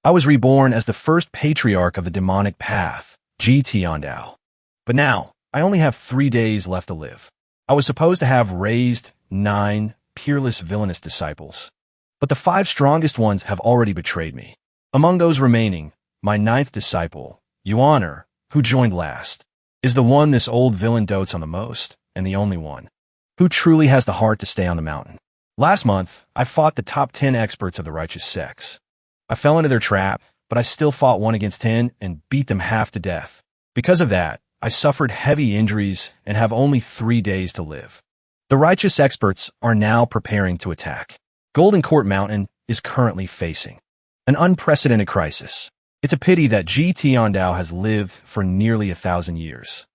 I was reborn as the first patriarch of the demonic path, Tiandao. But now, I only have 3 days left to live. I was supposed to have raised 9 peerless villainous disciples, but the 5 strongest ones have already betrayed me. Among those remaining, my 9th disciple, Yuaner, who joined last, is the one this old villain dotes on the most, and the only one who truly has the heart to stay on the mountain. Last month, I fought the top 10 experts of the righteous sects. I fell into their trap, but I still fought 1 against 10 and beat them half to death. Because of that, I suffered heavy injuries and have only 3 days to live. The righteous experts are now preparing to attack. Golden Court Mountain is currently facing an unprecedented crisis. It's a pity that Tiandao has lived for nearly 1,000 years.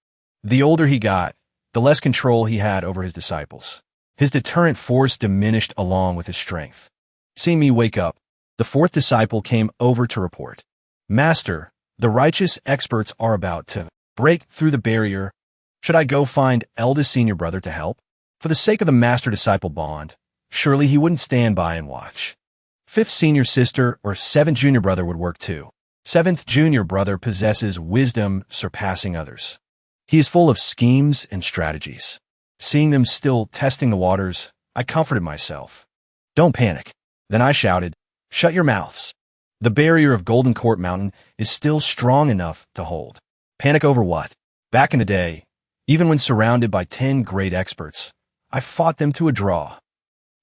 The older he got, the less control he had over his disciples. His deterrent force diminished along with his strength. Seeing me wake up, the 4th disciple came over to report. Master, the righteous experts are about to break through the barrier. Should I go find eldest senior brother to help? For the sake of the master-disciple bond, surely he wouldn't stand by and watch. 5th senior sister or 7th junior brother would work too. 7th junior brother possesses wisdom surpassing others. He is full of schemes and strategies. Seeing them still testing the waters, I comforted myself. Don't panic. Then I shouted, shut your mouths. The barrier of Golden Court Mountain is still strong enough to hold. Panic over what? Back in the day, even when surrounded by 10 great experts, I fought them to a draw.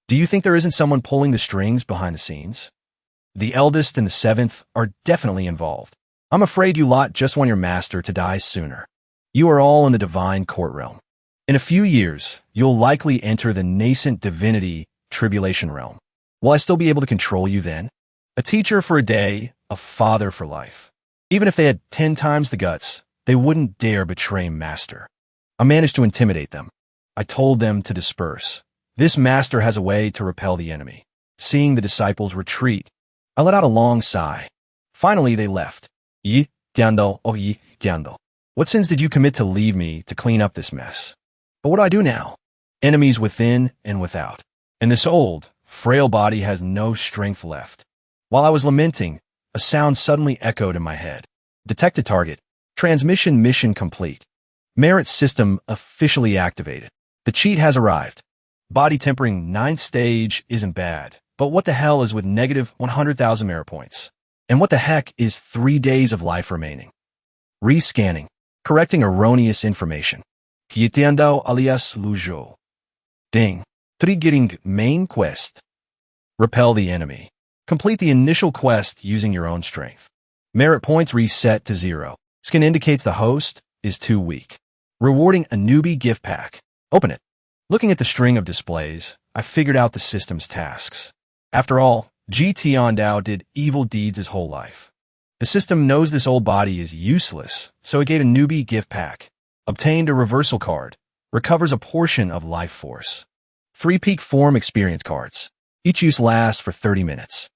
Do you think there isn't someone pulling the strings behind the scenes? The eldest and the 7th are definitely involved. I'm afraid you lot just want your master to die sooner. You are all in the divine court realm. In a few years, you'll likely enter the nascent divinity tribulation realm. Will I still be able to control you then? A teacher for a day, a father for life. Even if they had 10 times the guts, they wouldn't dare betray master. I managed to intimidate them. I told them to disperse. This master has a way to repel the enemy. Seeing the disciples retreat, I let out a long sigh. Finally, they left. Tiando. What sins did you commit to leave me to clean up this mess? But what do I do now? Enemies within and without. And this old, frail body has no strength left. While I was lamenting, a sound suddenly echoed in my head. Detected target. Transmission mission complete. Merit system officially activated. The cheat has arrived. Body tempering 9th stage isn't bad, but what the hell is with negative 100,000 merit points? And what the heck is 3 days of life remaining? Rescanning. Correcting erroneous information. Tiando alias Lujo. Ding. Triggering main quest. Repel the enemy. Complete the initial quest using your own strength. Merit points reset to 0. Skin indicates the host is too weak. Rewarding a newbie gift pack. Open it. Looking at the string of displays, I figured out the system's tasks. After all, Tiandao did evil deeds his whole life. The system knows this old body is useless, so it gave a newbie gift pack. Obtained a reversal card. Recovers a portion of life force. 3 peak form experience cards. Each use lasts for 30 minutes.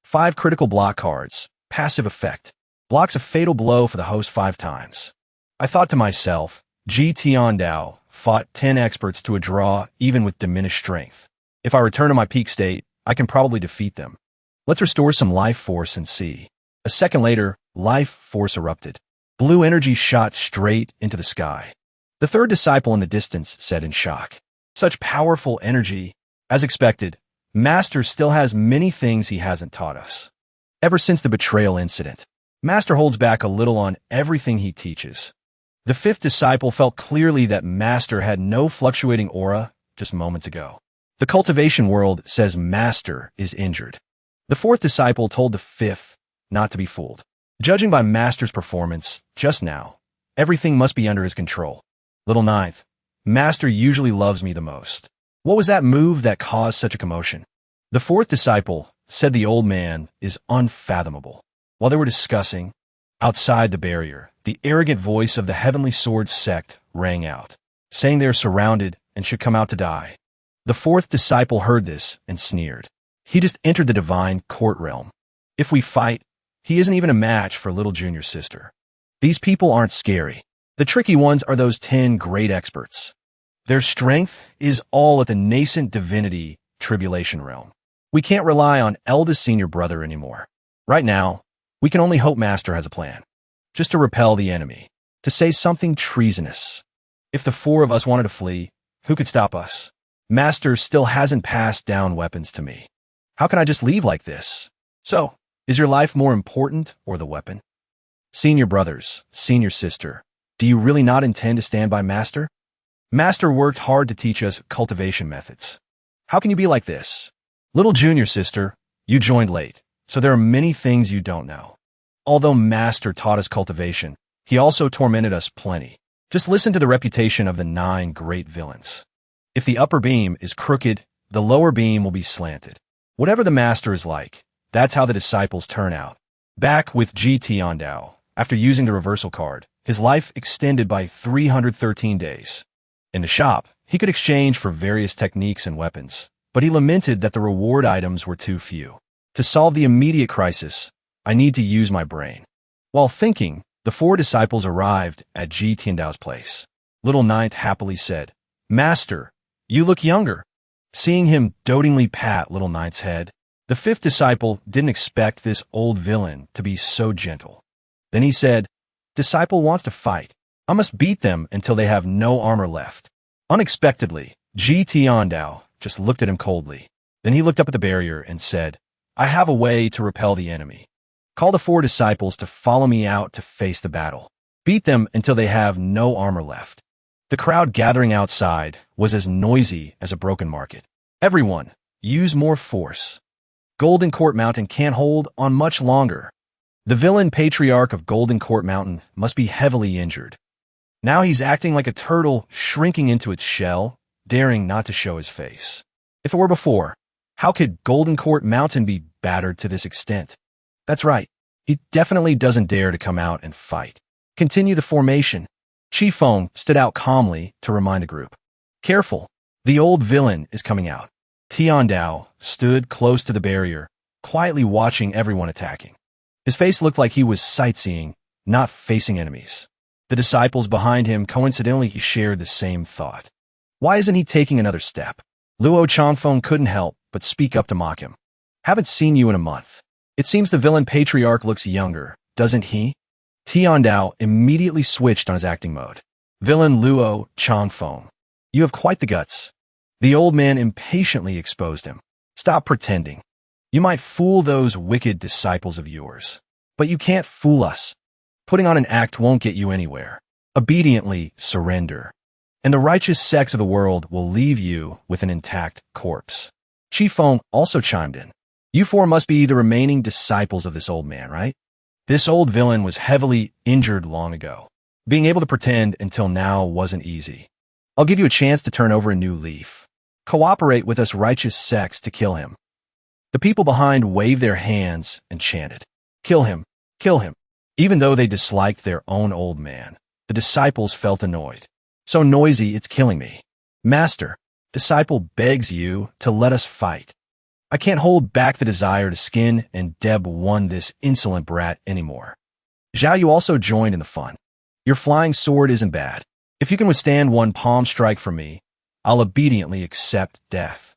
5 critical block cards. Passive effect. Blocks a fatal blow for the host 5 times. I thought to myself, Tiandao fought 10 experts to a draw even with diminished strength. If I return to my peak state, I can probably defeat them. Let's restore some life force and see. A second later, life force erupted. Blue energy shot straight into the sky. The 3rd disciple in the distance said in shock. Such powerful energy. As expected, Master still has many things he hasn't taught us. Ever since the betrayal incident, Master holds back a little on everything he teaches. The 5th disciple felt clearly that Master had no fluctuating aura just moments ago. The cultivation world says Master is injured. The 4th disciple told the 5th not to be fooled. Judging by Master's performance just now, everything must be under his control. Little 9th, Master usually loves me the most. What was that move that caused such a commotion? The 4th disciple said the old man is unfathomable. While they were discussing, outside the barrier, the arrogant voice of the Heavenly Sword sect rang out, saying they are surrounded and should come out to die. The 4th disciple heard this and sneered. He just entered the divine court realm. If we fight, he isn't even a match for little junior sister. These people aren't scary. The tricky ones are those 10 great experts. Their strength is all at the nascent divinity tribulation realm. We can't rely on eldest senior brother anymore. Right now, We can only hope Master has a plan. Just to repel the enemy. To say something treasonous. If the four of us wanted to flee, who could stop us? Master still hasn't passed down weapons to me. How can I just leave like this? So, is your life more important or the weapon? Senior brothers, senior sister, do you really not intend to stand by Master? Master worked hard to teach us cultivation methods. How can you be like this? Little junior sister, you joined late, so there are many things you don't know. Although Master taught us cultivation, he also tormented us plenty. Just listen to the reputation of the 9 great villains. If the upper beam is crooked, the lower beam will be slanted. Whatever the Master is like, that's how the disciples turn out. Back with GT Ondao, after using the reversal card, his life extended by 313 days. In the shop, he could exchange for various techniques and weapons, but he lamented that the reward items were too few. To solve the immediate crisis, I need to use my brain. While thinking, the 4 disciples arrived at GT Ondao's place. Little Ninth happily said, "Master, you look younger." Seeing him dotingly pat Little Ninth's head, the 5th disciple didn't expect this old villain to be so gentle. Then he said, "Disciple wants to fight. I must beat them until they have no armor left." Unexpectedly, GT Ondao just looked at him coldly. Then he looked up at the barrier and said, "I have a way to repel the enemy. Call the 4 disciples to follow me out to face the battle. Beat them until they have no armor left." The crowd gathering outside was as noisy as a broken market. Everyone, use more force. Golden Court Mountain can't hold on much longer. The villain patriarch of Golden Court Mountain must be heavily injured. Now he's acting like a turtle shrinking into its shell, daring not to show his face. If it were before, how could Golden Court Mountain be battered to this extent? That's right, he definitely doesn't dare to come out and fight. Continue the formation. Chi Feng stood out calmly to remind the group. Careful, the old villain is coming out. Tian Dao stood close to the barrier, quietly watching everyone attacking. His face looked like he was sightseeing, not facing enemies. The disciples behind him coincidentally shared the same thought. Why isn't he taking another step? Luo Changfeng couldn't help but speak up to mock him. Haven't seen you in a month. It seems the villain patriarch looks younger, doesn't he? Tian Dao immediately switched on his acting mode. Villain Luo Changfeng, you have quite the guts. The old man impatiently exposed him. Stop pretending. You might fool those wicked disciples of yours, but you can't fool us. Putting on an act won't get you anywhere. Obediently surrender, and the righteous sects of the world will leave you with an intact corpse. Chi Feng also chimed in. You 4 must be the remaining disciples of this old man, right? This old villain was heavily injured long ago. Being able to pretend until now wasn't easy. I'll give you a chance to turn over a new leaf. Cooperate with us righteous sects to kill him. The people behind waved their hands and chanted, "Kill him, kill him." Even though they disliked their own old man, the disciples felt annoyed. So noisy, it's killing me. Master, disciple begs you to let us fight. I can't hold back the desire to skin and deb one this insolent brat anymore. Zhao Yu also joined in the fun. Your flying sword isn't bad. If you can withstand one palm strike from me, I'll obediently accept death.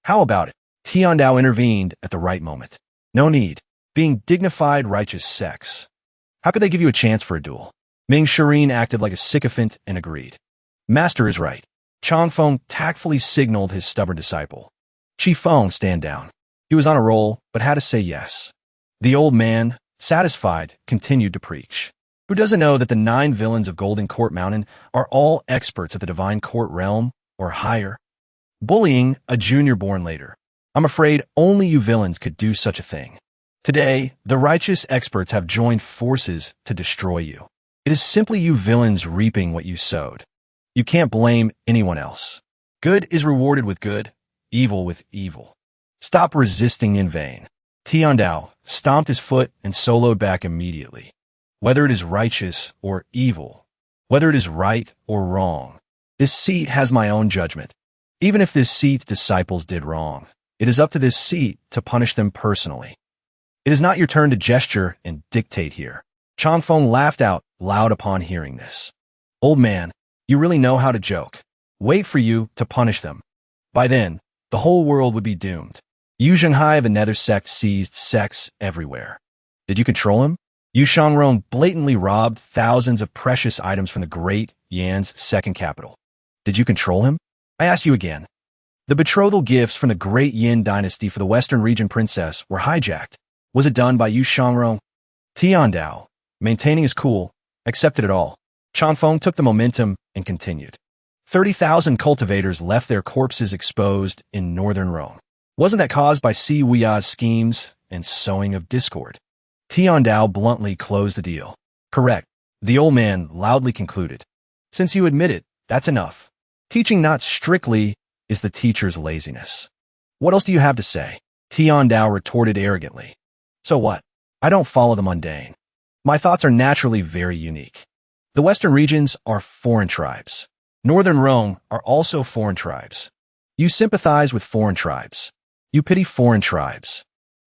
How about it? Tian Dao intervened at the right moment. No need. Being dignified righteous sects. How could they give you a chance for a duel? Ming Shireen acted like a sycophant and agreed. Master is right. Changfeng tactfully signaled his stubborn disciple. Chi Feng, stand down. He was on a roll, but had to say yes. The old man, satisfied, continued to preach. Who doesn't know that the 9 villains of Golden Court Mountain are all experts at the Divine Court realm or higher? Bullying a junior born later. I'm afraid only you villains could do such a thing. Today, the righteous experts have joined forces to destroy you. It is simply you villains reaping what you sowed. You can't blame anyone else. Good is rewarded with good, evil with evil. Stop resisting in vain. Tian Dao stomped his foot and soloed back immediately. Whether it is righteous or evil, whether it is right or wrong, this seat has my own judgment. Even if this seat's disciples did wrong, it is up to this seat to punish them personally. It is not your turn to gesture and dictate here. Changfeng laughed out loud upon hearing this. Old man, you really know how to joke. Wait for you to punish them. By then, the whole world would be doomed. Yu Zhenghai of the Nether sect seized sects everywhere. Did you control him? Yu Shangrong blatantly robbed thousands of precious items from the great Yan's second capital. Did you control him? I ask you again. The betrothal gifts from the great Yin dynasty for the Western region princess were hijacked. Was it done by Yu Shangrong? Tiandao, maintaining his cool, accepted it all. Chanfeng took the momentum and continued. 30,000 cultivators left their corpses exposed in northern Rome. Wasn't that caused by Si Wuya's schemes and sowing of discord? Tiandao bluntly closed the deal. Correct. The old man loudly concluded. Since you admit it, that's enough. Teaching not strictly is the teacher's laziness. What else do you have to say? Tiandao retorted arrogantly. So what? I don't follow the mundane. My thoughts are naturally very unique. The Western regions are foreign tribes. Northern Rome are also foreign tribes. You sympathize with foreign tribes. You pity foreign tribes.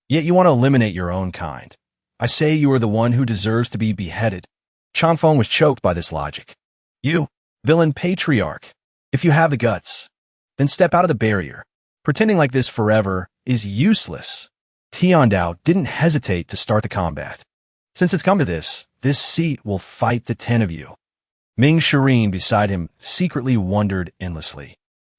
Yet you want to eliminate your own kind. I say you are the one who deserves to be beheaded. Chanfeng was choked by this logic. You, villain patriarch, if you have the guts, then step out of the barrier. Pretending like this forever is useless. Tiandao didn't hesitate to start the combat. Since it's come to this seat will fight the 10 of you. Ming Shireen beside him secretly wondered endlessly.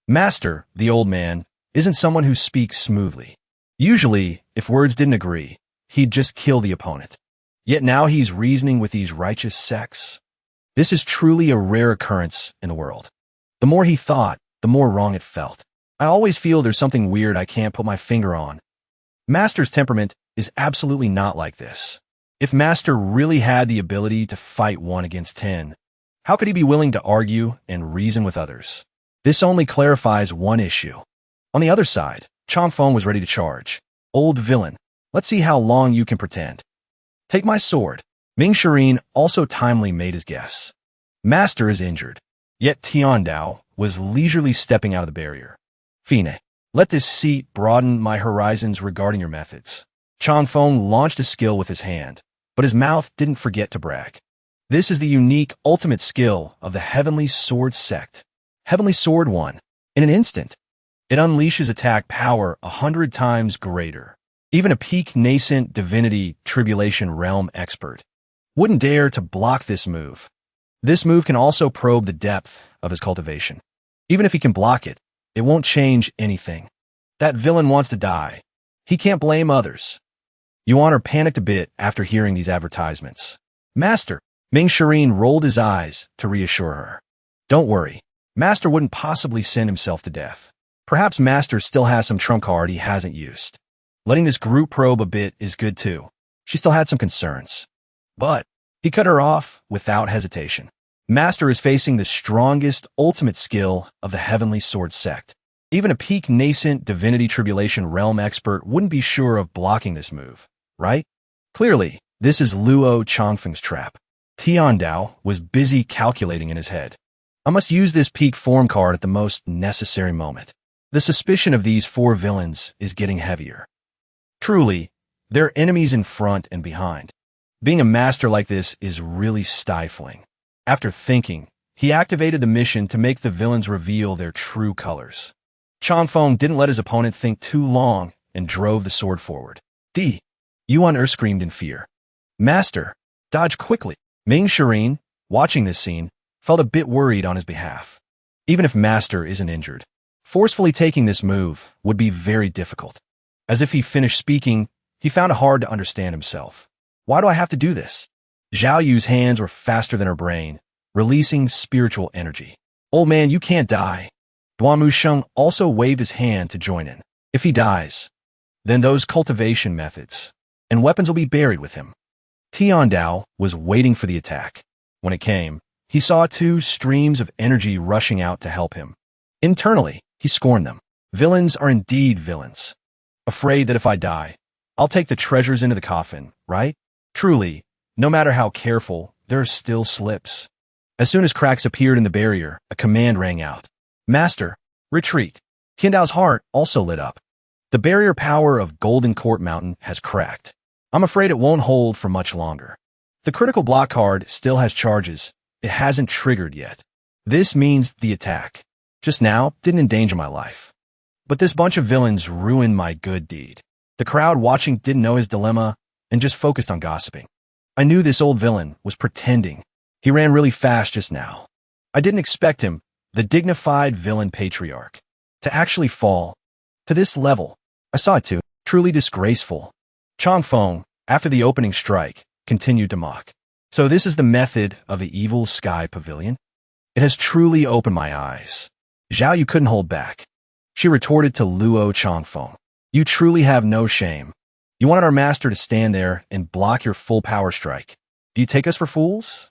Master, the old man, isn't someone who speaks smoothly. Usually, if words didn't agree, he'd just kill the opponent. Yet now he's reasoning with these righteous sects. This is truly a rare occurrence in the world. The more he thought, the more wrong it felt. I always feel there's something weird I can't put my finger on. Master's temperament is absolutely not like this. If Master really had the ability to fight 1 against 10, how could he be willing to argue and reason with others? This only clarifies one issue. On the other side, Chanfeng was ready to charge. Old villain, let's see how long you can pretend. Take my sword. Ming Shireen also timely made his guess. Master is injured. Yet Tiandao was leisurely stepping out of the barrier. Fine, let this seat broaden my horizons regarding your methods. Chanfeng launched a skill with his hand, but his mouth didn't forget to brag. This is the unique ultimate skill of the Heavenly Sword sect. Heavenly Sword 1. In an instant, it unleashes attack power 100 times greater. Even a peak nascent divinity tribulation realm expert wouldn't dare to block this move. This move can also probe the depth of his cultivation. Even if he can block it, it won't change anything. That villain wants to die. He can't blame others. Yuan panicked a bit after hearing these advertisements. Master, Ming Shireen rolled his eyes to reassure her. Don't worry. Master wouldn't possibly send himself to death. Perhaps Master still has some trump card he hasn't used. Letting this group probe a bit is good too. She still had some concerns. But he cut her off without hesitation. Master is facing the strongest ultimate skill of the Heavenly Sword sect. Even a peak nascent divinity tribulation realm expert wouldn't be sure of blocking this move, right? Clearly, this is Luo Changfeng's trap. Tiandao was busy calculating in his head. I must use this peak form card at the most necessary moment. The suspicion of these 4 villains is getting heavier. Truly, they're enemies in front and behind. Being a master like this is really stifling. After thinking, he activated the mission to make the villains reveal their true colors. Chanfeng didn't let his opponent think too long and drove the sword forward. Yuan screamed in fear. Master, dodge quickly. Ming Shireen, watching this scene, felt a bit worried on his behalf. Even if Master isn't injured, forcefully taking this move would be very difficult. As if he finished speaking, he found it hard to understand himself. Why do I have to do this? Zhao Yu's hands were faster than her brain, releasing spiritual energy. Old man, you can't die. Duan Musheng also waved his hand to join in. If he dies, then those cultivation methods and weapons will be buried with him. Tiandao was waiting for the attack. When it came, he saw 2 streams of energy rushing out to help him. Internally, he scorned them. Villains are indeed villains. Afraid that if I die, I'll take the treasures into the coffin, right? Truly, no matter how careful, there are still slips. As soon as cracks appeared in the barrier, a command rang out. Master, retreat. Tiandao's heart also lit up. The barrier power of Golden Court Mountain has cracked. I'm afraid it won't hold for much longer. The critical block card still has charges. It hasn't triggered yet. This means the attack, just now, didn't endanger my life. But this bunch of villains ruined my good deed. The crowd watching didn't know his dilemma and just focused on gossiping. I knew this old villain was pretending. He ran really fast just now. I didn't expect him, the dignified villain patriarch, to actually fall to this level. I saw it too. Truly disgraceful. Changfeng, after the opening strike, continued to mock. So this is the method of the evil sky pavilion? It has truly opened my eyes. Zhao Yu couldn't hold back. She retorted to Luo Changfeng. You truly have no shame. You wanted our master to stand there and block your full power strike. Do you take us for fools?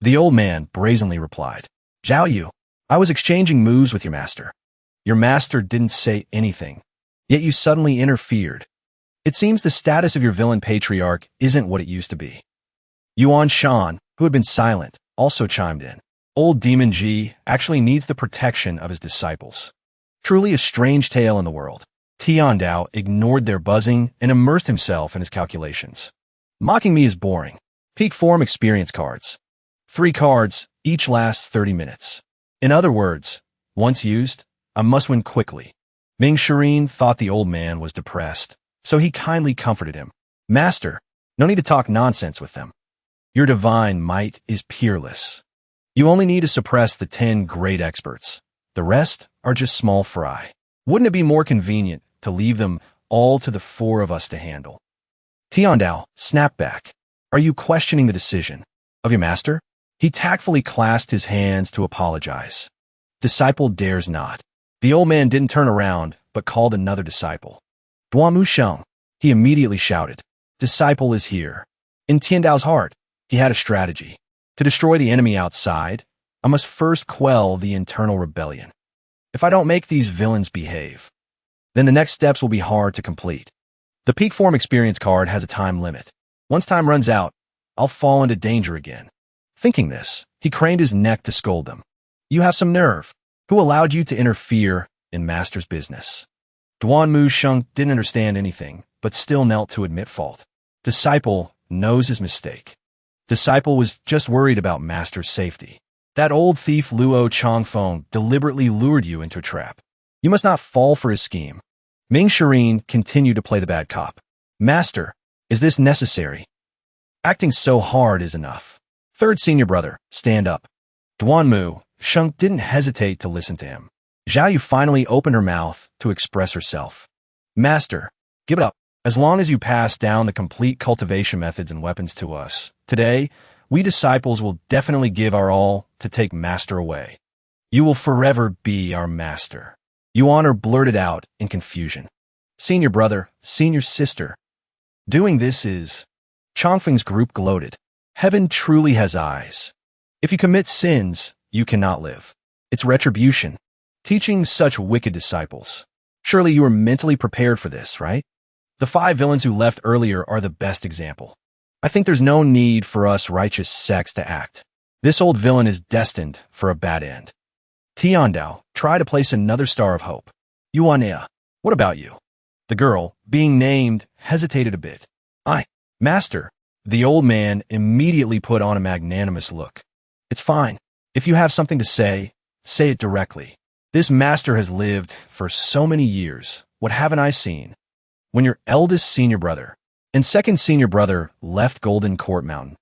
The old man brazenly replied. Zhao Yu, I was exchanging moves with your master. Your master didn't say anything, yet you suddenly interfered. It seems the status of your villain patriarch isn't what it used to be. Yuan Shan, who had been silent, also chimed in. Old Demon Ji actually needs the protection of his disciples. Truly a strange tale in the world. Tiandao ignored their buzzing and immersed himself in his calculations. Mocking me is boring. Peak form experience cards. 3 cards, each lasts 30 minutes. In other words, once used, I must win quickly. Ming Shirin thought the old man was depressed, so he kindly comforted him. Master, no need to talk nonsense with them. Your divine might is peerless. You only need to suppress the 10 great experts. The rest are just small fry. Wouldn't it be more convenient to leave them all to the 4 of us to handle? Tiandao snapped back. Are you questioning the decision of your master? He tactfully clasped his hands to apologize. Disciple dares not. The old man didn't turn around, but called another disciple. Duanmu Sheng, he immediately shouted. Disciple is here. In Tiandao's heart, he had a strategy. To destroy the enemy outside, I must first quell the internal rebellion. If I don't make these villains behave, then the next steps will be hard to complete. The peak form experience card has a time limit. Once time runs out, I'll fall into danger again. Thinking this, he craned his neck to scold them. You have some nerve. Who allowed you to interfere in master's business? Duanmu Sheng didn't understand anything, but still knelt to admit fault. Disciple knows his mistake. Disciple was just worried about master's safety. That old thief Luo Changfeng deliberately lured you into a trap. You must not fall for his scheme. Ming Shirin continued to play the bad cop. Master, is this necessary? Acting so hard is enough. Third senior brother, stand up. Duanmu Sheng didn't hesitate to listen to him. Zhao Yu finally opened her mouth to express herself. Master, give it up. As long as you pass down the complete cultivation methods and weapons to us, today, we disciples will definitely give our all to take master away. You will forever be our master. Yuan blurted out in confusion. Senior brother, senior sister. Doing this is... Changfeng's group gloated. Heaven truly has eyes. If you commit sins, you cannot live. It's retribution. Teaching such wicked disciples. Surely you were mentally prepared for this, right? The 5 villains who left earlier are the best example. I think there's no need for us righteous sects to act. This old villain is destined for a bad end. Tiandao, try to place another star of hope. Yuanea, what about you? The girl, being named, hesitated a bit. Master. The old man immediately put on a magnanimous look. It's fine. If you have something to say it directly. This master has lived for so many years. What haven't I seen? When your eldest senior brother and second senior brother left Golden Court Mountain,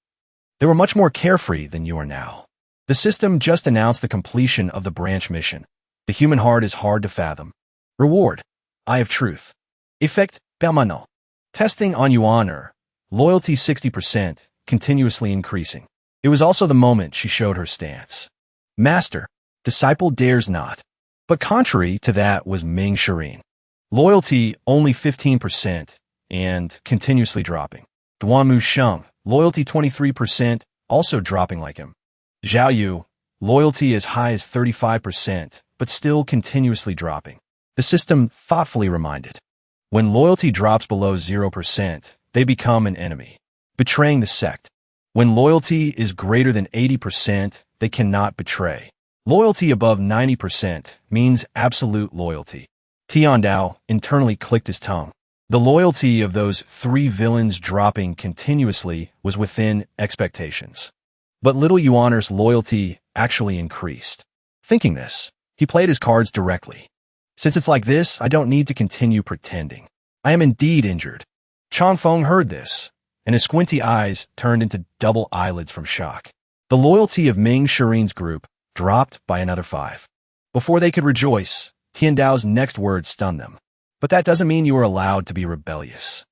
they were much more carefree than you are now. The system just announced the completion of the branch mission. The human heart is hard to fathom. Reward, Eye of Truth. Effect, permanent. Testing on Yuan. Loyalty 60%, continuously increasing. It was also the moment she showed her stance. Master, disciple dares not. But contrary to that was Ming Shirin. Loyalty only 15% and continuously dropping. Duanmu Sheng, loyalty 23%, also dropping like him. Zhao Yu, loyalty as high as 35%, but still continuously dropping. The system thoughtfully reminded. When loyalty drops below 0%, they become an enemy, betraying the sect. When loyalty is greater than 80%, they cannot betray. Loyalty above 90% means absolute loyalty. Tiandao internally clicked his tongue. The loyalty of those 3 villains dropping continuously was within expectations. But little Yuaner's loyalty actually increased. Thinking this, he played his cards directly. Since it's like this, I don't need to continue pretending. I am indeed injured. Changfeng heard this. and his squinty eyes turned into double eyelids from shock. The loyalty of Ming Shirin's group dropped by another 5. Before they could rejoice, Tiandao's next words stunned them. But that doesn't mean you are allowed to be rebellious.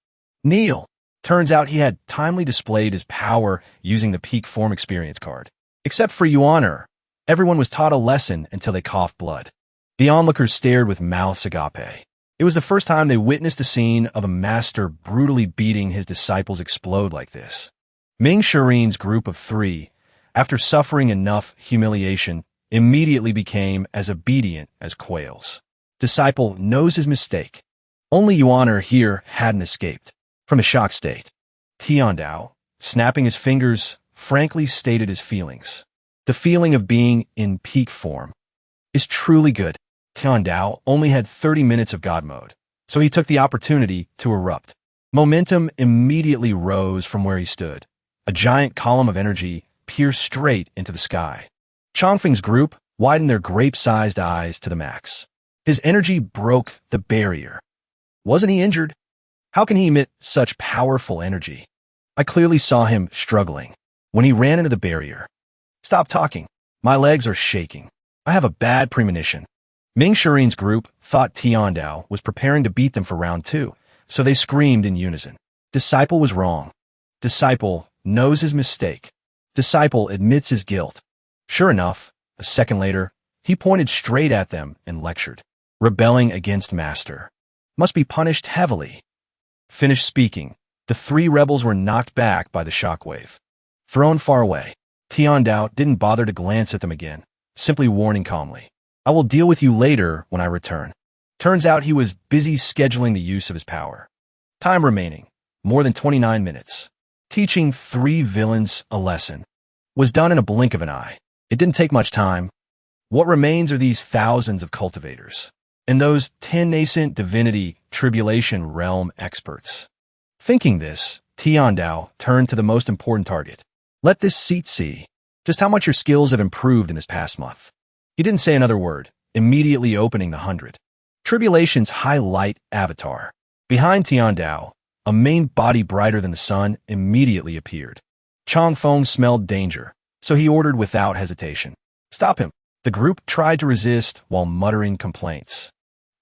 Kneel. Turns out he had timely displayed his power using the peak form experience card. Except for Yuaner, everyone was taught a lesson until they coughed blood. The onlookers stared with mouths agape. It was the first time they witnessed a scene of a master brutally beating his disciples explode like this. Ming Shirin's group of 3, after suffering enough humiliation, immediately became as obedient as quails. Disciple knows his mistake. Only Yuaner here hadn't escaped from a shock state. Tiandao, snapping his fingers, frankly stated his feelings. The feeling of being in peak form is truly good. Tiandao only had 30 minutes of God mode, so he took the opportunity to erupt. Momentum immediately rose from where he stood. A giant column of energy pierced straight into the sky. Chongfeng's group widened their grape-sized eyes to the max. His energy broke the barrier. Wasn't he injured? How can he emit such powerful energy? I clearly saw him struggling when he ran into the barrier. Stop talking. My legs are shaking. I have a bad premonition. Ming Shirin's group thought Tiandao was preparing to beat them for round 2, so they screamed in unison. Disciple was wrong. Disciple knows his mistake. Disciple admits his guilt. Sure enough, a second later, he pointed straight at them and lectured. Rebelling against Master must be punished heavily. Finished speaking, the 3 rebels were knocked back by the shockwave. Thrown far away, Tiandao didn't bother to glance at them again, simply warning calmly. I will deal with you later when I return. Turns out he was busy scheduling the use of his power. Time remaining, more than 29 minutes. Teaching 3 villains a lesson was done in a blink of an eye. It didn't take much time. What remains are these thousands of cultivators and those 10 nascent divinity tribulation realm experts. Thinking this, Tiandao turned to the most important target. Let this seat see just how much your skills have improved in this past month. He didn't say another word, immediately opening the 100. Tribulation's highlight avatar. Behind Tiandao, a main body brighter than the sun immediately appeared. Chongfeng smelled danger, so he ordered without hesitation. Stop him. The group tried to resist while muttering complaints.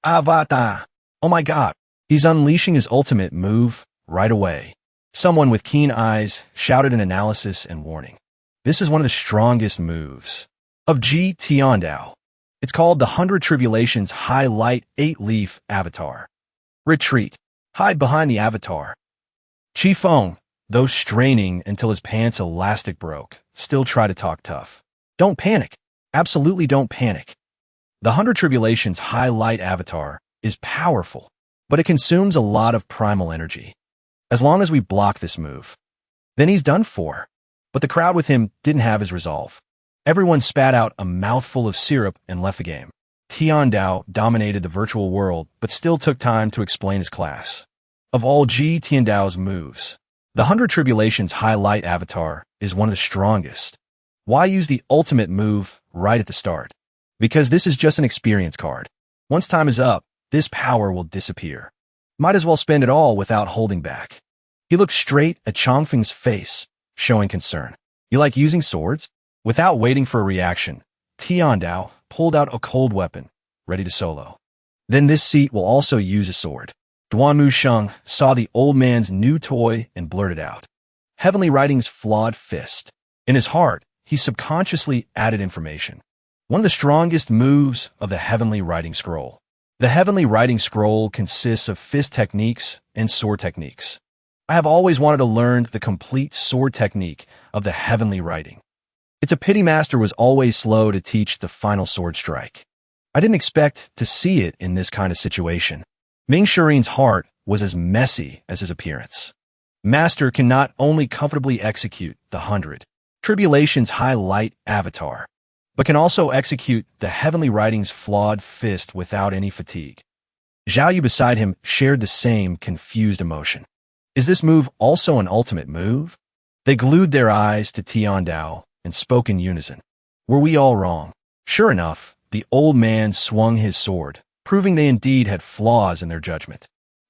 Avata! Oh my god! He's unleashing his ultimate move right away. Someone with keen eyes shouted an analysis and warning. This is one of the strongest moves of Ji Tiandao. It's called the 100 Tribulations Highlight 8-Leaf Avatar. Retreat. Hide behind the avatar. Chi Feng, though straining until his pants elastic broke, still tried to talk tough. Don't panic. Absolutely don't panic. The 100 Tribulations Highlight Avatar is powerful, but it consumes a lot of primal energy. As long as we block this move, then he's done for. But the crowd with him didn't have his resolve. Everyone spat out a mouthful of syrup and left the game. Tiandao dominated the virtual world, but still took time to explain his class. Of all Ji Tiandao's moves, the 100 Tribulations Highlight Avatar is one of the strongest. Why use the ultimate move right at the start? Because this is just an experience card. Once time is up, this power will disappear. Might as well spend it all without holding back. He looked straight at Chongfeng's face, showing concern. You like using swords? Without waiting for a reaction, Tiandao pulled out a cold weapon, ready to solo. Then this seat will also use a sword. Duanmu Sheng saw the old man's new toy and blurted out. Heavenly Writing's flawed fist. In his heart, he subconsciously added information. One of the strongest moves of the Heavenly Writing Scroll. The Heavenly Writing Scroll consists of fist techniques and sword techniques. I have always wanted to learn the complete sword technique of the Heavenly Writing. It's a pity Master was always slow to teach the final sword strike. I didn't expect to see it in this kind of situation. Ming Shirin's heart was as messy as his appearance. Master can not only comfortably execute the 100 Tribulations Highlight Avatar, but can also execute the Heavenly Writing's flawed fist without any fatigue. Zhao Yu beside him shared the same confused emotion. Is this move also an ultimate move? They glued their eyes to Tiandao and spoke in unison. Were we all wrong? Sure enough, the old man swung his sword, proving they indeed had flaws in their judgment.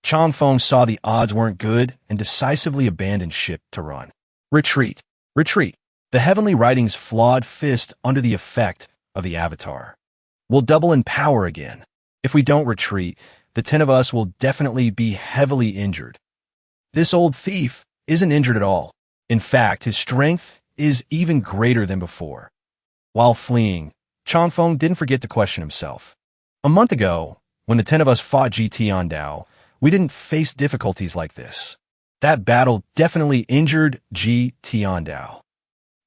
Changfeng saw the odds weren't good and decisively abandoned ship to run. Retreat. Retreat. The heavenly writing's flawed fist under the effect of the avatar. We'll double in power again. If we don't retreat, the 10 of us will definitely be heavily injured. This old thief isn't injured at all. In fact, his strength is even greater than before. While fleeing, Changfeng didn't forget to question himself. A month ago, when the 10 of us fought Tiandao, we didn't face difficulties like this. That battle definitely injured Tiandao.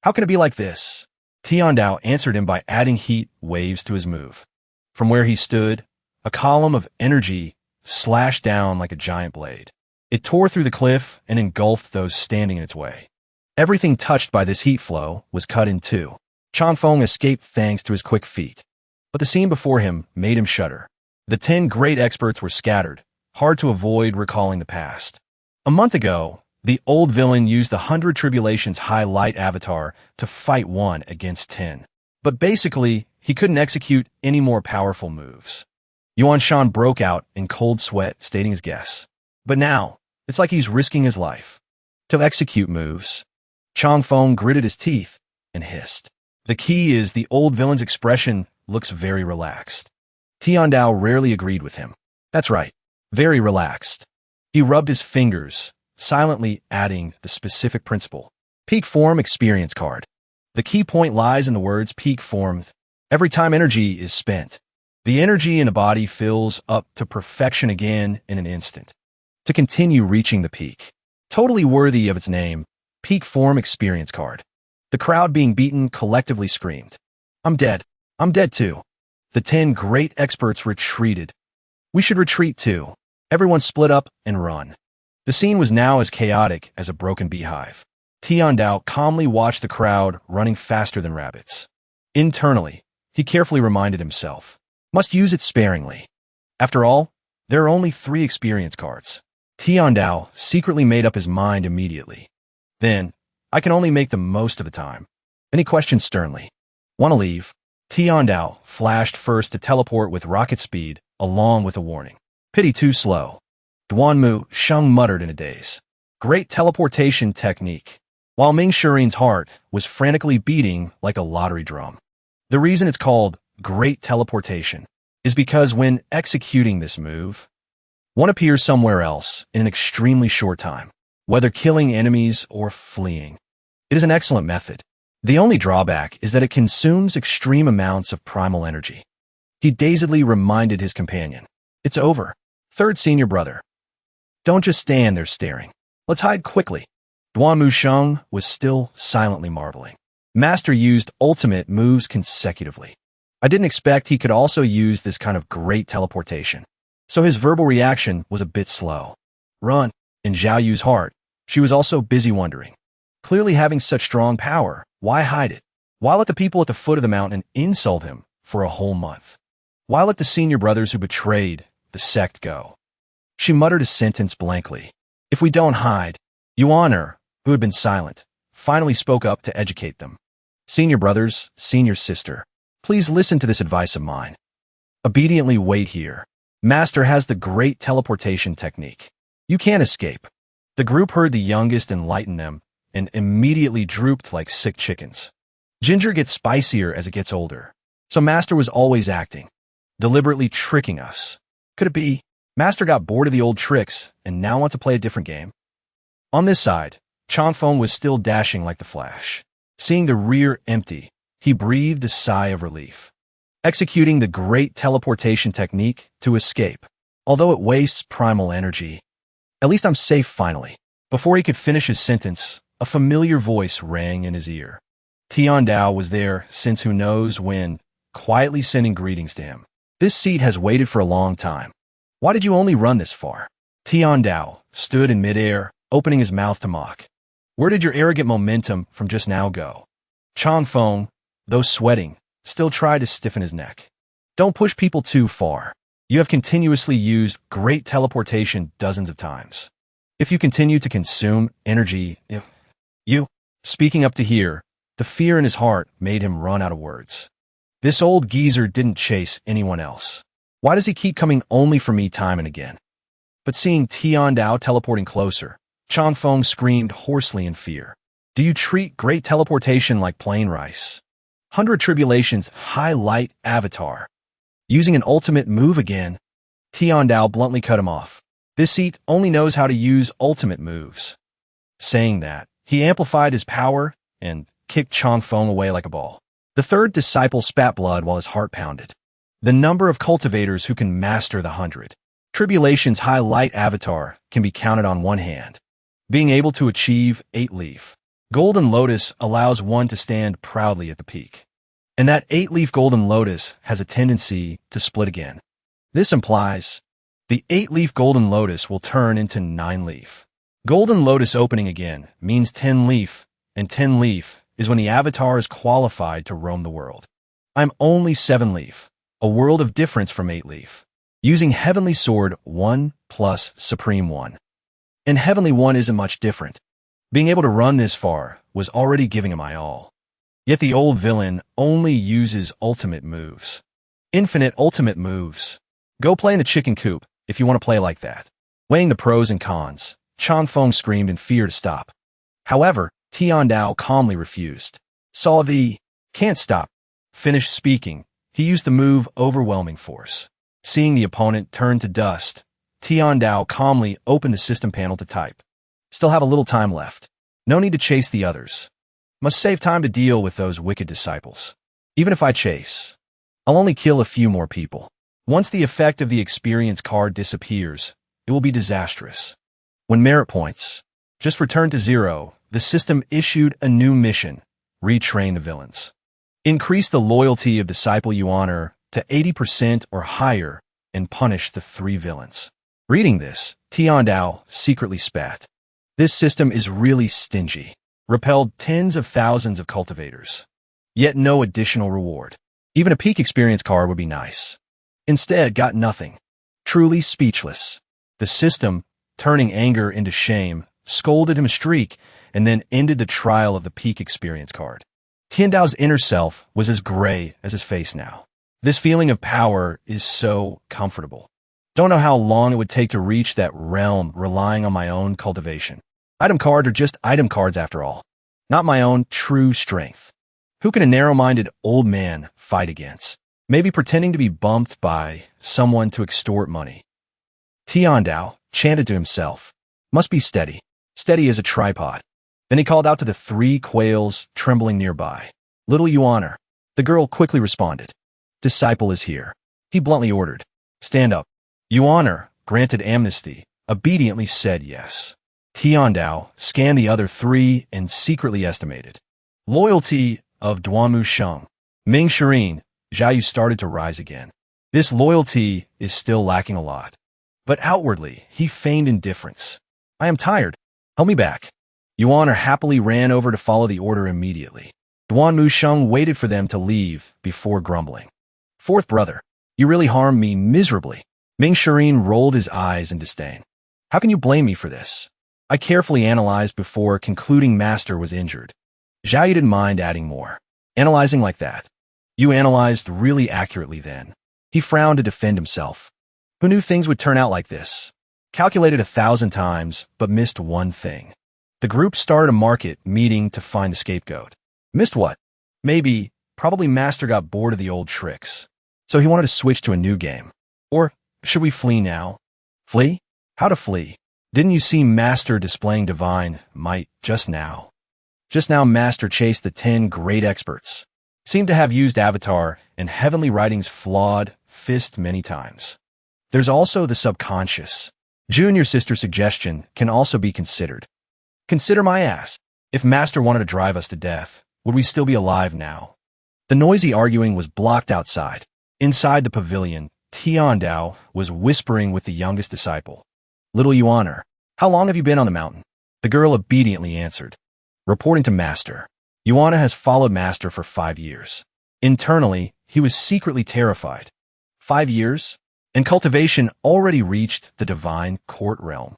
How can it be like this? Tiandao answered him by adding heat waves to his move. From where he stood, a column of energy slashed down like a giant blade. It tore through the cliff and engulfed those standing in its way. Everything touched by this heat flow was cut in two. Changfeng escaped thanks to his quick feet. But the scene before him made him shudder. The 10 great experts were scattered, hard to avoid recalling the past. A month ago, the old villain used the 100 Tribulations High Light avatar to fight 1 against 10. But basically, he couldn't execute any more powerful moves. Yuan Shan broke out in cold sweat, stating his guess. But now, it's like he's risking his life to execute moves. Changfeng gritted his teeth and hissed. The key is the old villain's expression looks very relaxed. Tiandao rarely agreed with him. That's right, very relaxed. He rubbed his fingers, silently adding the specific principle. Peak form experience card. The key point lies in the words peak form. Every time energy is spent, the energy in a body fills up to perfection again in an instant. To continue reaching the peak. Totally worthy of its name, peak form experience card. The crowd being beaten collectively screamed. I'm dead. I'm dead too. The 10 great experts retreated. We should retreat too. Everyone split up and run. The scene was now as chaotic as a broken beehive. Tiandao calmly watched the crowd running faster than rabbits. Internally, he carefully reminded himself. Must use it sparingly. After all, there are only 3 experience cards. Tiandao secretly made up his mind immediately. Then, I can only make the most of the time. And he questioned sternly. Want to leave? Tiandao flashed first to teleport with rocket speed, along with a warning. Pity too slow. Duanmu Sheng muttered in a daze. Great teleportation technique. While Ming Shurin's heart was frantically beating like a lottery drum. The reason it's called Great Teleportation is because when executing this move, one appears somewhere else in an extremely short time, whether killing enemies or fleeing. It is an excellent method. The only drawback is that it consumes extreme amounts of primal energy. He dazedly reminded his companion. It's over. Third senior brother. Don't just stand there staring. Let's hide quickly. Duanmu Sheng was still silently marveling. Master used ultimate moves consecutively. I didn't expect he could also use this kind of great teleportation. So his verbal reaction was a bit slow. Run. In Zhao Yu's heart, she was also busy wondering. Clearly having such strong power, why hide it? Why let the people at the foot of the mountain insult him for a whole month? Why let the senior brothers who betrayed the sect go? She muttered a sentence blankly. If we don't hide, Yuan, who had been silent, finally spoke up to educate them. Senior brothers, senior sister, please listen to this advice of mine. Obediently wait here. Master has the great teleportation technique. You can't escape. The group heard the youngest enlighten them and immediately drooped like sick chickens. Ginger gets spicier as it gets older. So Master was always acting, deliberately tricking us. Could it be Master got bored of the old tricks and now wants to play a different game? On this side, Changfeng was still dashing like the Flash. Seeing the rear empty, he breathed a sigh of relief. Executing the great teleportation technique to escape. Although it wastes primal energy. At least I'm safe finally. Before he could finish his sentence, a familiar voice rang in his ear. Tiandao was there since who knows when, quietly sending greetings to him. This seat has waited for a long time. Why did you only run this far? Tiandao stood in midair, opening his mouth to mock. Where did your arrogant momentum from just now go? Changfeng, though sweating, still tried to stiffen his neck. Don't push people too far. You have continuously used great teleportation dozens of times. If you continue to consume energy, speaking up to here, the fear in his heart made him run out of words. This old geezer didn't chase anyone else. Why does he keep coming only for me time and again? But seeing Tian Dao teleporting closer, Changfeng screamed hoarsely in fear. Do you treat great teleportation like plain rice? 100 Tribulations highlight avatar. Using an ultimate move again, Tian Dao bluntly cut him off. This seat only knows how to use ultimate moves. Saying that, he amplified his power and kicked Changfeng away like a ball. The third disciple spat blood while his heart pounded. The number of cultivators who can master the 100 Tribulations highlight avatar can be counted on one hand. Being able to achieve 8-leaf Golden Lotus allows one to stand proudly at the peak. And that 8-leaf Golden Lotus has a tendency to split again. This implies the 8-leaf Golden Lotus will turn into 9-leaf. Golden Lotus opening again means 10-leaf, and 10-leaf is when the avatar is qualified to roam the world. I'm only 7-leaf, a world of difference from 8-leaf. Using Heavenly Sword 1 plus Supreme 1. And Heavenly 1 isn't much different. Being able to run this far was already giving him my all. Yet the old villain only uses ultimate moves. Infinite ultimate moves. Go play in the chicken coop if you want to play like that. Weighing the pros and cons, Changfeng screamed in fear to stop. However, Tian Dao calmly refused. Saw the can't stop. Finished speaking, he used the move Overwhelming Force. Seeing the opponent turn to dust, Tian Dao calmly opened the system panel to type. Still have a little time left. No need to chase the others. Must save time to deal with those wicked disciples. Even if I chase, I'll only kill a few more people. Once the effect of the experience card disappears, it will be disastrous. When merit points just returned to 0, the system issued a new mission, retrain the villains. Increase the loyalty of disciple you honor to 80% or higher and punish the 3 villains. Reading this, Tian Dao secretly spat. This system is really stingy. Repelled tens of thousands of cultivators. Yet no additional reward. Even a peak experience card would be nice. Instead, got nothing. Truly speechless. The system, turning anger into shame, scolded him a streak, and then ended the trial of the peak experience card. Tian Dao's inner self was as gray as his face now. This feeling of power is so comfortable. Don't know how long it would take to reach that realm relying on my own cultivation. Item cards are just item cards after all. Not my own true strength. Who can a narrow-minded old man fight against? Maybe pretending to be bumped by someone to extort money. Tian Dao chanted to himself. Must be steady. Steady as a tripod. Then he called out to the 3 quails trembling nearby. Little you honor. The girl quickly responded. Disciple is here. He bluntly ordered. Stand up. You honor, granted amnesty, obediently said yes. Tian Dao scanned the other 3 and secretly estimated. Loyalty of Duanmu Sheng. Ming Shirin, Xiaoyu started to rise again. This loyalty is still lacking a lot. But outwardly, he feigned indifference. I am tired. Help me back. Yuan happily ran over to follow the order immediately. Duanmu Sheng waited for them to leave before grumbling. Fourth brother, you really harmed me miserably. Ming Shirin rolled his eyes in disdain. How can you blame me for this? I carefully analyzed before concluding Master was injured. Xiaoyu didn't mind adding more. Analyzing like that. You analyzed really accurately then. He frowned to defend himself. Who knew things would turn out like this? Calculated 1,000 times, but missed one thing. The group started a market meeting to find the scapegoat. Missed what? Probably Master got bored of the old tricks. So he wanted to switch to a new game. Or should we flee now? Flee? How to flee? Didn't you see Master displaying divine might just now? Just now Master chased the 10 great experts. Seemed to have used Avatar and Heavenly Writing's flawed fist many times. There's also the subconscious. Junior sister suggestion can also be considered. Consider my ass. If Master wanted to drive us to death, would we still be alive now? The noisy arguing was blocked outside. Inside the pavilion, Tian Dao was whispering with the youngest disciple. Little Yuaner, how long have you been on the mountain? The girl obediently answered. Reporting to Master. Yuana has followed Master for 5 years. Internally, he was secretly terrified. 5 years? And cultivation already reached the divine court realm.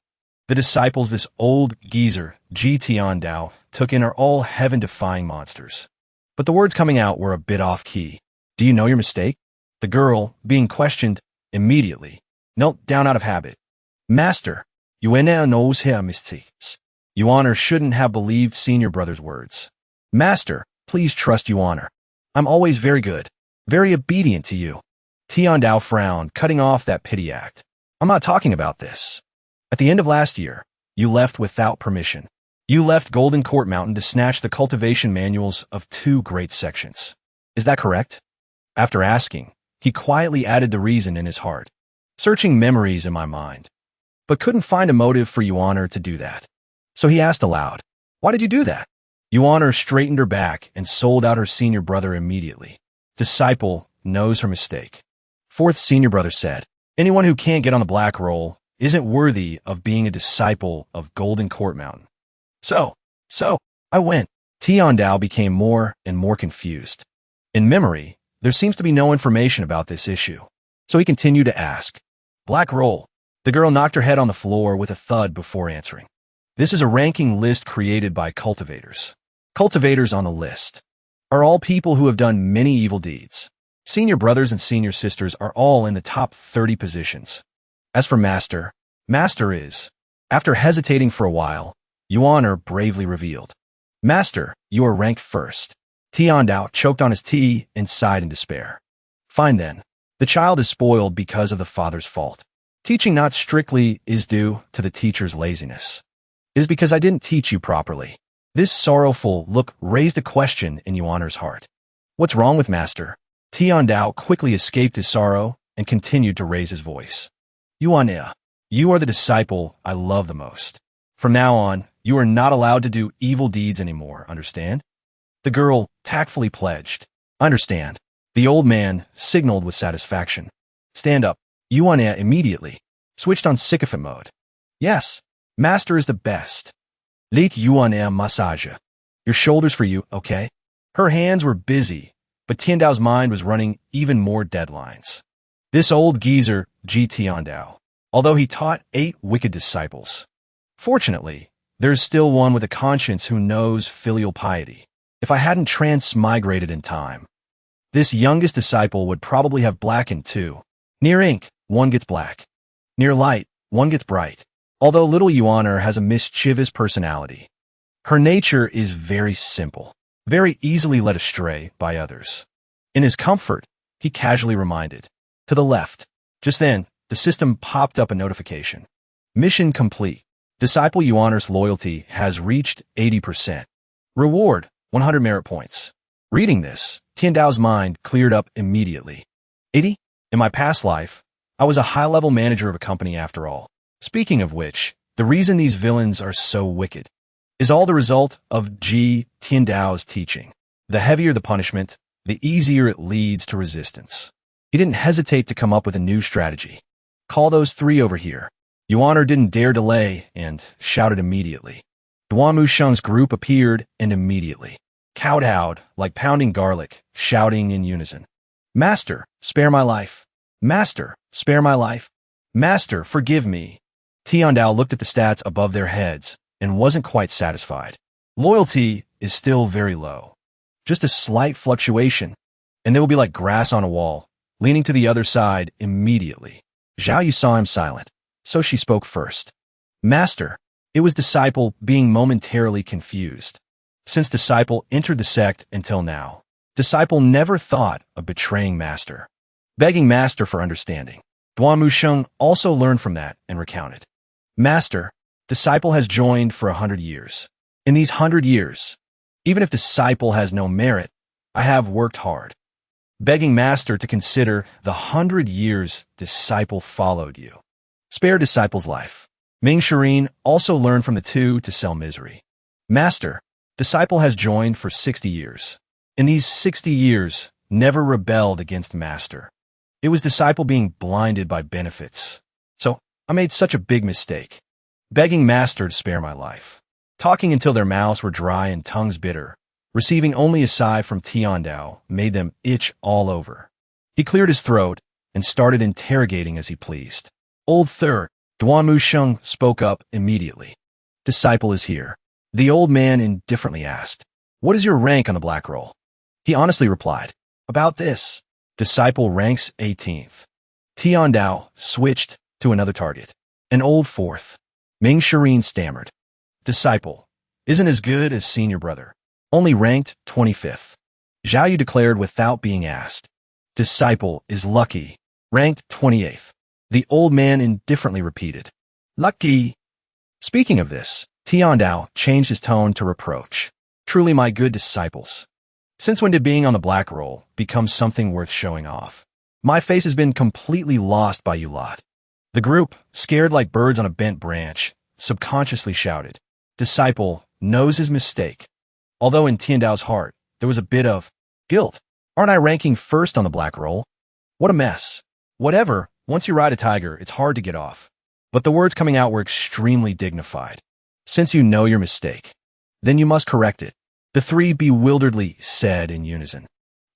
The disciples this old geezer, Tian Dao, took in are all heaven-defying monsters. But the words coming out were a bit off-key. Do you know your mistake? The girl, being questioned, immediately knelt down out of habit. Master, Yuena knows him mistakes. You Honor shouldn't have believed senior brother's words. Master, please trust you Honor. I'm always very good, very obedient to you. Tiandao frowned, cutting off that pity act. I'm not talking about this. At the end of last year, you left without permission. You left Golden Court Mountain to snatch the cultivation manuals of 2 great sections. Is that correct? After asking, he quietly added the reason in his heart, searching memories in my mind, but couldn't find a motive for you Honor to do that. So he asked aloud, why did you do that? You Honor straightened her back and sold out her senior brother immediately. Disciple knows her mistake. 4th senior brother said, anyone who can't get on the black roll isn't worthy of being a disciple of Golden Court Mountain. So, I went. Tiandao became more and more confused. In memory, there seems to be no information about this issue. So he continued to ask, black roll. The girl knocked her head on the floor with a thud before answering. This is a ranking list created by cultivators. Cultivators on the list are all people who have done many evil deeds. Senior brothers and senior sisters are all in the top 30 positions. As for Master, Master is, after hesitating for a while, you Honor bravely revealed. Master, you are ranked first. Tiandao choked on his tea and sighed in despair. Fine then. The child is spoiled because of the father's fault. Teaching not strictly is due to the teacher's laziness. It is because I didn't teach you properly. This sorrowful look raised a question in you Honor's heart. What's wrong with Master? Tiandao quickly escaped his sorrow and continued to raise his voice. You Honor, you are the disciple I love the most. From now on, you are not allowed to do evil deeds anymore, understand? The girl tactfully pledged. Understand. The old man signaled with satisfaction. Stand up. You Honor immediately switched on sycophant mode. Yes, Master is the best. Let you Honor massage. Your shoulders for you, okay? Her hands were busy, but Tiandao's mind was running even more deadlines. This old geezer, Ji Tiandao, although he taught 8 wicked disciples. Fortunately, there's still one with a conscience who knows filial piety. If I hadn't transmigrated in time, this youngest disciple would probably have blackened too. Near ink, one gets black. Near light, one gets bright. Although little you Honor has a mischievous personality, her nature is very simple, very easily led astray by others. In his comfort, he casually reminded. To the left. Just then, the system popped up a notification. Mission complete. Disciple you Honor's loyalty has reached 80%. Reward, 100 merit points. Reading this, Tiandao's mind cleared up immediately. 80? In my past life, I was a high-level manager of a company after all. Speaking of which, the reason these villains are so wicked is all the result of Ji Tiandao's teaching. The heavier the punishment, the easier it leads to resistance. He didn't hesitate to come up with a new strategy. Call those 3 over here. You Honor didn't dare delay and shouted immediately. Duan Musheng's group appeared and immediately kowtowed like pounding garlic, shouting in unison. Master, spare my life. Master, spare my life. Master, forgive me. Tiandao looked at the stats above their heads and wasn't quite satisfied. Loyalty is still very low. Just a slight fluctuation, and they will be like grass on a wall, leaning to the other side immediately. Zhao Yu saw him silent, so she spoke first. Master, it was Disciple being momentarily confused. Since Disciple entered the sect until now, Disciple never thought of betraying Master, begging Master for understanding. Duan Musheng also learned from that and recounted. Master, Disciple has joined for 100 years. In these 100 years, even if Disciple has no merit, I have worked hard, begging Master to consider the 100 years Disciple followed you. Spare Disciple's life. Ming Shirin also learned from the 2 to sell misery. Master, Disciple has joined for 60 years. In these 60 years, never rebelled against Master. It was Disciple being blinded by benefits. So, I made such a big mistake, begging Master to spare my life. Talking until their mouths were dry and tongues bitter, receiving only a sigh from Tiandao made them itch all over. He cleared his throat and started interrogating as he pleased. Old Third, Duan Musheng spoke up immediately. Disciple is here. The old man indifferently asked, what is your rank on the black roll? He honestly replied, about this. Disciple ranks 18th. Tiandao switched to another target. An old fourth. Ming Shireen stammered. Disciple. Isn't as good as senior brother. Only ranked 25th. Zhao Yu declared without being asked. Disciple is lucky. Ranked 28th. The old man indifferently repeated. Lucky. Speaking of this, Tiandao changed his tone to reproach. Truly my good disciples. Since when did being on the black roll become something worth showing off? My face has been completely lost by you lot. The group, scared like birds on a bent branch, subconsciously shouted. Disciple knows his mistake. Although in Tiandao's heart, there was a bit of guilt. Aren't I ranking first on the black roll? What a mess. Whatever, once you ride a tiger, it's hard to get off. But the words coming out were extremely dignified. Since you know your mistake, then you must correct it. The three bewilderedly said in unison.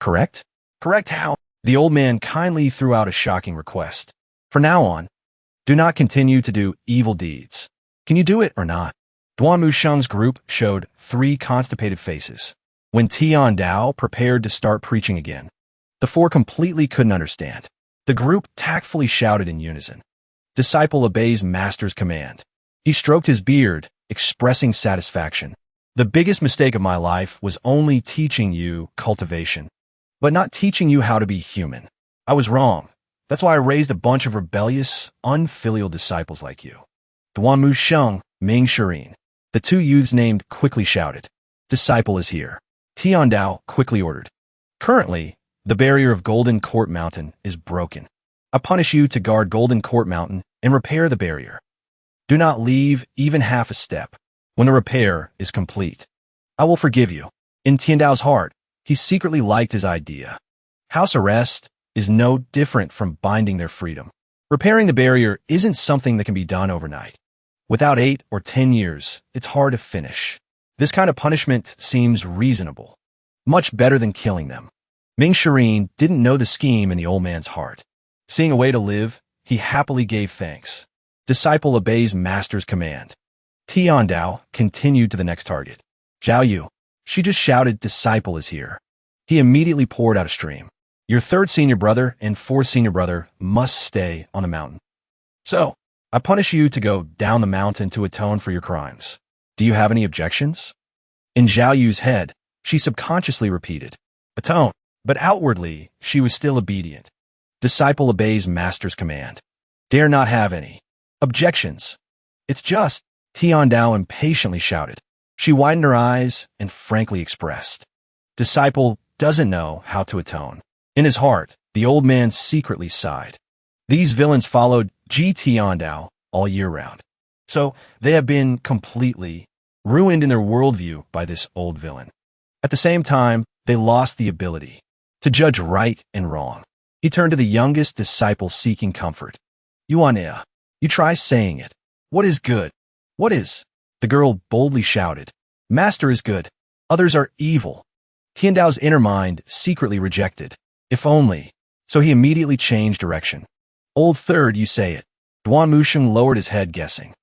Correct? Correct how? The old man kindly threw out a shocking request. For now on, do not continue to do evil deeds. Can you do it or not? Duan Musheng's group showed 3 constipated faces. When Tiandao prepared to start preaching again, the 4 completely couldn't understand. The group tactfully shouted in unison. Disciple obeys master's command. He stroked his beard, expressing satisfaction. The biggest mistake of my life was only teaching you cultivation, but not teaching you how to be human. I was wrong. That's why I raised a bunch of rebellious, unfilial disciples like you. Duan Musheng, Ming Shireen. The 2 youths named quickly shouted. Disciple is here. Tiandao quickly ordered. Currently, the barrier of Golden Court Mountain is broken. I punish you to guard Golden Court Mountain and repair the barrier. Do not leave even half a step. When the repair is complete, I will forgive you. In Tiandao's heart, he secretly liked his idea. House arrest is no different from binding their freedom. Repairing the barrier isn't something that can be done overnight. Without 8 or 10 years, it's hard to finish. This kind of punishment seems reasonable. Much better than killing them. Ming Shireen didn't know the scheme in the old man's heart. Seeing a way to live, he happily gave thanks. Disciple obeys master's command. Tiandao continued to the next target. Zhao Yu. She just shouted, disciple is here. He immediately poured out a stream. Your 3rd senior brother and 4th senior brother must stay on the mountain. So, I punish you to go down the mountain to atone for your crimes. Do you have any objections? In Zhao Yu's head, she subconsciously repeated, atone, but outwardly, she was still obedient. Disciple obeys master's command. Dare not have any objections. It's just, Tiandao impatiently shouted. She widened her eyes and frankly expressed. Disciple doesn't know how to atone. In his heart, the old man secretly sighed. These villains followed Tiandao all year round. So they have been completely ruined in their worldview by this old villain. At the same time, they lost the ability to judge right and wrong. He turned to the youngest disciple seeking comfort. Yuanea, you try saying it. What is good? What is? The girl boldly shouted. Master is good. Others are evil. Tiandao's inner mind secretly rejected. If only. So he immediately changed direction. Old 3rd, you say it. Duan Musheng lowered his head, guessing.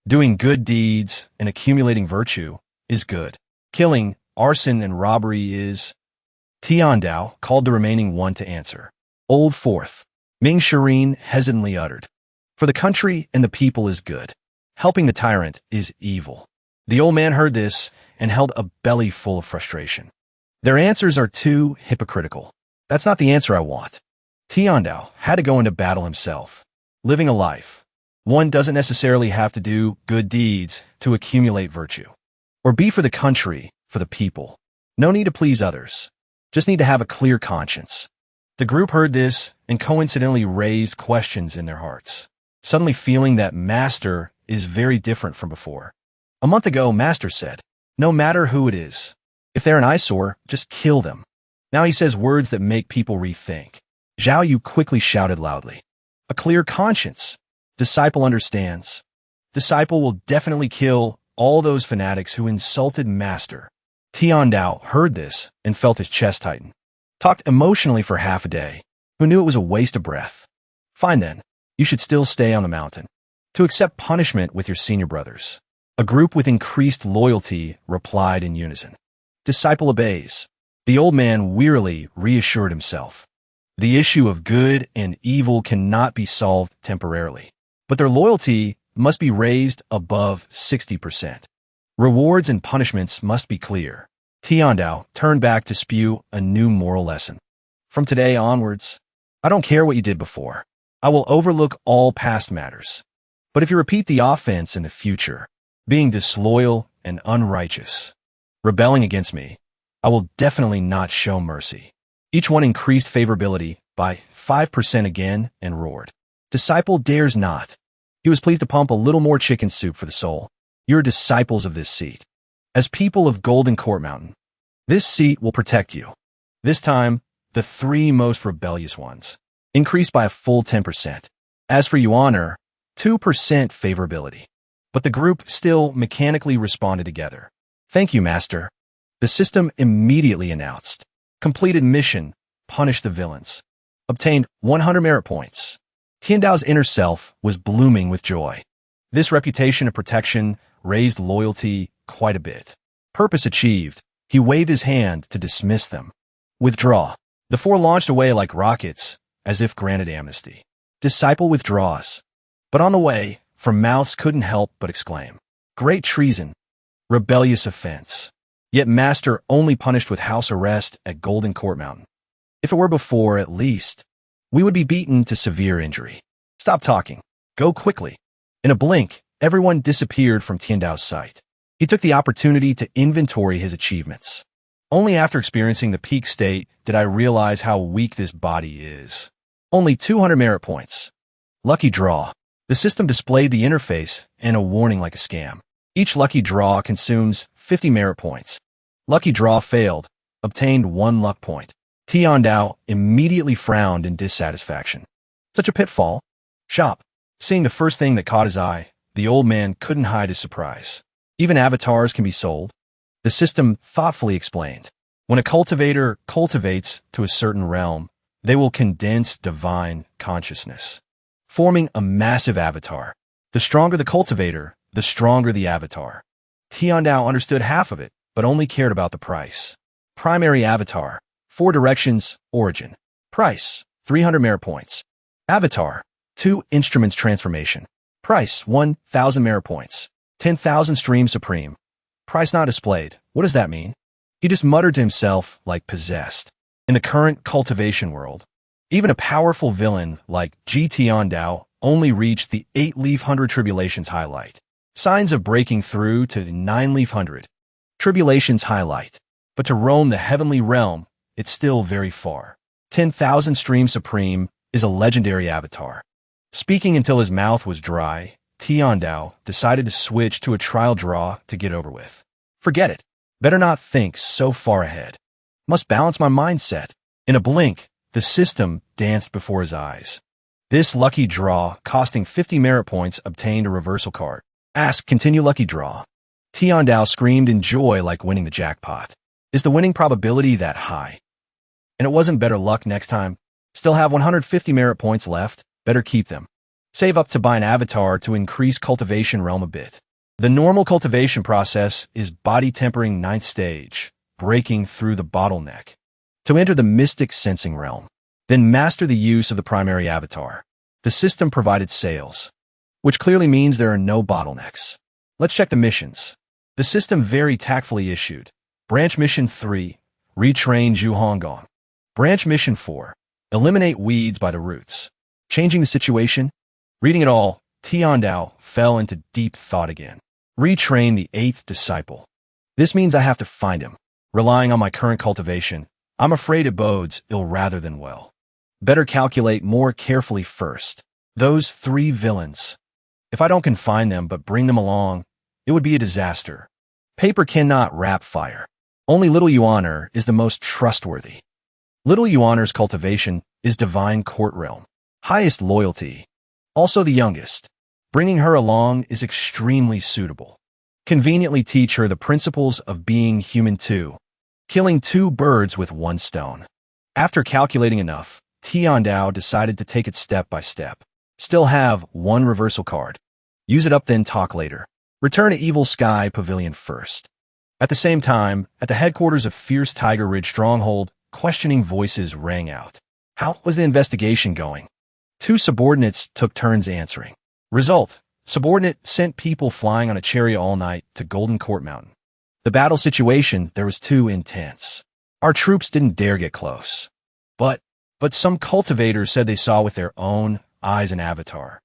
Doing good deeds and accumulating virtue is good. Killing, arson, and robbery is... Tiandao called the remaining one to answer. Old 4th. Ming Shireen hesitantly uttered. For the country and the people is good. Helping the tyrant is evil. The old man heard this and held a belly full of frustration. Their answers are too hypocritical. That's not the answer I want. Tiandao had to go into battle himself. Living a life. One doesn't necessarily have to do good deeds to accumulate virtue. Or be for the country, for the people. No need to please others. Just need to have a clear conscience. The group heard this and coincidentally raised questions in their hearts, suddenly feeling that Master is very different from before. A month ago, Master said, no matter who it is, if they're an eyesore, just kill them. Now he says words that make people rethink. Zhao Yu quickly shouted loudly. A clear conscience. Disciple understands. Disciple will definitely kill all those fanatics who insulted Master. Tiandao heard this and felt his chest tighten. Talked emotionally for half a day. Who knew it was a waste of breath? Fine then. You should still stay on the mountain. To accept punishment with your senior brothers. A group with increased loyalty replied in unison. Disciple obeys. The old man wearily reassured himself. The issue of good and evil cannot be solved temporarily, but their loyalty must be raised above 60%. Rewards and punishments must be clear. Tiandao turned back to spew a new moral lesson. From today onwards, I don't care what you did before. I will overlook all past matters. But if you repeat the offense in the future, being disloyal and unrighteous, rebelling against me, I will definitely not show mercy. Each one increased favorability by 5% again and roared. Disciple dares not. He was pleased to pump a little more chicken soup for the soul. You're disciples of this seat. As people of Golden Court Mountain, this seat will protect you. This time, the 3 most rebellious ones increased by a full 10%. As for you honor, 2% favorability. But the group still mechanically responded together. Thank you, Master. The system immediately announced. Completed mission, punish the villains. Obtained 100 merit points. Tiandao's inner self was blooming with joy. This reputation of protection raised loyalty quite a bit. Purpose achieved. He waved his hand to dismiss them. Withdraw. The 4 launched away like rockets, as if granted amnesty. Disciple withdraws. But on the way, from mouths couldn't help but exclaim. Great treason. Rebellious offense. Yet Master only punished with house arrest at Golden Court Mountain. If it were before, at least, we would be beaten to severe injury. Stop talking. Go quickly. In a blink, everyone disappeared from Tiandao's sight. He took the opportunity to inventory his achievements. Only after experiencing the peak state did I realize how weak this body is. Only 200 merit points. Lucky draw. The system displayed the interface and a warning like a scam. Each lucky draw consumes 50 merit points. Lucky draw failed. Obtained 1 luck point. Tiandao immediately frowned in dissatisfaction. Such a pitfall. Shop. Seeing the first thing that caught his eye, the old man couldn't hide his surprise. Even avatars can be sold. The system thoughtfully explained. When a cultivator cultivates to a certain realm, they will condense divine consciousness, forming a massive avatar. The stronger the cultivator, the stronger the avatar. Tiandao understood half of it, but only cared about the price. Primary avatar. 4 directions, origin. Price, 300 merit points. Avatar, 2 instruments transformation. Price, 1,000 merit points. 10,000 stream supreme. Price not displayed. What does that mean? He just muttered to himself like possessed. In the current cultivation world, even a powerful villain like Ji Tiandao only reached the 8-leaf 100 tribulations highlight. Signs of breaking through to 9-leaf 100 tribulations highlight. But to roam the heavenly realm, it's still very far. 10,000 stream supreme is a legendary avatar. Speaking until his mouth was dry, Tiandao decided to switch to a trial draw to get over with. Forget it. Better not think so far ahead. Must balance my mindset. In a blink, the system danced before his eyes. This lucky draw, costing 50 merit points, obtained a reversal card. Ask, continue lucky draw. Tiandao screamed in joy like winning the jackpot. Is the winning probability that high? And it wasn't better luck next time. Still have 150 merit points left. Better keep them. Save up to buy an avatar to increase cultivation realm a bit. The normal cultivation process is body tempering 9th stage, breaking through the bottleneck. To enter the mystic sensing realm, then master the use of the primary avatar. The system provided sales, which clearly means there are no bottlenecks. Let's check the missions. The system very tactfully issued. Branch Mission 3, retrain Zhu Honggong. Branch Mission 4, eliminate weeds by the roots. Changing the situation? Reading it all, Tiandao fell into deep thought again. Retrain the 8th disciple. This means I have to find him. Relying on my current cultivation, I'm afraid it bodes ill rather than well. Better calculate more carefully first. Those 3 villains. If I don't confine them but bring them along, it would be a disaster. Paper cannot wrap fire. Only Little Yuaner is the most trustworthy. Little Yuaner's cultivation is divine court realm. Highest loyalty. Also the youngest. Bringing her along is extremely suitable. Conveniently teach her the principles of being human too. Killing 2 birds with 1 stone. After calculating enough, Tiandao decided to take it step by step. Still have 1 reversal card. Use it up then talk later. Return to Evil Sky Pavilion first. At the same time, at the headquarters of Fierce Tiger Ridge Stronghold, questioning voices rang out. How was the investigation going? 2 subordinates took turns answering. Result, Subordinate sent people flying on a chariot all night to Golden Court Mountain. The battle situation there was too intense. Our troops didn't dare get close. But some cultivators said they saw with their own eyes an avatar.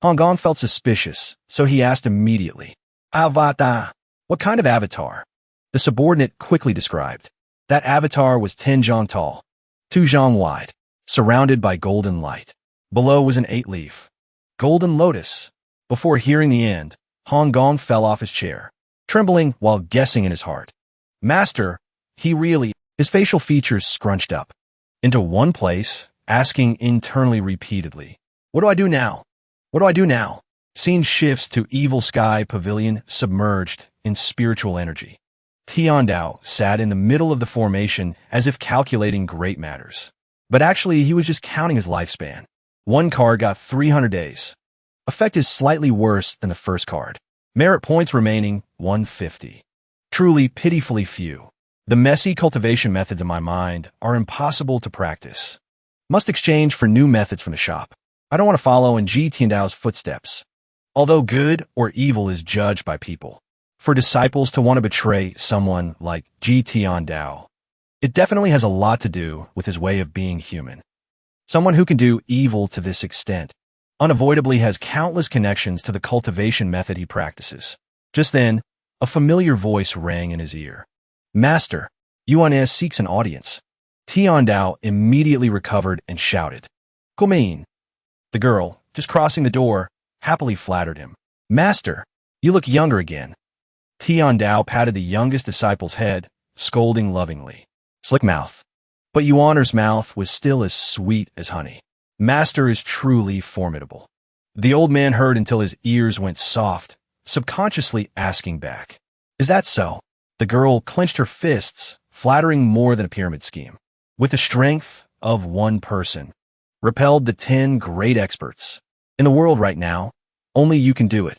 Hong Gong felt suspicious, so he asked immediately, Avatar, what kind of avatar? The subordinate quickly described. That avatar was 10 zhang tall, 2 zhang wide, surrounded by golden light. Below was an 8-leaf golden lotus. Before hearing the end, Hong Gong fell off his chair, trembling while guessing in his heart. Master, his facial features scrunched up into one place, asking internally repeatedly, what do I do now? What do I do now? Scene shifts to Evil Sky Pavilion submerged in spiritual energy. Tiandao sat in the middle of the formation as if calculating great matters. But actually, he was just counting his lifespan. One card got 300 days. Effect is slightly worse than the first card. Merit points remaining 150. Truly pitifully few. The messy cultivation methods in my mind are impossible to practice. Must exchange for new methods from the shop. I don't want to follow in Ji Tiandao's footsteps. Although good or evil is judged by people, for disciples to want to betray someone like Ji Tiandao, it definitely has a lot to do with his way of being human. Someone who can do evil to this extent unavoidably has countless connections to the cultivation method he practices. Just then, a familiar voice rang in his ear. Master, Yuan seeks an audience. Tiandao immediately recovered and shouted, Gumein. The girl, just crossing the door, happily flattered him. Master, you look younger again. Tiandao patted the youngest disciple's head, scolding lovingly. Slick mouth. But Yuaner's mouth was still as sweet as honey. Master is truly formidable. The old man heard until his ears went soft, subconsciously asking back. Is that so? The girl clenched her fists, flattering more than a pyramid scheme. With the strength of one person, repelled the 10 great experts. In the world right now, only you can do it.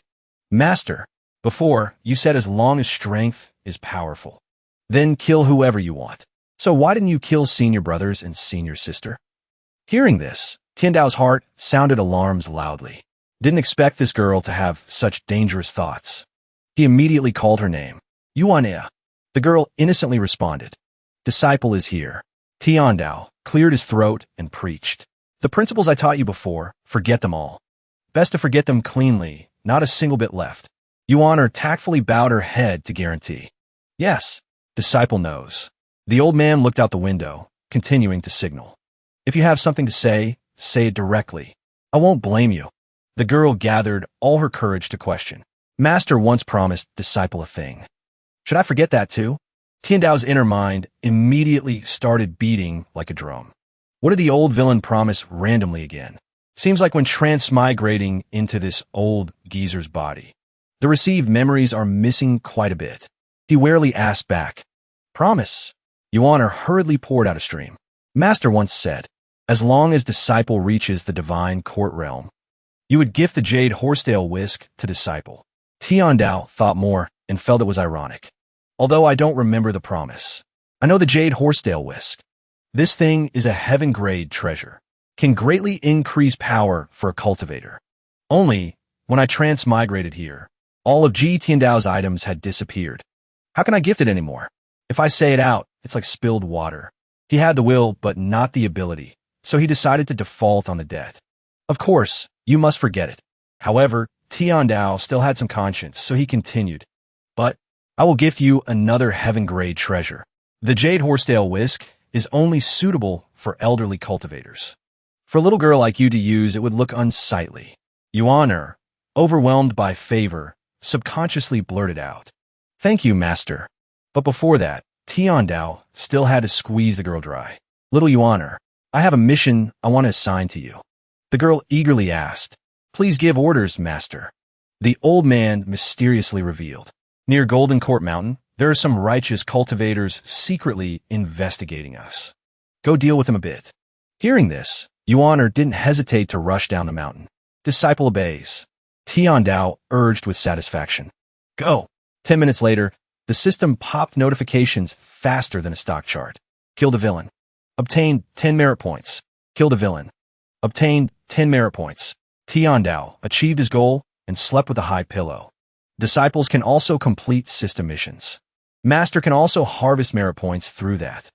Master, before, you said as long as strength is powerful, then kill whoever you want. So why didn't you kill senior brothers and senior sister? Hearing this, Tiandao's heart sounded alarms loudly. Didn't expect this girl to have such dangerous thoughts. He immediately called her name. Yuanea. The girl innocently responded. Disciple is here. Tiandao cleared his throat and preached. The principles I taught you before, forget them all. Best to forget them cleanly, not a single bit left. Yuaner tactfully bowed her head to guarantee. Yes, disciple knows. The old man looked out the window, continuing to signal. If you have something to say it directly. I won't blame you. The girl gathered all her courage to question. Master once promised disciple a thing. Should I forget that too? Tiandao's inner mind immediately started beating like a drum. What did the old villain promise randomly again? Seems like when transmigrating into this old geezer's body, the received memories are missing quite a bit. He warily asked back. Promise. Yuaner hurriedly poured out a stream. Master once said, as long as disciple reaches the divine court realm, you would gift the jade horsetail whisk to disciple. Tiandao thought more and felt it was ironic. Although I don't remember the promise. I know the jade horsetail whisk. This thing is a heaven-grade treasure. Can greatly increase power for a cultivator. Only, when I transmigrated here, all of Ji Tiandao's items had disappeared. How can I gift it anymore? If I say it out, it's like spilled water. He had the will, but not the ability, so he decided to default on the debt. Of course, you must forget it. However, Tiandao still had some conscience, so he continued. But I will gift you another heaven-grade treasure. The jade horsetail whisk is only suitable for elderly cultivators. For a little girl like you to use, it would look unsightly. Yuaner, overwhelmed by favor, subconsciously blurted out. Thank you, master. But before that, Tiandao still had to squeeze the girl dry. Little Yuaner, I have a mission I want to assign to you. The girl eagerly asked. Please give orders, master. The old man mysteriously revealed. Near Golden Court Mountain, there are some righteous cultivators secretly investigating us. Go deal with them a bit. Hearing this, Yuaner didn't hesitate to rush down the mountain. Disciple obeys. Tiandao urged with satisfaction. Go. 10 minutes later, the system popped notifications faster than a stock chart. Killed a villain. Obtained 10 merit points. Killed a villain. Obtained 10 merit points. Tiandao achieved his goal and slept with a high pillow. Disciples can also complete system missions. Master can also harvest merit points through that.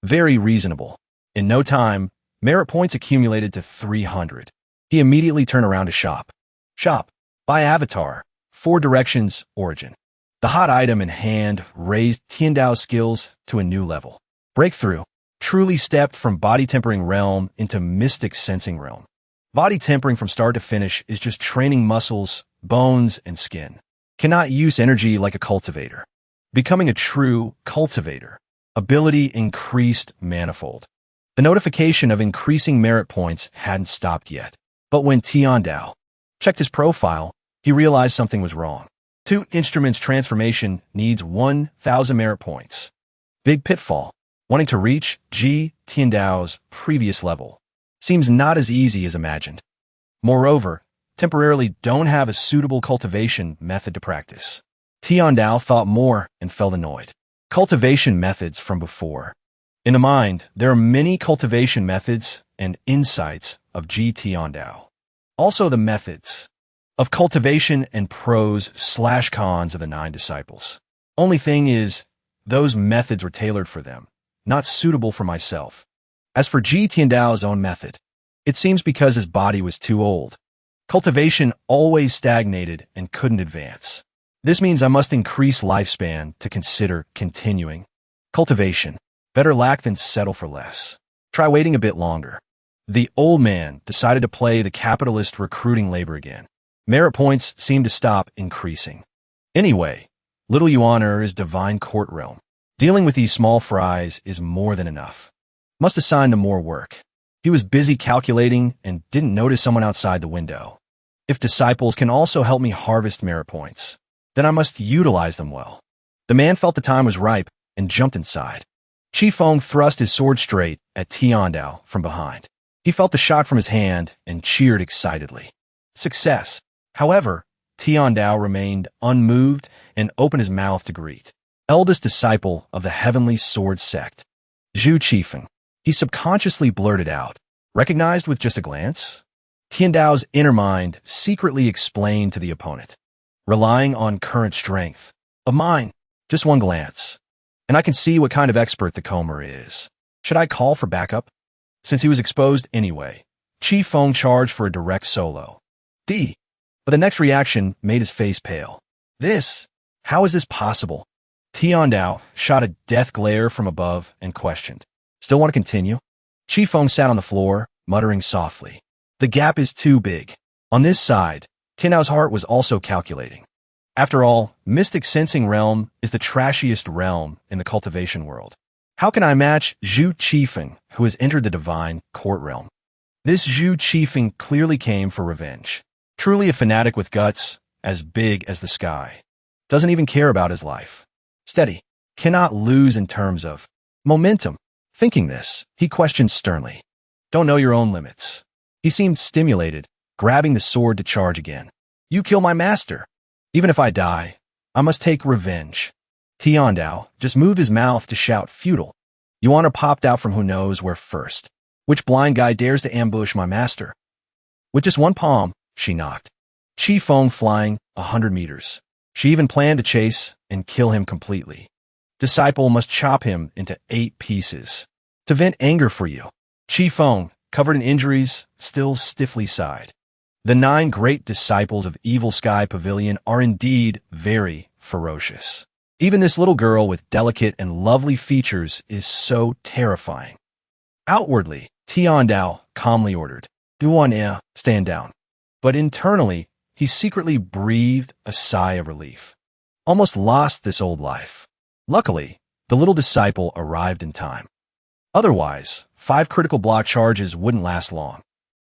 Very reasonable. In no time, merit points accumulated to 300. He immediately turned around to shop. Shop. Buy avatar. 4 directions, origin. The hot item in hand raised Tiandao's skills to a new level. Breakthrough. Truly stepped from body tempering realm into mystic sensing realm. Body tempering from start to finish is just training muscles, bones, and skin. Cannot use energy like a cultivator. Becoming a true cultivator. Ability increased manifold. The notification of increasing merit points hadn't stopped yet. But when Tiandao checked his profile, he realized something was wrong. 2 instruments transformation needs 1,000 merit points. Big pitfall. Wanting to reach Tiandao's previous level seems not as easy as imagined. Moreover, temporarily don't have a suitable cultivation method to practice. Tiandao thought more and felt annoyed. Cultivation methods from before. In the mind, there are many cultivation methods and insights of Tiandao. Also the methods of cultivation and pros/cons of the 9 disciples. Only thing is, those methods were tailored for them, not suitable for myself. As for Tiandao's own method, it seems because his body was too old. Cultivation always stagnated and couldn't advance. This means I must increase lifespan to consider continuing. Cultivation. Better lack than settle for less. Try waiting a bit longer. The old man decided to play the capitalist recruiting labor again. Merit points seem to stop increasing. Anyway, Little Yuaner is divine court realm. Dealing with these small fries is more than enough. Must assign them more work. He was busy calculating and didn't notice someone outside the window. If disciples can also help me harvest merit points, then I must utilize them well. The man felt the time was ripe and jumped inside. Qifeng thrust his sword straight at Tiandao from behind. He felt the shot from his hand and cheered excitedly. Success. However, Tiandao remained unmoved and opened his mouth to greet. Eldest disciple of the heavenly sword sect, Zhu Qifeng. He subconsciously blurted out, recognized with just a glance. Tiandao's inner mind secretly explained to the opponent, relying on current strength of mine, just one glance, and I can see what kind of expert the Comer is. Should I call for backup? Since he was exposed anyway, Qifeng charged for a direct solo. But the next reaction made his face pale. How is this possible? Tiandao shot a death glare from above and questioned. Still want to continue? Qifeng sat on the floor, muttering softly. The gap is too big. On this side, Tiandao's heart was also calculating. After all, Mystic Sensing Realm is the trashiest realm in the cultivation world. How can I match Zhu Qifeng, who has entered the divine court realm? This Zhu Qifeng clearly came for revenge. Truly a fanatic with guts as big as the sky. Doesn't even care about his life. Steady. Cannot lose in terms of momentum. Thinking this, he questioned sternly. Don't know your own limits. He seemed stimulated, grabbing the sword to charge again. You kill my master. Even if I die, I must take revenge. Tiandao just moved his mouth to shout futile. Yuaner popped out from who knows where first. Which blind guy dares to ambush my master? With just one palm, she knocked. Qifeng flying 100 meters. She even planned to chase and kill him completely. Disciple must chop him into 8 pieces. To vent anger for you. Qifeng, covered in injuries, still stiffly sighed. The 9 great disciples of Evil Sky Pavilion are indeed very ferocious. Even this little girl with delicate and lovely features is so terrifying. Outwardly, Tiandao calmly ordered, Yuan, stand down. But internally, he secretly breathed a sigh of relief. Almost lost this old life. Luckily, the little disciple arrived in time. Otherwise, 5 critical block charges wouldn't last long.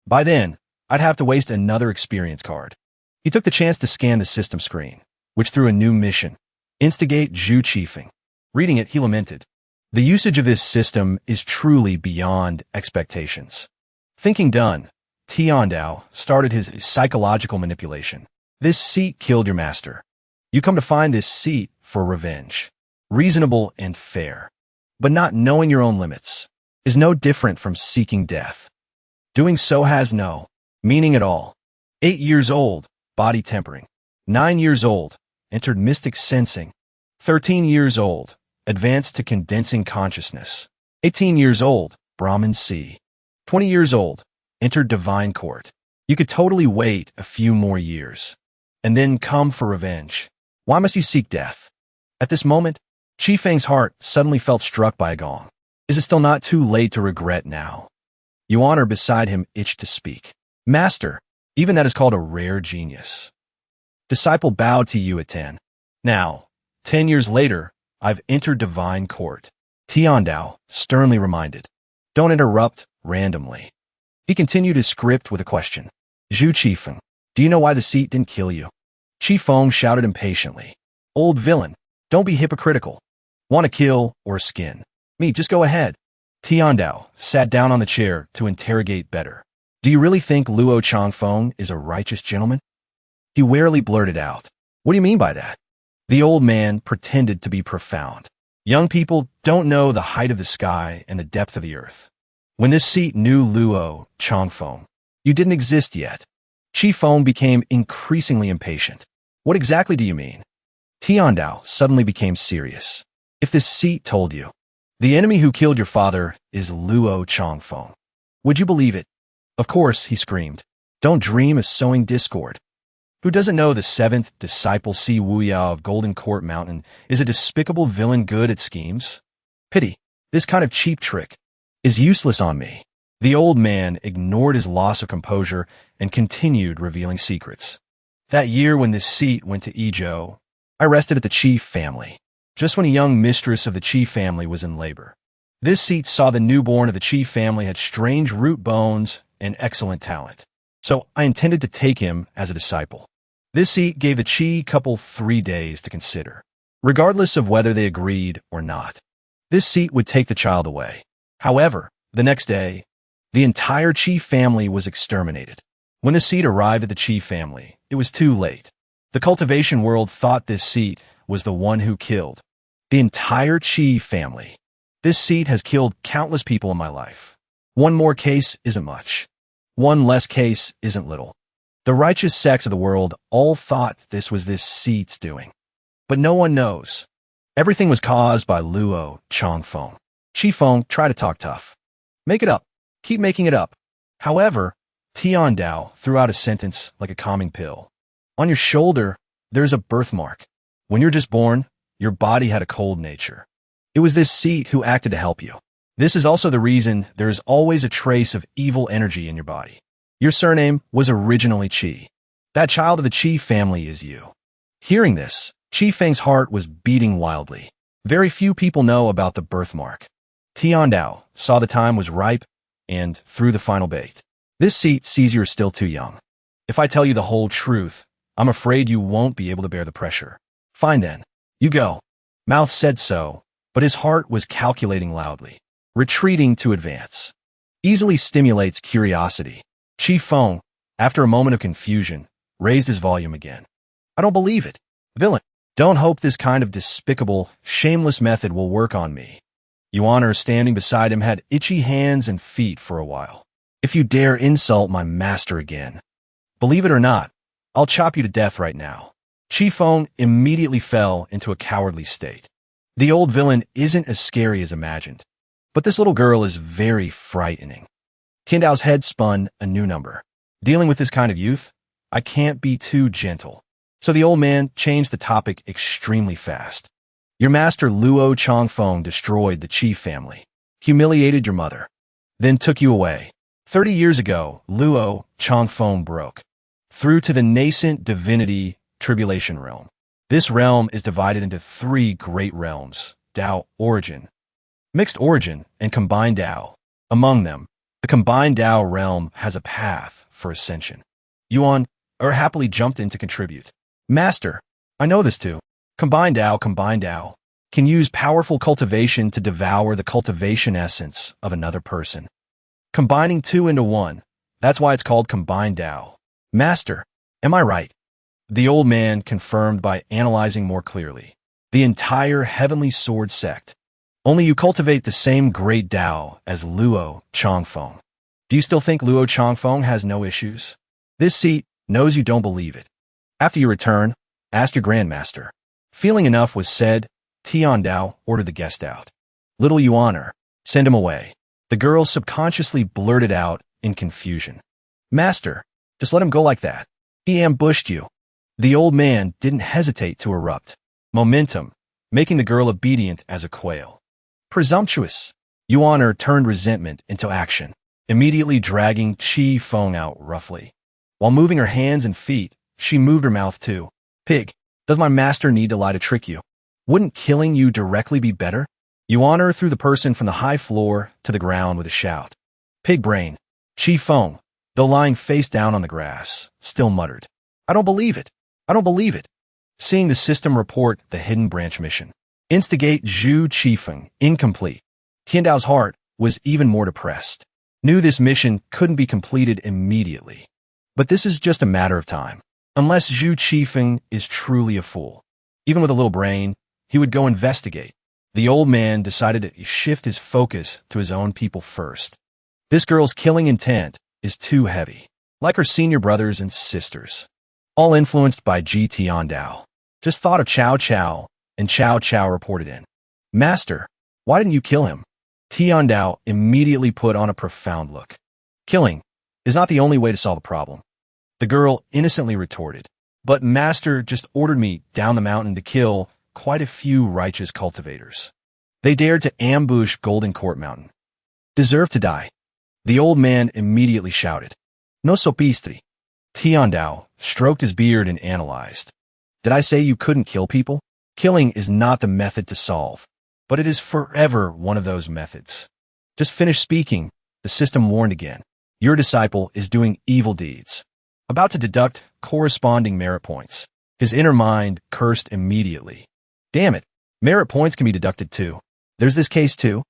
By then, I'd have to waste another experience card. He took the chance to scan the system screen, which threw a new mission. Instigate Zhu Qifeng. Reading it, he lamented. The usage of this system is truly beyond expectations. Thinking done, Tiandao started his psychological manipulation. This seat killed your master. You come to find this seat for revenge. Reasonable and fair. But not knowing your own limits is no different from seeking death. Doing so has no meaning at all. 8 years old, body tempering. 9 years old, entered mystic sensing. 13 years old, advanced to condensing consciousness. 18 years old, Brahmin C. 20 years old, entered divine court. You could totally wait a few more years. And then come for revenge. Why must you seek death? At this moment, Qi Feng's heart suddenly felt struck by a gong. Is it still not too late to regret now? Yuan beside him itched to speak. Master, even that is called a rare genius. Disciple bowed to you at 10. Now, 10 years later, I've entered divine court. Tiandao sternly reminded. Don't interrupt randomly. He continued his script with a question. Zhu Qifeng, do you know why the seat didn't kill you? Qi Feng shouted impatiently. Old villain, don't be hypocritical. Want to kill or skin? Me, just go ahead. Tiandao sat down on the chair to interrogate better. Do you really think Luo Changfeng is a righteous gentleman? He warily blurted out. What do you mean by that? The old man pretended to be profound. Young people don't know the height of the sky and the depth of the earth. When this seat knew Luo Changfeng, you didn't exist yet. Qi Feng became increasingly impatient. What exactly do you mean? Tiandao suddenly became serious. If this seat told you, the enemy who killed your father is Luo Changfeng, would you believe it? Of course, he screamed. Don't dream of sowing discord. Who doesn't know the seventh disciple Si Wuya of Golden Court Mountain is a despicable villain good at schemes? Pity, this kind of cheap trick is useless on me. The old man ignored his loss of composure and continued revealing secrets. That year when this seat went to Izhou, I rested at the Qi family, just when a young mistress of the Qi family was in labor. This seat saw the newborn of the Qi family had strange root bones and excellent talent, so I intended to take him as a disciple. This seat gave the Qi couple 3 days to consider, regardless of whether they agreed or not. This seat would take the child away. However, the next day, the entire Qi family was exterminated. When the seat arrived at the Qi family, it was too late. The cultivation world thought this seat was the one who killed the entire Qi family. This seat has killed countless people in my life. One more case isn't much. One less case isn't little. The righteous sects of the world all thought this was this seat's doing. But no one knows. Everything was caused by Luo Changfeng. Qi Feng tried to talk tough. Make it up. Keep making it up. However, Tiandao threw out a sentence like a calming pill. On your shoulder, there's a birthmark. When you're just born, your body had a cold nature. It was this seat who acted to help you. This is also the reason there is always a trace of evil energy in your body. Your surname was originally Qi. That child of the Qi family is you. Hearing this, Qi Feng's heart was beating wildly. Very few people know about the birthmark. Tiandao saw the time was ripe and threw the final bait. This seat sees you're still too young. If I tell you the whole truth, I'm afraid you won't be able to bear the pressure. Fine then. You go. Mouth said so, but his heart was calculating loudly. Retreating to advance easily stimulates curiosity. Qi Feng, after a moment of confusion, raised his volume again. I don't believe it. Villain, don't hope this kind of despicable, shameless method will work on me. Yuan, standing beside him, had itchy hands and feet for a while. If you dare insult my master again, believe it or not, I'll chop you to death right now. Qi Feng immediately fell into a cowardly state. The old villain isn't as scary as imagined, but this little girl is very frightening. Tiandao's head spun a new number. Dealing with this kind of youth, I can't be too gentle. So the old man changed the topic extremely fast. Your master Luo Changfeng destroyed the Qi family, humiliated your mother, then took you away. 30 years ago, Luo Changfeng broke through to the nascent divinity tribulation realm. This realm is divided into 3 great realms: Dao origin, mixed origin, and combined Dao. Among them, the combined Dao realm has a path for ascension. Yuan happily jumped in to contribute. Master, I know this too. Combined Dao can use powerful cultivation to devour the cultivation essence of another person. Combining 2 into 1, that's why it's called combined Dao. Master, am I right? The old man confirmed by analyzing more clearly. The entire heavenly sword sect. Only you cultivate the same great Dao as Luo Changfeng. Do you still think Luo Changfeng has no issues? This seat knows you don't believe it. After you return, ask your grandmaster. Feeling enough was said, Tiandao ordered the guest out. Little you honor, send him away. The girl subconsciously blurted out in confusion. Master, just let him go like that. He ambushed you. The old man didn't hesitate to erupt. Momentum, making the girl obedient as a quail. Presumptuous. Yuan turned resentment into action, immediately dragging Chi Feng out roughly. While moving her hands and feet, she moved her mouth too. Pig, does my master need to lie to trick you? Wouldn't killing you directly be better? Yuan threw the person from the high floor to the ground with a shout. Pig brain. Chi Feng, though lying face down on the grass, still muttered. I don't believe it. I don't believe it. Seeing the system report the hidden branch mission. Instigate Zhu Qifeng, incomplete. Tiandao's heart was even more depressed. Knew this mission couldn't be completed immediately. But this is just a matter of time. Unless Zhu Qifeng is truly a fool. Even with a little brain, he would go investigate. The old man decided to shift his focus to his own people first. This girl's killing intent is too heavy, like her senior brothers and sisters. All influenced by Ji Tiandao. Just thought of Chow Chow, and Chow Chow reported in. Master, why didn't you kill him? Tiandao immediately put on a profound look. Killing is not the only way to solve a problem. The girl innocently retorted. But Master just ordered me down the mountain to kill quite a few righteous cultivators. They dared to ambush Golden Court Mountain. Deserve to die. The old man immediately shouted. No sopistri. Tiandao stroked his beard and analyzed. Did I say you couldn't kill people? Killing is not the method to solve, but it is forever one of those methods. Just finish speaking, the system warned again. Your disciple is doing evil deeds. About to deduct corresponding merit points. His inner mind cursed immediately. Damn it, merit points can be deducted too. There's this case too.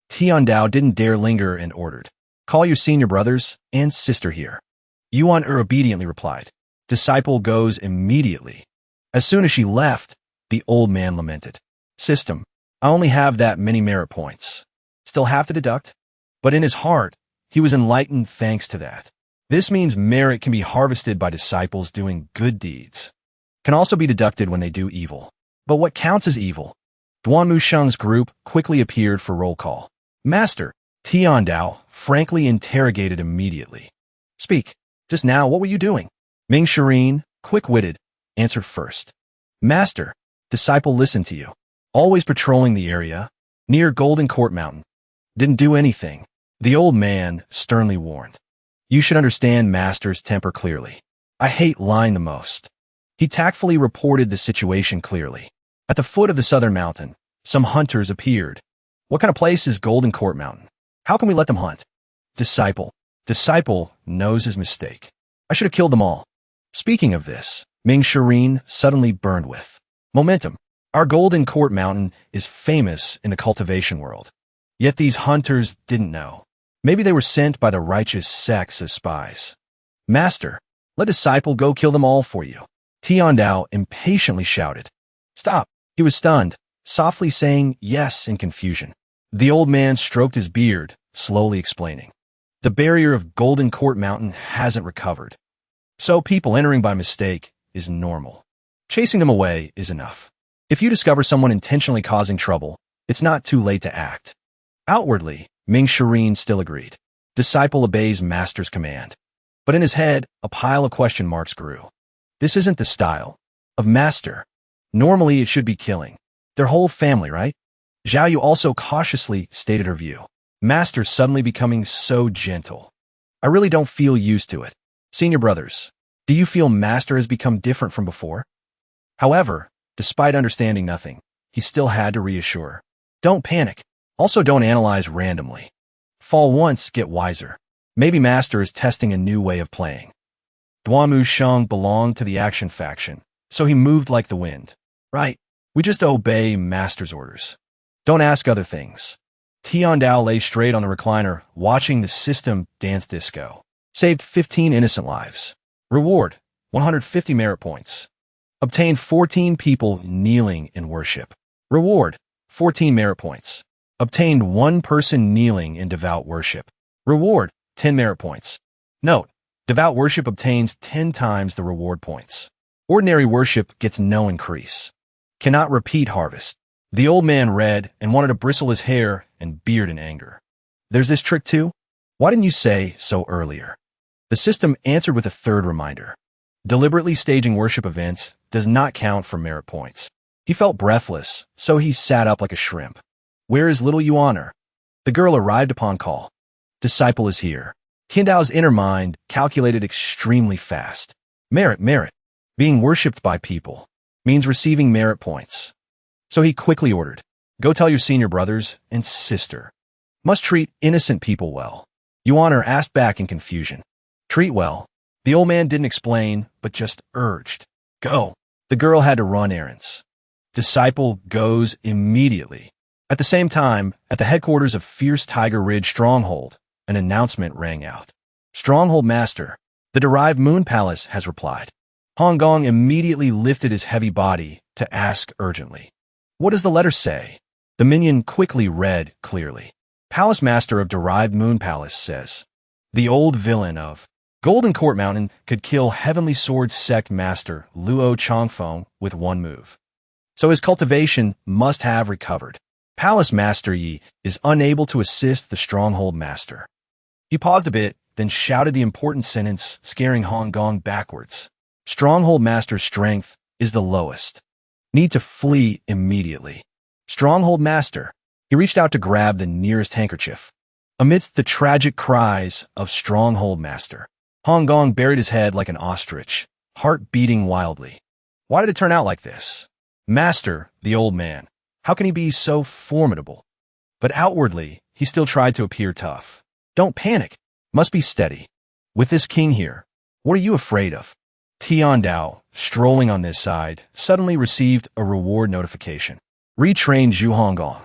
Tiandao didn't dare linger and ordered. Call your senior brothers and sister here. Yuan obediently replied. Disciple goes immediately. As soon as she left, the old man lamented. System, I only have that many merit points. Still have to deduct? But in his heart, he was enlightened thanks to that. This means merit can be harvested by disciples doing good deeds. Can also be deducted when they do evil. But what counts as evil? Duan Musheng's group quickly appeared for roll call. Master, Tiandao frankly interrogated immediately. Speak. Just now, what were you doing? Ming Shirin, quick-witted, answered first. Master, disciple listened to you. Always patrolling the area, near Golden Court Mountain. Didn't do anything. The old man sternly warned. You should understand Master's temper clearly. I hate lying the most. He tactfully reported the situation clearly. At the foot of the southern mountain, some hunters appeared. What kind of place is Golden Court Mountain? How can we let them hunt? Disciple knows his mistake. I should have killed them all. Speaking of this, Ming Shirin suddenly burned with momentum. Our Golden Court Mountain is famous in the cultivation world. Yet these hunters didn't know. Maybe they were sent by the righteous sects as spies. Master, let disciple go kill them all for you. Tiandao impatiently shouted. Stop. He was stunned, softly saying yes in confusion. The old man stroked his beard, slowly explaining. The barrier of Golden Court Mountain hasn't recovered. So people entering by mistake is normal. Chasing them away is enough. If you discover someone intentionally causing trouble, it's not too late to act. Outwardly, Ming Shirin still agreed. Disciple obeys master's command. But in his head, a pile of question marks grew. This isn't the style of master. Normally, it should be killing. Their whole family, right? Zhao Yu also cautiously stated her view. Master suddenly becoming so gentle. I really don't feel used to it. Senior brothers, do you feel Master has become different from before? However, despite understanding nothing, he still had to reassure. Don't panic. Also don't analyze randomly. Fall once, get wiser. Maybe Master is testing a new way of playing. Duamu Sheng belonged to the action faction, so he moved like the wind. Right, we just obey Master's orders. Don't ask other things. Tiandao lay straight on the recliner, watching the system dance disco. Saved 15 innocent lives. Reward, 150 merit points. Obtained 14 people kneeling in worship. Reward, 14 merit points. Obtained 1 person kneeling in devout worship. Reward, 10 merit points. Note, devout worship obtains 10 times the reward points. Ordinary worship gets no increase. Cannot repeat harvest. The old man read and wanted to bristle his hair and beard in anger. There's this trick too? Why didn't you say so earlier? The system answered with a third reminder. Deliberately staging worship events does not count for merit points. He felt breathless, so he sat up like a shrimp. Where is little you honor? The girl arrived upon call. Disciple is here. Tiandao's inner mind calculated extremely fast. Merit. Being worshipped by people means receiving merit points. So he quickly ordered, go tell your senior brothers and sister. Must treat innocent people well. Yuan asked back in confusion. Treat well. The old man didn't explain, but just urged. Go. The girl had to run errands. Disciple goes immediately. At the same time, at the headquarters of Fierce Tiger Ridge Stronghold, an announcement rang out. Stronghold Master, the Derived Moon Palace has replied. Hong Gong immediately lifted his heavy body to ask urgently. What does the letter say? The minion quickly read clearly. Palace Master of Derived Moon Palace says, the old villain of Golden Court Mountain could kill Heavenly Sword Sect Master Luo Chongfeng with one move. So his cultivation must have recovered. Palace Master Yi is unable to assist the Stronghold Master. He paused a bit, then shouted the important sentence, scaring Hong Gong backwards. Stronghold Master's strength is the lowest. Need to flee immediately. Stronghold Master. He reached out to grab the nearest handkerchief. Amidst the tragic cries of Stronghold Master, Hong Gong buried his head like an ostrich, heart beating wildly. Why did it turn out like this? Master, the old man. How can he be so formidable? But outwardly, he still tried to appear tough. Don't panic. Must be steady. With this king here, what are you afraid of? Tiandao, strolling on this side, suddenly received a reward notification. Retrained Zhu Honggong.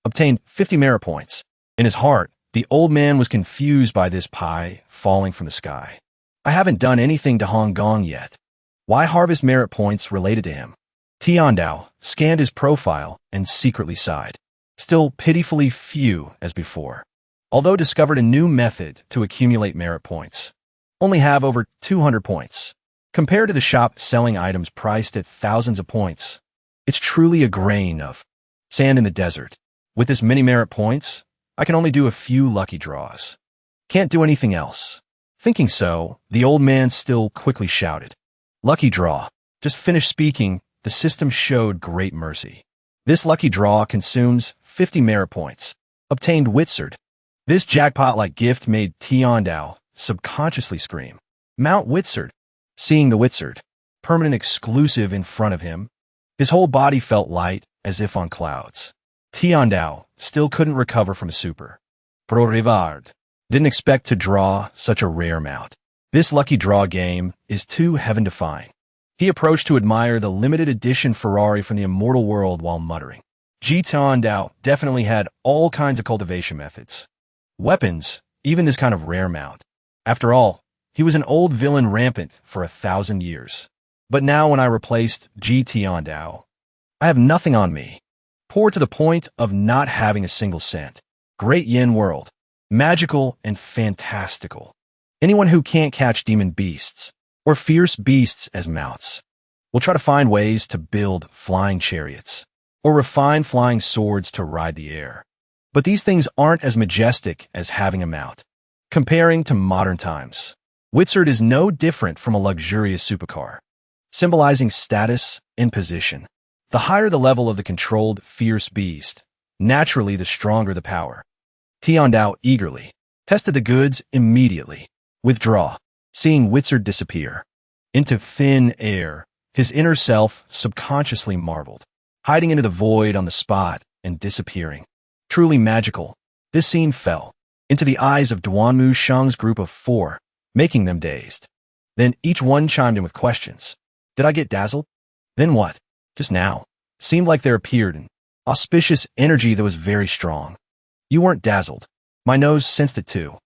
Obtained 50 merit points. In his heart, the old man was confused by this pie falling from the sky. I haven't done anything to Hong Gong yet. Why harvest merit points related to him? Tiandao scanned his profile and secretly sighed. Still pitifully few as before. Although discovered a new method to accumulate merit points. Only have over 200 points. Compared to the shop selling items priced at thousands of points, it's truly a grain of sand in the desert. With this many merit points, I can only do a few lucky draws. Can't do anything else. Thinking so, the old man still quickly shouted. Lucky draw. Just finished speaking, the system showed great mercy. This lucky draw consumes 50 merit points. Obtained Witsard. This jackpot-like gift made Tiandao subconsciously scream. Mount Witsard. Seeing the Witsard, permanent exclusive in front of him, his whole body felt light as if on clouds. Tiandao still couldn't recover from super. Pro Rivard didn't expect to draw such a rare mount. This lucky draw game is too heaven-defying. He approached to admire the limited edition Ferrari from the immortal world while muttering. Ji Tiandao definitely had all kinds of cultivation methods. Weapons, even this kind of rare mount. After all, he was an old villain rampant for 1,000 years. But now when I replaced Ji Tiandao, I have nothing on me. Poor to the point of not having a single cent. Great yin world. Magical and fantastical. Anyone who can't catch demon beasts, or fierce beasts as mounts, will try to find ways to build flying chariots, or refine flying swords to ride the air. But these things aren't as majestic as having a mount. Comparing to modern times, Witsard is no different from a luxurious supercar, symbolizing status and position. The higher the level of the controlled fierce beast, naturally the stronger the power. Tiandao eagerly tested the goods immediately. Withdraw, seeing Witsard disappear. Into thin air, his inner self subconsciously marveled, hiding into the void on the spot and disappearing. Truly magical, this scene fell into the eyes of Duanmu Shang's group of 4, making them dazed. Then each one chimed in with questions. Did I get dazzled? Then what? Just now. Seemed like there appeared an auspicious energy that was very strong. You weren't dazzled. My nose sensed it too.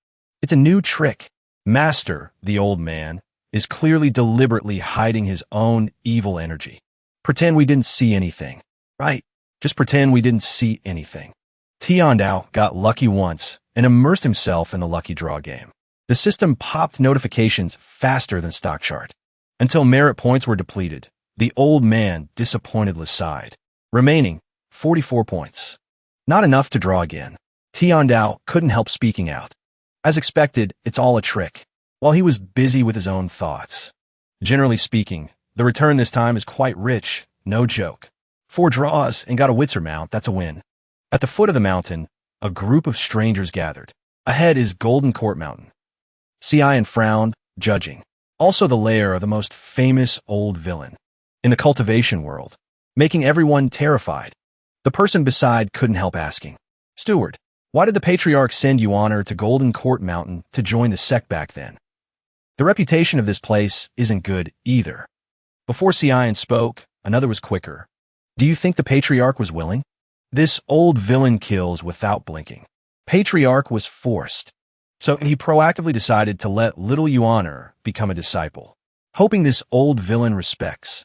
It's a new trick. Master, the old man, is clearly deliberately hiding his own evil energy. Pretend we didn't see anything. Right. Just pretend we didn't see anything. Tiandao got lucky once and immersed himself in the lucky draw game. The system popped notifications faster than stock chart. until merit points were depleted. The old man disappointedly sighed. Remaining 44 points. Not enough to draw again. Tiandao couldn't help speaking out. As expected, it's all a trick. While he was busy with his own thoughts. Generally speaking, the return this time is quite rich, no joke. 4 draws and got a Witzer mount, that's a win. At the foot of the mountain, a group of strangers gathered. Ahead is Golden Court Mountain. Cian frowned, judging. Also the lair of the most famous old villain in the cultivation world, making everyone terrified. The person beside couldn't help asking, Steward, why did the Patriarch send you honor to Golden Court Mountain to join the sect back then? The reputation of this place isn't good either. Before Cian spoke, another was quicker. Do you think the Patriarch was willing? This old villain kills without blinking. Patriarch was forced. So he proactively decided to let little Yuaner become a disciple, hoping this old villain respects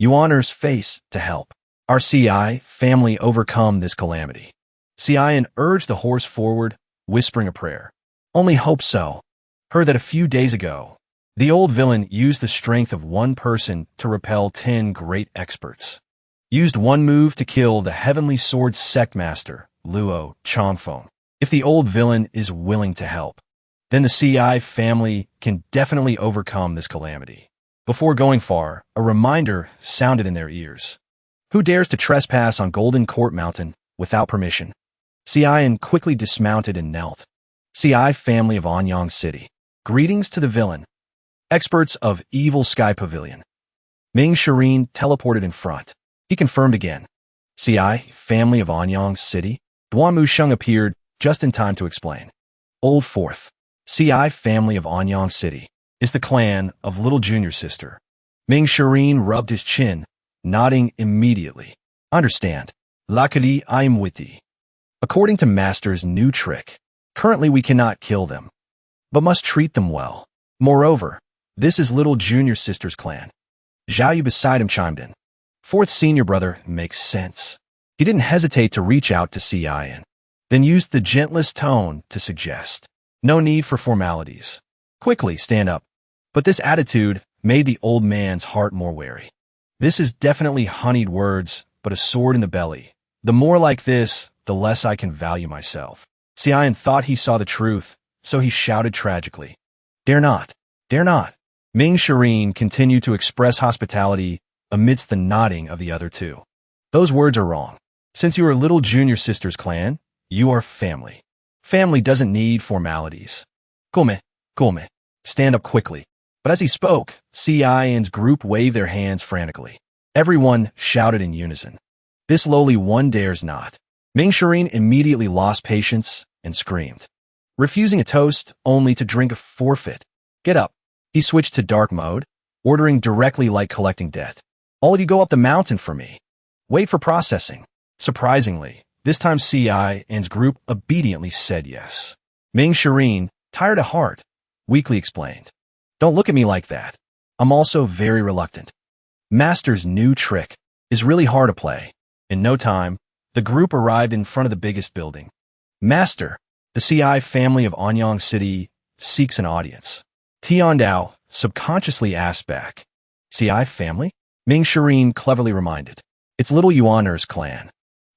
Yuaner's face to help our CI family overcome this calamity. Cian urged the horse forward, whispering a prayer. Only hope so. Heard that a few days ago, the old villain used the strength of one person to repel 10 great experts. Used one move to kill the Heavenly Sword Sect Master, Luo Chongfeng. If the old villain is willing to help, then the CI family can definitely overcome this calamity. Before going far, a reminder sounded in their ears. Who dares to trespass on Golden Court Mountain without permission? Cian quickly dismounted and knelt. CI family of Anyang City. Greetings to the villain. Experts of Evil Sky Pavilion. Ming Shireen teleported in front. He confirmed again. CI family of Anyang City. Duan Musheng appeared just in time to explain. Old Fourth. CI family of Anyang City is the clan of little junior sister. Ming Shireen rubbed his chin, nodding immediately. Understand. Luckily, I'm witty. According to Master's new trick, currently we cannot kill them, but must treat them well. Moreover, this is little junior sister's clan. Zhao Yu beside him chimed in. Fourth senior brother makes sense. He didn't hesitate to reach out to Cian, then used the gentlest tone to suggest. No need for formalities. Quickly stand up. But this attitude made the old man's heart more wary. This is definitely honeyed words, but a sword in the belly. The more like this, the less I can value myself. Cian thought he saw the truth, so he shouted tragically. Dare not. Dare not. Ming Shireen continued to express hospitality amidst the nodding of the other two. Those words are wrong. Since you are little junior sister's clan, you are family. Family doesn't need formalities. Come, come. Stand up quickly. But as he spoke, Cian's group waved their hands frantically. Everyone shouted in unison. This lowly one dares not. Ming Shireen immediately lost patience and screamed, refusing a toast only to drink a forfeit. Get up. He switched to dark mode, ordering directly like collecting debt. All of you go up the mountain for me. Wait for processing. Surprisingly, this time Cian's group obediently said yes. Ming Shireen, tired at heart, weakly explained. Don't look at me like that. I'm also very reluctant. Master's new trick is really hard to play. In no time, the group arrived in front of the biggest building. Master, the CI family of Anyang City seeks an audience. Tiandao subconsciously asked back. CI family? Ming Shireen cleverly reminded. It's little Yuaner's clan.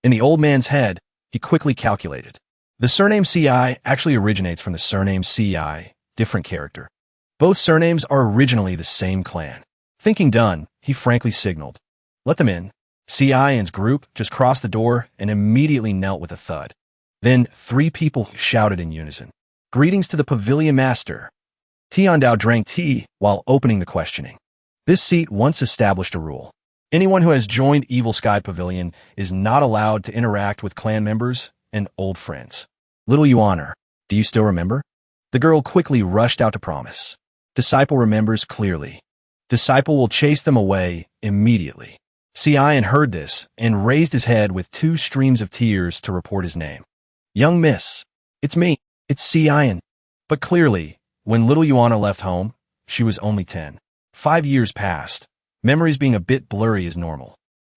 In the old man's head, he quickly calculated. The surname CI actually originates from the surname CI, different character. Both surnames are originally the same clan. Thinking done, he frankly signaled. Let them in. Cian's group just crossed the door and immediately knelt with a thud. Then 3 people shouted in unison. Greetings to the pavilion master. Tiandao drank tea while opening the questioning. This seat once established a rule. Anyone who has joined Evil Sky Pavilion is not allowed to interact with clan members and old friends. Little Yuaner, do you still remember? The girl quickly rushed out to promise. Disciple remembers clearly. Disciple will chase them away immediately. Cian heard this and raised his head with 2 streams of tears to report his name. Young miss, it's me, it's Cian. But clearly, when little Yuana left home, she was only 10. 5 years passed. Memories being a bit blurry is normal.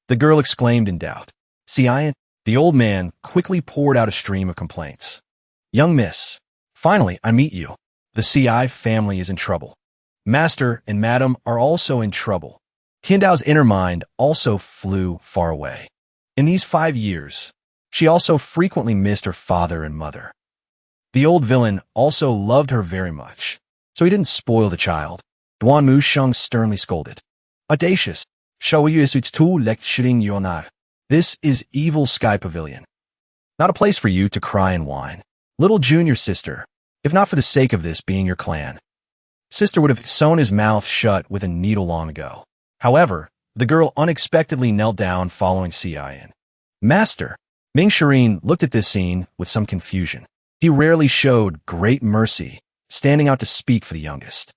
The girl exclaimed in doubt. Cian? The old man quickly poured out a stream of complaints. Young miss, finally I meet you. The CI family is in trouble. Master and Madam are also in trouble. Tiandao's inner mind also flew far away. In these 5 years, she also frequently missed her father and mother. The old villain also loved her very much, so he didn't spoil the child. Duan Musheng sternly scolded. Audacious, this is Evil Sky Pavilion. Not a place for you to cry and whine. Little junior sister, if not for the sake of this being your clan. Sister would have sewn his mouth shut with a needle long ago. However, the girl unexpectedly knelt down following Cin. Master. Ming Shirin looked at this scene with some confusion. He rarely showed great mercy, standing out to speak for the youngest.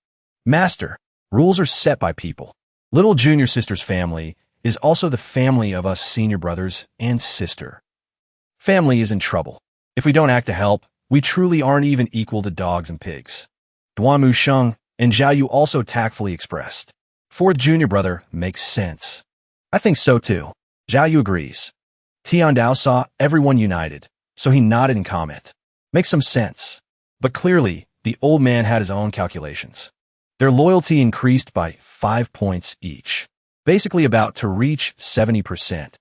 Master, rules are set by people. Little junior sister's family is also the family of us senior brothers and sister. Family is in trouble. If we don't act to help, we truly aren't even equal to dogs and pigs. Duan Musheng and Zhao Yu also tactfully expressed. Fourth junior brother makes sense. I think so too. Zhao Yu agrees. Tiandao saw everyone united, so he nodded in comment. Makes some sense. But clearly, the old man had his own calculations. Their loyalty increased by 5 points each, basically about to reach 70%.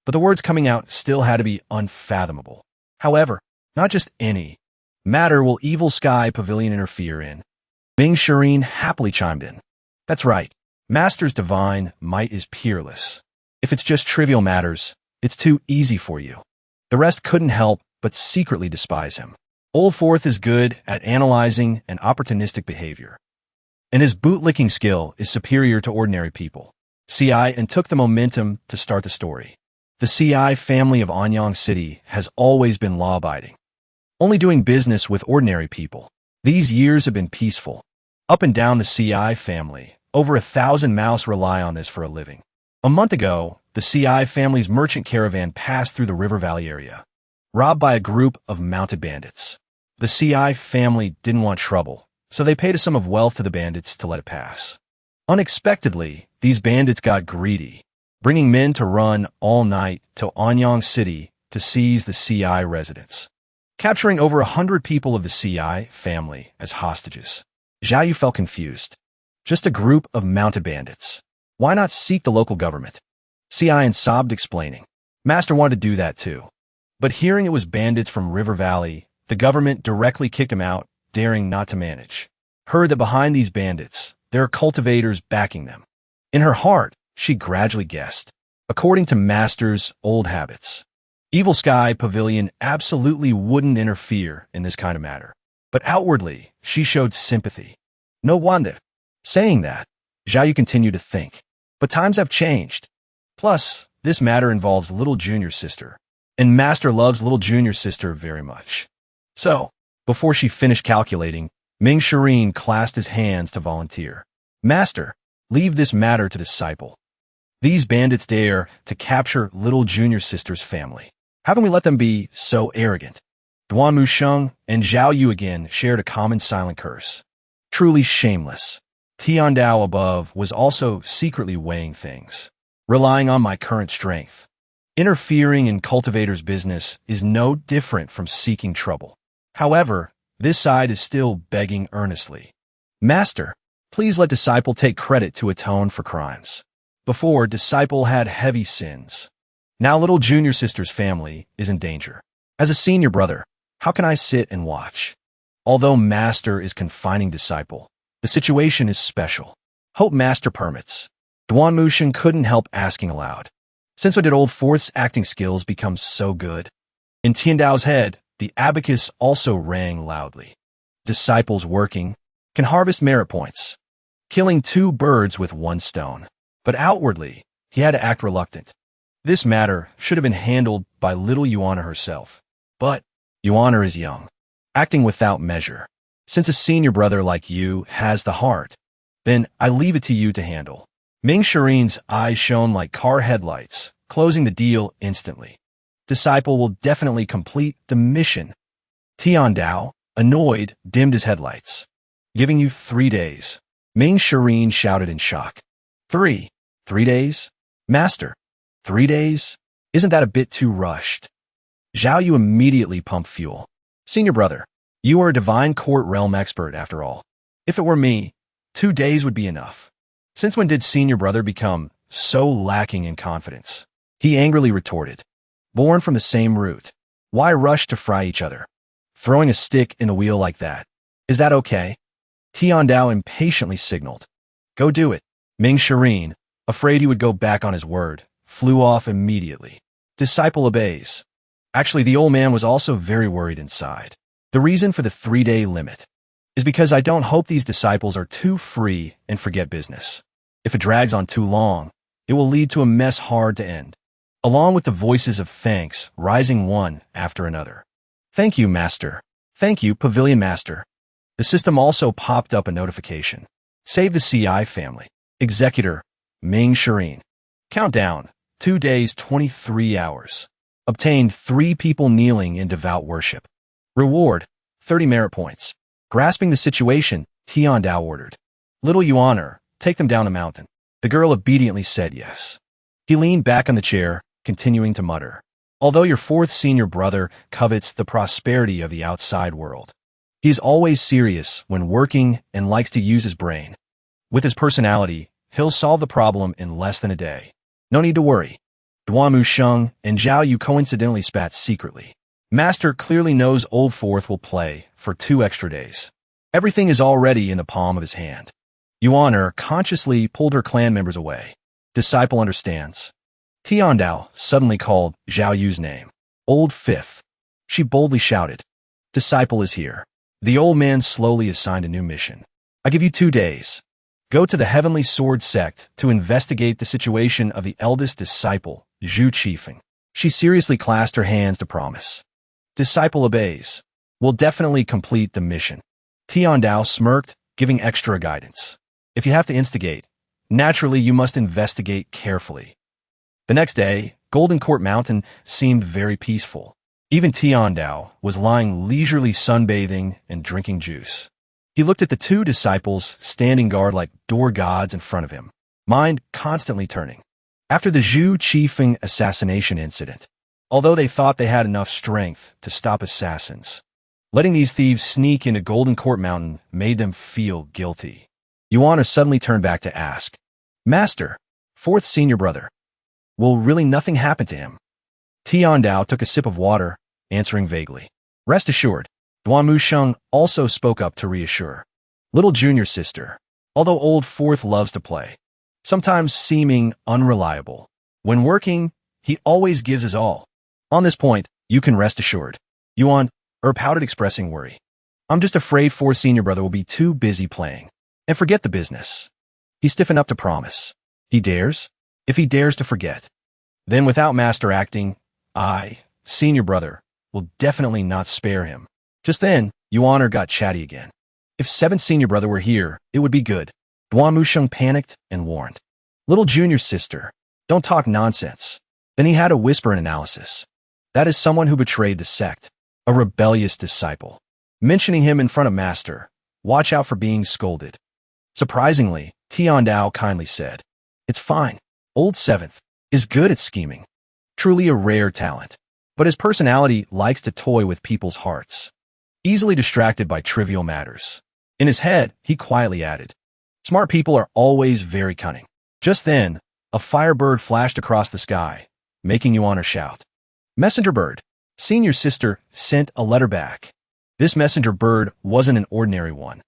But the words coming out still had to be unfathomable. However, not just any matter will Evil Sky Pavilion interfere in. Ming Shirin happily chimed in. That's right. Master's divine might is peerless. If it's just trivial matters, it's too easy for you. The rest couldn't help but secretly despise him. Old Fourth is good at analyzing and opportunistic behavior, and his bootlicking skill is superior to ordinary people. CI and took the momentum to start the story. The CI family of Anyang City has always been law-abiding, only doing business with ordinary people. These years have been peaceful. Up and down the CI family, over 1,000 mouse rely on this for a living. A month ago, the CI family's merchant caravan passed through the River Valley area, robbed by a group of mounted bandits. The CI family didn't want trouble, so they paid a sum of wealth to the bandits to let it pass. Unexpectedly, these bandits got greedy, bringing men to run all night to Anyang City to seize the CI residents, capturing over 100 people of the CI family as hostages. Zhao Yu felt confused. Just a group of mounted bandits. Why not seek the local government? Cian sobbed, explaining. Master wanted to do that too. But hearing it was bandits from River Valley, the government directly kicked him out, daring not to manage. Heard that behind these bandits, there are cultivators backing them. In her heart, she gradually guessed. According to Master's old habits, Evil Sky Pavilion absolutely wouldn't interfere in this kind of matter. But outwardly, she showed sympathy. No wonder. Saying that, Zhao Yu continued to think. But times have changed. Plus, this matter involves little junior sister, and Master loves little junior sister very much. So, before she finished calculating, Ming Shirin clasped his hands to volunteer. Master, leave this matter to disciple. These bandits dare to capture little junior sister's family. How can we let them be so arrogant? Duan Musheng and Zhao Yu again shared a common silent curse. Truly shameless. Tiandao above was also secretly weighing things, relying on my current strength. Interfering in cultivator's business is no different from seeking trouble. However, this side is still begging earnestly. Master, please let disciple take credit to atone for crimes. Before, disciple had heavy sins. Now little junior sister's family is in danger. As a senior brother, how can I sit and watch? Although Master is confining disciple, the situation is special. Hope Master permits. Duan Musheng couldn't help asking aloud. Since when did Old Fourth's acting skills become so good? In Tiandao's head, the abacus also rang loudly. Disciples working can harvest merit points, killing 2 birds with 1 stone. But outwardly, he had to act reluctant. This matter should have been handled by little Yuana herself. But Yuana is young, acting without measure. Since a senior brother like you has the heart, then I leave it to you to handle. Ming Shirin's eyes shone like car headlights, closing the deal instantly. Disciple will definitely complete the mission. Tiandao, annoyed, dimmed his headlights. Giving you 3 days. Ming Shirin shouted in shock. 3 days? Master, 3 days? Isn't that a bit too rushed? Zhao Yu immediately pumped fuel. Senior brother, you are a divine court realm expert after all. If it were me, 2 days would be enough. Since when did senior brother become so lacking in confidence? He angrily retorted. Born from the same root. Why rush to fry each other? Throwing a stick in a wheel like that. Is that okay? Tiandao impatiently signaled. Go do it. Ming Shireen, afraid he would go back on his word, flew off immediately. Disciple obeys. Actually, the old man was also very worried inside. The reason for the 3-day limit is because I don't hope these disciples are too free and forget business. If it drags on too long, it will lead to a mess hard to end. Along with the voices of thanks rising one after another. Thank you, Master. Thank you, Pavilion Master. The system also popped up a notification. Save the CI family. Executor, Ming Shireen. Countdown, 2 days, 23 hours. Obtained 3 people kneeling in devout worship. Reward, 30 merit points. Grasping the situation, Tiandao ordered. Little Yuaner, take them down the mountain. The girl obediently said yes. He leaned back on the chair, continuing to mutter. Although your 4th senior brother covets the prosperity of the outside world, he is always serious when working and likes to use his brain. With his personality, he'll solve the problem in less than a day. No need to worry. Duamu Sheng and Zhao Yu coincidentally spat secretly. Master clearly knows Old Fourth will play for 2 extra days. Everything is already in the palm of his hand. Yuaner consciously pulled her clan members away. Disciple understands. Tiandao suddenly called Zhao Yu's name. Old Fifth. She boldly shouted. Disciple is here. The old man slowly assigned a new mission. I give you 2 days. Go to the Heavenly Sword sect to investigate the situation of the eldest disciple, Zhu Qifeng. She seriously clasped her hands to promise. Disciple obeys. We'll definitely complete the mission. Tiandao smirked, giving extra guidance. If you have to instigate, naturally you must investigate carefully. The next day, Golden Court Mountain seemed very peaceful. Even Tiandao was lying leisurely sunbathing and drinking juice. He looked at the 2 disciples standing guard like door gods in front of him, mind constantly turning. After the Zhu Qifeng assassination incident, although they thought they had enough strength to stop assassins, letting these thieves sneak into Golden Court Mountain made them feel guilty. Yuana suddenly turned back to ask, Master, 4th senior brother, will really nothing happen to him? Tiandao took a sip of water, answering vaguely. Rest assured. Duamu Sheng also spoke up to reassure. Little junior sister, although Old Fourth loves to play, sometimes seeming unreliable. When working, he always gives his all. On this point, you can rest assured. Yuan pouted, expressing worry. I'm just afraid 4th senior brother will be too busy playing and forget the business. He stiffened up to promise. He dares? If he dares to forget, then without master acting, I, senior brother, will definitely not spare him. Just then, Yuaner got chatty again. If 7th senior brother were here, it would be good. Duamu Sheng panicked and warned. Little junior sister, don't talk nonsense. Then he had a whisper in analysis. That is someone who betrayed the sect, a rebellious disciple. Mentioning him in front of master, watch out for being scolded. Surprisingly, Tiandao kindly said, It's fine. Old 7th is good at scheming. Truly a rare talent. But his personality likes to toy with people's hearts. Easily distracted by trivial matters. In his head, he quietly added, Smart people are always very cunning. Just then, a firebird flashed across the sky, making Yuaner shout. Messenger bird. Senior sister sent a letter back. This messenger bird wasn't an ordinary one.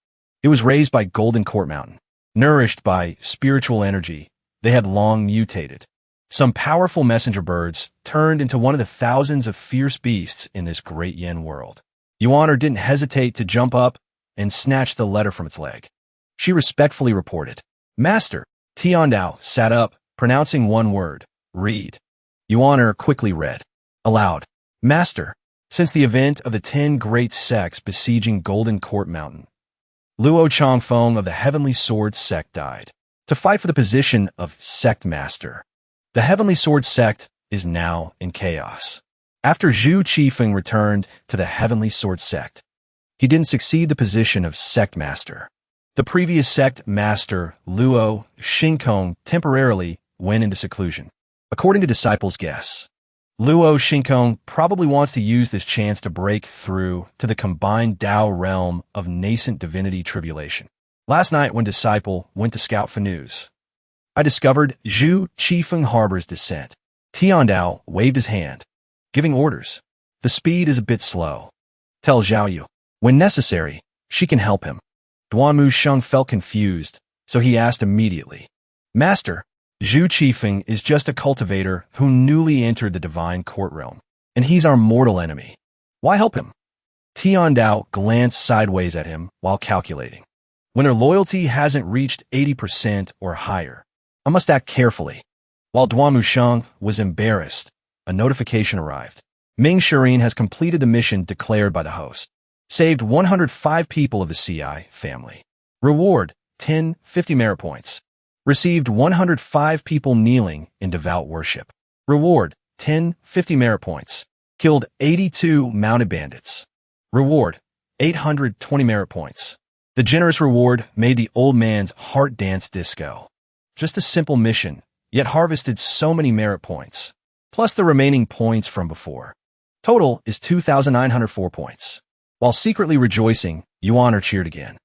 It was raised by Golden Court Mountain. Nourished by spiritual energy, they had long mutated. Some powerful messenger birds turned into one of the thousands of fierce beasts in this great Yen world. Yuaner didn't hesitate to jump up and snatch the letter from its leg. She respectfully reported. Master. Tiandao sat up, pronouncing one word. Read. Yuaner quickly read. Aloud. Master. Since the event of the 10 great sects besieging Golden Court Mountain, Luo Changfeng of the Heavenly Sword sect died. To fight for the position of sect master, the Heavenly Sword sect is now in chaos. After Zhu Qifeng returned to the Heavenly Sword sect, he didn't succeed the position of sect master. The previous sect master, Luo Shinkong, temporarily went into seclusion. According to disciples' guess, Luo Shinkong probably wants to use this chance to break through to the combined Dao realm of nascent divinity tribulation. Last night when Disciple went to scout for news, I discovered Zhu Qifeng Harbor's descent. Tiandao waved his hand, giving orders. The speed is a bit slow. Tell Xiaoyu, when necessary, she can help him. Duanmu Sheng felt confused, so he asked immediately. Master, Zhu Qifeng is just a cultivator who newly entered the divine court realm, and he's our mortal enemy. Why help him? Tiandao glanced sideways at him while calculating. When her loyalty hasn't reached 80% or higher, I must act carefully. While Duanmu Sheng was embarrassed, a notification arrived. Ming Shirin has completed the mission declared by the host. Saved 105 people of the CI family. Reward, 50 merit points. Received 105 people kneeling in devout worship. Reward, 50 merit points. Killed 82 mounted bandits. Reward, 820 merit points. The generous reward made the old man's heart dance disco. Just a simple mission, yet harvested so many merit points, plus the remaining points from before. Total is 2,904 points. While secretly rejoicing, Yuan cheered again.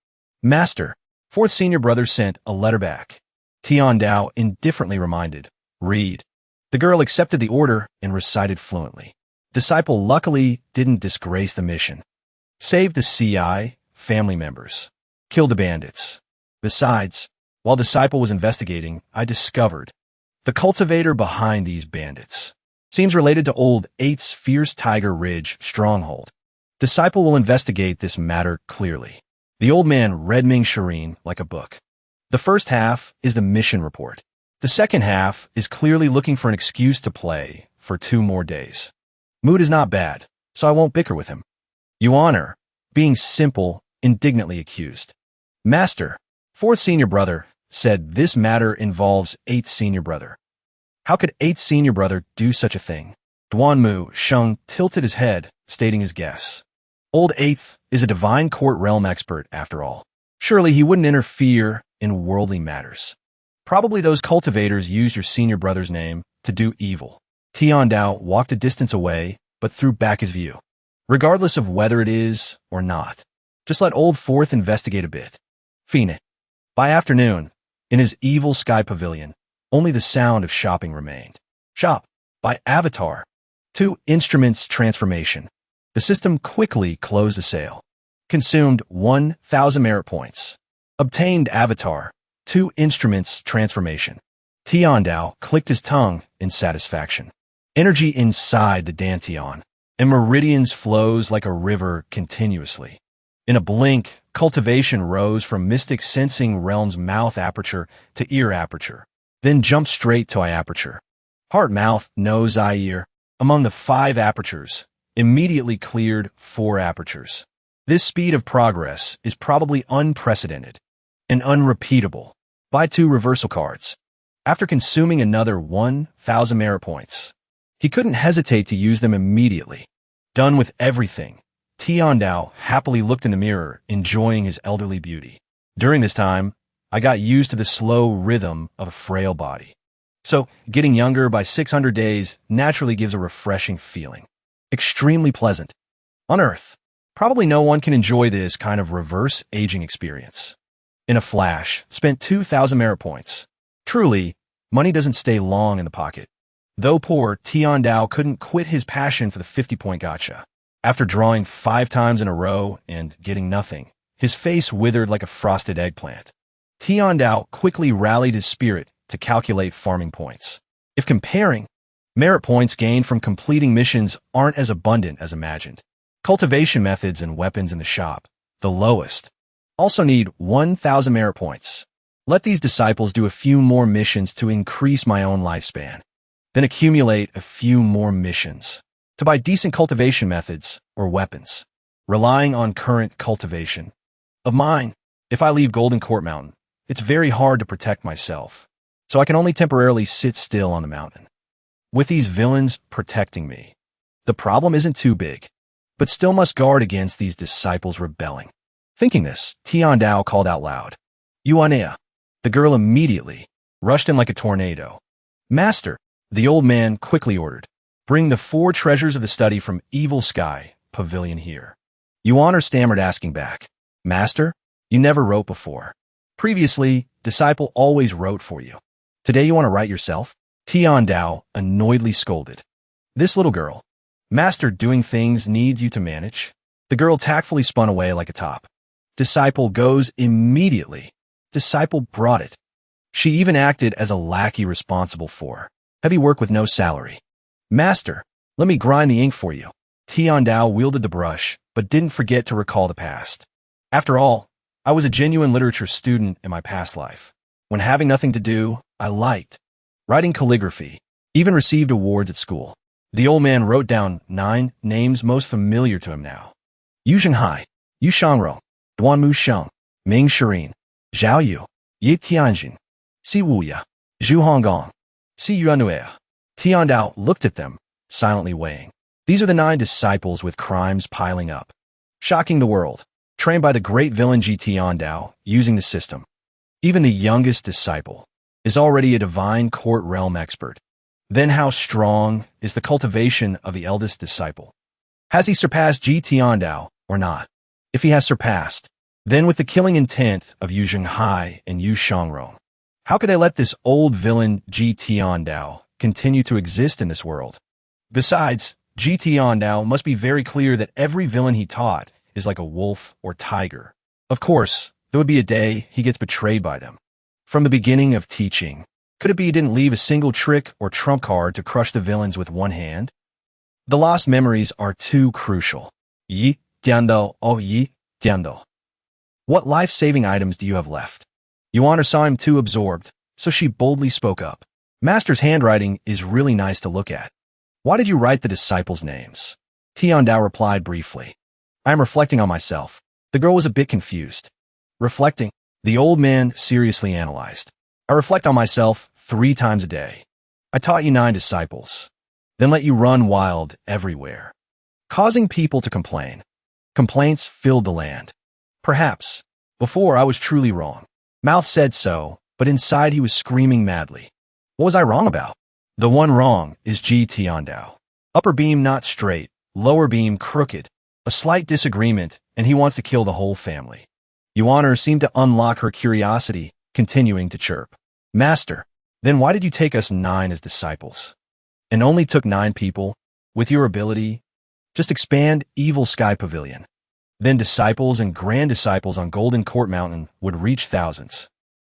Master, fourth senior brother sent a letter back. Tiandao indifferently reminded, read. The girl accepted the order and recited fluently. Disciple luckily didn't disgrace the mission. Saved the CI family members. Killed the bandits. Besides, while Disciple was investigating, I discovered the cultivator behind these bandits seems related to Old 8's Fierce Tiger Ridge stronghold. Disciple will investigate this matter clearly. The old man read Ming Shirin like a book. The first half is the mission report. The second half is clearly looking for an excuse to play for 2 more days. Mood is not bad, so I won't bicker with him. Yuan, being simple, indignantly accused. Master, fourth senior brother, said this matter involves 8th senior brother. How could 8th senior brother do such a thing? Duanmu Sheng tilted his head, stating his guess. Old 8th is a divine court realm expert, after all. Surely he wouldn't interfere in worldly matters. Probably those cultivators used your senior brother's name to do evil. Tiandao walked a distance away, but threw back his view. Regardless of whether it is or not, just let Old Fourth investigate a bit. Phoenix. By afternoon, in his evil sky pavilion, only the sound of shopping remained. Shop. By Avatar. 2 instruments transformation. The system quickly closed the sale. Consumed 1,000 merit points. Obtained Avatar. 2 instruments transformation. Tiandao clicked his tongue in satisfaction. Energy inside the Dantian, and meridians flows like a river continuously. In a blink, cultivation rose from mystic sensing realm's mouth aperture to ear aperture, then jumped straight to eye aperture. Heart, mouth, nose, eye, ear, among the 5 apertures, immediately cleared 4 apertures. This speed of progress is probably unprecedented and unrepeatable. Buy 2 reversal cards. After consuming another 1,000 merit points, he couldn't hesitate to use them immediately. Done with everything, Tiandao happily looked in the mirror, enjoying his elderly beauty. During this time, I got used to the slow rhythm of a frail body. So, getting younger by 600 days naturally gives a refreshing feeling. Extremely pleasant. On Earth, probably no one can enjoy this kind of reverse aging experience. In a flash, spent 2,000 merit points. Truly, money doesn't stay long in the pocket. Though poor, Tiandao couldn't quit his passion for the 50-point gacha. After drawing 5 times in a row and getting nothing, his face withered like a frosted eggplant. Tiandao quickly rallied his spirit to calculate farming points. If comparing, merit points gained from completing missions aren't as abundant as imagined. Cultivation methods and weapons in the shop, the lowest, also need 1,000 merit points. Let these disciples do a few more missions to increase my own lifespan, then accumulate a few more missions to buy decent cultivation methods or weapons, relying on current cultivation of mine. If I leave Golden Court Mountain, it's very hard to protect myself, so I can only temporarily sit still on the mountain. With these villains protecting me, the problem isn't too big, but still must guard against these disciples rebelling. Thinking this, Tiandao called out loud, Yuanea. The girl immediately rushed in like a tornado. Master, the old man quickly ordered, bring the 4 treasures of the study from Evil Sky Pavilion here. Yuan stammered, asking back, Master, you never wrote before. Previously, Disciple always wrote for you. Today you want to write yourself? Tiandao annoyedly scolded. This little girl. Master doing things needs you to manage. The girl tactfully spun away like a top. Disciple goes immediately. Disciple brought it. She even acted as a lackey responsible for heavy work with no salary. Master, let me grind the ink for you. Tiandao wielded the brush, but didn't forget to recall the past. After all, I was a genuine literature student in my past life. When having nothing to do, I liked writing calligraphy, even received awards at school. The old man wrote down 9 names most familiar to him now. Yu Shanghai, Yu Shangrong, Duan Mu Sheng, Ming Shirin, Zhao Yu, Yi Tianjin, Si Wuya, Zhu Honggong, Si Yuanue. Tiandao looked at them, silently weighing. These are the 9 disciples with crimes piling up. Shocking the world, trained by the great villain Ji Tiandao, using the system. Even the youngest disciple is already a divine court realm expert. Then how strong is the cultivation of the eldest disciple? Has he surpassed Ji Tiandao or not? If he has surpassed, then with the killing intent of Yu Zhenghai and Yu Shangrong, how could they let this old villain Ji Tiandao continue to exist in this world? Besides, Ji Tiandao must be very clear that every villain he taught is like a wolf or tiger. Of course, there would be a day he gets betrayed by them. From the beginning of teaching, could it be he didn't leave a single trick or trump card to crush the villains with one hand? The lost memories are too crucial. Yi Diando, oh Yi Diando. What life-saving items do you have left? Yuan saw him too absorbed, so she boldly spoke up. Master's handwriting is really nice to look at. Why did you write the disciples' names? Tiandao replied briefly. I am reflecting on myself. The girl was a bit confused. Reflecting, the old man seriously analyzed. I reflect on myself 3 times a day. I taught you 9 disciples, then let you run wild everywhere, causing people to complain. Complaints filled the land. Perhaps, before I was truly wrong. Mouth said so, but inside he was screaming madly. What was I wrong about? The one wrong is Ji Tiandao. Upper beam not straight, lower beam crooked. A slight disagreement, and he wants to kill the whole family. Yuan seemed to unlock her curiosity, continuing to chirp. Master, then why did you take us 9 as disciples? And only took 9 people? With your ability? Just expand Evil Sky Pavilion. Then disciples and grand disciples on Golden Court Mountain would reach thousands.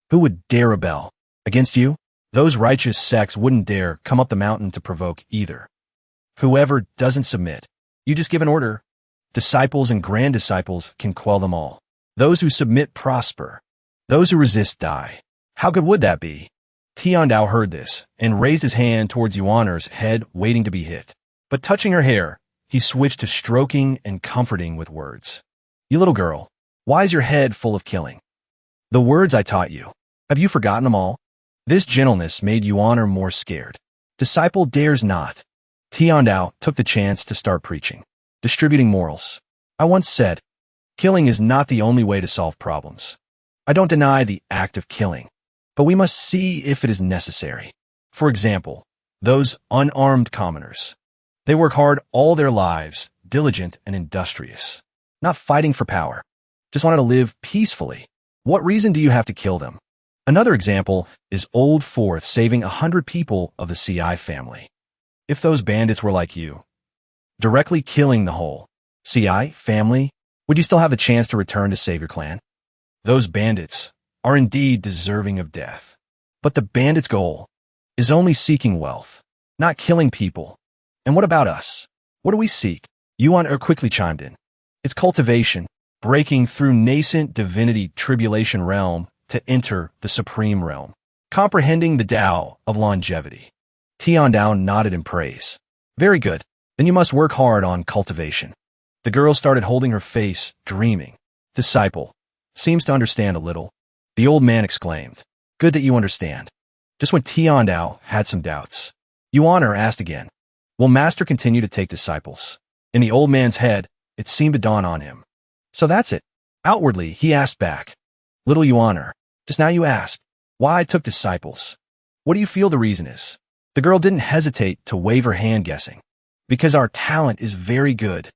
Who would dare rebel? Against you? Those righteous sects wouldn't dare come up the mountain to provoke either. Whoever doesn't submit, you just give an order. Disciples and grand disciples can quell them all. Those who submit prosper. Those who resist die. How good would that be? Tiandao heard this and raised his hand towards Yuaner's head, waiting to be hit. But touching her hair, he switched to stroking and comforting with words. You little girl, why is your head full of killing? The words I taught you, have you forgotten them all? This gentleness made Yuaner more scared. Disciple dares not. Tiandao took the chance to start preaching. Distributing morals. I once said, killing is not the only way to solve problems. I don't deny the act of killing, but we must see if it is necessary. For example, those unarmed commoners. They work hard all their lives, diligent and industrious, not fighting for power. Just wanted to live peacefully. What reason do you have to kill them? Another example is Old Fourth saving 100 people of the CI family. If those bandits were like you, directly killing the whole CI family, would you still have the chance to return to save your clan? Those bandits are indeed deserving of death. But the bandit's goal is only seeking wealth, not killing people. And what about us? What do we seek? Yuan quickly chimed in. It's cultivation, breaking through nascent divinity tribulation realm to enter the supreme realm, comprehending the Tao of longevity. Tiandao nodded in praise. Very good. Then you must work hard on cultivation. The girl started holding her face, dreaming. Disciple. Seems to understand a little. The old man exclaimed. Good that you understand. Just when Tiandao had some doubts, Yuan asked again. Will Master continue to take disciples? In the old man's head, it seemed to dawn on him. So that's it. Outwardly, he asked back. Little Yuan, just now you asked why I took disciples. What do you feel the reason is? The girl didn't hesitate to wave her hand, guessing. Because our talent is very good.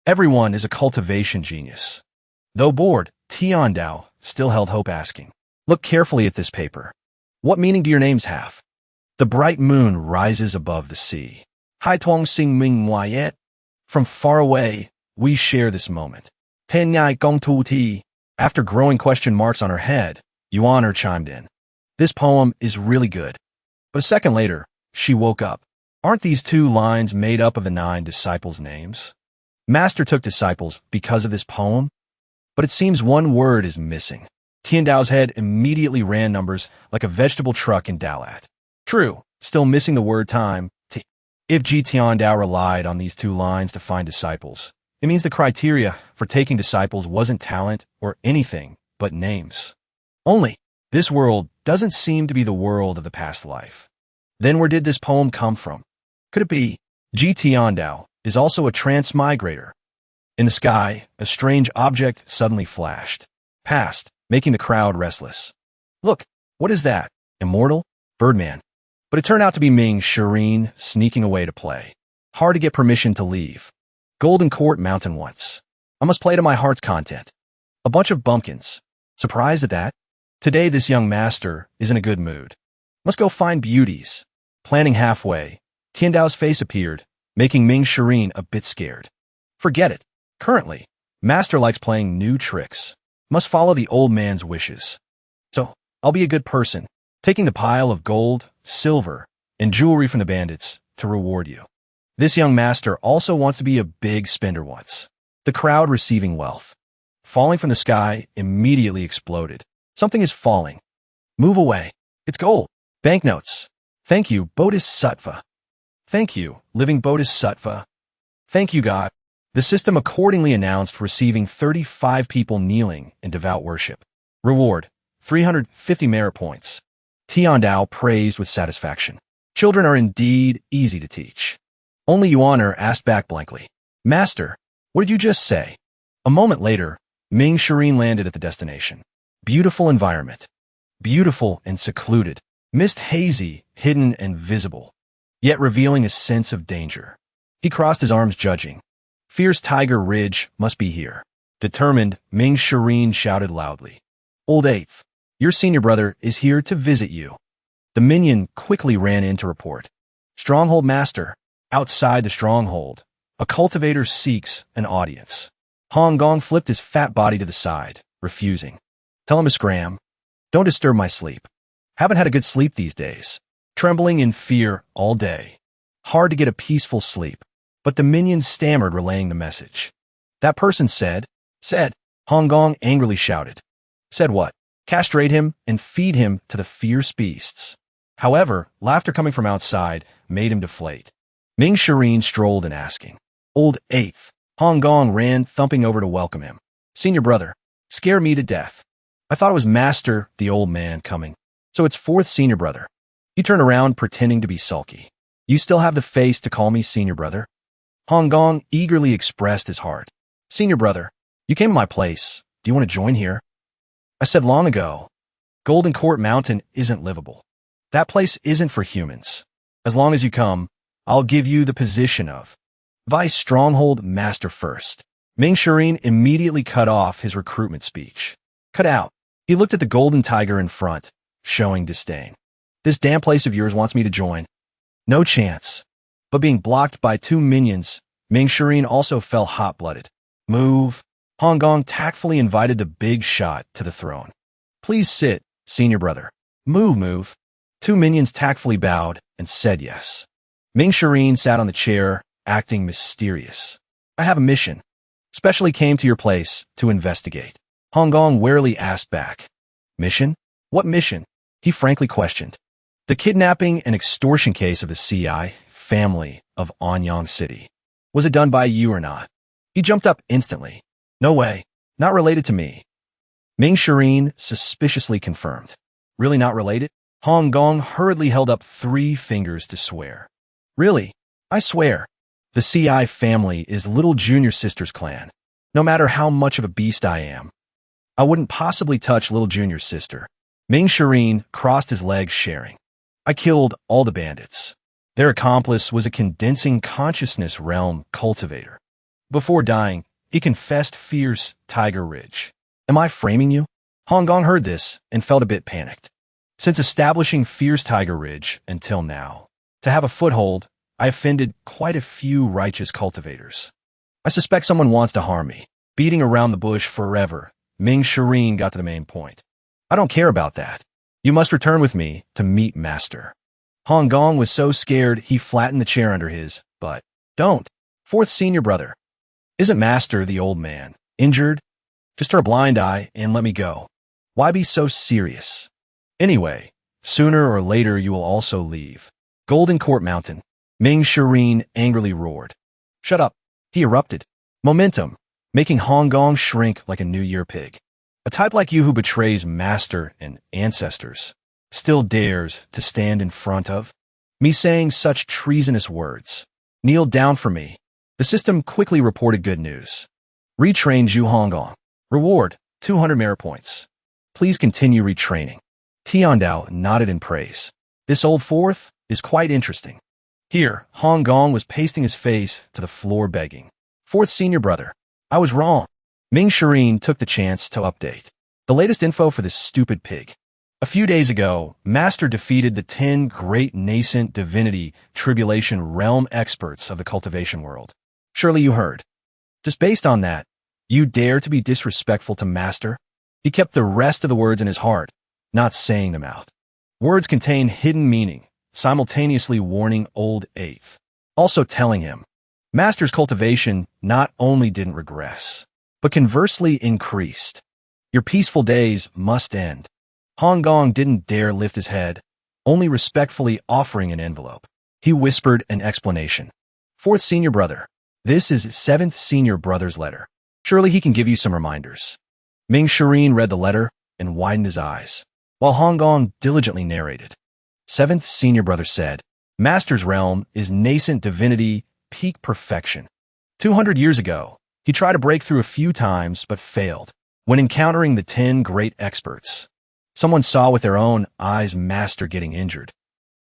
Everyone is a cultivation genius. Though bored, Tiandao still held hope, asking. Look carefully at this paper. What meaning do your names have? The bright moon rises above the sea. Hai tuong sing ming Wayet. From far away, we share this moment. Ten Nhai Gong Tu Ti. After growing question marks on her head, Yuan chimed in. This poem is really good. But a second later, she woke up. Aren't these 2 lines made up of the 9 disciples' names? Master took disciples because of this poem, but it seems one word is missing. Tiandao's head immediately ran numbers like a vegetable truck in Dalat. True, still missing the word time. If Ji Tiandao relied on these 2 lines to find disciples, it means the criteria for taking disciples wasn't talent or anything but names. Only, this world doesn't seem to be the world of the past life. Then where did this poem come from? Could it be Ji Tiandao is also a transmigrator? In the sky, a strange object suddenly flashed past, making the crowd restless. Look, what is that? Immortal? Birdman. But it turned out to be Ming Shireen sneaking away to play. Hard to get permission to leave. Golden Court Mountain once. I must play to my heart's content. A bunch of bumpkins. Surprised at that? Today this young master is in a good mood. Must go find beauties. Planning halfway, Tiandao's face appeared, making Ming Shireen a bit scared. Forget it. Currently, master likes playing new tricks. Must follow the old man's wishes. So, I'll be a good person, taking the pile of gold, silver, and jewelry from the bandits to reward you. This young master also wants to be a big spender once. The crowd receiving wealth. Falling from the sky immediately exploded. Something is falling. Move away. It's gold. Banknotes. Thank you, Bodhisattva. Thank you, living Bodhisattva. Thank you, God. The system accordingly announced receiving 35 people kneeling in devout worship. Reward, 350 merit points. Tiandao praised with satisfaction. Children are indeed easy to teach. Only Yuaner asked back blankly. Master, what did you just say? A moment later, Ming Shireen landed at the destination. Beautiful environment. Beautiful and secluded. Mist hazy, hidden and visible, yet revealing a sense of danger. He crossed his arms judging. Fierce Tiger Ridge must be here. Determined, Ming Shireen shouted loudly. Old Eighth, your senior brother is here to visit you. The minion quickly ran in to report. Stronghold Master, outside the stronghold, a cultivator seeks an audience. Hong Gong flipped his fat body to the side, refusing. Tell him to scram. Don't disturb my sleep. Haven't had a good sleep these days. Trembling in fear all day. Hard to get a peaceful sleep. But the minion stammered, relaying the message. That person said, Hong Gong angrily shouted. Said what? Castrate him and feed him to the fierce beasts. However, laughter coming from outside made him deflate. Ming Shireen strolled in asking. Old Eighth. Hong Gong ran thumping over to welcome him. Senior brother, scare me to death. I thought it was Master, the old man, coming. So it's fourth senior brother. He turned around pretending to be sulky. You still have the face to call me senior brother? Hong Gong eagerly expressed his heart. Senior brother, you came to my place. Do you want to join here? I said long ago, Golden Court Mountain isn't livable. That place isn't for humans. As long as you come, I'll give you the position of Vice Stronghold Master first. Ming Shireen immediately cut off his recruitment speech. Cut out. He looked at the golden tiger in front, showing disdain. This damn place of yours wants me to join. No chance. But being blocked by 2 minions, Ming Shireen also fell hot-blooded. Move. Hong Gong tactfully invited the big shot to the throne. Please sit, senior brother. Move. 2 minions tactfully bowed and said yes. Ming Shireen sat on the chair, acting mysterious. I have a mission. Specially came to your place to investigate. Hong Gong warily asked back. Mission? What mission? He frankly questioned. The kidnapping and extortion case of the CI family of Anyang City. Was it done by you or not? He jumped up instantly. No way. Not related to me. Ming Shireen suspiciously confirmed. Really not related? Hong Gong hurriedly held up 3 fingers to swear. Really? I swear. The CI family is little junior sister's clan. No matter how much of a beast I am, I wouldn't possibly touch little junior sister. Ming Shireen crossed his legs, sharing. I killed all the bandits. Their accomplice was a condensing consciousness realm cultivator. Before dying, he confessed fierce Tiger Ridge. Am I framing you? Hong Gong heard this and felt a bit panicked. Since establishing Fierce Tiger Ridge until now, to have a foothold, I offended quite a few righteous cultivators. I suspect someone wants to harm me. Beating around the bush forever, Ming Shireen got to the main point. I don't care about that. You must return with me to meet Master. Hong Gong was so scared he flattened the chair under his butt. Don't. Fourth senior brother. Isn't Master the old man injured? Just turn a blind eye and let me go. Why be so serious? Anyway, sooner or later you will also leave. Golden Court Mountain. Ming Shireen angrily roared. Shut up. He erupted. Momentum, making Hong Gong shrink like a New Year pig. A type like you who betrays Master and ancestors still dares to stand in front of me saying such treasonous words. Kneel down for me. The system quickly reported good news. Retrain Zhu Hong Gong. Reward, 200 merit points. Please continue retraining. Tiandao nodded in praise. This old fourth is quite interesting. Here, Hong Gong was pasting his face to the floor begging. Fourth senior brother. I was wrong. Ming Shireen took the chance to update. The latest info for this stupid pig. A few days ago, Master defeated the 10 great nascent divinity tribulation realm experts of the cultivation world. Surely you heard. Just based on that, you dare to be disrespectful to Master? He kept the rest of the words in his heart, not saying them out. Words contain hidden meaning, simultaneously warning old eighth. Also telling him, Master's cultivation not only didn't regress, but conversely increased. Your peaceful days must end. Hong Gong didn't dare lift his head, only respectfully offering an envelope. He whispered an explanation. Fourth senior brother. This is seventh senior brother's letter. Surely he can give you some reminders. Ming Shireen read the letter and widened his eyes, while Hong Gong diligently narrated. Seventh senior brother said, Master's realm is nascent divinity, peak perfection. 200 years ago, he tried to break through a few times but failed. When encountering the 10 great experts, someone saw with their own eyes Master getting injured.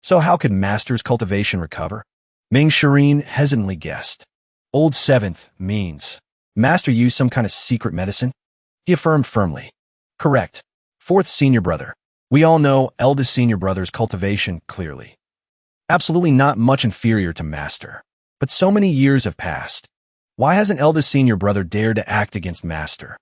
So how could Master's cultivation recover? Ming Shireen hesitantly guessed. Old seventh means Master used some kind of secret medicine? He affirmed firmly. Correct. Fourth senior brother. We all know eldest senior brother's cultivation clearly. Absolutely not much inferior to Master. But so many years have passed. Why hasn't eldest senior brother dared to act against Master?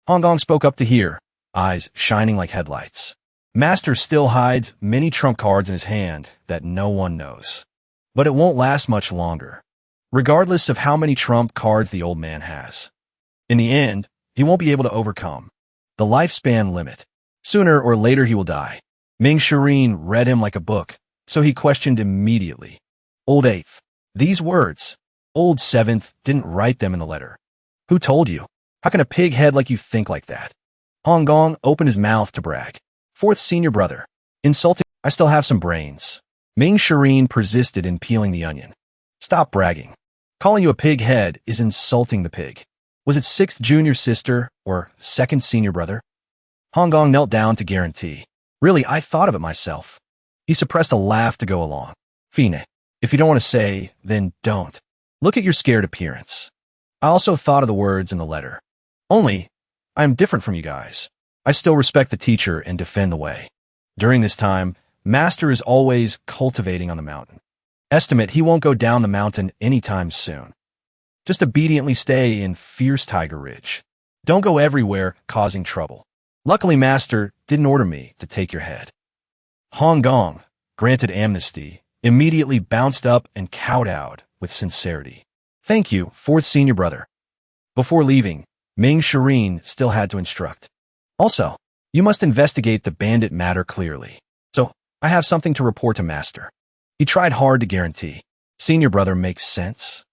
Hong Gong spoke up to hear, eyes shining like headlights. Master still hides many trump cards in his hand that no one knows. But it won't last much longer, regardless of how many trump cards the old man has. In the end, he won't be able to overcome the lifespan limit. Sooner or later he will die. Ming Shireen read him like a book, so he questioned immediately. Old eighth. These words, old seventh didn't write them in the letter. Who told you? How can a pig head like you think like that? Hong Gong opened his mouth to brag. Fourth senior brother. Insulting. I still have some brains. Ming Shireen persisted in peeling the onion. Stop bragging. Calling you a pig head is insulting the pig. Was it sixth junior sister or second senior brother? Hong Gong knelt down to guarantee. Really, I thought of it myself. He suppressed a laugh to go along. Fine. If you don't want to say, then don't. Look at your scared appearance. I also thought of the words in the letter. Only, I am different from you guys. I still respect the teacher and defend the way. During this time, Master is always cultivating on the mountain. Estimate he won't go down the mountain anytime soon. Just obediently stay in Fierce Tiger Ridge. Don't go everywhere causing trouble. Luckily, Master didn't order me to take your head. Hong Gong, granted amnesty, immediately bounced up and kowtowed with sincerity. Thank you, fourth senior brother. Before leaving, Ming Shireen still had to instruct. Also, you must investigate the bandit matter clearly. So, I have something to report to Master. He tried hard to guarantee. Senior brother makes sense.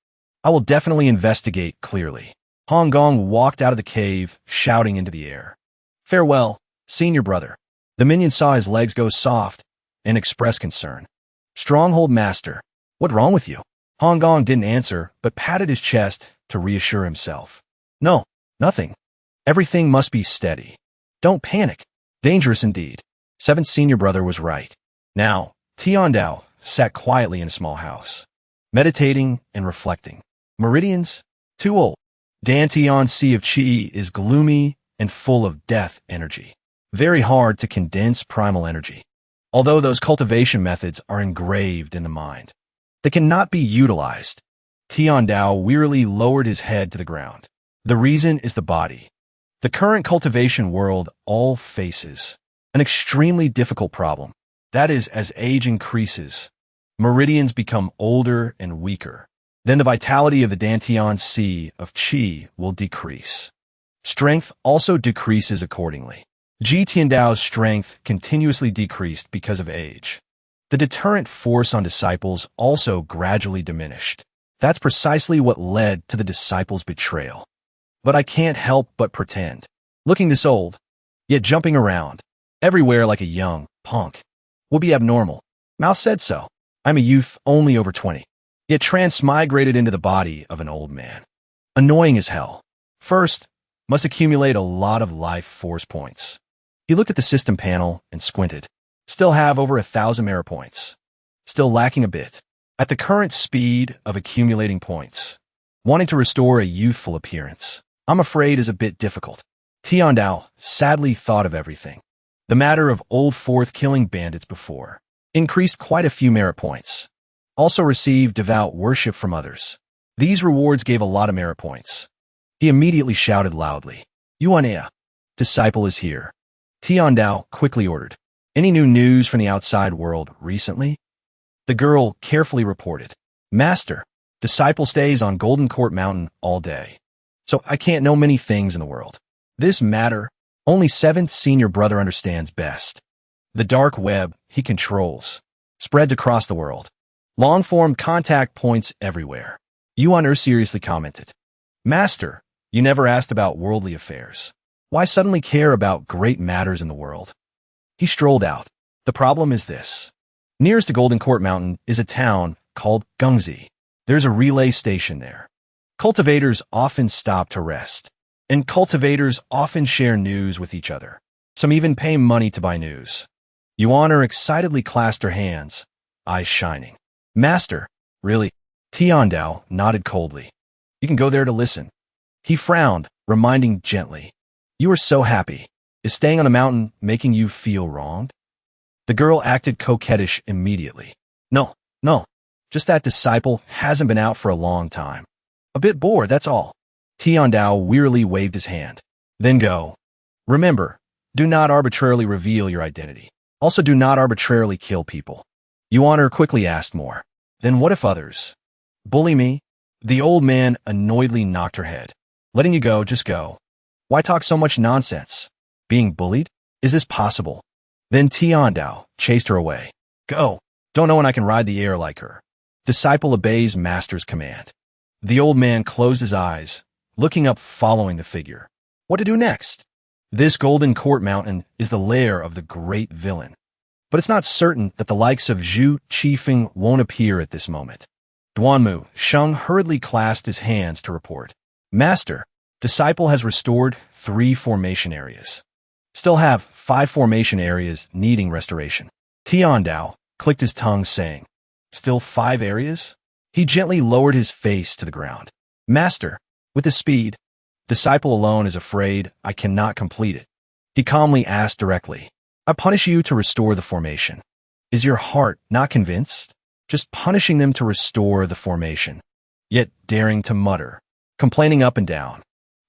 I will definitely investigate clearly. Hong Gong walked out of the cave, shouting into the air. Farewell, senior brother. The minion saw his legs go soft and expressed concern. Stronghold Master, what's wrong with you? Hong Gong didn't answer, but patted his chest to reassure himself. No, nothing. Everything must be steady. Don't panic. Dangerous indeed. Seventh senior brother was right. Now, Tiandao sat quietly in a small house, meditating and reflecting. Meridians? Too old. Dantian Sea of Qi is gloomy and full of death energy. Very hard to condense primal energy. Although those cultivation methods are engraved in the mind, they cannot be utilized. Tiandao wearily lowered his head to the ground. The reason is the body. The current cultivation world all faces an extremely difficult problem. That is, as age increases, meridians become older and weaker. Then the vitality of the Dantian Sea of Qi will decrease. Strength also decreases accordingly. Ji Tiandao's strength continuously decreased because of age. The deterrent force on disciples also gradually diminished. That's precisely what led to the disciples' betrayal. But I can't help but pretend. Looking this old, yet jumping around, everywhere like a young punk, will be abnormal. Mouth said so. I'm a youth only over 20, yet transmigrated into the body of an old man. Annoying as hell. First, must accumulate a lot of life force points. He looked at the system panel and squinted. Still have over 1,000 merit points. Still lacking a bit. At the current speed of accumulating points, wanting to restore a youthful appearance, I'm afraid is a bit difficult. Tiandao sadly thought of everything. The matter of Old Fourth killing bandits before increased quite a few merit points. Also received devout worship from others. These rewards gave a lot of merit points. He immediately shouted loudly, Yuanea, disciple is here. Tiandao quickly ordered, any new news from the outside world recently? The girl carefully reported, Master, disciple stays on Golden Court Mountain all day. So I can't know many things in the world. This matter, only 7th senior brother understands best. The dark web he controls spreads across the world. Long-form contact points everywhere. Yuan seriously commented, Master, you never asked about worldly affairs. Why suddenly care about great matters in the world? He strolled out. The problem is this. Nearest to Golden Court Mountain is a town called Gungzi. There's a relay station there. Cultivators often stop to rest, and cultivators often share news with each other. Some even pay money to buy news. Yuan excitedly clasped her hands, eyes shining. Master, really? Tiandao nodded coldly. You can go there to listen. He frowned, reminding gently, you are so happy. Is staying on the mountain making you feel wronged? The girl acted coquettish immediately. No, just that disciple hasn't been out for a long time. A bit bored, that's all. Tiandao wearily waved his hand. Then go. Remember, do not arbitrarily reveal your identity. Also do not arbitrarily kill people. Yuan quickly asked more. Then what if others bully me? The old man annoyedly knocked her head. Letting you go, just go. Why talk so much nonsense? Being bullied? Is this possible? Then Tiandao chased her away. Go. Don't know when I can ride the air like her. Disciple obeys master's command. The old man closed his eyes, looking up following the figure. What to do next? This Golden Court Mountain is the lair of the great villain. But it's not certain that the likes of Zhu Qifeng won't appear at this moment. Duanmu Sheng hurriedly clasped his hands to report. Master, disciple has restored 3 formation areas. Still have 5 formation areas needing restoration. Tiandao clicked his tongue saying, Still 5 areas? He gently lowered his face to the ground. Master, with the speed, disciple alone is afraid I cannot complete it. He calmly asked directly, I punish you to restore the formation. Is your heart not convinced? Just punishing them to restore the formation, yet daring to mutter, complaining up and down.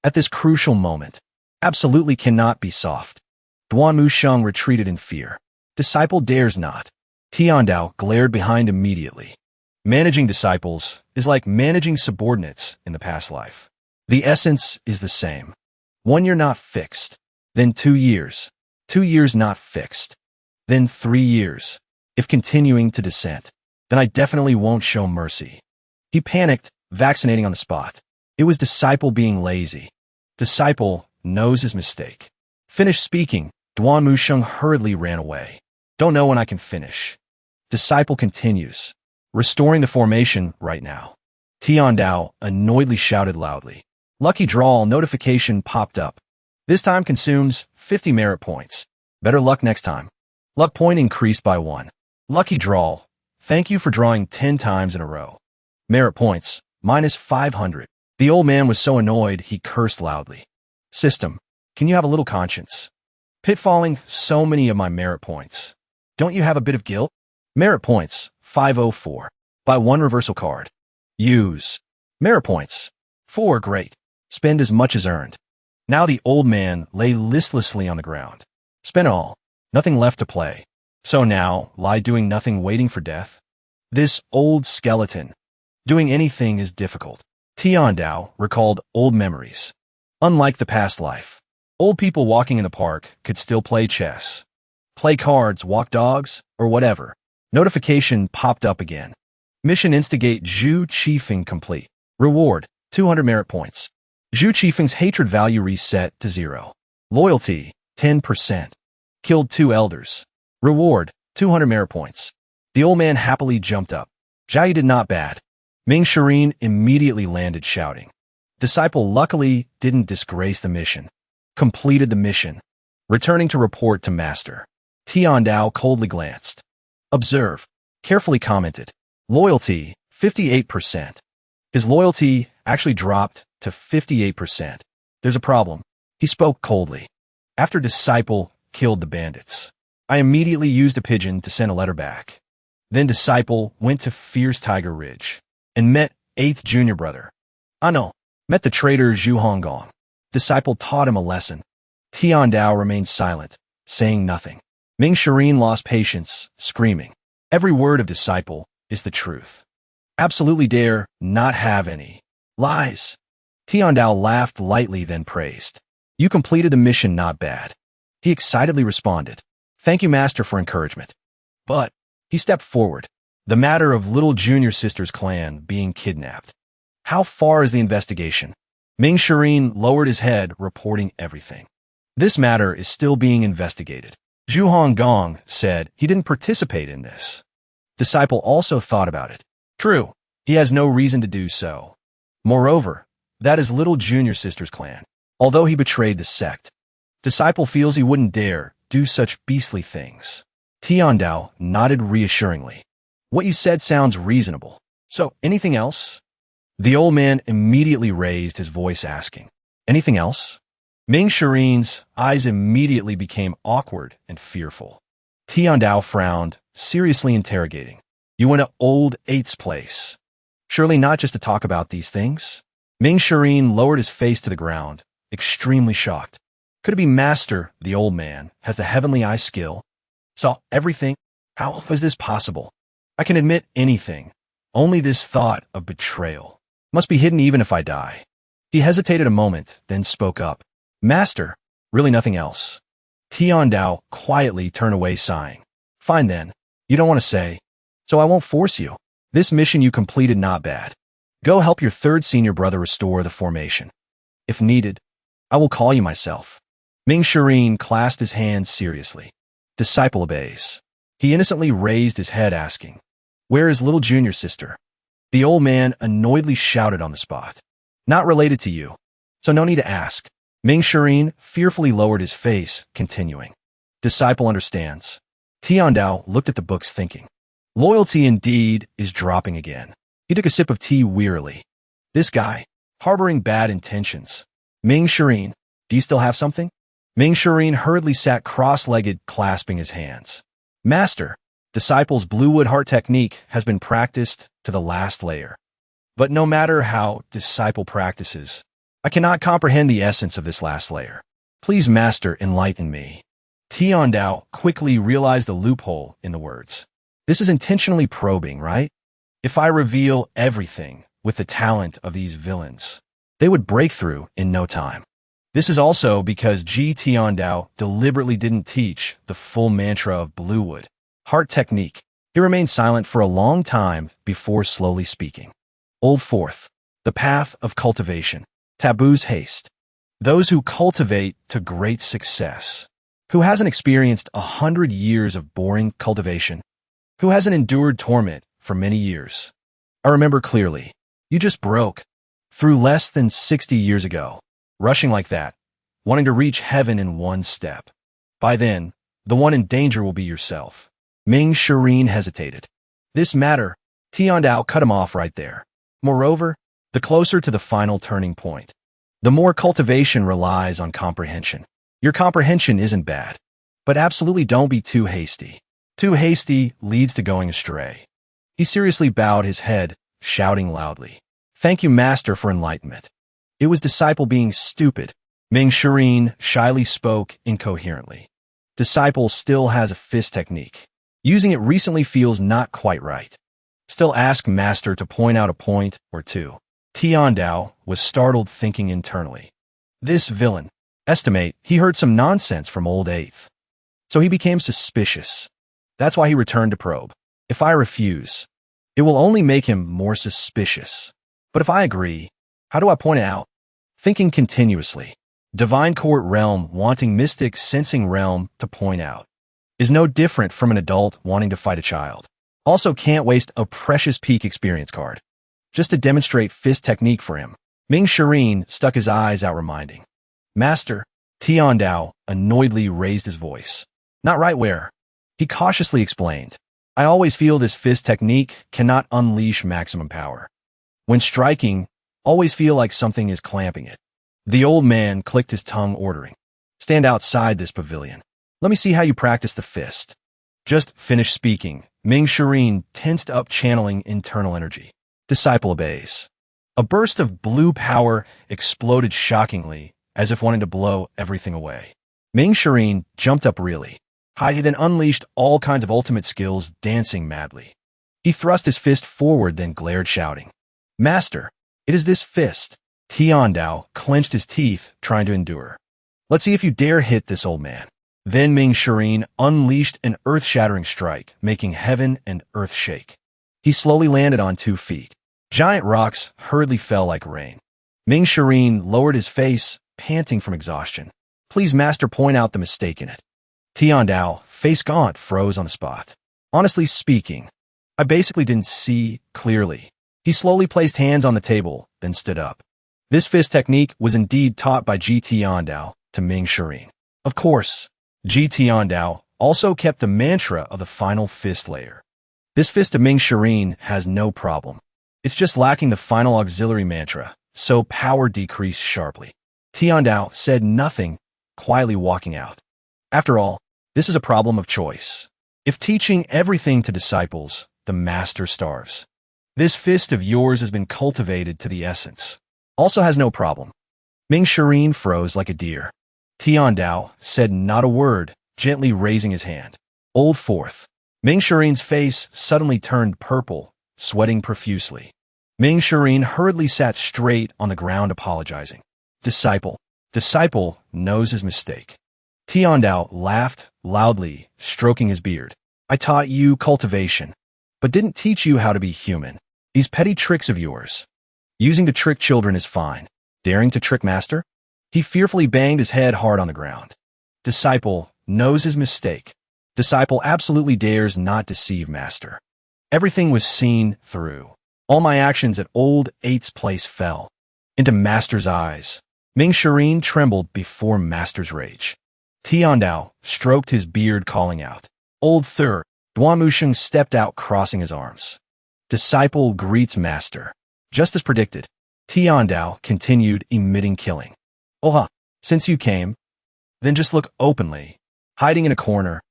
At this crucial moment, absolutely cannot be soft. Duanmu Sheng retreated in fear. Disciple dares not. Tiandao glared behind immediately. Managing disciples is like managing subordinates in the past life. The essence is the same. 1 year not fixed, then 2 years. 2 years not fixed, then 3 years. If continuing to descent, then I definitely won't show mercy. He panicked, vaccinating on the spot. It was disciple being lazy. Disciple knows his mistake. Finished speaking, Duanmu Sheng hurriedly ran away. Don't know when I can finish. Disciple continues. Restoring the formation right now. Tiandao annoyedly shouted loudly. Lucky draw notification popped up. This time consumes 50 merit points. Better luck next time. Luck point increased by 1. Lucky draw. Thank you for drawing 10 times in a row. Merit points, minus 500. The old man was so annoyed he cursed loudly. System, can you have a little conscience? Pitfalling so many of my merit points. Don't you have a bit of guilt? Merit points, 504. Buy one reversal card. Use. Merit points. 4 great. Spend as much as earned. Now the old man lay listlessly on the ground. Spent all. Nothing left to play. So now, lie doing nothing waiting for death? This old skeleton. Doing anything is difficult. Tiandao recalled old memories. Unlike the past life, old people walking in the park could still play chess, play cards, walk dogs, or whatever. Notification popped up again. Mission instigate Zhu Qifeng complete. Reward, 200 merit points. Zhu Qifeng's hatred value reset to 0. Loyalty, 10%. Killed 2 elders. Reward, 200 merit points. The old man happily jumped up. Zhao did not bad. Ming Shirin immediately landed shouting. Disciple luckily didn't disgrace the mission. Completed the mission. Returning to report to master. Tiandao coldly glanced. Observe. Carefully commented. Loyalty, 58%. His loyalty actually dropped to 58%. There's a problem. He spoke coldly. After Disciple killed the bandits, I immediately used a pigeon to send a letter back. Then Disciple went to Fierce Tiger Ridge and met 8th junior brother. Ano, met the traitor Zhu Honggong. Disciple taught him a lesson. Tiandao remained silent, saying nothing. Ming Shirin lost patience, screaming. Every word of Disciple is the truth. Absolutely dare not have any lies. Tiandao laughed lightly, then praised. You completed the mission, not bad. He excitedly responded. Thank you, master, for encouragement. But he stepped forward. The matter of little junior sister's clan being kidnapped. How far is the investigation? Ming Shirin lowered his head, reporting everything. This matter is still being investigated. Zhu Honggong said he didn't participate in this. Disciple also thought about it. True, he has no reason to do so. Moreover, that is little junior sister's clan. Although he betrayed the sect, Disciple feels he wouldn't dare do such beastly things. Tiandao nodded reassuringly. What you said sounds reasonable. So, anything else? The old man immediately raised his voice, asking, anything else? Ming Shirin's eyes immediately became awkward and fearful. Tiandao frowned, seriously interrogating. You went to old Eight's place. Surely not just to talk about these things? Ming Shirin lowered his face to the ground, extremely shocked. Could it be master, the old man, has the heavenly eye skill? Saw everything? How is this possible? I can admit anything. Only this thought of betrayal must be hidden even if I die. He hesitated a moment, then spoke up. Master, really nothing else. Tiandao quietly turned away, sighing. Fine then. You don't want to say. So I won't force you. This mission you completed, not bad. Go help your 3rd senior brother restore the formation. If needed, I will call you myself. Ming Shirin clasped his hands seriously. Disciple obeys. He innocently raised his head, asking, where is little junior sister? The old man annoyedly shouted on the spot. Not related to you, so no need to ask. Ming Shirin fearfully lowered his face, continuing. Disciple understands. Tiandao looked at the books, thinking. Loyalty indeed is dropping again. He took a sip of tea wearily. This guy, harboring bad intentions. Ming Shirin, do you still have something? Ming Shirin hurriedly sat cross-legged, clasping his hands. Master, Disciple's Bluewood Heart technique has been practiced to the last layer. But no matter how Disciple practices, I cannot comprehend the essence of this last layer. Please, Master, enlighten me. Tiandao quickly realized the loophole in the words. This is intentionally probing, right? If I reveal everything with the talent of these villains, they would break through in no time. This is also because Tiandao deliberately didn't teach the full mantra of Bluewood Heart technique. He remained silent for a long time before slowly speaking. Old Fourth, the path of cultivation. Taboo's haste. Those who cultivate to great success. Who hasn't experienced 100 years of boring cultivation? Who hasn't endured torment for many years? I remember clearly. You just broke through less than 60 years ago, rushing like that, wanting to reach heaven in one step. By then, the one in danger will be yourself. Ming Shirin hesitated. This matter, Tiandao cut him off right there. Moreover, the closer to the final turning point, the more cultivation relies on comprehension. Your comprehension isn't bad, but absolutely don't be too hasty. Too hasty leads to going astray. He seriously bowed his head, shouting loudly, "Thank you, Master, for enlightenment." It was Disciple being stupid. Ming Shireen shyly spoke incoherently. Disciple still has a fist technique. Using it recently feels not quite right. Still ask Master to point out a point or two. Tiandao was startled, thinking internally. This villain. Estimate he heard some nonsense from old Eighth. So he became suspicious. That's why he returned to probe. If I refuse, it will only make him more suspicious. But if I agree, how do I point it out? Thinking continuously. Divine Court Realm wanting Mystic Sensing Realm to point out is no different from an adult wanting to fight a child. Also can't waste a precious peak experience card. Just to demonstrate fist technique for him. Ming Shireen stuck his eyes out, reminding. Master, Tiandao annoyedly raised his voice. Not right where. He cautiously explained. I always feel this fist technique cannot unleash maximum power. When striking, always feel like something is clamping it. The old man clicked his tongue, ordering. Stand outside this pavilion. Let me see how you practice the fist. Just finished speaking. Ming Shireen tensed up, channeling internal energy. Disciple obeys. A burst of blue power exploded shockingly, as if wanting to blow everything away. Ming Shireen jumped up really high. He then unleashed all kinds of ultimate skills, dancing madly. He thrust his fist forward, then glared, shouting. Master, it is this fist. Tiandao clenched his teeth, trying to endure. Let's see if you dare hit this old man. Then Ming Shireen unleashed an earth-shattering strike, making heaven and earth shake. He slowly landed on 2 feet. Giant rocks hurriedly fell like rain. Ming Shireen lowered his face, panting from exhaustion. Please, Master, point out the mistake in it. Tiandao, face gaunt, froze on the spot. Honestly speaking, I basically didn't see clearly. He slowly placed hands on the table, then stood up. This fist technique was indeed taught by Ji Tiandao to Ming Shireen. Of course, Ji Tiandao also kept the mantra of the final fist layer. This fist of Ming Shireen has no problem. It's just lacking the final auxiliary mantra, so power decreased sharply. Tiandao said nothing, quietly walking out. After all, this is a problem of choice. If teaching everything to disciples, the master starves. This fist of yours has been cultivated to the essence. Also has no problem. Ming Shireen froze like a deer. Tiandao said not a word, gently raising his hand. Old Fourth. Ming Shireen's face suddenly turned purple, sweating profusely. Ming Shireen hurriedly sat straight on the ground, apologizing. Disciple knows his mistake. Tiandao laughed loudly, stroking his beard. I taught you cultivation, but didn't teach you how to be human. These petty tricks of yours. Using to trick children is fine. Daring to trick Master? He fearfully banged his head hard on the ground. Disciple knows his mistake. Disciple absolutely dares not deceive Master. Everything was seen through. All my actions at old Eight's place fell into Master's eyes. Ming Shireen trembled before Master's rage. Tiandao stroked his beard, calling out. Old Third. Duan Musheng stepped out, crossing his arms. Disciple greets Master. Just as predicted, Tiandao continued, emitting killing. Oha, since you came, then just look openly, hiding in a corner.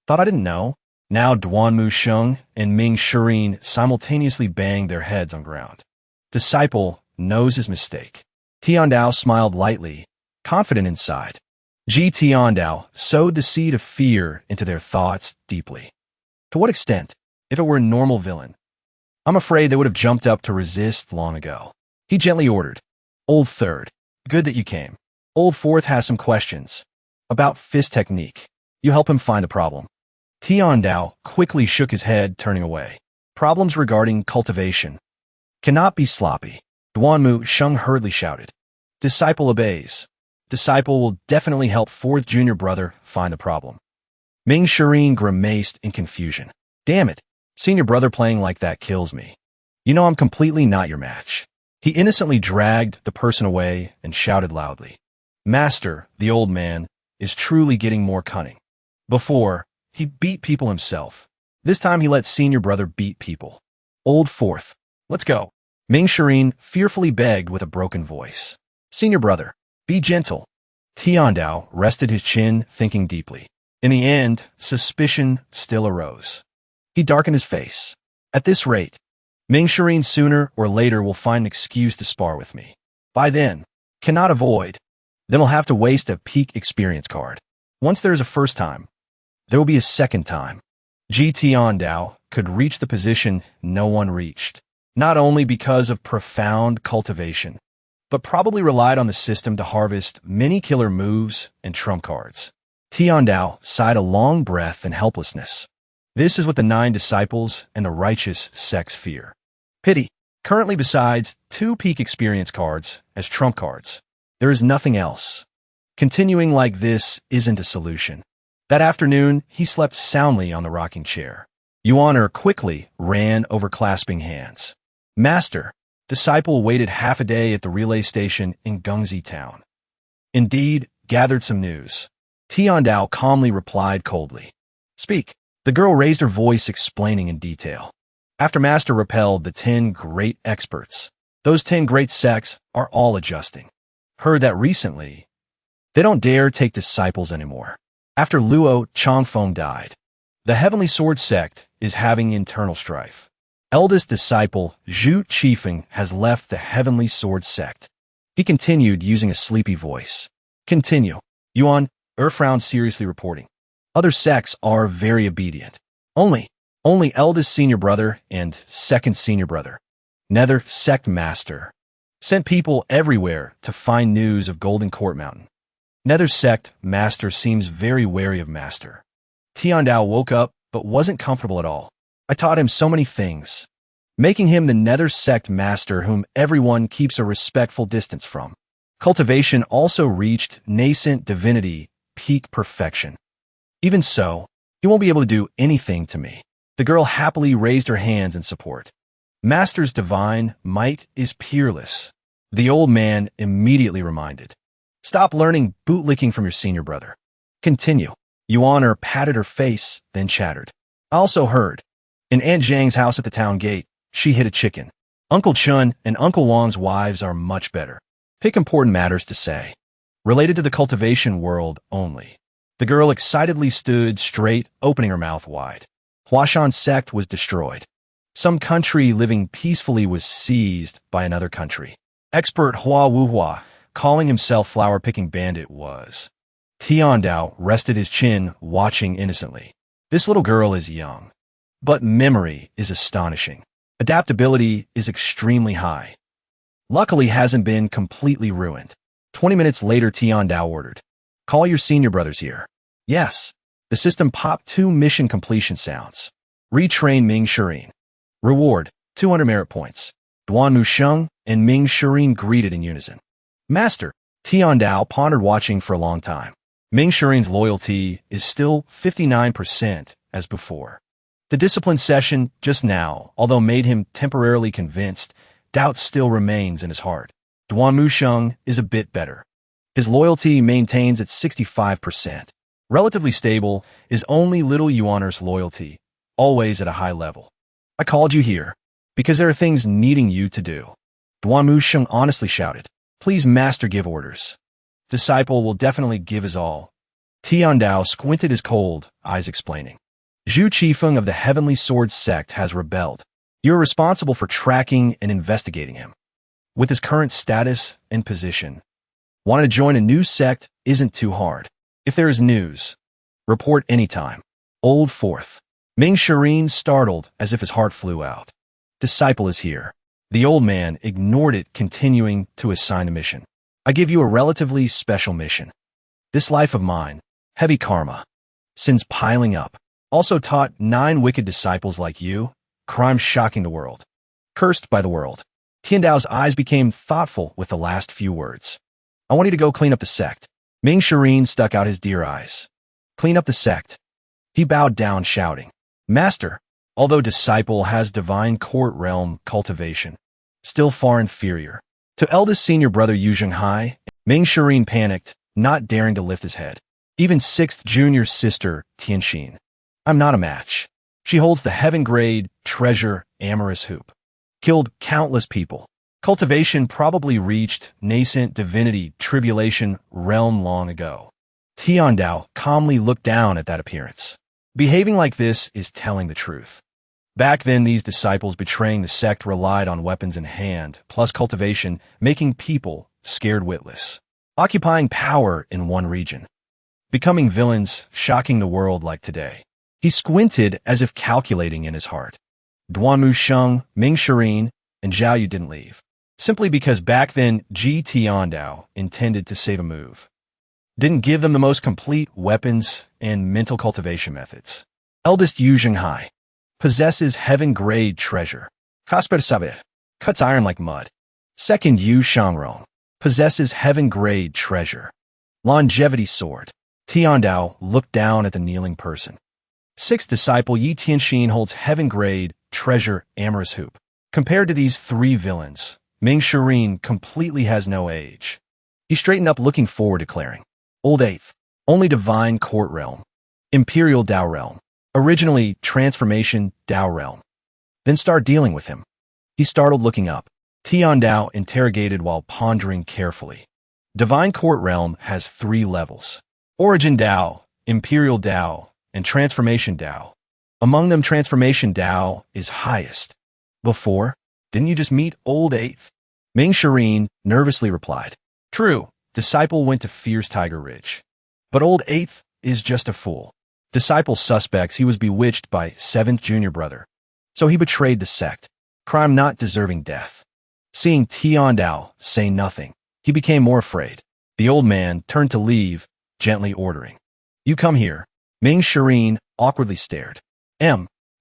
Thought I didn't know. Now Duan Musheng and Ming Shireen simultaneously banged their heads on ground. Disciple knows his mistake. Tiandao smiled lightly, confident inside. Ji Tiandao sowed the seed of fear into their thoughts deeply. To what extent? If it were a normal villain, I'm afraid they would have jumped up to resist long ago. He gently ordered. Old Third, good that you came. Old Fourth has some questions about fist technique. You help him find the problem. Tiandao quickly shook his head, turning away. Problems regarding cultivation cannot be sloppy. Duan Musheng hurriedly shouted. Disciple obeys. Disciple will definitely help Fourth junior brother find the problem. Ming Shireen grimaced in confusion. Damn it. Senior brother playing like that kills me. You know I'm completely not your match. He innocently dragged the person away and shouted loudly. Master, the old man, is truly getting more cunning. Before, he beat people himself. This time he let senior brother beat people. Old Fourth, let's go. Ming Shireen fearfully begged with a broken voice. Senior brother, be gentle. Tiandao rested his chin, thinking deeply. In the end, suspicion still arose. He darkened his face. At this rate, Ming Shireen sooner or later will find an excuse to spar with me. By then, cannot avoid. Then I'll have to waste a peak experience card. Once there is a first time, there will be a second time. Ji Tiandao could reach the position no one reached, not only because of profound cultivation, but probably relied on the system to harvest many killer moves and trump cards. Tiandao sighed a long breath in helplessness. This is what the 9 disciples and the righteous sects fear. Pity. Currently, besides 2 peak experience cards as trump cards, there is nothing else. Continuing like this isn't a solution. That afternoon, he slept soundly on the rocking chair. Yuaner quickly ran over clasping hands. Master, disciple waited half a day at the relay station in Gungzi town. Indeed, gathered some news. Tiandao calmly replied coldly. Speak. The girl raised her voice, explaining in detail. After Master repelled the 10 great experts, those 10 great sects are all adjusting. Heard that recently, they don't dare take disciples anymore. After Luo Changfeng died, the Heavenly Sword sect is having internal strife. Eldest disciple Zhu Qifeng has left the Heavenly Sword sect. He continued using a sleepy voice. Continue. Yuan frowned, seriously reporting. Other sects are very obedient. Only eldest senior brother and second senior brother, nether sect master, sent people everywhere to find news of Golden Court Mountain. Nether sect master seems very wary of master. Tiandao woke up but wasn't comfortable at all. I taught him so many things, making him the nether sect master whom everyone keeps a respectful distance from. Cultivation also reached nascent divinity peak perfection. Even so, he won't be able to do anything to me. The girl happily raised her hands in support. Master's divine might is peerless. The old man immediately reminded. Stop learning bootlicking from your senior brother. Continue. Yuaner patted her face, then chattered. I also heard. In Aunt Zhang's house at the town gate, she hid a chicken. Uncle Chun and Uncle Wang's wives are much better. Pick important matters to say. Related to the cultivation world only. The girl excitedly stood straight, opening her mouth wide. Huashan sect was destroyed. Some country living peacefully was seized by another country. Expert Hua Wuhua, calling himself flower-picking bandit, was. Tiandao rested his chin, watching innocently. This little girl is young, but memory is astonishing. Adaptability is extremely high. Luckily hasn't been completely ruined. 20 minutes later, Tiandao ordered. Call your senior brothers here. Yes. The system popped 2 mission completion sounds. Retrain Ming Shireen. Reward, 200 merit points. Duan Musheng and Ming Shireen greeted in unison. Master, Tiandao pondered, watching for a long time. Ming Shireen's loyalty is still 59% as before. The discipline session just now, although made him temporarily convinced, doubt still remains in his heart. Duan Musheng is a bit better. His loyalty maintains at 65%. Relatively stable is only little Yuaner's loyalty, always at a high level. I called you here because there are things needing you to do. Duan Musheng honestly shouted. Please, master, give orders. Disciple will definitely give his all. Tiandao squinted his cold eyes, explaining. Zhu Qifeng of the Heavenly Sword sect has rebelled. You're responsible for tracking and investigating him. With his current status and position, wanting to join a new sect isn't too hard. If there is news, report anytime. Old Fourth. Ming Shireen startled as if his heart flew out. Disciple is here. The old man ignored it, continuing to assign a mission. I give you a relatively special mission. This life of mine, heavy karma, sins piling up. Also taught 9 wicked disciples like you, crimes shocking the world. Cursed by the world. Tiandao's eyes became thoughtful with the last few words. I want you to go clean up the sect. Ming Shireen stuck out his deer eyes. Clean up the sect. He bowed down, shouting. Master, although disciple has divine court realm cultivation, still far inferior. To eldest senior brother Yu Zhenghai, Ming Shireen panicked, not daring to lift his head. Even 6th junior sister Tianxin. I'm not a match. She holds the heaven grade treasure amorous hoop. Killed countless people. Cultivation probably reached nascent divinity tribulation realm long ago. Tiandao calmly looked down at that appearance. Behaving like this is telling the truth. Back then, these disciples betraying the sect relied on weapons in hand, plus cultivation, making people scared witless. Occupying power in one region. Becoming villains, shocking the world like today. He squinted as if calculating in his heart. Duanmu Sheng, Ming Shirin, and Zhao Yu didn't leave. Simply because back then, Ji Tiandao intended to save a move. Didn't give them the most complete weapons and mental cultivation methods. Eldest Yu Zhenghai possesses heaven-grade treasure. Kasper Saber cuts iron like mud. Second Yu Shangrong possesses heaven-grade treasure. Longevity sword. Tiandao looked down at the kneeling person. Sixth disciple Yi Tianxin holds heaven-grade treasure amorous hoop. Compared to these three villains, Ming Shirin completely has no age. He straightened up looking forward, declaring, Old Eighth, only divine court realm. Imperial Dao realm. Originally transformation Dao realm. Then start dealing with him. He startled looking up. Tiandao interrogated while pondering carefully. Divine court realm has 3 levels. Origin Dao, Imperial Dao, and Transformation Dao. Among them, Transformation Dao is highest. Before, didn't you just meet Old Eighth? Ming Shirin nervously replied. True, disciple went to Fierce Tiger Ridge. But Old Eighth is just a fool. Disciple suspects he was bewitched by 7th junior brother. So he betrayed the sect. Crime not deserving death. Seeing Tiandao say nothing, he became more afraid. The old man turned to leave, gently ordering. You come here. Ming Shirin awkwardly stared.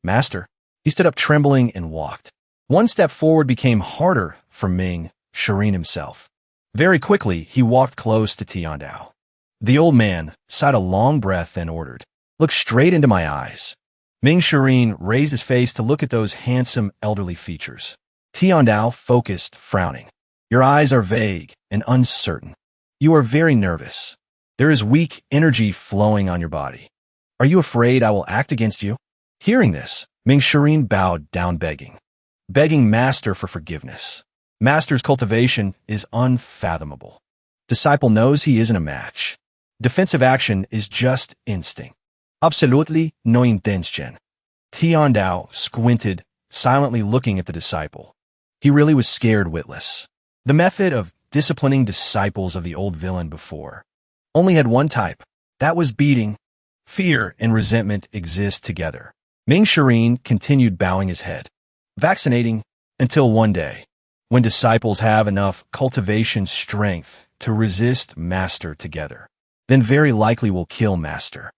Master. He stood up trembling and walked. One step forward became harder for Ming Shirin himself. Very quickly, he walked close to Tiandao. The old man sighed a long breath and ordered, Look straight into my eyes. Ming Shirin raised his face to look at those handsome elderly features. Tiandao focused, frowning. Your eyes are vague and uncertain. You are very nervous. There is weak energy flowing on your body. Are you afraid I will act against you? Hearing this, Ming Shirin bowed down begging. Begging Master for forgiveness. Master's cultivation is unfathomable. Disciple knows he isn't a match. Defensive action is just instinct. Absolutely no intention. Tiandao squinted, silently looking at the disciple. He really was scared witless. The method of disciplining disciples of the old villain before only had one type. That was beating. Fear and resentment exist together. Ming Shirin continued bowing his head. Vaccinating until one day, when disciples have enough cultivation strength to resist Master together, then very likely will kill Master.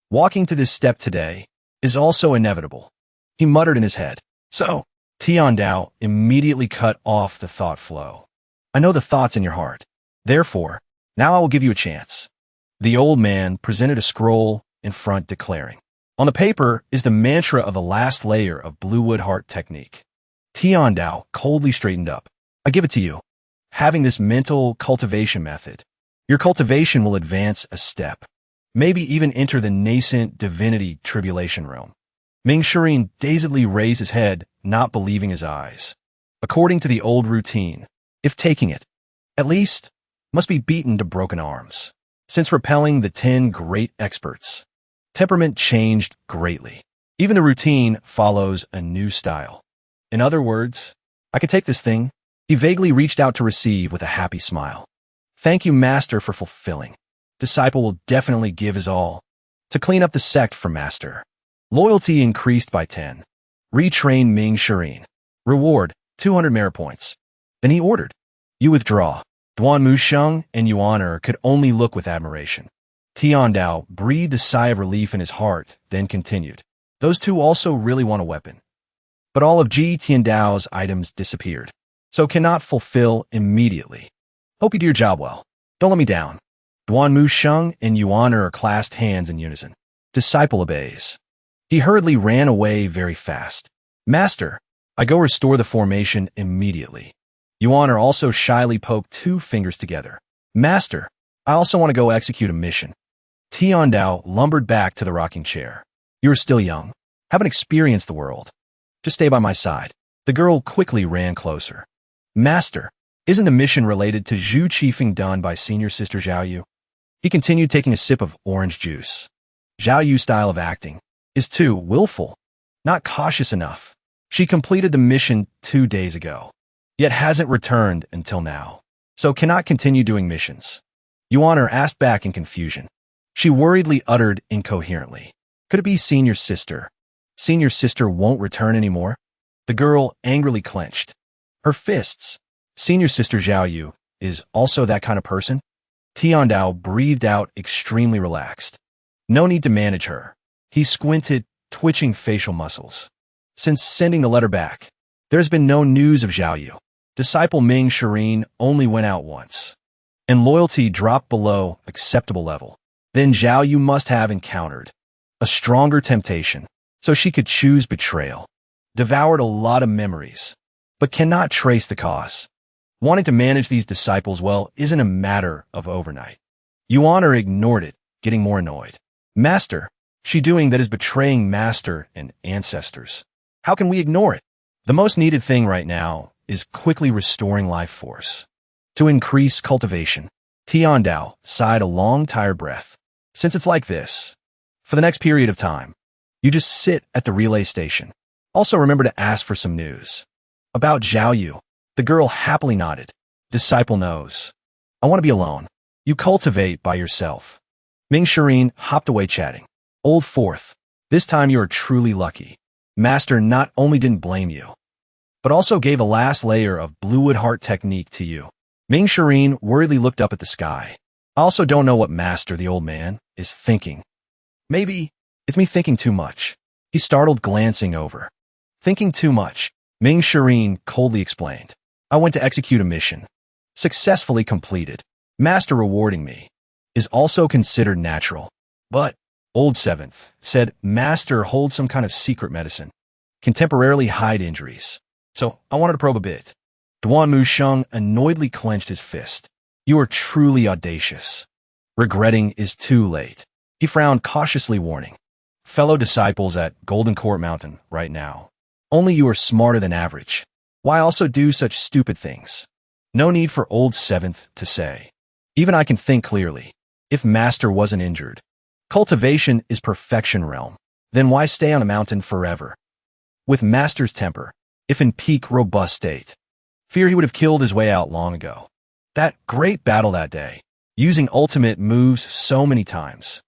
Walking to this step today is also inevitable. He muttered in his head. So, Tiandao immediately cut off the thought flow. I know the thoughts in your heart. Therefore, now I will give you a chance. The old man presented a scroll in front declaring, On the paper is the mantra of the last layer of Bluewood Heart technique. Tiandao coldly straightened up. I give it to you. Having this mental cultivation method, your cultivation will advance a step. Maybe even enter the nascent divinity tribulation realm. Ming Shirin dazedly raised his head, not believing his eyes. According to the old routine, if taking it, at least, must be beaten to broken arms. Since repelling the 10 great experts, temperament changed greatly. Even the routine follows a new style. In other words, I can take this thing. He vaguely reached out to receive with a happy smile. Thank you, Master, for fulfilling. Disciple will definitely give his all to clean up the sect for Master. Loyalty increased by 10. Retrain Ming Shirin. Reward, 200 merit points. Then he ordered, You withdraw. Duanmu Sheng and Yuaner could only look with admiration. Tiandao breathed a sigh of relief in his heart, then continued. Those two also really want a weapon. But all of Ji Tiandao's items disappeared, so cannot fulfill immediately. Hope you do your job well. Don't let me down. Duanmu Sheng and Yuaner clasped hands in unison. Disciple obeys. He hurriedly ran away very fast. Master, I go restore the formation immediately. Yuaner also shyly poked 2 fingers together. Master, I also want to go execute a mission. Tiandao lumbered back to the rocking chair. You are still young. Haven't experienced the world. Just stay by my side. The girl quickly ran closer. Master, isn't the mission related to Zhu Qifeng done by senior sister Zhao Yu? He continued taking a sip of orange juice. Zhao Yu's style of acting is too willful, not cautious enough. She completed the mission 2 days ago, yet hasn't returned until now, so cannot continue doing missions. Yuan asked back in confusion. She worriedly uttered incoherently. Could it be senior sister? Senior sister won't return anymore? The girl angrily clenched her fists. Senior sister Zhao Yu is also that kind of person? Tiandao breathed out extremely relaxed. No need to manage her. He squinted, twitching facial muscles. Since sending the letter back, there's been no news of Zhao Yu. Disciple Ming Shireen only went out once, and loyalty dropped below acceptable level. Then Zhao Yu must have encountered a stronger temptation, so she could choose betrayal. Devoured a lot of memories, but cannot trace the cause. Wanting to manage these disciples well isn't a matter of overnight. Yuan ignored it, getting more annoyed. Master, she doing that is betraying Master and ancestors. How can we ignore it? The most needed thing right now is quickly restoring life force. To increase cultivation, Tiandao sighed a long, tired breath. Since it's like this, for the next period of time, you just sit at the relay station. Also remember to ask for some news. About Zhao Yu, the girl happily nodded. Disciple knows. I want to be alone. You cultivate by yourself. Ming Shireen hopped away chatting. Old Fourth, this time you are truly lucky. Master not only didn't blame you, but also gave a last layer of Bluewood Heart technique to you. Ming Shireen worriedly looked up at the sky. I also don't know what Master, the old man, is thinking. Maybe it's me thinking too much. He startled, glancing over. Thinking too much, Ming Shireen coldly explained. I went to execute a mission. Successfully completed. Master rewarding me is also considered natural. But, Old Seventh said Master holds some kind of secret medicine. Can temporarily hide injuries. So, I wanted to probe a bit. Duanmu Sheng annoyedly clenched his fist. You are truly audacious. Regretting is too late. He frowned, cautiously warning. Fellow disciples at Golden Court Mountain right now. Only you are smarter than average. Why also do such stupid things? No need for Old Seventh to say. Even I can think clearly. If Master wasn't injured. Cultivation is perfection realm. Then why stay on a mountain forever? With Master's temper, if in peak robust state, fear he would have killed his way out long ago. That great battle that day, using ultimate moves so many times,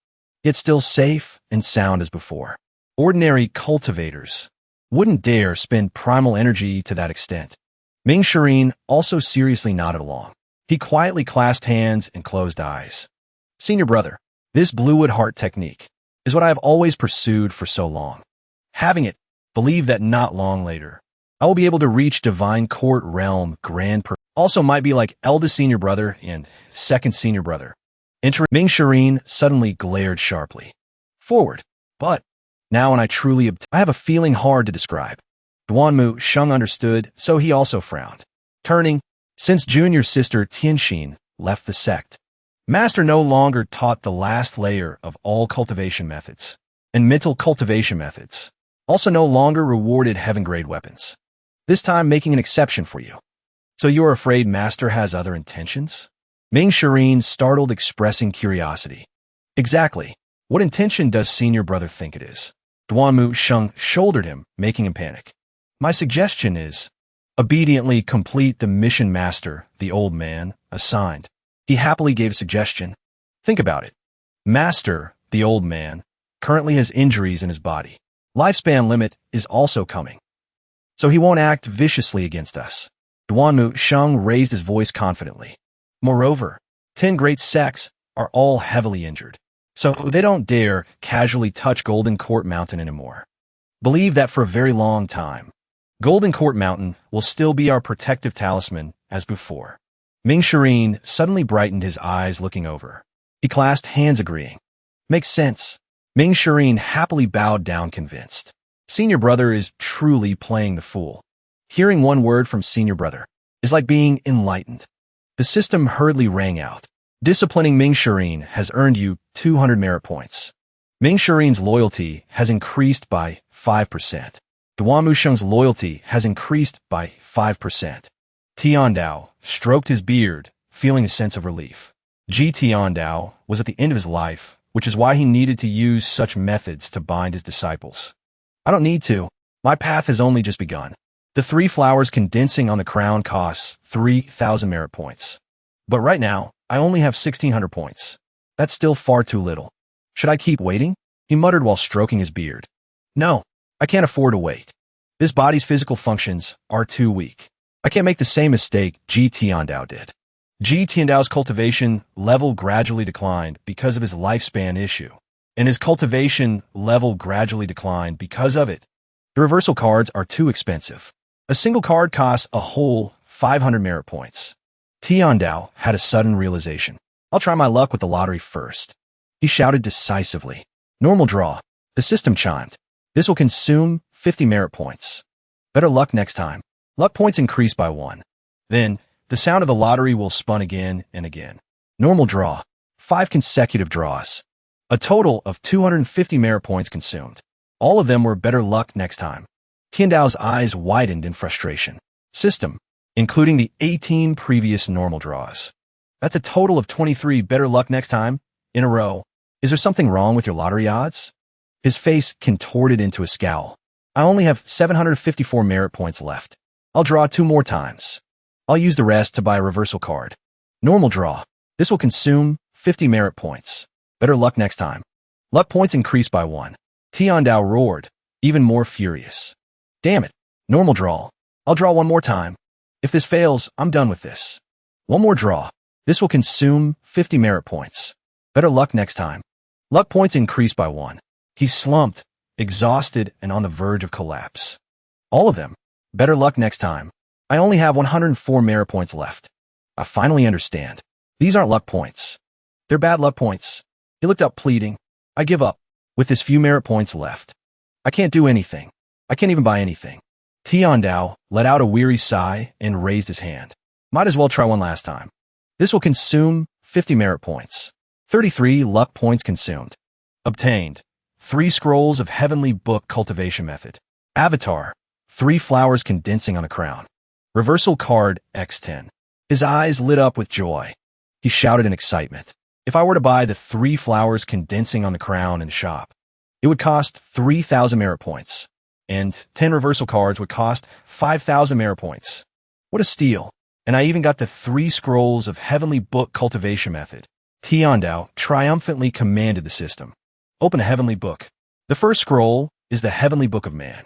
yet still safe and sound as before. Ordinary cultivators wouldn't dare spend primal energy to that extent. Ming Shireen also seriously nodded along. He quietly clasped hands and closed eyes. Senior brother, this Bluewood Heart technique is what I have always pursued for so long. Having it, believe that not long later, I will be able to reach Divine Court Realm Grand also might be like eldest senior brother and second senior brother. Ming Shireen suddenly glared sharply. Forward. But, now when I truly I have a feeling hard to describe. Duanmu Sheng understood, so he also frowned. Turning, since junior sister Tianxin left the sect, Master no longer taught the last layer of all cultivation methods, and mental cultivation methods, also no longer rewarded heaven-grade weapons. This time making an exception for you. So you are afraid Master has other intentions? Ming Shireen startled, expressing curiosity. Exactly. What intention does senior brother think it is? Duanmu Sheng shouldered him, making him panic. My suggestion is, obediently complete the mission Master, the old man, assigned. He happily gave a suggestion. Think about it. Master, the old man, currently has injuries in his body. Lifespan limit is also coming. So he won't act viciously against us. Duanmu Sheng raised his voice confidently. Moreover, 10 great sects are all heavily injured, so they don't dare casually touch Golden Court Mountain anymore. Believe that for a very long time, Golden Court Mountain will still be our protective talisman as before. Ming Shireen suddenly brightened, his eyes looking over. He clasped hands, agreeing. Makes sense. Ming Shireen happily bowed down, convinced. Senior brother is truly playing the fool. Hearing one word from senior brother is like being enlightened. The system hurriedly rang out. Disciplining Ming Shireen has earned you 200 merit points. Ming Shireen's loyalty has increased by 5%. Duanmu Sheng's loyalty has increased by 5%. Tiandao stroked his beard, feeling a sense of relief. Tiandao was at the end of his life, which is why he needed to use such methods to bind his disciples. I don't need to. My path has only just begun. The 3 flowers condensing on the crown costs 3,000 merit points. But right now, I only have 1,600 points. That's still far too little. Should I keep waiting? He muttered while stroking his beard. No, I can't afford to wait. This body's physical functions are too weak. I can't make the same mistake Tiandao did. Tiandao's cultivation level gradually declined because of his lifespan issue, and his cultivation level gradually declined because of it. The reversal cards are too expensive. A single card costs a whole 500 merit points. Tiandao had a sudden realization. I'll try my luck with the lottery first. He shouted decisively. Normal draw. The system chimed. This will consume 50 merit points. Better luck next time. Luck points increase by 1. Then, the sound of the lottery will spun again and again. Normal draw. 5 consecutive draws. A total of 250 merit points consumed. All of them were better luck next time. Tiandao's eyes widened in frustration. System, including the 18 previous normal draws. That's a total of 23 better luck next time, in a row. Is there something wrong with your lottery odds? His face contorted into a scowl. I only have 754 merit points left. I'll draw 2 more times. I'll use the rest to buy a reversal card. Normal draw. This will consume 50 merit points. Better luck next time. Luck points increased by 1. Tiandao roared, even more furious. Damn it. Normal draw. I'll draw 1 more time. If this fails, I'm done with this. 1 more draw. This will consume 50 merit points. Better luck next time. Luck points increased by 1. He slumped, exhausted and on the verge of collapse. All of them. Better luck next time. I only have 104 merit points left. I finally understand. These aren't luck points. They're bad luck points. He looked up pleading. I give up. With this few merit points left. I can't do anything. I can't even buy anything. Tiandao let out a weary sigh and raised his hand. Might as well try one last time. This will consume 50 merit points. 33 luck points consumed. Obtained. 3 scrolls of Heavenly Book Cultivation Method. Avatar. 3 flowers condensing on a crown. Reversal card X10. His eyes lit up with joy. He shouted in excitement. If I were to buy the 3 flowers condensing on the crown in the shop, it would cost 3,000 merit points, and 10 reversal cards would cost 5,000 merit points. What a steal. And I even got the 3 scrolls of Heavenly Book Cultivation Method. Tiandao triumphantly commanded the system. Open a Heavenly Book. The first scroll is the Heavenly Book of Man.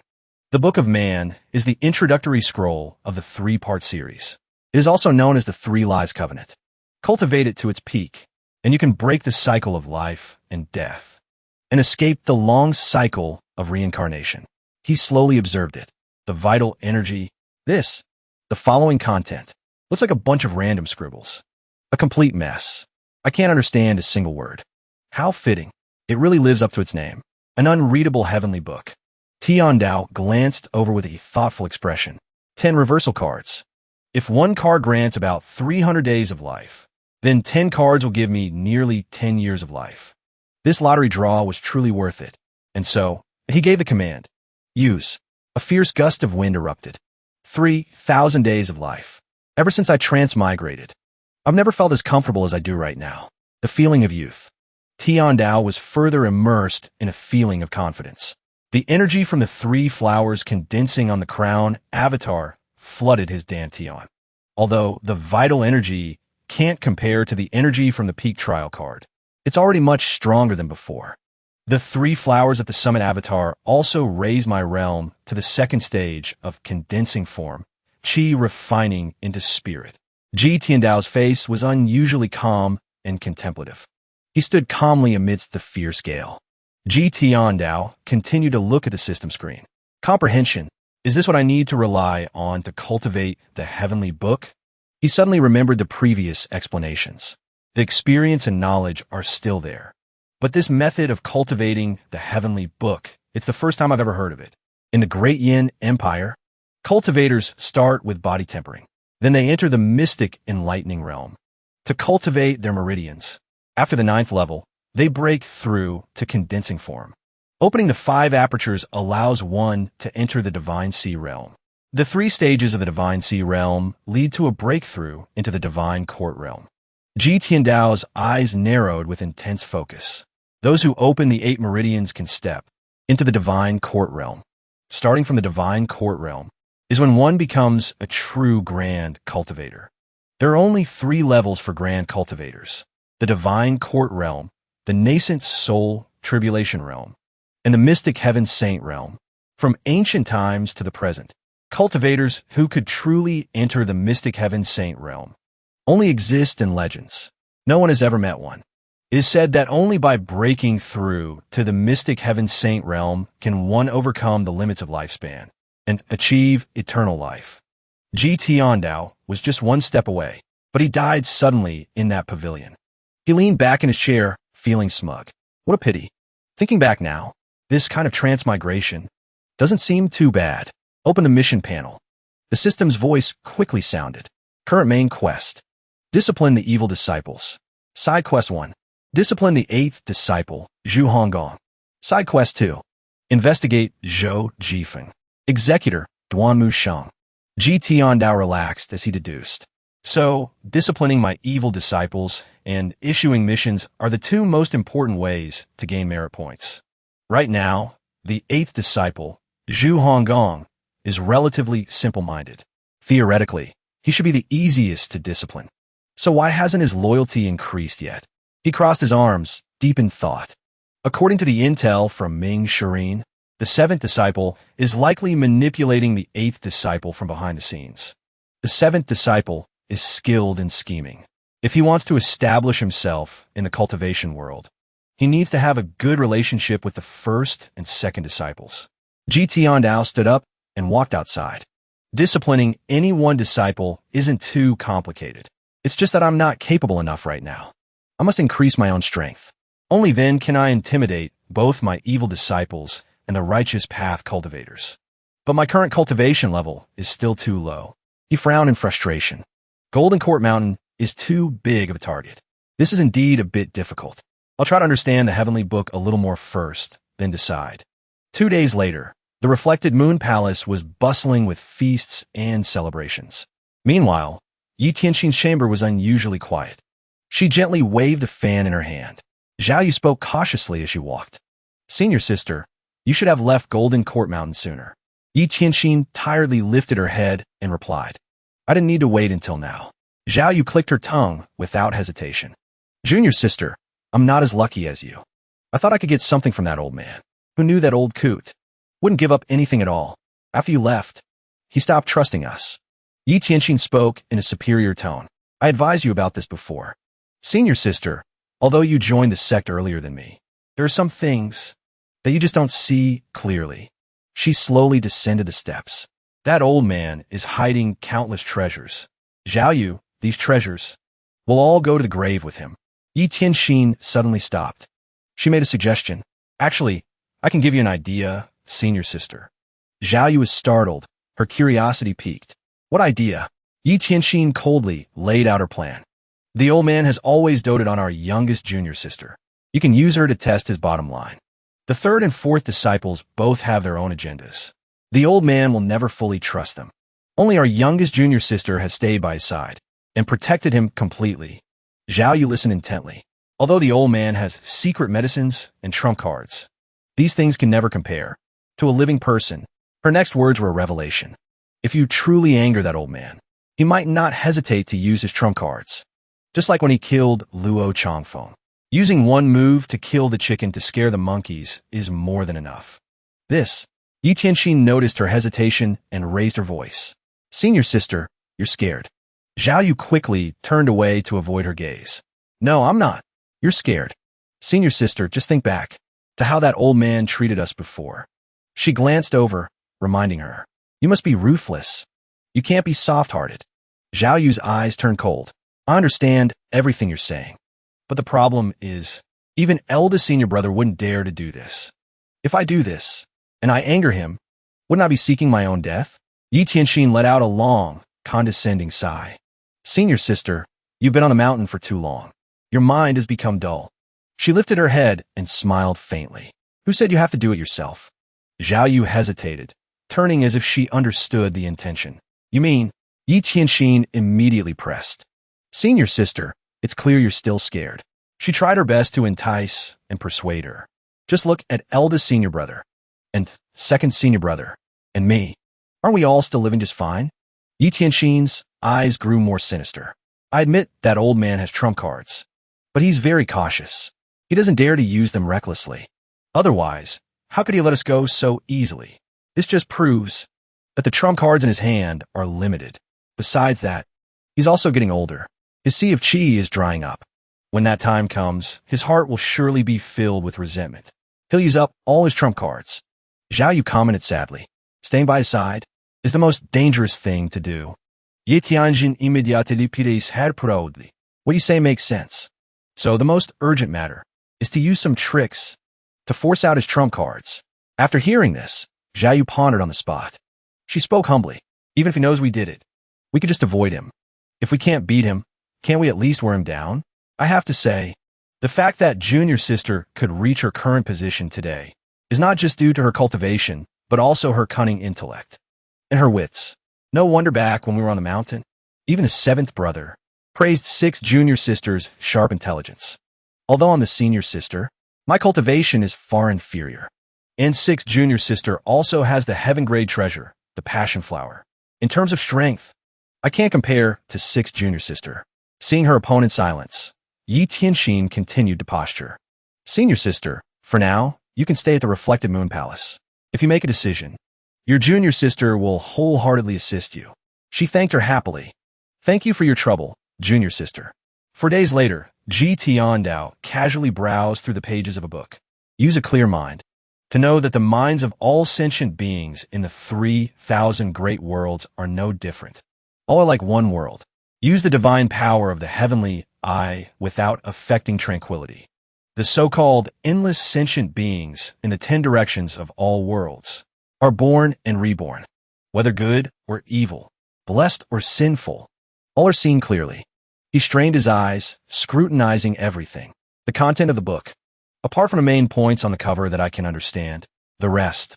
The Book of Man is the introductory scroll of the 3-part series. It is also known as the 3 Lives Covenant. Cultivate it to its peak, and you can break the cycle of life and death, and escape the long cycle of reincarnation. He slowly observed it. The vital energy. The following content. Looks like a bunch of random scribbles. A complete mess. I can't understand a single word. How fitting. It really lives up to its name. An unreadable heavenly book. Tiandao glanced over with a thoughtful expression. 10 reversal cards. If 1 card grants about 300 days of life, then 10 cards will give me nearly 10 years of life. This lottery draw was truly worth it. And so, he gave the command. Use. A fierce gust of wind erupted. 3,000 days of life. Ever since I transmigrated, I've never felt as comfortable as I do right now. The feeling of youth. Tiandao was further immersed in a feeling of confidence. The energy from the 3 flowers condensing on the crown avatar flooded his dantian. Although the vital energy can't compare to the energy from the peak trial card. It's already much stronger than before. The 3 flowers at the summit avatar also raise my realm to the 2nd stage of condensing form, chi refining into spirit. Tiandao's face was unusually calm and contemplative. He stood calmly amidst the fierce gale. Tiandao continued to look at the system screen. Comprehension. Is this what I need to rely on to cultivate the heavenly book? He suddenly remembered the previous explanations. The experience and knowledge are still there. But this method of cultivating the heavenly book, it's the first time I've ever heard of it. In the Great Yin Empire, cultivators start with body tempering. Then they enter the mystic enlightening realm to cultivate their meridians. After the 9th level, they break through to condensing form. Opening the 5 apertures allows one to enter the divine sea realm. The three stages of the Divine Sea Realm lead to a breakthrough into the Divine Court Realm. Ji Tiandao's eyes narrowed with intense focus. Those who open the 8 meridians can step into the Divine Court Realm. Starting from the Divine Court Realm is when one becomes a true Grand Cultivator. There are only 3 levels for Grand Cultivators: the Divine Court Realm, the Nascent Soul Tribulation Realm, and the Mystic Heaven Saint Realm. From ancient times to the present, cultivators who could truly enter the Mystic Heaven Saint Realm only exist in legends. No one has ever met one. It is said that only by breaking through to the Mystic Heaven Saint Realm can one overcome the limits of lifespan and achieve eternal life. Ji Tiandao was just 1 step away, but he died suddenly in that pavilion. He leaned back in his chair, feeling smug. What a pity. Thinking back now, this kind of transmigration doesn't seem too bad. Open the mission panel. The system's voice quickly sounded. Current main quest: discipline the evil disciples. Side quest 1. Discipline the 8th disciple, Zhu Honggong. Side quest 2. Investigate Zhou Jifeng. Executor, Duanmu Sheng. Ji Tiandao relaxed as he deduced. So, disciplining my evil disciples and issuing missions are the 2 most important ways to gain merit points. Right now, the 8th disciple, Zhu Honggong, is relatively simple-minded. Theoretically, he should be the easiest to discipline. So why hasn't his loyalty increased yet? He crossed his arms, deep in thought. According to the intel from Ming Shirin, the 7th disciple is likely manipulating the 8th disciple from behind the scenes. The 7th disciple is skilled in scheming. If he wants to establish himself in the cultivation world, he needs to have a good relationship with the 1st and 2nd disciples. Ji Tiandao stood up and walked outside. Disciplining any one disciple isn't too complicated. It's just that I'm not capable enough right now. I must increase my own strength. Only then can I intimidate both my evil disciples and the righteous path cultivators. But my current cultivation level is still too low. He frowned in frustration. Golden Court Mountain is too big of a target. This is indeed a bit difficult. I'll try to understand the Heavenly Book a little more first, then decide. 2 days later, the reflected Moon Palace was bustling with feasts and celebrations. Meanwhile, Yi Tianxin's chamber was unusually quiet. She gently waved a fan in her hand. Zhao Yu spoke cautiously as she walked. Senior sister, you should have left Golden Court Mountain sooner. Yi Tianxin tiredly lifted her head and replied, I didn't need to wait until now. Zhao Yu clicked her tongue without hesitation. Junior sister, I'm not as lucky as you. I thought I could get something from that old man. Who knew that old coot? Wouldn't give up anything at all. After you left, he stopped trusting us. Yi Tianxin spoke in a superior tone. I advised you about this before. Senior sister, although you joined the sect earlier than me, there are some things that you just don't see clearly. She slowly descended the steps. That old man is hiding countless treasures. Zhao Yu, these treasures will all go to the grave with him. Yi Tianxin suddenly stopped. She made a suggestion. Actually, I can give you an idea, senior sister. Zhao Yu was startled. Her curiosity piqued. What idea? Yi Tianxin coldly laid out her plan. The old man has always doted on our youngest junior sister. You can use her to test his bottom line. The 3rd and 4th disciples both have their own agendas. The old man will never fully trust them. Only our youngest junior sister has stayed by his side and protected him completely. Zhao Yu listened intently. Although the old man has secret medicines and trump cards, these things can never compare to a living person. Her next words were a revelation. If you truly anger that old man, he might not hesitate to use his trump cards. Just like when he killed Luo Changfeng. Using one move to kill the chicken to scare the monkeys is more than enough. This, Yi Tianxin noticed her hesitation and raised her voice. Senior sister, you're scared. Zhao Yu quickly turned away to avoid her gaze. No, I'm not. You're scared. Senior sister, just think back to how that old man treated us before. She glanced over, reminding her. You must be ruthless. You can't be soft-hearted. Zhao Yu's eyes turned cold. I understand everything you're saying. But the problem is, even eldest senior brother wouldn't dare to do this. If I do this, and I anger him, wouldn't I be seeking my own death? Yi Tianxin let out a long, condescending sigh. Senior sister, you've been on the mountain for too long. Your mind has become dull. She lifted her head and smiled faintly. Who said you have to do it yourself? Zhao Yu hesitated, turning as if she understood the intention. You mean? Yi Tianxin immediately pressed. Senior sister, it's clear you're still scared. She tried her best to entice and persuade her. Just look at eldest senior brother, and second senior brother, and me. Aren't we all still living just fine? Yi Tianxin's eyes grew more sinister. I admit that old man has trump cards, but he's very cautious. He doesn't dare to use them recklessly. Otherwise, how could he let us go so easily? This just proves that the trump cards in his hand are limited. Besides that, he's also getting older. His sea of qi is drying up. When that time comes, his heart will surely be filled with resentment. He'll use up all his trump cards. Zhao Yu commented sadly. Staying by his side is the most dangerous thing to do. Ye Tianjin immédiatement pides her proudly. What you say makes sense. So the most urgent matter is to use some tricks to force out his trump cards. After hearing this, Zhao Yu pondered on the spot. She spoke humbly. Even if he knows we did it, we could just avoid him. If we can't beat him, can't we at least wear him down? I have to say, the fact that junior sister could reach her current position today is not just due to her cultivation, but also her cunning intellect and her wits. No wonder back when we were on the mountain, even the seventh brother praised six junior sisters' sharp intelligence. Although I'm the senior sister, my cultivation is far inferior. And sixth junior sister also has the heaven-grade treasure, the passion flower. In terms of strength, I can't compare to sixth junior sister. Seeing her opponent silence, Yi Tianxin continued to posture. Senior sister, for now, you can stay at the Reflected Moon Palace. If you make a decision, your junior sister will wholeheartedly assist you. She thanked her happily. Thank you for your trouble, junior sister. 4 days later, Ji Tiandao casually browsed through the pages of a book. Use a clear mind to know that the minds of all sentient beings in the 3,000 great worlds are no different. All are like one world. Use the divine power of the heavenly eye without affecting tranquility. The so-called endless sentient beings in the 10 directions of all worlds are born and reborn. Whether good or evil, blessed or sinful, all are seen clearly. He strained his eyes, scrutinizing everything. The content of the book, apart from the main points on the cover that I can understand, the rest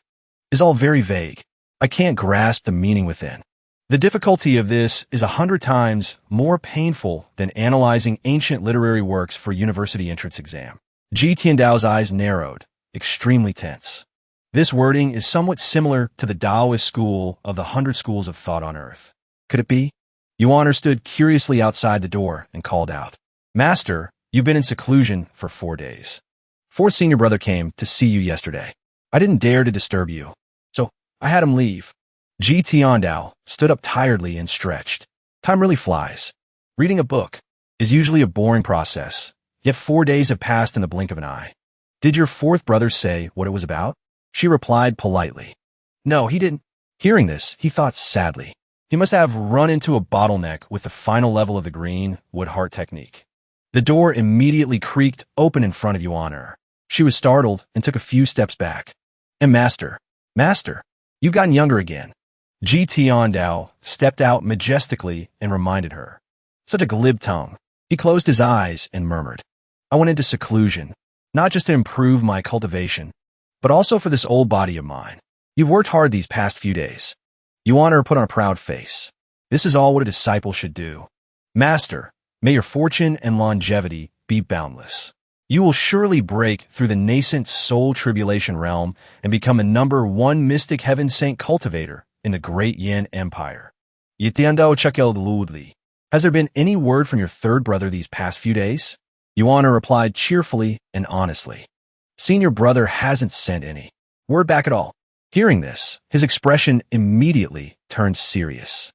is all very vague. I can't grasp the meaning within. The difficulty of this is 100 times more painful than analyzing ancient literary works for university entrance exam. Ji Tiandao's eyes narrowed, extremely tense. This wording is somewhat similar to the Taoist school of the 100 schools of thought on earth. Could it be? Yuan stood curiously outside the door and called out, Master, you've been in seclusion for 4 days. Fourth senior brother came to see you yesterday. I didn't dare to disturb you, so I had him leave. Ji Tiandao stood up tiredly and stretched. Time really flies. Reading a book is usually a boring process, yet 4 days have passed in the blink of an eye. Did your fourth brother say what it was about? She replied politely. No, he didn't. Hearing this, he thought sadly. He must have run into a bottleneck with the final level of the green wood heart technique. The door immediately creaked open in front of Yuan. She was startled and took a few steps back. And Master, you've gotten younger again. Ji Tiandao stepped out majestically and reminded her. Such a glib tongue. He closed his eyes and murmured. I went into seclusion, not just to improve my cultivation, but also for this old body of mine. You've worked hard these past few days. Yuan put on a proud face. This is all what a disciple should do. Master, may your fortune and longevity be boundless. You will surely break through the nascent soul tribulation realm and become a #1 mystic heaven saint cultivator in the great Yin Empire. Yitiandao Chakel Ludli. Has there been any word from your third brother these past few days? Yuan replied cheerfully and honestly. Senior brother hasn't sent any word back at all. Hearing this, his expression immediately turned serious.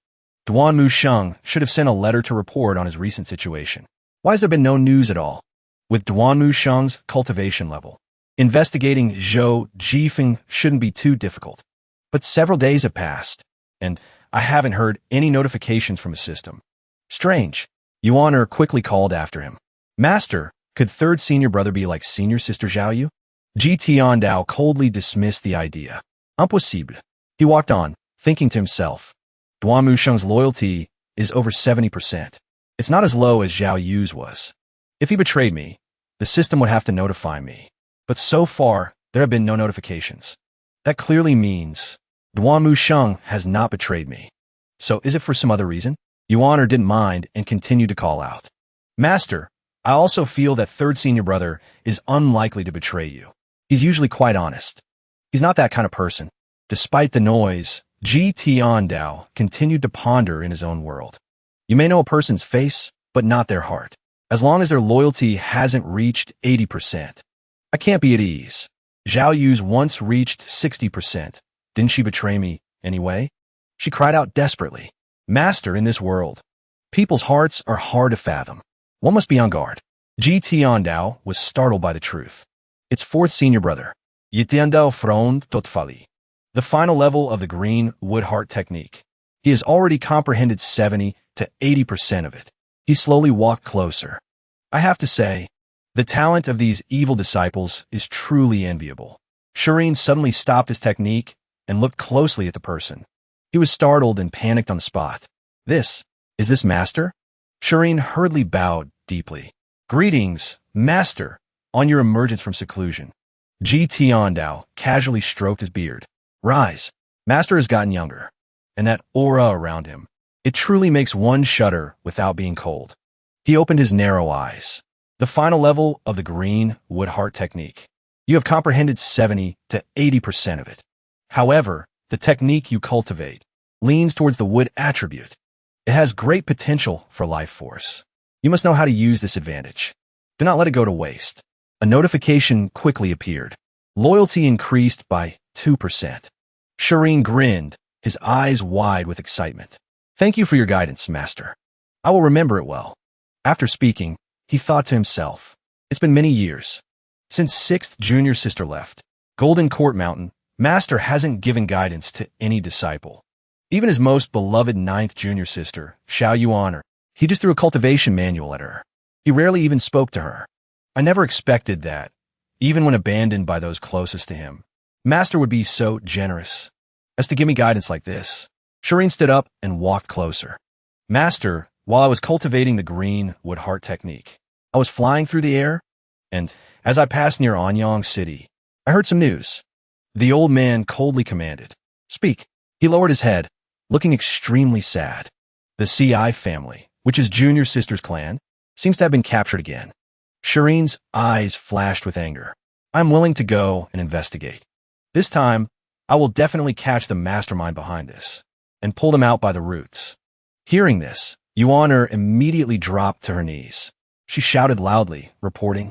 Duan Musheng should have sent a letter to report on his recent situation. Why has there been no news at all? With Duan Musheng's cultivation level, investigating Zhou Jifeng shouldn't be too difficult. But several days have passed, and I haven't heard any notifications from his system. Strange. Yuan quickly called after him. Master, could third senior brother be like senior sister Zhao Yu? Ji Tiandao coldly dismissed the idea. Impossible. He walked on, thinking to himself. Duan Musheng's loyalty is over 70%. It's not as low as Zhao Yu's was. If he betrayed me, the system would have to notify me. But so far, there have been no notifications. That clearly means Duanmu Sheng has not betrayed me. So is it for some other reason? Yuan didn't mind and continued to call out. Master, I also feel that third senior brother is unlikely to betray you. He's usually quite honest. He's not that kind of person. Despite the noise, Ji Tiandao continued to ponder in his own world. You may know a person's face, but not their heart. As long as their loyalty hasn't reached 80%. I can't be at ease. Zhao Yu's once reached 60%. Didn't she betray me anyway? She cried out desperately. Master, in this world, people's hearts are hard to fathom. One must be on guard. Ji Tiandao was startled by the truth. Its fourth senior brother, Yitiandao Frond Totfali. The final level of the green wood heart technique. He has already comprehended 70 to 80% of it. He slowly walked closer. I have to say, the talent of these evil disciples is truly enviable. Shireen suddenly stopped his technique and looked closely at the person. He was startled and panicked on the spot. Is this Master? Shireen hurriedly bowed deeply. Greetings, Master, on your emergence from seclusion. Ji Tiandao casually stroked his beard. Rise. Master has gotten younger. And that aura around him. It truly makes one shudder without being cold. He opened his narrow eyes. The final level of the green wood heart technique. You have comprehended 70 to 80% of it. However, the technique you cultivate leans towards the wood attribute. It has great potential for life force. You must know how to use this advantage. Do not let it go to waste. A notification quickly appeared. Loyalty increased by 2%. Shireen grinned, his eyes wide with excitement. Thank you for your guidance, Master. I will remember it well. After speaking, he thought to himself, it's been many years since 6th junior sister left. Golden Court Mountain, Master hasn't given guidance to any disciple. Even his most beloved 9th junior sister, Xiao Yuan, he just threw a cultivation manual at her. He rarely even spoke to her. I never expected that, even when abandoned by those closest to him. Master would be so generous as to give me guidance like this. Shireen stood up and walked closer. Master, while I was cultivating the green wood heart technique, I was flying through the air, and as I passed near Anyang City, I heard some news. The old man coldly commanded, Speak. He lowered his head, looking extremely sad. The CI family, which is junior sister's clan, seems to have been captured again. Shireen's eyes flashed with anger. I'm willing to go and investigate. This time, I will definitely catch the mastermind behind this and pull them out by the roots. Hearing this, Yuan immediately dropped to her knees. She shouted loudly, reporting,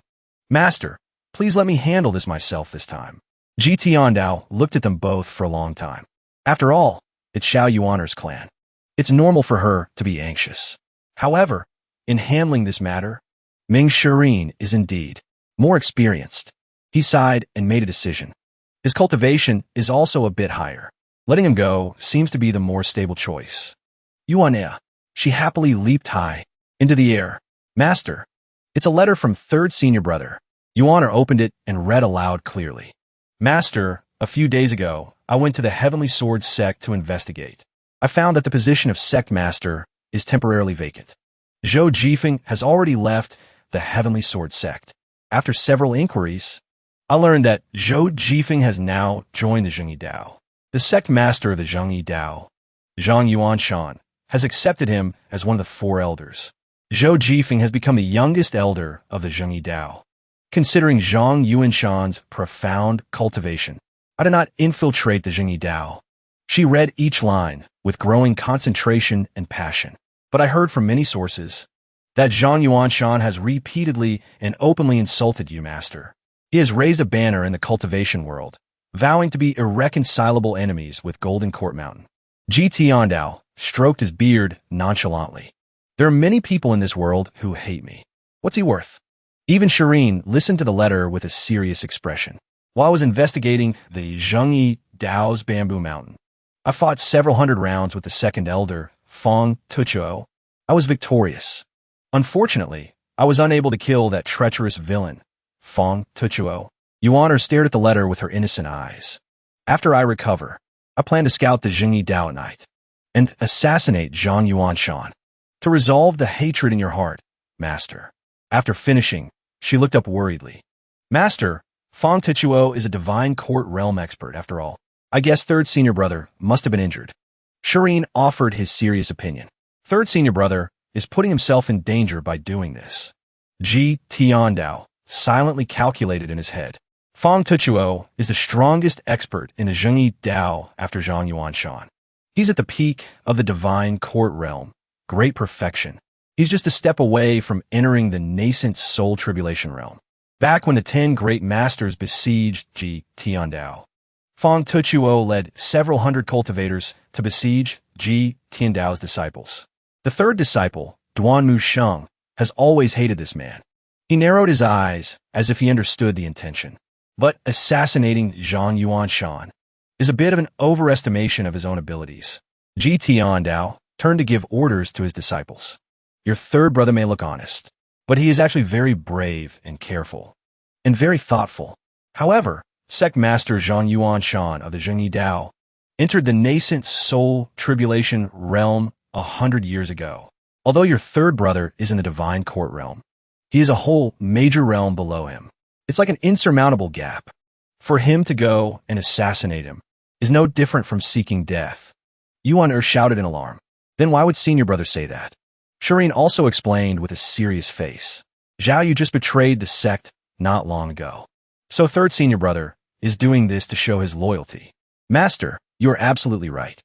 Master, please let me handle this myself this time. Ji Tiandao looked at them both for a long time. After all, it's Xiao Yuan's clan. It's normal for her to be anxious. However, in handling this matter, Ming Shireen is indeed more experienced. He sighed and made a decision. His cultivation is also a bit higher. Letting him go seems to be the more stable choice. Yuan, she happily leaped high into the air. Master, it's a letter from third senior brother. Yuan opened it and read aloud clearly. Master, a few days ago, I went to the Heavenly Sword sect to investigate. I found that the position of sect master is temporarily vacant. Zhou Jifeng has already left the Heavenly Sword sect. After several inquiries, I learned that Zhou Jifeng has now joined the Zhengyi Dao. The sect master of the Zhengyi Dao, Zhang Yuanshan, has accepted him as one of the 4 elders. Zhou Jifeng has become the youngest elder of the Zhengyi Dao. Considering Zhang Yuanshan's profound cultivation, I did not infiltrate the Zhengyi Dao. She read each line with growing concentration and passion. But I heard from many sources that Zhang Yuanshan has repeatedly and openly insulted you, Master. He has raised a banner in the cultivation world, vowing to be irreconcilable enemies with Golden Court Mountain. Ji Tiandao stroked his beard nonchalantly. There are many people in this world who hate me. What's he worth? Even Shireen listened to the letter with a serious expression. While I was investigating the Zhengyi Dao's Bamboo Mountain, I fought several hundred rounds with the second elder, Fong Tuchuo. I was victorious. Unfortunately, I was unable to kill that treacherous villain, Fong Tuchuo. Yuan stared at the letter with her innocent eyes. After I recover, I plan to scout the Zhengyi Dao at night and assassinate Zhang Yuanshan to resolve the hatred in your heart, Master. After finishing, she looked up worriedly. Master, Fong Tuchuo is a divine court realm expert, after all. I guess third senior brother must have been injured. Shireen offered his serious opinion. Third senior brother is putting himself in danger by doing this. Ji Tiandao silently calculated in his head. Fang Tuchuo is the strongest expert in the Zhengyi Dao after Zhang Yuanshan. He's at the peak of the divine court realm, great perfection. He's just a step away from entering the nascent soul tribulation realm. Back when the 10 great masters besieged Ji Tiandao, Fang Tuchuo led several hundred cultivators to besiege Ji Tiandao's disciples. The third disciple, Duanmu Sheng, has always hated this man. He narrowed his eyes as if he understood the intention. But assassinating Zhang Yuanshan is a bit of an overestimation of his own abilities. Ji Tiandao turned to give orders to his disciples. Your third brother may look honest, but he is actually very brave and careful, and very thoughtful. However, Sect Master Zhang Yuanshan of the Zhengyi Dao entered the nascent soul tribulation realm 100 years ago. Although your third brother is in the divine court realm, he is a whole major realm below him. It's like an insurmountable gap. For him to go and assassinate him is no different from seeking death. Yuan shouted in alarm. Then why would senior brother say that? Shireen also explained with a serious face. Zhao Yu just betrayed the sect not long ago. So third senior brother is doing this to show his loyalty. Master, you are absolutely right.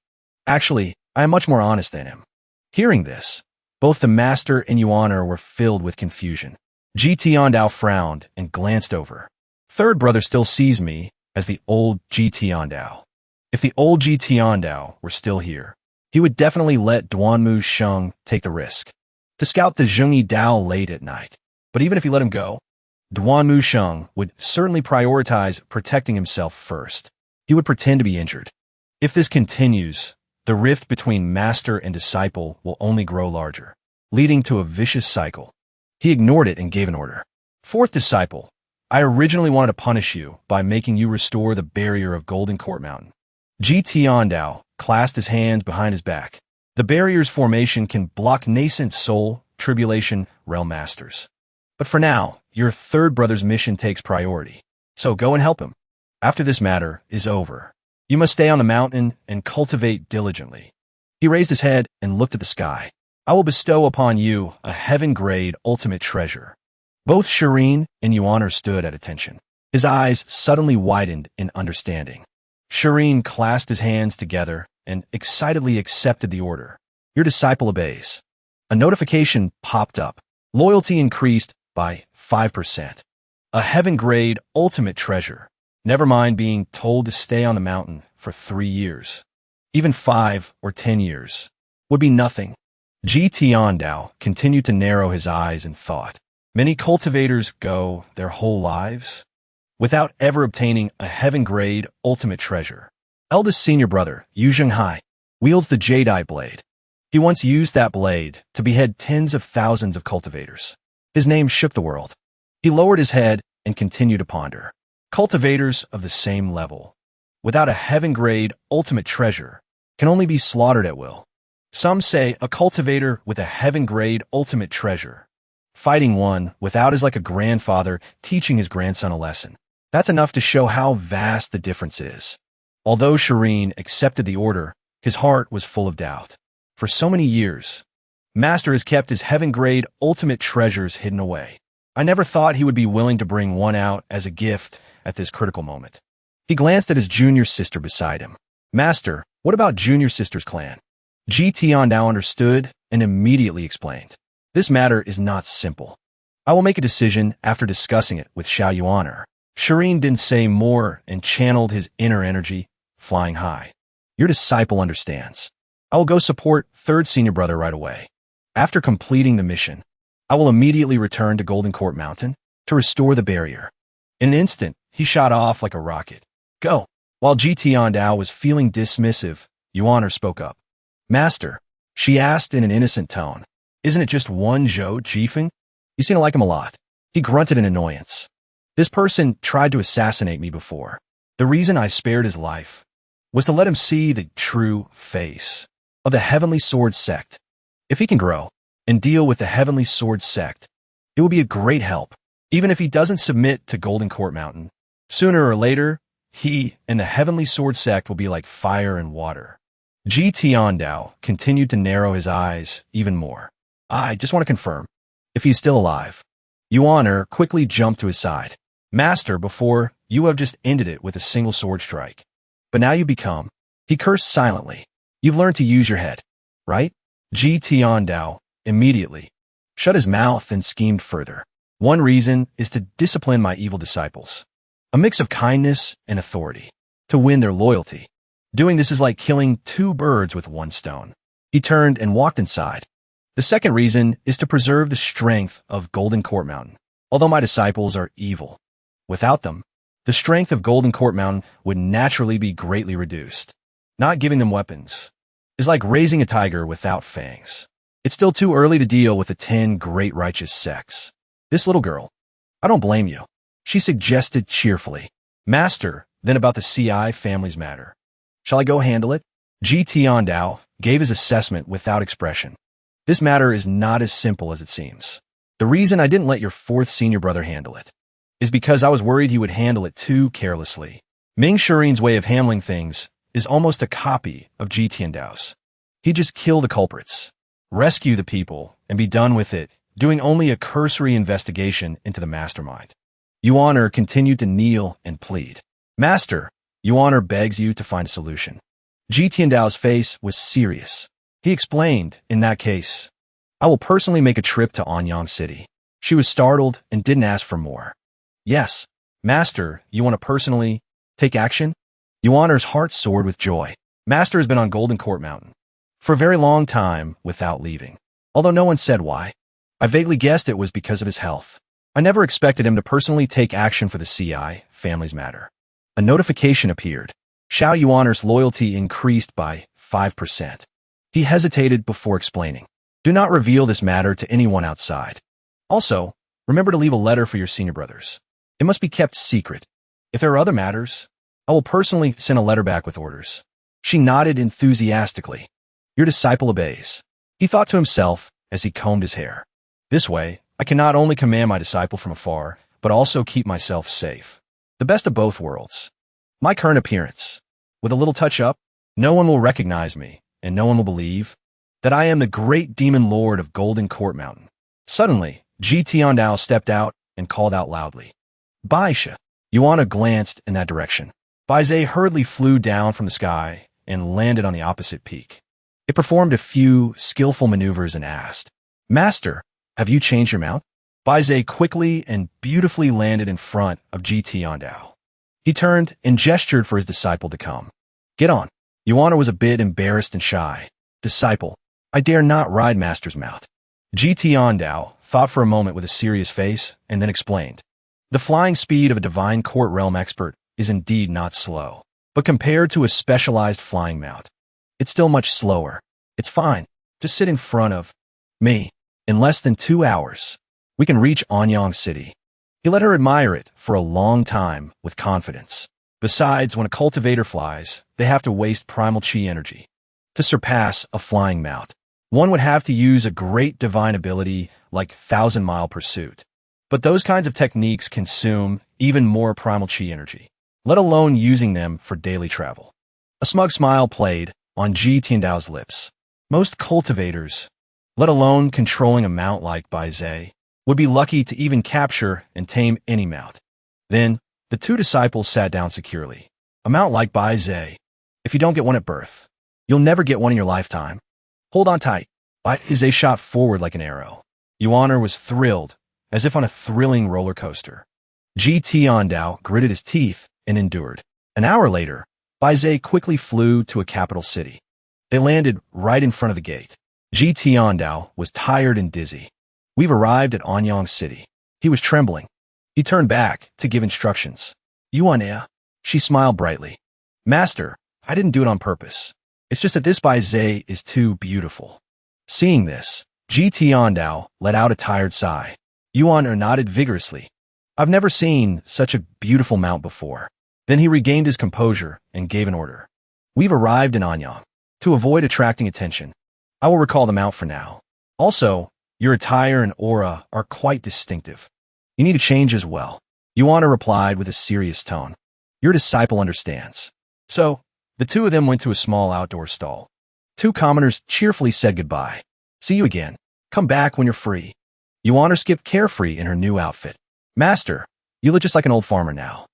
Actually, I am much more honest than him. Hearing this, both the master and Yuaner were filled with confusion. Ji Tiandao frowned and glanced over. Third brother still sees me as the old Ji Tiandao. If the old Ji Tiandao were still here, he would definitely let Duanmu Sheng take the risk to scout the Zhengyi Dao late at night. But even if he let him go, Duanmu Sheng would certainly prioritize protecting himself first. He would pretend to be injured. If this continues, the rift between master and disciple will only grow larger, leading to a vicious cycle. He ignored it and gave an order. Fourth disciple, I originally wanted to punish you by making you restore the barrier of Golden Court Mountain. Ji Tiandao clasped his hands behind his back. The barrier's formation can block nascent soul tribulation realm masters. But for now, your third brother's mission takes priority. So go and help him. After this matter is over, you must stay on the mountain and cultivate diligently. He raised his head and looked at the sky. I will bestow upon you a heaven-grade ultimate treasure. Both Shireen and Yuaner stood at attention. His eyes suddenly widened in understanding. Shireen clasped his hands together and excitedly accepted the order. Your disciple obeys. A notification popped up. Loyalty increased by 5%. A heaven-grade ultimate treasure. Never mind being told to stay on the mountain for 3 years. Even 5 or 10 years would be nothing. Ji Tiandao continued to narrow his eyes in thought. Many cultivators go their whole lives without ever obtaining a heaven-grade ultimate treasure. Eldest senior brother, Yu Zhenghai, wields the Jedi blade. He once used that blade to behead tens of thousands of cultivators. His name shook the world. He lowered his head and continued to ponder. Cultivators of the same level, without a heaven-grade ultimate treasure, can only be slaughtered at will. Some say a cultivator with a heaven-grade ultimate treasure, fighting one without is like a grandfather teaching his grandson a lesson. That's enough to show how vast the difference is. Although Shireen accepted the order, his heart was full of doubt. For so many years, Master has kept his heaven-grade ultimate treasures hidden away. I never thought he would be willing to bring one out as a gift at this critical moment. He glanced at his junior sister beside him. Master, what about junior sister's clan? Ji Tiandao understood and immediately explained. This matter is not simple. I will make a decision after discussing it with Xiao Yuaner. Shireen didn't say more and channeled his inner energy, flying high. Your disciple understands. I will go support third senior brother right away. After completing the mission, I will immediately return to Golden Court Mountain to restore the barrier. In an instant, he shot off like a rocket. Go. While Ji Tiandao was feeling dismissive, Yuaner spoke up. Master, she asked in an innocent tone, isn't it just one Zhou Jifeng? You seem to like him a lot. He grunted in annoyance. This person tried to assassinate me before. The reason I spared his life was to let him see the true face of the Heavenly Sword sect. If he can grow and deal with the Heavenly Sword sect, it will be a great help. Even if he doesn't submit to Golden Court Mountain, sooner or later, he and the heavenly sword sect will be like fire and water. Ji Tiandao continued to narrow his eyes even more. I just want to confirm, if he's still alive. Yuan quickly jumped to his side. Master, before, you have just ended it with a single sword strike. But now you become. He cursed silently. You've learned to use your head, right? Ji Tiandao immediately shut his mouth and schemed further. One reason is to discipline my evil disciples. A mix of kindness and authority. To win their loyalty. Doing this is like killing two birds with one stone. He turned and walked inside. The second reason is to preserve the strength of Golden Court Mountain. Although my disciples are evil, without them, the strength of Golden Court Mountain would naturally be greatly reduced. Not giving them weapons is like raising a tiger without fangs. It's still too early to deal with the 10 great righteous sects. This little girl, I don't blame you, she suggested cheerfully. Master, then about the CI family's matter. Shall I go handle it? Ji Tiandao gave his assessment without expression. This matter is not as simple as it seems. The reason I didn't let your fourth senior brother handle it is because I was worried he would handle it too carelessly. Ming Shirin's way of handling things is almost a copy of Ji Tiandao's. He'd just kill the culprits, rescue the people, and be done with it, doing only a cursory investigation into the mastermind. Yuan continued to kneel and plead. Master, Yuan begs you to find a solution. Ji Tiandao's face was serious. He explained, in that case, I will personally make a trip to Anyang City. She was startled and didn't ask for more. Yes, Master, you want to personally take action? Yuan's heart soared with joy. Master has been on Golden Court Mountain for a very long time without leaving. Although no one said why, I vaguely guessed it was because of his health. I never expected him to personally take action for the CI family's matter. A notification appeared. Xiao Yuan's loyalty increased by 5%. He hesitated before explaining. Do not reveal this matter to anyone outside. Also, remember to leave a letter for your senior brothers. It must be kept secret. If there are other matters, I will personally send a letter back with orders. She nodded enthusiastically. Your disciple obeys. He thought to himself as he combed his hair. This way, I can not only command my disciple from afar, but also keep myself safe. The best of both worlds. My current appearance. With a little touch-up, no one will recognize me, and no one will believe that I am the great demon lord of Golden Court Mountain. Suddenly, Ji Tiandao stepped out and called out loudly. Baisha. Yuan glanced in that direction. Baizhe hurriedly flew down from the sky and landed on the opposite peak. It performed a few skillful maneuvers and asked, Master, have you changed your mount? Baizhe quickly and beautifully landed in front of Ji Tiandao. He turned and gestured for his disciple to come. Get on. Yuan was a bit embarrassed and shy. Disciple, I dare not ride Master's mount. Ji Tiandao thought for a moment with a serious face and then explained. The flying speed of a divine court realm expert is indeed not slow, but compared to a specialized flying mount, it's still much slower. It's fine. Just sit in front of me. In less than 2 hours, we can reach Anyang City. He let her admire it for a long time with confidence. Besides, when a cultivator flies, they have to waste primal chi energy. To surpass a flying mount, one would have to use a great divine ability like 1,000-mile pursuit. But those kinds of techniques consume even more primal chi energy, let alone using them for daily travel. A smug smile played on Ji Tiandao's lips. Most cultivators, let alone controlling a mount like Baizhe, would be lucky to even capture and tame any mount. Then, the two disciples sat down securely. A mount like Baizhe, if you don't get one at birth, you'll never get one in your lifetime. Hold on tight. Baizhe shot forward like an arrow. Yuan was thrilled, as if on a thrilling roller coaster. Ji Tiandao gritted his teeth and endured. An hour later, Baizhe quickly flew to a capital city. They landed right in front of the gate. Ji Tiandao was tired and dizzy. We've arrived at Anyang City. He was trembling. He turned back to give instructions. Yuan, she smiled brightly. Master, I didn't do it on purpose. It's just that this Baizhe is too beautiful. Seeing this, Ji Tiandao let out a tired sigh. Yuan nodded vigorously. I've never seen such a beautiful mount before. Then he regained his composure and gave an order. We've arrived in Anyang. To avoid attracting attention, I will recall the mount for now. Also, your attire and aura are quite distinctive. You need to change as well. Yuan replied with a serious tone. Your disciple understands. So, the two of them went to a small outdoor stall. Two commoners cheerfully said goodbye. See you again. Come back when you're free. Yuan skipped carefree in her new outfit. Master, you look just like an old farmer now.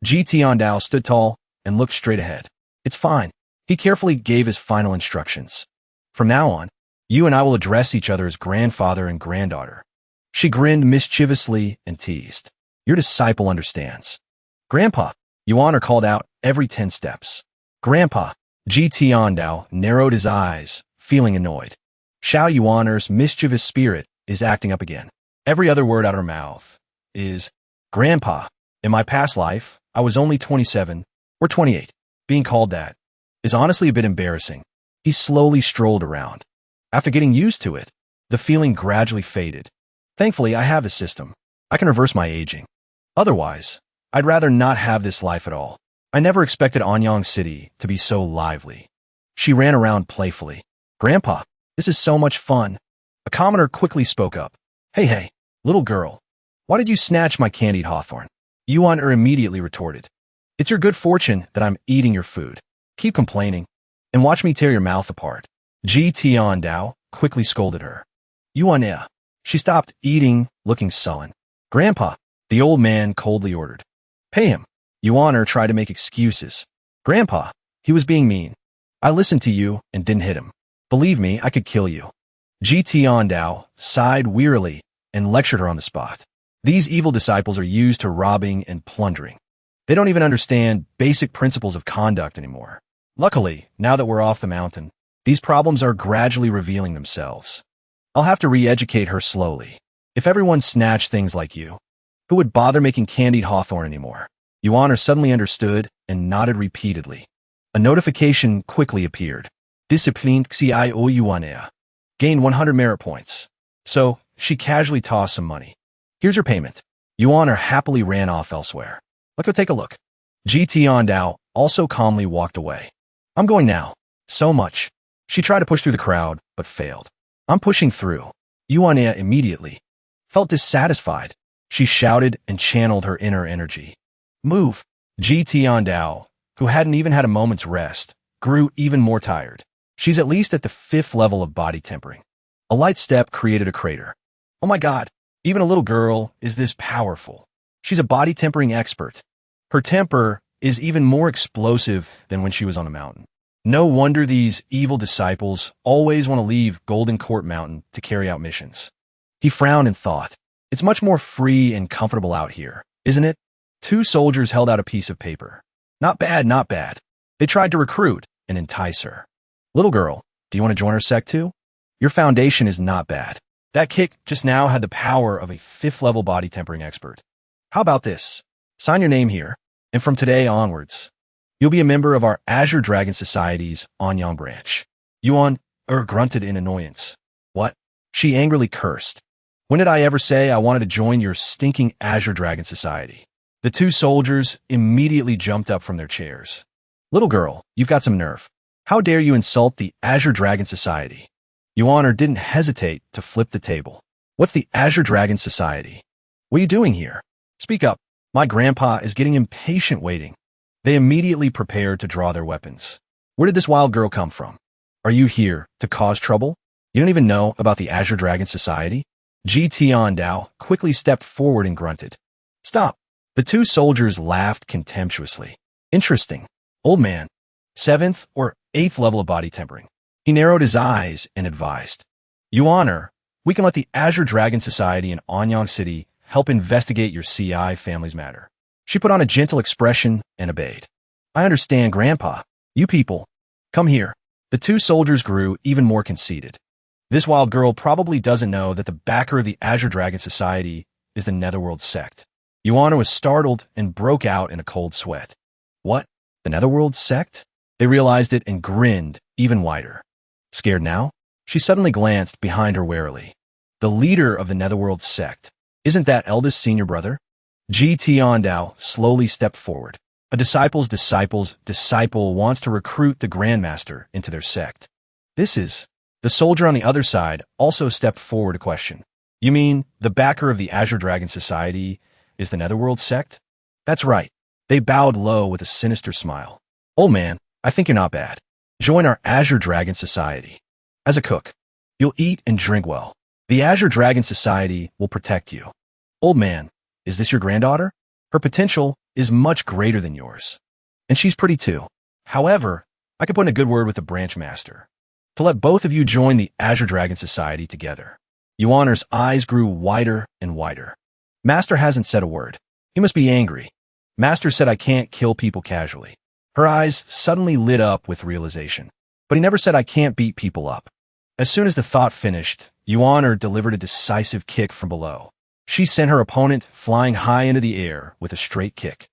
Tiandao stood tall and looked straight ahead. It's fine. He carefully gave his final instructions. From now on, you and I will address each other as grandfather and granddaughter. She grinned mischievously and teased. Your disciple understands. Grandpa, Yuan called out every 10 steps. Grandpa, Tiandao narrowed his eyes, feeling annoyed. Xiao Yuaner's mischievous spirit is acting up again. Every other word out of her mouth is, Grandpa, in my past life, I was only 27 or 28. Being called that is honestly a bit embarrassing. He slowly strolled around. After getting used to it, the feeling gradually faded. Thankfully, I have a system. I can reverse my aging. Otherwise, I'd rather not have this life at all. I never expected Anyang City to be so lively. She ran around playfully. Grandpa, this is so much fun. A commoner quickly spoke up. Hey, little girl. Why did you snatch my candied hawthorn? Yuan immediately retorted. It's your good fortune that I'm eating your food. Keep complaining, and watch me tear your mouth apart. Tiandao quickly scolded her. Yuan. She stopped eating, looking sullen. Grandpa, the old man coldly ordered. Pay him. Yuan tried to make excuses. Grandpa, he was being mean. I listened to you and didn't hit him. Believe me, I could kill you. Tiandao sighed wearily and lectured her on the spot. These evil disciples are used to robbing and plundering. They don't even understand basic principles of conduct anymore. Luckily, now that we're off the mountain, these problems are gradually revealing themselves. I'll have to re-educate her slowly. If everyone snatched things like you, who would bother making candied hawthorn anymore? Yuan suddenly understood and nodded repeatedly. A notification quickly appeared. Disciplined Cio Yuan. Gained 100 merit points. So, she casually tossed some money. Here's your payment. Yuan happily ran off elsewhere. Let's go take a look. Tiandao also calmly walked away. I'm going now. So much. She tried to push through the crowd, but failed. I'm pushing through. Yuan immediately felt dissatisfied. She shouted and channeled her inner energy. Move. Tiandao, who hadn't even had a moment's rest, grew even more tired. She's at least at the 5th level of body tempering. A light step created a crater. Oh my god, even a little girl is this powerful. She's a body tempering expert. Her temper is even more explosive than when she was on a mountain. No wonder these evil disciples always want to leave Golden Court Mountain to carry out missions. He frowned and thought, it's much more free and comfortable out here, isn't it? 2 soldiers held out a piece of paper. Not bad, not bad. They tried to recruit and entice her. Little girl, do you want to join our sect too? Your foundation is not bad. That kick just now had the power of a 5th level body tempering expert. How about this? Sign your name here, and from today onwards, you'll be a member of our Azure Dragon Society's Anyang branch. Yuan grunted in annoyance. What? She angrily cursed. When did I ever say I wanted to join your stinking Azure Dragon Society? The 2 soldiers immediately jumped up from their chairs. Little girl, you've got some nerve. How dare you insult the Azure Dragon Society? Yuan didn't hesitate to flip the table. What's the Azure Dragon Society? What are you doing here? Speak up. My grandpa is getting impatient waiting. They immediately prepared to draw their weapons. Where did this wild girl come from? Are you here to cause trouble? You don't even know about the Azure Dragon Society? Tiandao quickly stepped forward and grunted. Stop. The 2 soldiers laughed contemptuously. Interesting. Old man. 7th or 8th level of body tempering. He narrowed his eyes and advised. Yuan, we can let the Azure Dragon Society in Anyang City help investigate your CI family's matter. She put on a gentle expression and obeyed. I understand, Grandpa. You people, come here. The 2 soldiers grew even more conceited. This wild girl probably doesn't know that the backer of the Azure Dragon Society is the Netherworld sect. Yuan was startled and broke out in a cold sweat. What? The Netherworld sect? They realized it and grinned even wider. Scared now? She suddenly glanced behind her warily. The leader of the Netherworld sect. Isn't that eldest senior brother? Tiandao slowly stepped forward. A disciple's disciple's disciple wants to recruit the Grandmaster into their sect. This is... The soldier on the other side also stepped forward to question. You mean the backer of the Azure Dragon Society is the Netherworld sect? That's right. They bowed low with a sinister smile. Old man, I think you're not bad. Join our Azure Dragon Society. As a cook, you'll eat and drink well. The Azure Dragon Society will protect you. Old man, is this your granddaughter? Her potential is much greater than yours. And she's pretty too. However, I could put in a good word with the branch master to let both of you join the Azure Dragon Society together. Yuaner's eyes grew wider and wider. Master hasn't said a word. He must be angry. Master said I can't kill people casually. Her eyes suddenly lit up with realization. But he never said I can't beat people up. As soon as the thought finished, Yuaner delivered a decisive kick from below. She sent her opponent flying high into the air with a straight kick.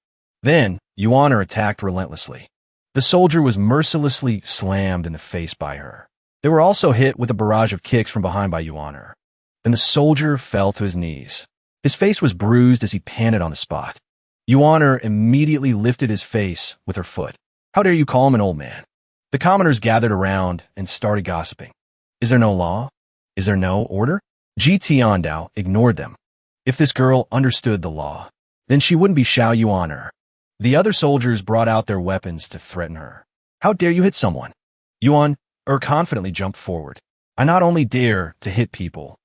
Then, Yuaner attacked relentlessly. The soldier was mercilessly slammed in the face by her. They were also hit with a barrage of kicks from behind by Yuaner. Then the soldier fell to his knees. His face was bruised as he panted on the spot. Yuaner immediately lifted his face with her foot. How dare you call him an old man? The commoners gathered around and started gossiping. Is there no law? Is there no order? Tiandao ignored them. If this girl understood the law, then she wouldn't be Xiao Yuaner. The other soldiers brought out their weapons to threaten her. How dare you hit someone? Yuan confidently jumped forward. I not only dare to hit people,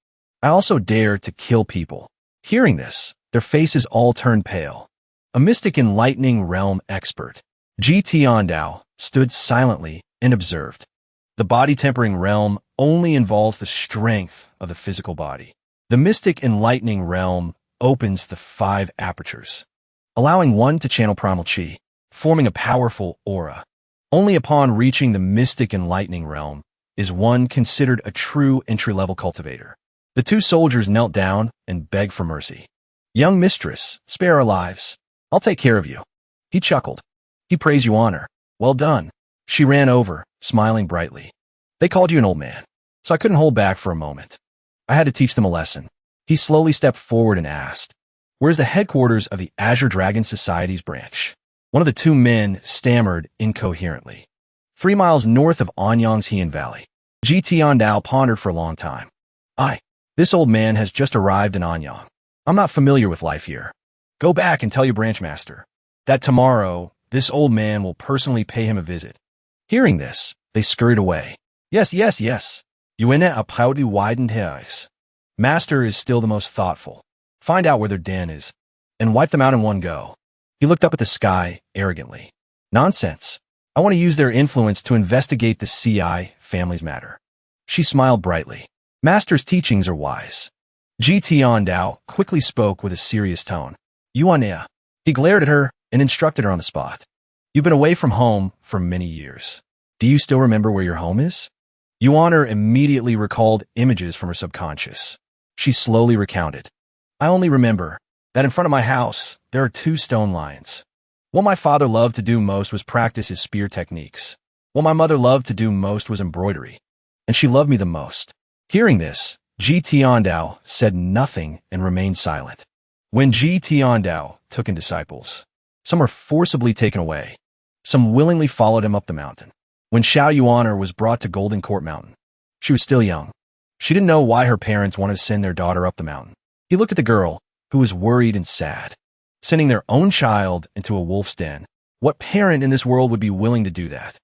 I also dare to kill people. Hearing this, their faces all turned pale. A mystic enlightening realm expert, Tiandao, stood silently and observed. The body-tempering realm only involves the strength of the physical body. The mystic enlightening realm opens the 5 apertures, allowing one to channel primal chi, forming a powerful aura. Only upon reaching the mystic enlightening realm is one considered a true entry-level cultivator. The 2 soldiers knelt down and begged for mercy. Young mistress, spare our lives. I'll take care of you. He chuckled. He praised Yuaner. Well done. She ran over, smiling brightly. They called you an old man, so I couldn't hold back for a moment. I had to teach them a lesson. He slowly stepped forward and asked, where's the headquarters of the Azure Dragon Society's branch? One of the 2 men stammered incoherently. 3 miles north of Anyang's Heian Valley. Tiandao pondered for a long time. This old man has just arrived in Anyang. I'm not familiar with life here. Go back and tell your branch master that tomorrow this old man will personally pay him a visit. Hearing this, they scurried away. Yes. Yuena proudly widened his eyes. Master is still the most thoughtful. Find out where their den is, and wipe them out in one go. He looked up at the sky arrogantly. Nonsense. I want to use their influence to investigate the CI family's matter. She smiled brightly. Master's teachings are wise. Tiandao quickly spoke with a serious tone. Yuanea. He glared at her and instructed her on the spot. You've been away from home for many years. Do you still remember where your home is? Yuaner immediately recalled images from her subconscious. She slowly recounted. I only remember that in front of my house, there are 2 stone lions. What my father loved to do most was practice his spear techniques. What my mother loved to do most was embroidery. And she loved me the most. Hearing this, Tiandao said nothing and remained silent. When Tiandao took in disciples, some were forcibly taken away. Some willingly followed him up the mountain. When Xiao Yuaner was brought to Golden Court Mountain, she was still young. She didn't know why her parents wanted to send their daughter up the mountain. He looked at the girl, who was worried and sad. Sending their own child into a wolf's den. What parent in this world would be willing to do that?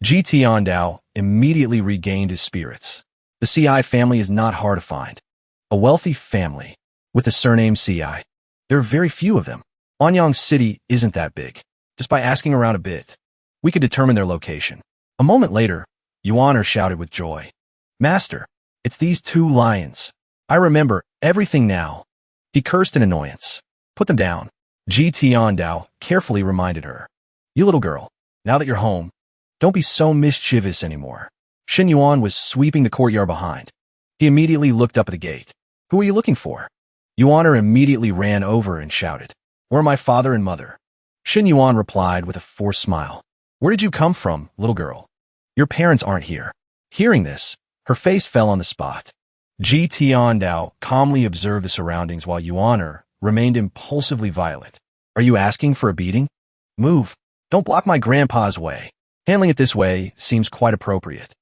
Tiandao immediately regained his spirits. The CI family is not hard to find. A wealthy family with the surname CI. There are very few of them. Anyang City isn't that big. Just by asking around a bit, we could determine their location. A moment later, Yuaner shouted with joy. Master, it's these 2 lions. I remember everything now. He cursed in annoyance. Put them down. Tiandao carefully reminded her. You little girl, now that you're home, don't be so mischievous anymore. Shin Yuan was sweeping the courtyard behind. He immediately looked up at the gate. Who are you looking for? Yuaner immediately ran over and shouted. Where are my father and mother? Shin Yuan replied with a forced smile. Where did you come from, little girl? Your parents aren't here. Hearing this, her face fell on the spot. Tiandao calmly observed the surroundings while Yuaner remained impulsively violent. Are you asking for a beating? Move. Don't block my grandpa's way. Handling it this way seems quite appropriate.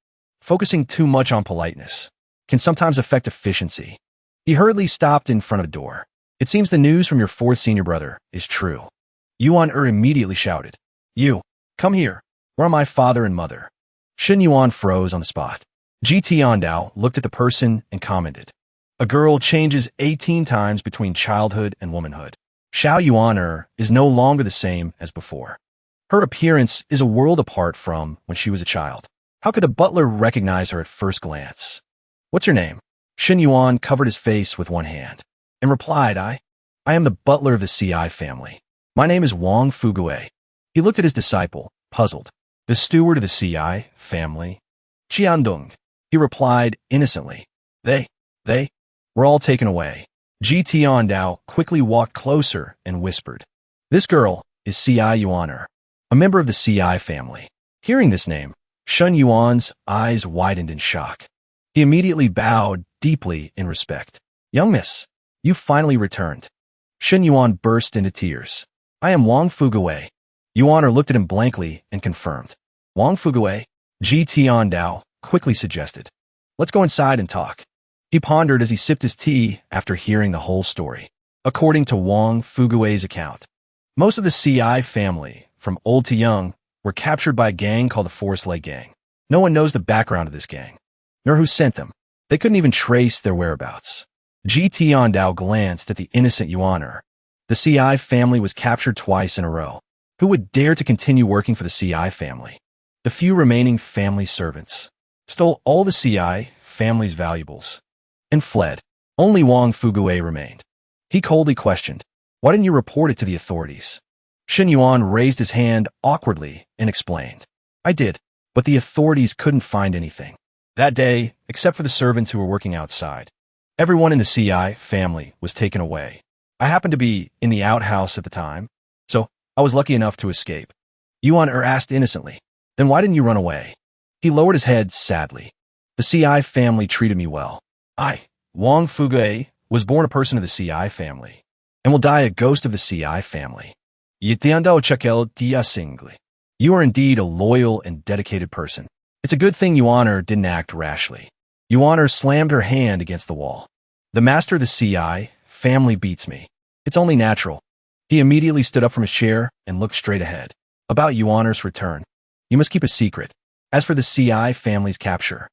Focusing too much on politeness can sometimes affect efficiency. He hurriedly stopped in front of a door. It seems the news from your 4th senior brother is true. Yuan immediately shouted, "You, come here. Where are my father and mother?" Shen Yuan froze on the spot. Tiandao looked at the person and commented, "A girl changes 18 times between childhood and womanhood. Xiao Yuan is no longer the same as before. Her appearance is a world apart from when she was a child. How could the butler recognize her at first glance?" "What's your name?" Shen Yuan covered his face with one hand and replied, I am the butler of the CI family. My name is Wang Fugue." He looked at his disciple, puzzled. "The steward of the CI family?" "Qiandong," he replied innocently. They were all taken away." Tiandao quickly walked closer and whispered, "This girl is CI Yuaner, a member of the CI family." Hearing this name, Shen Yuan's eyes widened in shock. He immediately bowed deeply in respect. "Young miss, you finally returned." Shen Yuan burst into tears. "I am Wang Fugue." Yuaner looked at him blankly and confirmed. "Wang Fugue?" Tiandao quickly suggested, "Let's go inside and talk." He pondered as he sipped his tea after hearing the whole story. According to Wang Fugue's account, most of the CI family, from old to young, were captured by a gang called the Forest Lake Gang. No one knows the background of this gang, nor who sent them. They couldn't even trace their whereabouts. Tiandao glanced at the innocent Yuaner. The CI family was captured twice in a row. Who would dare to continue working for the CI family? The few remaining family servants stole all the CI family's valuables and fled. Only Wang Fugue remained. He coldly questioned, "Why didn't you report it to the authorities?" Shen Yuan raised his hand awkwardly and explained, "I did, but the authorities couldn't find anything. That day, except for the servants who were working outside, everyone in the CI family was taken away. I happened to be in the outhouse at the time, so I was lucky enough to escape." Yuan asked innocently, "Then why didn't you run away?" He lowered his head sadly. "The CI family treated me well. Wang Fugue, was born a person of the CI family, and will die a ghost of the CI family. Yitiando Chakel dia singly. You are indeed a loyal and dedicated person. It's a good thing Yuaner didn't act rashly." Yuaner slammed her hand against the wall. "The master of the CI family beats me. It's only natural." He immediately stood up from his chair and looked straight ahead. "About Yuaner's return, you must keep a secret. As for the CI family's capture,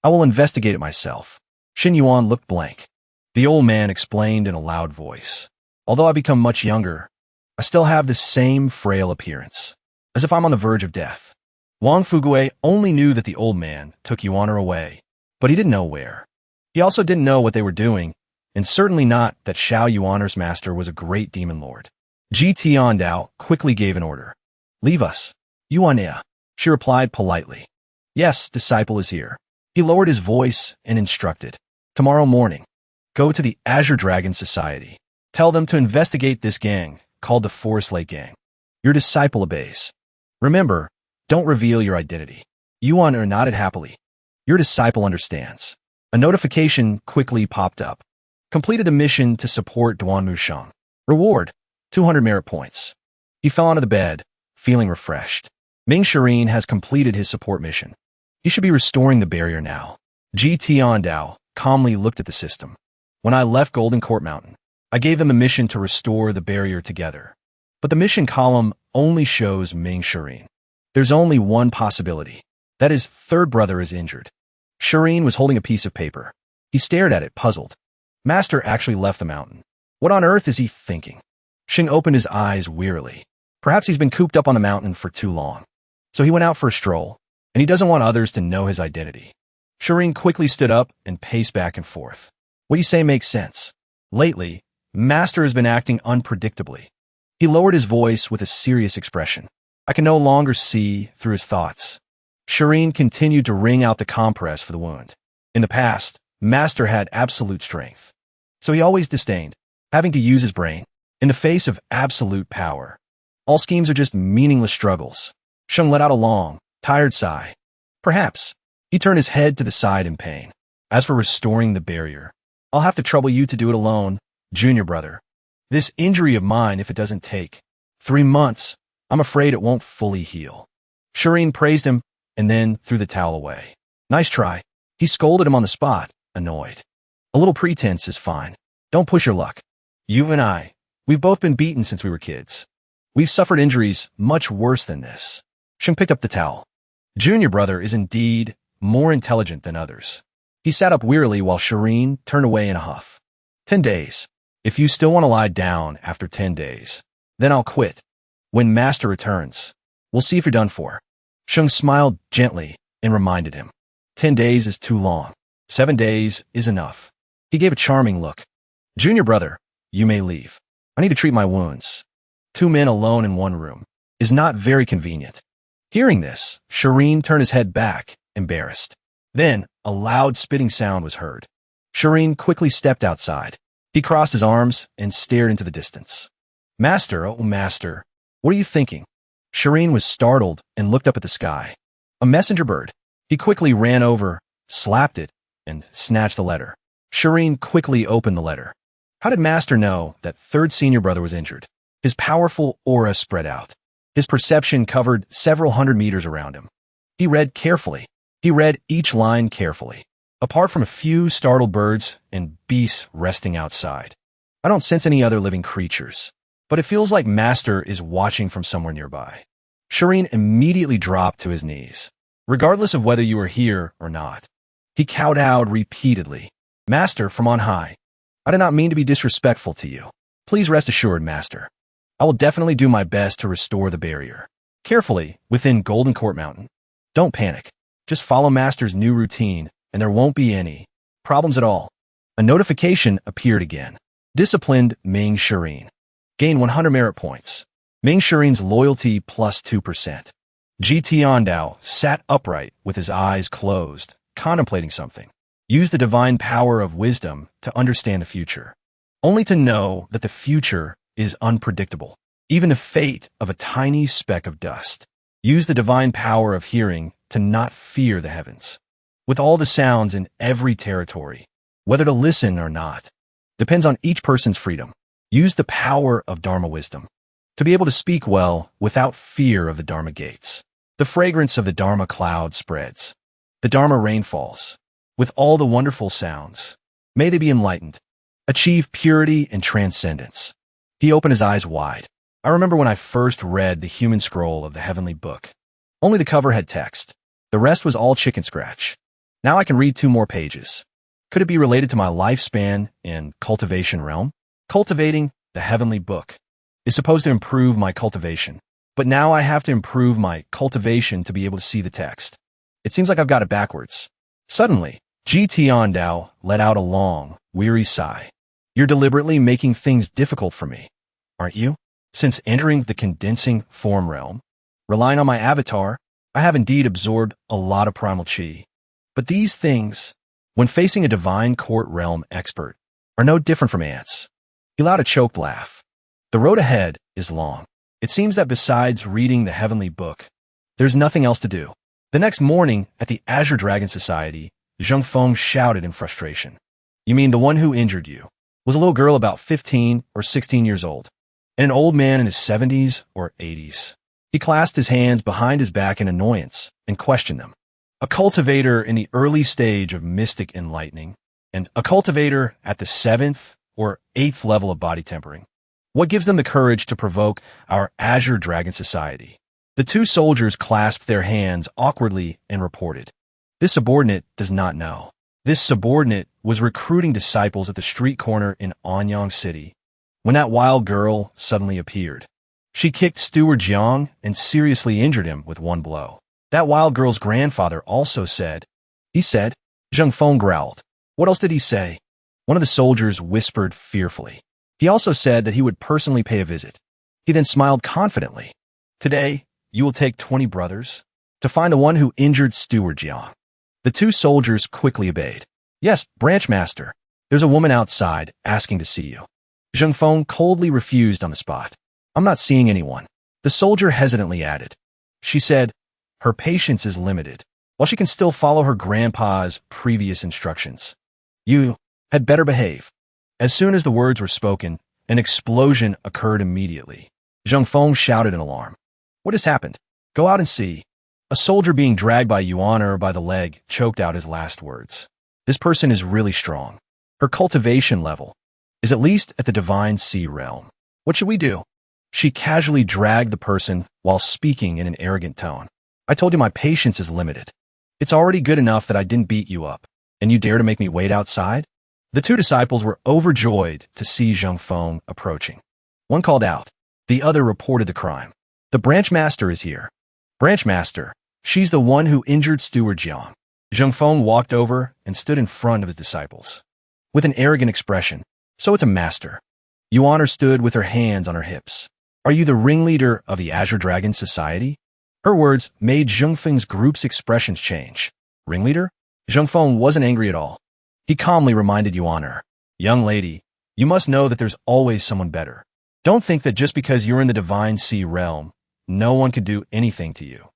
I will investigate it myself." Shen Yuan looked blank. The old man explained in a loud voice, "Although I become much younger, I still have the same frail appearance, as if I'm on the verge of death." Wang Fugue only knew that the old man took Yuaner away, but he didn't know where. He also didn't know what they were doing, and certainly not that Xiao Yuaner's master was a great demon lord. Tiandao quickly gave an order. "Leave us." "Yuanea," she replied politely. "Yes, disciple is here." He lowered his voice and instructed, "Tomorrow morning, go to the Azure Dragon Society. Tell them to investigate this gang, called the Forest Lake Gang. Your disciple obeys. Remember, don't reveal your identity." Yuan nodded happily. "Your disciple understands." A notification quickly popped up. Completed the mission to support Duan Musheng. Reward, 200 merit points. He fell onto the bed, feeling refreshed. Ming Shirin has completed his support mission. He should be restoring the barrier now. Tiandao calmly looked at the system. "When I left Golden Court Mountain, I gave them a mission to restore the barrier together. But the mission column only shows Ming Shirin. There's only one possibility. That his third brother is injured." Shirin was holding a piece of paper. He stared at it, puzzled. Master actually left the mountain. What on earth is he thinking? Xing opened his eyes wearily. Perhaps he's been cooped up on the mountain for too long. So he went out for a stroll, and he doesn't want others to know his identity. Shirin quickly stood up and paced back and forth. "What you say makes sense. Lately, Master has been acting unpredictably." He lowered his voice with a serious expression. "I can no longer see through his thoughts." Shirin continued to wring out the compress for the wound. In the past, Master had absolute strength, so he always disdained having to use his brain in the face of absolute power. All schemes are just meaningless struggles. Sheng let out a long, tired sigh. "Perhaps." He turned his head to the side in pain. "As for restoring the barrier, I'll have to trouble you to do it alone, junior brother. This injury of mine, if it doesn't take 3 months, I'm afraid it won't fully heal." Shirin praised him and then threw the towel away. "Nice try." He scolded him on the spot, annoyed. "A little pretense is fine. Don't push your luck. You and I, we've both been beaten since we were kids. We've suffered injuries much worse than this. Sheng picked up the towel. Junior brother is indeed more intelligent than others. He sat up wearily while Shireen turned away in a huff. 10 days. If you still want to lie down after 10 days, then I'll quit. When Master returns, we'll see if you're done for. Sheng smiled gently and reminded him. 10 days is too long. 7 days is enough. He gave a charming look. Junior brother, you may leave. I need to treat my wounds. 2 men alone in one room is not very convenient. Hearing this, Shireen turned his head back, embarrassed. Then, a loud spitting sound was heard. Shireen quickly stepped outside. He crossed his arms and stared into the distance. Master, oh master, what are you thinking? Shireen was startled and looked up at the sky. A messenger bird. He quickly ran over, slapped it, and snatched the letter. Shireen quickly opened the letter. How did Master know that third senior brother was injured? His powerful aura spread out. His perception covered several hundred meters around him. He read carefully. He read each line carefully. Apart from a few startled birds and beasts resting outside, I don't sense any other living creatures. But it feels like Master is watching from somewhere nearby. Shireen immediately dropped to his knees. Regardless of whether you are here or not, he kowtowed repeatedly. Master from on high, I did not mean to be disrespectful to you. Please rest assured, Master. I will definitely do my best to restore the barrier. Carefully, within Golden Court Mountain. Don't panic. Just follow Master's new routine, and there won't be any problems at all. A notification appeared again. Disciplined Ming Shireen. Gain 100 merit points. Ming Shireen's loyalty plus 2%. GT Ondao sat upright with his eyes closed, contemplating something. Use the divine power of wisdom to understand the future. Only to know that the future is unpredictable. Even the fate of a tiny speck of dust. Use the divine power of hearing to not fear the heavens. With all the sounds in every territory, whether to listen or not, depends on each person's freedom. Use the power of Dharma wisdom to be able to speak well without fear of the Dharma gates. The fragrance of the Dharma cloud spreads. The Dharma rain falls. With all the wonderful sounds, may they be enlightened. Achieve purity and transcendence. He opened his eyes wide. I remember when I first read the human scroll of the heavenly book. Only the cover had text. The rest was all chicken scratch. Now I can read 2 more pages. Could it be related to my lifespan in cultivation realm? Cultivating the heavenly book is supposed to improve my cultivation, but now I have to improve my cultivation to be able to see the text. It seems like I've got it backwards. Suddenly, GT Ondao let out a long, weary sigh. You're deliberately making things difficult for me, aren't you? Since entering the condensing form realm, relying on my avatar, I have indeed absorbed a lot of primal chi. But these things, when facing a divine court realm expert, are no different from ants. He allowed a choked laugh. The road ahead is long. It seems that besides reading the heavenly book, there's nothing else to do. The next morning, at the Azure Dragon Society, Zheng Feng shouted in frustration. You mean the one who injured you was a little girl about 15 or 16 years old, and an old man in his 70s or 80s. He clasped his hands behind his back in annoyance and questioned them. A cultivator in the early stage of mystic enlightening, and a cultivator at the 7th or 8th level of body tempering. What gives them the courage to provoke our Azure Dragon Society? The 2 soldiers clasped their hands awkwardly and reported. This subordinate does not know. This subordinate was recruiting disciples at the street corner in Anyang City when that wild girl suddenly appeared. She kicked Steward Jiang and seriously injured him with 1 blow. That wild girl's grandfather also said, he said, Zheng Feng growled. What else did he say? One of the soldiers whispered fearfully. He also said that he would personally pay a visit. He then smiled confidently. Today, you will take 20 brothers to find the one who injured Steward Jiang. The 2 soldiers quickly obeyed. Yes, branch master. There's a woman outside asking to see you. Zheng Feng coldly refused on the spot. I'm not seeing anyone. The soldier hesitantly added. She said, her patience is limited, while she can still follow her grandpa's previous instructions. You had better behave. As soon as the words were spoken, an explosion occurred immediately. Zheng Feng shouted in alarm. What has happened? Go out and see. A soldier being dragged by Yuan by the leg choked out his last words. This person is really strong. Her cultivation level is at least at the divine sea realm. What should we do? She casually dragged the person while speaking in an arrogant tone. I told you my patience is limited. It's already good enough that I didn't beat you up, and you dare to make me wait outside? The two disciples were overjoyed to see Zheng Feng approaching. One called out. The other reported the crime. The branch master is here. Branch master. She's the one who injured Steward Jiang. Zheng Feng walked over and stood in front of his disciples. With an arrogant expression. So it's a master. Yuan stood with her hands on her hips. Are you the ringleader of the Azure Dragon Society? Her words made Zheng Feng's group's expressions change. Ringleader? Zheng Feng wasn't angry at all. He calmly reminded Yuan, young lady, you must know that there's always someone better. Don't think that just because you're in the Divine Sea realm, no one could do anything to you.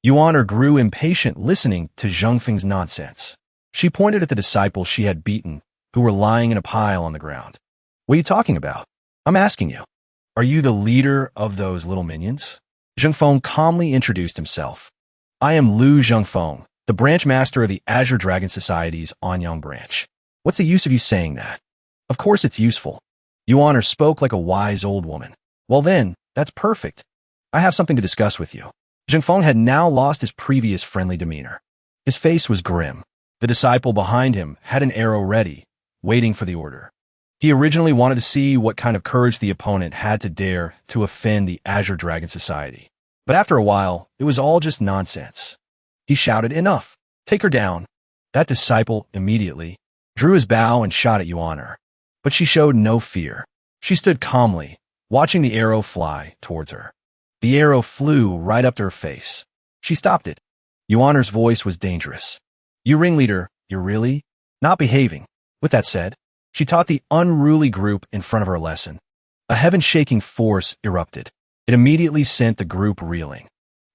Yuan grew impatient listening to Zheng Feng's nonsense. She pointed at the disciples she had beaten, who were lying in a pile on the ground. What are you talking about? I'm asking you. Are you the leader of those little minions? Zheng Feng calmly introduced himself. I am Lu Zheng Feng, the branch master of the Azure Dragon Society's Anyang branch. What's the use of you saying that? Of course it's useful. Yuan spoke like a wise old woman. Well then, that's perfect. I have something to discuss with you. Zheng Feng had now lost his previous friendly demeanor. His face was grim. The disciple behind him had an arrow ready, waiting for the order. He originally wanted to see what kind of courage the opponent had to dare to offend the Azure Dragon Society. But after a while, it was all just nonsense. He shouted, enough! Take her down. That disciple immediately drew his bow and shot at Yuan. But she showed no fear. She stood calmly, watching the arrow fly towards her. The arrow flew right up to her face. She stopped it. Yuan's voice was dangerous. You ringleader, you're really not behaving. With that said, she taught the unruly group in front of her a lesson. A heaven-shaking force erupted. It immediately sent the group reeling.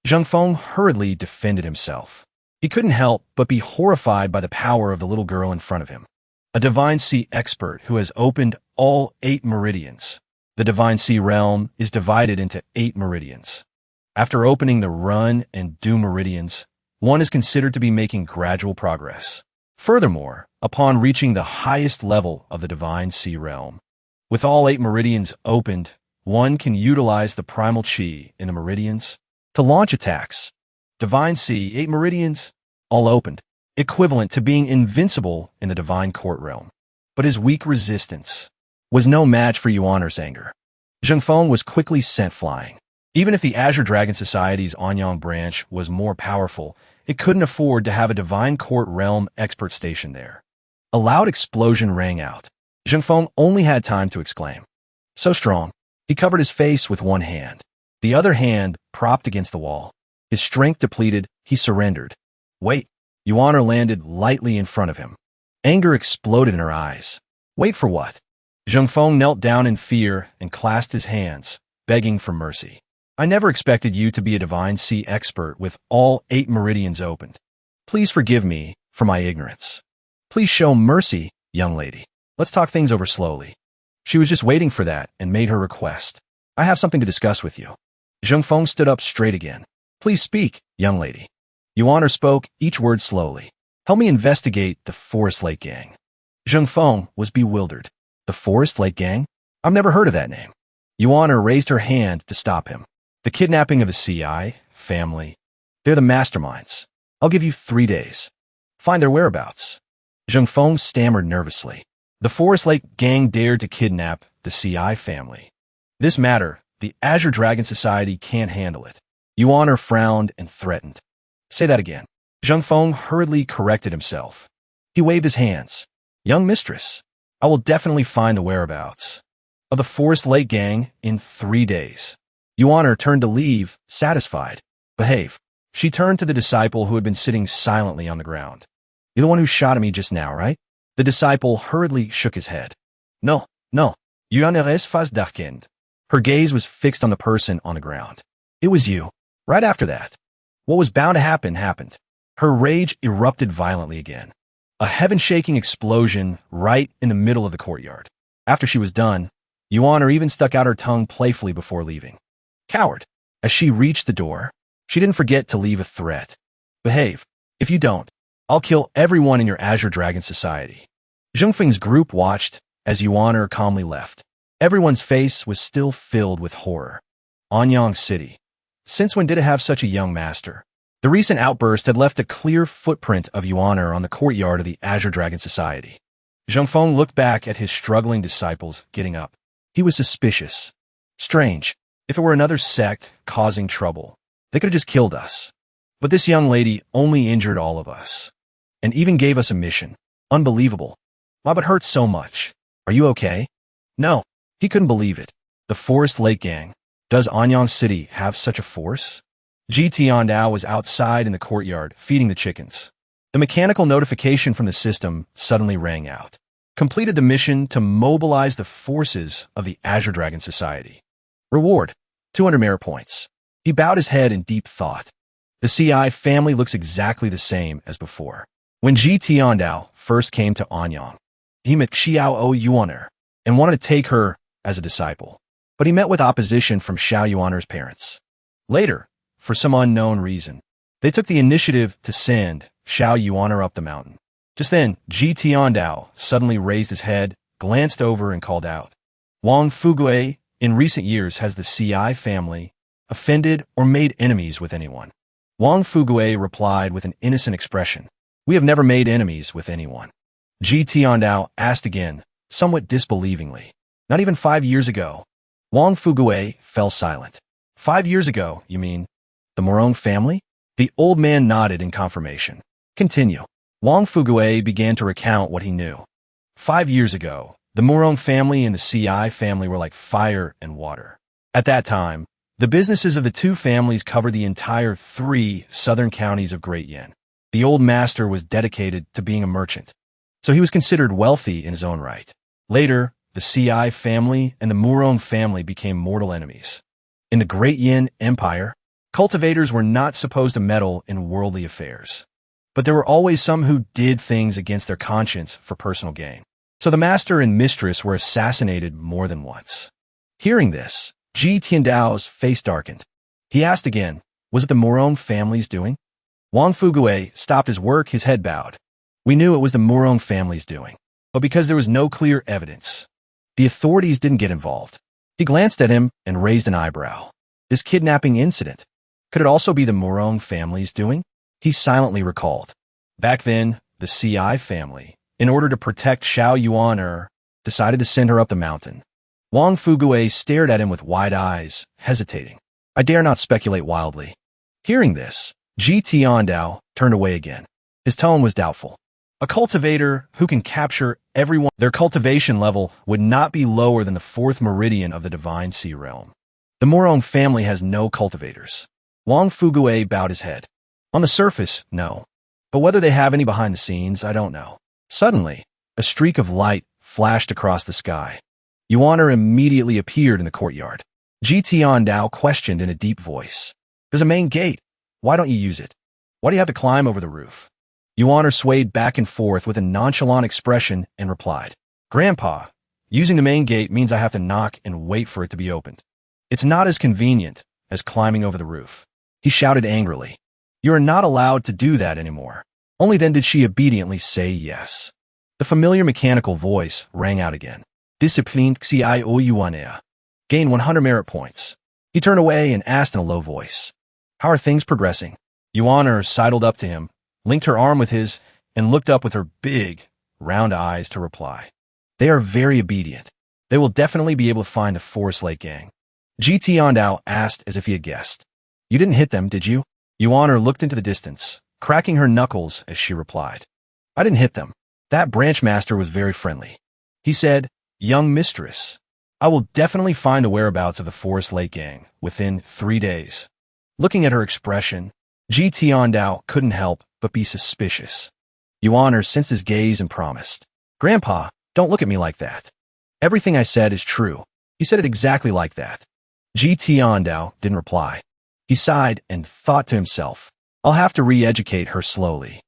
Zheng Feng hurriedly defended himself. He couldn't help but be horrified by the power of the little girl in front of him. A Divine Sea expert who has opened all 8 meridians. The Divine Sea realm is divided into 8 meridians. After opening the Run and Do meridians, one is considered to be making gradual progress. Furthermore, upon reaching the highest level of the Divine Sea realm, with all 8 meridians opened, one can utilize the primal chi in the meridians to launch attacks. Divine Sea, 8 meridians, all opened, equivalent to being invincible in the Divine Court realm. But his weak resistance was no match for Yuan's anger. Zheng Feng was quickly sent flying. Even if the Azure Dragon Society's Anyang branch was more powerful, it couldn't afford to have a Divine Court realm expert station there. A loud explosion rang out. Zheng Feng only had time to exclaim. So strong. He covered his face with one hand. The other hand propped against the wall. His strength depleted, he surrendered. Wait. Yuan landed lightly in front of him. Anger exploded in her eyes. Wait for what? Zheng Feng knelt down in fear and clasped his hands, begging for mercy. I never expected you to be a Divine Sea expert with all 8 meridians opened. Please forgive me for my ignorance. Please show mercy, young lady. Let's talk things over slowly. She was just waiting for that and made her request. I have something to discuss with you. Zheng Feng stood up straight again. Please speak, young lady. Yuan spoke each word slowly. Help me investigate the Forest Lake Gang. Zheng Feng was bewildered. The Forest Lake Gang? I've never heard of that name. Yuan raised her hand to stop him. The kidnapping of the CI family. They're the masterminds. I'll give you 3 days. Find their whereabouts. Zheng Feng stammered nervously. The Forest Lake Gang dared to kidnap the CI family. This matter, the Azure Dragon Society can't handle it. Yuan frowned and threatened. Say that again. Zheng Feng hurriedly corrected himself. He waved his hands. Young mistress, I will definitely find the whereabouts of the Forest Lake Gang in 3 days. Yuan turned to leave, satisfied. Behave. She turned to the disciple who had been sitting silently on the ground. You're the one who shot at me just now, right? The disciple hurriedly shook his head. No. Yuan es faz darkened. Her gaze was fixed on the person on the ground. It was you. Right after that. What was bound to happen happened. Her rage erupted violently again. A heaven-shaking explosion right in the middle of the courtyard. After she was done, Yuan even stuck out her tongue playfully before leaving. Coward. As she reached the door, she didn't forget to leave a threat. Behave. If you don't, I'll kill everyone in your Azure Dragon Society. Zheng Feng's group watched as Yuan calmly left. Everyone's face was still filled with horror. Anyang City. Since when did it have such a young master? The recent outburst had left a clear footprint of Yuan on the courtyard of the Azure Dragon Society. Zhongfeng looked back at his struggling disciples getting up. He was suspicious. Strange. If it were another sect causing trouble, they could have just killed us. But this young lady only injured all of us. And even gave us a mission. Unbelievable. My butt hurts so much. Are you okay? No. He couldn't believe it. The Forest Lake Gang. Does Anyang City have such a force? Ji Tiandao was outside in the courtyard, feeding the chickens. The mechanical notification from the system suddenly rang out. Completed the mission to mobilize the forces of the Azure Dragon Society. Reward, 200 merit points. He bowed his head in deep thought. The CI family looks exactly the same as before. When Ji Tiandao first came to Anyang, he met Xiao Yuaner and wanted to take her as a disciple. But he met with opposition from Xiao Yuaner's parents. Later, for some unknown reason, they took the initiative to send Xiao Yuaner up the mountain. Just then, Ji Tiandao suddenly raised his head, glanced over, and called out, Wang Fugue, in recent years has the CI family offended or made enemies with anyone? Wang Fugue replied with an innocent expression, We have never made enemies with anyone. Ji Tiandao asked again, somewhat disbelievingly, Not even 5 years ago. Wang Fugue fell silent. 5 years ago, you mean? The Morong family? The old man nodded in confirmation. Continue. Wang Fugue began to recount what he knew. 5 years ago, the Morong family and the CI family were like fire and water. At that time, the businesses of the two families covered the entire 3 southern counties of Great Yin. The old master was dedicated to being a merchant, so he was considered wealthy in his own right. Later, the CI family and the Morong family became mortal enemies. In the Great Yin Empire, cultivators were not supposed to meddle in worldly affairs. But there were always some who did things against their conscience for personal gain. So the master and mistress were assassinated more than once. Hearing this, Ji Tiandao's face darkened. He asked again, was it the Morong family's doing? Wang Fugue stopped his work, his head bowed. We knew it was the Morong family's doing, but because there was no clear evidence, the authorities didn't get involved. He glanced at him and raised an eyebrow. This kidnapping incident, could it also be the Morong family's doing? He silently recalled. Back then, the CI family, in order to protect Xiao Yuaner, decided to send her up the mountain. Wang Fugue stared at him with wide eyes, hesitating. I dare not speculate wildly. Hearing this, Ji Tiandao turned away again. His tone was doubtful. A cultivator who can capture everyone, their cultivation level would not be lower than the 4th meridian of the Divine Sea Realm. The Morong family has no cultivators. Wang Fugue bowed his head. On the surface, no. But whether they have any behind the scenes, I don't know. Suddenly, a streak of light flashed across the sky. Yuaner immediately appeared in the courtyard. Ji Tiandao questioned in a deep voice. There's a main gate. Why don't you use it? Why do you have to climb over the roof? Yuaner swayed back and forth with a nonchalant expression and replied, Grandpa, using the main gate means I have to knock and wait for it to be opened. It's not as convenient as climbing over the roof. He shouted angrily. You are not allowed to do that anymore. Only then did she obediently say yes. The familiar mechanical voice rang out again. Discipline Xi O Yuanea. Gain 100 merit points. He turned away and asked in a low voice. How are things progressing? Yuaner sidled up to him, linked her arm with his, and looked up with her big, round eyes to reply. They are very obedient. They will definitely be able to find the Forest Lake Gang. Ji Tiandao asked as if he had guessed. You didn't hit them, did you? Yuaner looked into the distance, cracking her knuckles as she replied. I didn't hit them. That branch master was very friendly. He said, Young mistress, I will definitely find the whereabouts of the Forest Lake Gang within 3 days. Looking at her expression, Ji Tiandao couldn't help but be suspicious. Yuaner sensed his gaze and promised. Grandpa, don't look at me like that. Everything I said is true. He said it exactly like that. Ji Tiandao didn't reply. He sighed and thought to himself, I'll have to re-educate her slowly.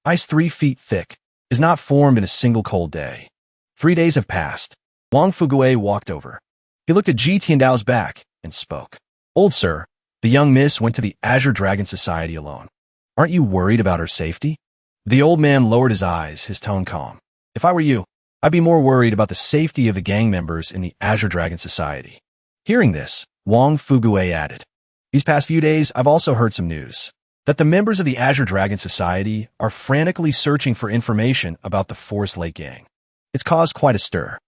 Ice 3 feet thick is not formed in a single cold day. 3 days have passed. Wang Fugue walked over. He looked at Ji Tiandao's back and spoke. Old sir, the young miss went to the Azure Dragon Society alone. Aren't you worried about her safety? The old man lowered his eyes, his tone calm. If I were you, I'd be more worried about the safety of the gang members in the Azure Dragon Society. Hearing this, Wang Fugue added. These past few days, I've also heard some news that the members of the Azure Dragon Society are frantically searching for information about the Forest Lake Gang. It's caused quite a stir.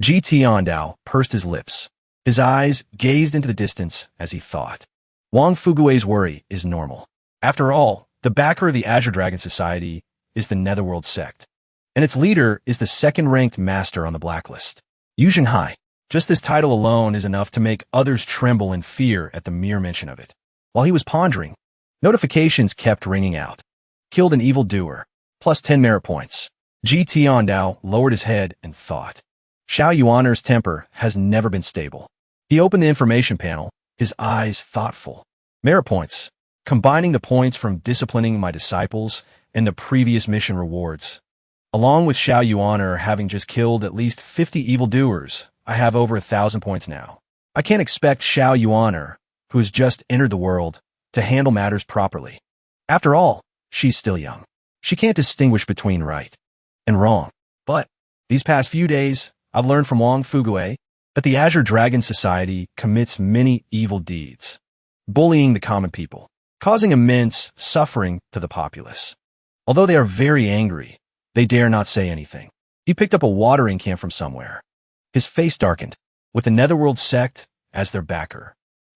Ji Tiandao pursed his lips. His eyes gazed into the distance as he thought. Wang Fugue's worry is normal. After all, the backer of the Azure Dragon Society is the Netherworld sect, and its leader is the second-ranked master on the blacklist, Yu Zhenghai. Just this title alone is enough to make others tremble in fear at the mere mention of it. While he was pondering, notifications kept ringing out. Killed an evildoer, plus 10 merit points. Ji Tiandao lowered his head and thought. Xiao Yuaner's temper has never been stable. He opened the information panel, his eyes thoughtful. Merit points, combining the points from disciplining my disciples and the previous mission rewards. Along with Xiao Yuaner having just killed at least 50 evildoers, I have over 1,000 points now. I can't expect Xiao Yuaner, who has just entered the world, to handle matters properly. After all, she's still young. She can't distinguish between right and wrong. But these past few days, I've learned from Wang Fugue that the Azure Dragon Society commits many evil deeds, bullying the common people, causing immense suffering to the populace. Although they are very angry, they dare not say anything. He picked up a watering can from somewhere. His face darkened, with the Netherworld sect as their backer.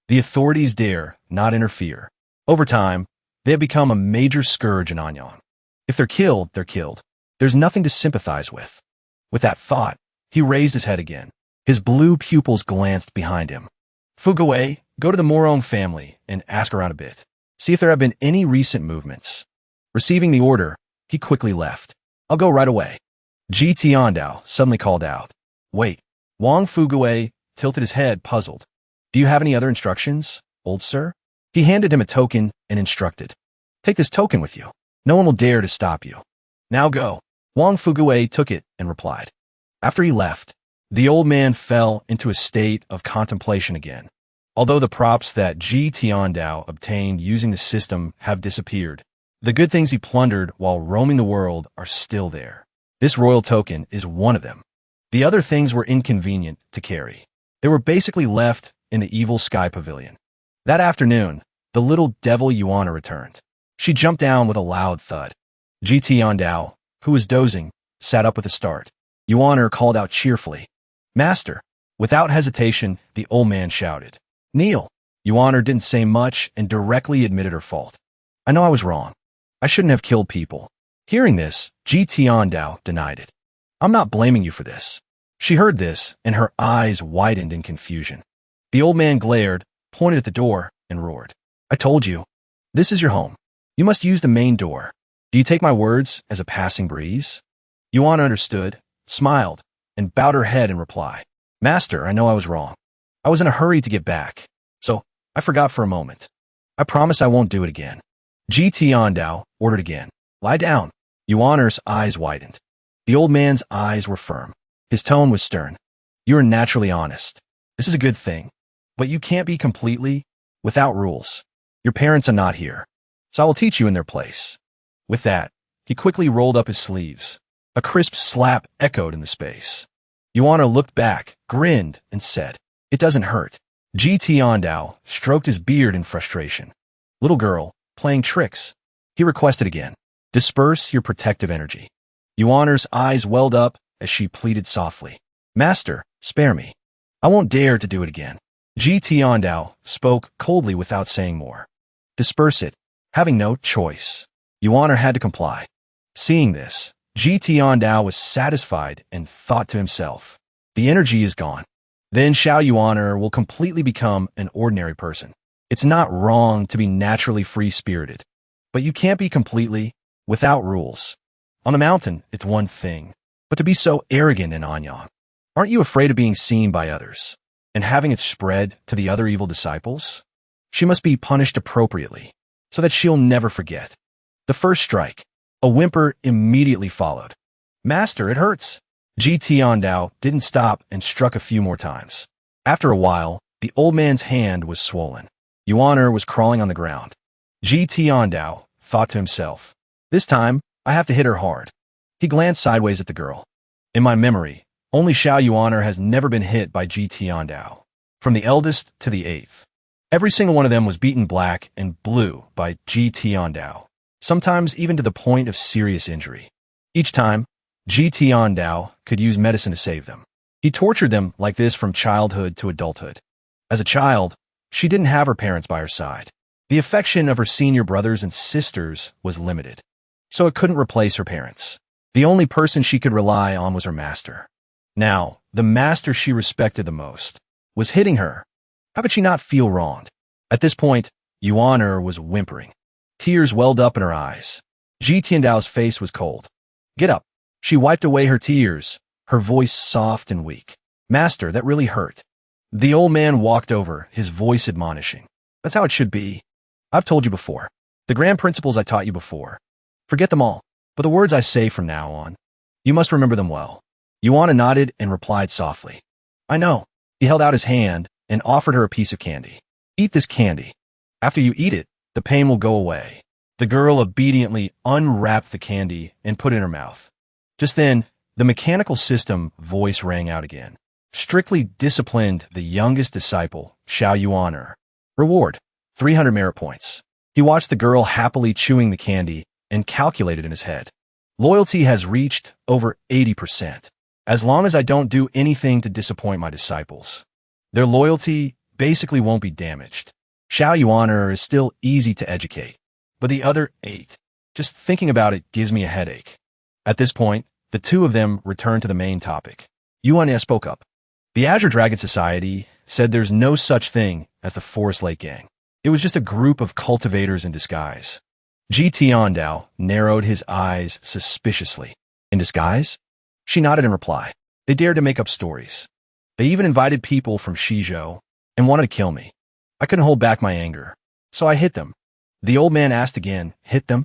The authorities dare not interfere. Over time, they have become a major scourge in Anyang. If they're killed, they're killed. There's nothing to sympathize with. With that thought, he raised his head again. His blue pupils glanced behind him. Fugue, go to the Morong family and ask around a bit. See if there have been any recent movements. Receiving the order, he quickly left. I'll go right away. Ji Tiandao suddenly called out. Wait. Wang Fugue tilted his head, puzzled. Do you have any other instructions, old sir? He handed him a token and instructed. Take this token with you. No one will dare to stop you. Now go. Wang Fugue took it and replied. After he left, the old man fell into a state of contemplation again. Although the props that Ji Tiandao obtained using the system have disappeared, the good things he plundered while roaming the world are still there. This royal token is one of them. The other things were inconvenient to carry. They were basically left in the evil sky pavilion. That afternoon, the little devil Yuana returned. She jumped down with a loud thud. Ji Tiandao, who was dozing, sat up with a start. Yuana called out cheerfully. Master! Without hesitation, the old man shouted. Kneel! Yuana didn't say much and directly admitted her fault. I know I was wrong. I shouldn't have killed people. Hearing this, Ji Tiandao denied it. I'm not blaming you for this. She heard this, and her eyes widened in confusion. The old man glared, pointed at the door, and roared. I told you. This is your home. You must use the main door. Do you take my words as a passing breeze? Yuana understood, smiled, and bowed her head in reply. Master, I know I was wrong. I was in a hurry to get back, so I forgot for a moment. I promise I won't do it again. Ji Tiandao ordered again. Lie down. Yuana's eyes widened. The old man's eyes were firm. His tone was stern. You are naturally honest. This is a good thing. But you can't be completely without rules. Your parents are not here, so I will teach you in their place. With that, he quickly rolled up his sleeves. A crisp slap echoed in the space. Yuana looked back, grinned, and said, It doesn't hurt. Ji Tiandao stroked his beard in frustration. Little girl, playing tricks. He requested again. Disperse your protective energy. Yuana's eyes welled up as she pleaded softly. Master, spare me. I won't dare to do it again. Ji Tiandao spoke coldly without saying more. Disperse it. Having no choice, Yuana had to comply. Seeing this, Ji Tiandao was satisfied and thought to himself, the energy is gone. Then Xiao Yuaner will completely become an ordinary person. It's not wrong to be naturally free-spirited, but you can't be completely without rules. On the mountain, it's one thing, but to be so arrogant in Anyang, aren't you afraid of being seen by others and having it spread to the other evil disciples? She must be punished appropriately so that she'll never forget. The first strike, a whimper immediately followed. Master, it hurts. Ji Tiandao didn't stop and struck a few more times. After a while, the old man's hand was swollen. Yuaner was crawling on the ground. Ji Tiandao thought to himself, this time, I have to hit her hard. He glanced sideways at the girl. In my memory, only Xiao Yuaner has never been hit by Ji Tiandao. from the eldest to the eighth. Every single one of them was beaten black and blue by Ji Tiandao, sometimes even to the point of serious injury. Each time, Ji Tiandao could use medicine to save them. He tortured them like this from childhood to adulthood. As a child, she didn't have her parents by her side. The affection of her senior brothers and sisters was limited, so it couldn't replace her parents. The only person she could rely on was her master. Now, the master she respected the most was hitting her. How could she not feel wronged? At this point, Yuan was whimpering. Tears welled up in her eyes. Ji Tiandao's face was cold. Get up. She wiped away her tears, her voice soft and weak. Master, that really hurt. The old man walked over, his voice admonishing. That's how it should be. I've told you before. The grand principles I taught you before. Forget them all, but the words I say from now on, you must remember them well. Yuan nodded and replied softly. I know. He held out his hand and offered her a piece of candy. Eat this candy. After you eat it, the pain will go away. The girl obediently unwrapped the candy and put it in her mouth. Just then, the mechanical system voice rang out again. Strictly disciplined the youngest disciple, Xiao Yuan. Reward, 300 merit points. He watched the girl happily chewing the candy and calculated in his head. Loyalty has reached over 80%. As long as I don't do anything to disappoint my disciples, their loyalty basically won't be damaged. Xiao Yuan is still easy to educate, but the other 8, just thinking about it gives me a headache. At this point, the two of them returned to the main topic. Yuan spoke up. The Azure Dragon Society said there's no such thing as the Forest Lake Gang. It was just a group of cultivators in disguise. Ji Tiandao narrowed his eyes suspiciously. In disguise? She nodded in reply. They dared to make up stories. They even invited people from Shizhou and wanted to kill me. I couldn't hold back my anger, so I hit them. The old man asked again, hit them?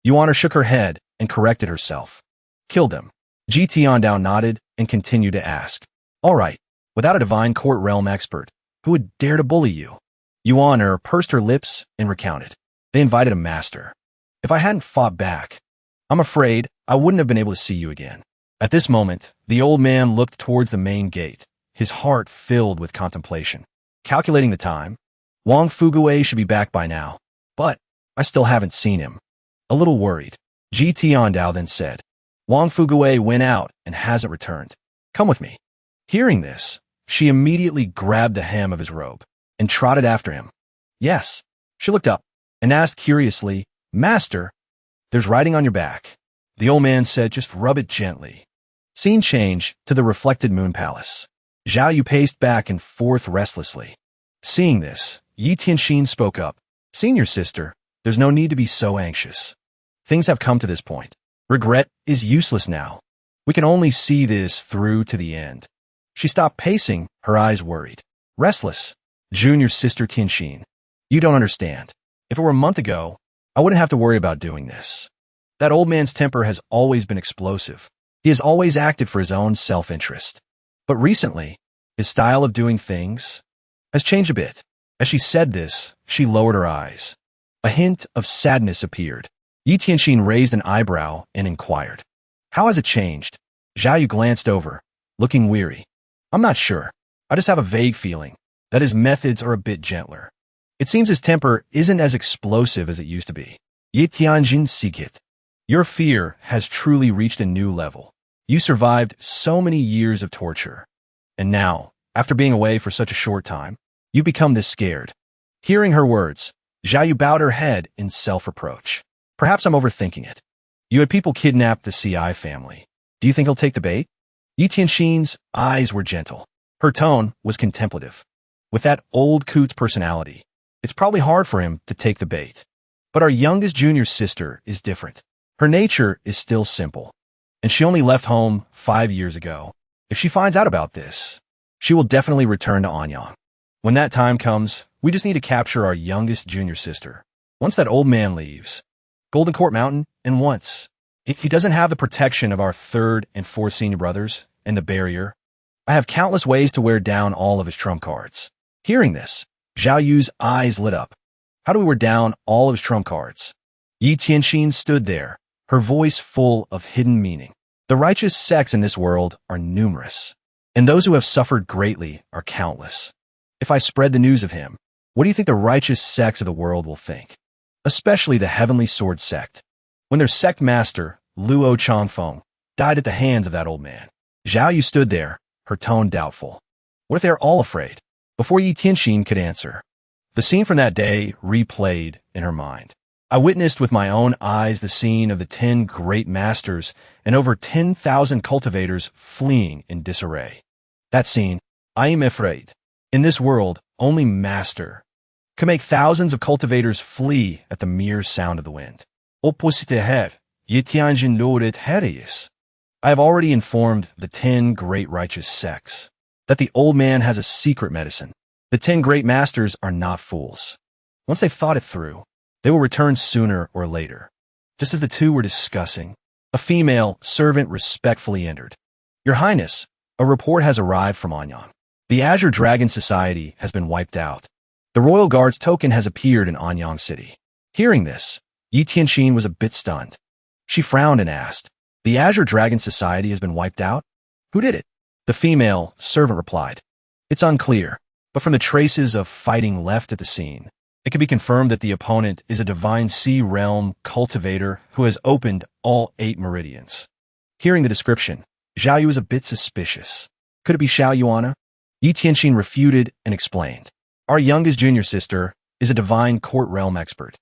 Yuan shook her head and corrected herself. Killed them. Ji Tiandao nodded and continued to ask. All right, without a divine court realm expert, who would dare to bully you? Yuan pursed her lips and recounted. They invited a master. If I hadn't fought back, I'm afraid I wouldn't have been able to see you again. At this moment, the old man looked towards the main gate, his heart filled with contemplation. Calculating the time, Wang Fugue should be back by now, but I still haven't seen him. A little worried, Ji Tiandao then said, Wang Fugue went out and hasn't returned. Come with me. Hearing this, she immediately grabbed the hem of his robe and trotted after him. Yes. She looked up and asked curiously, Master, there's writing on your back. The old man said, just rub it gently. Scene change to the reflected moon palace. Zhao Yu paced back and forth restlessly. Seeing this, Yi Tianxin spoke up. Senior sister, there's no need to be so anxious. Things have come to this point. Regret is useless now. We can only see this through to the end. She stopped pacing, her eyes worried. Restless. Junior sister Tianxin, you don't understand. If it were a month ago, I wouldn't have to worry about doing this. That old man's temper has always been explosive. He has always acted for his own self-interest. But recently, his style of doing things has changed a bit. As she said this, she lowered her eyes. A hint of sadness appeared. Yi Tianxin raised an eyebrow and inquired. How has it changed? Zhao Yu glanced over, looking weary. I'm not sure. I just have a vague feeling that his methods are a bit gentler. It seems his temper isn't as explosive as it used to be. Yi Tianjin Sikit. Your fear has truly reached a new level. You survived so many years of torture. And now, after being away for such a short time, you become this scared. Hearing her words, Zhao Yu bowed her head in self-reproach. Perhaps I'm overthinking it. You had people kidnap the CI family. Do you think he'll take the bait? Yi Tianxin's eyes were gentle. Her tone was contemplative. With that old coot's personality, it's probably hard for him to take the bait. But our youngest junior sister is different. Her nature is still simple, and she only left home 5 years ago. If she finds out about this, she will definitely return to Anyang. When that time comes, we just need to capture our youngest junior sister. Once that old man leaves, Golden Court Mountain, and once he doesn't have the protection of our 3rd and 4th senior brothers and the barrier, I have countless ways to wear down all of his trump cards. Hearing this, Zhao Yu's eyes lit up. How do we wear down all of his trump cards? Yi Tianxin stood there, her voice full of hidden meaning. The righteous sects in this world are numerous, and those who have suffered greatly are countless. If I spread the news of him, what do you think the righteous sects of the world will think? Especially the Heavenly Sword sect. When their sect master, Luo Changfeng, died at the hands of that old man, Zhao Yu stood there, her tone doubtful. What if they're all afraid? Before Yi Tianxin could answer, the scene from that day replayed in her mind. I witnessed with my own eyes the scene of the 10 great masters and over 10,000 cultivators fleeing in disarray. That scene, I am afraid. In this world, only master can make thousands of cultivators flee at the mere sound of the wind. Opposite her, Yi Tianxin loret hereis. I have already informed the 10 great righteous sects that the old man has a secret medicine. The 10 great masters are not fools. Once they've thought it through, they will return sooner or later. Just as the two were discussing, a female servant respectfully entered. Your Highness, a report has arrived from Anyang. The Azure Dragon Society has been wiped out. The Royal Guard's token has appeared in Anyang City. Hearing this, Yi Tianxin was a bit stunned. She frowned and asked, the Azure Dragon Society has been wiped out? Who did it? The female servant replied, it's unclear, but from the traces of fighting left at the scene, it can be confirmed that the opponent is a divine sea realm cultivator who has opened all 8 meridians. Hearing the description, Zhao Yu was a bit suspicious. Could it be Xiao Yuana? Yi Tianxin refuted and explained. Our youngest junior sister is a divine court realm expert.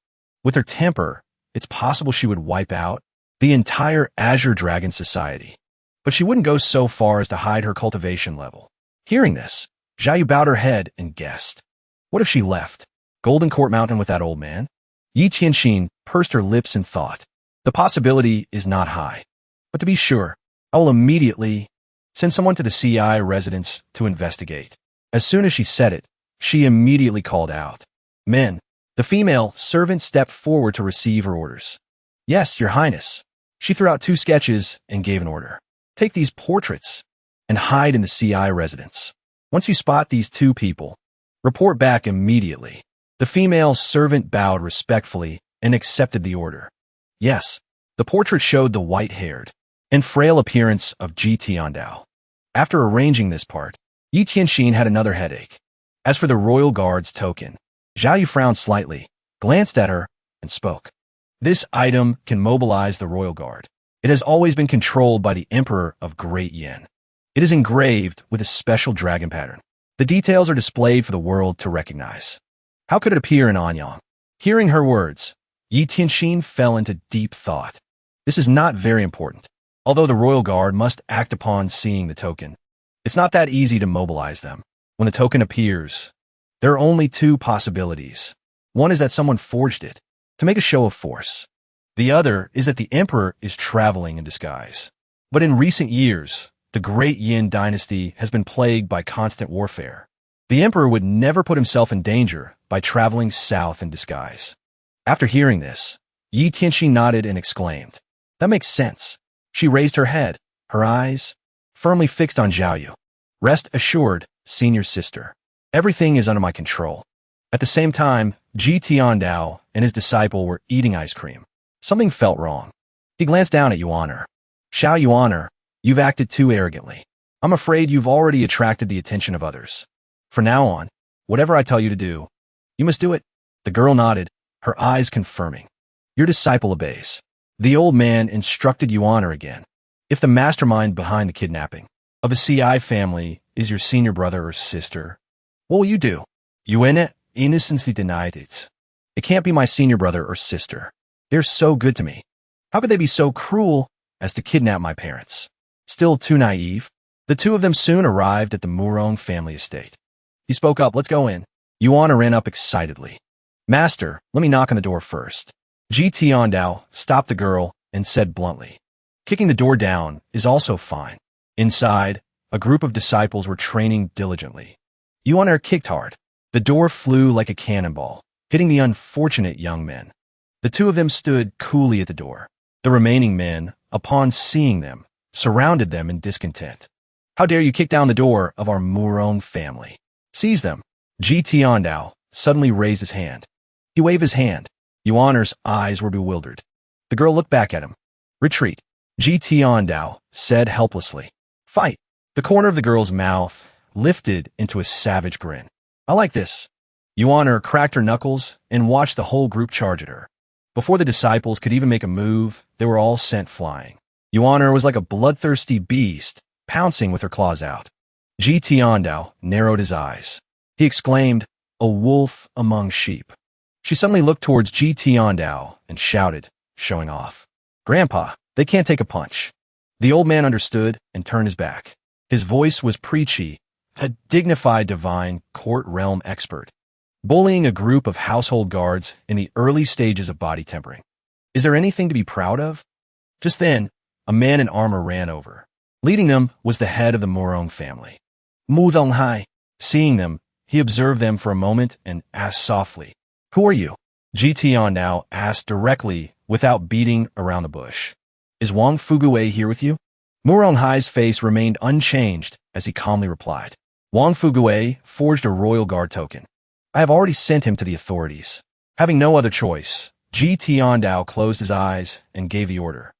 With her temper, it's possible she would wipe out the entire Azure Dragon Society. But she wouldn't go so far as to hide her cultivation level. Hearing this, Zhao Yu bowed her head and guessed. What if she left Golden Court Mountain with that old man? Yi Tianxin pursed her lips in thought. The possibility is not high. But to be sure, I will immediately send someone to the CI residence to investigate. As soon as she said it, she immediately called out. Men. The female servant stepped forward to receive her orders. Yes, Your Highness. She threw out 2 sketches and gave an order. Take these portraits and hide in the CI residence. Once you spot these 2 people, report back immediately. The female servant bowed respectfully and accepted the order. Yes, the portrait showed the white-haired and frail appearance of Ji Tiandao. After arranging this part, Yi Tianxin had another headache. As for the Royal Guard's token, Zhao Yu frowned slightly, glanced at her, and spoke. This item can mobilize the Royal Guard. It has always been controlled by the Emperor of Great Yin. It is engraved with a special dragon pattern. The details are displayed for the world to recognize. How could it appear in Anyang? Hearing her words, Yi Tianxin fell into deep thought. This is not very important. Although the Royal Guard must act upon seeing the token, it's not that easy to mobilize them. When the token appears, there are only 2 possibilities. One is that someone forged it to make a show of force. The other is that the emperor is traveling in disguise. But in recent years, the Great Yin dynasty has been plagued by constant warfare. The emperor would never put himself in danger by traveling south in disguise. After hearing this, Yi Tianxin nodded and exclaimed, that makes sense. She raised her head, her eyes firmly fixed on Zhao Yu. Rest assured, senior sister. Everything is under my control. At the same time, Ji Tiandao and his disciple were eating ice cream. Something felt wrong. He glanced down at Yuaner. Xiao Yuaner, you've acted too arrogantly. I'm afraid you've already attracted the attention of others. From now on, whatever I tell you to do, you must do it. The girl nodded, her eyes confirming. Your disciple obeys. The old man instructed Yuaner again. If the mastermind behind the kidnapping of a CI family is your senior brother or sister, what will you do? Yuene innocently denied it. It can't be my senior brother or sister. They're so good to me. How could they be so cruel as to kidnap my parents? Still too naive, the 2 of them soon arrived at the Murong family estate. He spoke up, let's go in. Yuana ran up excitedly. Master, let me knock on the door first. Ji Tiandao stopped the girl and said bluntly, kicking the door down is also fine. Inside, a group of disciples were training diligently. Yuana kicked hard. The door flew like a cannonball, hitting the unfortunate young men. The 2 of them stood coolly at the door. The remaining men, upon seeing them, surrounded them in discontent. How dare you kick down the door of our Murong family? Seize them. Ji Tiandao suddenly raised his hand. He waved his hand. Yuaner's eyes were bewildered. The girl looked back at him. Retreat. Ji Tiandao said helplessly. Fight. The corner of the girl's mouth lifted into a savage grin. I like this. Yuan cracked her knuckles and watched the whole group charge at her. Before the disciples could even make a move, they were all sent flying. Yuan was like a bloodthirsty beast, pouncing with her claws out. Ji Tiandao narrowed his eyes. He exclaimed, "A wolf among sheep." She suddenly looked towards Ji Tiandao and shouted, showing off, "Grandpa, they can't take a punch." The old man understood and turned his back. His voice was preachy, a dignified divine court realm expert, bullying a group of household guards in the early stages of body tempering. Is there anything to be proud of? Just then, a man in armor ran over. Leading them was the head of the Morong family. Mu Donghai. Seeing them, he observed them for a moment and asked softly, "Who are you?" Ji Tian now asked directly without beating around the bush. "Is Wang Fuguwei here with you?" Morong Hai's face remained unchanged as he calmly replied, "Wang Fuguwei forged a royal guard token. I have already sent him to the authorities." Having no other choice, Ji Tiandao closed his eyes and gave the order.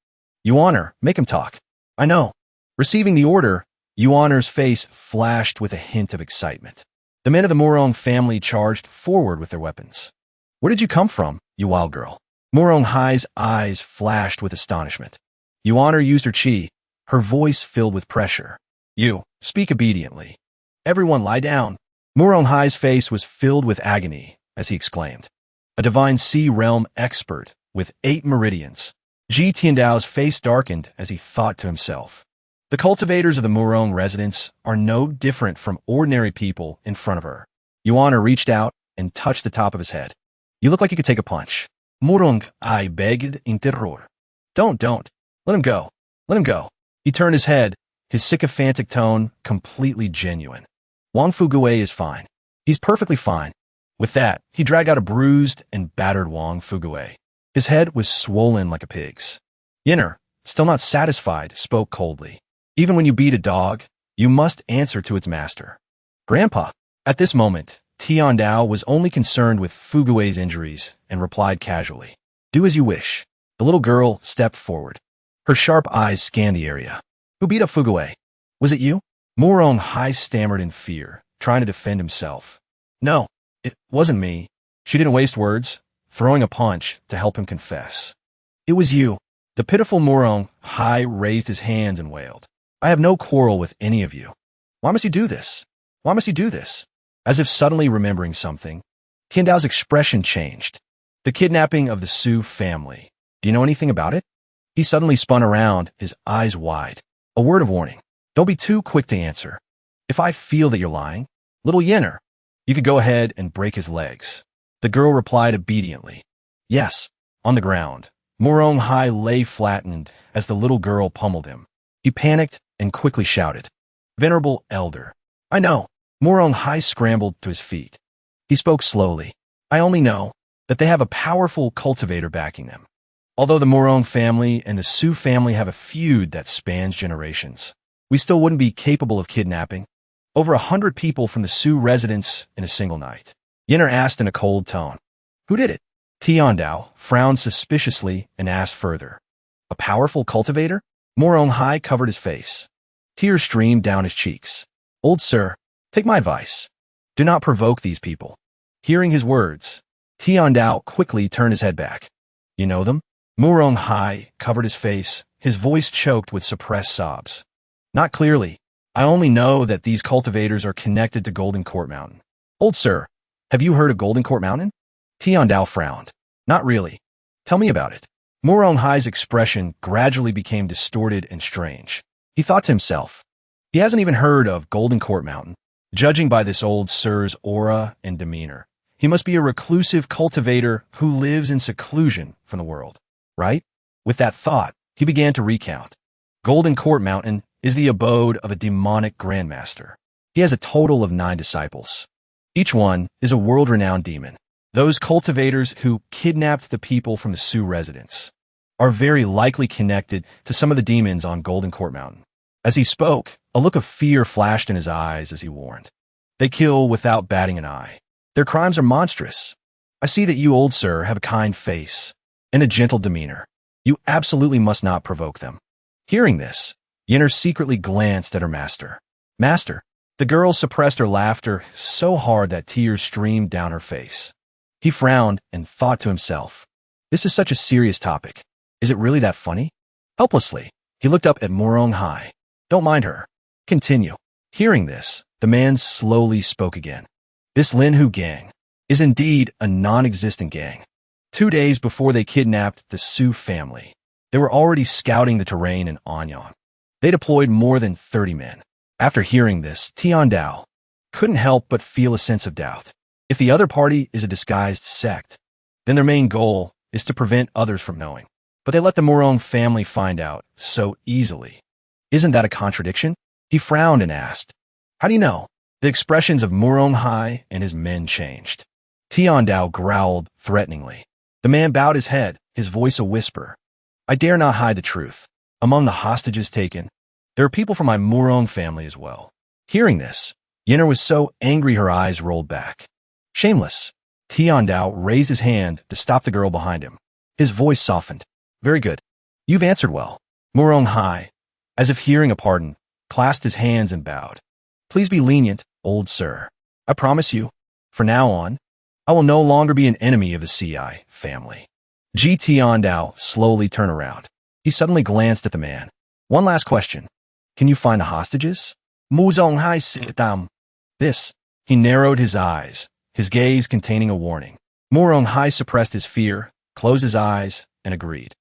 "Yuaner, make him talk." "I know." Receiving the order, Yuaner's face flashed with a hint of excitement. The men of the Morong family charged forward with their weapons. "Where did you come from, you wild girl?" Morong Hai's eyes flashed with astonishment. Yuaner used her chi, her voice filled with pressure. "You, speak obediently." "Everyone lie down." Morong Hai's face was filled with agony as he exclaimed, "A divine sea realm expert with 8 meridians." Ji Tiandao's face darkened as he thought to himself, the cultivators of the Morong residence are no different from ordinary people in front of her. Yuaner reached out and touched the top of his head. "You look like you could take a punch." Morong, I begged in terror. Don't. Let him go. Let him go." He turned his head, his sycophantic tone completely genuine. "Wang Fuguwei is fine. He's perfectly fine." With that, he dragged out a bruised and battered Wang Fuguwei. His head was swollen like a pig's. Yinner, still not satisfied, spoke coldly. "Even when you beat a dog, you must answer to its master." "Grandpa." At this moment, Tiandao was only concerned with Fuguwei's injuries and replied casually, "Do as you wish." The little girl stepped forward. Her sharp eyes scanned the area. "Who beat up Fuguwei? Was it you?" Morong Hai stammered in fear, trying to defend himself. "No, it wasn't me." She didn't waste words, throwing a punch to help him confess. "It was you." The pitiful Morong Hai raised his hands and wailed, "I have no quarrel with any of you. Why must you do this? Why must you do this?" As if suddenly remembering something, Tiandao's expression changed. "The kidnapping of the Su family. Do you know anything about it?" He suddenly spun around, his eyes wide. "A word of warning. Don't be too quick to answer. If I feel that you're lying, little Yinner, you could go ahead and break his legs." The girl replied obediently. "Yes." On the ground, Morong Hai lay flattened as the little girl pummeled him. He panicked and quickly shouted, "Venerable elder." "I know." Morong Hai scrambled to his feet. He spoke slowly. "I only know that they have a powerful cultivator backing them. Although the Morong family and the Su family have a feud that spans generations, we still wouldn't be capable of kidnapping over 100 people from the Su residence in a single night." Yinner asked in a cold tone, "Who did it?" Tiandao frowned suspiciously and asked further, "A powerful cultivator?" Morong Hai covered his face. Tears streamed down his cheeks. "Old sir, take my advice. Do not provoke these people." Hearing his words, Tiandao quickly turned his head back. "You know them?" Morong Hai covered his face, his voice choked with suppressed sobs. "Not clearly. I only know that these cultivators are connected to Golden Court Mountain." "Old sir, have you heard of Golden Court Mountain?" Tiandao frowned. "Not really. Tell me about it." Morong Hai's expression gradually became distorted and strange. He thought to himself, he hasn't even heard of Golden Court Mountain. Judging by this old sir's aura and demeanor, he must be a reclusive cultivator who lives in seclusion from the world, right? With that thought, he began to recount. Golden Court Mountain is the abode of a demonic grandmaster. He has a total of 9 disciples. Each one is a world-renowned demon. Those cultivators who kidnapped the people from the Su residence are very likely connected to some of the demons on Golden Court Mountain. As he spoke, a look of fear flashed in his eyes as he warned. "They kill without batting an eye. Their crimes are monstrous. I see that you, old sir, have a kind face and a gentle demeanor. You absolutely must not provoke them." Hearing this, Yinner secretly glanced at her master. "Master, The girl suppressed her laughter so hard that tears streamed down her face. He frowned and thought to himself, this is such a serious topic. Is it really that funny? Helplessly, he looked up at Morong-hai. Don't mind her. Continue. Hearing this, the man slowly spoke again. This Linhu gang is indeed a non-existent gang. 2 days before they kidnapped the Su family, they were already scouting the terrain in Anyang. They deployed more than 30 men. After hearing this, Tiandao couldn't help but feel a sense of doubt. If the other party is a disguised sect, then their main goal is to prevent others from knowing. But they let the Morong family find out so easily. Isn't that a contradiction? He frowned and asked, how do you know? The expressions of Morong-hai and his men changed. Tiandao growled threateningly. The man bowed his head, his voice a whisper. I dare not hide the truth. Among the hostages taken, there are people from my Morong family as well. Hearing this, Yenner was so angry her eyes rolled back. Shameless. Tiandao raised his hand to stop the girl behind him. His voice softened. Very good. You've answered well. Morong-hai, as if hearing a pardon, clasped his hands and bowed. Please be lenient, old sir. I promise you, from now on, I will no longer be an enemy of the CI family. Ji Tiandao slowly turned around. He suddenly glanced at the man. One last question. Can you find the hostages? Morong-hai sit down. This. He narrowed his eyes, his gaze containing a warning. Morong-hai suppressed his fear, closed his eyes, and agreed.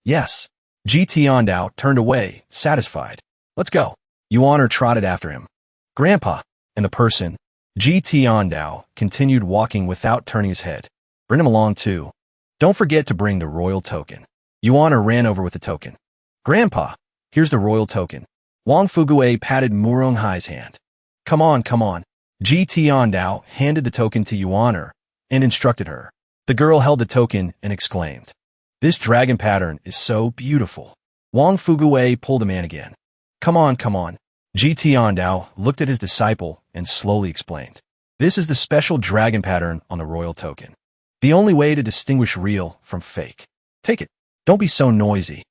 Yes. Ji Tiandao turned away, satisfied. Let's go. Yuan trotted after him. Grandpa, and the person, Ji Tiandao, continued walking without turning his head. Bring him along too. Don't forget to bring the royal token. Yuan ran over with the token. Grandpa, here's the royal token. Wang Fugue patted Morong-hai's hand. Come on, come on. Ji Tiandao handed the token to Yuan and instructed her. The girl held the token and exclaimed, this dragon pattern is so beautiful. Wang Fugue pulled the man again. Come on, come on. Ji Tiandao looked at his disciple and slowly explained. This is the special dragon pattern on the royal token. The only way to distinguish real from fake. Take it. Don't be so noisy.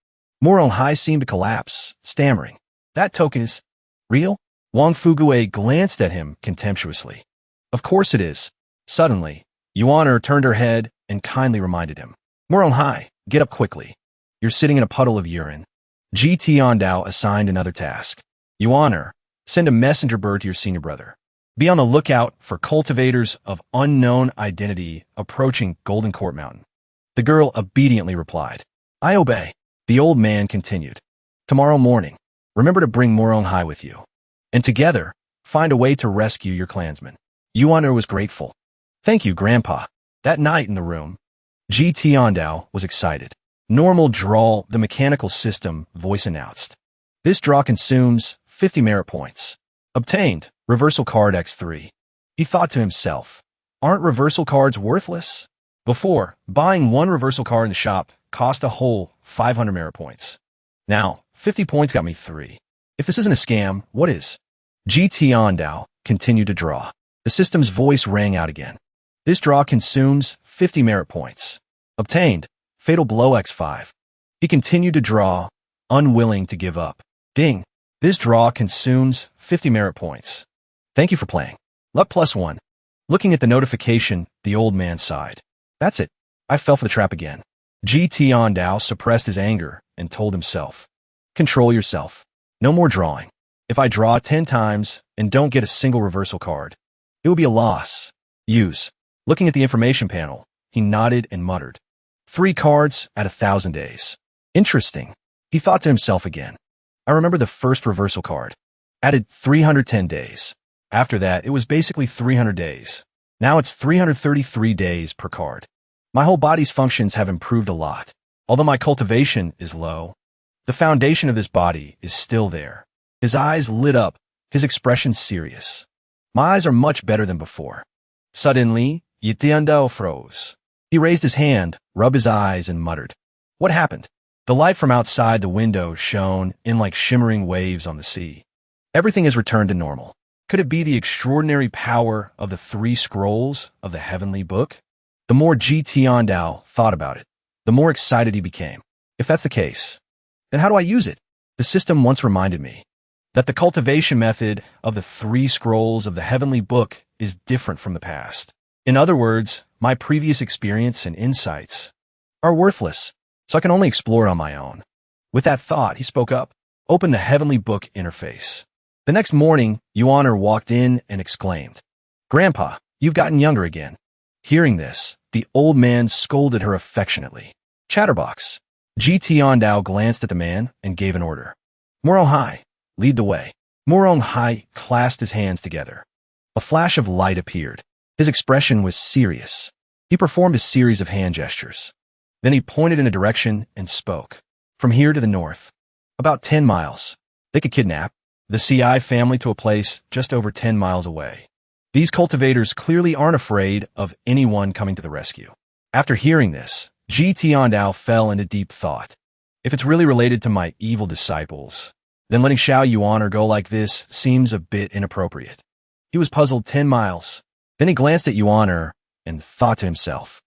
Morong-hai seemed to collapse, stammering. That token is real? Wang Fugue glanced at him contemptuously. Of course it is. Suddenly, Yuan turned her head and kindly reminded him. Morong-hai, get up quickly. You're sitting in a puddle of urine. Ji Tiandao assigned another task. Yuan, send a messenger bird to your senior brother. Be on the lookout for cultivators of unknown identity approaching Golden Court Mountain. The girl obediently replied. I obey. The old man continued. Tomorrow morning, remember to bring Morong-hai with you. And together, find a way to rescue your clansmen. Yuan was grateful. Thank you, Grandpa. That night in the room, Ji Tiandao was excited. Normal drawl, the mechanical system, voice announced. This draw consumes 50 merit points. Obtained, reversal card X3. He thought to himself, aren't reversal cards worthless? Before, buying one reversal card in the shop cost a whole 500 merit points. Now, 50 points got me 3. If this isn't a scam, what is? Ji Tiandao continued to draw. The system's voice rang out again. This draw consumes 50 merit points. Obtained, fatal blow X5. He continued to draw, unwilling to give up. Ding. This draw consumes 50 merit points. Thank you for playing. Luck +1. Looking at the notification, the old man sighed. That's it. I fell for the trap again. Ji Tiandao suppressed his anger and told himself. Control yourself. No more drawing. If I draw 10 times and don't get a single reversal card, it will be a loss. Use. Looking at the information panel, he nodded and muttered. 3 cards at 1,000 days. Interesting. He thought to himself again. I remember the first reversal card. Added 310 days. After that, it was basically 300 days. Now it's 333 days per card. My whole body's functions have improved a lot. Although my cultivation is low, the foundation of this body is still there. His eyes lit up, his expression serious. My eyes are much better than before. Suddenly, Tiandao froze. He raised his hand, rubbed his eyes, and muttered. What happened? The light from outside the window shone in like shimmering waves on the sea. Everything has returned to normal. Could it be the extraordinary power of the 3 scrolls of the heavenly book? The more Ji Tiandao thought about it, the more excited he became. If that's the case, then how do I use it? The system once reminded me. that the cultivation method of the 3 scrolls of the heavenly book is different from the past. In other words, my previous experience and insights are worthless, so I can only explore on my own. With that thought, he spoke up, opened the heavenly book interface. The next morning, Yuaner walked in and exclaimed, "Grandpa, you've gotten younger again." Hearing this, the old man scolded her affectionately. "Chatterbox." Ji Tiandao glanced at the man and gave an order. "Morong Hai, lead the way." Morong Hai clasped his hands together. A flash of light appeared. His expression was serious. He performed a series of hand gestures. Then he pointed in a direction and spoke. "From here to the north, about 10 miles. They could kidnap the CI family to a place just over 10 miles away. These cultivators clearly aren't afraid of anyone coming to the rescue." After hearing this, Ji Tiandao fell into deep thought. If it's really related to my evil disciples, then letting Xiao Yuaner go like this seems a bit inappropriate. He was puzzled 10 miles. Then he glanced at Yuaner and thought to himself,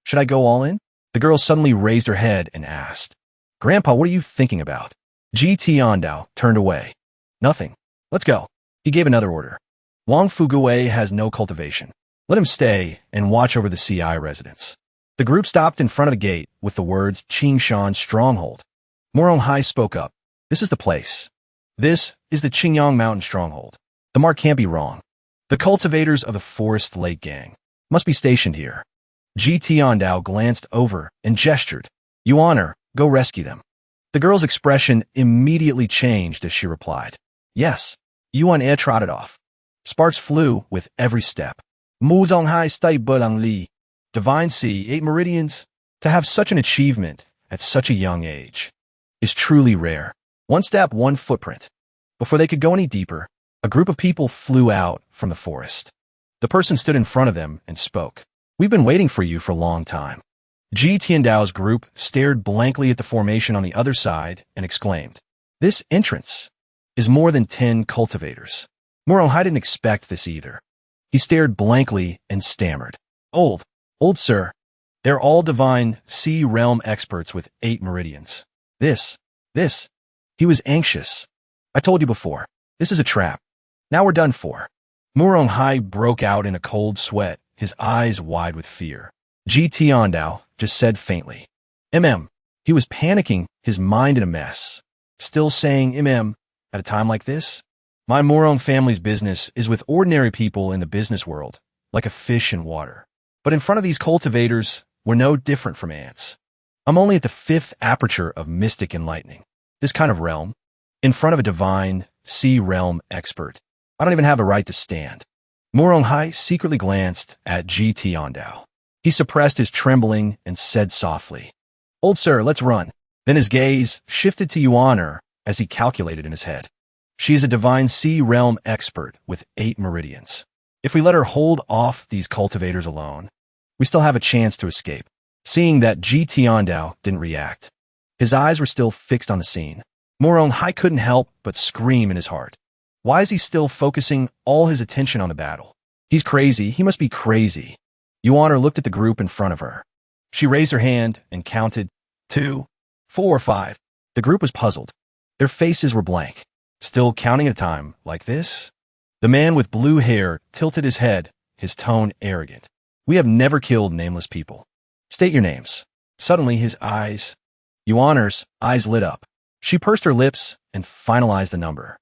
"Should I go all in?" The girl suddenly raised her head and asked, "Grandpa, what are you thinking about?" Ji Tiandao turned away. "Nothing. Let's go." He gave another order. "Wang Fuguei has no cultivation. Let him stay and watch over the CI residents." The group stopped in front of the gate with the words Qingshan Stronghold. Morong Hai spoke up. "This is the place. This is the Qingyang Mountain Stronghold. The mark can't be wrong. The cultivators of the Forest Lake Gang must be stationed here." Ji Tiandao glanced over and gestured. "Yuaner, go rescue them." The girl's expression immediately changed as she replied, "Yes." Yuan E trotted off. Sparks flew with every step. Mu Zonghai Stai Bulang Li. Divine Sea, 8 meridians. To have such an achievement at such a young age is truly rare. One step, one footprint. Before they could go any deeper, a group of people flew out from the forest. The person stood in front of them and spoke. "We've been waiting for you for a long time." Ji Tiandao's group stared blankly at the formation on the other side and exclaimed, "This entrance is more than 10 cultivators." Morong Hai didn't expect this either. He stared blankly and stammered, Old sir, they're all divine sea realm experts with 8 meridians. This. He was anxious. "I told you before, this is a trap. Now we're done for." Morong Hai broke out in a cold sweat, his eyes wide with fear. Ji Tiandao just said faintly, He was panicking, his mind in a mess. Still saying at a time like this? My Morong family's business is with ordinary people in the business world, like a fish in water. But in front of these cultivators, we're no different from ants. I'm only at the 5th aperture of mystic enlightening. This kind of realm, in front of a divine, sea realm expert. I don't even have a right to stand. Morong Hai secretly glanced at Ji Tiandao. He suppressed his trembling and said softly, "Old sir, let's run." Then his gaze shifted to Yuaner as he calculated in his head. She is a divine sea realm expert with 8 meridians. If we let her hold off these cultivators alone, we still have a chance to escape. Seeing that Ji Tiandao didn't react, his eyes were still fixed on the scene. Morong Hai couldn't help but scream in his heart. Why is he still focusing all his attention on the battle? He's crazy. He must be crazy. Yuaner looked at the group in front of her. She raised her hand and counted 2, 4, 5. The group was puzzled. Their faces were blank. Still counting at a time like this? The man with blue hair tilted his head, his tone arrogant. "We have never killed nameless people. State your names." Suddenly Yuaner's eyes lit up. She pursed her lips and finalized the number.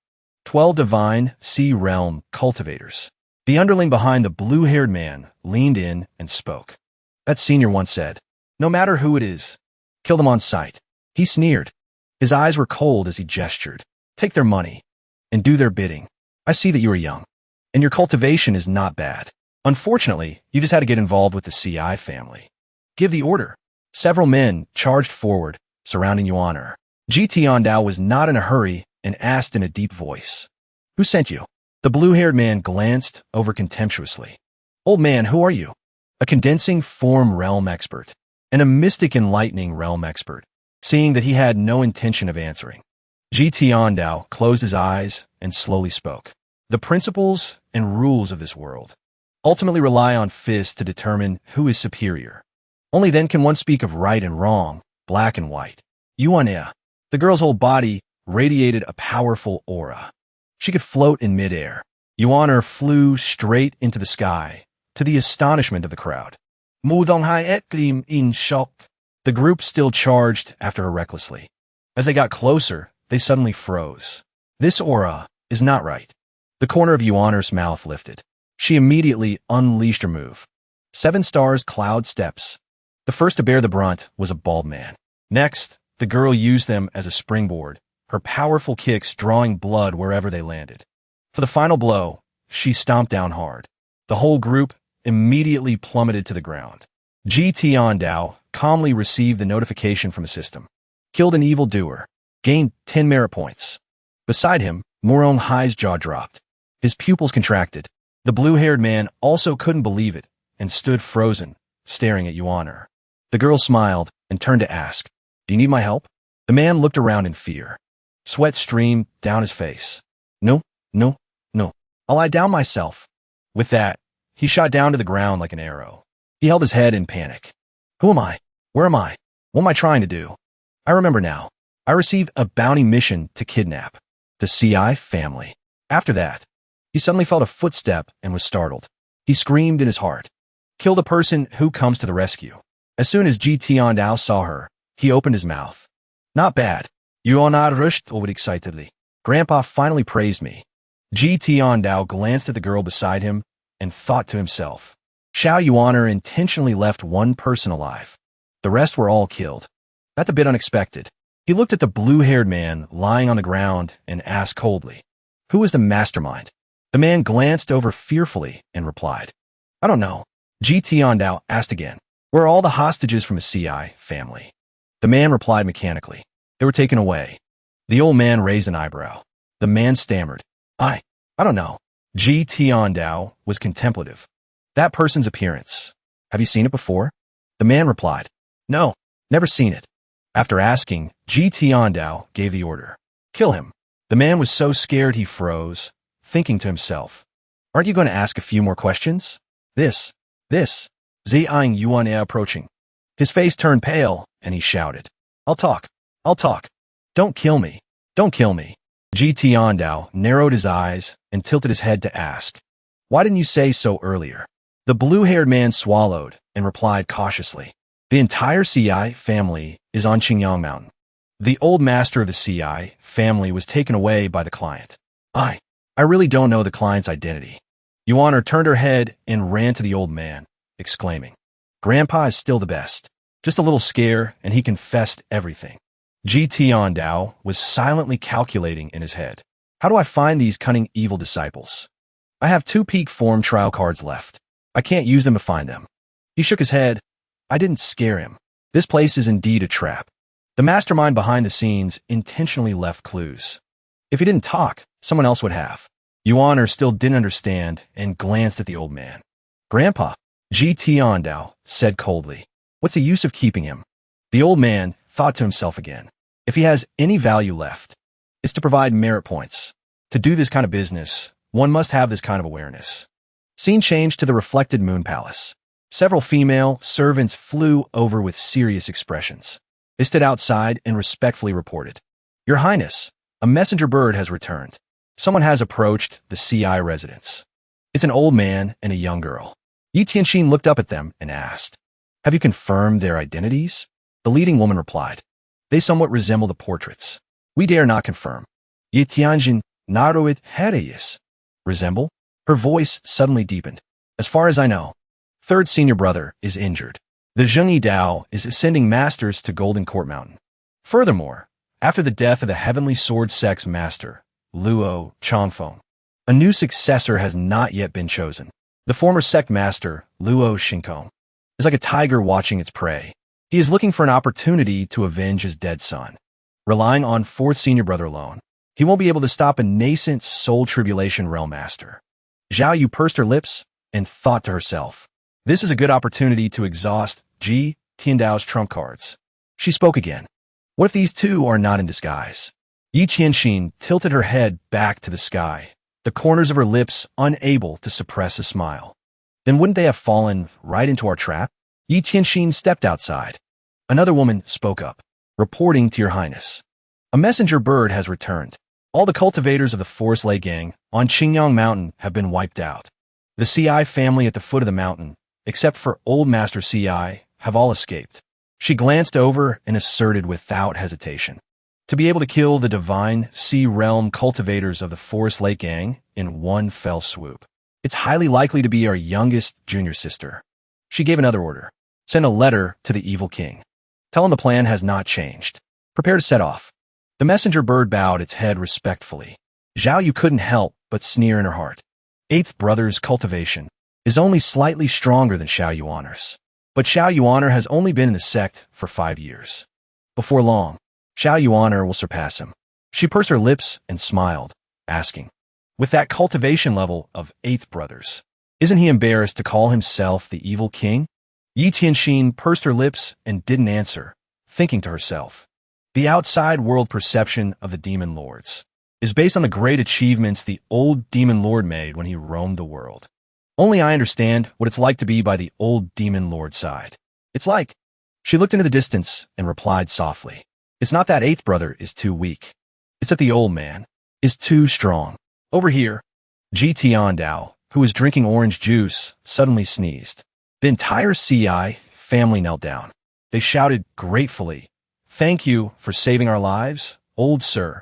12 divine sea realm cultivators. The underling behind the blue-haired man leaned in and spoke. That senior once said, "No matter who it is, kill them on sight." He sneered. His eyes were cold as he gestured. "Take their money and do their bidding. I see that you are young, and your cultivation is not bad. Unfortunately, you just had to get involved with the CI family. Give the order." Several men charged forward, surrounding Yuaner. Ji Tiandao was not in a hurry and asked in a deep voice, "Who sent you?" The blue-haired man glanced over contemptuously. "Old man, who are you?" "A condensing form realm expert, and a mystic enlightening realm expert." Seeing that he had no intention of answering, Ji Tiandao closed his eyes and slowly spoke. "The principles and rules of this world ultimately rely on fists to determine who is superior. Only then can one speak of right and wrong, black and white." Yuan E. The girl's whole body radiated a powerful aura. She could float in midair. Yuan flew straight into the sky, to the astonishment of the crowd. Mudonghai etglim in shock. The group still charged after her recklessly. As they got closer, they suddenly froze. This aura is not right. The corner of Yuaner's mouth lifted. She immediately unleashed her move. 7 stars cloud steps. The first to bear the brunt was a bald man. Next, the girl used them as a springboard, her powerful kicks drawing blood wherever they landed. For the final blow, she stomped down hard. The whole group immediately plummeted to the ground. Ji Tiandao calmly received the notification from the system. Killed an evildoer. Gained 10 merit points. Beside him, Morong Hai's jaw dropped. His pupils contracted. The blue-haired man also couldn't believe it and stood frozen, staring at Yuaner. The girl smiled and turned to ask, "Do you need my help?" The man looked around in fear. Sweat streamed down his face. No. I'll lie down myself." With that, he shot down to the ground like an arrow. He held his head in panic. Who am I? Where am I? What am I trying to do? I remember now. I received a bounty mission to kidnap the CI family. After that, he suddenly felt a footstep and was startled. He screamed in his heart. Kill the person who comes to the rescue. As soon as Ji Tiandao saw her, he opened his mouth. Not bad. Yuan rushed over excitedly. Grandpa finally praised me. Ji Tiandao glanced at the girl beside him and thought to himself. Xiao Yuaner intentionally left one person alive. The rest were all killed. That's a bit unexpected. He looked at the blue-haired man lying on the ground and asked coldly, "Who is the mastermind?" The man glanced over fearfully and replied, "I don't know." Ji Tiandao asked again, "Where are all the hostages from the CI family?" The man replied mechanically, "They were taken away." The old man raised an eyebrow. The man stammered, I don't know." Ji Tiandao was contemplative. "That person's appearance. Have you seen it before?" The man replied, "No, never seen it." After asking, Ji Tiandao gave the order, "Kill him." The man was so scared he froze, thinking to himself, "Aren't you going to ask a few more questions?" This. Ziyang Yuan approaching. His face turned pale, and he shouted, I'll talk. Don't kill me. Ji Tiandao narrowed his eyes and tilted his head to ask, "Why didn't you say so earlier?" The blue-haired man swallowed and replied cautiously, "The entire CI family is on Qingyang Mountain. The old master of the CI family was taken away by the client. I really don't know the client's identity." Yuaner turned her head and ran to the old man, exclaiming, "Grandpa is still the best. Just a little scare, and he confessed everything." Ji Tiandao was silently calculating in his head. How do I find these cunning evil disciples? I have 2 peak form trial cards left. I can't use them to find them. He shook his head. I didn't scare him. This place is indeed a trap. The mastermind behind the scenes intentionally left clues. If he didn't talk, someone else would have. Yuaner still didn't understand and glanced at the old man. "Grandpa," Ji Tiandao said coldly, "what's the use of keeping him?" The old man thought to himself again. If he has any value left, it's to provide merit points. To do this kind of business, one must have this kind of awareness. Scene changed to the reflected moon palace. Several female servants flew over with serious expressions. They stood outside and respectfully reported, "Your Highness, a messenger bird has returned. Someone has approached the CI residence. It's an old man and a young girl." Yi Tianxin looked up at them and asked, "Have you confirmed their identities?" The leading woman replied, "They somewhat resemble the portraits. We dare not confirm." Yi Tianxin naruit hereyes. Resemble? Her voice suddenly deepened. "As far as I know, 3rd senior brother is injured. The Zhengyi Dao is ascending masters to Golden Court Mountain. Furthermore, after the death of the Heavenly Sword Sect's master, Luo Changfeng, a new successor has not yet been chosen. The former sect master, Luo Shinkong, is like a tiger watching its prey. He is looking for an opportunity to avenge his dead son. Relying on 4th senior brother alone, he won't be able to stop a nascent soul tribulation realm master." Zhao Yu pursed her lips and thought to herself, "This is a good opportunity to exhaust Ji Tiandao's trump cards." She spoke again. "What if these 2 are not in disguise?" Yi Tianxin tilted her head back to the sky, the corners of her lips unable to suppress a smile. "Then wouldn't they have fallen right into our trap?" Yi Tianxin stepped outside. Another woman spoke up, "Reporting to your highness. A messenger bird has returned. All the cultivators of the Forest Lake Gang on Qingyang Mountain have been wiped out. The CI family at the foot of the mountain, except for Old Master CI, have all escaped. She glanced over and asserted without hesitation. To be able to kill the divine sea realm cultivators of the Forest Lake Gang in one fell swoop. It's highly likely to be our youngest junior sister. She gave another order. Send a letter to the evil king. Tell him the plan has not changed. Prepare to set off. The messenger bird bowed its head respectfully. Zhao Yu couldn't help but sneer in her heart. Eighth brother's cultivation is only slightly stronger than Xiao Yuaner's. But Xiao Yuaner has only been in the sect for 5 years. Before long, Xiao Yuaner will surpass him. She pursed her lips and smiled, asking, with that cultivation level of eighth brothers, isn't he embarrassed to call himself the evil king? Yi Tianxin pursed her lips and didn't answer, thinking to herself, the outside world perception of the demon lords is based on the great achievements the old demon lord made when he roamed the world. Only I understand what it's like to be by the old demon lord side. It's like, she looked into the distance and replied softly, it's not that eighth brother is too weak. It's that the old man is too strong. Over here, Ji Tiandao, who was drinking orange juice, suddenly sneezed. The entire CI family knelt down. They shouted gratefully, thank you for saving our lives, old sir.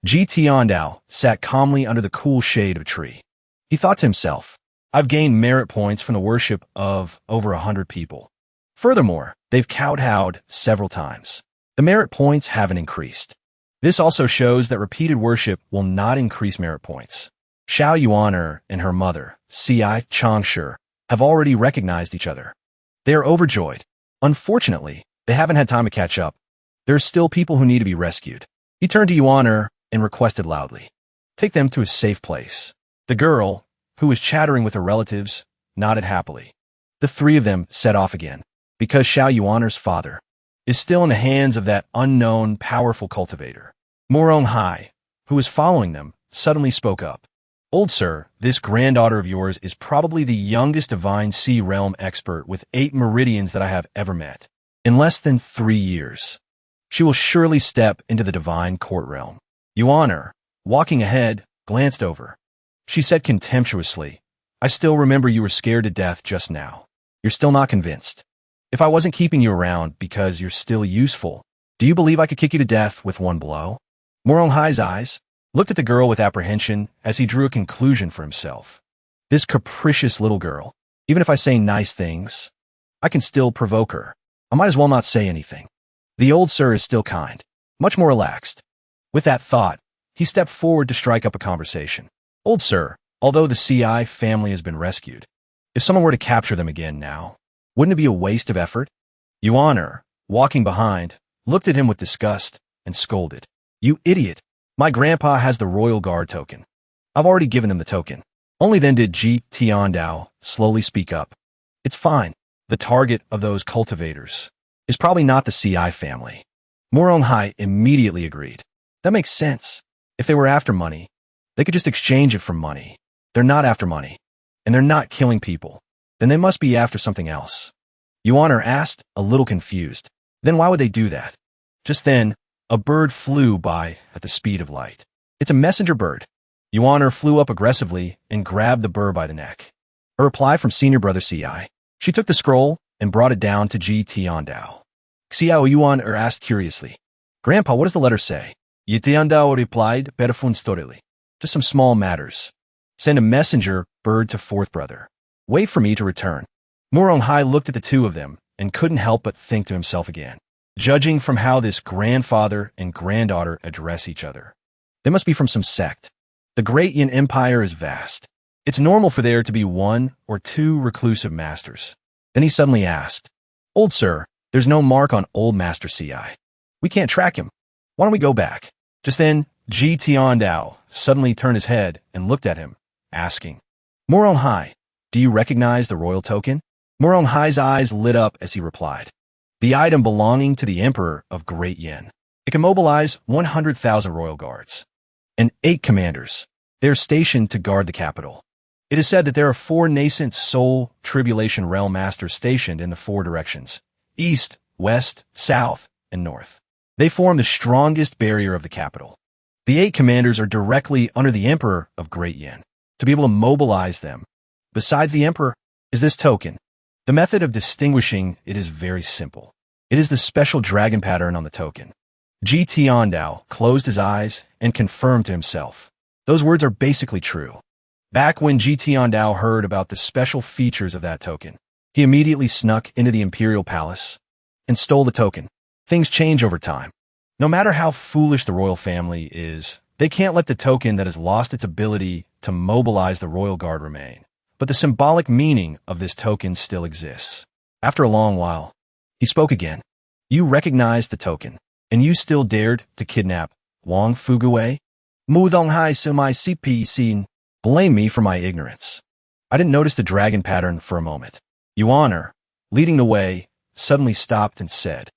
Ji Tiandao sat calmly under the cool shade of a tree. He thought to himself, I've gained merit points from the worship of over 100 people. Furthermore, they've kowtowed several times. The merit points haven't increased. This also shows that repeated worship will not increase merit points. Xiao Yuaner and her mother, CI Changshi, have already recognized each other. They are overjoyed. Unfortunately, they haven't had time to catch up. There are still people who need to be rescued. He turned to Yuaner and requested loudly, take them to a safe place. The girl, who was chattering with her relatives, nodded happily. The three of them set off again, because Xiao Yuaner's father is still in the hands of that unknown, powerful cultivator. Morong Hai, who was following them, suddenly spoke up. Old sir, this granddaughter of yours is probably the youngest divine sea realm expert with 8 meridians that I have ever met. In less than 3 years, she will surely step into the divine court realm. Yuaner, walking ahead, glanced over. She said contemptuously, I still remember you were scared to death just now. You're still not convinced. If I wasn't keeping you around because you're still useful, do you believe I could kick you to death with one blow? Morong Hai's eyes looked at the girl with apprehension as he drew a conclusion for himself. This capricious little girl, even if I say nice things, I can still provoke her. I might as well not say anything. The old sir is still kind, much more relaxed. With that thought, he stepped forward to strike up a conversation. Old sir, although the CI family has been rescued, if someone were to capture them again now, wouldn't it be a waste of effort? Yuaner, walking behind, looked at him with disgust and scolded. You idiot! My grandpa has the Royal Guard token. I've already given him the token. Only then did Ji Tiandao slowly speak up. It's fine. The target of those cultivators is probably not the CI family. Morong Hai immediately agreed. That makes sense. If they were after money, they could just exchange it for money. They're not after money, and they're not killing people. Then they must be after something else. Yuaner asked, a little confused. Then why would they do that? Just then, a bird flew by at the speed of light. It's a messenger bird. Yuaner flew up aggressively and grabbed the bird by the neck. A reply from senior brother CI. She took the scroll and brought it down to Ji Tiandao. Xiao Yuaner asked curiously, Grandpa, what does the letter say? Yi Tiandao replied, storily. Just some small matters. Send a messenger bird to fourth brother. Wait for me to return. Morong Hai looked at the two of them and couldn't help but think to himself again. Judging from how this grandfather and granddaughter address each other, they must be from some sect. The Great Yin Empire is vast. It's normal for there to be 1 or 2 reclusive masters. Then he suddenly asked, Old sir, there's no mark on Old Master CI. We can't track him. Why don't we go back? Just then, Ji Tiandao suddenly turned his head and looked at him, asking, Morong Hai, do you recognize the royal token? Morong Hai's eyes lit up as he replied, the item belonging to the Emperor of Great Yin. It can mobilize 100,000 royal guards and 8 commanders. They're stationed to guard the capital. It is said that there are 4 nascent soul tribulation realm masters stationed in the 4 directions, east, west, south, and north. They form the strongest barrier of the capital. The 8 commanders are directly under the Emperor of Great Yin. To be able to mobilize them, besides the Emperor, is this token. The method of distinguishing it is very simple. It is the special dragon pattern on the token. Ji Tiandao closed his eyes and confirmed to himself. Those words are basically true. Back when Ji Tiandao heard about the special features of that token, he immediately snuck into the Imperial Palace and stole the token. Things change over time. No matter how foolish the royal family is, they can't let the token that has lost its ability to mobilize the royal guard remain. But the symbolic meaning of this token still exists. After a long while, he spoke again. You recognized the token, and you still dared to kidnap Wang Fugui? Mudonghai sumai sipi sin. Blame me for my ignorance. I didn't notice the dragon pattern for a moment. Yuan, leading the way, suddenly stopped and said,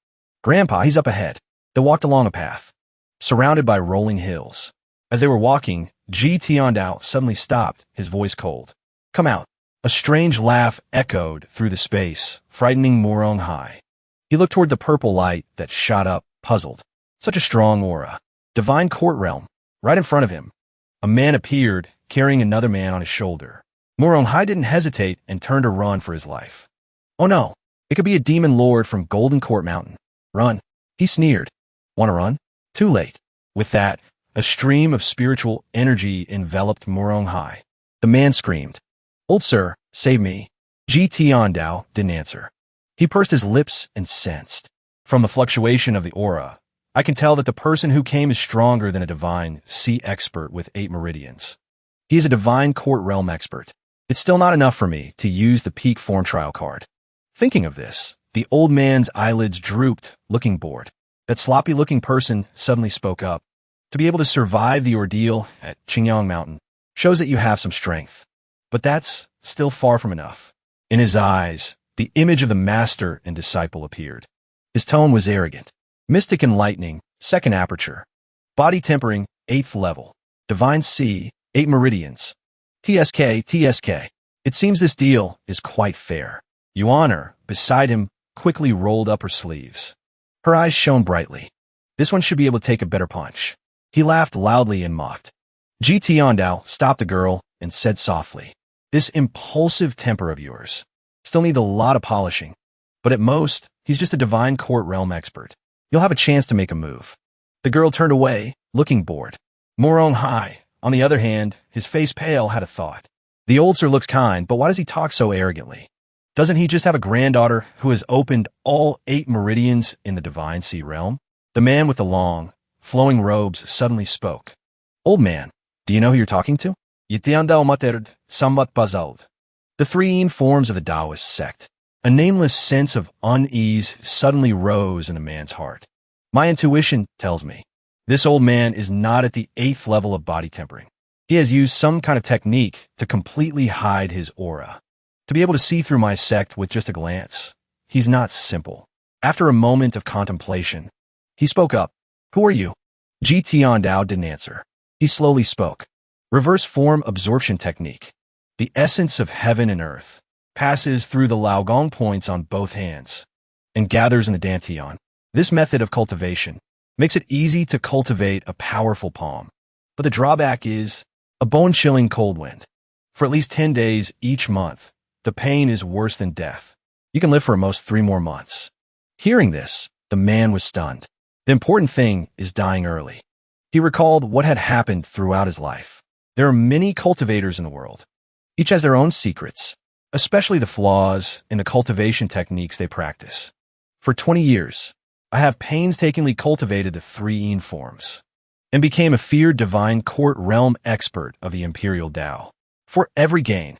Grandpa, he's up ahead. They walked along a path, surrounded by rolling hills. As they were walking, Ji Tiandao suddenly stopped, his voice cold. Come out. A strange laugh echoed through the space, frightening Morong Hai. He looked toward the purple light that shot up, puzzled. Such a strong aura. Divine court realm. Right in front of him. A man appeared, carrying another man on his shoulder. Morong Hai didn't hesitate and turned to run for his life. Oh no, it could be a demon lord from Golden Court Mountain. Run. He sneered. Want to run? Too late. With that, a stream of spiritual energy enveloped Morong Hai. The man screamed. Old sir, save me. Ji Tiandao didn't answer. He pursed his lips and sensed. From the fluctuation of the aura, I can tell that the person who came is stronger than a divine sea expert with 8 meridians. He is a divine court realm expert. It's still not enough for me to use the peak form trial card. Thinking of this, the old man's eyelids drooped, looking bored. That sloppy-looking person suddenly spoke up. To be able to survive the ordeal at Qingyang Mountain shows that you have some strength. But that's still far from enough. In his eyes, the image of the master and disciple appeared. His tone was arrogant. Mystic enlightening, 2nd aperture. Body tempering, 8th level. Divine C, 8 meridians. TSK. It seems this deal is quite fair. Yuan, beside him, quickly rolled up her sleeves. Her eyes shone brightly. This one should be able to take a better punch. He laughed loudly and mocked. Ji Tiandao stopped the girl and said softly, This impulsive temper of yours still needs a lot of polishing. But at most, he's just a divine court realm expert. You'll have a chance to make a move. The girl turned away, looking bored. Morong Hai, on the other hand, his face pale, had a thought. The old sir looks kind, but why does he talk so arrogantly? Doesn't he just have a granddaughter who has opened all 8 meridians in the divine sea realm? The man with the long, flowing robes suddenly spoke. Old man, do you know who you're talking to? Yitiandao Materud, Sambat Bazald. The 3 Yin forms of the Taoist sect. A nameless sense of unease suddenly rose in the man's heart. My intuition tells me this old man is not at the 8th level of body tempering. He has used some kind of technique to completely hide his aura. To be able to see through my sect with just a glance, he's not simple. After a moment of contemplation, he spoke up. Who are you? Ji Tiandao didn't answer. He slowly spoke. Reverse form absorption technique. The essence of heaven and earth passes through the Laogong points on both hands and gathers in the Dantian. This method of cultivation makes it easy to cultivate a powerful palm. But the drawback is a bone-chilling cold wind. For at least 10 days each month, the pain is worse than death. You can live for at most 3 more months. Hearing this, the man was stunned. The important thing is dying early. He recalled what had happened throughout his life. There are many cultivators in the world. Each has their own secrets, especially the flaws in the cultivation techniques they practice. For 20 years, I have painstakingly cultivated the 3 Yin forms and became a feared divine court realm expert of the Imperial Tao. For every gain,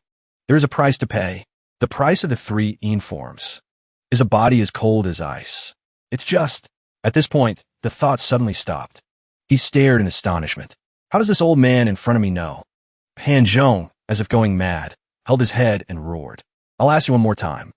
there is a price to pay. The price of the 3 Yin forms is a body as cold as ice. It's just, at this point, the thought suddenly stopped. He stared in astonishment. How does this old man in front of me know? Pan Zhong, as if going mad, held his head and roared. I'll ask you one more time.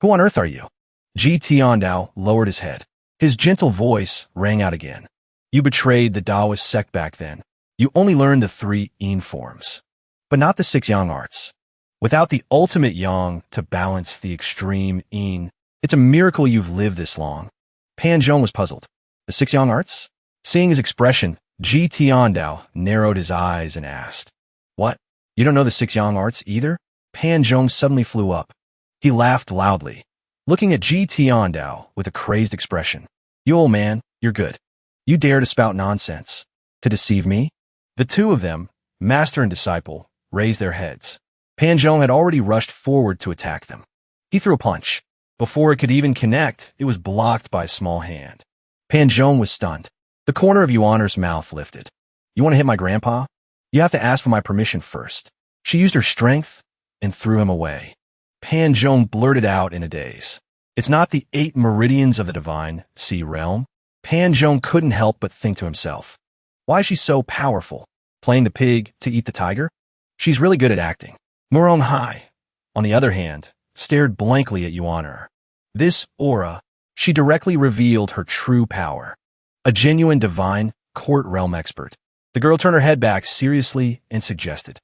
Who on earth are you? Ji Tiandao lowered his head. His gentle voice rang out again. You betrayed the Taoist sect back then. You only learned the 3 Yin forms, but not the 6 Yang arts. Without the ultimate Yang to balance the extreme Yin, it's a miracle you've lived this long. Pan Zhong was puzzled. The 6 Yang arts? Seeing his expression, Ji Tiandao narrowed his eyes and asked, "What? You don't know the 6 yang arts either?" Pan Zhong suddenly flew up. He laughed loudly, looking at Ji Tiandao with a crazed expression. "You old man, you're good. You dare to spout nonsense. To deceive me?" The two of them, master and disciple, raised their heads. Pan Zhong had already rushed forward to attack them. He threw a punch. Before it could even connect, it was blocked by a small hand. Pan Zhong was stunned. The corner of Yuaner's mouth lifted. "You want to hit my grandpa? You have to ask for my permission first." She used her strength and threw him away. Pan Zhong blurted out in a daze. "It's not the 8 meridians of the divine sea realm." Pan Zhong couldn't help but think to himself, why is she so powerful? Playing the pig to eat the tiger? She's really good at acting. Murong Hai, on the other hand, stared blankly at Yuaner. This aura, she directly revealed her true power. A genuine divine court realm expert. The girl turned her head back seriously and suggested,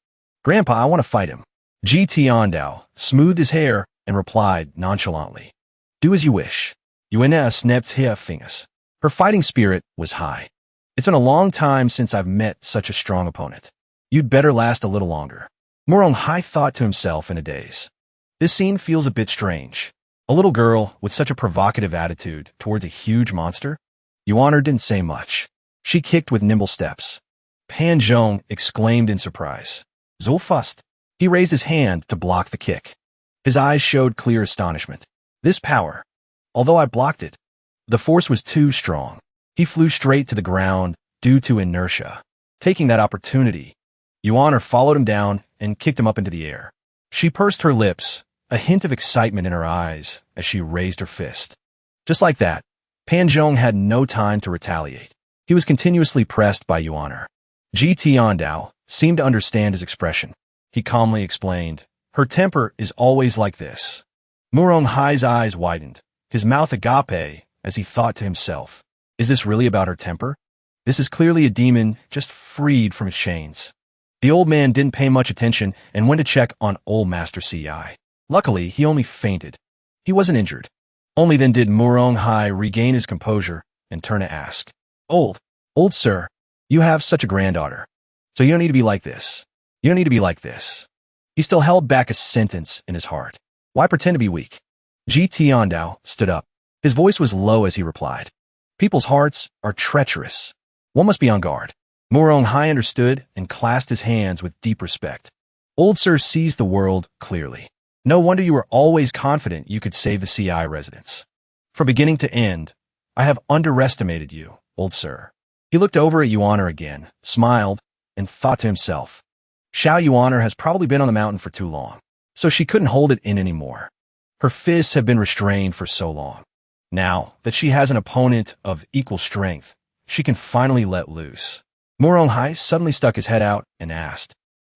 "Grandpa, I want to fight him." Ji Tiandao smoothed his hair and replied nonchalantly, "Do as you wish." Yuena snapped her fingers. Her fighting spirit was high. "It's been a long time since I've met such a strong opponent. You'd better last a little longer." Murong Hai thought to himself in a daze. This scene feels a bit strange. A little girl with such a provocative attitude towards a huge monster? Yuaner didn't say much. She kicked with nimble steps. Pan Zhong exclaimed in surprise. "So fast." He raised his hand to block the kick. His eyes showed clear astonishment. This power, although I blocked it, the force was too strong. He flew straight to the ground due to inertia. Taking that opportunity, Yuaner followed him down and kicked him up into the air. She pursed her lips, a hint of excitement in her eyes as she raised her fist. Just like that, Pan Zhong had no time to retaliate. He was continuously pressed by Yuaner. Ji Tiandao seemed to understand his expression. He calmly explained, "Her temper is always like this." Murong Hai's eyes widened, his mouth agape, as he thought to himself, "Is this really about her temper? This is clearly a demon just freed from its chains." The old man didn't pay much attention and went to check on old Master Ci. Luckily, he only fainted. He wasn't injured. Only then did Murong Hai regain his composure and turn to ask, Old sir, you have such a granddaughter, so you don't need to be like this. You don't need to be like this." He still held back a sentence in his heart. Why pretend to be weak? Ji Tiandao stood up. His voice was low as he replied, "People's hearts are treacherous. One must be on guard." Murong Hai understood and clasped his hands with deep respect. "Old sir sees the world clearly. No wonder you were always confident you could save the CI residents. From beginning to end, I have underestimated you, old sir." He looked over at Yuaner again, smiled, and thought to himself, Xiao Yuaner has probably been on the mountain for too long, so she couldn't hold it in anymore. Her fists have been restrained for so long. Now that she has an opponent of equal strength, she can finally let loose. Murong Hai suddenly stuck his head out and asked,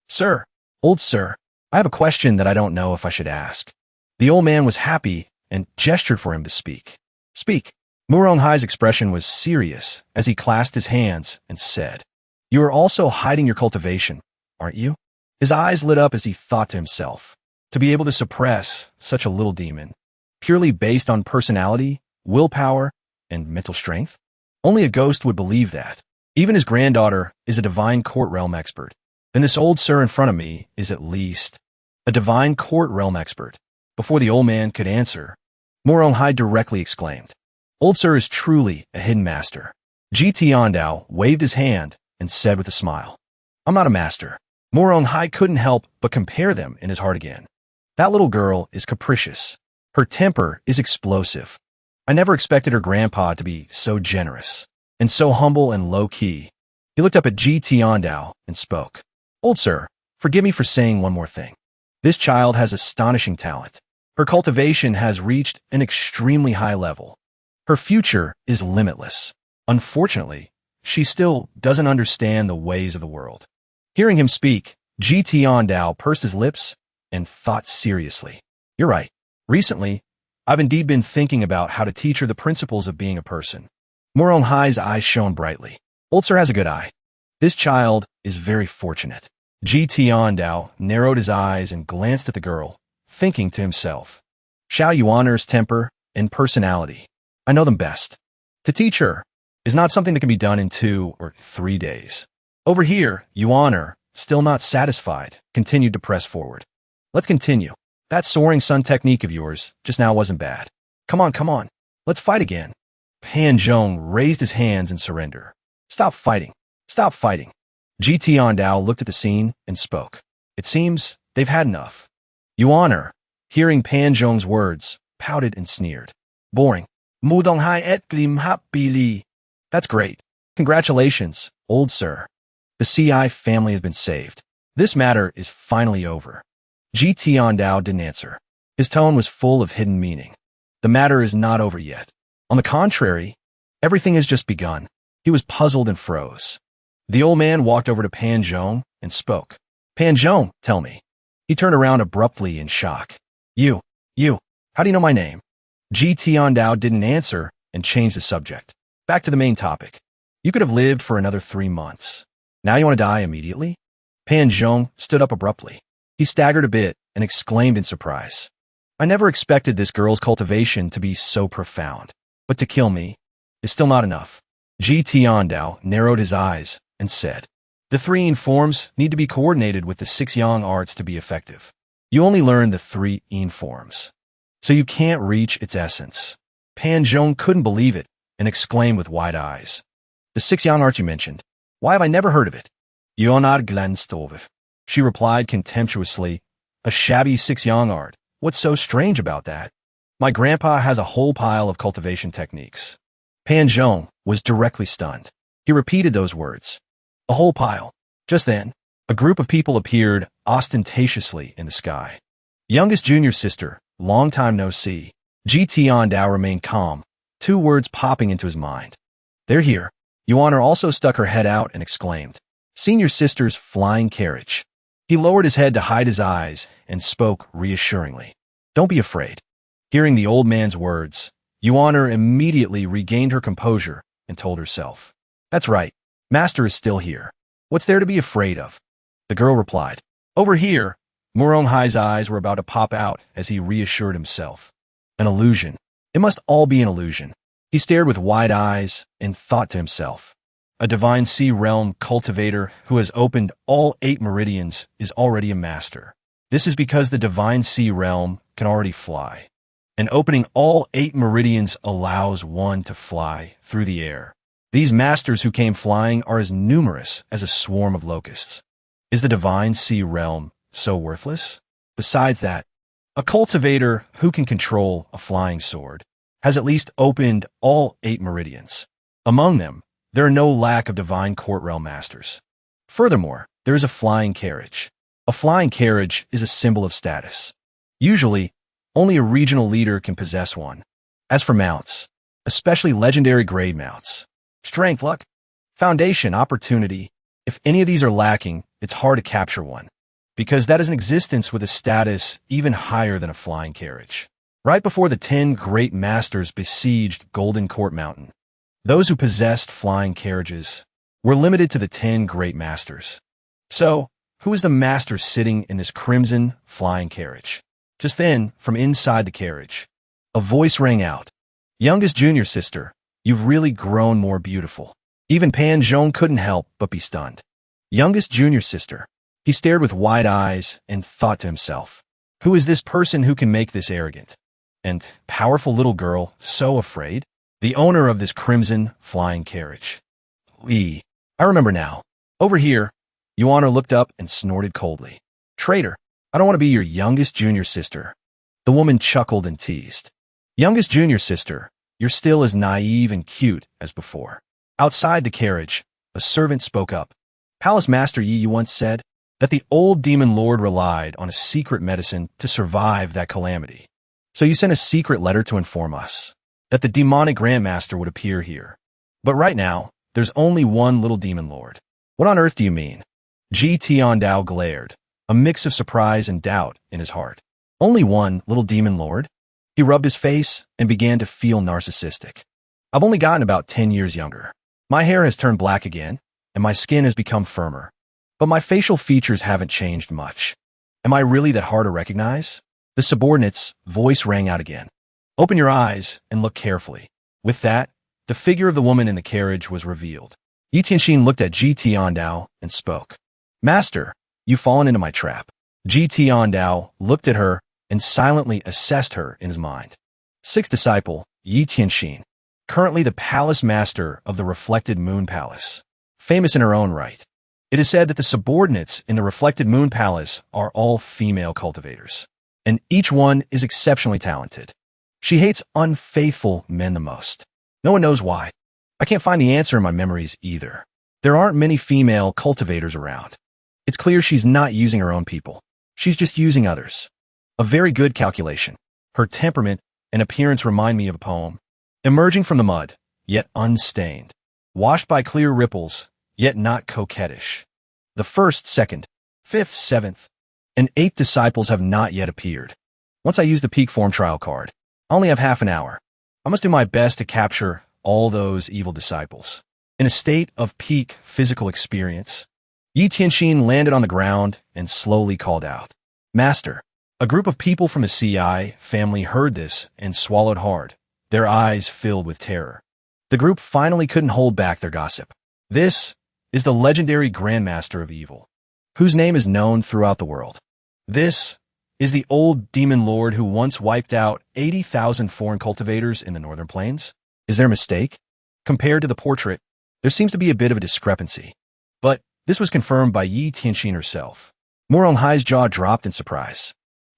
"Sir, old sir, I have a question that I don't know if I should ask." The old man was happy and gestured for him to speak. "Speak." Murong Hai's expression was serious as he clasped his hands and said, "You are also hiding your cultivation, aren't you?" His eyes lit up as he thought to himself, to be able to suppress such a little demon, purely based on personality, willpower, and mental strength? Only a ghost would believe that. Even his granddaughter is a divine court realm expert. Then this old sir in front of me is at least a divine court realm expert. Before the old man could answer, Murong Hai directly exclaimed, "Old sir is truly a hidden master." Ji Tiandao waved his hand and said with a smile, "I'm not a master." Murong Hai couldn't help but compare them in his heart again. That little girl is capricious. Her temper is explosive. I never expected her grandpa to be so generous and so humble and low-key. He looked up at Ji Tiandao and spoke. "Old sir, forgive me for saying one more thing. This child has astonishing talent. Her cultivation has reached an extremely high level. Her future is limitless. Unfortunately, she still doesn't understand the ways of the world." Hearing him speak, Ji Tiandao pursed his lips and thought seriously. "You're right. Recently, I've indeed been thinking about how to teach her the principles of being a person." Murong Hai's eyes shone brightly. "Old sir has a good eye. This child is very fortunate." Ji Tiandao narrowed his eyes and glanced at the girl, thinking to himself, Xiao Yuaner's temper and personality, I know them best. To teach her, is not something that can be done in 2 or 3 days. Over here, Yuan, still not satisfied, continued to press forward. Let's continue. That soaring sun technique of yours just now wasn't bad. Come on. Let's fight again. Pan Zhong raised his hands in surrender. Stop fighting. Ji Tiandao looked at the scene and spoke. It seems they've had enough. Yuan, hearing Pan Zhong's words, pouted and sneered. Boring. Mudonghai etglim hap bili. That's great. Congratulations, old sir. The CI family has been saved. This matter is finally over. Ji Tiandao didn't answer. His tone was full of hidden meaning. The matter is not over yet. On the contrary, everything has just begun. He was puzzled and froze. The old man walked over to Pan Zhong and spoke. Pan Zhong, tell me. He turned around abruptly in shock. You, how do you know my name? Ji Tiandao didn't answer and changed the subject. Back to the main topic. You could have lived for another 3 months. Now you want to die immediately? Pan Zhong stood up abruptly. He staggered a bit and exclaimed in surprise. I never expected this girl's cultivation to be so profound. But to kill me is still not enough. Ji Tiandao narrowed his eyes and said, the 3 yin forms need to be coordinated with the 6 yang arts to be effective. You only learn the 3 yin forms, so you can't reach its essence. Pan Zhong couldn't believe it and exclaimed with wide eyes. The 6 yang arts you mentioned, why have I never heard of it? Yonad glanced over. She replied contemptuously, a shabby 6 yang art. What's so strange about that? My grandpa has a whole pile of cultivation techniques. Pan Zhong was directly stunned. He repeated those words. A whole pile. Just then, a group of people appeared ostentatiously in the sky. Youngest junior sister, long time no see. Ji Tiandao remained calm, 2 words popping into his mind. They're here. Yuan also stuck her head out and exclaimed. Senior sister's flying carriage. He lowered his head to hide his eyes and spoke reassuringly. Don't be afraid. Hearing the old man's words, Yuan immediately regained her composure and told herself. That's right. Master is still here. What's there to be afraid of? The girl replied. Over here. Muronghai's eyes were about to pop out as he reassured himself. An illusion. It must all be an illusion. He stared with wide eyes and thought to himself. A divine sea realm cultivator who has opened all 8 meridians is already a master. This is because the divine sea realm can already fly. And opening all 8 meridians allows one to fly through the air. These masters who came flying are as numerous as a swarm of locusts. Is the divine sea realm so worthless? Besides that, a cultivator who can control a flying sword has at least opened all 8 meridians. Among them, there are no lack of divine court realm masters. Furthermore, there is a flying carriage. A flying carriage is a symbol of status. Usually, only a regional leader can possess one. As for mounts, especially legendary grade mounts, strength, luck, foundation, opportunity, if any of these are lacking, it's hard to capture one, because that is an existence with a status even higher than a flying carriage. Right before the 10 great masters besieged Golden Court Mountain, those who possessed flying carriages were limited to the 10 great masters. So, who is the master sitting in this crimson flying carriage? Just then, from inside the carriage, a voice rang out. Youngest junior sister, you've really grown more beautiful. Even Pan Zhong couldn't help but be stunned. Youngest junior sister. He stared with wide eyes and thought to himself, who is this person who can make this arrogant and powerful little girl so afraid? The owner of this crimson flying carriage. Lee. I remember now. Over here, Yuan looked up and snorted coldly. Traitor, I don't want to be your youngest junior sister. The woman chuckled and teased. Youngest junior sister, you're still as naive and cute as before. Outside the carriage, a servant spoke up. Palace Master Yi, you once said that the old demon lord relied on a secret medicine to survive that calamity. So you sent a secret letter to inform us that the demonic grandmaster would appear here. But right now, there's only one little demon lord. What on earth do you mean? Ji Tiandao glared, a mix of surprise and doubt in his heart. Only one little demon lord? He rubbed his face and began to feel narcissistic. I've only gotten about 10 years younger. My hair has turned black again, and my skin has become firmer. But my facial features haven't changed much. Am I really that hard to recognize? The subordinate's voice rang out again. Open your eyes and look carefully. With that, the figure of the woman in the carriage was revealed. Yi Tianxin looked at Ji Tiandao and spoke. Master, you've fallen into my trap. Ji Tiandao looked at her and silently assessed her in his mind. Sixth disciple, Yi Tianxin, currently the palace master of the Reflected Moon Palace. Famous in her own right. It is said that the subordinates in the Reflected Moon Palace are all female cultivators, and each one is exceptionally talented. She hates unfaithful men the most. No one knows why. I can't find the answer in my memories either. There aren't many female cultivators around. It's clear she's not using her own people. She's just using others. A very good calculation. Her temperament and appearance remind me of a poem. Emerging from the mud, yet unstained. Washed by clear ripples, yet not coquettish. The first, second, fifth, seventh, and eighth disciples have not yet appeared. Once I use the peak form trial card, I only have half an hour. I must do my best to capture all those evil disciples. In a state of peak physical experience, Yi Tianxin landed on the ground and slowly called out, Master. A group of people from the CI family heard this and swallowed hard, their eyes filled with terror. The group finally couldn't hold back their gossip. This is the legendary Grandmaster of Evil, whose name is known throughout the world. This is the old demon lord who once wiped out 80,000 foreign cultivators in the Northern Plains. Is there a mistake? Compared to the portrait, there seems to be a bit of a discrepancy. But this was confirmed by Yi Tianxin herself. Morong Hai's jaw dropped in surprise.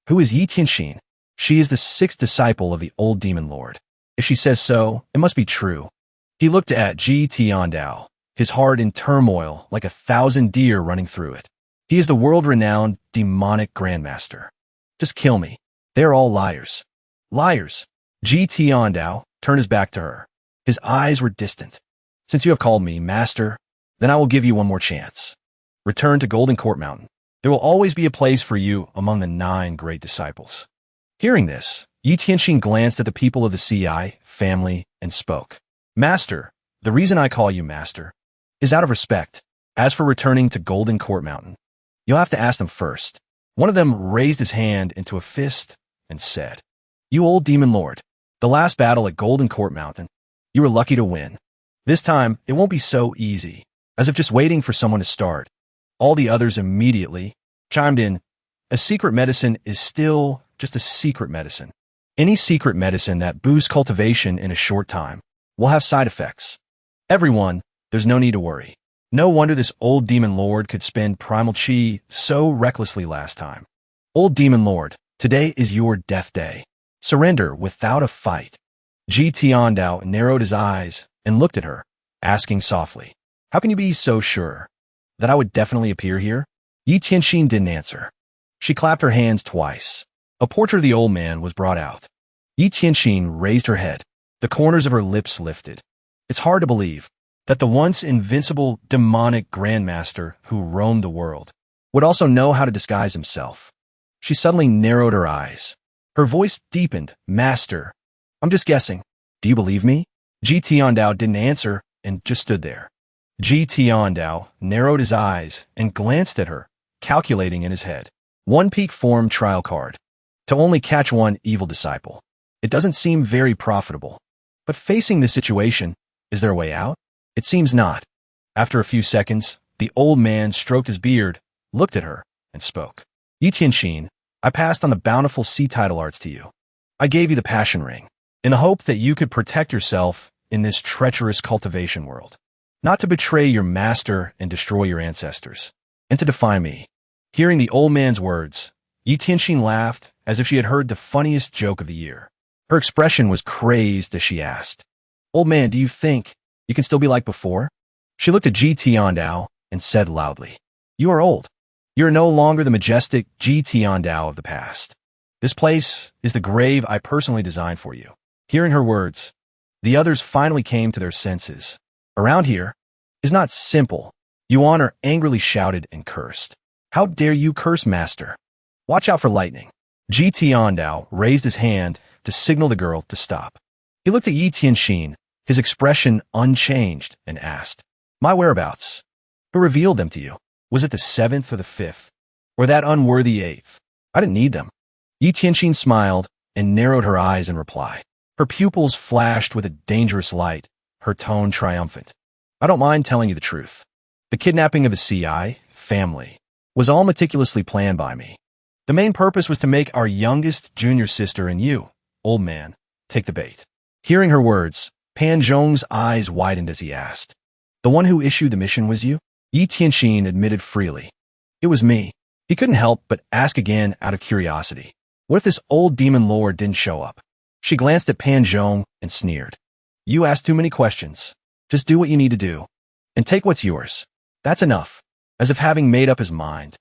Who is Yi Tianxin? She is the sixth disciple of the old demon lord. If she says so, it must be true. He looked at Ji Tiandao, his heart in turmoil like 1,000 deer running through it. He is the world-renowned demonic grandmaster. Just kill me. They are all liars. Liars. Ji Tiandao turned his back to her. His eyes were distant. Since you have called me master, then I will give you one more chance. Return to Golden Court Mountain. There will always be a place for you among the 9 great disciples. Hearing this, Yi Tianxin glanced at the people of the CI family and spoke. Master, the reason I call you master is out of respect. As for returning to Golden Court Mountain, you'll have to ask them first. One of them raised his hand into a fist and said, You old demon lord, the last battle at Golden Court Mountain, you were lucky to win. This time, it won't be so easy, as if just waiting for someone to start. All the others immediately chimed in, a secret medicine is still just a secret medicine. Any secret medicine that boosts cultivation in a short time will have side effects. Everyone, there's no need to worry. No wonder this old demon lord could spend primal chi so recklessly last time. Old demon lord, today is your death day. Surrender without a fight. Ji Tiandao narrowed his eyes and looked at her, asking softly, How can you be so sure that I would definitely appear here? Yi Tianxin didn't answer. She clapped her hands twice. A portrait of the old man was brought out. Yi Tianxin raised her head. The corners of her lips lifted. It's hard to believe that the once invincible demonic grandmaster who roamed the world would also know how to disguise himself. She suddenly narrowed her eyes. Her voice deepened. Master, I'm just guessing. Do you believe me? Ji Tiandao didn't answer and just stood there. Ji Tiandao narrowed his eyes and glanced at her, calculating in his head. 1 peak form trial card. To only catch 1 evil disciple. It doesn't seem very profitable. But facing this situation, is there a way out? It seems not. After a few seconds, the old man stroked his beard, looked at her, and spoke. Yi Tianxin, I passed on the bountiful sea title arts to you. I gave you the passion ring, in the hope that you could protect yourself in this treacherous cultivation world. Not to betray your master and destroy your ancestors, and to defy me. Hearing the old man's words, Yi Tianxin laughed as if she had heard the funniest joke of the year. Her expression was crazed as she asked, Old man, do you think you can still be like before? She looked at Ji Tiandao and said loudly, You are old. You are no longer the majestic Ji Tiandao of the past. This place is the grave I personally designed for you. Hearing her words, the others finally came to their senses. Around here is not simple. Yuan angrily shouted and cursed. How dare you curse, master? Watch out for lightning. Ji Tiandao raised his hand to signal the girl to stop. He looked at Yi Tianxin, his expression unchanged, and asked, My whereabouts? Who revealed them to you? Was it the 7th or the 5th? Or that unworthy 8th? I didn't need them. Yi Tianxin smiled and narrowed her eyes in reply. Her pupils flashed with a dangerous light her tone triumphant. I don't mind telling you the truth. The kidnapping of the CI family was all meticulously planned by me. The main purpose was to make our youngest junior sister and you, old man, take the bait. Hearing her words, Pan Zhong's eyes widened as he asked, "The one who issued the mission was you?" Yi Tianxin admitted freely. "It was me." He couldn't help but ask again out of curiosity. What if this old demon lord didn't show up? She glanced at Pan Zhong and sneered. "You ask too many questions. Just do what you need to do. And take what's yours. That's enough." As if having made up his mind,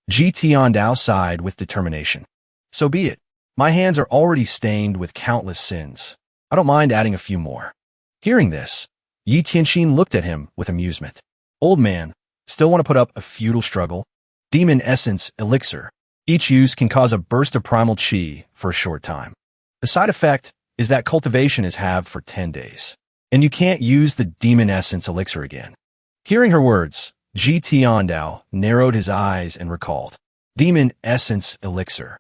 Ji Tiandao sighed with determination. "So be it. My hands are already stained with countless sins. I don't mind adding a few more." Hearing this, Yi Tianxin looked at him with amusement. "Old man, still want to put up a futile struggle? Demon essence elixir. Each use can cause a burst of primal chi for a short time. The side effect is that cultivation is halved for 10 days, and you can't use the demon essence elixir again." Hearing her words, Ji Tiandao narrowed his eyes and recalled. Demon essence elixir.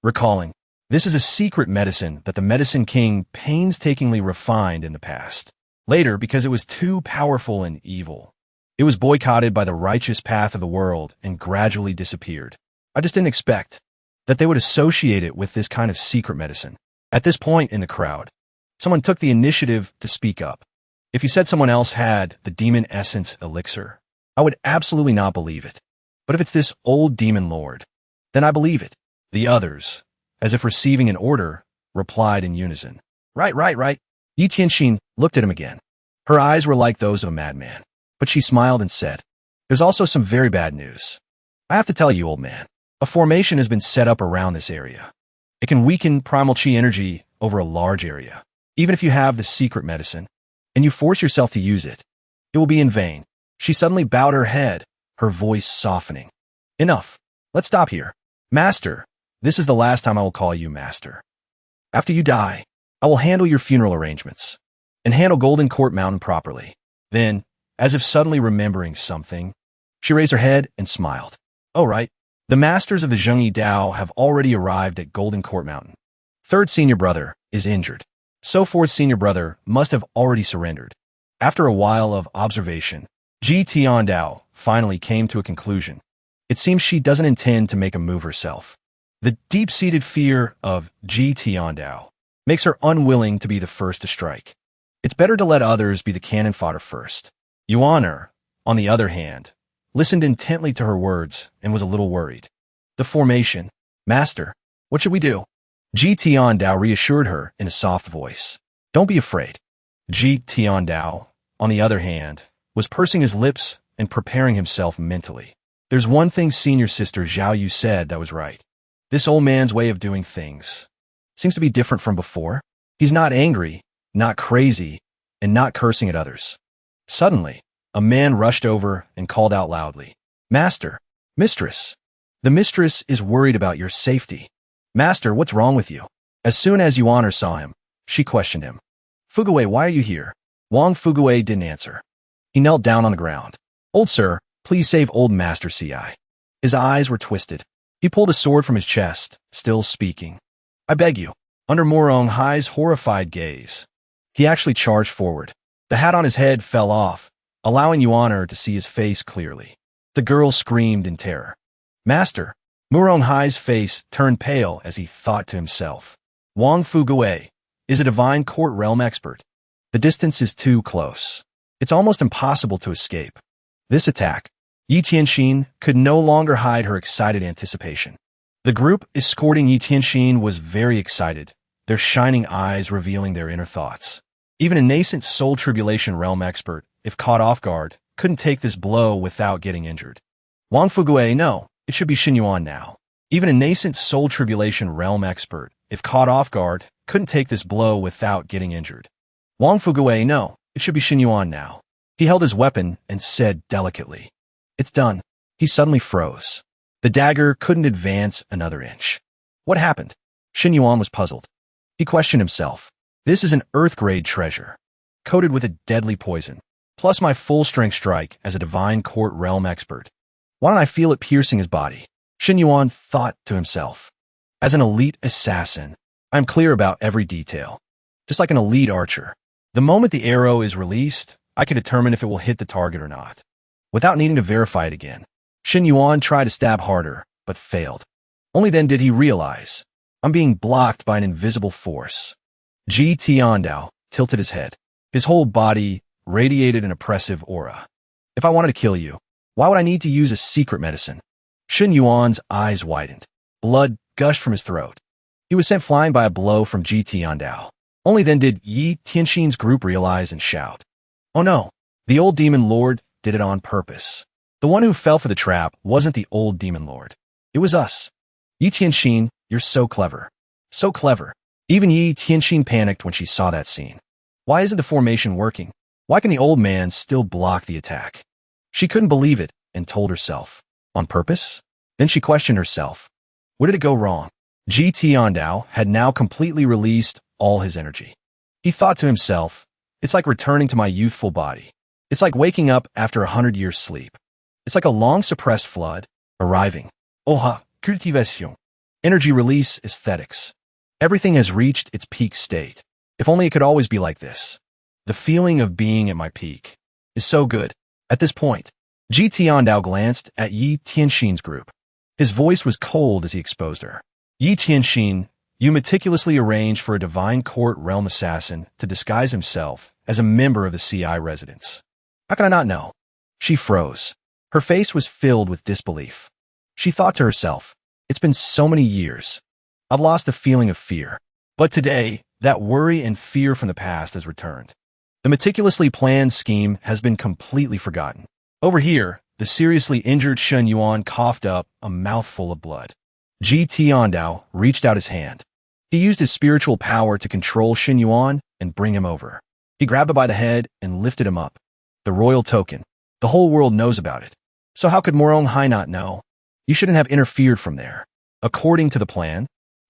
Recalling, this is a secret medicine that the Medicine King painstakingly refined in the past. Later, because it was too powerful and evil, it was boycotted by the righteous path of the world and gradually disappeared. I just didn't expect that they would associate it with this kind of secret medicine. At this point in the crowd, someone took the initiative to speak up. If you said someone else had the demon essence elixir, I would absolutely not believe it. But if it's this old demon lord, then I believe it. The others, as if receiving an order, replied in unison. Right. Yi Tianxin looked at him again. Her eyes were like those of a madman, but she smiled and said, "There's also some very bad news. I have to tell you, old man, a formation has been set up around this area. It can weaken primal chi energy over a large area. Even if you have the secret medicine, and you force yourself to use it, it will be in vain." She suddenly bowed her head, her voice softening. "Enough. Let's stop here. Master, this is the last time I will call you master. After you die, I will handle your funeral arrangements and handle Golden Court Mountain properly." Then, as if suddenly remembering something, she raised her head and smiled. "Oh, right. The masters of the Zhengyi Dao have already arrived at Golden Court Mountain. Third senior brother is injured, so fourth senior brother must have already surrendered." After a while of observation, Ji Tiandao finally came to a conclusion. It seems she doesn't intend to make a move herself. The deep-seated fear of Ji Tiandao makes her unwilling to be the first to strike. It's better to let others be the cannon fodder first. Yuan, on the other hand, listened intently to her words and was a little worried. "The formation. Master, what should we do?" Ji Tiandao reassured her in a soft voice. "Don't be afraid." Ji Tiandao, on the other hand, was pursing his lips and preparing himself mentally. There's one thing senior sister Zhao Yu said that was right. This old man's way of doing things seems to be different from before. He's not angry, not crazy, and not cursing at others. Suddenly, a man rushed over and called out loudly, "Master, mistress, the mistress is worried about your safety." "Master, what's wrong with you?" As soon as Yuan saw him, she questioned him. "Fuguwei, why are you here?" Wang Fuguwei didn't answer. He knelt down on the ground. "Old sir, please save old master CI." His eyes were twisted. He pulled a sword from his chest, still speaking. "I beg you." Under Morong Hai's horrified gaze, he actually charged forward. The hat on his head fell off, allowing Yuan to see his face clearly. The girl screamed in terror. "Master!" Morong Hai's face turned pale as he thought to himself. Wang Fuguwei is a divine court realm expert. The distance is too close. It's almost impossible to escape. This attack, Yi Tianxin could no longer hide her excited anticipation. The group escorting Yi Tianxin was very excited, their shining eyes revealing their inner thoughts. Even a nascent soul tribulation realm expert, if caught off guard, couldn't take this blow without getting injured. Wang Fuguwei, no, it should be Xin Yuan now. Even a nascent soul tribulation realm expert, if caught off guard, couldn't take this blow without getting injured. Wang Fuguwei, no, it should be Xin Yuan now. He held his weapon and said delicately, "It's done." He suddenly froze. The dagger couldn't advance another inch. What happened? Xin Yuan was puzzled. He questioned himself. This is an Earth-grade treasure, coated with a deadly poison, plus my full-strength strike as a divine court realm expert. Why don't I feel it piercing his body? Xin Yuan thought to himself. As an elite assassin, I'm clear about every detail, just like an elite archer. The moment the arrow is released, I can determine if it will hit the target or not, without needing to verify it again. Shen Yuan tried to stab harder, but failed. Only then did he realize, I'm being blocked by an invisible force. Ji Tiandao tilted his head. His whole body radiated an oppressive aura. If I wanted to kill you, why would I need to use a secret medicine? Shen Yuan's eyes widened. Blood gushed from his throat. He was sent flying by a blow from Ji Tiandao. Only then did Yi Tianxin's group realize and shout. Oh no, the old demon lord did it on purpose. The one who fell for the trap wasn't the old demon lord. It was us. Yi Tianxin, you're so clever. So clever. Even Yi Tianxin panicked when she saw that scene. Why isn't the formation working? Why can the old man still block the attack? She couldn't believe it and told herself. On purpose? Then she questioned herself. Where did it go wrong? Ji Tiandao had now completely released all his energy. He thought to himself, it's like returning to my youthful body. It's like waking up after 100 years sleep. It's like a long-suppressed flood arriving. Oha, cultivation. Energy release aesthetics. Everything has reached its peak state. If only it could always be like this. The feeling of being at my peak is so good. At this point, Ji Tiandao glanced at Yi Tianxin's group. His voice was cold as he exposed her. Yi Tianxin, you meticulously arranged for a divine court realm assassin to disguise himself as a member of the CI residence. How could I not know? She froze. Her face was filled with disbelief. She thought to herself, it's been so many years. I've lost the feeling of fear. But today, that worry and fear from the past has returned. The meticulously planned scheme has been completely forgotten. Over here, the seriously injured Shen Yuan coughed up a mouthful of blood. Ji Tiandao reached out his hand. He used his spiritual power to control Shen Yuan and bring him over. He grabbed him by the head and lifted him up. The royal token. The whole world knows about it. So how could Morong Hai not know? You shouldn't have interfered from there. According to the plan,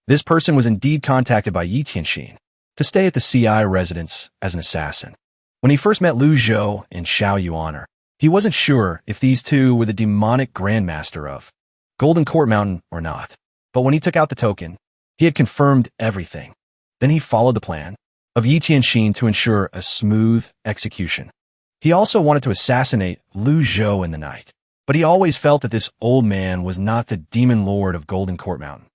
this person was indeed contacted by Yi Tianxin to stay at the CI residence as an assassin. When he first met Lu Zhou and Xiao Yuaner, he wasn't sure if these two were the demonic grandmaster of Golden Court Mountain or not. But when he took out the token, he had confirmed everything. Then he followed the plan of Yi Tianxin to ensure a smooth execution. He also wanted to assassinate Lu Zhou in the night, but he always felt that this old man was not the demon lord of Golden Court Mountain.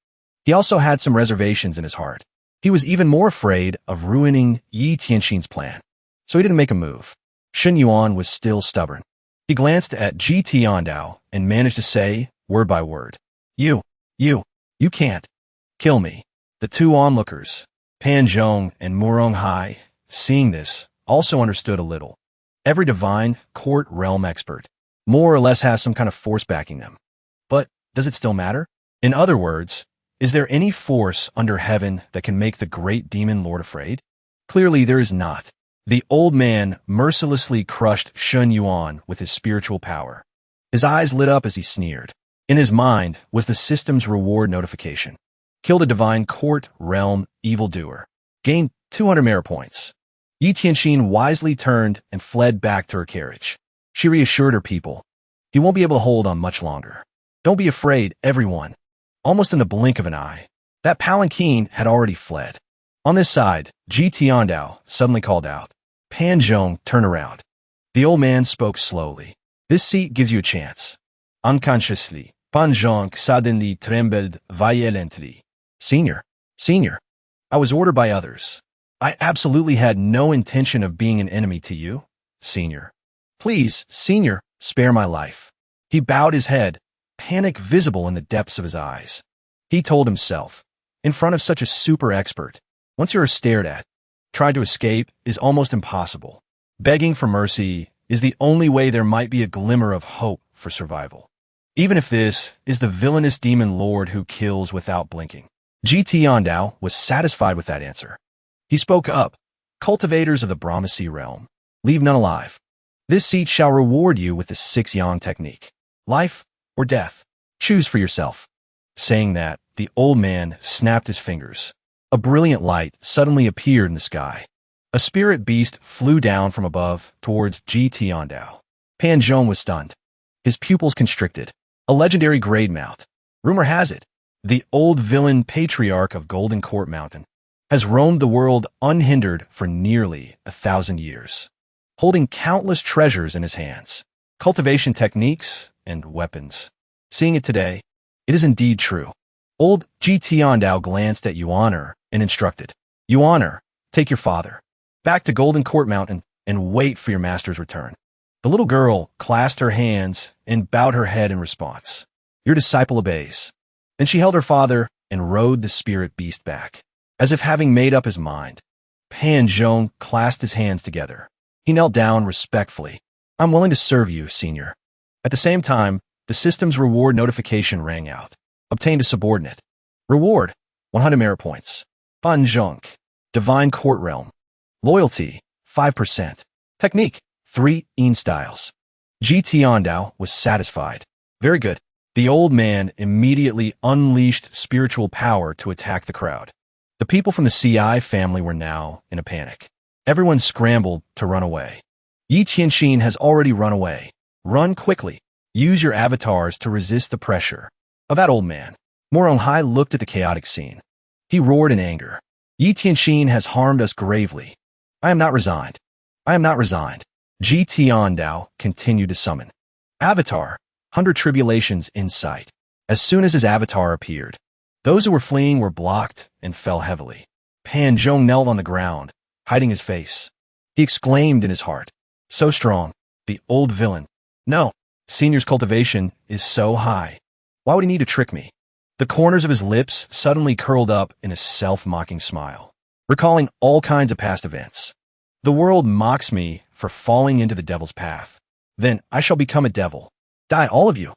He also had some reservations in his heart. He was even more afraid of ruining Yi Tianxin's plan, so he didn't make a move. Shen Yuan was still stubborn. He glanced at Ji Tiandao and managed to say, word by word, You can't kill me. The two onlookers, Pan Zhong and Morong Hai, seeing this, also understood a little. Every divine court realm expert more or less has some kind of force backing them. But does it still matter? In other words, is there any force under heaven that can make the great demon lord afraid? Clearly there is not. The old man mercilessly crushed Shen Yuan with his spiritual power. His eyes lit up as he sneered. In his mind was the system's reward notification. Kill the divine court realm evildoer. Gain 200 merit points. Yi Tianxin wisely turned and fled back to her carriage. She reassured her people. He won't be able to hold on much longer. Don't be afraid, everyone. Almost in the blink of an eye, that palanquin had already fled. On this side, Ji Tiandao suddenly called out. Pan Zhong, turn around. The old man spoke slowly. This seat gives you a chance. Unconsciously, Pan Zhong suddenly trembled violently. Senior, I was ordered by others. I absolutely had no intention of being an enemy to you, Senior. Please, Senior, spare my life. He bowed his head, panic visible in the depths of his eyes. He told himself, in front of such a super expert, once you are stared at, trying to escape is almost impossible. Begging for mercy is the only way there might be a glimmer of hope for survival. Even if this is the villainous demon lord who kills without blinking. Ji Tiandao was satisfied with that answer. He spoke up. Cultivators of the Brahmasi realm, leave none alive. This seat shall reward you with the 6 yang technique. Life or death. Choose for yourself. Saying that, the old man snapped his fingers. A brilliant light suddenly appeared in the sky. A spirit beast flew down from above towards Ji Tiandao. Pan Zhong was stunned. His pupils constricted. A legendary grade mount. Rumor has it, the old villain patriarch of Golden Court Mountain. has roamed the world unhindered for nearly 1,000 years, holding countless treasures in his hands, cultivation techniques, and weapons. Seeing it today, it is indeed true. Old Tiandao glanced at Yuaner and instructed, Yuaner, take your father back to Golden Court Mountain and wait for your master's return. The little girl clasped her hands and bowed her head in response. Your disciple obeys. Then she held her father and rode the spirit beast back. As if having made up his mind, Pan Zhong clasped his hands together. He knelt down respectfully. I'm willing to serve you, senior. At the same time, the system's reward notification rang out. Obtained a subordinate. Reward, 100 merit points. Ban Zhong, Divine Court Realm. Loyalty, 5%. Technique, 3 styles. Ji Tiandao was satisfied. Very good. The old man immediately unleashed spiritual power to attack the crowd. The people from the CI family were now in a panic. Everyone scrambled to run away. Yi Qianxin has already run away. Run quickly. Use your avatars to resist the pressure of that old man. Moronghai looked at the chaotic scene. He roared in anger. Yi Tianxin has harmed us gravely. I am not resigned. I am not resigned. Ji Tiandao continued to summon. Avatar, 100 tribulations in sight. As soon as his avatar appeared, those who were fleeing were blocked and fell heavily. Pan Zhong knelt on the ground, hiding his face. He exclaimed in his heart, so strong, the old villain. No, senior's cultivation is so high. Why would he need to trick me? The corners of his lips suddenly curled up in a self-mocking smile, recalling all kinds of past events. The world mocks me for falling into the devil's path. Then I shall become a devil. Die, all of you.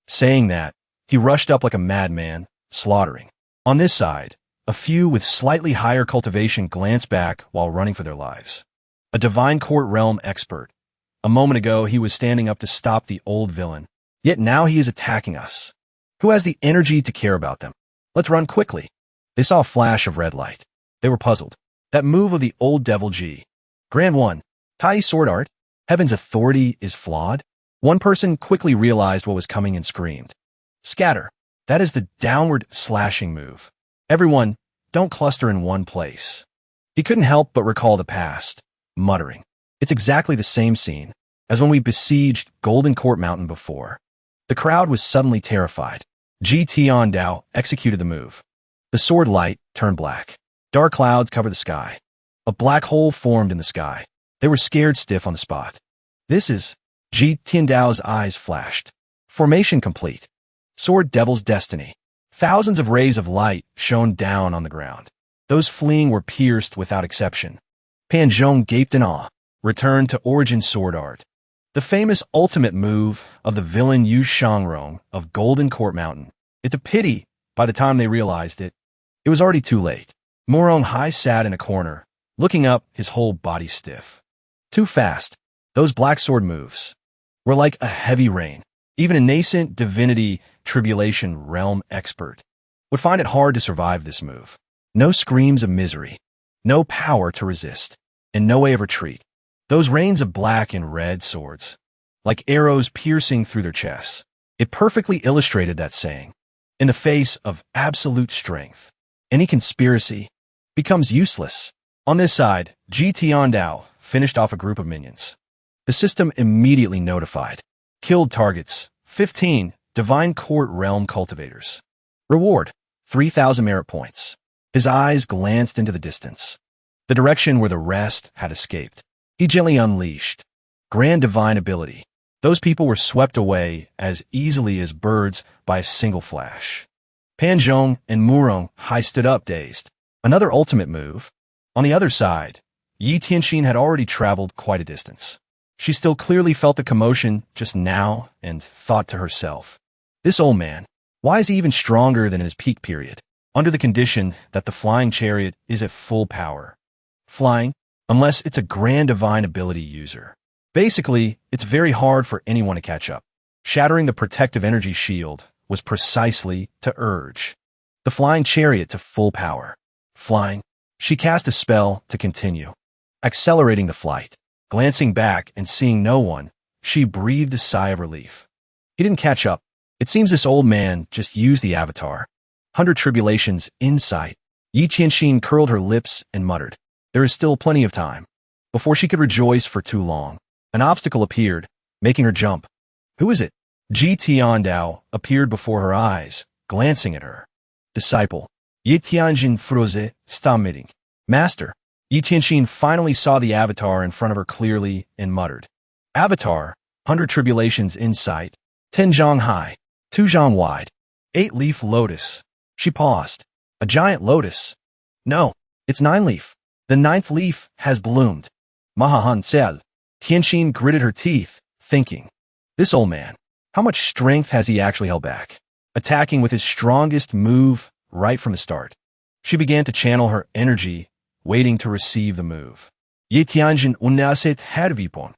Saying that, he rushed up like a madman, slaughtering. On this side, a few with slightly higher cultivation glanced back while running for their lives. A Divine Court Realm expert. A moment ago, he was standing up to stop the old villain. Yet now he is attacking us. Who has the energy to care about them? Let's run quickly. They saw a flash of red light. They were puzzled. That move of the old devil G. Grand 1. Tai sword art. Heaven's authority is flawed. One person quickly realized what was coming and screamed. Scatter. That is the downward slashing move. Everyone, don't cluster in one place. He couldn't help but recall the past, muttering. It's exactly the same scene as when we besieged Golden Court Mountain before. The crowd was suddenly terrified. Ji Tiandao executed the move. The sword light turned black. Dark clouds covered the sky. A black hole formed in the sky. They were scared stiff on the spot. This is... Ji Tiandao's eyes flashed. Formation complete. Sword Devil's Destiny. Thousands of rays of light shone down on the ground. Those fleeing were pierced without exception. Pan Zhong gaped in awe. Returned to origin sword art. The famous ultimate move of the villain Yu Shangrong of Golden Court Mountain. It's a pity, by the time they realized it, it was already too late. Moronghai sat in a corner, looking up, his whole body stiff. Too fast. Those black sword moves were like a heavy rain. Even a nascent divinity tribulation realm expert would find it hard to survive this move. No screams of misery, no power to resist, and no way of retreat. Those rains of black and red swords, like arrows piercing through their chests. It perfectly illustrated that saying. In the face of absolute strength, any conspiracy becomes useless. On this side, Ji Tiandao finished off a group of minions. The system immediately notified. Killed targets, 15 Divine Court Realm cultivators. Reward, 3,000 merit points. His eyes glanced into the distance, the direction where the rest had escaped. He gently unleashed. Grand divine ability. Those people were swept away as easily as birds by a single flash. Pan Zhong and Moronghai stood up dazed. Another ultimate move. On the other side, Yi Tianxin had already traveled quite a distance. She still clearly felt the commotion just now and thought to herself, this old man, why is he even stronger than in his peak period, under the condition that the flying chariot is at full power? Flying, unless it's a grand divine ability user. Basically, it's very hard for anyone to catch up. Shattering the protective energy shield was precisely to urge the flying chariot to full power. Flying, she cast a spell to continue, accelerating the flight. Glancing back and seeing no one, she breathed a sigh of relief. He didn't catch up. It seems this old man just used the avatar. 100 tribulations insight. Yi Tianxin curled her lips and muttered, "There is still plenty of time." Before she could rejoice for too long, an obstacle appeared, making her jump. Who is it? Ji Tiandao appeared before her eyes, glancing at her. Disciple. Yi Tianjin froze, sta meeting. Master. Yi Tianxin finally saw the avatar in front of her clearly and muttered. Avatar, 100 tribulations in sight, 10 zhang high, 2 zhang wide, 8-leaf lotus. She paused. A giant lotus. No, it's 9-leaf. The 9th leaf has bloomed. Mahahan Tsel. Tianxin gritted her teeth, thinking. This old man, how much strength has he actually held back? Attacking with his strongest move right from the start. She began to channel her energy, waiting to receive the move. Yi Tianjin unaset hervipon.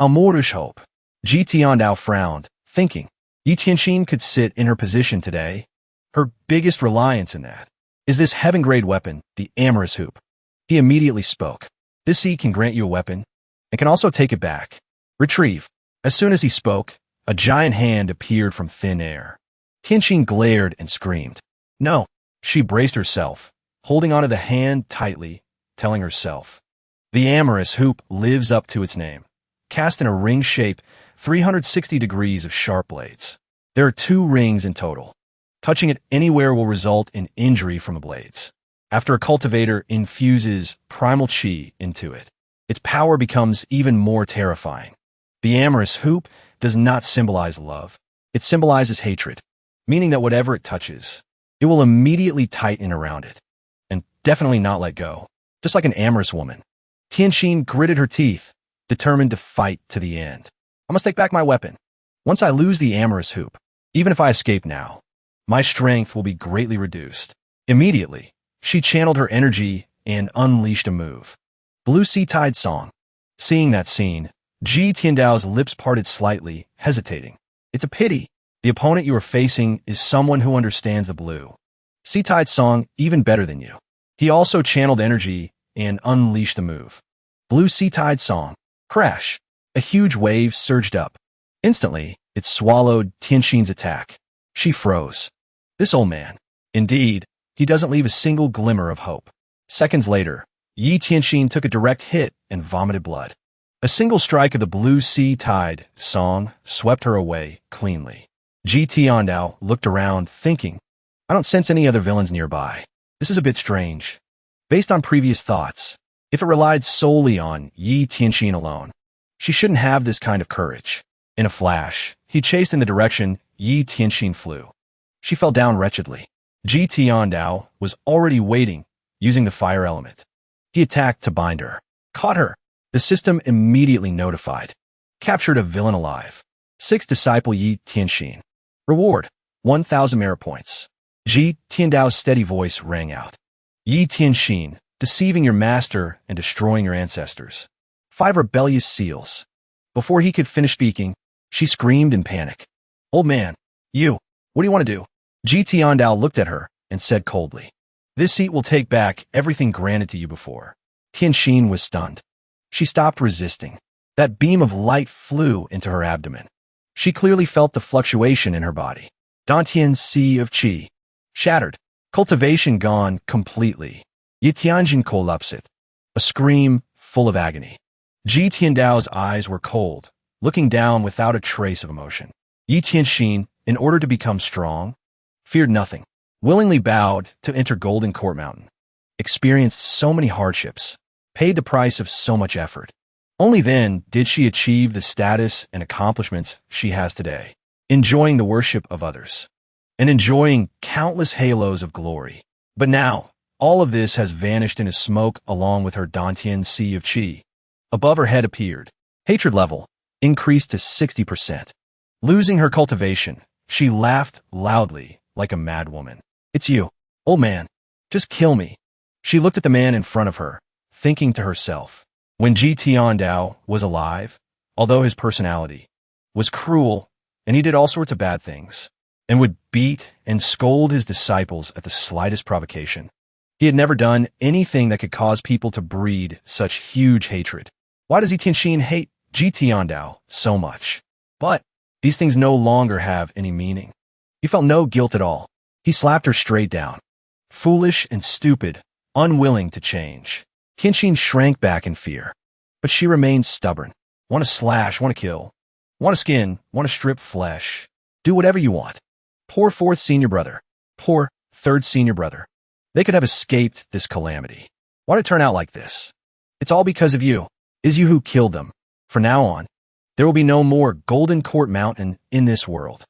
Amorish hope. Ji Tiandao frowned, thinking. Yi Tianxin could sit in her position today. Her biggest reliance in that is this heaven-grade weapon, the amorous hoop. He immediately spoke. This seed can grant you a weapon, and can also take it back. Retrieve. As soon as he spoke, a giant hand appeared from thin air. Tianxin glared and screamed. No. She braced herself, holding onto the hand tightly, telling herself. The amorous hoop lives up to its name. Cast in a ring shape, 360 degrees of sharp blades. There are 2 rings in total. Touching it anywhere will result in injury from the blades. After a cultivator infuses primal chi into it, its power becomes even more terrifying. The amorous hoop does not symbolize love. It symbolizes hatred, meaning that whatever it touches, it will immediately tighten around it, and definitely not let go, just like an amorous woman. Tianxin gritted her teeth, determined to fight to the end. I must take back my weapon. Once I lose the amorous hoop, even if I escape now, my strength will be greatly reduced. Immediately, she channeled her energy and unleashed a move. Blue Sea Tide Song. Seeing that scene, Ji Tiandao's lips parted slightly, hesitating. It's a pity. The opponent you are facing is someone who understands the blue Sea Tide Song even better than you. He also channeled energy and unleashed the move. Blue Sea Tide Song. Crash. A huge wave surged up. Instantly, it swallowed Tianxin's attack. She froze. This old man. Indeed, he doesn't leave a single glimmer of hope. Seconds later, Yi Tianxin took a direct hit and vomited blood. A single strike of the Blue Sea Tide Song swept her away cleanly. Ji Tiandao looked around, thinking, I don't sense any other villains nearby. This is a bit strange. Based on previous thoughts, if it relied solely on Yi Tianxin alone, she shouldn't have this kind of courage. In a flash, he chased in the direction Yi Tianxin flew. She fell down wretchedly. Ji Tiandao was already waiting, using the fire element. He attacked to bind her. Caught her. The system immediately notified. Captured a villain alive. 6th disciple Yi Tianxin. Reward, 1,000 merit points. Ji Tiandao's steady voice rang out. Yi Tianxin, deceiving your master and destroying your ancestors. 5 rebellious seals. Before he could finish speaking, she screamed in panic. Old man, what do you want to do? Ji Tiandao looked at her and said coldly. This seat will take back everything granted to you before. Tianxin was stunned. She stopped resisting. That beam of light flew into her abdomen. She clearly felt the fluctuation in her body. Dantian's sea of qi. Shattered. Cultivation gone completely. Yi Tianjin collapsed. A scream full of agony. Ji Tiandao's eyes were cold, looking down without a trace of emotion. Yi Tianxin, in order to become strong, feared nothing, willingly bowed to enter Golden Court Mountain, experienced so many hardships, paid the price of so much effort. Only then did she achieve the status and accomplishments she has today, enjoying the worship of others, and enjoying countless halos of glory. But now, all of this has vanished into smoke along with her Dantian sea of qi. Above her head appeared. Hatred level increased to 60%. Losing her cultivation, she laughed loudly like a mad woman. It's you, old man. Just kill me. She looked at the man in front of her, thinking to herself. When Ji Tiandao was alive, although his personality was cruel and he did all sorts of bad things and would beat and scold his disciples at the slightest provocation, he had never done anything that could cause people to breed such huge hatred. Why does Yi Tianxin hate Ji Tiandao so much? But these things no longer have any meaning. He felt no guilt at all. He slapped her straight down. Foolish and stupid, unwilling to change. Tianxin shrank back in fear. But she remained stubborn. Want to slash, want to kill. Want to skin, want to strip flesh. Do whatever you want. Poor fourth senior brother. Poor third senior brother. They could have escaped this calamity. Why'd it turn out like this? It's all because of you. Is you who killed them. From now on, there will be no more Golden Court Mountain in this world.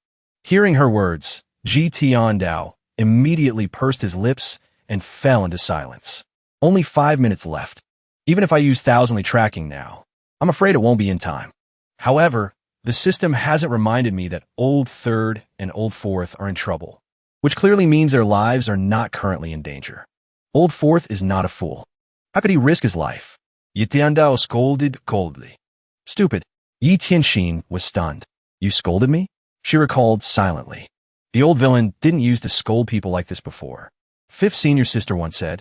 Hearing her words, Ji Tiandao immediately pursed his lips and fell into silence. Only 5 minutes left. Even if I use thousandly tracking now, I'm afraid it won't be in time. However, the system hasn't reminded me that old third and old fourth are in trouble, which clearly means their lives are not currently in danger. Old fourth is not a fool. How could he risk his life? Yi Tiandao scolded coldly. Stupid. Yi Tianxin was stunned. You scolded me? She recalled silently. The old villain didn't use to scold people like this before. Fifth senior sister once said,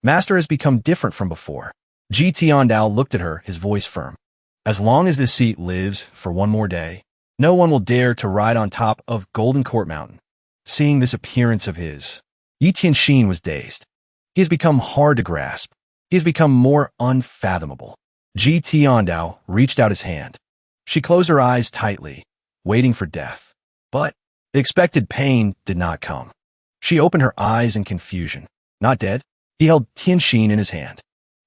Master has become different from before. Ji Tiandao looked at her, his voice firm. As long as this seat lives for one more day, no one will dare to ride on top of Golden Court Mountain. Seeing this appearance of his, Yi Tianxin was dazed. He has become hard to grasp. He has become more unfathomable. Ji Tiandao reached out his hand. She closed her eyes tightly, waiting for death. But the expected pain did not come. She opened her eyes in confusion. Not dead? He held Tianxin in his hand.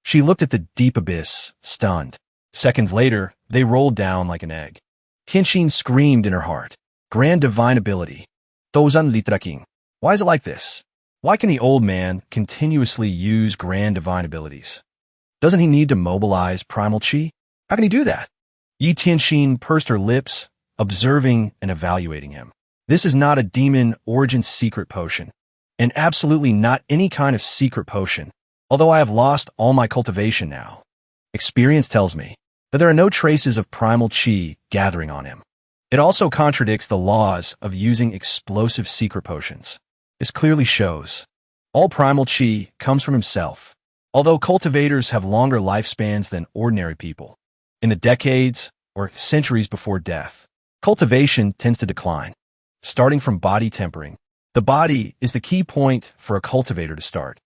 She looked at the deep abyss, stunned. Seconds later, they rolled down like an egg. Tianxin screamed in her heart. Grand divine ability. Dozan litraking. Why is it like this? Why can the old man continuously use grand divine abilities? Doesn't he need to mobilize primal chi? How can he do that? Yi Tianxin pursed her lips, observing and evaluating him. This is not a demon origin secret potion, and absolutely not any kind of secret potion, although I have lost all my cultivation now. Experience tells me that there are no traces of primal chi gathering on him. It also contradicts the laws of using explosive secret potions. This clearly shows all primal chi comes from himself, although cultivators have longer lifespans than ordinary people. In the decades or centuries before death, cultivation tends to decline. Starting from body tempering, the body is the key point for a cultivator to start.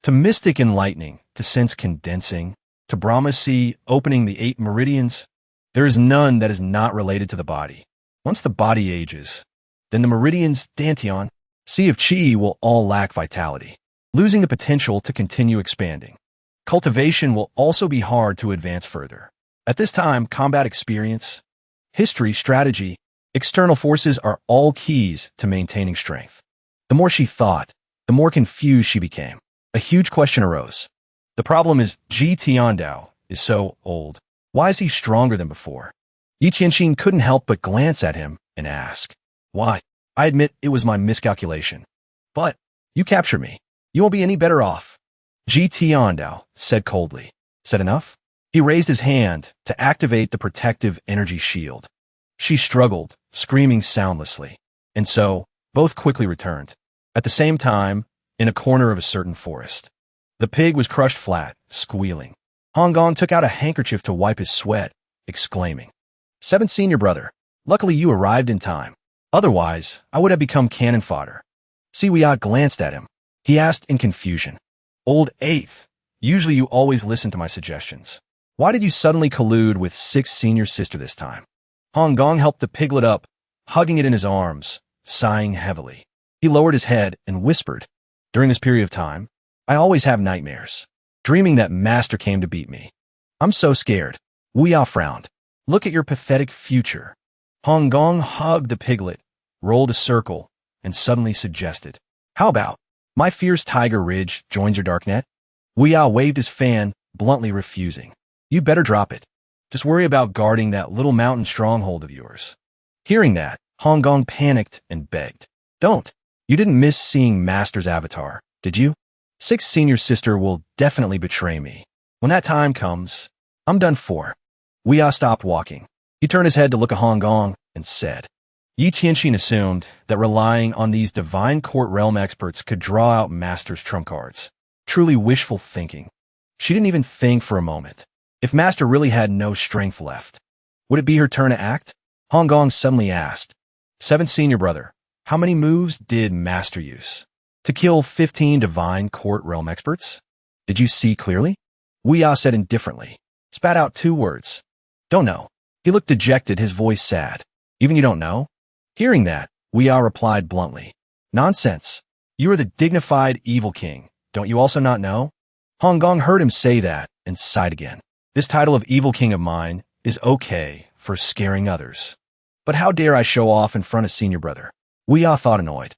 To mystic enlightening, to sense condensing, to Brahma sea opening the 8 meridians, there is none that is not related to the body. Once the body ages, then the meridians dantian, sea of chi will all lack vitality, losing the potential to continue expanding. Cultivation will also be hard to advance further. At this time, combat experience, history, strategy, external forces are all keys to maintaining strength. The more she thought, the more confused she became. A huge question arose. The problem is Ji Tiandao is so old. Why is he stronger than before? Yi Tianxin couldn't help but glance at him and ask, why? I admit it was my miscalculation. But you captured me. You won't be any better off. Ji Tiandao said coldly. Said enough? He raised his hand to activate the protective energy shield. She struggled, screaming soundlessly. And so, both quickly returned. At the same time, in a corner of a certain forest. The pig was crushed flat, squealing. Hong Gong took out a handkerchief to wipe his sweat, exclaiming, Seventh senior brother, luckily you arrived in time. Otherwise, I would have become cannon fodder. Siwia glanced at him. He asked in confusion, Old eighth, usually you always listen to my suggestions. Why did you suddenly collude with sixth senior sister this time? Hong Gong helped the piglet up, hugging it in his arms, sighing heavily. He lowered his head and whispered, During this period of time, I always have nightmares, dreaming that Master came to beat me. I'm so scared. Wu Ya frowned. Look at your pathetic future. Hong Gong hugged the piglet, rolled a circle, and suddenly suggested, How about my fierce tiger ridge joins your dark net? Wu Ya waved his fan, bluntly refusing. You better drop it. Just worry about guarding that little mountain stronghold of yours. Hearing that, Hong Gong panicked and begged. Don't. You didn't miss seeing Master's avatar, did you? Sixth senior sister will definitely betray me. When that time comes, I'm done for. Wu Ya stopped walking. He turned his head to look at Hong Gong and said, Yi Tianxin assumed that relying on these divine court realm experts could draw out Master's trump cards. Truly wishful thinking. She didn't even think for a moment. If Master really had no strength left, would it be her turn to act? Hong Gong suddenly asked, Seventh senior brother, how many moves did Master use? To kill 15 divine court realm experts? Did you see clearly? Wu Ya said indifferently. Spat out 2 words. Don't know. He looked dejected, his voice sad. Even you don't know? Hearing that, Wu Ya replied bluntly. Nonsense. You are the dignified evil king. Don't you also not know? Hong Gong heard him say that and sighed again. This title of evil king of mine is okay for scaring others. But how dare I show off in front of senior brother? Wu Ya thought annoyed.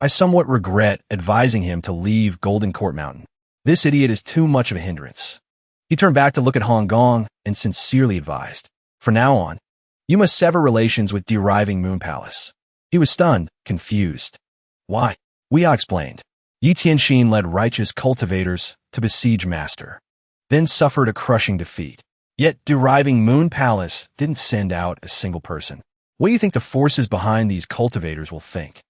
I somewhat regret advising him to leave Golden Court Mountain. This idiot is too much of a hindrance. He turned back to look at Hong Gong and sincerely advised. From now on, you must sever relations with deriving Moon Palace. He was stunned, confused. Why? Wu Ya explained. Yi Tianxin led righteous cultivators to besiege Master, then suffered a crushing defeat. Yet deriving Moon Palace didn't send out a single person. What do you think the forces behind these cultivators will think?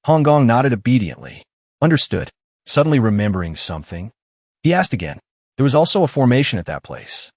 Hong Gong nodded obediently. Understood. Suddenly remembering something, he asked again. There was also a formation at that place.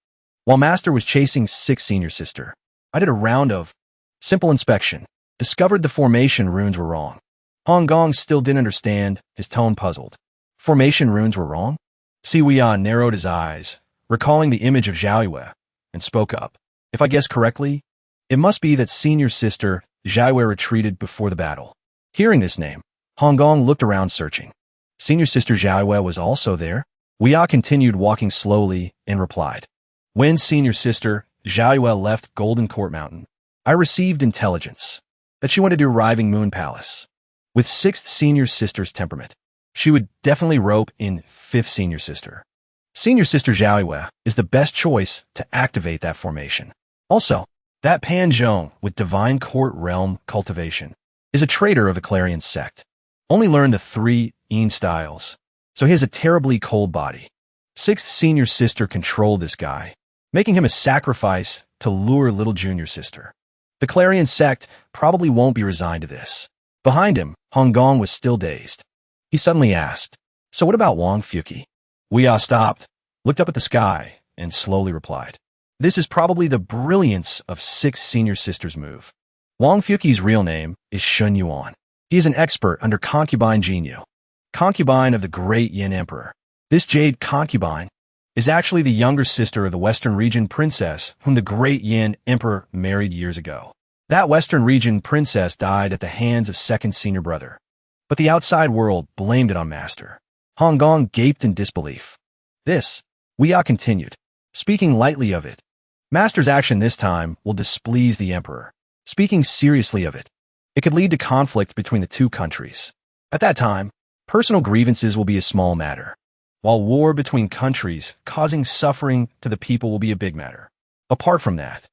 While Master was chasing 6 senior sister, I did a round of simple inspection, discovered the formation runes were wrong. Hong Gong still didn't understand, his tone puzzled. Formation runes were wrong? Si Wuyan narrowed his eyes, recalling the image of Zhaoyue, and spoke up. If I guess correctly, it must be that senior sister Zhaoyue retreated before the battle. Hearing this name, Hong Gong looked around searching. Senior sister Zhaoyue was also there? Wu Ya continued walking slowly and replied. When senior sister Zhaoyue left Golden Court Mountain, I received intelligence that she went to deriving Moon Palace. With 6th senior sister's temperament, she would definitely rope in 5th senior sister. Senior sister Zhaoyue is the best choice to activate that formation. Also, that Pan Zhong with divine court realm cultivation is a traitor of the Clarion sect. Only learned the 3 Yin styles, so he has a terribly cold body. 6th senior sister controlled this guy, making him a sacrifice to lure little junior sister. The Clarion sect probably won't be resigned to this. Behind him, Hong Gong was still dazed. He suddenly asked, so what about Wang Fuqi? Wu Ya stopped, looked up at the sky, and slowly replied. This is probably the brilliance of 6 senior sisters' move. Wang Fuqi's real name is Shun Yuan. He is an expert under concubine Jinyu, concubine of the great Yin Emperor. This jade concubine is actually the younger sister of the Western Region princess whom the great Yin Emperor married years ago. That Western Region princess died at the hands of 2nd senior brother, but the outside world blamed it on Master. Hong Gong gaped in disbelief. This, Wu Ya continued, speaking lightly of it. Master's action this time will displease the Emperor. Speaking seriously of it, it could lead to conflict between the 2 countries. At that time, personal grievances will be a small matter, while war between countries causing suffering to the people will be a big matter. Apart from that,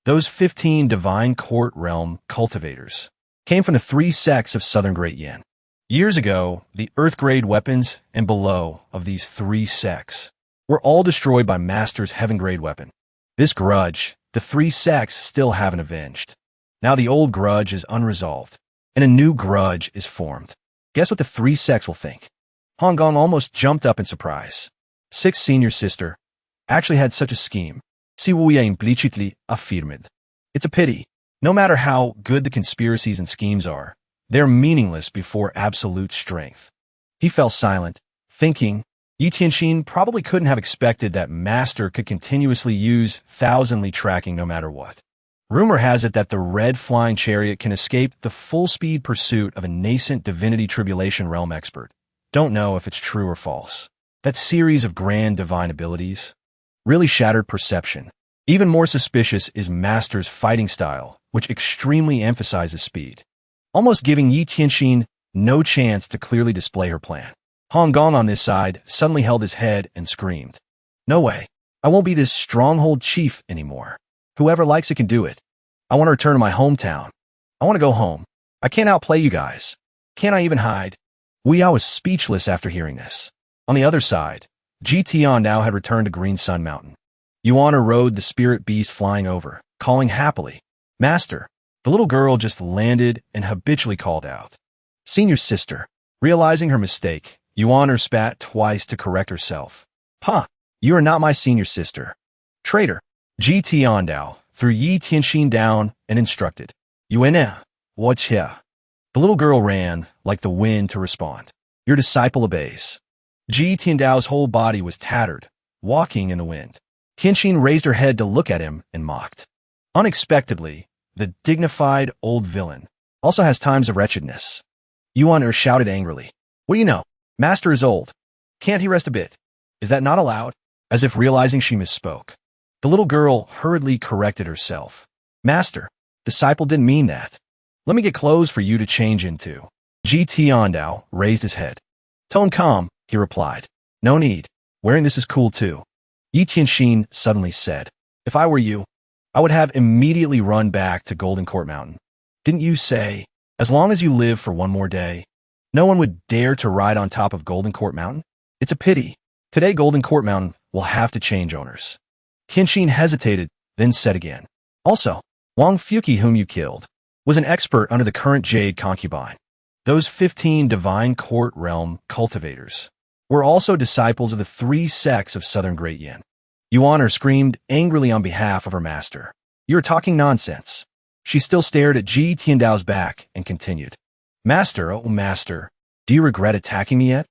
those 15 divine court realm cultivators came from the 3 sects of Southern Great Yin. Years ago, the Earth-grade weapons and below of these 3 sects were all destroyed by Master's heaven-grade weapon. This grudge, the 3 sects still haven't avenged. Now the old grudge is unresolved, and a new grudge is formed. Guess what the 3 sects will think? Hong Gong almost jumped up in surprise. 6th senior sister actually had such a scheme. Si Wu Ya implicitly affirmed. It's a pity. No matter how good the conspiracies and schemes are, they're meaningless before absolute strength. He fell silent, thinking, Yi Tianxin probably couldn't have expected that Master could continuously use thousandly tracking no matter what. Rumor has it that the red flying chariot can escape the full-speed pursuit of a nascent divinity tribulation realm expert. Don't know if it's true or false. That series of grand divine abilities really shattered perception. Even more suspicious is Master's fighting style, which extremely emphasizes speed, almost giving Yi Tianxin no chance to clearly display her plan. Hong Gong on this side suddenly held his head and screamed. No way. I won't be this stronghold chief anymore. Whoever likes it can do it. I want to return to my hometown. I want to go home. I can't outplay you guys. Can't I even hide? Wu Ya was speechless after hearing this. On the other side, Ji Tian now had returned to Green Sun Mountain. Yuana rode the spirit beast flying over, calling happily. Master, the little girl just landed and habitually called out. Senior sister. Realizing her mistake, Yuana spat twice to correct herself. Ha! You are not my senior sister. Traitor. Ji Tiandao threw Yi Tianxin down and instructed. Yuena, watch here. The little girl ran like the wind to respond. Your disciple obeys. Ji Tiandao's whole body was tattered, walking in the wind. Tianxin raised her head to look at him and mocked. Unexpectedly, the dignified old villain also has times of wretchedness. Yuan shouted angrily. What do you know? Master is old. Can't he rest a bit? Is that not allowed? As if realizing she misspoke. The little girl hurriedly corrected herself. Master, disciple didn't mean that. Let me get clothes for you to change into. Ji Tiandao raised his head. Tone calm, he replied. No need. Wearing this is cool too. Yi Tianxin suddenly said. If I were you, I would have immediately run back to Golden Court Mountain. Didn't you say, as long as you live for one more day, no one would dare to ride on top of Golden Court Mountain? It's a pity. Today Golden Court Mountain will have to change owners. Tianxin hesitated, then said again. Also, Wang Fuqi, whom you killed, was an expert under the current Jade concubine. Those 15 divine court realm cultivators were also disciples of the 3 sects of Southern Great Yin. Yuan screamed angrily on behalf of her master. You're talking nonsense. She still stared at Ji Tiandao's back and continued. Master, oh master, do you regret attacking me yet?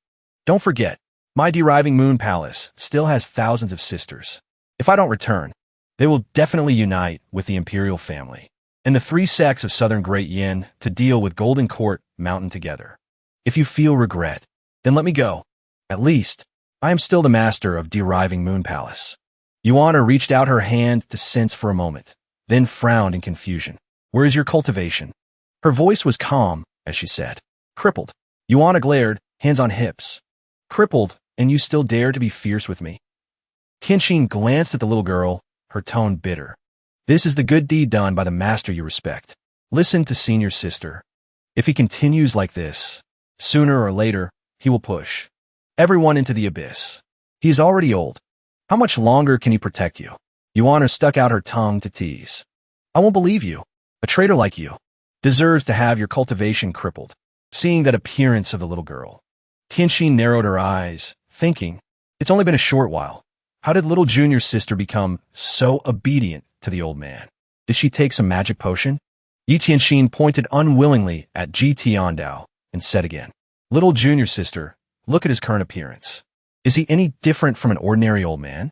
Don't forget, my deriving moon palace still has thousands of sisters. If I don't return, they will definitely unite with the imperial family and the 3 sects of Southern Great Yin to deal with Golden Court Mountain together. If you feel regret, then let me go. At least, I am still the master of deriving moon palace. Yuan reached out her hand to sense for a moment, then frowned in confusion. Where is your cultivation? Her voice was calm as she said. Crippled. Yuan glared, hands on hips. Crippled, and you still dare to be fierce with me? Tianxin glanced at the little girl, her tone bitter. This is the good deed done by the master you respect. Listen to senior sister. If he continues like this, sooner or later, he will push everyone into the abyss. He is already old. How much longer can he protect you? Yuan stuck out her tongue to tease. I won't believe you. A traitor like you deserves to have your cultivation crippled. Seeing that appearance of the little girl, Tianxin narrowed her eyes, thinking, it's only been a short while. How did little junior sister become so obedient to the old man? Did she take some magic potion? Yi Tianxin pointed unwillingly at Ji Tiandao and said again, little junior sister, look at his current appearance. Is he any different from an ordinary old man?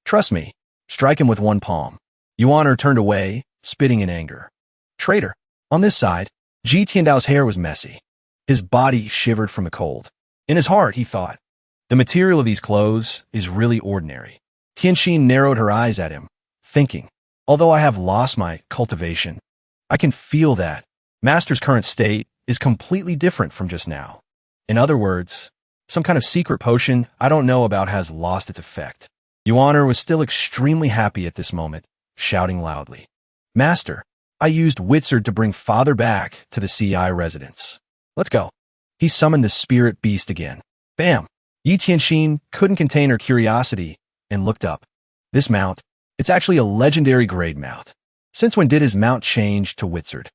Trust me, strike him with one palm. Yuan turned away, spitting in anger. Traitor. On this side, Ji Tiandao's hair was messy. His body shivered from the cold. In his heart, he thought, the material of these clothes is really ordinary. Tianxin narrowed her eyes at him, thinking, although I have lost my cultivation, I can feel that Master's current state is completely different from just now. In other words, some kind of secret potion I don't know about has lost its effect. Yuan was still extremely happy at this moment, shouting loudly. Master, I used Wizard to bring father back to the CI residence. Let's go. He summoned the spirit beast again. Bam! Yi Tianxin couldn't contain her curiosity and looked up. This mount, it's actually a legendary grade mount. Since when did his mount change to Wizard?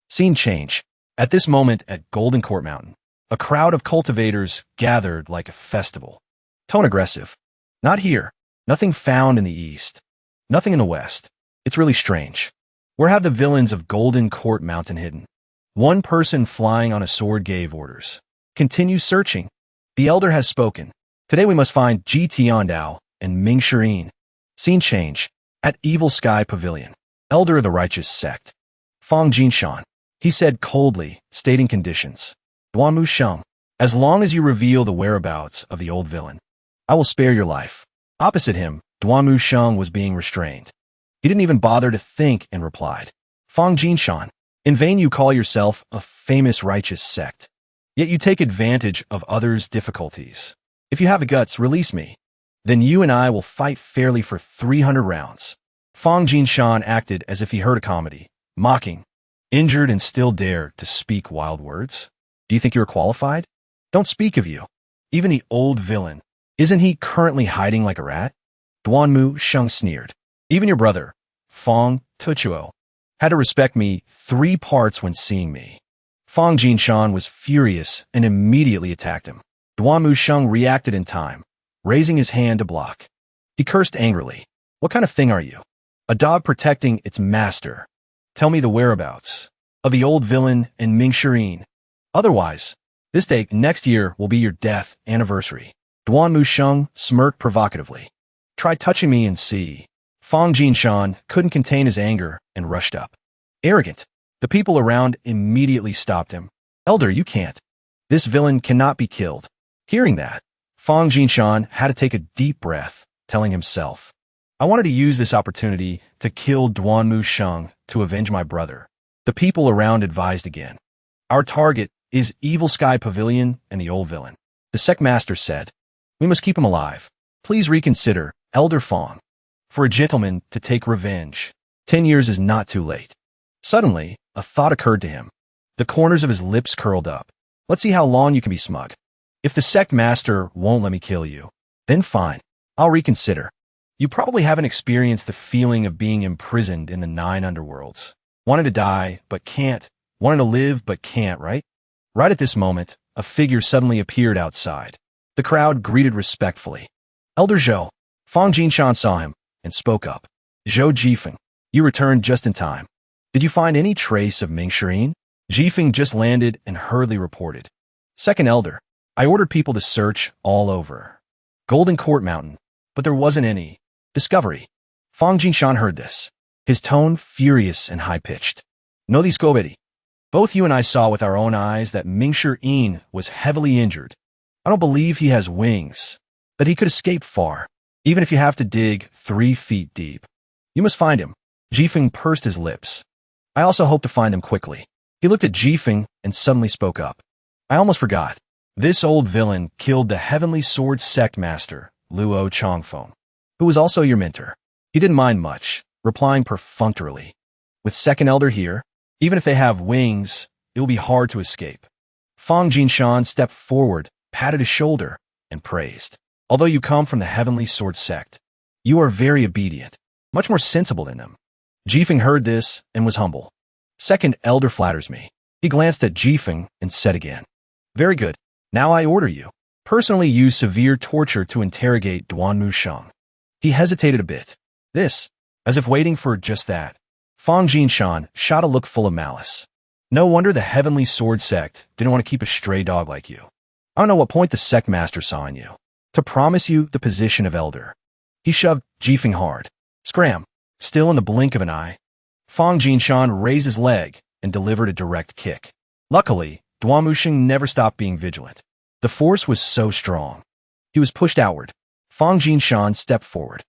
Scene change. At this moment at Golden Court Mountain, a crowd of cultivators gathered like a festival. Tone aggressive. Not here. Nothing found in the east. Nothing in the west. It's really strange. Where have the villains of Golden Court Mountain hidden? One person flying on a sword gave orders. Continue searching. The elder has spoken. Today we must find Ji Tiandao and Ming Shirin. Scene change. At Evil Sky Pavilion. Elder of the Righteous Sect. Fang Jinshan. He said coldly, stating conditions. Duanmu Sheng. As long as you reveal the whereabouts of the old villain, I will spare your life. Opposite him, Duanmu Sheng was being restrained. He didn't even bother to think and replied. Fang Jinshan. In vain you call yourself a famous righteous sect. Yet you take advantage of others' difficulties. If you have the guts, release me. Then you and I will fight fairly for 300 rounds. Fang Jinshan acted as if he heard a comedy, mocking. Injured and still dare to speak wild words? Do you think you are qualified? Don't speak of you. Even the old villain. Isn't he currently hiding like a rat? Duanmu Sheng sneered. Even your brother, Fang Tuchuo, had to respect me 3 parts when seeing me. Fang Jinshan was furious and immediately attacked him. Duanmu Sheng reacted in time, raising his hand to block. He cursed angrily. What kind of thing are you? A dog protecting its master. Tell me the whereabouts of the old villain and Ming Shirin. Otherwise, This day next year will be your death anniversary. Duan Musheng smirked provocatively. Try touching me and see. Fang Jinshan couldn't contain his anger and rushed up. Arrogant. The people around immediately stopped him. Elder, you can't. This villain cannot be killed. Hearing that, Fang Jinshan had to take a deep breath, telling himself, I wanted to use this opportunity to kill Duan Musheng to avenge my brother. The people around advised again. Our target is Evil Sky Pavilion and the old villain. The sect master said, we must keep him alive. Please reconsider, Elder Fang. For a gentleman to take revenge, 10 years is not too late. Suddenly, a thought occurred to him. The corners of his lips curled up. Let's see how long you can be smug. If the sect master won't let me kill you, then fine. I'll reconsider. You probably haven't experienced the feeling of being imprisoned in the 9 underworlds. Wanting to die, but can't. Wanting to live, but can't, right? Right at this moment, a figure suddenly appeared outside. The crowd greeted respectfully. Elder Zhou. Fang Jinshan saw him and spoke up. Zhou Jifeng, you returned just in time. Did you find any trace of Ming Shirin? Jifeng just landed and hurriedly reported. Second Elder, I ordered people to search all over Golden Court Mountain, but there wasn't any discovery. Fang Jinshan heard this, his tone furious and high-pitched. No discovery. Both you and I saw with our own eyes that Ming Shirin was heavily injured. I don't believe he has wings, that he could escape far, even if you have to dig 3 feet deep. You must find him. Jifeng pursed his lips. I also hope to find him quickly. He looked at Jifeng and suddenly spoke up. I almost forgot. This old villain killed the Heavenly Sword Sect Master, Luo Changfeng, who was also your mentor. He didn't mind much, replying perfunctorily. With second elder here, even if they have wings, it will be hard to escape. Fang Jinshan stepped forward, patted his shoulder, and praised. Although you come from the Heavenly Sword Sect, you are very obedient, much more sensible than them. Jifeng heard this and was humble. Second elder flatters me. He glanced at Jifeng and said again, very good. Now I order you. Personally use severe torture to interrogate Duan Musheng. He hesitated a bit. This, as if waiting for just that. Fang Jinshan shot a look full of malice. No wonder the Heavenly Sword Sect didn't want to keep a stray dog like you. I don't know what point the sect master saw in you. To promise you the position of elder. He shoved Jifeng hard. Scram. Still in the blink of an eye. Fang Jinshan raised his leg and delivered a direct kick. Luckily, Duan Musheng never stopped being vigilant. The force was so strong. He was pushed outward. Fang Jinshan stepped forward.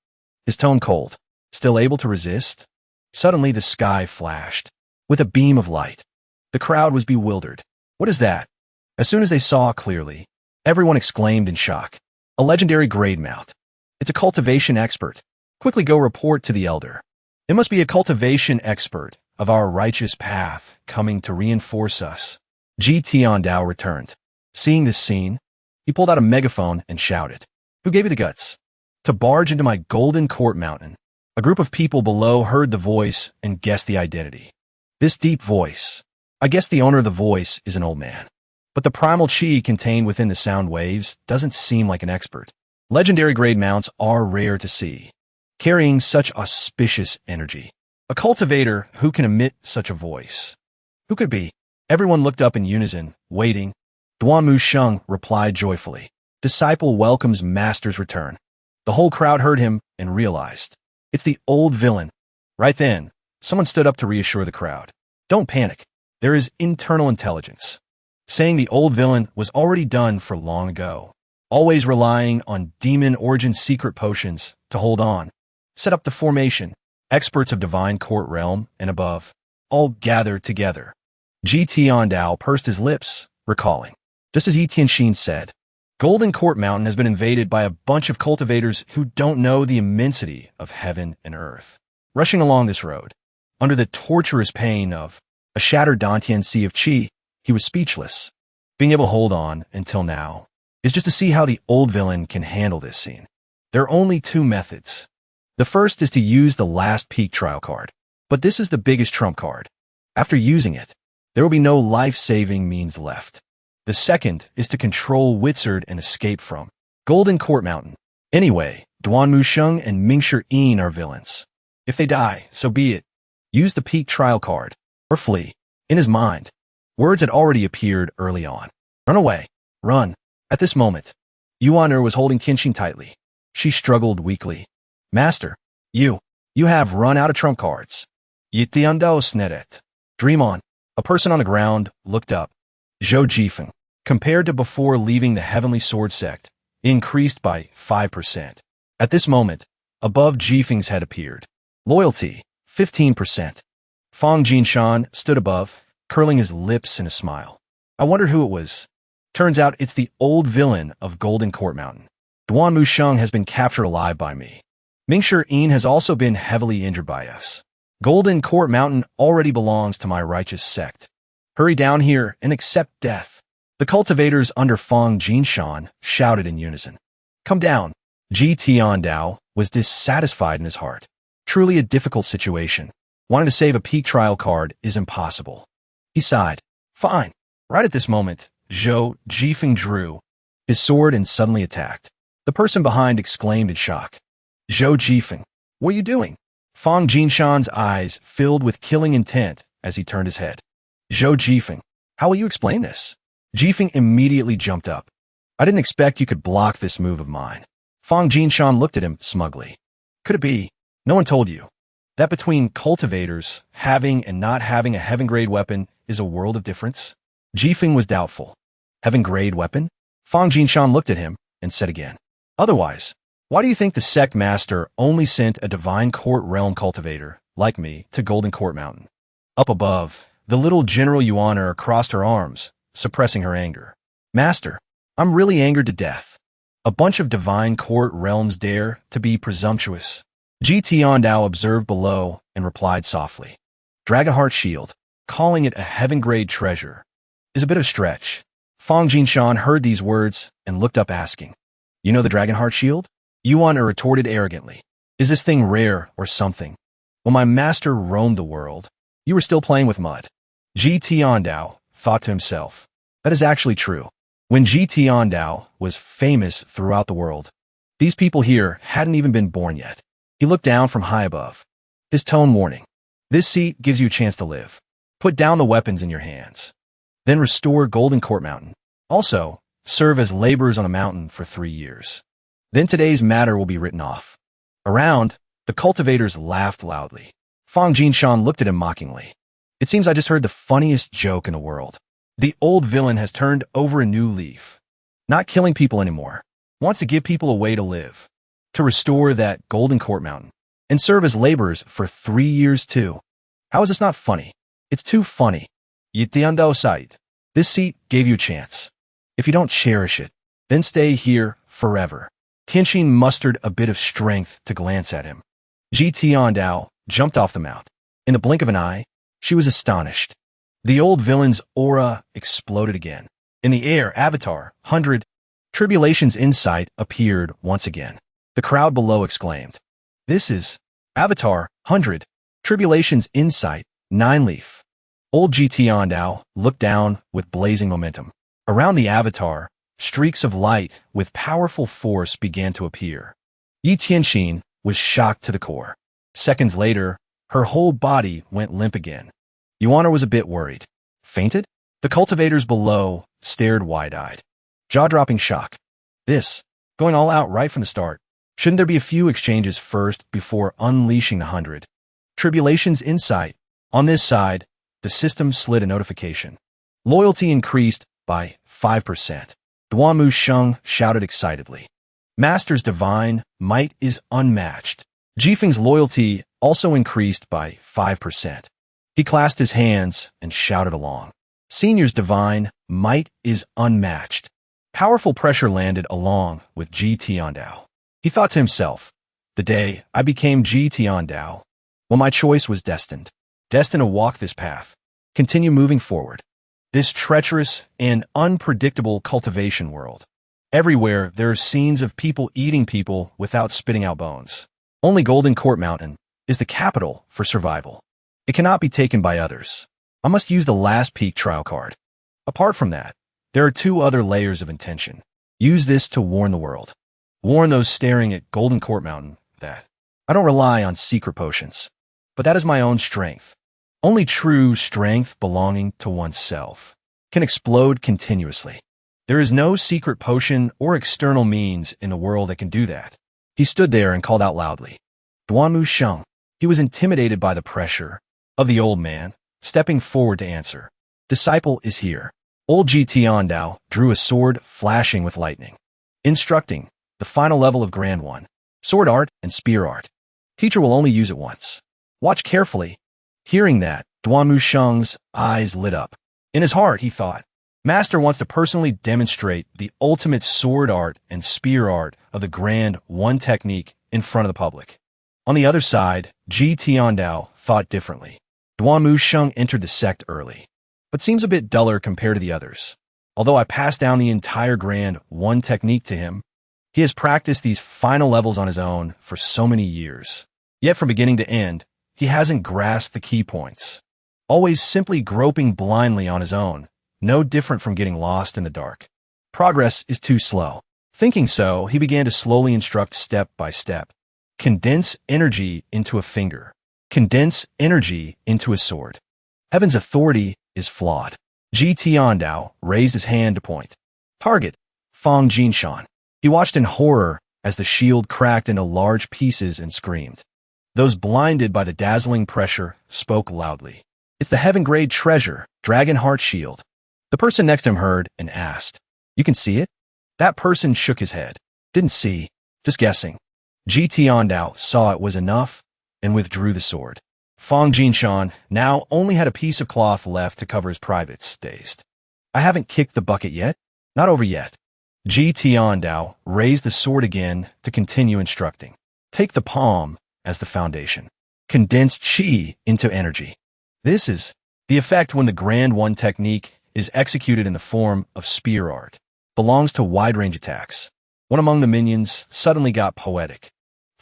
His tone cold. Still able to resist? Suddenly the sky flashed. With a beam of light. The crowd was bewildered. What is that? As soon as they saw clearly, everyone exclaimed in shock. A legendary grade mount. It's a cultivation expert. Quickly go report to the elder. It must be a cultivation expert of our righteous path coming to reinforce us. Ji Tiandao returned. Seeing this scene, he pulled out a megaphone and shouted, who gave you the guts to barge into my Golden Court Mountain? A group of people below heard the voice and guessed the identity. This deep voice. I guess the owner of the voice is an old man. But the primal chi contained within the sound waves doesn't seem like an expert. Legendary grade mounts are rare to see, carrying such auspicious energy. A cultivator who can emit such a voice. Who could be? Everyone looked up in unison, waiting. Duan Musheng replied joyfully. Disciple welcomes master's return. The whole crowd heard him and realized. It's the old villain. Right then, someone stood up to reassure the crowd. Don't panic. There is internal intelligence. Saying the old villain was already done for long ago. Always relying on demon origin secret potions to hold on. Set up the formation. Experts of divine court realm and above. All gathered together. Ji Tiandao pursed his lips, recalling. Just as Yi Tianxin said, Golden Court Mountain has been invaded by a bunch of cultivators who don't know the immensity of heaven and earth. Rushing along this road, under the torturous pain of a shattered Dantian sea of qi, he was speechless. Being able to hold on until now is just to see how the old villain can handle this scene. There are only 2 methods. The first is to use the last peak trial card, but this is the biggest trump card. After using it, there will be no life-saving means left. The second is to control Wizard and escape from Golden Court Mountain. Anyway, Duan Musheng and Ming Shirin are villains. If they die, so be it. Use the peak trial card, or flee. In his mind, words had already appeared early on. Run away. Run. At this moment, Yuan was holding Tianxin tightly. She struggled weakly. Master, you have run out of trump cards. Yitiando sneret. Dream on. A person on the ground looked up. Zhou Jifeng, compared to before leaving the Heavenly Sword sect, increased by 5%. At this moment, above Jifeng's head appeared. Loyalty, 15%. Fang Jinshan stood above, curling his lips in a smile. I wondered who it was. Turns out it's the old villain of Golden Court Mountain. Duan Musheng has been captured alive by me. Mingshi Yin has also been heavily injured by us. Golden Court Mountain already belongs to my righteous sect. Hurry down here and accept death. The cultivators under Fang Jinshan shouted in unison. Come down. Ji Tiandao was dissatisfied in his heart. Truly a difficult situation. Wanting to save a peak trial card is impossible. He sighed. Fine. Right at this moment, Zhou Jifeng drew his sword and suddenly attacked. The person behind exclaimed in shock. Zhou Jifeng, what are you doing? Fang Jinshan's eyes filled with killing intent as he turned his head. Zhou Jifeng, how will you explain this? Jifeng immediately jumped up. I didn't expect you could block this move of mine. Fang Jinshan looked at him smugly. Could it be? No one told you that between cultivators, having and not having a heaven-grade weapon is a world of difference? Jifeng was doubtful. Heaven-grade weapon? Fang Jinshan looked at him and said again. Otherwise, why do you think the sect master only sent a divine court realm cultivator, like me, to Golden Court Mountain? Up above, the little General Yuan crossed her arms, suppressing her anger. Master, I'm really angered to death. A bunch of divine court realms dare to be presumptuous. Ji Tiandao observed below and replied softly. Dragonheart Shield, calling it a heaven-grade treasure, is a bit of a stretch. Fang Jinshan heard these words and looked up asking. You know the Dragonheart Shield? Yuan retorted arrogantly. Is this thing rare or something? When my master roamed the world, you were still playing with mud. Ji Tiandao thought to himself. That is actually true. When Ji Tiandao was famous throughout the world, these people here hadn't even been born yet. He looked down from high above. His tone warning. This seat gives you a chance to live. Put down the weapons in your hands. Then restore Golden Court Mountain. Also, serve as laborers on the mountain for 3 years. Then today's matter will be written off. Around, the cultivators laughed loudly. Fang Jinshan looked at him mockingly. It seems I just heard the funniest joke in the world. The old villain has turned over a new leaf. Not killing people anymore. Wants to give people a way to live. To restore that Golden Court Mountain. And serve as laborers for 3 years too. How is this not funny? It's too funny. Yitiando Site. This seat gave you a chance. If you don't cherish it, then stay here forever. Tianxin mustered a bit of strength to glance at him. Ji Tiandao jumped off the mount. In the blink of an eye, she was astonished. The old villain's aura exploded again. In the air, Avatar, 100, Tribulation's insight appeared once again. The crowd below exclaimed. This is Avatar, 100, Tribulation's insight, 9-leaf. Old Ji Tiandao looked down with blazing momentum. Around the Avatar, streaks of light with powerful force began to appear. Yi Tianxin was shocked to the core. Seconds later, her whole body went limp again. Yuan was a bit worried. Fainted? The cultivators below stared wide-eyed. Jaw-dropping shock. This, going all out right from the start. Shouldn't there be a few exchanges first before unleashing the 100? Tribulation's insight. On this side, the system slid a notification. Loyalty increased by 5%. Duan Musheng shouted excitedly. Master's divine might is unmatched. Jifeng's loyalty also increased by 5%. He clasped his hands and shouted along. Senior's divine might is unmatched. Powerful pressure landed along with Ji Tiandao. He thought to himself, the day I became Ji Tiandao, well, my choice was destined to walk this path, continue moving forward. This treacherous and unpredictable cultivation world. Everywhere there are scenes of people eating people without spitting out bones. Only Golden Court Mountain is the capital for survival. It cannot be taken by others. I must use the last peak trial card. Apart from that, there are 2 other layers of intention. Use this to warn the world. Warn those staring at Golden Court Mountain that I don't rely on secret potions, but that is my own strength. Only true strength belonging to oneself can explode continuously. There is no secret potion or external means in the world that can do that. He stood there and called out loudly. Duanmu Sheng. He was intimidated by the pressure of the old man, stepping forward to answer. Disciple is here. Old Ji Tiandao drew a sword flashing with lightning. Instructing, the final level of Grand 1. Sword art and spear art. Teacher will only use it once. Watch carefully. Hearing that, Duanmu Sheng's eyes lit up. In his heart, he thought, Master wants to personally demonstrate the ultimate sword art and spear art of the Grand 1 technique in front of the public. On the other side, Ji Tiandao thought differently. Duanmu Sheng entered the sect early, but seems a bit duller compared to the others. Although I passed down the entire Grand 1 technique to him, he has practiced these final levels on his own for so many years. Yet from beginning to end, he hasn't grasped the key points. Always simply groping blindly on his own, no different from getting lost in the dark. Progress is too slow. Thinking so, he began to slowly instruct step by step. Condense energy into a finger. Condense energy into a sword. Heaven's authority is flawed. Ji Tiandao raised his hand to point. Target, Fang Jinshan. He watched in horror as the shield cracked into large pieces and screamed. Those blinded by the dazzling pressure spoke loudly. It's the heaven-grade treasure, Dragon Heart Shield. The person next to him heard and asked, You can see it? That person shook his head. Didn't see, just guessing. Ji Tiandao saw it was enough and withdrew the sword. Fang Jinshan now only had a piece of cloth left to cover his privates, dazed. I haven't kicked the bucket yet. Not over yet. Ji Tiandao raised the sword again to continue instructing. Take the palm as the foundation. Condense qi into energy. This is the effect when the Grand 1 technique is executed in the form of spear art. Belongs to wide-range attacks. One among the minions suddenly got poetic.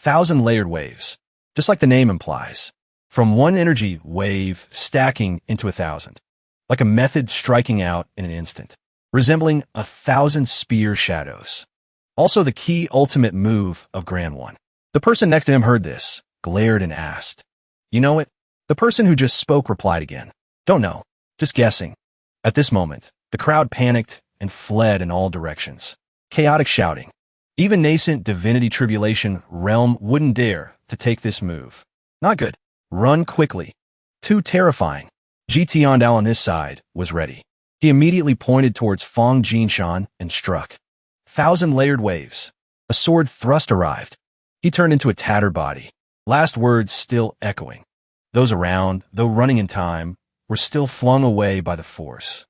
1,000-layered waves, just like the name implies. From one energy wave stacking into 1,000. Like a method striking out in an instant. Resembling 1,000 spear shadows. Also the key ultimate move of Grand 1. The person next to him heard this, glared and asked, You know it? The person who just spoke replied again, Don't know, just guessing. At this moment, the crowd panicked and fled in all directions. Chaotic shouting. Even nascent divinity tribulation realm wouldn't dare to take this move. Not good. Run quickly. Too terrifying. Ji Tiandao on this side was ready. He immediately pointed towards Fang Jinshan and struck. 1,000-layered waves. A sword thrust arrived. He turned into a tattered body. Last words still echoing. Those around, though running in time, were still flung away by the force.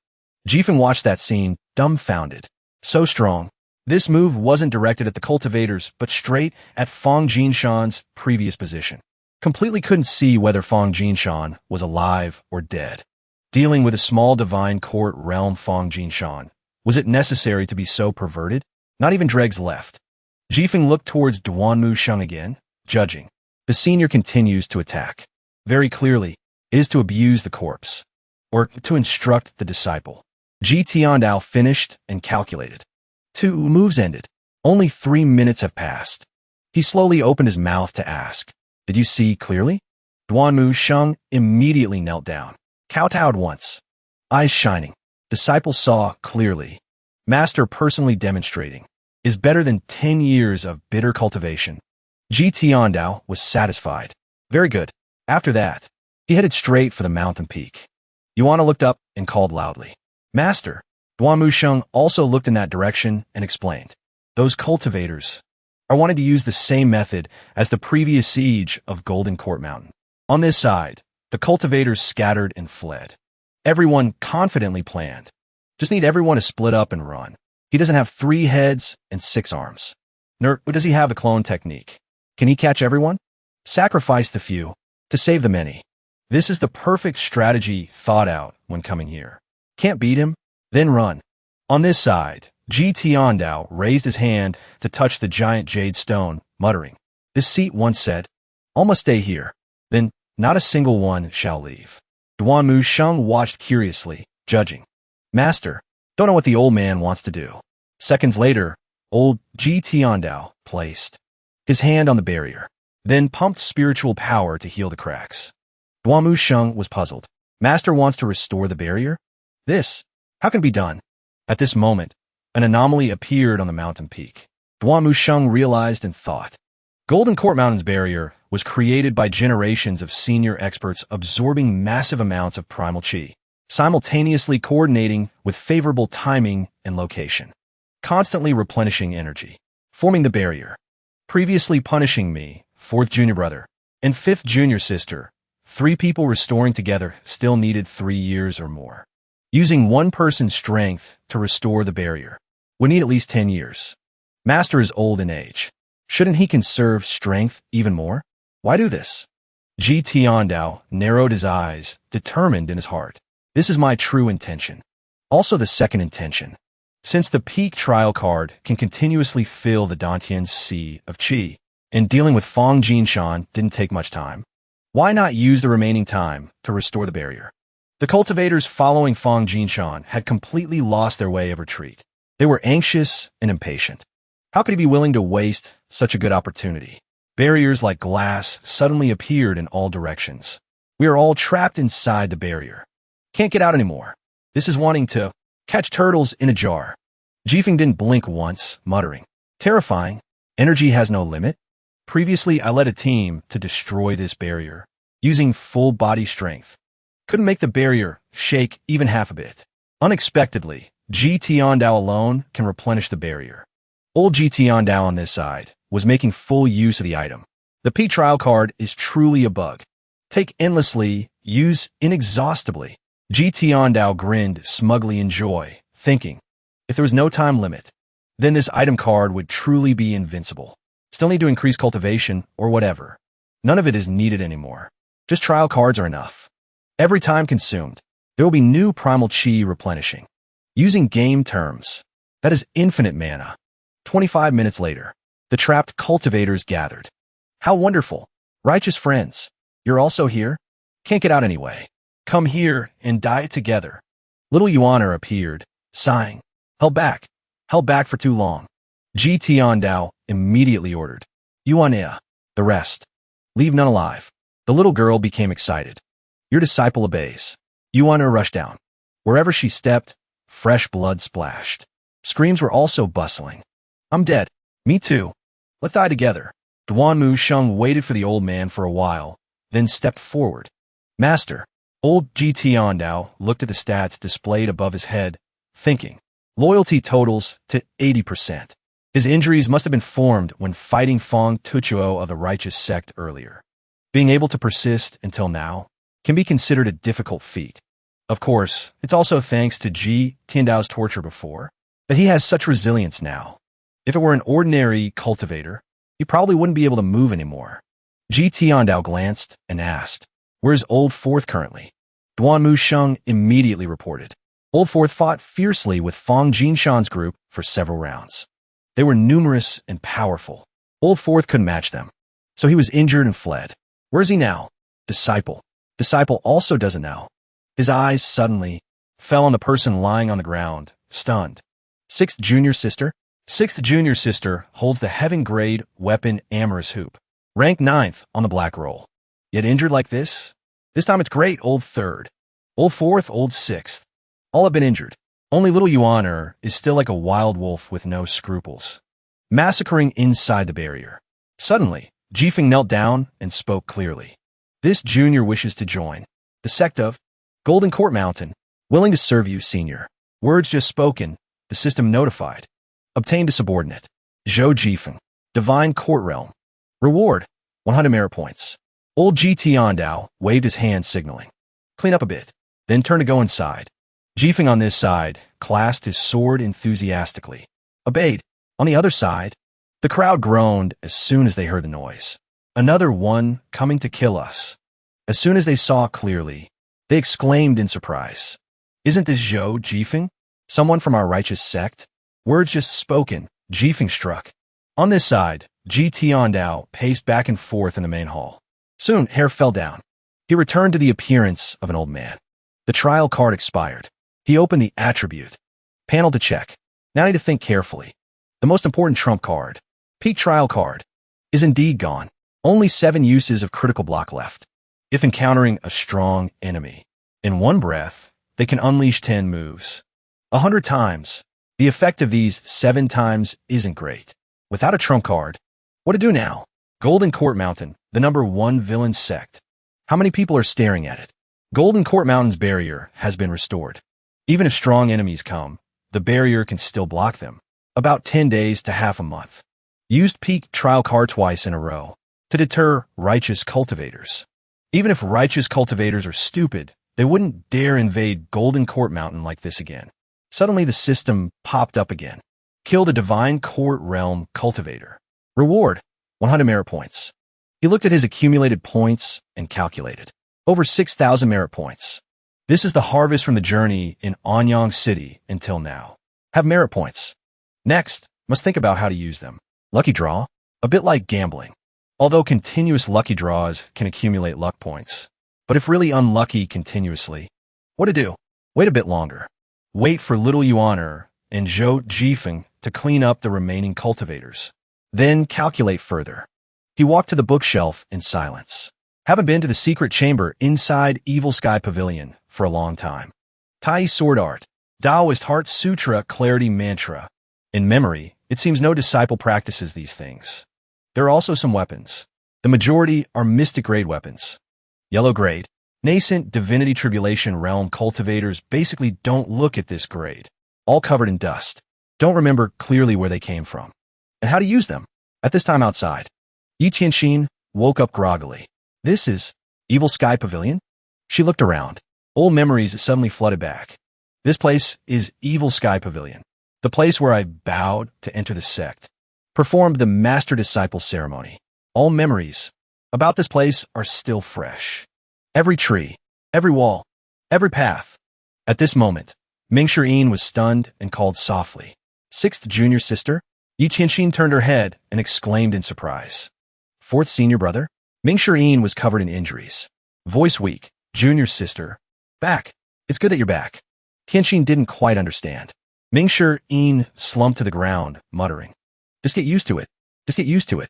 Jifeng watched that scene, dumbfounded. So strong. This move wasn't directed at the cultivators, but straight at Fang Jinshan's previous position. Completely couldn't see whether Fang Jinshan was alive or dead. Dealing with a small divine court realm Fang Jinshan, was it necessary to be so perverted? Not even dregs left. Jifeng looked towards Duanmu Sheng again, judging. The senior continues to attack. Very clearly, it is to abuse the corpse, or to instruct the disciple. Ji Tiandao finished and calculated. 2 moves ended. Only 3 minutes have passed. He slowly opened his mouth to ask, Did you see clearly? Duanmu Sheng immediately knelt down. Kowtowed once. Eyes shining. Disciple saw clearly. Master personally demonstrating. Is better than 10 years of bitter cultivation. Ji Tiandao was satisfied. Very good. After that, he headed straight for the mountain peak. Yuana looked up and called loudly. Master. Duanmu Sheng also looked in that direction and explained. Those cultivators are wanting to use the same method as the previous siege of Golden Court Mountain. On this side, the cultivators scattered and fled. Everyone confidently planned. Just need everyone to split up and run. He doesn't have 3 heads and 6 arms. Nor does he have the clone technique. Can he catch everyone? Sacrifice the few to save the many. This is the perfect strategy thought out when coming here. Can't beat him? Then run. On this side, Ji Tiandao raised his hand to touch the giant jade stone, muttering. This seat once said, All must stay here. Then not a single one shall leave. Duanmu Sheng watched curiously, judging. Master, don't know what the old man wants to do. Seconds later, old Ji Tiandao placed his hand on the barrier, then pumped spiritual power to heal the cracks. Duanmu Sheng was puzzled. Master wants to restore the barrier? This, how can it be done? At this moment, An anomaly appeared on the mountain peak. Duan Musheng realized and thought. Golden Court Mountain's barrier was created by generations of senior experts absorbing massive amounts of primal chi, simultaneously coordinating with favorable timing and location, constantly replenishing energy, forming the barrier. Previously punishing me, fourth junior brother, and fifth junior sister, 3 people restoring together still needed 3 years or more. Using one person's strength to restore the barrier would need at least 10 years. Master is old in age. Shouldn't he conserve strength even more? Why do this? Ji Tiandao narrowed his eyes, determined in his heart. This is my true intention. Also the second intention. Since the peak trial card can continuously fill the Dantian's sea of qi, and dealing with Fong Jinshan didn't take much time, why not use the remaining time to restore the barrier? The cultivators following Fong Jinshan had completely lost their way of retreat. They were anxious and impatient. How could he be willing to waste such a good opportunity? Barriers like glass suddenly appeared in all directions. We are all trapped inside the barrier. Can't get out anymore. This is wanting to catch turtles in a jar. Jifeng didn't blink once, muttering. Terrifying. Energy has no limit. Previously, I led a team to destroy this barrier, using full body strength. Couldn't make the barrier shake even half a bit. Unexpectedly, Ji Tiandao alone can replenish the barrier. Old Ji Tiandao on this side was making full use of the item. The P trial card is truly a bug. Take endlessly, use inexhaustibly. Ji Tiandao grinned smugly in joy, thinking, if there was no time limit, then this item card would truly be invincible. Still need to increase cultivation or whatever. None of it is needed anymore. Just trial cards are enough. Every time consumed, there will be new primal chi replenishing. Using game terms, that is infinite mana. 25 minutes later, the trapped cultivators gathered. How wonderful. Righteous friends, you're also here? Can't get out anyway. Come here and die together. Little Yuaner appeared, sighing. Held back for too long. Ji Tiandao immediately ordered. Yuanea, the rest. Leave none alive. The little girl became excited. Your disciple obeys. Yuaner rushed down. Wherever she stepped, fresh blood splashed. Screams were also bustling. I'm dead. Me too. Let's die together. Duan Musheng waited for the old man for a while, then stepped forward. Master. Old Ji Tiandao looked at the stats displayed above his head, thinking. Loyalty totals to 80%. His injuries must have been formed when fighting Fong Tuchuo of the righteous sect earlier. Being able to persist until now can be considered a difficult feat. Of course, it's also thanks to Ji Tiandao's torture before that he has such resilience now. If it were an ordinary cultivator, he probably wouldn't be able to move anymore. Ji Tiandao glanced and asked, where's Old Fourth currently? Duan Musheng immediately reported. Old Fourth fought fiercely with Fong Jinshan's group for several rounds. They were numerous and powerful. Old Fourth couldn't match them, so he was injured and fled. Where's he now? Disciple. Disciple also doesn't know. His eyes suddenly fell on the person lying on the ground, stunned. Sixth junior sister? Sixth junior sister holds the heaven-grade weapon Amorous Hoop. Ranked 9th on the black roll. Yet injured like this? This time it's great Old Third. Old Fourth, Old Sixth. All have been injured. Only little Yuaner is still like a wild wolf with no scruples, massacring inside the barrier. Suddenly, Jifeng knelt down and spoke clearly. This junior wishes to join the sect of Golden Court Mountain, willing to serve you, senior. Words just spoken, the system notified. Obtained a subordinate. Zhou Jifeng, Divine Court Realm. Reward, 100 merit points. Old Ji Tiandao waved his hand signaling. Clean up a bit, then turn to go inside. Jifeng on this side clasped his sword enthusiastically. Obeyed. On the other side, the crowd groaned as soon as they heard the noise. Another one coming to kill us. As soon as they saw clearly, they exclaimed in surprise. Isn't this Zhou Jifeng? Someone from our righteous sect? Words just spoken, Jifeng struck. On this side, Ji Tiandao paced back and forth in the main hall. Soon, hair fell down. He returned to the appearance of an old man. The trial card expired. He opened the attribute. Panel to check. Now I need to think carefully. The most important trump card, peak trial card, is indeed gone. Only 7 uses of critical block left. If encountering a strong enemy, in one breath, they can unleash 10 moves. 100 times. The effect of these 7 times isn't great. Without a trump card, what to do now? Golden Court Mountain, the #1 villain sect. How many people are staring at it? Golden Court Mountain's barrier has been restored. Even if strong enemies come, the barrier can still block them. About 10 days to half a month. Used peak trial card twice in a row to deter righteous cultivators. Even if righteous cultivators are stupid, they wouldn't dare invade Golden Court Mountain like this again. Suddenly the system popped up again. Kill the Divine Court Realm cultivator. Reward, 100 merit points. He looked at his accumulated points and calculated. Over 6,000 merit points. This is the harvest from the journey in Anyang City until now. Have merit points. Next, must think about how to use them. Lucky draw, a bit like gambling. Although continuous lucky draws can accumulate luck points. But if really unlucky continuously, what to do? Wait a bit longer. Wait for Little Yuaner and Zhou Jifeng to clean up the remaining cultivators. Then calculate further. He walked to the bookshelf in silence. Haven't been to the secret chamber inside Evil Sky Pavilion for a long time. Tai Sword Art, Taoist Heart Sutra Clarity Mantra. In memory, it seems no disciple practices these things. There are also some weapons. The majority are mystic grade weapons. Yellow grade. Nascent Divinity Tribulation Realm cultivators basically don't look at this grade. All covered in dust. Don't remember clearly where they came from. And how to use them. At this time outside, Yi Tianxin woke up groggily. This is Evil Sky Pavilion? She looked around. Old memories suddenly flooded back. This place is Evil Sky Pavilion. The place where I bowed to enter the sect. Performed the master-disciple ceremony. All memories about this place are still fresh. Every tree, every wall, every path. At this moment, Mingshi was stunned and called softly. 6th junior sister? Yi Tianxin turned her head and exclaimed in surprise. 4th senior brother? Mingshi was covered in injuries. Voice weak. Junior sister. Back. It's good that you're back. Tianxin didn't quite understand. Mingshi slumped to the ground, muttering. Just get used to it. Just get used to it.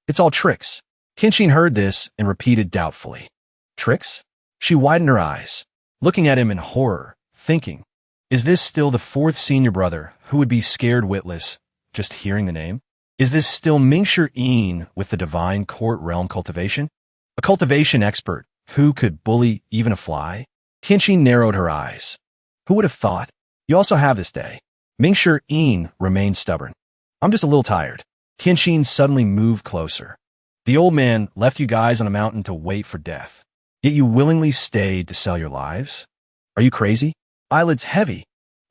It's all tricks. Tianxin heard this and repeated doubtfully. Tricks? She widened her eyes, looking at him in horror, thinking, is this still the 4th senior brother who would be scared witless just hearing the name? Is this still Mingshi with the Divine Court Realm cultivation? A cultivation expert who could bully even a fly? Tianxin narrowed her eyes. Who would have thought? You also have this day. Mingshi remained stubborn. I'm just a little tired. Tianxin suddenly moved closer. The old man left you guys on a mountain to wait for death. Yet you willingly stayed to sell your lives? Are you crazy? Eyelids heavy.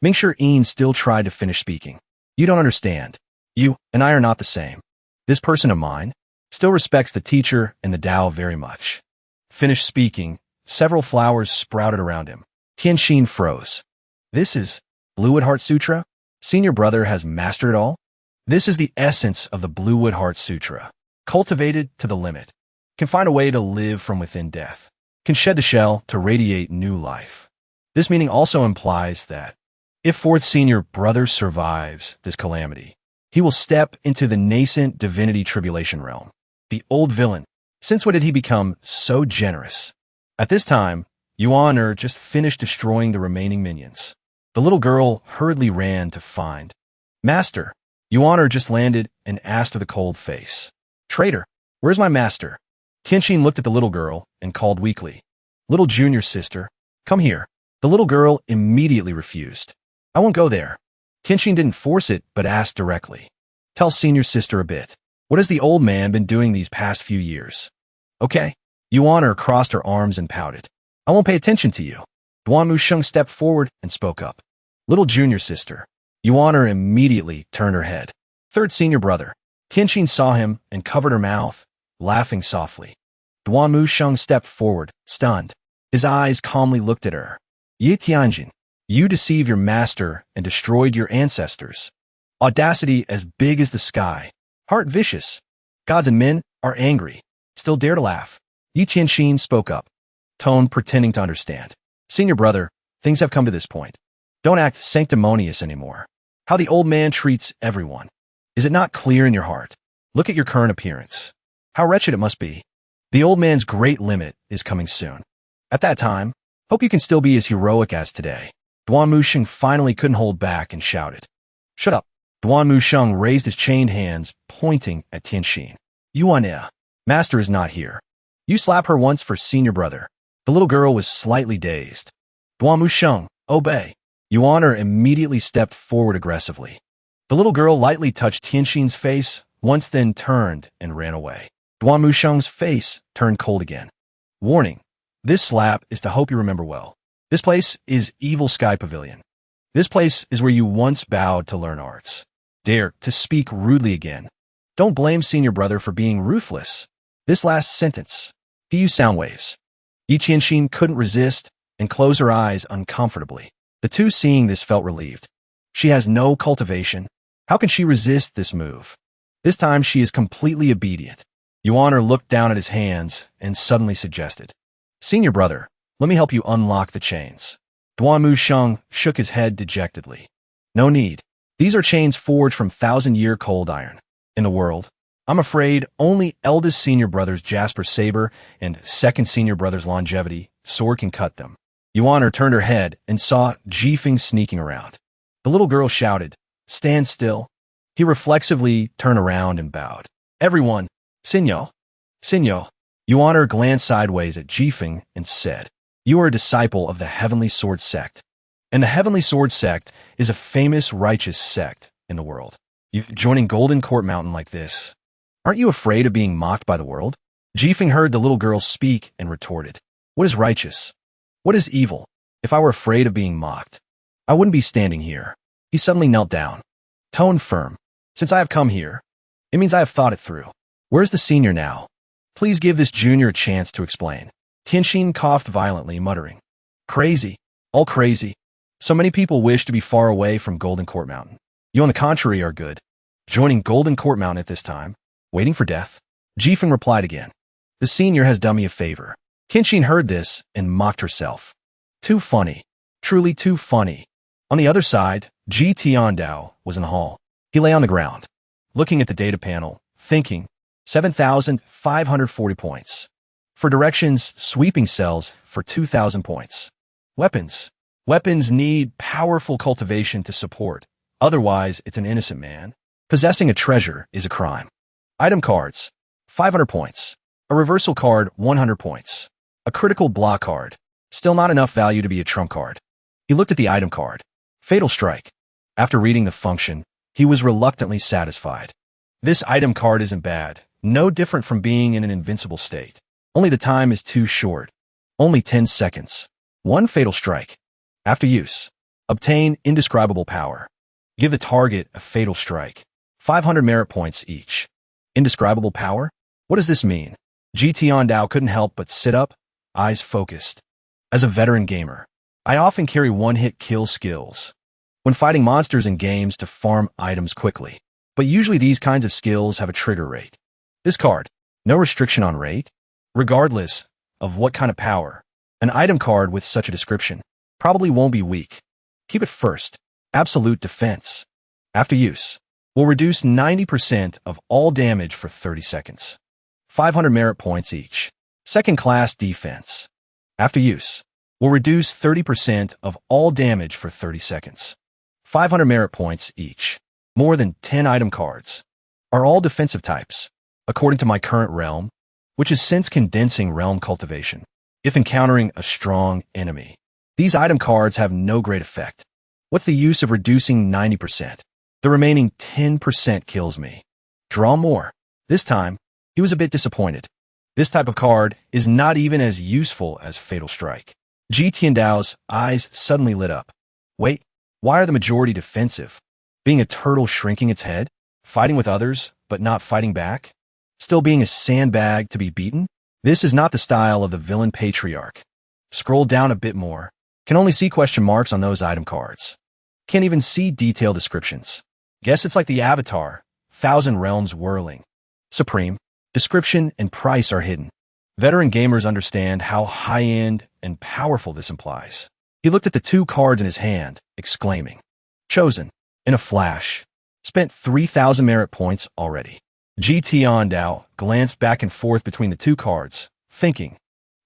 Mingshi still tried to finish speaking. You don't understand. You and I are not the same. This person of mine still respects the teacher and the Tao very much. Finished speaking, several flowers sprouted around him. Tianxin froze. This is Bluewood Heart Sutra? Senior brother has mastered it all? This is the essence of the Bluewood Heart Sutra. Cultivated to the limit. Can find a way to live from within death. Can shed the shell to radiate new life. This meaning also implies that if 4th senior brother survives this calamity, he will step into the nascent divinity tribulation realm. The old villain. Since when did he become so generous? At this time, Yuaner just finished destroying the remaining minions. The little girl hurriedly ran to find Master. Yuaner just landed and asked with a cold face. Traitor, where's my master? Tianxin looked at the little girl and called weakly. Little junior sister, come here. The little girl immediately refused. I won't go there. Tianxin didn't force it, but asked directly. Tell senior sister a bit. What has the old man been doing these past few years? Okay. Yuaner crossed her arms and pouted. I won't pay attention to you. Duan Musheng stepped forward and spoke up. Little junior sister. Yuaner immediately turned her head. 3rd senior brother. Tianxin saw him and covered her mouth, laughing softly. Duan Musheng stepped forward, stunned. His eyes calmly looked at her. Yi Tianjin, you deceived your master and destroyed your ancestors. Audacity as big as the sky. Heart vicious. Gods and men are angry. Still dare to laugh. Yi Tianxin spoke up, tone pretending to understand. Senior brother, things have come to this point. Don't act sanctimonious anymore. How the old man treats everyone. Is it not clear in your heart? Look at your current appearance. How wretched it must be. The old man's great limit is coming soon. At that time, hope you can still be as heroic as today. Duan Musheng finally couldn't hold back and shouted. Shut up. Duan Musheng raised his chained hands, pointing at Tianxin. Yuan, master is not here. You slap her once for senior brother. The little girl was slightly dazed. Duan Musheng, obey. Yuan immediately stepped forward aggressively. The little girl lightly touched Tianxin's face, once then turned and ran away. Duan Musheng's face turned cold again. Warning. This slap is to hope you remember well. This place is Evil Sky Pavilion. This place is where you once bowed to learn arts. Dare to speak rudely again. Don't blame senior brother for being ruthless. This last sentence. To use sound waves. Yi Tianxin couldn't resist and closed her eyes uncomfortably. The two seeing this felt relieved. She has no cultivation. How can she resist this move? This time she is completely obedient. Yuan looked down at his hands and suddenly suggested, Senior brother, let me help you unlock the chains. Duan Musheng shook his head dejectedly. No need. These are chains forged from 1,000-year cold iron. In the world, I'm afraid only eldest senior brother's Jasper Saber and second senior brother's Longevity sword can cut them. Yuan turned her head and saw Jifeng sneaking around. The little girl shouted, Stand still. He reflexively turned around and bowed. Everyone, Sinyo. Yuan glanced sideways at Jifeng and said, You are a disciple of the Heavenly Sword Sect. And the Heavenly Sword Sect is a famous righteous sect in the world. You joining Golden Court Mountain like this. Aren't you afraid of being mocked by the world? Jifeng heard the little girl speak and retorted, What is righteous? What is evil? If I were afraid of being mocked, I wouldn't be standing here. He suddenly knelt down. Tone firm. Since I have come here, it means I have thought it through. Where's the senior now? Please give this junior a chance to explain. Tianxin coughed violently, muttering, Crazy. All crazy. So many people wish to be far away from Golden Court Mountain. You, on the contrary, are good. Joining Golden Court Mountain at this time, waiting for death. Jifeng replied again. The senior has done me a favor. Tianxin heard this and mocked herself. Too funny. Truly too funny. On the other side, Ji Tiandao was in the hall. He lay on the ground, looking at the data panel, thinking, 7,540 points. For directions, sweeping cells for 2,000 points. Weapons. Weapons need powerful cultivation to support. Otherwise, it's an innocent man. Possessing a treasure is a crime. Item cards. 500 points. A reversal card, 100 points. A critical block card. Still not enough value to be a trump card. He looked at the item card. Fatal Strike. After reading the function, he was reluctantly satisfied. This item card isn't bad. No different from being in an invincible state. Only the time is too short. Only 10 seconds. One Fatal Strike. After use. Obtain indescribable power. Give the target a Fatal Strike. 500 merit points each. Indescribable power? What does this mean? Ji Tiandao couldn't help but sit up, eyes focused. As a veteran gamer, I often carry one-hit kill skills when fighting monsters in games to farm items quickly. But usually these kinds of skills have a trigger rate. This card, no restriction on rate, regardless of what kind of power. An item card with such a description probably won't be weak. Keep it first. Absolute defense. After use, will reduce 90% of all damage for 30 seconds. 500 merit points each. Second class defense. After use, will reduce 30% of all damage for 30 seconds. 500 merit points each. More than 10 item cards. Are all defensive types, according to my current realm, which is since condensing realm cultivation. If encountering a strong enemy, these item cards have no great effect. What's the use of reducing 90%? The remaining 10% kills me. Draw more. This time, he was a bit disappointed. This type of card is not even as useful as Fatal Strike. Ji Tiandao's eyes suddenly lit up. Wait, why are the majority defensive? Being a turtle shrinking its head? Fighting with others, but not fighting back? Still being a sandbag to be beaten? This is not the style of the villain patriarch. Scroll down a bit more. Can only see question marks on those item cards. Can't even see detailed descriptions. Guess it's like the Avatar, 1,000 realms whirling. Supreme. Description and price are hidden. Veteran gamers understand how high-end and powerful this implies. He looked at the two cards in his hand, exclaiming, Chosen. In a flash. Spent 3,000 merit points already. Ji Tiandao glanced back and forth between the two cards, thinking,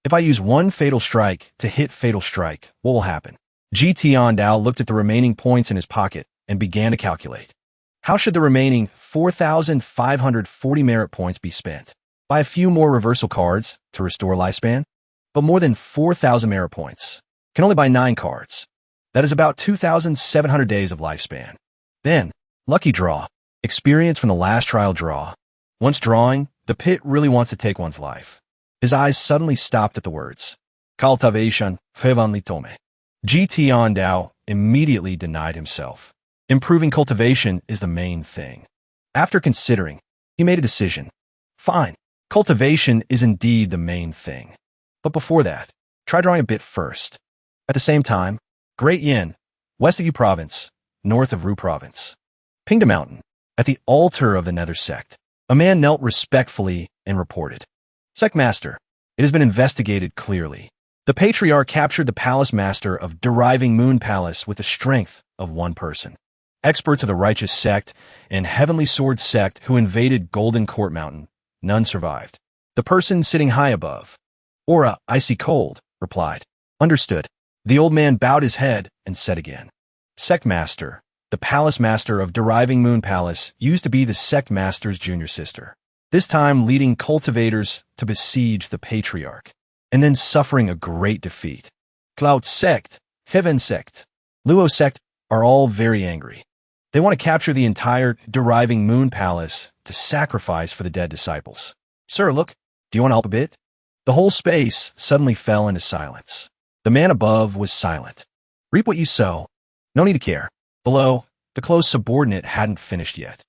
if I use one Fatal Strike to hit Fatal Strike, what will happen? Ji Tiandao looked at the remaining points in his pocket, and began to calculate. How should the remaining 4,540 merit points be spent? Buy a few more reversal cards to restore lifespan? But more than 4,000 merit points. Can only buy 9 cards. That is about 2,700 days of lifespan. Then, lucky draw. Experience from the last trial draw. Once drawing, the pit really wants to take one's life. His eyes suddenly stopped at the words. Cultivation, heavenly tome. GT Ondao immediately denied himself. Improving cultivation is the main thing. After considering, he made a decision. Fine, cultivation is indeed the main thing. But before that, try drawing a bit first. At the same time, Great Yin, west of Yu Province, north of Ru Province. Pingda Mountain, at the altar of the Nether Sect, a man knelt respectfully and reported. Sect Master, it has been investigated clearly. The Patriarch captured the Palace Master of Deriving Moon Palace with the strength of one person. Experts of the Righteous Sect and Heavenly Sword Sect who invaded Golden Court Mountain, none survived. The person sitting high above, Aura, icy cold, replied. Understood. The old man bowed his head and said again. Sect Master, the Palace Master of Deriving Moon Palace, used to be the Sect Master's junior sister, this time leading cultivators to besiege the Patriarch, and then suffering a great defeat. Cloud Sect, Heaven Sect, Luo Sect are all very angry. They want to capture the entire Deriving Moon Palace to sacrifice for the dead disciples. Sir, look, do you want to help a bit? The whole space suddenly fell into silence. The man above was silent. Reap what you sow. No need to care. Below, the close subordinate hadn't finished yet.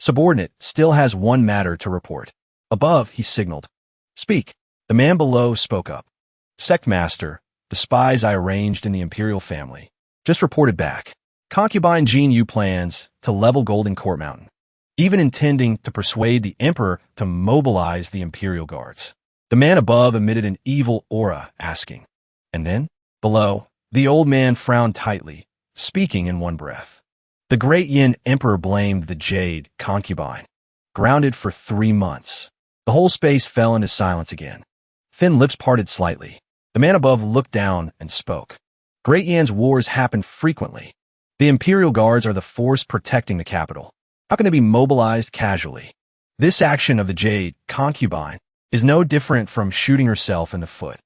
Subordinate still has one matter to report. Above, he signaled. Speak. The man below spoke up. Sect Master, the spies I arranged in the Imperial family, just reported back. Concubine Jean Yu plans to level Golden Court Mountain, even intending to persuade the Emperor to mobilize the Imperial Guards. The man above emitted an evil aura, asking. And then, below, the old man frowned tightly, speaking in one breath. The Great Yin Emperor blamed the Jade concubine, grounded for 3 months. The whole space fell into silence again. Thin lips parted slightly. The man above looked down and spoke. Great Yan's wars happen frequently. The Imperial Guards are the force protecting the capital. How can they be mobilized casually? This action of the Jade concubine is no different from shooting herself in the foot.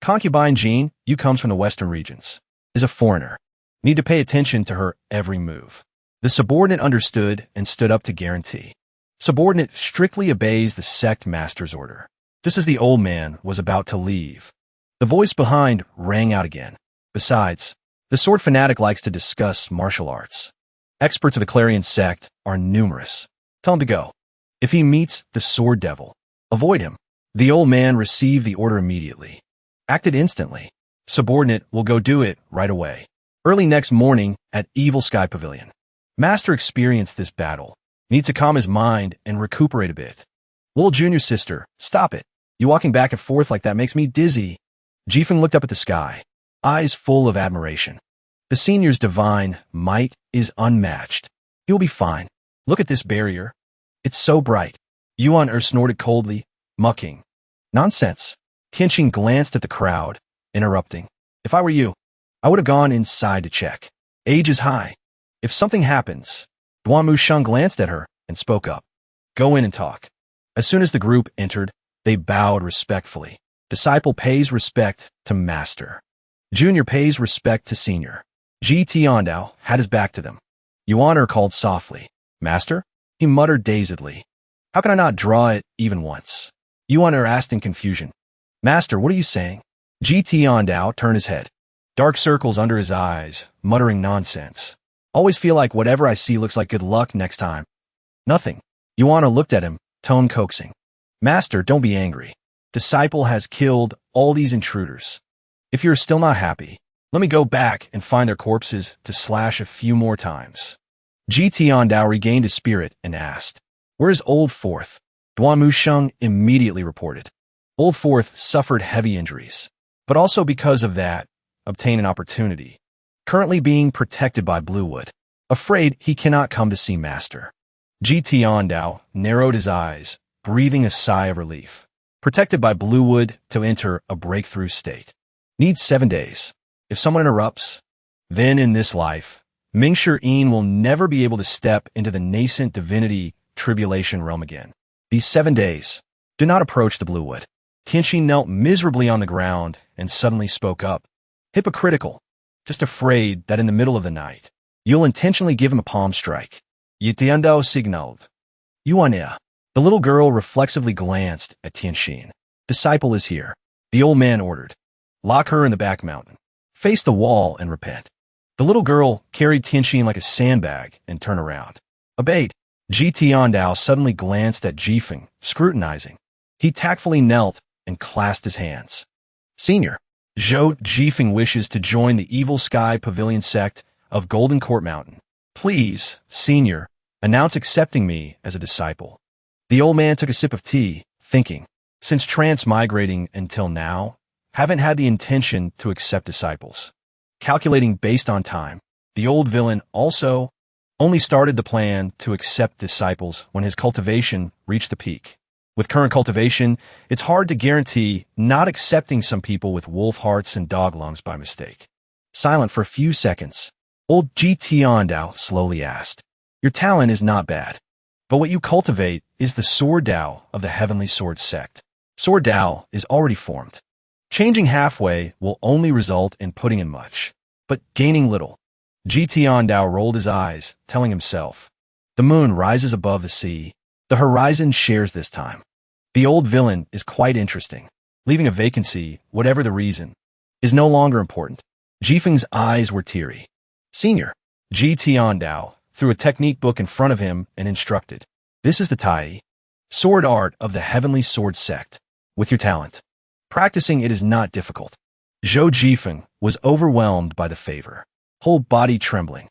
Concubine Jean, Yu comes from the western regions, is a foreigner. Need to pay attention to her every move. The subordinate understood and stood up to guarantee. Subordinate strictly obeys the sect master's order. Just as the old man was about to leave, the voice behind rang out again. Besides, the sword fanatic likes to discuss martial arts. Experts of the Clarion sect are numerous. Tell him to go. If he meets the sword devil, avoid him. The old man received the order immediately. Acted instantly. Subordinate will go do it right away. Early next morning at Evil Sky Pavilion. Master experienced this battle. Needs to calm his mind and recuperate a bit. Little junior sister, stop it. You walking back and forth like that makes me dizzy. Jifeng looked up at the sky, eyes full of admiration. The senior's divine might is unmatched. He will be fine. Look at this barrier. It's so bright. Yuan snorted coldly, mucking. Nonsense. Tianqing glanced at the crowd, interrupting. If I were you, I would have gone inside to check. Age is high. If something happens, Duan Musheng glanced at her and spoke up. Go in and talk. As soon as the group entered, they bowed respectfully. Disciple pays respect to master. Junior pays respect to senior. GT Ondao had his back to them. Yuan called softly. Master? He muttered dazedly. How can I not draw it even once? Yuan asked in confusion. Master, what are you saying? GT Ondao turned his head. Dark circles under his eyes, muttering nonsense. Always feel like whatever I see looks like good luck next time. Nothing. Yuan looked at him, tone coaxing. Master, don't be angry. Disciple has killed all these intruders. If you're still not happy, let me go back and find their corpses to slash a few more times. GT Ondao regained his spirit and asked, Where's Old Fourth? Duan Musheng immediately reported. Old Fourth suffered heavy injuries, but also because of that, obtained an opportunity. Currently being protected by Bluewood. Afraid he cannot come to see Master. GT Ondao narrowed his eyes, breathing a sigh of relief. Protected by Bluewood to enter a breakthrough state. Needs 7 days. If someone interrupts, then in this life, Mingshi will never be able to step into the nascent divinity tribulation realm again. These 7 days. Do not approach the blue wood. Tianxin knelt miserably on the ground and suddenly spoke up. Hypocritical. Just afraid that in the middle of the night, you'll intentionally give him a palm strike. Yitiando signaled. Yuania. The little girl reflexively glanced at Tianxin. Disciple is here. The old man ordered. Lock her in the back mountain. Face the wall and repent. The little girl carried Tianxin like a sandbag and turned around. Obeyed. Ji Tiandao suddenly glanced at Jifeng, scrutinizing. He tactfully knelt and clasped his hands. Senior. Zhou Jifeng wishes to join the Evil Sky Pavilion sect of Golden Court Mountain. Please, Senior, announce accepting me as a disciple. The old man took a sip of tea, thinking, since transmigrating until now, haven't had the intention to accept disciples. Calculating based on time, the old villain also only started the plan to accept disciples when his cultivation reached the peak. With current cultivation, it's hard to guarantee not accepting some people with wolf hearts and dog lungs by mistake. Silent for a few seconds, old Ji Tiandao slowly asked, your talent is not bad, but what you cultivate is the Sword Dao of the Heavenly Sword sect. Sword Dao is already formed. Changing halfway will only result in putting in much, but gaining little. Ji Tiandao rolled his eyes, telling himself, the moon rises above the sea. The horizon shares this time. The old villain is quite interesting. Leaving a vacancy, whatever the reason, is no longer important. Jifeng's eyes were teary. Senior. Ji Tiandao threw a technique book in front of him and instructed. This is the Tai sword art of the Heavenly Sword sect. With your talent, practicing it is not difficult. Zhou Jifeng was overwhelmed by the favor, whole body trembling.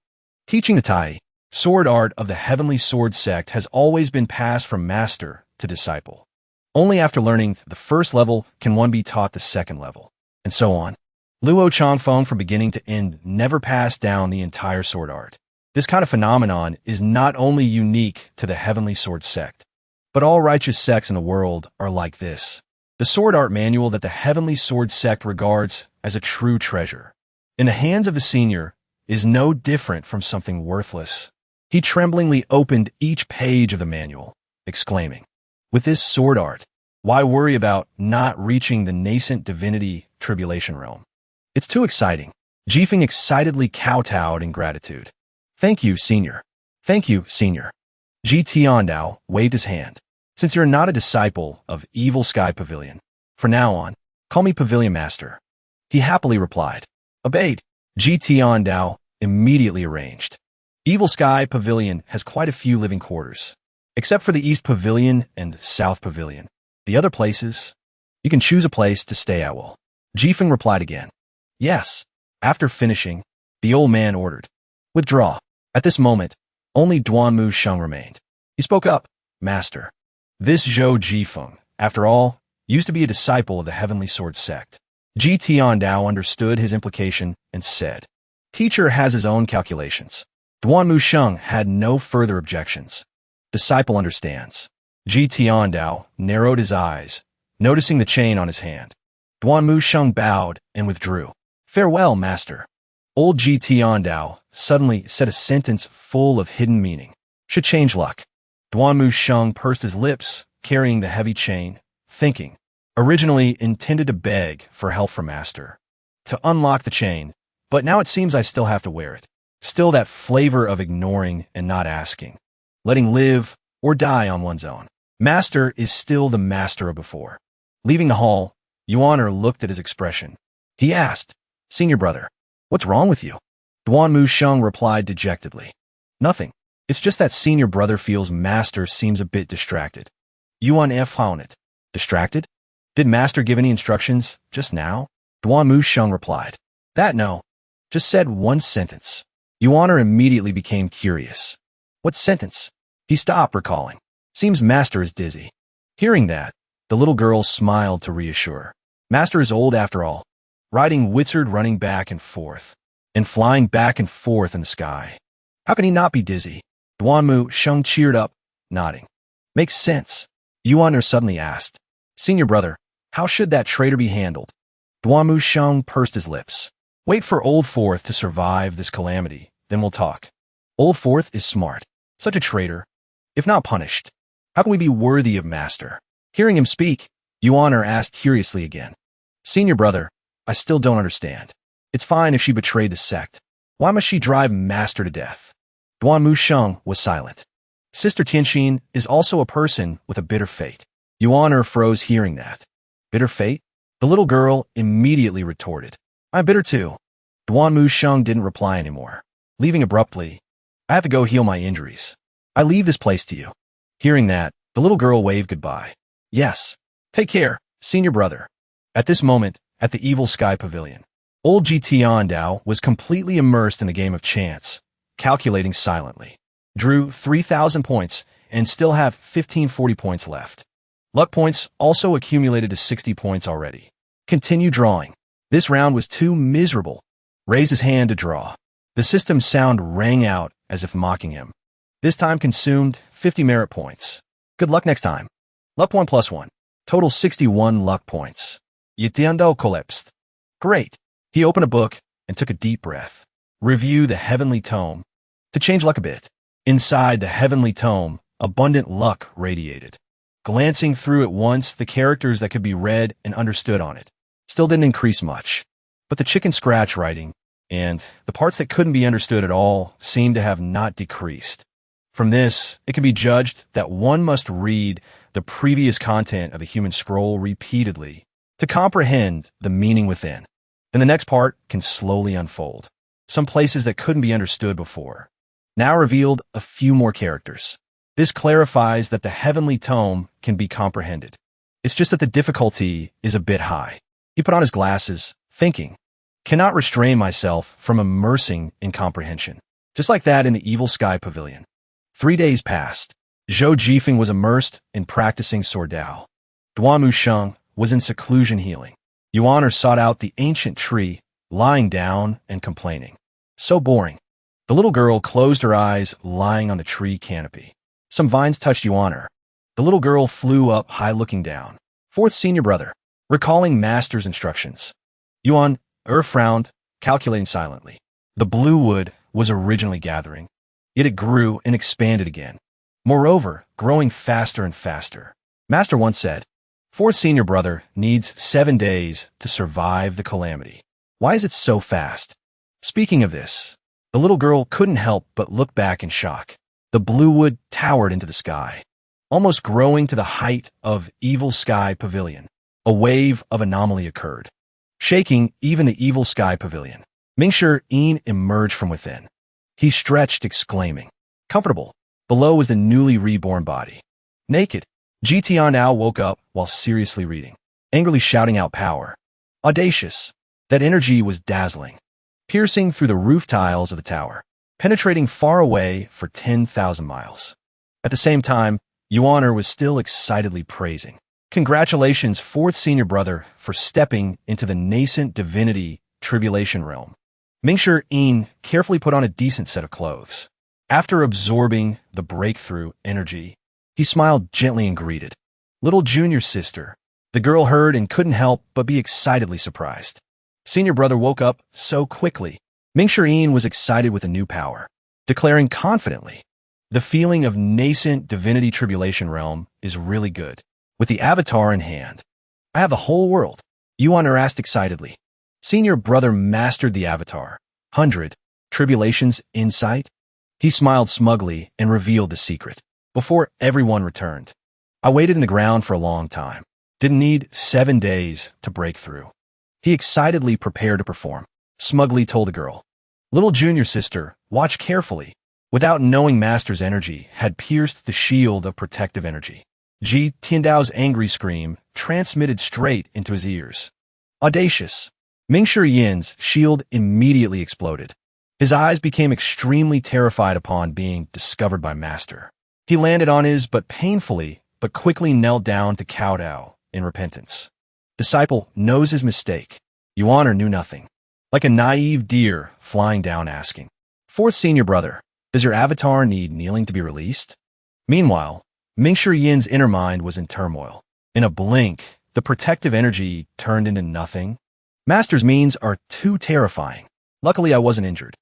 Teaching the Tai sword art of the Heavenly Sword sect has always been passed from master to disciple. Only after learning the first level can one be taught the second level, and so on. Luo Changfeng from beginning to end never passed down the entire sword art. This kind of phenomenon is not only unique to the Heavenly Sword sect, but all righteous sects in the world are like this. The sword art manual that the Heavenly Sword sect regards as a true treasure, in the hands of the senior, is no different from something worthless. He tremblingly opened each page of the manual, exclaiming, with this sword art, why worry about not reaching the nascent divinity tribulation realm? It's too exciting. Jifeng excitedly kowtowed in gratitude. Thank you, Senior. Thank you, Senior. Ji Tiandao waved his hand. Since you're not a disciple of Evil Sky Pavilion, from now on, call me Pavilion Master. He happily replied. Obeyed. Ji Tiandao immediately arranged. Evil Sky Pavilion has quite a few living quarters, except for the East Pavilion and South Pavilion. The other places, you can choose a place to stay at will. Jifeng replied again. Yes. After finishing, the old man ordered. Withdraw. At this moment, only Duanmu Sheng remained. He spoke up. Master. This Zhou Jifeng, after all, used to be a disciple of the Heavenly Sword sect. Ji Tiandao understood his implication and said, Teacher has his own calculations. Duanmu Sheng had no further objections. Disciple understands. Ji Tiandao narrowed his eyes, noticing the chain on his hand. Duanmu Sheng bowed and withdrew. Farewell, Master. Old Ji Tiandao suddenly said a sentence full of hidden meaning. Should change luck. Duanmu Sheng pursed his lips, carrying the heavy chain, thinking, originally intended to beg for help from Master to unlock the chain, but now it seems I still have to wear it. Still that flavor of ignoring and not asking, letting live or die on one's own. Master is still the master of before. Leaving the hall, Yuaner looked at his expression. He asked, Senior brother, what's wrong with you? Duanmu Sheng replied dejectedly. Nothing. It's just that senior brother feels Master seems a bit distracted. Yuan found it. Distracted? Did Master give any instructions just now? Duanmu Sheng replied. That no. Just said one sentence. Yuaner immediately became curious. What sentence? He stopped, recalling. Seems Master is dizzy. Hearing that, the little girl smiled to reassure. Master is old after all. Riding wizard running back and forth, and flying back and forth in the sky. How can he not be dizzy? Duanmu Sheng cheered up, nodding. Makes sense. Yuaner suddenly asked. Senior brother, how should that traitor be handled? Duanmu Sheng pursed his lips. Wait for Old Fourth to survive this calamity, then we'll talk. Old Fourth is smart. Such a traitor. If not punished, how can we be worthy of Master? Hearing him speak, Yuan asked curiously again. Senior brother, I still don't understand. It's fine if she betrayed the sect. Why must she drive Master to death? Duan Musheng was silent. Sister Tianxin is also a person with a bitter fate. Yuan froze hearing that. Bitter fate? The little girl immediately retorted. I'm bitter too. Duan Musheng didn't reply anymore. Leaving abruptly, I have to go heal my injuries. I leave this place to you. Hearing that, the little girl waved goodbye. Yes. Take care, senior brother. At this moment, at the Evil Sky Pavilion, old Ji Tiandao was completely immersed in the game of chance, calculating silently. Drew 3,000 points and still have 1540 points left. Luck points also accumulated to 60 points already. Continue drawing. This round was too miserable. Raised his hand to draw. The system sound rang out as if mocking him. This time consumed 50 merit points. Good luck next time. Luck point +1. Total 61 luck points. Yitiando collapsed. Great. He opened a book and took a deep breath. Review the Heavenly Tome. To change luck a bit. Inside the Heavenly Tome, abundant luck radiated. Glancing through at once the characters that could be read and understood on it. Still didn't increase much. But the chicken scratch writing and the parts that couldn't be understood at all seemed to have not decreased. From this, it can be judged that one must read the previous content of the human scroll repeatedly to comprehend the meaning within. Then the next part can slowly unfold. Some places that couldn't be understood before. Now revealed a few more characters. This clarifies that the Heavenly Tome can be comprehended. It's just that the difficulty is a bit high. He put on his glasses, thinking, cannot restrain myself from immersing in comprehension. Just like that in the Evil Sky Pavilion. 3 days passed. Zhou Jifeng was immersed in practicing Swordao. Duan Musheng was in seclusion healing. Yuan sought out the ancient tree, lying down and complaining. So boring. The little girl closed her eyes, lying on the tree canopy. Some vines touched Yuan. The little girl flew up high looking down. Fourth senior brother, recalling master's instructions. Yuan frowned, calculating silently. The blue wood was originally gathering. Yet it grew and expanded again. Moreover, growing faster and faster. Master once said, fourth senior brother needs 7 days to survive the calamity. Why is it so fast? Speaking of this, the little girl couldn't help but look back in shock. The blue wood towered into the sky, almost growing to the height of Evil Sky Pavilion. A wave of anomaly occurred, shaking even the Evil Sky Pavilion. Mingshi Yin emerged from within. He stretched, exclaiming, comfortable. Below was the newly reborn body. Naked, Ji Tiandao woke up while seriously reading, angrily shouting out power. Audacious. That energy was dazzling, piercing through the roof tiles of the tower, penetrating far away for 10,000 miles. At the same time, Yuan was still excitedly praising. Congratulations, fourth senior brother, for stepping into the nascent divinity tribulation realm. Mingshi Yin carefully put on a decent set of clothes. After absorbing the breakthrough energy, he smiled gently and greeted. Little junior sister. The girl heard and couldn't help but be excitedly surprised. Senior brother woke up so quickly. Mingshi Yin was excited with a new power, declaring confidently, the feeling of nascent divinity tribulation realm is really good. With the avatar in hand, I have the whole world. Yuan asked excitedly. Senior brother mastered the avatar. 100. Tribulation's insight? He smiled smugly and revealed the secret. Before everyone returned. I waited in the ground for a long time. Didn't need 7 days to break through. He excitedly prepared to perform. Smugly told the girl. Little junior sister, watch carefully. Without knowing Master's energy had pierced the shield of protective energy. Ji Tiandao's angry scream transmitted straight into his ears. Audacious. Mingshi Yin's shield immediately exploded. His eyes became extremely terrified upon being discovered by Master. He landed on his but quickly knelt down to kowtow in repentance. Disciple knows his mistake. Yuan knew nothing. Like a naive deer flying down asking, fourth senior brother, does your avatar need kneeling to be released? Meanwhile, Mingshi Yin's inner mind was in turmoil. In a blink, the protective energy turned into nothing. Master's means are too terrifying. Luckily, I wasn't injured.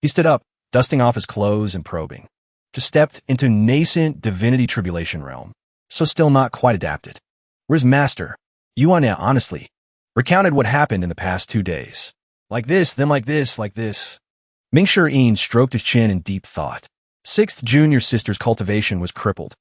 He stood up, dusting off his clothes and probing. Just stepped into nascent divinity tribulation realm, so still not quite adapted. Where's Master? Yuan honestly recounted what happened in the past 2 days. Like this, then like this, like this. Mingshi stroked his chin in deep thought. Sixth junior sister's cultivation was crippled.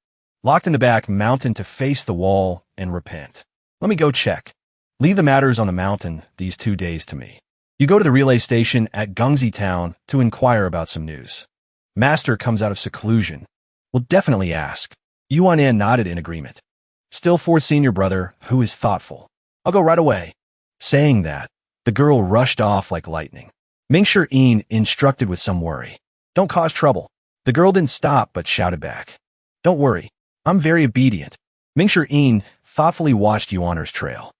Locked in the back mountain to face the wall and repent. Let me go check. Leave the matters on the mountain these 2 days to me. You go to the relay station at Gungzi Town to inquire about some news. Master comes out of seclusion. Will definitely ask. Yuan nodded in agreement. Still fourth senior brother, who is thoughtful. I'll go right away. Saying that, the girl rushed off like lightning. Mingshi instructed with some worry. Don't cause trouble. The girl didn't stop but shouted back. Don't worry. I'm very obedient. Mingshi thoughtfully watched Yuaner's trail.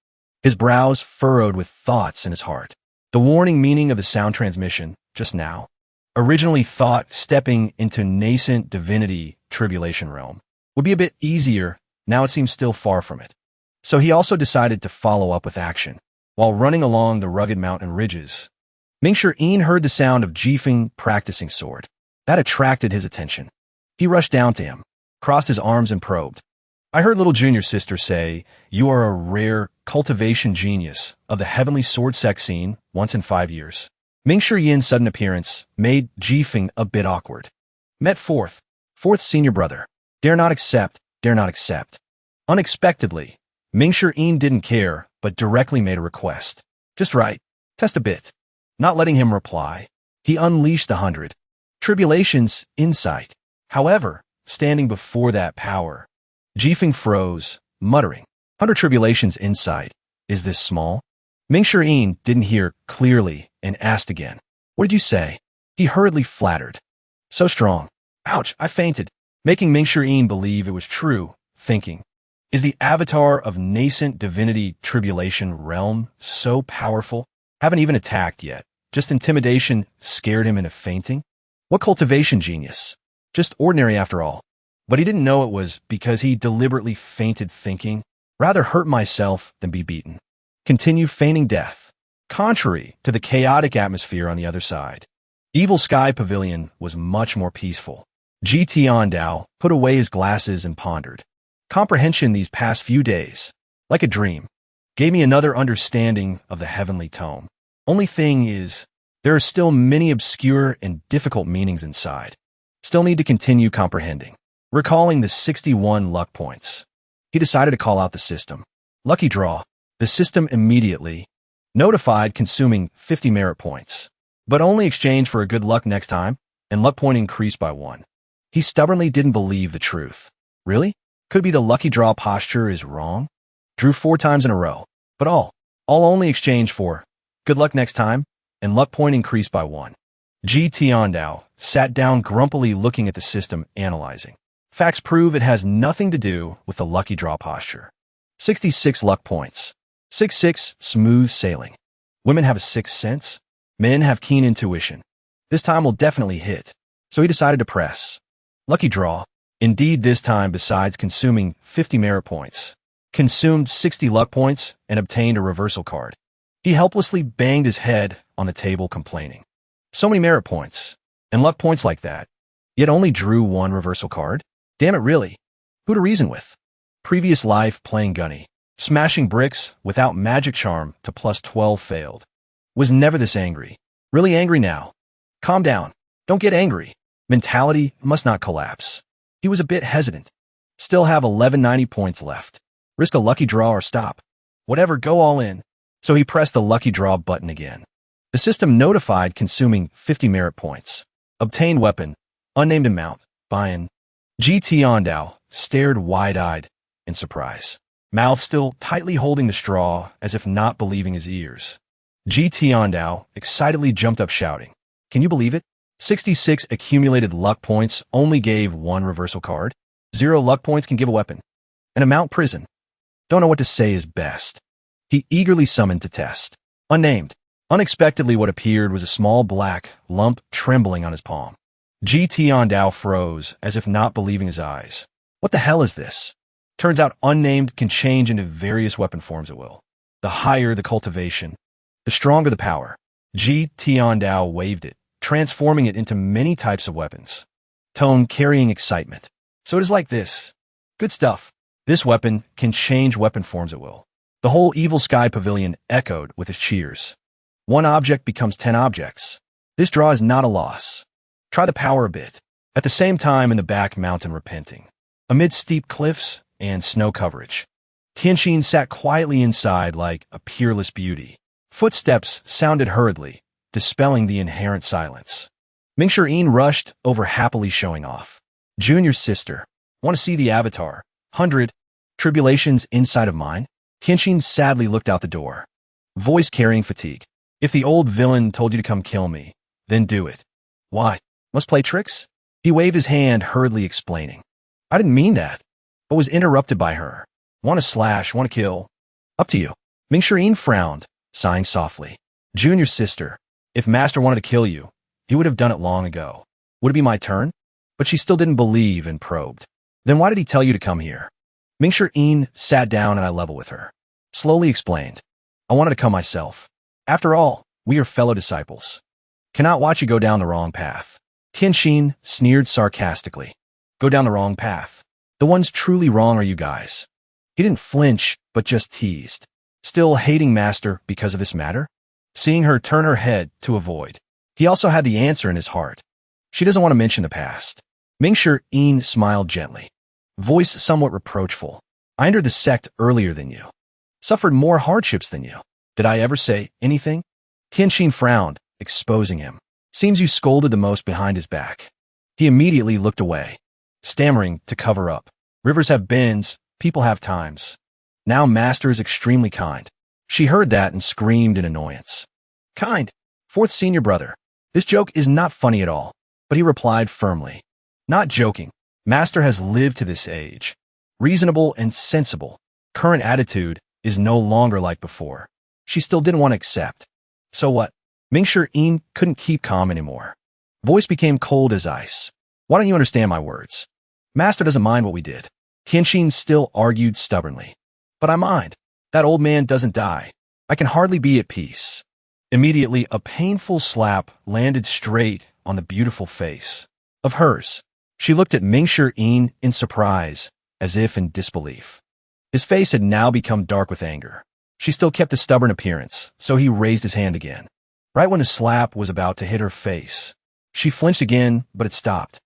His brows furrowed with thoughts in his heart. The warning meaning of the sound transmission, just now. Originally thought stepping into nascent divinity tribulation realm would be a bit easier, now it seems still far from it. So he also decided to follow up with action. While running along the rugged mountain ridges, Mingshi heard the sound of Jifeng practicing sword. That attracted his attention. He rushed down to him, crossed his arms and probed. I heard little junior sister say, you are a rare cultivation genius of the heavenly sword sex scene once in 5 years. Mingshi sudden appearance made Jifeng a bit awkward. Met fourth senior brother. Dare not accept, dare not accept. Unexpectedly, Mingshi didn't care, but directly made a request. Just right. Test a bit. Not letting him reply, he unleashed the 100 tribulations insight. However, standing before that power, Jifeng froze, muttering, 100 tribulations insight. Is this small? Mingshi didn't hear clearly and asked again. What did you say? He hurriedly flattered. So strong. Ouch, I fainted. Making Mingshi believe it was true, thinking, is the avatar of nascent divinity tribulation realm so powerful? Haven't even attacked yet. Just intimidation scared him into fainting? What cultivation genius? Just ordinary after all. But he didn't know it was because he deliberately fainted thinking, rather hurt myself than be beaten. Continue feigning death. Contrary to the chaotic atmosphere on the other side, Evil Sky Pavilion was much more peaceful. Ji Tiandao put away his glasses and pondered. Comprehension these past few days, like a dream, gave me another understanding of the heavenly tome. Only thing is, there are still many obscure and difficult meanings inside. Still need to continue comprehending. Recalling the 61 luck points, he decided to call out the system. Lucky draw. The system immediately notified consuming 50 merit points, but only exchanged for a good luck next time, and luck point increased by 1. He stubbornly didn't believe the truth. Really? Could be the lucky draw posture is wrong? Drew 4 times in a row, but all only exchange for good luck next time, and luck point increased by 1. Ji Tiandao sat down grumpily looking at the system, analyzing. Facts prove it has nothing to do with the lucky draw posture. 66 luck points. 6-6, smooth sailing. Women have a sixth sense. Men have keen intuition. This time will definitely hit. So he decided to press. Lucky draw. Indeed, this time, besides consuming 50 merit points, consumed 60 luck points and obtained a reversal card. He helplessly banged his head on the table, complaining. So many merit points, and luck points like that, yet only drew 1 reversal card? Damn it, really? Who to reason with? Previous life playing gunny, smashing bricks without magic charm to +12 failed. Was never this angry. Really angry now. Calm down. Don't get angry. Mentality must not collapse. He was a bit hesitant. Still have 1190 points left. Risk a lucky draw or stop. Whatever, go all in. So he pressed the lucky draw button again. The system notified consuming 50 merit points. Obtained weapon. Unnamed amount. Buy-in. Ji Tiandao stared wide-eyed in surprise. Mouth still tightly holding the straw as if not believing his ears. Ji Tiandao excitedly jumped up shouting. Can you believe it? 66 accumulated luck points only gave 1 reversal card. 0 luck points can give a weapon. An amount prison. Don't know what to say is best. He eagerly summoned to test. Unnamed. Unexpectedly, what appeared was a small black lump trembling on his palm. Ji Tiandao froze as if not believing his eyes. What the hell is this? Turns out unnamed can change into various weapon forms at will. The higher the cultivation, the stronger the power. Ji Tiandao waved it, transforming it into many types of weapons. Tone carrying excitement. So it is like this. Good stuff. This weapon can change weapon forms at will. The whole Evil Sky Pavilion echoed with his cheers. One object becomes 10 objects. This draw is not a loss. Try the power a bit. At the same time in the back mountain repenting. Amid steep cliffs and snow coverage. Tianxin sat quietly inside like a peerless beauty. Footsteps sounded hurriedly, dispelling the inherent silence. Mingshir rushed over happily showing off. Junior sister. Want to see the avatar? 100. Tribulations inside of mine? Tianxin sadly looked out the door. Voice carrying fatigue. If the old villain told you to come kill me, then do it. Why? Must play tricks? He waved his hand hurriedly explaining. I didn't mean that, but was interrupted by her. Want to slash, want to kill? Up to you. Mingshir frowned, sighing softly. Junior sister, if Master wanted to kill you, he would have done it long ago. Would it be my turn? But she still didn't believe and probed. Then why did he tell you to come here? Mingshir sat down at eye level with her. Slowly explained. I wanted to come myself. After all, we are fellow disciples. Cannot watch you go down the wrong path. Tianxin sneered sarcastically. Go down the wrong path. The ones truly wrong are you guys. He didn't flinch, but just teased. Still hating Master because of this matter? Seeing her turn her head to avoid. He also had the answer in his heart. She doesn't want to mention the past. Mingshir smiled gently. Voice somewhat reproachful. I entered the sect earlier than you. Suffered more hardships than you. Did I ever say anything? Tianxin frowned, exposing him. Seems you scolded the most behind his back. He immediately looked away, stammering to cover up. Rivers have bends, people have times. Now Master is extremely kind. She heard that and screamed in annoyance. Kind? Fourth senior brother. This joke is not funny at all. But he replied firmly. Not joking. Master has lived to this age. Reasonable and sensible. Current attitude is no longer like before. She still didn't want to accept. So what? Mingshir couldn't keep calm anymore. Voice became cold as ice. Why don't you understand my words? Master doesn't mind what we did. Tianxin still argued stubbornly. But I mind. That old man doesn't die. I can hardly be at peace. Immediately, a painful slap landed straight on the beautiful face of hers. She looked at Mingshir in surprise, as if in disbelief. His face had now become dark with anger. She still kept a stubborn appearance, so he raised his hand again. Right when the slap was about to hit her face, she flinched again, but it stopped.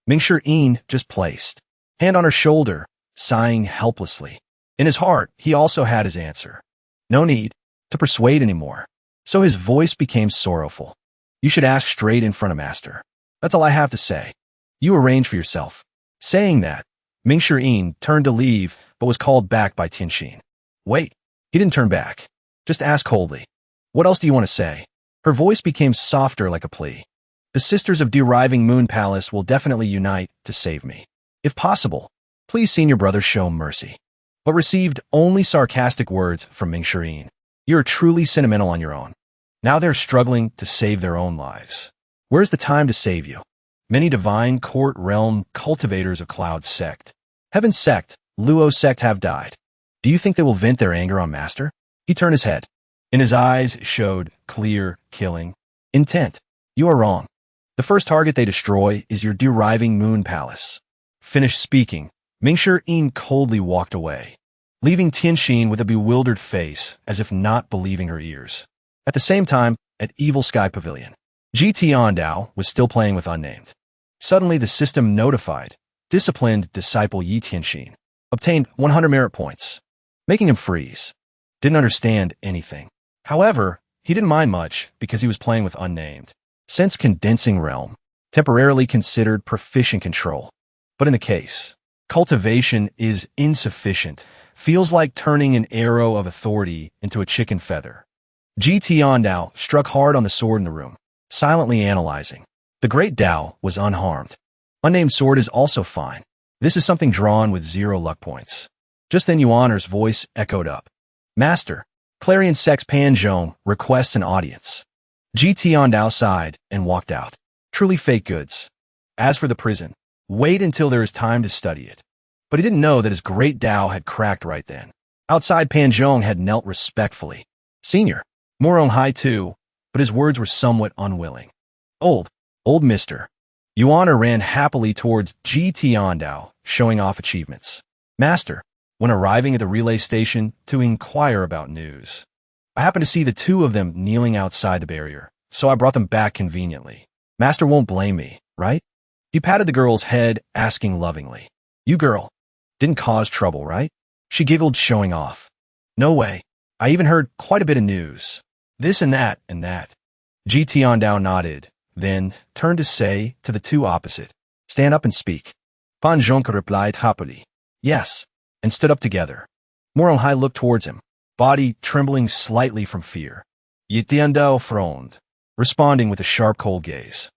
Mingshir just placed, hand on her shoulder, sighing helplessly. In his heart, he also had his answer. No need to persuade anymore. So his voice became sorrowful. You should ask straight in front of Master. That's all I have to say. You arrange for yourself. Saying that, Mingshir turned to leave, but was called back by Tianxin. Wait. He didn't turn back. Just ask coldly. What else do you want to say? Her voice became softer like a plea. The Sisters of Deriving Moon Palace will definitely unite to save me. If possible, please senior brother show mercy. But received only sarcastic words from Mingshir. You're truly sentimental on your own. Now they're struggling to save their own lives. Where's the time to save you? Many divine court realm cultivators of Cloud sect, Heaven sect, Luo sect have died. Do you think they will vent their anger on Master? He turned his head. In his eyes showed clear, killing intent. You are wrong. The first target they destroy is your deriving moon palace. Finished speaking, Mingshir coldly walked away, leaving Tianxin with a bewildered face as if not believing her ears. At the same time, at Evil Sky Pavilion, GT Ondao was still playing with Unnamed. Suddenly the system notified, disciplined disciple Yi Tianxin, obtained 100 merit points, making him freeze. Didn't understand anything. However, he didn't mind much because he was playing with Unnamed. Sense Condensing Realm, temporarily considered proficient control. But in the case, cultivation is insufficient, feels like turning an arrow of authority into a chicken feather. GT Ondao struck hard on the sword in the room, silently analyzing. The great Dao was unharmed. Unnamed sword is also fine. This is something drawn with 0 luck points. Just then Yuaner's voice echoed up. Master, Clarion Sex Panzhong requests an audience. GT Ondao sighed and walked out. Truly fake goods. As for the prison, wait until there is time to study it. But he didn't know that his great Dao had cracked right then. Outside, Panzhong had knelt respectfully. Senior, Morong Hai too, but his words were somewhat unwilling. Old, Old Mister. Yuan ran happily towards Ji Tiandao, showing off achievements. Master, when arriving at the relay station to inquire about news. I happened to see the two of them kneeling outside the barrier, so I brought them back conveniently. Master won't blame me, right? He patted the girl's head, asking lovingly. You girl, didn't cause trouble, right? She giggled, showing off. No way. I even heard quite a bit of news. This and that and that. Ji Tiandao nodded, then turned to say to the two opposite, stand up and speak. Pan Zhonka replied happily, yes, and stood up together. Moronghai looked towards him, body trembling slightly from fear. Yi Tiandao frowned, responding with a sharp cold gaze.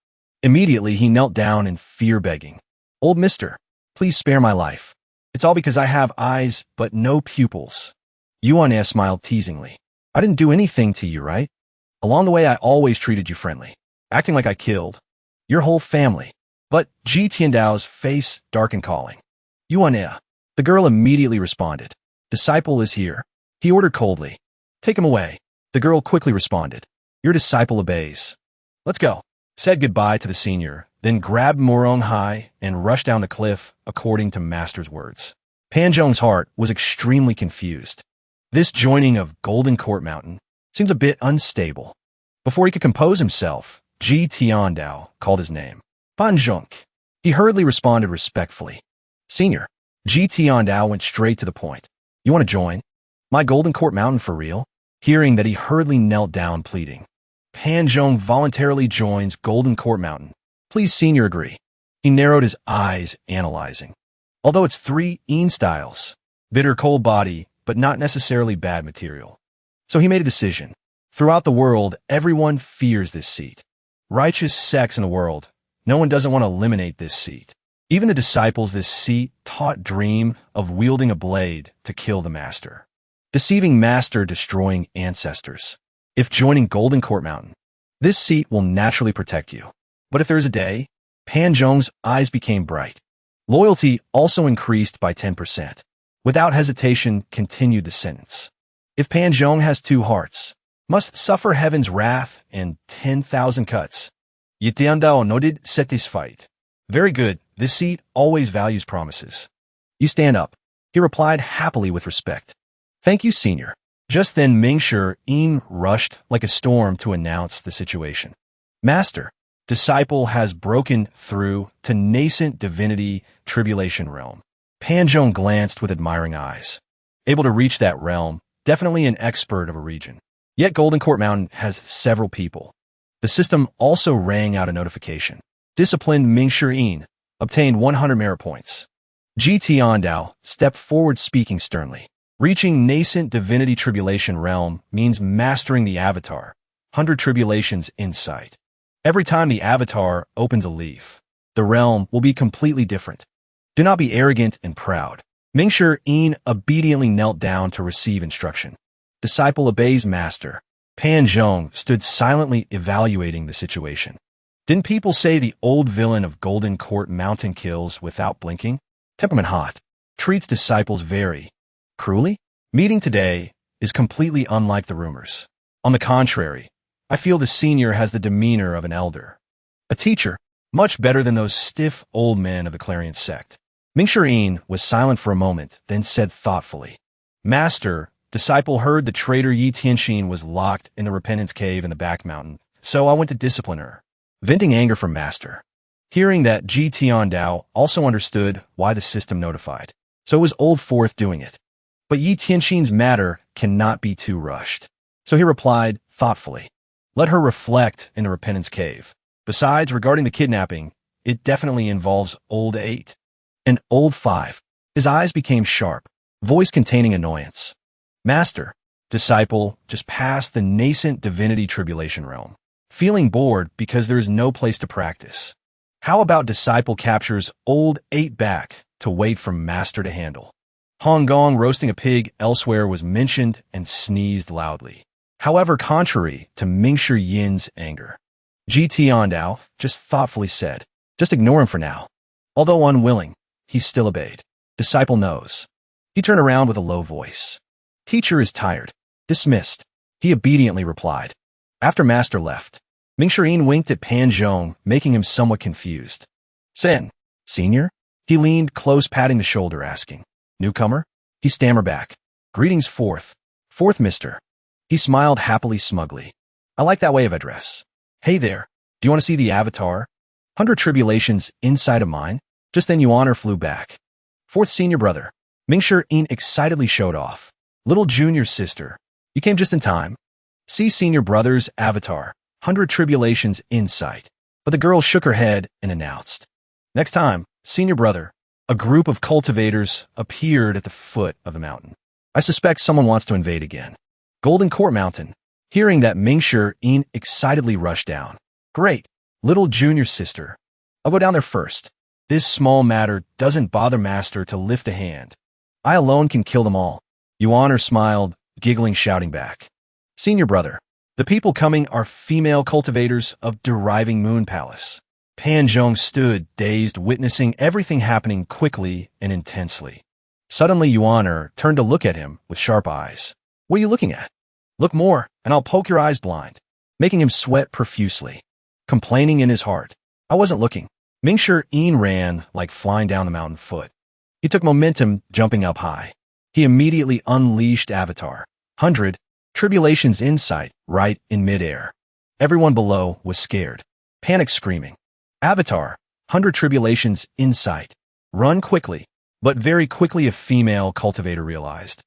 Immediately he knelt down in fear, begging, Old Mister, please spare my life. It's all because I have eyes but no pupils. Yuan smiled teasingly. I didn't do anything to you, right? Along the way I always treated you friendly, acting like I killed your whole family. But Ji Tiandao's face darkened, calling. Yuan. The girl immediately responded. Disciple is here. He ordered coldly. Take him away. The girl quickly responded. Your disciple obeys. Let's go. Said goodbye to the senior, then grabbed Moronghai and rushed down the cliff according to Master's words. Panzhong's heart was extremely confused. This joining of Golden Court Mountain seems a bit unstable. Before he could compose himself, Ji Tiandao called his name. Panzhong. He hurriedly responded respectfully. Senior. Ji Tiandao went straight to the point. You want to join my Golden Court Mountain for real? Hearing that, he hurriedly knelt down, pleading. Panzhong voluntarily joins Golden Court Mountain. Please, senior, agree. He narrowed his eyes, analyzing. Although it's 3 styles, bitter cold body, but not necessarily bad material. So he made a decision. Throughout the world, everyone fears this seat. Righteous sects in the world, no one doesn't want to eliminate this seat. Even the disciples this seat taught dream of wielding a blade to kill the master. Deceiving master, destroying ancestors. If joining Golden Court Mountain, this seat will naturally protect you. But if there is a day, Panzhong's eyes became bright. Loyalty also increased by 10%. Without hesitation, continued the sentence. If Panzhong has 2 hearts, must suffer heaven's wrath and 10,000 cuts. Yi Tiandao nodded, satisfied. Very good, this seat always values promises. You stand up. He replied happily with respect. Thank you, senior. Just then Mingshi Yin rushed like a storm to announce the situation. Master, disciple has broken through to nascent divinity tribulation realm. Panzhong glanced with admiring eyes. Able to reach that realm, definitely an expert of a region. Yet Golden Court Mountain has several people. The system also rang out a notification. Disciplined Mingshi Yin obtained 100 merit points. Ji Tiandao stepped forward, speaking sternly. Reaching nascent divinity tribulation realm means mastering the avatar. 100 tribulations in sight. Every time the avatar opens a leaf, the realm will be completely different. Do not be arrogant and proud. Mingshi Yin obediently knelt down to receive instruction. Disciple obeys master. Panzhong stood silently evaluating the situation. Didn't people say the old villain of Golden Court Mountain kills without blinking? Temperament hot. Treats disciples very cruelly? Meeting today is completely unlike the rumors. On the contrary, I feel the senior has the demeanor of an elder. A teacher, much better than those stiff old men of the Clarion sect. Mingshi Yin was silent for a moment, then said thoughtfully, Master, disciple heard the traitor Yi Tianxin was locked in the repentance cave in the back mountain, so I went to discipline her. Venting anger from master. Hearing that, Ji Tiandao also understood why the system notified, so it was Old Fourth doing it. But Yi Tianxin's matter cannot be too rushed. So he replied thoughtfully, let her reflect in the repentance cave. Besides, regarding the kidnapping, it definitely involves Old 8 and Old 5. His eyes became sharp, voice containing annoyance. Master, disciple just passed the nascent divinity tribulation realm, feeling bored because there is no place to practice. How about disciple captures Old 8 back to wait for master to handle? Hong Gong roasting a pig elsewhere was mentioned and sneezed loudly. However, contrary to Mingshi Yin's anger, Ji Tiandao just thoughtfully said, just ignore him for now. Although unwilling, he still obeyed. Disciple knows. He turned around with a low voice. Teacher is tired. Dismissed. He obediently replied. After master left, Ming-Shin winked at Pan Zhong, making him somewhat confused. Sen, senior? He leaned close, patting the shoulder, asking. Newcomer? He stammered back. Greetings, fourth. Fourth, mister. He smiled happily, smugly. I like that way of address. Hey there, do you want to see the avatar? 100 tribulations inside of mine? Just then Yuan flew back. Fourth senior brother. Ming-Shin excitedly showed off. Little junior sister. You came just in time. See senior brother's avatar. 100 tribulations in sight. But the girl shook her head and announced. Next time, senior brother. A group of cultivators appeared at the foot of the mountain. I suspect someone wants to invade again. Golden Court Mountain. Hearing that, Ming-Shin excitedly rushed down. Great. Little junior sister. I'll go down there first. This small matter doesn't bother master to lift a hand. I alone can kill them all. Yuan smiled, giggling, shouting back. Senior brother. The people coming are female cultivators of deriving Moon Palace. Pan Zhong stood, dazed, witnessing everything happening quickly and intensely. Suddenly, Yuan turned to look at him with sharp eyes. What are you looking at? Look more, and I'll poke your eyes blind, making him sweat profusely. Complaining in his heart. I wasn't looking. Ming-Shin ran like flying down the mountain foot. He took momentum, jumping up high. He immediately unleashed Avatar. 100 tribulations in sight, right in midair. Everyone below was scared. Panic screaming. Avatar. 100 tribulations in sight. Run quickly. But very quickly a female cultivator realized.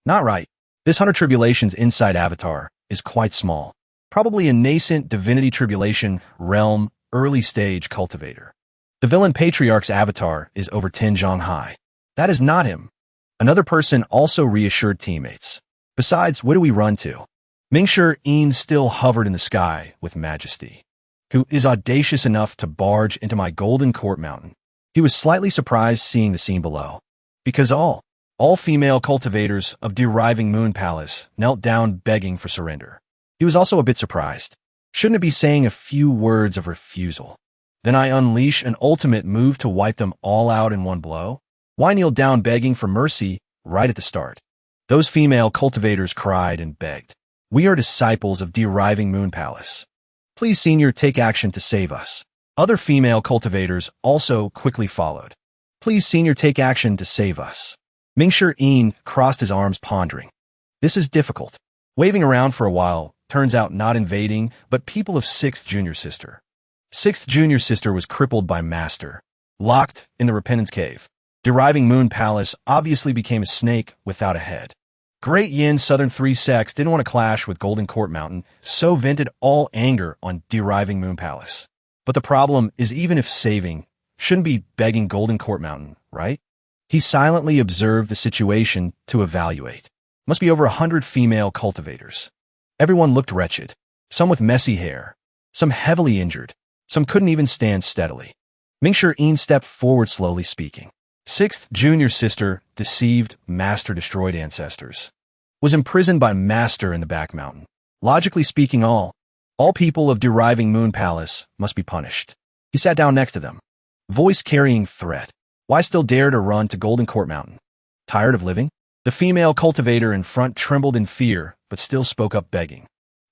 Not right. This 100 tribulations inside Avatar is quite small. Probably a nascent divinity tribulation realm early stage cultivator. The villain patriarch's avatar is over 10 zhang high. That is not him. Another person also reassured teammates. Besides, what do we run to? Ming-Shin still hovered in the sky with majesty. Who is audacious enough to barge into my Golden Court Mountain? He was slightly surprised seeing the scene below. Because all female cultivators of deriving Moon Palace knelt down begging for surrender. He was also a bit surprised. Shouldn't it be saying a few words of refusal? Then I unleash an ultimate move to wipe them all out in one blow? Why kneel down begging for mercy right at the start? Those female cultivators cried and begged. We are disciples of deriving Moon Palace. Please, senior, take action to save us. Other female cultivators also quickly followed. Please, senior, take action to save us. Ming-Shin crossed his arms, pondering. This is difficult. Waving around for a while, turns out not invading, but people of 6th junior sister. 6th junior sister was crippled by master. Locked in the repentance cave. Deriving Moon Palace obviously became a snake without a head. Great Yin Southern 3 Sex didn't want to clash with Golden Court Mountain, so vented all anger on deriving Moon Palace. But the problem is, even if saving, shouldn't be begging Golden Court Mountain, right? He silently observed the situation to evaluate. Must be over 100 female cultivators. Everyone looked wretched. Some with messy hair. Some heavily injured. Some couldn't even stand steadily. Ming-Shin stepped forward, slowly speaking. 6th junior sister, deceived, master destroyed ancestors. Was imprisoned by master in the back mountain. Logically speaking, all people of deriving Moon Palace must be punished. He sat down next to them. Voice carrying threat. Why still dare to run to Golden Court Mountain? Tired of living? The female cultivator in front trembled in fear, but still spoke up begging.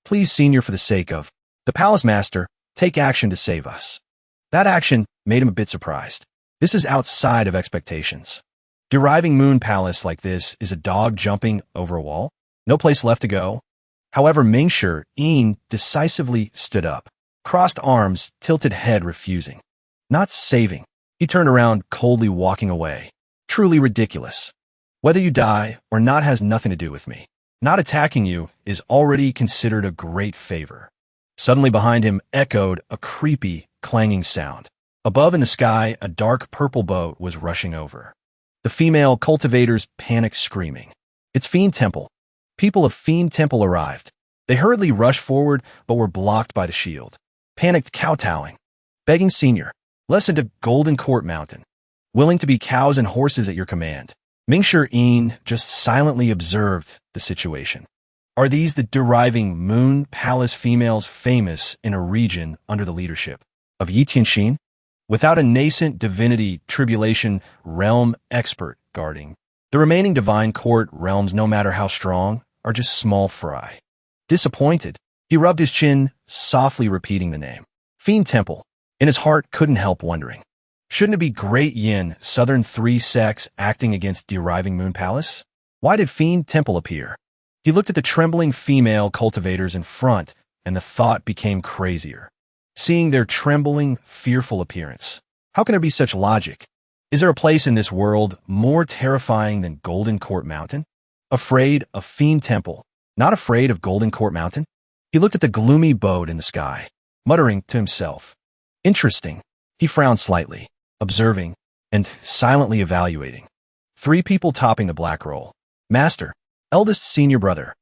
Please, senior, for the sake of the palace master, take action to save us. That action made him a bit surprised. This is outside of expectations. Deriving Moon Palace like this is a dog jumping over a wall. No place left to go. However, Ming-Shin decisively stood up. Crossed arms, tilted head, refusing. Not saving. He turned around, coldly walking away. Truly ridiculous. Whether you die or not has nothing to do with me. Not attacking you is already considered a great favor. Suddenly behind him echoed a creepy, clanging sound. Above in the sky, a dark purple boat was rushing over. The female cultivators panicked, screaming. It's Fiend Temple. People of Fiend Temple arrived. They hurriedly rushed forward, but were blocked by the shield. Panicked, kowtowing. Begging, senior. Lesson to Golden Court Mountain. Willing to be cows and horses at your command. Ming-Shin just silently observed the situation. Are these the deriving Moon Palace females famous in a region under the leadership of Yi Tianxin? Without a nascent divinity tribulation realm expert guarding, the remaining divine court realms, no matter how strong, are just small fry. Disappointed, He rubbed his chin, softly repeating the name. Fiend Temple. In his heart, couldn't help wondering. Shouldn't it be Great Yin, Southern Three Sects acting against deriving Moon Palace? Why did Fiend Temple appear? He looked at the trembling female cultivators in front, and the thought became crazier. Seeing their trembling, fearful appearance. How can there be such logic? Is there a place in this world more terrifying than Golden Court Mountain? Afraid of Fiend Temple, not afraid of Golden Court Mountain? He looked at the gloomy boat in the sky, muttering to himself. Interesting. He frowned slightly, observing, and silently evaluating. 3 people topping the black roll. Master, eldest senior brother,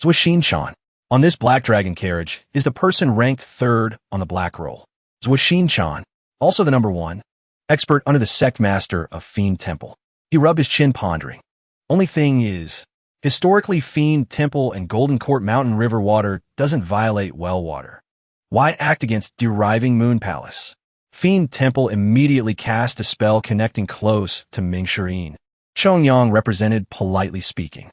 Zhuoxin-chan. On this black dragon carriage is the person ranked 3rd on the black roll. Zhuoxin-chan, also the number 1, expert under the sect master of Fiend Temple. He rubbed his chin pondering. Only thing is, historically Fiend Temple and Golden Court Mountain river water doesn't violate well water. Why act against deriving Moon Palace? Fiend Temple immediately cast a spell connecting close to Ming-Shirin. Chongyang represented politely speaking.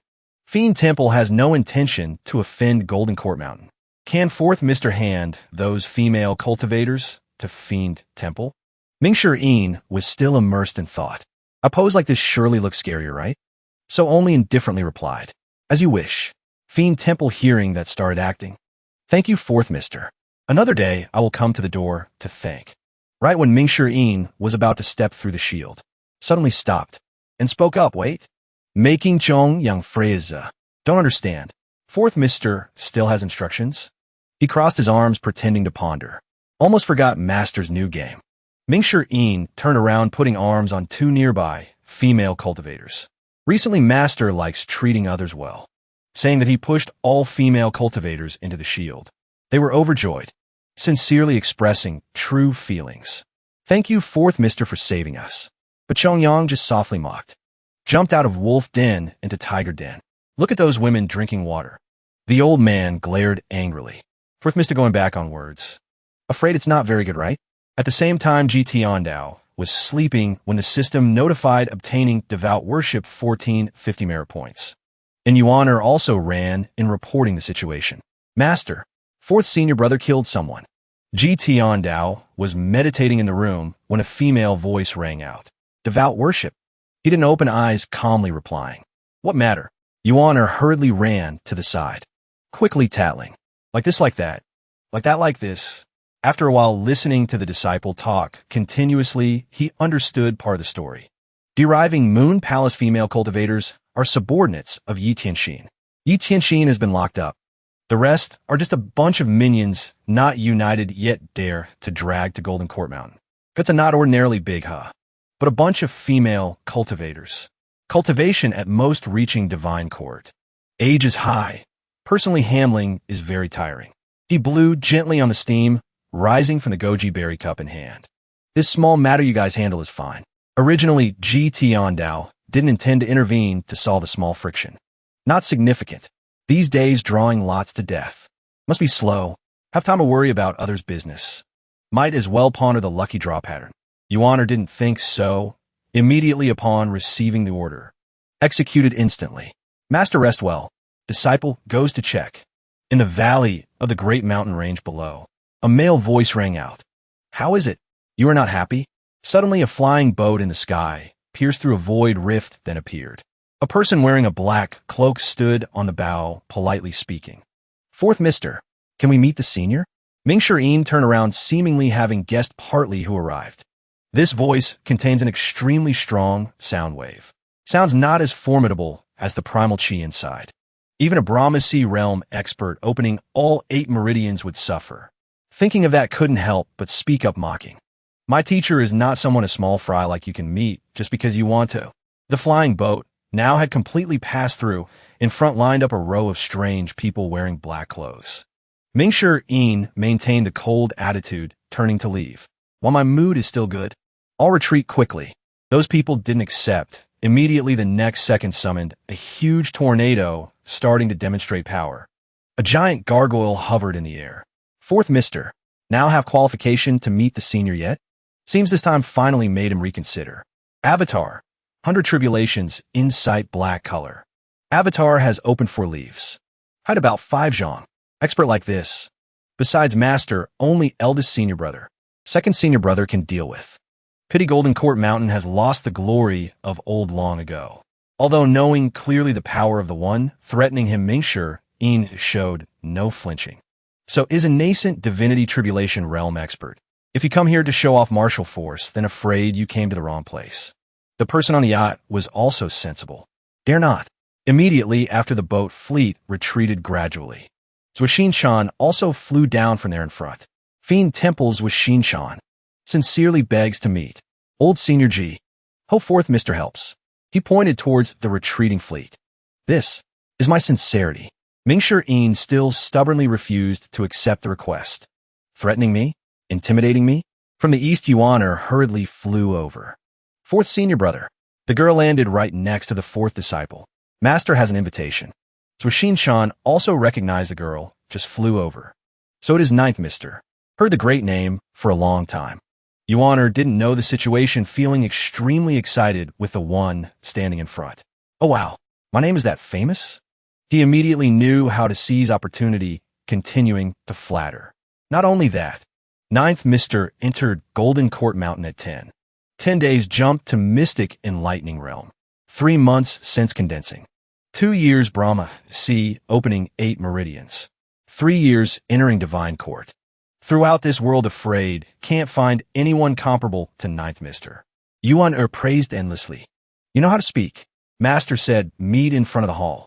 Fiend Temple has no intention to offend Golden Court Mountain. Can 4th Mr. hand those female cultivators to Fiend Temple? Ming-Shirin was still immersed in thought. A pose like this surely looks scarier, right? So only indifferently replied. As you wish. Fiend Temple hearing that started acting. Thank you, 4th Mr. Another day I will come to the door to thank. Right when Ming-Shirin was about to step through the shield, suddenly stopped and spoke up. Wait. Making Chong Yang Freza. Don't understand. 4th Mr. still has instructions? He crossed his arms pretending to ponder. Almost forgot Master's new game. Ming-Shirin turned around putting arms on 2 nearby female cultivators. Recently Master likes treating others well, saying that he pushed all female cultivators into the shield. They were overjoyed, sincerely expressing true feelings. Thank you, 4th Mr. for saving us. But Chongyang just softly mocked. Jumped out of wolf den into tiger den. Look at those women drinking water. The old man glared angrily. 4th Mr. going back on words. Afraid it's not very good, right? At the same time, GT Ondao was sleeping when the system notified obtaining devout worship 1450 merit points. And Yuaner also ran in reporting the situation. Master, 4th senior brother killed someone. GT Ondao was meditating in the room when a female voice rang out. Devout worship. He didn't open eyes, calmly replying. What matter? Yuaner hurriedly ran to the side, quickly tattling. Like this, like that. Like that, like this. After a while listening to the disciple talk continuously, he understood part of the story. Deriving Moon Palace female cultivators are subordinates of Yi Tianxin. Yi Tianxin has been locked up. The rest are just a bunch of minions not united yet dare to drag to Golden Court Mountain. That's a not ordinarily big, huh? But a bunch of female cultivators. Cultivation at most reaching divine court. Age is high. Personally handling is very tiring. He blew gently on the steam, rising from the goji berry cup in hand. This small matter you guys handle is fine. Originally, GT Ondao didn't intend to intervene to solve a small friction. Not significant. These days drawing lots to death. Must be slow. Have time to worry about others' business. Might as well ponder the lucky draw pattern. Yuaner didn't think so. Immediately upon receiving the order. Executed instantly. Master rest well. Disciple goes to check. In the valley of the great mountain range below, a male voice rang out. How is it? You are not happy? Suddenly a flying boat in the sky pierced through a void rift then appeared. A person wearing a black cloak stood on the bow, politely speaking. 4th Mr. Can we meet the senior? Ming-Shirin turned around seemingly having guessed partly who arrived. This voice contains an extremely strong sound wave. Sounds not as formidable as the primal chi inside. Even a Brahmasi realm expert opening all 8 meridians would suffer. Thinking of that couldn't help but speak up mocking. My teacher is not someone a small fry like you can meet just because you want to. The flying boat now had completely passed through. In front lined up a row of strange people wearing black clothes. Ming-Shirin maintained a cold attitude, turning to leave. While my mood is still good, I'll retreat quickly. Those people didn't accept. Immediately the next second summoned a huge tornado starting to demonstrate power. A giant gargoyle hovered in the air. 4th Mr. Now have qualification to meet the senior yet? Seems this time finally made him reconsider. Avatar. 100 Tribulations, Insight Black Color. Avatar has opened 4 leaves. Height about 5 zhang. Expert like this. Besides Master, only eldest senior brother. Second senior brother can deal with. Pity Golden Court Mountain has lost the glory of old long ago. Although knowing clearly the power of the one threatening him Mingshi, Yin showed no flinching. So is a nascent divinity tribulation realm expert. If you come here to show off martial force, then afraid you came to the wrong place. The person on the yacht was also sensible. Dare not. Immediately after the boat fleet retreated gradually. Zhuxinshan also flew down from there in front. Fiend Temples with Shinshan. Sincerely begs to meet. Old Senior G. Ho forth Mr. Helps. He pointed towards the retreating fleet. This is my sincerity. Mingshi Yin still stubbornly refused to accept the request. Threatening me? Intimidating me? From the east, Yuaner hurriedly flew over. Fourth senior brother. The girl landed right next to the fourth disciple. Master has an invitation. Zhuxinshan also recognized the girl, just flew over. So it is ninth mister. Heard the great name for a long time. Yuaner didn't know the situation, feeling extremely excited with the one standing in front. Oh wow, my name is that famous? He immediately knew how to seize opportunity, continuing to flatter. Not only that, ninth mister entered Golden Court Mountain at 10. 10 days jumped to Mystic Enlightening Realm. 3 months since condensing. 2 years Brahma, sea, opening 8 meridians. 3 years entering Divine Court. Throughout this world afraid, can't find anyone comparable to ninth mister. Yuan praised endlessly. You know how to speak. Master said, meet in front of the hall.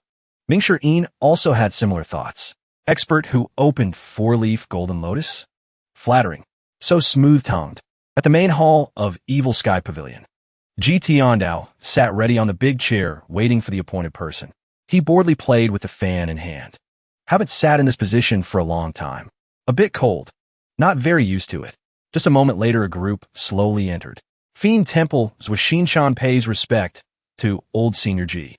Mingshi Yin also had similar thoughts. Expert who opened 4-leaf golden lotus? Flattering. So smooth-tongued. At the main hall of Evil Sky Pavilion. GT Ondao sat ready on the big chair, waiting for the appointed person. He boredly played with the fan in hand. Haven't sat in this position for a long time. A bit cold. Not very used to it. Just a moment later, a group slowly entered. Fiend Temple Zhuxinshan pays respect to Old Senior G.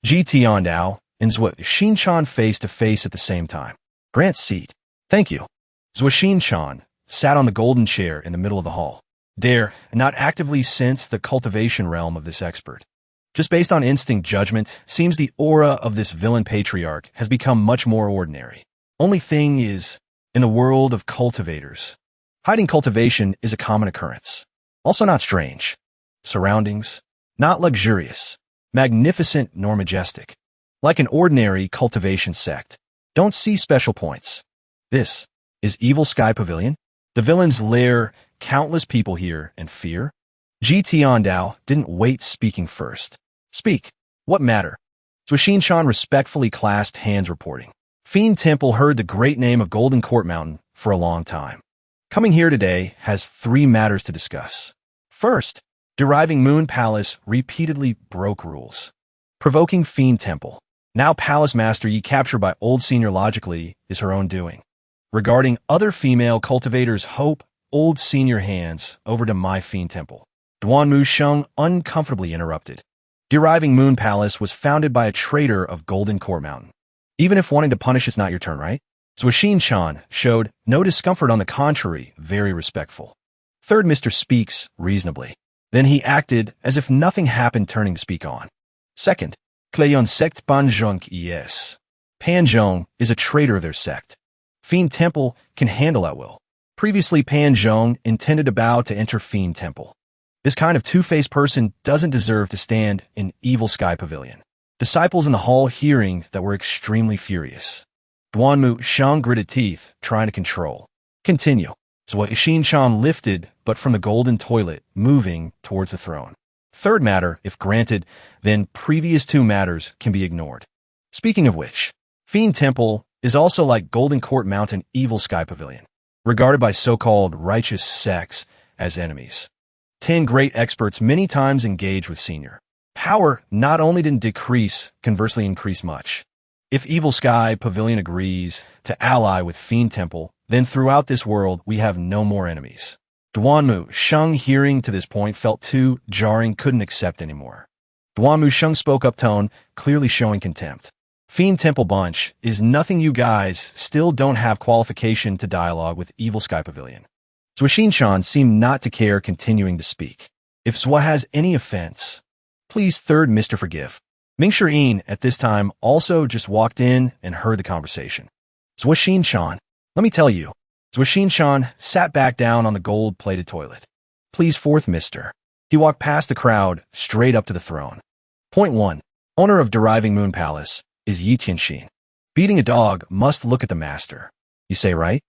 GT Ondao and Zhuxinshan face to face at the same time. Grant seat. Thank you. Zhuxinshan sat on the golden chair in the middle of the hall. Dare not actively sense the cultivation realm of this expert. Just based on instinct judgment, seems the aura of this villain patriarch has become much more ordinary. Only thing is, in the world of cultivators, hiding cultivation is a common occurrence. Also not strange. Surroundings, not luxurious, magnificent nor majestic. Like an ordinary cultivation sect. Don't see special points. This is Evil Sky Pavilion. The villain's lair, countless people here, and fear. GT Ondao didn't wait speaking first. Speak. What matter? Zhuxinshan respectfully clasped hands reporting. Fiend Temple heard the great name of Golden Court Mountain for a long time. Coming here today has 3 matters to discuss. First, deriving Moon Palace repeatedly broke rules. Provoking Fiend Temple. Now Palace Master ye captured by Old Senior logically is her own doing. Regarding other female cultivators hope Old Senior hands over to my Fiend Temple. Duanmu Sheng uncomfortably interrupted. Deriving Moon Palace was founded by a traitor of Golden Court Mountain. Even if wanting to punish it's not your turn, right? Zhuxinshan showed no discomfort, on the contrary, very respectful. Third Mr. speaks reasonably. Then he acted as if nothing happened, turning to speak on. Second, Kleyon sect Banzhong yes. Panzhong is a traitor of their sect. Fiend Temple can handle at will. Previously Panzhong intended to bow to enter Fiend Temple. This kind of two-faced person doesn't deserve to stand in Evil Sky Pavilion. Disciples in the hall hearing that were extremely furious. Duanmu Shang gritted teeth, trying to control. Continue. Zhuxinshan lifted, but from the golden toilet, moving towards the throne. Third matter, if granted, then previous 2 matters can be ignored. Speaking of which, Fiend Temple is also like Golden Court Mountain Evil Sky Pavilion, regarded by so-called righteous sects as enemies. 10 great experts many times engaged with senior. Power not only didn't decrease, conversely increased much. If Evil Sky Pavilion agrees to ally with Fiend Temple, then throughout this world we have no more enemies. Duanmu Sheng, hearing to this point, felt too jarring, couldn't accept anymore. Duanmu Sheng spoke up tone, clearly showing contempt. Fiend Temple bunch is nothing, you guys still don't have qualification to dialogue with Evil Sky Pavilion. Zhuxinshan seemed not to care, continuing to speak. If Zhua has any offense, please third Mr. forgive. Mingshi Yin at this time also just walked in and heard the conversation. Zhuoxin-chan, let me tell you. Zhuoxin-chan sat back down on the gold-plated toilet. Please fourth, mister. He walked past the crowd, straight up to the throne. Point 1. Owner of Deriving Moon Palace is Yi Tianxin. Beating a dog must look at the master. You say right?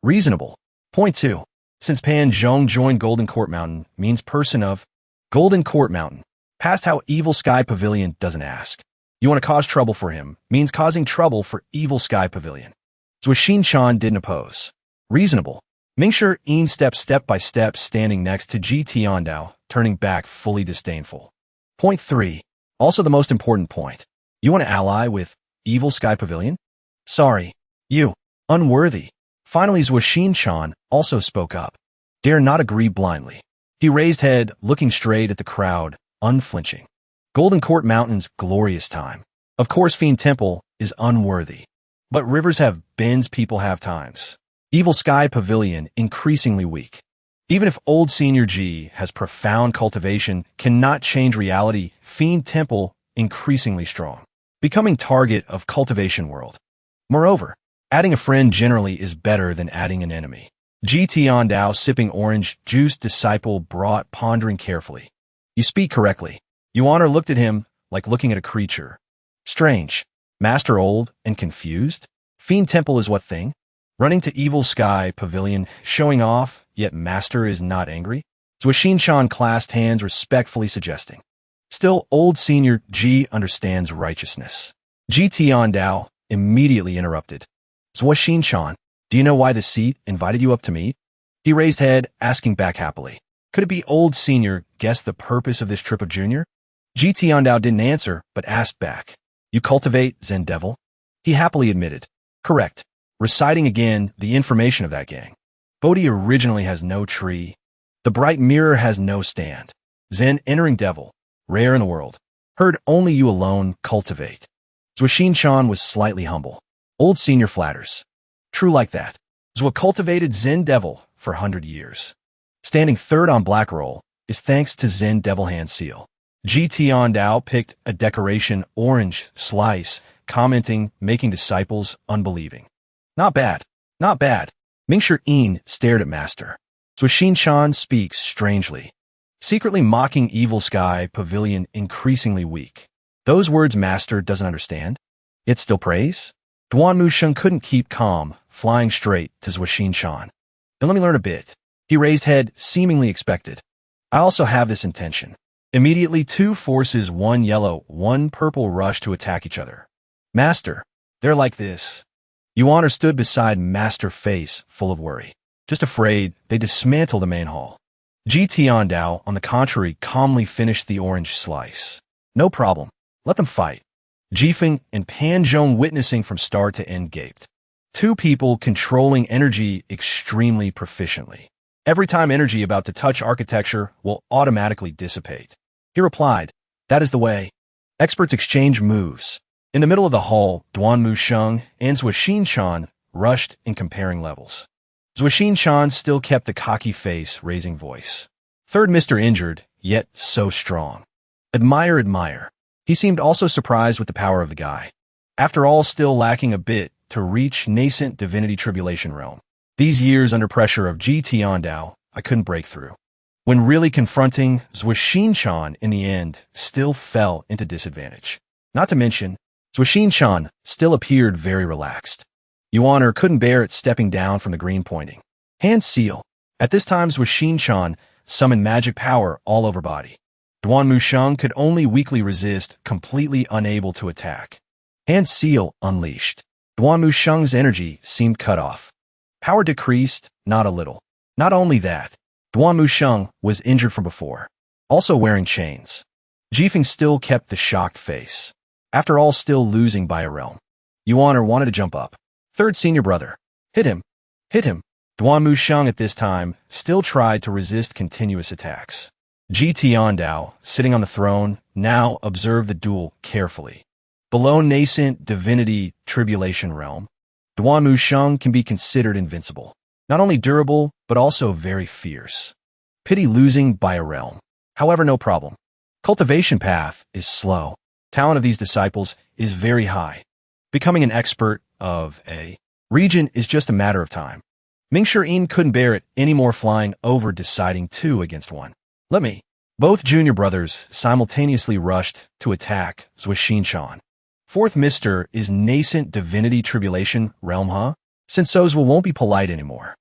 Reasonable. Point 2. Since Pan Zhong joined Golden Court Mountain means person of Golden Court Mountain. Past how Evil Sky Pavilion doesn't ask. You want to cause trouble for him means causing trouble for Evil Sky Pavilion. Zhuoxin-chan didn't oppose. Reasonable. Mingshi Yin stepped step by step standing next to Ji Tiandao, turning back fully disdainful. Point 3. Also the most important point. You want to ally with Evil Sky Pavilion? Sorry. You. Unworthy. Finally Zhuoxin-chan also spoke up. Dare not agree blindly. He raised head, looking straight at the crowd, unflinching. Golden Court Mountain's glorious time. Of course Fiend Temple is unworthy. But rivers have bends, people have times. Evil Sky Pavilion increasingly weak. Even if old Senior G has profound cultivation, cannot change reality. Fiend Temple increasingly strong. Becoming target of cultivation world. Moreover, adding a friend generally is better than adding an enemy. Ji Tiandao sipping orange juice disciple brought pondering carefully. You speak correctly. Yuan looked at him like looking at a creature. Strange. Master old and confused? Fiend Temple is what thing? Running to Evil Sky Pavilion, showing off, yet Master is not angry? Zhuoxin-chan clasped hands respectfully suggesting. Still, old Senior G understands righteousness. Ji Tiandao immediately interrupted. Zhuoxin-chan, do you know why the seat invited you up to meet? He raised head, asking back happily. Could it be old Senior guessed the purpose of this trip of Junior? Ji Tiandao didn't answer, but asked back. You cultivate Zen Devil? He happily admitted. Correct. Reciting again the information of that gang. Bodhi originally has no tree. The bright mirror has no stand. Zen entering Devil. Rare in the world. Heard only you alone cultivate. Zhuoxin-chan was slightly humble. Old Senior flatters. True like that. Zhua cultivated Zen Devil for 100 years. Standing third on Black Roll is thanks to Zen Devil Hand Seal. Ji Tiandao picked a decoration orange slice, commenting, making disciples unbelieving. Not bad. Not bad. Mingshi Yin stared at Master. Zhuoxin-chan speaks strangely. Secretly mocking Evil Sky Pavilion increasingly weak. Those words Master doesn't understand? Yet still praise? Duan Musheng couldn't keep calm, flying straight to Zhuoxin-chan. Then let me learn a bit. He raised head, seemingly expected. I also have this intention. Immediately 2 forces, 1 yellow, 1 purple rush to attack each other. Master, they're like this. Yuan stood beside Master, face full of worry. Just afraid they dismantle the main hall. Ji Tiandao, on the contrary, calmly finished the orange slice. No problem. Let them fight. Jifeng and Pan Zhong witnessing from start to end gaped. 2 people controlling energy extremely proficiently. Every time energy about to touch architecture will automatically dissipate. He replied, that is the way. Experts exchange moves. In the middle of the hall, Duan Musheng and Zhuoxin-chan rushed in comparing levels. Zhuoxin-chan still kept the cocky face, raising voice. Third Mr. Injured, yet so strong. Admire, admire. He seemed also surprised with the power of the guy. After all, still lacking a bit to reach nascent divinity tribulation realm. These years under pressure of Ji Tiandao, I couldn't break through. When really confronting, Zhuoxin-chan in the end still fell into disadvantage. Not to mention, Zhuoxin-chan still appeared very relaxed. Yuan couldn't bear it stepping down from the green pointing. Hand seal. At this time Zhuoxin-chan summoned magic power all over body. Duan Musheng could only weakly resist, completely unable to attack. Hand seal unleashed. Duan Musheng's energy seemed cut off. Power decreased, not a little. Not only that, Duan Musheng was injured from before, also wearing chains. Jifeng still kept the shocked face. After all, still losing by a realm. Yuan wanted to jump up. Third senior brother. Hit him. Hit him. Duan Musheng at this time still tried to resist continuous attacks. Ji Tiandao, sitting on the throne, now observed the duel carefully. Below nascent divinity tribulation realm, Duan Musheng can be considered invincible. Not only durable, but also very fierce. Pity losing by a realm. However, no problem. Cultivation path is slow. Talent of these disciples is very high. Becoming an expert of a Region is just a matter of time. Mingshir-in couldn't bear it anymore, flying over, deciding 2 against 1. Let me. Both junior brothers simultaneously rushed to attack Zhuxinshan. Fourth Mr. is nascent divinity tribulation realm, huh? Since Sozwa won't be polite anymore.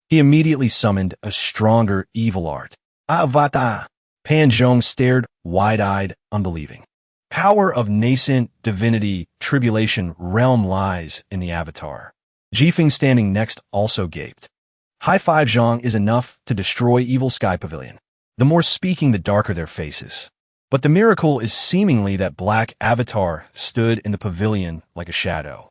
He immediately summoned a stronger evil art. Avata! Pan Zhong stared, wide-eyed, unbelieving. Power of nascent divinity tribulation realm lies in the avatar. Jifeng, standing next, also gaped. High five Zhang is enough to destroy evil sky pavilion. The more speaking, the darker their faces. But the miracle is seemingly that black avatar stood in the pavilion like a shadow.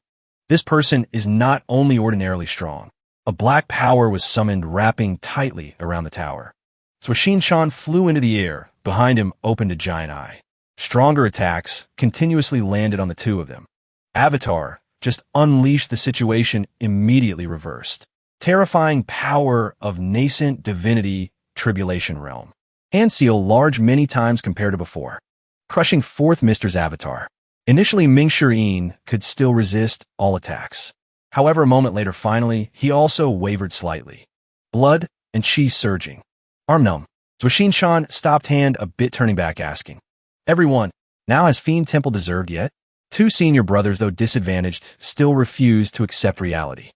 This person is not only ordinarily strong. A black power was summoned, wrapping tightly around the tower. Zhuxinshan flew into the air. Behind him opened a giant eye. Stronger attacks continuously landed on the 2 of them. Avatar just unleashed, the situation immediately reversed. Terrifying power of nascent divinity tribulation realm. Hand seal large many times compared to before. Crushing fourth Mr.'s avatar. Initially, Mingshir-in could still resist all attacks. However, a moment later, finally, he also wavered slightly. Blood and chi surging. Arm numb. Zhuxinshan stopped hand a bit, turning back, asking, "Everyone, now has Fiend Temple deserved yet?" 2 senior brothers, though disadvantaged, still refused to accept reality.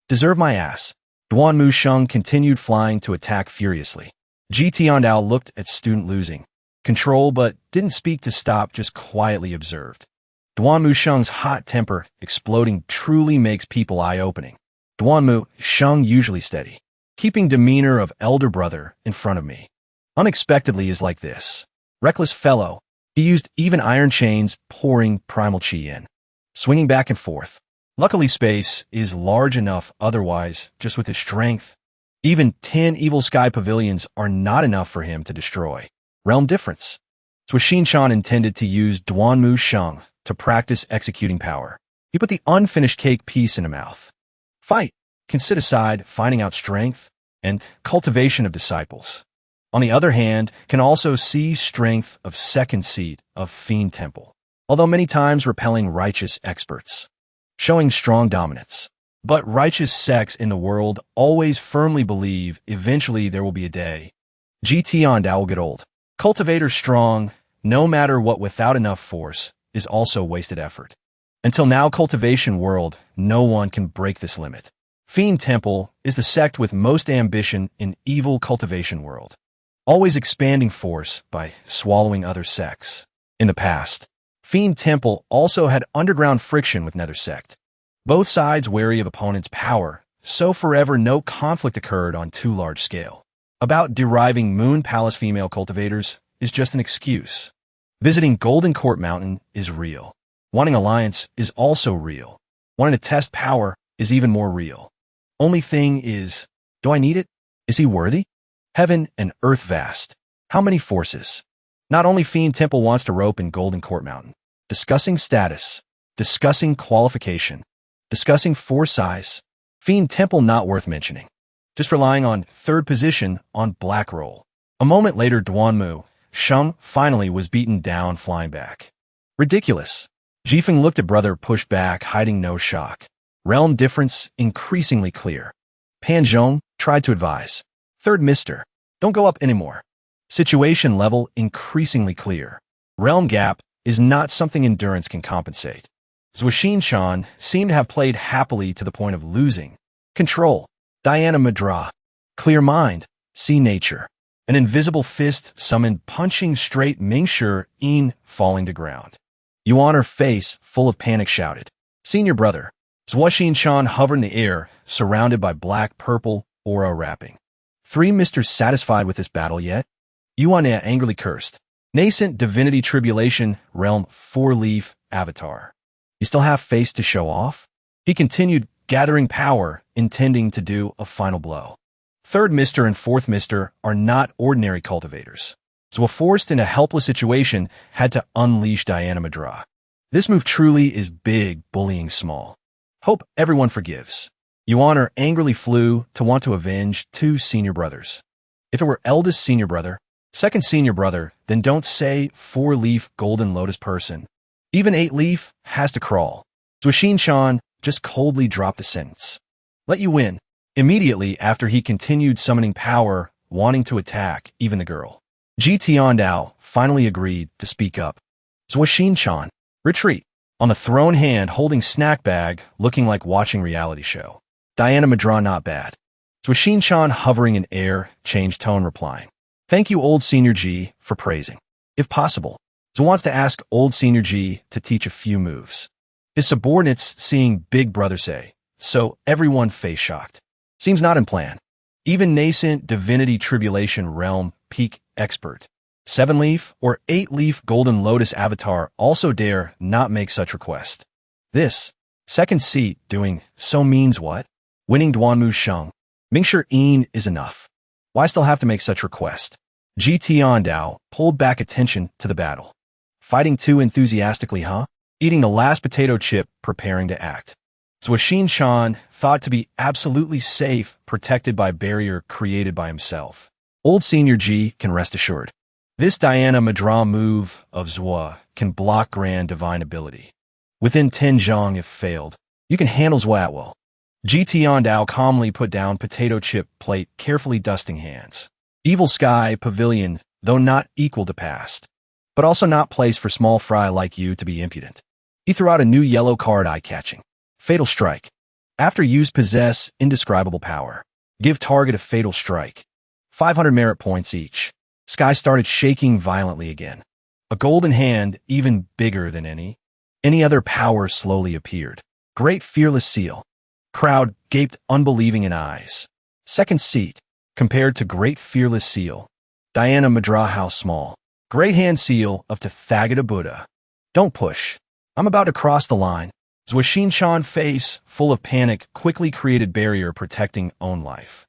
"Deserve my ass." Duanmu Sheng continued flying to attack furiously. Ji Tiandao looked at student losing control but didn't speak to stop, just quietly observed. Duanmu Sheng's hot temper exploding truly makes people eye-opening. Duanmu Sheng, usually steady, keeping demeanor of elder brother in front of me, unexpectedly is like this. Reckless fellow. He used even iron chains, pouring primal chi in, swinging back and forth. Luckily, space is large enough, otherwise, just with his strength, even 10 evil sky pavilions are not enough for him to destroy. Realm difference. Zhuxinshan intended to use Duanmu Sheng to practice executing power. He put the unfinished cake piece in a mouth. Fight can sit aside, finding out strength and cultivation of disciples. On the other hand, can also see strength of second seat of Fiend Temple, although many times repelling righteous experts, showing strong dominance. But righteous sects in the world always firmly believe eventually there will be a day GT on Dao will get old. Cultivator strong, no matter what, without enough force, is also wasted effort. Until now, cultivation world, no one can break this limit. Fiend Temple is the sect with most ambition in evil cultivation world, always expanding force by swallowing other sects. In the past, Fiend Temple also had underground friction with Nether sect. Both sides wary of opponents' power, so forever no conflict occurred on too large scale. About deriving Moon Palace female cultivators is just an excuse. Visiting Golden Court Mountain is real. Wanting alliance is also real. Wanting to test power is even more real. Only thing is, do I need it? Is he worthy? Heaven and earth vast. How many forces? Not only Fiend Temple wants to rope in Golden Court Mountain. Discussing status. Discussing qualification. Discussing force size. Fiend Temple not worth mentioning. Just relying on third position on Black Roll. A moment later, Duanmu Sheng finally was beaten down, flying back. Ridiculous. Jifeng looked at brother, pushed back, hiding no shock. Realm difference increasingly clear. Pan Zhong tried to advise. Third Mister, don't go up anymore. Situation level increasingly clear. Realm gap is not something endurance can compensate. Zhuxinshan seemed to have played happily to the point of losing control. Diana Madra. Clear mind. See nature. An invisible fist summoned, punching straight Mingshir-in, falling to ground. Yuan, her face full of panic, shouted, "Senior brother." Zhuxinshan hovered in the air, surrounded by black-purple aura wrapping. 3 Misters satisfied with this battle yet? Yuan angrily cursed. Nascent divinity tribulation realm 4-leaf avatar. You still have face to show off? He continued, gathering power, intending to do a final blow. Third Mister and fourth Mister are not ordinary cultivators. So, forced in a helpless situation, had to unleash Diana Madra. This move truly is big, bullying small. Hope everyone forgives. Yuan angrily flew to want to avenge 2 senior brothers. If it were eldest senior brother, second senior brother, then don't say 4-leaf golden lotus person. Even 8-leaf has to crawl. Zhuxinshan just coldly dropped the sentence. Let you win. Immediately after he continued summoning power, wanting to attack even the girl. Ji Tiandao finally agreed to speak up. Zhuoxin-chan, retreat. On the thrown hand holding snack bag, looking like watching reality show. Diana Madra not bad. Zhuoxin-chan hovering in air, changed tone replying. Thank you old senior G for praising. If possible, Zhu wants to ask old senior G to teach a few moves. His subordinates seeing big brother say, so everyone face shocked. Seems not in plan. Even nascent divinity tribulation realm peak expert. 7-leaf or 8-leaf golden lotus avatar also dare not make such request. This second seat doing so means what? Winning Duanmu Sheng. Mingshi Yin is enough. Why still have to make such request? Ji Tiandao pulled back attention to the battle. Fighting too enthusiastically, huh? Eating the last potato chip, preparing to act. Zhuoxin-chan thought to be absolutely safe, protected by barrier created by himself. Old senior G can rest assured. This Diana Madra move of Zhua can block grand divine ability. Within 10 zhang if failed, you can handle Zhua at will. Ji Tiandao calmly put down potato chip plate, carefully dusting hands. Evil Sky Pavilion, though not equal to past, but also not place for small fry like you to be impudent. He threw out a new yellow card, eye-catching. Fatal Strike. After use possess indescribable power. Give target a fatal strike. 500 merit points each. Sky started shaking violently again. A golden hand, even bigger than any other power, slowly appeared. Great Fearless Seal. Crowd gaped, unbelieving in eyes. Second seat. Compared to Great Fearless Seal. Diana Madra, how small. Great Hand Seal of Tathagata Buddha. Don't push. I'm about to cross the line. Zhuoxin-chan, face full of panic, quickly created barrier protecting own life.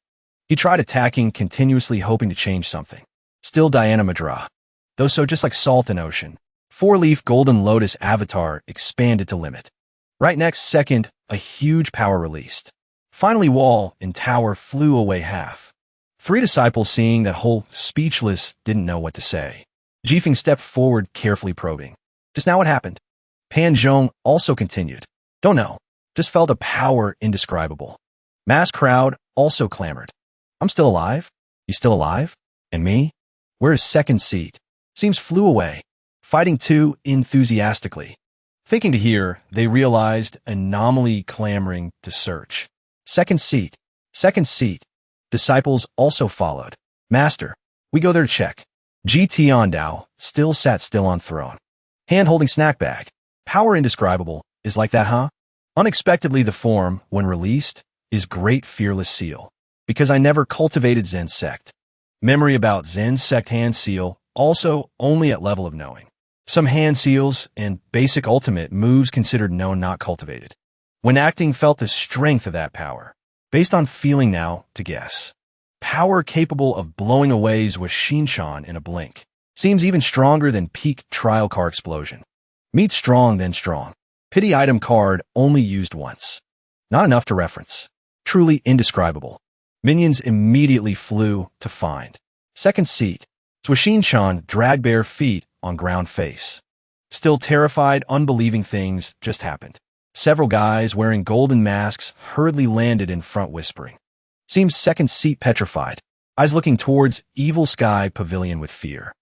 He tried attacking, continuously hoping to change something. Still Diana Madra. Though so just like salt in ocean. 4-leaf golden lotus avatar expanded to limit. Right next second, a huge power released. Finally wall and tower flew away half. 3 disciples seeing that whole speechless didn't know what to say. Jifeng stepped forward, carefully probing. Just now what happened? Pan Zhong also continued. Don't know. Just felt a power indescribable. Mass crowd also clamored. I'm still alive? You still alive? And me? Where is second seat? Seems flew away. Fighting too enthusiastically. Thinking to hear, they realized anomaly clamoring to search. Second seat. Second seat. Disciples also followed. Master, we go there to check. Ji Tiandao still sat still on throne. Hand holding snack bag. Power indescribable, is like that, huh? Unexpectedly the form, when released, is Great Fearless Seal. Because I never cultivated Zen sect. Memory about Zen sect hand seal, also only at level of knowing. Some hand seals and basic ultimate moves considered known, not cultivated. When acting, felt the strength of that power. Based on feeling now, to guess. Power capable of blowing away Zhuoxin-chan in a blink. Seems even stronger than peak trial car explosion. Meet strong then strong. Pity item card only used once. Not enough to reference. Truly indescribable. Minions immediately flew to find. Second seat. Zhuoxin-chan dragged bare feet on ground face. Still terrified, unbelieving things just happened. Several guys wearing golden masks hurriedly landed in front, whispering. Seems second seat petrified. Eyes looking towards Evil Sky Pavilion with fear.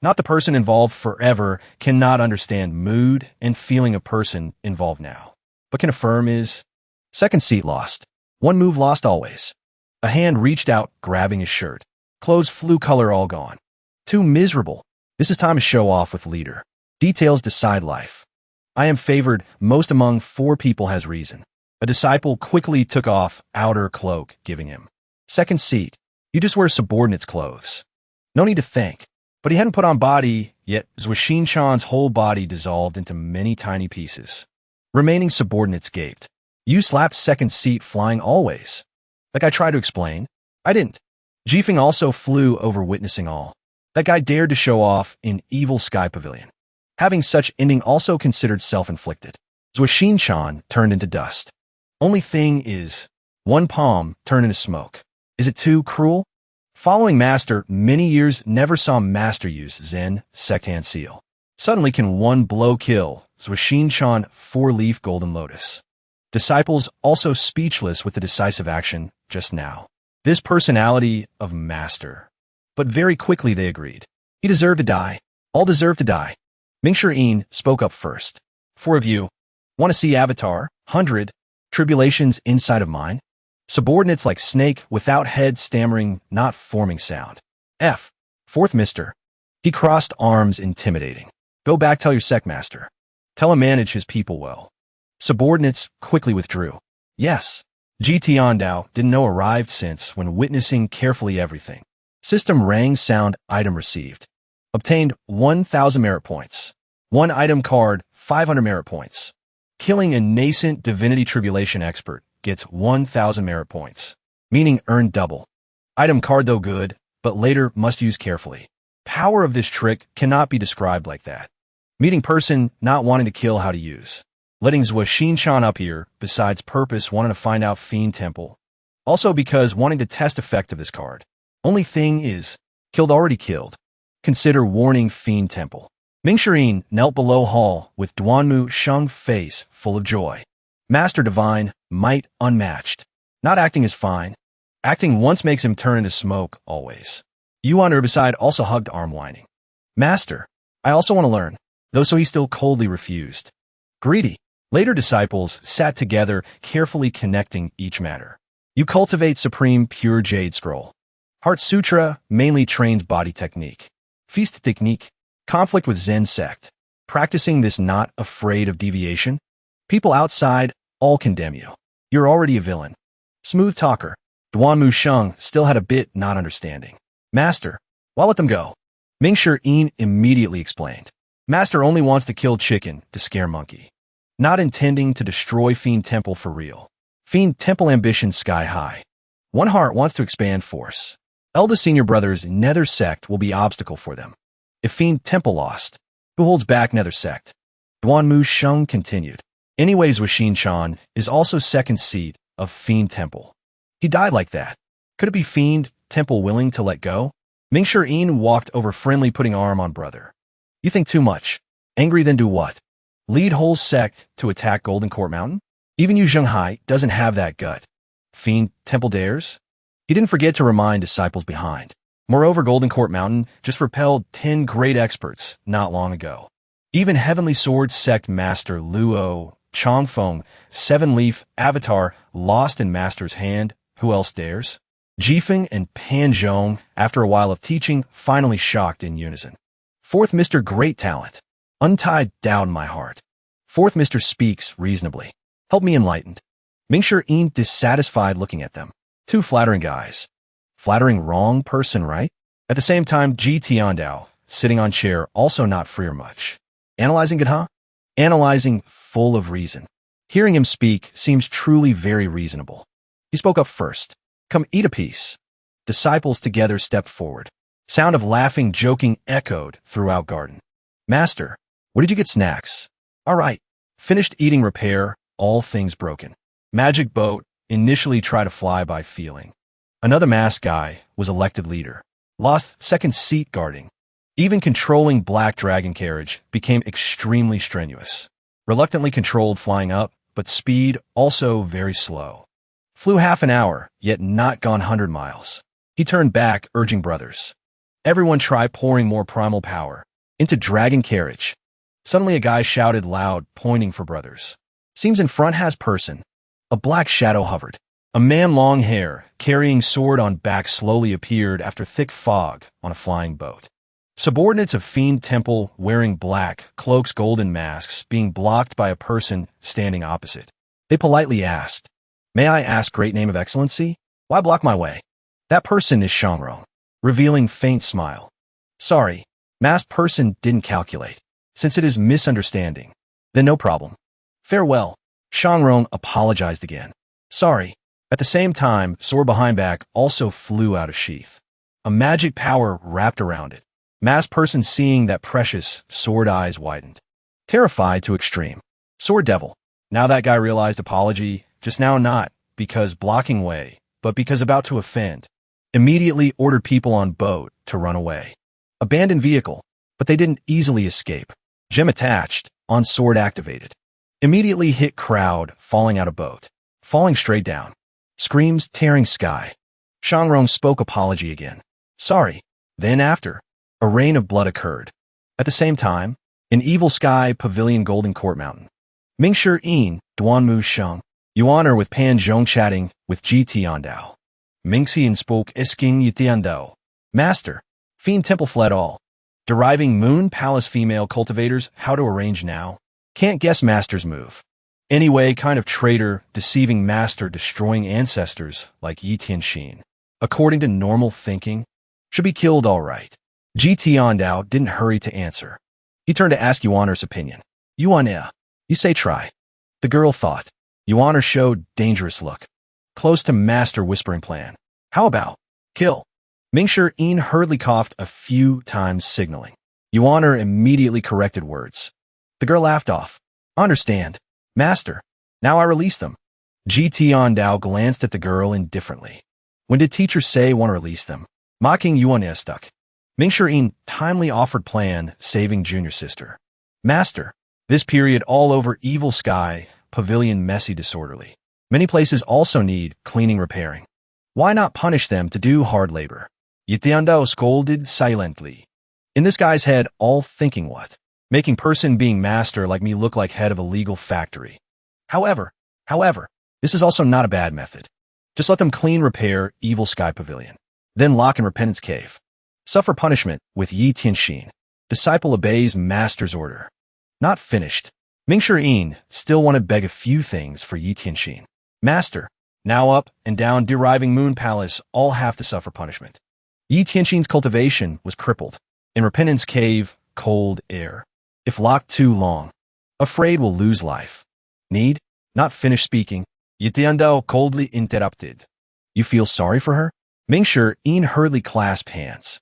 Not the person involved forever, cannot understand mood and feeling a person involved now. But can affirm is second seat lost. One move lost always. A hand reached out, grabbing his shirt. Clothes flew, color all gone. Too miserable. This is time to show off with leader. Details decide life. I am favored, most among 4 people has reason. A disciple quickly took off outer cloak, giving him. Second seat. You just wear subordinates' clothes. No need to think. But he hadn't put on body, yet Zhuoxin-chan's whole body dissolved into many tiny pieces. Remaining subordinates gaped. You slapped second seat flying always. Like I tried to explain. I didn't. Jifeng also flew over, witnessing all. That guy dared to show off in Evil Sky Pavilion. Having such ending also considered self-inflicted. Zhuoxin-chan turned into dust. Only thing is, one palm turned into smoke. Is it too cruel? Following Master, many years never saw Master use Zen sect hand seal. Suddenly can one blow kill Zhuoxin-chan 4-leaf golden lotus. Disciples also speechless with the decisive action just now. This personality of master. But very quickly they agreed. He deserved to die. All deserve to die. Mingshir spoke up first. Four of you. Want to see Avatar? 100. Tribulations inside of mine? Subordinates like snake without head stammering, not forming sound. F. Fourth mister. He crossed arms intimidating. Go back tell your secmaster. Tell him manage his people well. Subordinates quickly withdrew. Yes. GT Ondao didn't know arrived since when witnessing carefully everything. System rang sound item received. Obtained 1,000 merit points. One item card, 500 merit points. Killing a nascent divinity tribulation expert gets 1,000 merit points, meaning earned double. Item card though good, but later must use carefully. Power of this trick cannot be described like that. Meeting person not wanting to kill how to use. Letting Zwa Shinchan up here, besides purpose wanting to find out Fiend Temple. Also because wanting to test effect of this card. Only thing is, killed already killed. Consider warning Fiend Temple. Mingshir knelt below Hall with Duanmu Sheng face full of joy. Master Divine, might unmatched. Not acting is fine. Acting once makes him turn into smoke, always. Yuan Herbicide also hugged arm whining. Master, I also want to learn, though so he still coldly refused. Greedy. Later disciples sat together, carefully connecting each matter. You cultivate supreme pure jade scroll. Heart Sutra mainly trains body technique. Feast technique. Conflict with Zen sect. Practicing this not afraid of deviation. People outside all condemn you. You're already a villain. Smooth talker. Duanmu Sheng still had a bit not understanding. Master, why let them go? Mingshir immediately explained. Master only wants to kill chicken to scare monkey. Not intending to destroy Fiend Temple for real. Fiend Temple ambition sky high. One heart wants to expand force. Eldest senior brother's nether sect will be obstacle for them. If Fiend Temple lost, who holds back nether sect? Duanmu Sheng continued. Anyways, Washin-chan is also second seat of Fiend Temple. He died like that. Could it be Fiend Temple willing to let go? Mingshir walked over friendly putting arm on brother. You think too much. Angry then do what? Lead whole sect to attack Golden Court Mountain? Even Yu Zhenghai doesn't have that gut. Fiend Temple dares? He didn't forget to remind disciples behind. Moreover, Golden Court Mountain just repelled 10 great experts not long ago. Even Heavenly Sword Sect Master Luo, Chongfeng, Seven Leaf, Avatar, lost in Master's hand. Who else dares? Jifeng and Panzhong, after a while of teaching, finally shocked in unison. Fourth Mr. Great Talent. Untied down my heart. Fourth Mr. speaks reasonably. Help me enlightened. Mingshir dissatisfied looking at them. Two flattering guys. Flattering wrong person, right? At the same time, G. Tiandao, sitting on chair, also not freer much. Analyzing it, huh? Analyzing, full of reason. Hearing him speak seems truly very reasonable. He spoke up first. Come eat a piece. Disciples together stepped forward. Sound of laughing, joking echoed throughout garden. Master, where did you get snacks? All right. Finished eating repair, all things broken. Magic boat, initially try to fly by feeling. Another masked guy was elected leader. Lost second seat guarding. Even controlling Black Dragon carriage became extremely strenuous. Reluctantly controlled flying up, but speed also very slow. Flew half an hour, yet not gone 100 miles. He turned back, urging brothers. Everyone try pouring more primal power into Dragon carriage. Suddenly a guy shouted loud, pointing for brothers. Seems in front has person. A black shadow hovered. A man long hair, carrying sword on back slowly appeared after thick fog on a flying boat. Subordinates of Fiend Temple wearing black, cloaks golden masks being blocked by a person standing opposite. They politely asked, May I ask great name of excellency? Why block my way? That person is Shangrong. Revealing faint smile. Sorry, masked person didn't calculate. Since it is misunderstanding, then no problem. Farewell. Shangrong apologized again. Sorry. At the same time, sword behind back also flew out of sheath. A magic power wrapped around it. Masked person seeing that precious sword eyes widened. Terrified to extreme. Sword devil. Now that guy realized apology, just now not because blocking way, but because about to offend. Immediately ordered people on boat to run away. Abandoned vehicle, but they didn't easily escape. Gem attached, on sword activated. Immediately hit crowd, falling out of boat. Falling straight down. Screams tearing sky. Shangrong spoke apology again. Sorry. Then after, a rain of blood occurred. At the same time, an evil sky pavilion golden court mountain. Mingshi In, Duanmu Sheng. Yuaner with Pan Zhong chatting with GT Ondao. Mingxian spoke Isking Yitiandao. Master. Fiend temple fled all. Deriving Moon Palace female cultivators how to arrange now. Can't guess master's move. Anyway, kind of traitor, deceiving master, destroying ancestors like Yi Tianxin. According to normal thinking, should be killed all right. GT Ondao didn't hurry to answer. He turned to ask Yuaner's opinion. Yuan, you say try. The girl thought. Yuaner showed dangerous look. Close to master whispering plan. How about kill? Mingshi In hurriedly coughed a few times, signaling. Yuaner immediately corrected words. The girl laughed off. Understand. Master. Now I release them. GT Ondao glanced at the girl indifferently. When did teacher say want to release them? Mocking Yuan stuck. Mingshi In timely offered plan, saving junior sister. Master. This period all over evil sky, pavilion messy disorderly. Many places also need cleaning repairing. Why not punish them to do hard labor? Yitiandao scolded silently. In this guy's head, all thinking what? Making person being master like me look like head of a legal factory. However, this is also not a bad method. Just let them clean repair evil sky pavilion. Then lock in repentance cave. Suffer punishment with Yi Tianxin. Disciple obeys master's order. Not finished. Mingshi In still wanted to beg a few things for Yi Tianxin. Master, now up and down deriving Moon Palace all have to suffer punishment. Yi Tianxin's cultivation was crippled. In repentance cave, cold air. If locked too long, afraid will lose life. Need? Not finished speaking. Yitiandao coldly interrupted. You feel sorry for her? Mingshi In hurriedly clasped hands.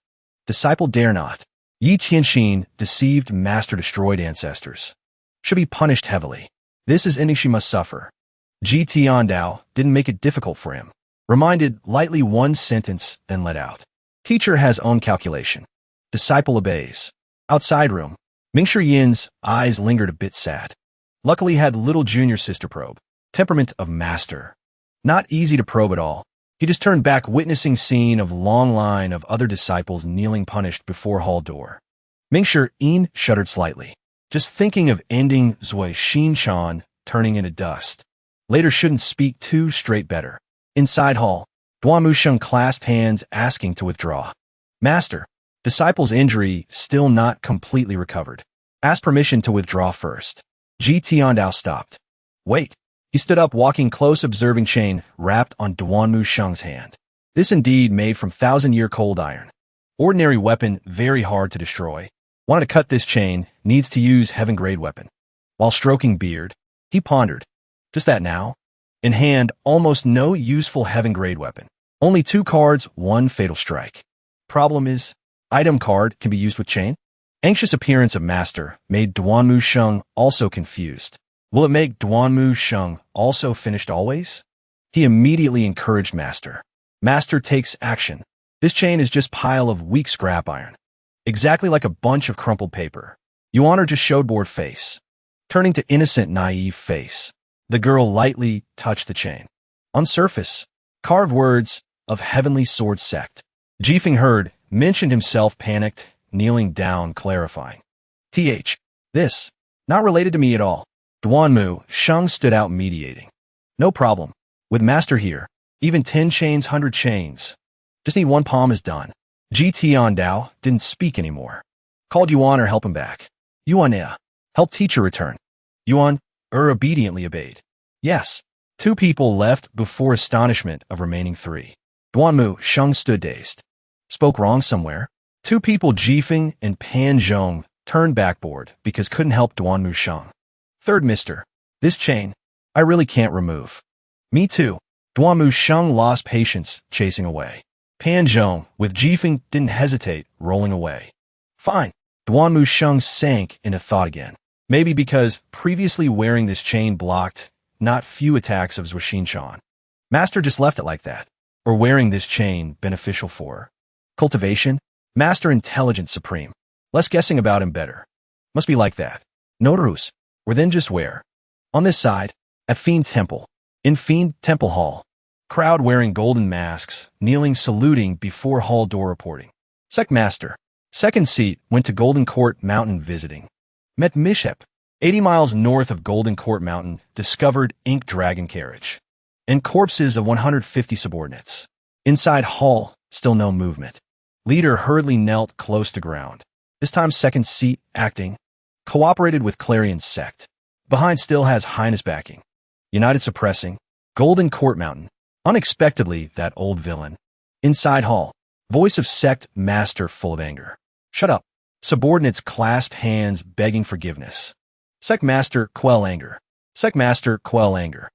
Disciple dare not. Yi Tianxin deceived master destroyed ancestors. Should be punished heavily. This is ending she must suffer. GT Ondao didn't make it difficult for him. Reminded lightly one sentence, then let out. Teacher has own calculation. Disciple obeys. Outside room. Mingshi Yin's eyes lingered a bit sad. Luckily had little junior sister probe. Temperament of master. Not easy to probe at all. He just turned back witnessing scene of long line of other disciples kneeling punished before hall door. Mingshi In shuddered slightly. Just thinking of ending Zui Xinchan turning into dust. Later shouldn't speak too straight better. Inside hall. Duanmu Sheng clasped hands asking to withdraw. Master. Disciple's injury still not completely recovered. Ask permission to withdraw first. GT Ondao stopped. Wait. He stood up walking close observing chain wrapped on Duanmu Sheng's hand. This indeed made from 1,000-year cold iron. Ordinary weapon very hard to destroy. Wanted to cut this chain, needs to use heaven-grade weapon. While stroking beard, he pondered. Just that now? In hand, almost no useful heaven-grade weapon. Only 2 cards, 1 fatal strike. Problem is, item card can be used with chain? Anxious appearance of master made Duanmu Sheng also confused. Will it make Duanmu Sheng also finished always? He immediately encouraged master. Master takes action. This chain is just pile of weak scrap iron. Exactly like a bunch of crumpled paper. Yuaner just showed bored face. Turning to innocent, naive face. The girl lightly touched the chain. On surface, carved words of heavenly sword sect. Jifeng heard, mentioned himself panicked, kneeling down, clarifying. This, not related to me at all. Duanmu Sheng stood out mediating. No problem. With master here, even 10 chains, 100 chains. Just need 1 palm is done. GT Ondao didn't speak anymore. Called Yuan or help him back. Yuan, help teacher return. Yuan, obediently obeyed. Yes. 2 people left before astonishment of remaining 3. Duanmu Sheng stood dazed. Spoke wrong somewhere. 2 people Jifeng and Pan Zhong turned backboard because couldn't help Duanmu Sheng. Third mister. This chain, I really can't remove. Me too. Duanmu Sheng lost patience, chasing away. Pan Zhong, with Jifeng, didn't hesitate, rolling away. Fine. Duanmu Sheng sank into thought again. Maybe because previously wearing this chain blocked not few attacks of Zhuxinchan. Master just left it like that. Or wearing this chain beneficial for cultivation? Master intelligence supreme. Less guessing about him better. Must be like that. Notarus. Or then just wear. On this side, at Fiend Temple, in Fiend Temple Hall, crowd wearing golden masks, kneeling saluting before hall door reporting. Sect Master, second seat, went to Golden Court Mountain visiting. Met Mishap, 80 miles north of Golden Court Mountain, discovered Ink Dragon Carriage. And corpses of 150 subordinates. Inside hall, still no movement. Leader hurriedly knelt close to ground. This time second seat, acting. Cooperated with Clarion Sect. Behind still has Highness backing. United suppressing. Golden Court Mountain. Unexpectedly, that old villain. Inside hall. Voice of Sect Master full of anger. Shut up. Subordinates clasped hands begging forgiveness. Sect Master quell anger. Sect Master quell anger.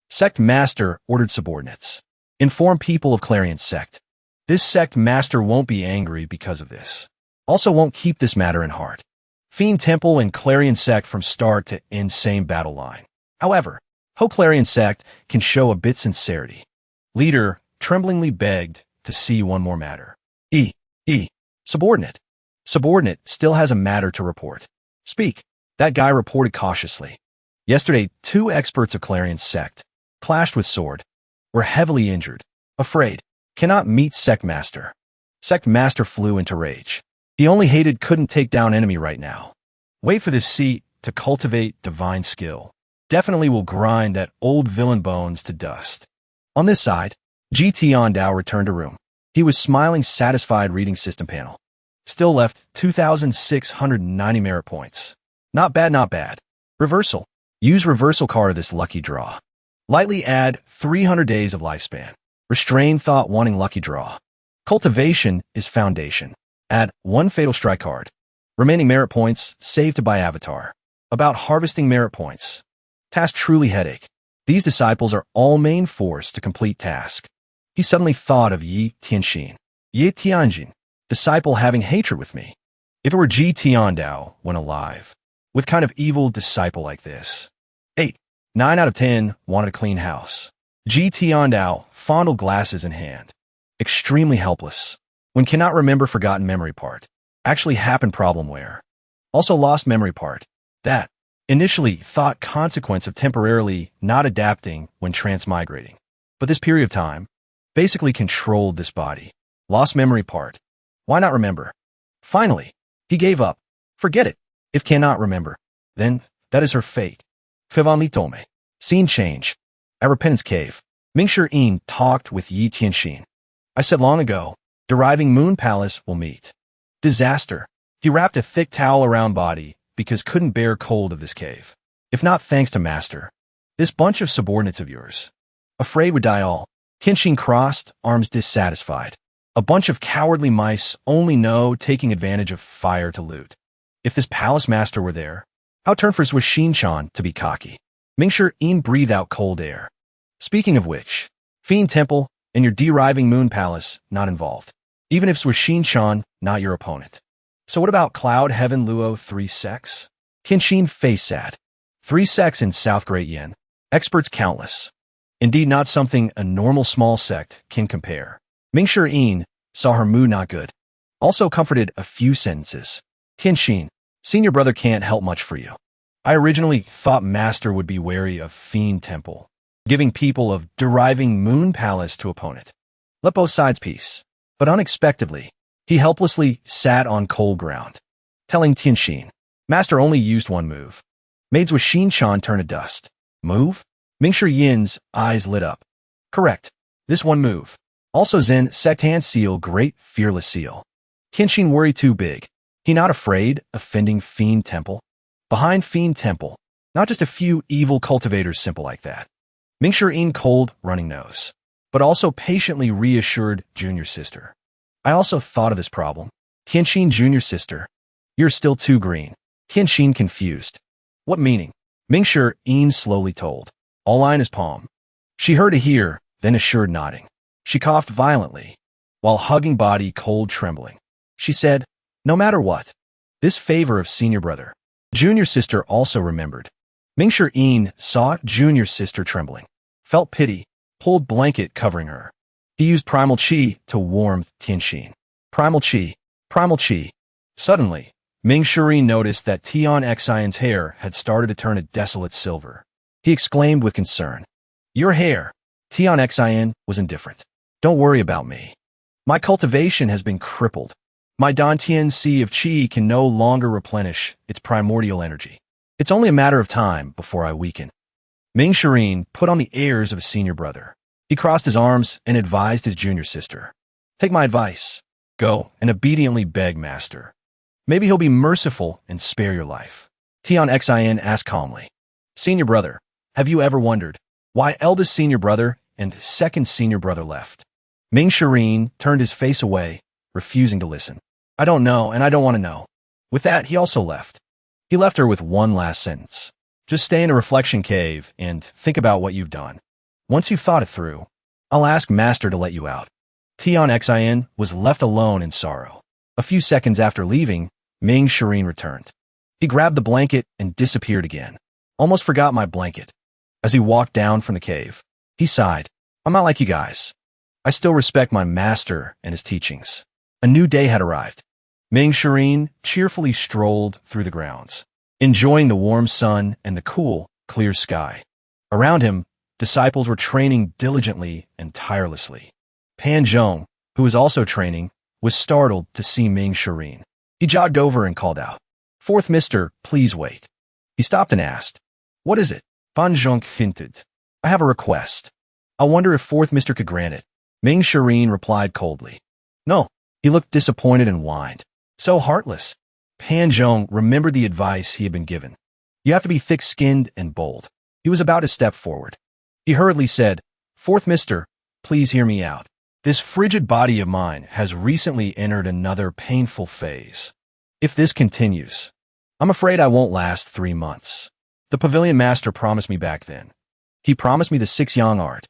Sect Master ordered subordinates. Inform people of Clarion Sect. This Sect Master won't be angry because of this. Also won't keep this matter in heart. Fiend Temple and Clarion Sect from start to end same battle line. However, hope Clarion Sect can show a bit sincerity. Leader tremblingly begged to see one more matter. Subordinate. Subordinate still has a matter to report. Speak. That guy reported cautiously. Yesterday, 2 experts of Clarion Sect clashed with sword, were heavily injured, afraid, cannot meet Sect Master. Sect Master flew into rage. He only hated couldn't take down enemy right now. Wait for this seat to cultivate divine skill. Definitely will grind that old villain bones to dust. On this side, GT Ondao returned to room. He was smiling satisfied reading system panel. Still left 2,690 merit points. Not bad, not bad. Reversal. Use reversal card of this lucky draw. Lightly add 300 days of lifespan. Restrain thought wanting lucky draw. Cultivation is foundation. Add 1 fatal strike card. Remaining merit points save to buy avatar. About harvesting merit points. Task truly headache. These disciples are all main force to complete task. He suddenly thought of Yi Tianxin. Yi Tianjin. Disciple having hatred with me. If it were Ji Tiandao when alive. With kind of evil disciple like this. 8. 9 out of 10 wanted a clean house. Ji Tiandao fondled glasses in hand. Extremely helpless. When cannot remember forgotten memory part. Actually happened problem where. Also lost memory part. That. Initially thought consequence of temporarily not adapting when transmigrating. But this period of time basically controlled this body. Lost memory part. Why not remember? Finally, he gave up. Forget it. If cannot remember, then that is her fate. Kvanli Tome. Scene change. At Repentance Cave, Mingshi Yin talked with Yi Tianxin. I said long ago, deriving Moon Palace will meet. Disaster. He wrapped a thick towel around body because couldn't bear cold of this cave. If not thanks to Master. This bunch of subordinates of yours. Afraid would die all. Tianxin crossed, arms dissatisfied. A bunch of cowardly mice only know taking advantage of fire to loot. If this palace master were there, how turn for was Shinchan to be cocky. Mingshi Yin breathe out cold air. Speaking of which, Fiend Temple and your deriving Moon Palace not involved. Even if it was Shinchan, not your opponent. So what about Cloud Heaven Luo 3 sects? Tianxin face sad. 3 sects in South Great Yen. Experts countless. Indeed not something a normal small sect can compare. Mingshi Yin saw her mood not good. Also comforted a few sentences. Tianxin, senior brother can't help much for you. I originally thought Master would be wary of Fiend Temple, giving people of deriving Moon Palace to opponent. Let both sides peace. But unexpectedly, he helplessly sat on cold ground, telling Tianxin, Master only used 1 move. Maids with Shinchan turn to dust. Move? Mingshi Yin's eyes lit up. Correct. This 1 move. Also Zen sect hand seal great fearless seal. Tianxin worry too big. He not afraid offending Fiend Temple? Behind Fiend Temple, not just a few evil cultivators simple like that. Mingshi Yin cold running nose, but also patiently reassured junior sister. I also thought of this problem. Tianxin junior sister, you're still too green. Tianxin confused. What meaning? Mingshi Yin slowly told. All line is palm. She heard a hear, then assured nodding. She coughed violently, while hugging body cold trembling. She said, no matter what, this favor of senior brother. Junior sister also remembered. Mingshi Yin saw junior sister trembling, felt pity, pulled blanket covering her. He used primal chi to warm Tianxin. Primal chi, primal chi. Suddenly, Mingshi Yin noticed that Tian Xion's hair had started to turn a desolate silver. he exclaimed with concern. Your hair. Tion Xin was indifferent. Don't worry about me. My cultivation has been crippled. My Dantian Sea of Qi can no longer replenish its primordial energy. It's only a matter of time before I weaken. Ming Shirin put on the airs of a senior brother. He crossed his arms and advised his junior sister. Take my advice. Go and obediently beg Master. Maybe he'll be merciful and spare your life. Tion Xin asked calmly. Senior brother, have you ever wondered why eldest senior brother and second senior brother left? Ming Shirin turned his face away, refusing to listen. I don't know, and I don't want to know. With that, he also left. He left her with one last sentence. Just stay in a reflection cave and think about what you've done. Once you've thought it through, I'll ask Master to let you out. Tion Xin was left alone in sorrow. A few seconds after leaving, Ming Shirin returned. He grabbed the blanket and disappeared again. Almost forgot my blanket. As he walked down from the cave, he sighed. I'm not like you guys. I still respect my master and his teachings. A new day had arrived. Ming Shirin cheerfully strolled through the grounds, enjoying the warm sun and the cool, clear sky. Around him, disciples were training diligently and tirelessly. Pan Zhong, who was also training, was startled to see Ming Shirin. He jogged over and called out, Fourth Mister, please wait. He stopped and asked, What is it? Pan Zhong hinted, I have a request. I wonder if Fourth Mister could grant it. Ming Shirin replied coldly. No. He looked disappointed and whined. So heartless. Pan Zhong remembered the advice he had been given. You have to be thick-skinned and bold. He was about to step forward. He hurriedly said, Fourth Mister, please hear me out. This frigid body of mine has recently entered another painful phase. If this continues, I'm afraid I won't last 3 months. The pavilion master promised me back then. He promised me the 6 yang art.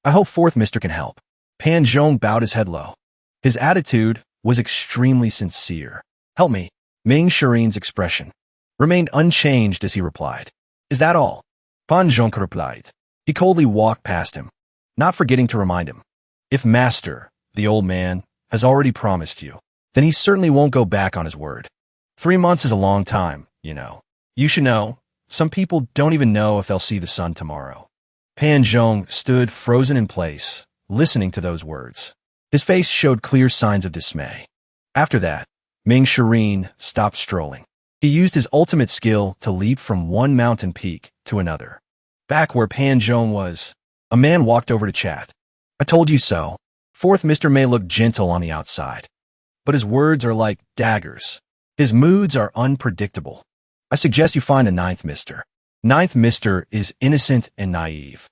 I hope Fourth Mister can help. Pan Zhong bowed his head low. His attitude was extremely sincere. Help me. Ming Shirin's expression remained unchanged as he replied. Is that all? Pan Zhong replied. He coldly walked past him, not forgetting to remind him. If Master, the old man, has already promised you, then he certainly won't go back on his word. 3 months is a long time, you know. You should know, some people don't even know if they'll see the sun tomorrow. Pan Zhong stood frozen in place, listening to those words. His face showed clear signs of dismay. After that, Ming Shirin stopped strolling. He used his ultimate skill to leap from one mountain peak to another. Back where Pan Zhong was, a man walked over to chat. I told you so. Fourth Mister may look gentle on the outside, but his words are like daggers. His moods are unpredictable. I suggest you find a ninth Mister. Ninth Mister is innocent and naive.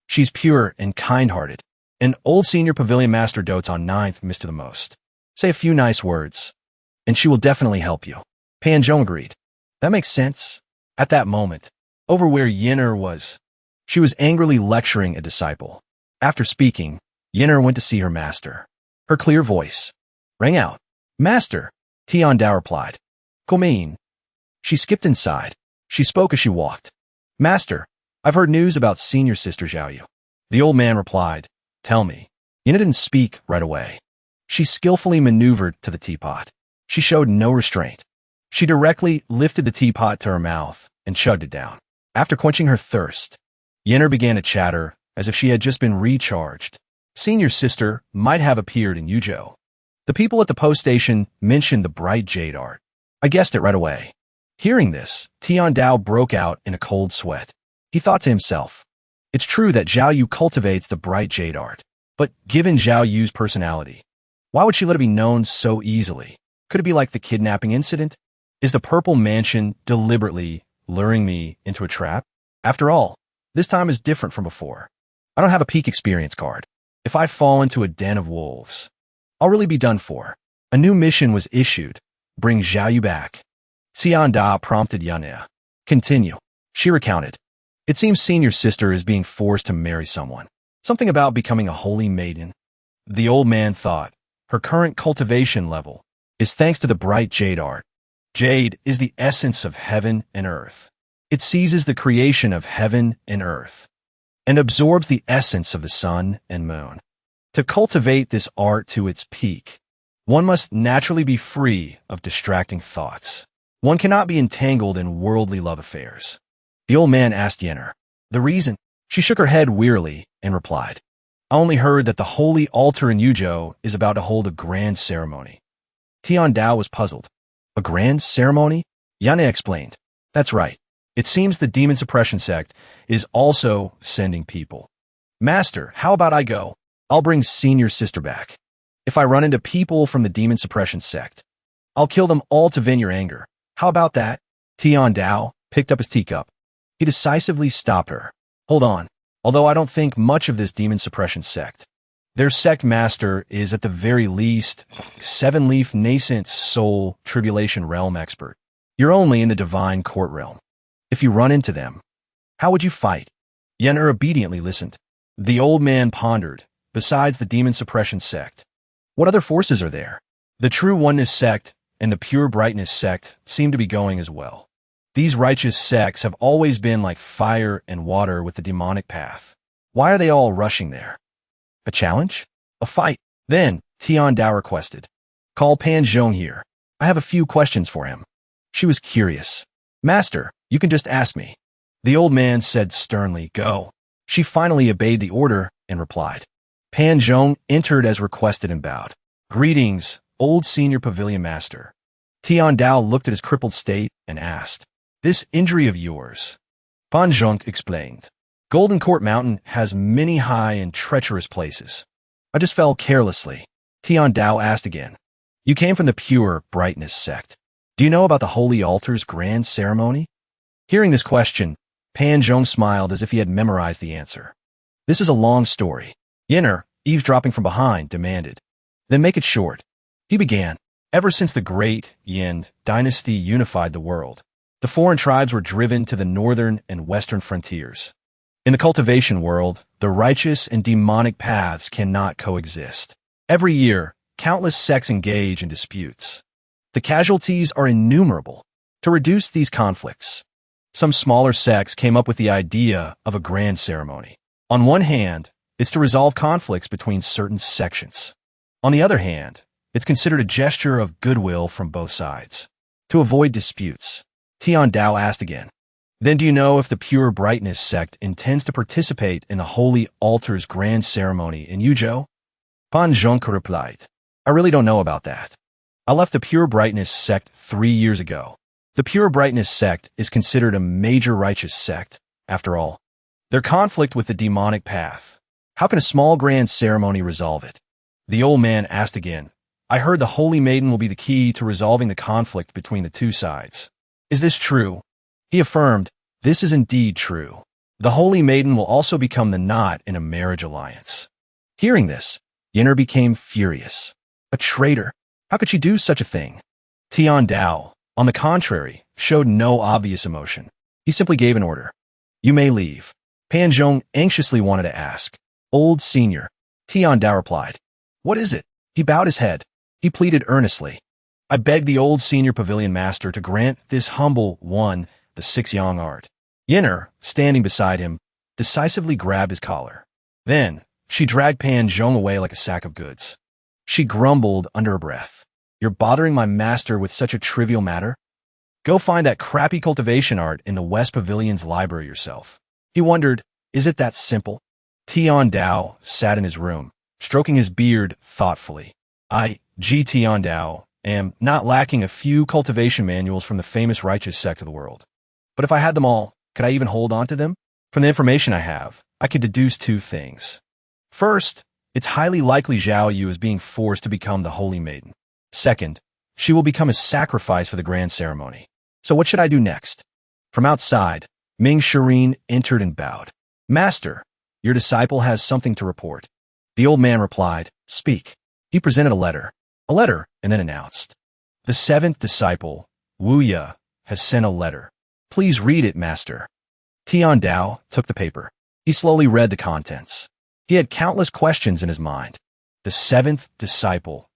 She's pure and kind-hearted. An old senior pavilion master dotes on ninth Mister the most. Say a few nice words, and she will definitely help you. Pan Zhong agreed. That makes sense. At that moment, over where Yin'er was, she was angrily lecturing a disciple. After speaking, Yin'er went to see her master. Her clear voice rang out. Master, Tian Dao replied. Komein. She skipped inside. She spoke as she walked. Master, I've heard news about senior sister Xiaoyu. The old man replied. Tell me. Yin'er didn't speak right away. She skillfully maneuvered to the teapot. She showed no restraint. She directly lifted the teapot to her mouth and chugged it down. After quenching her thirst, Yin'er began to chatter as if she had just been recharged. Senior sister might have appeared in Yuzhou. The people at the post station mentioned the bright jade art. I guessed it right away. Hearing this, Tian Dao broke out in a cold sweat. He thought to himself, it's true that Zhao Yu cultivates the bright jade art, but given Zhao Yu's personality, why would she let it be known so easily? Could it be like the kidnapping incident? Is the purple mansion deliberately luring me into a trap? After all, this time is different from before. I don't have a peak experience card. If I fall into a den of wolves, I'll really be done for. A new mission was issued. Bring Zhao Yu back. Tian Da prompted Yan'e. Continue. She recounted. It seems senior sister is being forced to marry someone. Something about becoming a holy maiden. The old man thought. Her current cultivation level is thanks to the bright jade art. Jade is the essence of heaven and earth. It seizes the creation of heaven and earth and absorbs the essence of the sun and moon. To cultivate this art to its peak, one must naturally be free of distracting thoughts. One cannot be entangled in worldly love affairs. The old man asked Yin'er, The reason? She shook her head wearily and replied, I only heard that the holy altar in Yuzhou is about to hold a grand ceremony. Tian Dao was puzzled. A grand ceremony? Yana explained. That's right. It seems the demon suppression sect is also sending people. Master, how about I go? I'll bring senior sister back. If I run into people from the demon suppression sect, I'll kill them all to vent your anger. How about that? Tian Dao picked up his teacup. He decisively stopped her. Hold on. Although I don't think much of this demon suppression sect. Their sect master is at the very least seven-leaf nascent soul tribulation realm expert. You're only in the divine court realm. If you run into them, how would you fight? Yen'er obediently listened. The old man pondered. Besides the demon suppression sect, what other forces are there? The true oneness sect and the pure brightness sect seem to be going as well. These righteous sects have always been like fire and water with the demonic path. Why are they all rushing there? A challenge? A fight? Then, Tian Dao requested. Call Pan Zhong here. I have a few questions for him. She was curious. Master, you can just ask me. The old man said sternly, go. She finally obeyed the order and replied. Pan Zhong entered as requested and bowed. Greetings, old senior pavilion master. Tian Dao looked at his crippled state and asked, this injury of yours? Pan Zhong explained. Golden Court Mountain has many high and treacherous places. I just fell carelessly. Tian Dao asked again. You came from the pure brightness sect. Do you know about the holy altar's grand ceremony? Hearing this question, Pan Zhong smiled as if he had memorized the answer. This is a long story. Yen'er, eavesdropping from behind, demanded. Then make it short. He began. Ever since the great Yin dynasty unified the world, the foreign tribes were driven to the northern and western frontiers. In the cultivation world, the righteous and demonic paths cannot coexist. Every year, countless sects engage in disputes. The casualties are innumerable. To reduce these conflicts, some smaller sects came up with the idea of a grand ceremony. On one hand, it's to resolve conflicts between certain sections. On the other hand, it's considered a gesture of goodwill from both sides. To avoid disputes, Tian Dao asked again. Then do you know if the Pure Brightness sect intends to participate in the Holy Altar's grand ceremony in Yuzhou? Pan Zhong replied. I really don't know about that. I left the Pure Brightness sect 3 years ago. The Pure Brightness sect is considered a major righteous sect, after all. Their conflict with the demonic path. How can a small grand ceremony resolve it? The old man asked again. I heard the Holy Maiden will be the key to resolving the conflict between the two sides. Is this true? He affirmed, this is indeed true. The Holy Maiden will also become the knot in a marriage alliance. Hearing this, Yen'er became furious. A traitor? How could she do such a thing? Tian Dao, on the contrary, showed no obvious emotion. He simply gave an order. You may leave. Pan Zhong anxiously wanted to ask. Old senior. Tian Dao replied. What is it? He bowed his head. He pleaded earnestly. I beg the old senior pavilion master to grant this humble one the 6-yang art. Yen'er, standing beside him, decisively grabbed his collar. Then, she dragged Pan Zhong away like a sack of goods. She grumbled under her breath. You're bothering my master with such a trivial matter? Go find that crappy cultivation art in the West Pavilion's library yourself. He wondered, is it that simple? Tian Dao sat in his room, stroking his beard thoughtfully. Tian Dao, am not lacking a few cultivation manuals from the famous righteous sect of the world. But if I had them all, could I even hold on to them? From the information I have, I could deduce 2 things. First, it's highly likely Zhao Yu is being forced to become the Holy Maiden. Second, she will become a sacrifice for the grand ceremony. So what should I do next? From outside, Ming Shirin entered and bowed. Master, your disciple has something to report. The old man replied, Speak. He presented a letter, and then announced. The 7th disciple, Wu Ye, has sent a letter. Please read it, master. Tian Dao took the paper. He slowly read the contents. He had countless questions in his mind. The 7th disciple.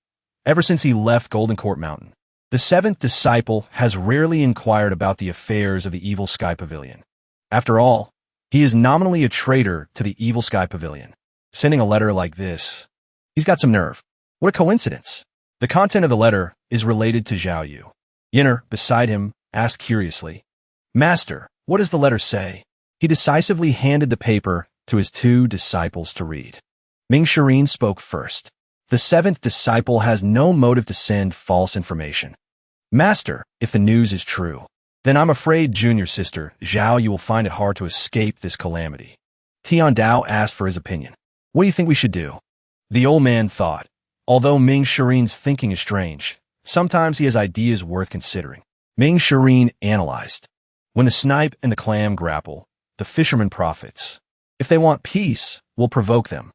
Ever since he left Golden Court Mountain, the 7th disciple has rarely inquired about the affairs of the Evil Sky Pavilion. After all, he is nominally a traitor to the Evil Sky Pavilion. Sending a letter like this. He's got some nerve. What a coincidence. The content of the letter is related to Zhao Yu. Yen'er, beside him, asked curiously, Master, what does the letter say? He decisively handed the paper to his two disciples to read. Ming Shirin spoke first. The seventh disciple has no motive to send false information. Master, if the news is true, then I'm afraid, junior sister Zhao, you will find it hard to escape this calamity. Tian Dao asked for his opinion. What do you think we should do? The old man thought. Although Ming Shirin's thinking is strange, sometimes he has ideas worth considering. Ming Shirin analyzed. When the snipe and the clam grapple, the fisherman profits. If they want peace, we'll provoke them.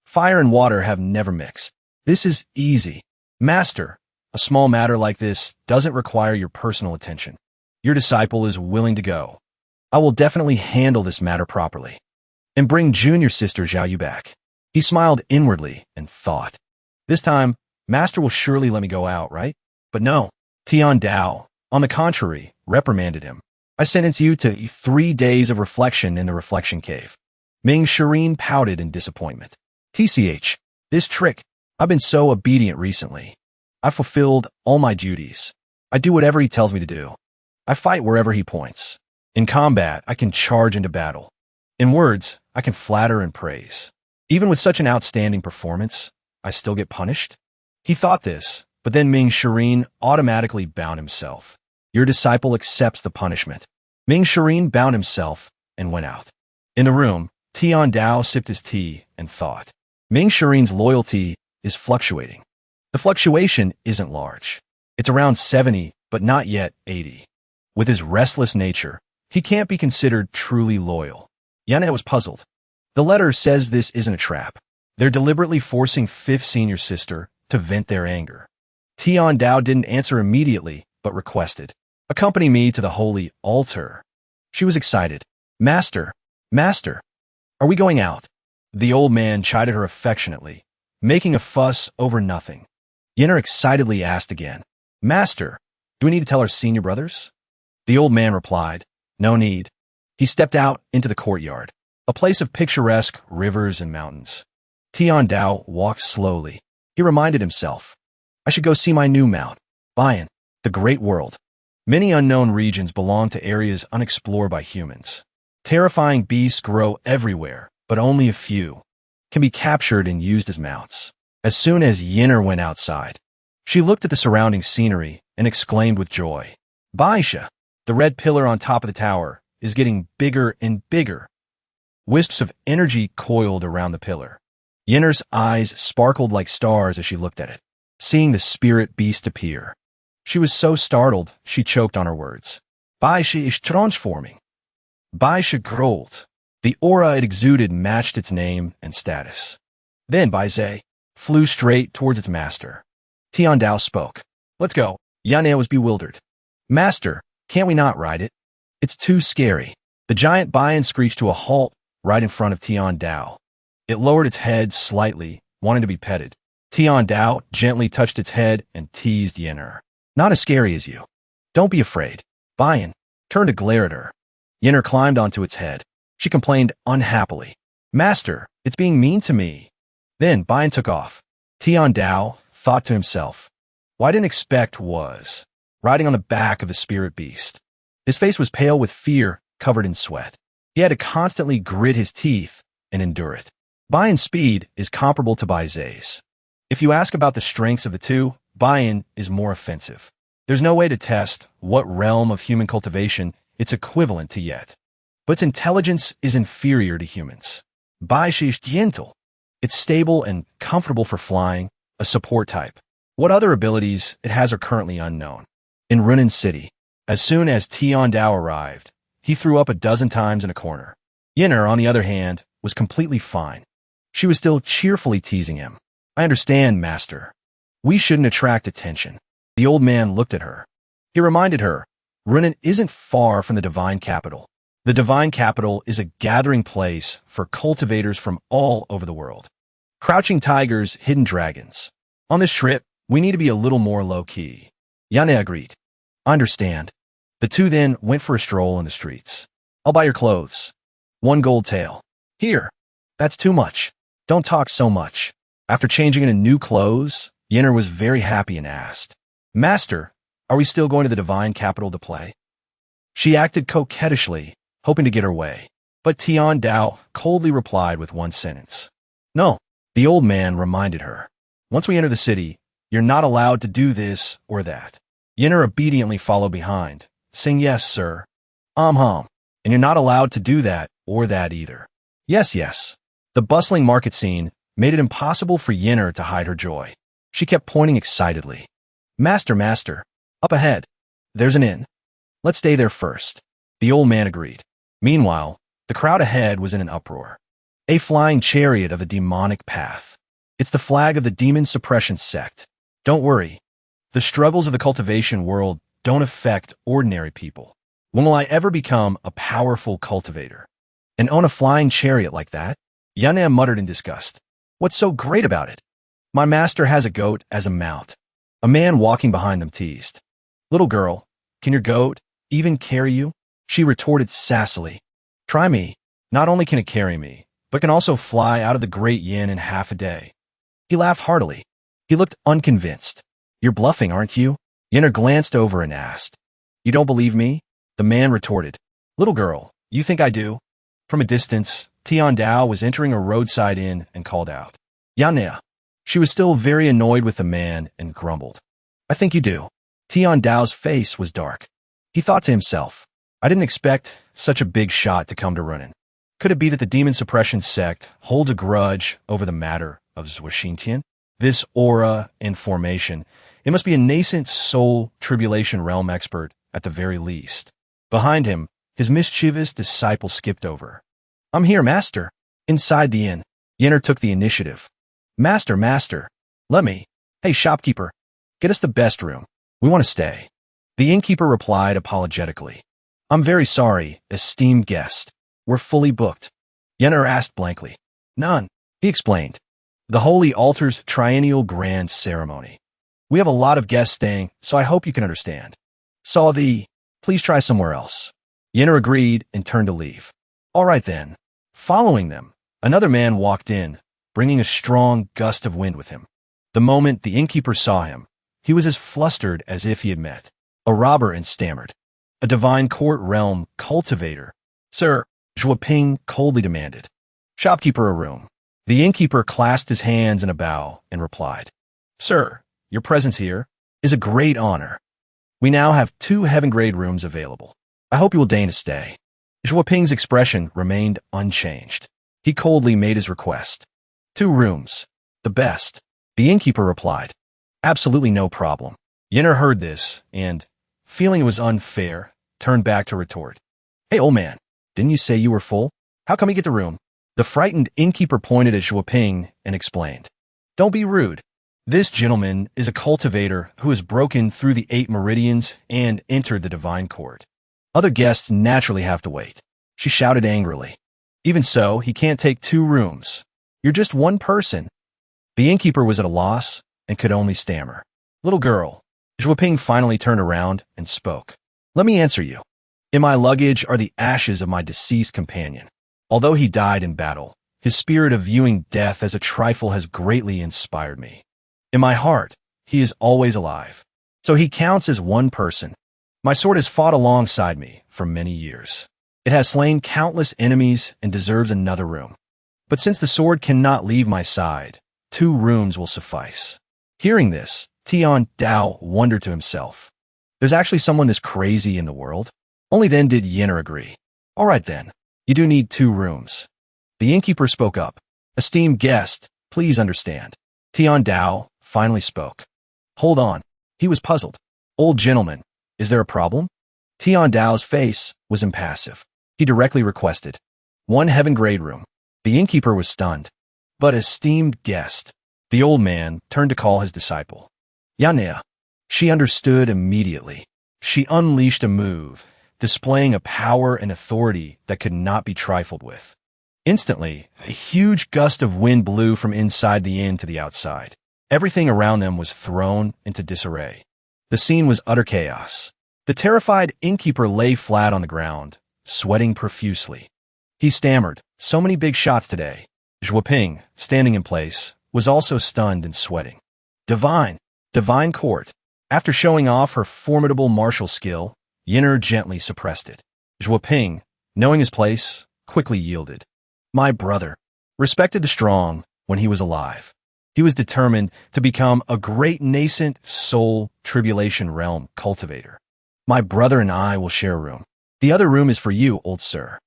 Fire and water have never mixed. This is easy. Master, a small matter like this doesn't require your personal attention. Your disciple is willing to go. I will definitely handle this matter properly. And bring junior sister Zhao Yu back. He smiled inwardly and thought. This time, Master will surely let me go out, right? But no. Tian Dao, on the contrary, reprimanded him. I sentence you to 3 days of reflection in the reflection cave. Ming Shirin pouted in disappointment. TCH, this trick, I've been so obedient recently. I've fulfilled all my duties. I do whatever he tells me to do. I fight wherever he points. In combat, I can charge into battle. In words, I can flatter and praise. Even with such an outstanding performance, I still get punished? He thought this, but then Ming Shirin automatically bound himself. Your disciple accepts the punishment. Ming Shirin bound himself and went out. In the room, Tian Dao sipped his tea and thought. Ming Shirin's loyalty is fluctuating. The fluctuation isn't large. It's around 70, but not yet 80. With his restless nature, he can't be considered truly loyal. Yahello was puzzled. The letter says this isn't a trap. They're deliberately forcing fifth senior sister to vent their anger. Tian Dao didn't answer immediately, but requested. Accompany me to the holy altar. She was excited. Master, Master, are we going out? The old man chided her affectionately, making a fuss over nothing. Yenner excitedly asked again. Master, do we need to tell our senior brothers? The old man replied, no need. He stepped out into the courtyard, a place of picturesque rivers and mountains. Tian Dao walked slowly. He reminded himself, I should go see my new mount, Bayan, the great world. Many unknown regions belong to areas unexplored by humans. Terrifying beasts grow everywhere, but only a few can be captured and used as mounts. As soon as Yenner went outside, she looked at the surrounding scenery and exclaimed with joy. Baisha, the red pillar on top of the tower, is getting bigger and bigger. Wisps of energy coiled around the pillar. Yenner's eyes sparkled like stars as she looked at it, seeing the spirit beast appear. She was so startled, she choked on her words. Baisha is transforming. Baisha growled. The aura it exuded matched its name and status. Then Baizhe flew straight towards its master. Tian Dao spoke. Let's go. Yahello was bewildered. Master, can't we not ride it? It's too scary. The giant Bayan screeched to a halt right in front of Tian Dao. It lowered its head slightly, wanting to be petted. Tian Dao gently touched its head and teased Yenner. Not as scary as you. Don't be afraid. Bayan turned to glare at her. Yenner climbed onto its head. She complained unhappily. Master, it's being mean to me. Then Bayan took off. Tian Dao thought to himself. What I didn't expect was riding on the back of the spirit beast. His face was pale with fear, covered in sweat. He had to constantly grit his teeth and endure it. Bayan's speed is comparable to Baize's. If you ask about the strengths of the two, Bayan is more offensive. There's no way to test what realm of human cultivation it's equivalent to yet. But its intelligence is inferior to humans. Baisha is gentle. It's stable and comfortable for flying, a support type. What other abilities it has are currently unknown. In Runan City, as soon as Tian Dao arrived, he threw up 12 times in a corner. Yenner, on the other hand, was completely fine. She was still cheerfully teasing him. I understand, Master. We shouldn't attract attention. The old man looked at her. He reminded her, Runan isn't far from the divine capital. The divine capital is a gathering place for cultivators from all over the world. Crouching tigers, hidden dragons. On this trip, we need to be a little more low-key. Yahello agreed. I understand. The two then went for a stroll in the streets. I'll buy your clothes. 1 gold tael. Here. That's too much. Don't talk so much. After changing into new clothes, Yenner was very happy and asked, Master, are we still going to the divine capital to play? She acted coquettishly, hoping to get her way. But Tian Dao coldly replied with one sentence. No, the old man reminded her. Once we enter the city, you're not allowed to do this or that. Yenner obediently followed behind, saying yes, sir. And you're not allowed to do that or that either. Yes, yes. The bustling market scene made it impossible for Yenner to hide her joy. She kept pointing excitedly. Master, master, up ahead. There's an inn. Let's stay there first. The old man agreed. Meanwhile, the crowd ahead was in an uproar. A flying chariot of the demonic path. It's the flag of the demon suppression sect. Don't worry. The struggles of the cultivation world don't affect ordinary people. When will I ever become a powerful cultivator? And own a flying chariot like that? Yanam muttered in disgust. What's so great about it? My master has a goat as a mount. A man walking behind them teased. Little girl, can your goat even carry you? She retorted sassily. Try me. Not only can it carry me, but can also fly out of the great yin in half a day. He laughed heartily. He looked unconvinced. You're bluffing, aren't you? Yenner glanced over and asked. You don't believe me? The man retorted. Little girl, you think I do? From a distance, Tian Dao was entering a roadside inn and called out. Yanea. She was still very annoyed with the man and grumbled. I think you do. Tian Dao's face was dark. He thought to himself, I didn't expect such a big shot to come to Runin. Could it be that the demon suppression sect holds a grudge over the matter of Zhuoxintian? This aura and formation, it must be a nascent soul tribulation realm expert at the very least. Behind him, his mischievous disciple skipped over. I'm here, master. Inside the inn, Yenner took the initiative. Master, master, let me. Hey, shopkeeper, get us the best room. We want to stay. The innkeeper replied apologetically. I'm very sorry, esteemed guest. We're fully booked. Yenner asked blankly. None, he explained. The holy altar's triennial grand ceremony. We have a lot of guests staying, so I hope you can understand. Saw thee. Please try somewhere else. Yenner agreed and turned to leave. All right then. Following them, another man walked in, bringing a strong gust of wind with him. The moment the innkeeper saw him, he was as flustered as if he had met a robber and stammered. A divine court realm cultivator. Sir, Zhuoping coldly demanded. Shopkeeper, a room. The innkeeper clasped his hands in a bow and replied. Sir, your presence here is a great honor. We now have 2 heaven-grade rooms available. I hope you will deign to stay. Zhuoping's expression remained unchanged. He coldly made his request. 2 rooms. The best. The innkeeper replied. Absolutely no problem. Yenner heard this and, feeling it was unfair, turned back to retort. Hey, old man, didn't you say you were full? How come you get the room? The frightened innkeeper pointed at Zhuoping and explained. Don't be rude. This gentleman is a cultivator who has broken through the 8 meridians and entered the divine court. Other guests naturally have to wait. She shouted angrily. Even so, he can't take 2 rooms. You're just one person. The innkeeper was at a loss and could only stammer. Little girl. Zhuoping finally turned around and spoke. Let me answer you. In my luggage are the ashes of my deceased companion. Although he died in battle, his spirit of viewing death as a trifle has greatly inspired me. In my heart, he is always alive. So he counts as one person. My sword has fought alongside me for many years. It has slain countless enemies and deserves another room. But since the sword cannot leave my side, 2 rooms will suffice. Hearing this, Tian Dao wondered to himself. There's actually someone this crazy in the world? Only then did Yenner agree. All right then, you do need 2 rooms. The innkeeper spoke up. Esteemed guest, please understand. Tian Dao finally spoke. Hold on. He was puzzled. Old gentleman, is there a problem? Tian Dao's face was impassive. He directly requested 1 heaven-grade room. The innkeeper was stunned. But esteemed guest, the old man turned to call his disciple. Yanea. She understood immediately. She unleashed a move, displaying a power and authority that could not be trifled with. Instantly, a huge gust of wind blew from inside the inn to the outside. Everything around them was thrown into disarray. The scene was utter chaos. The terrified innkeeper lay flat on the ground, sweating profusely. He stammered, so many big shots today. Zhuoping, standing in place, was also stunned and sweating. Divine court. After showing off her formidable martial skill, Yenner gently suppressed it. Zhuoping, knowing his place, quickly yielded. My brother respected the strong when he was alive. He was determined to become a great nascent soul tribulation realm cultivator. My brother and I will share a room. The other room is for you, old sir.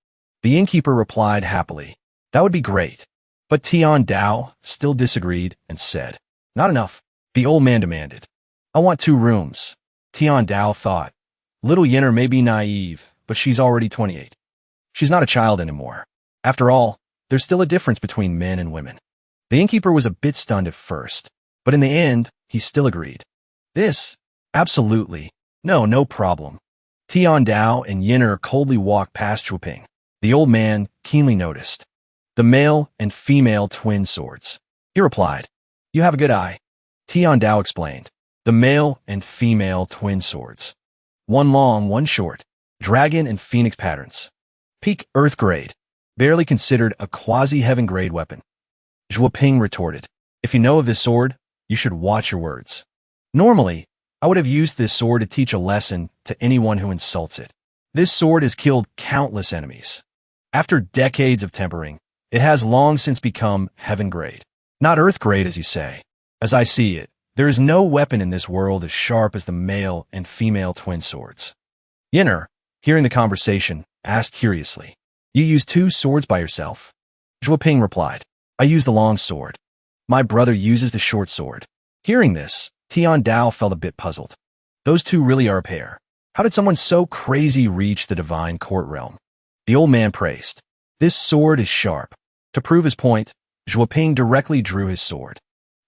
The innkeeper replied happily. That would be great. But Tian Dao still disagreed and said, not enough. The old man demanded. I want 2 rooms. Tian Dao thought. Little Yenner may be naive, but she's already 28. She's not a child anymore. After all, there's still a difference between men and women. The innkeeper was a bit stunned at first, but in the end, he still agreed. This? Absolutely. No problem. Tian Dao and Yenner coldly walked past Zhuoping. The old man keenly noticed. The male and female twin swords. He replied, you have a good eye. Tian Dao explained. The male and female twin swords. One long, one short. Dragon and phoenix patterns. Peak earth grade. Barely considered a quasi-heaven grade weapon. Zhuoping retorted. If you know of this sword, you should watch your words. Normally, I would have used this sword to teach a lesson to anyone who insults it. This sword has killed countless enemies. After decades of tempering, it has long since become heaven grade. Not earth grade, as you say. As I see it, there is no weapon in this world as sharp as the male and female twin swords. Yenner, hearing the conversation, asked curiously, you use 2 swords by yourself? Zhuoping replied, I use the long sword. My brother uses the short sword. Hearing this, Tian Dao felt a bit puzzled. Those 2 really are a pair. How did someone so crazy reach the divine court realm? The old man praised. This sword is sharp. To prove his point, Zhuoping directly drew his sword.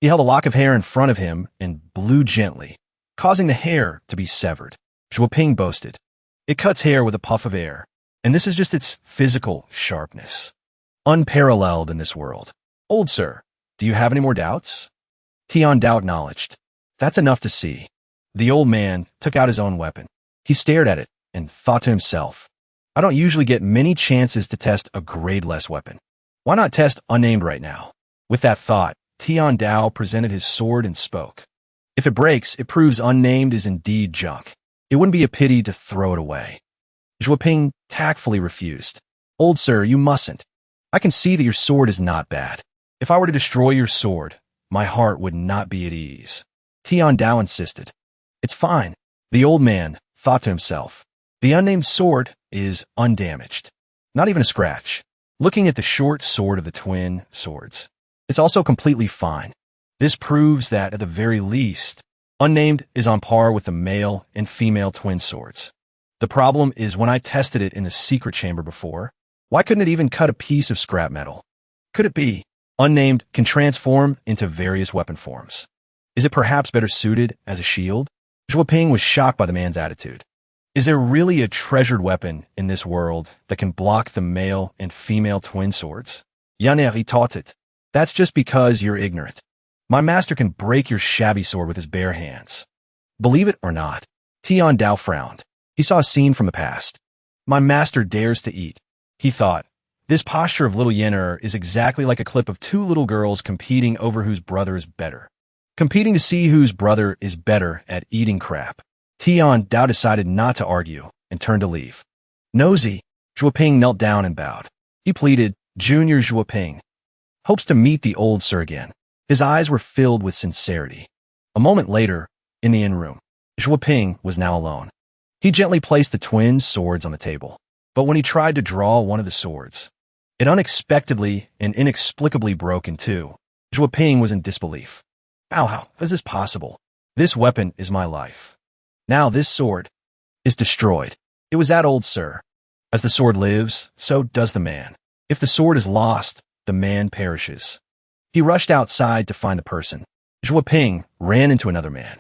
He held a lock of hair in front of him and blew gently, causing the hair to be severed. Zhuoping boasted. It cuts hair with a puff of air, and this is just its physical sharpness. Unparalleled in this world. Old sir, do you have any more doubts? Tian Dao acknowledged. That's enough to see. The old man took out his own weapon. He stared at it and thought to himself, I don't usually get many chances to test a grade-less weapon. Why not test unnamed right now? With that thought, Tian Dao presented his sword and spoke. If it breaks, it proves unnamed is indeed junk. It wouldn't be a pity to throw it away. Zhuoping tactfully refused. Old sir, you mustn't. I can see that your sword is not bad. If I were to destroy your sword, my heart would not be at ease. Tian Dao insisted. It's fine. The old man thought to himself. The unnamed sword is undamaged. Not even a scratch. Looking at the short sword of the twin swords, it's also completely fine. This proves that, at the very least, unnamed is on par with the male and female twin swords. The problem is when I tested it in the secret chamber before, why couldn't it even cut a piece of scrap metal? Could it be unnamed can transform into various weapon forms? Is it perhaps better suited as a shield? Zhuoping was shocked by the man's attitude. Is there really a treasured weapon in this world that can block the male and female twin swords? Yahello taught it. That's just because you're ignorant. My master can break your shabby sword with his bare hands. Believe it or not, Tian Dao frowned. He saw a scene from the past. My master dares to eat. He thought, this posture of little Yenner is exactly like a clip of 2 little girls competing over whose brother is better. Competing to see whose brother is better at eating crap. Tian Dao decided not to argue and turned to leave. Nosy, Zhuoping knelt down and bowed. He pleaded, Junior Zhuoping hopes to meet the old sir again. His eyes were filled with sincerity. A moment later, in the inn room, Zhuoping was now alone. He gently placed the twin swords on the table, but when he tried to draw one of the swords, it unexpectedly and inexplicably broke in 2. Zhuoping was in disbelief. How is this possible? This weapon is my life. Now this sword is destroyed. It was that old sir. As the sword lives, so does the man. If the sword is lost, the man perishes. He rushed outside to find the person. Zhuoping ran into another man.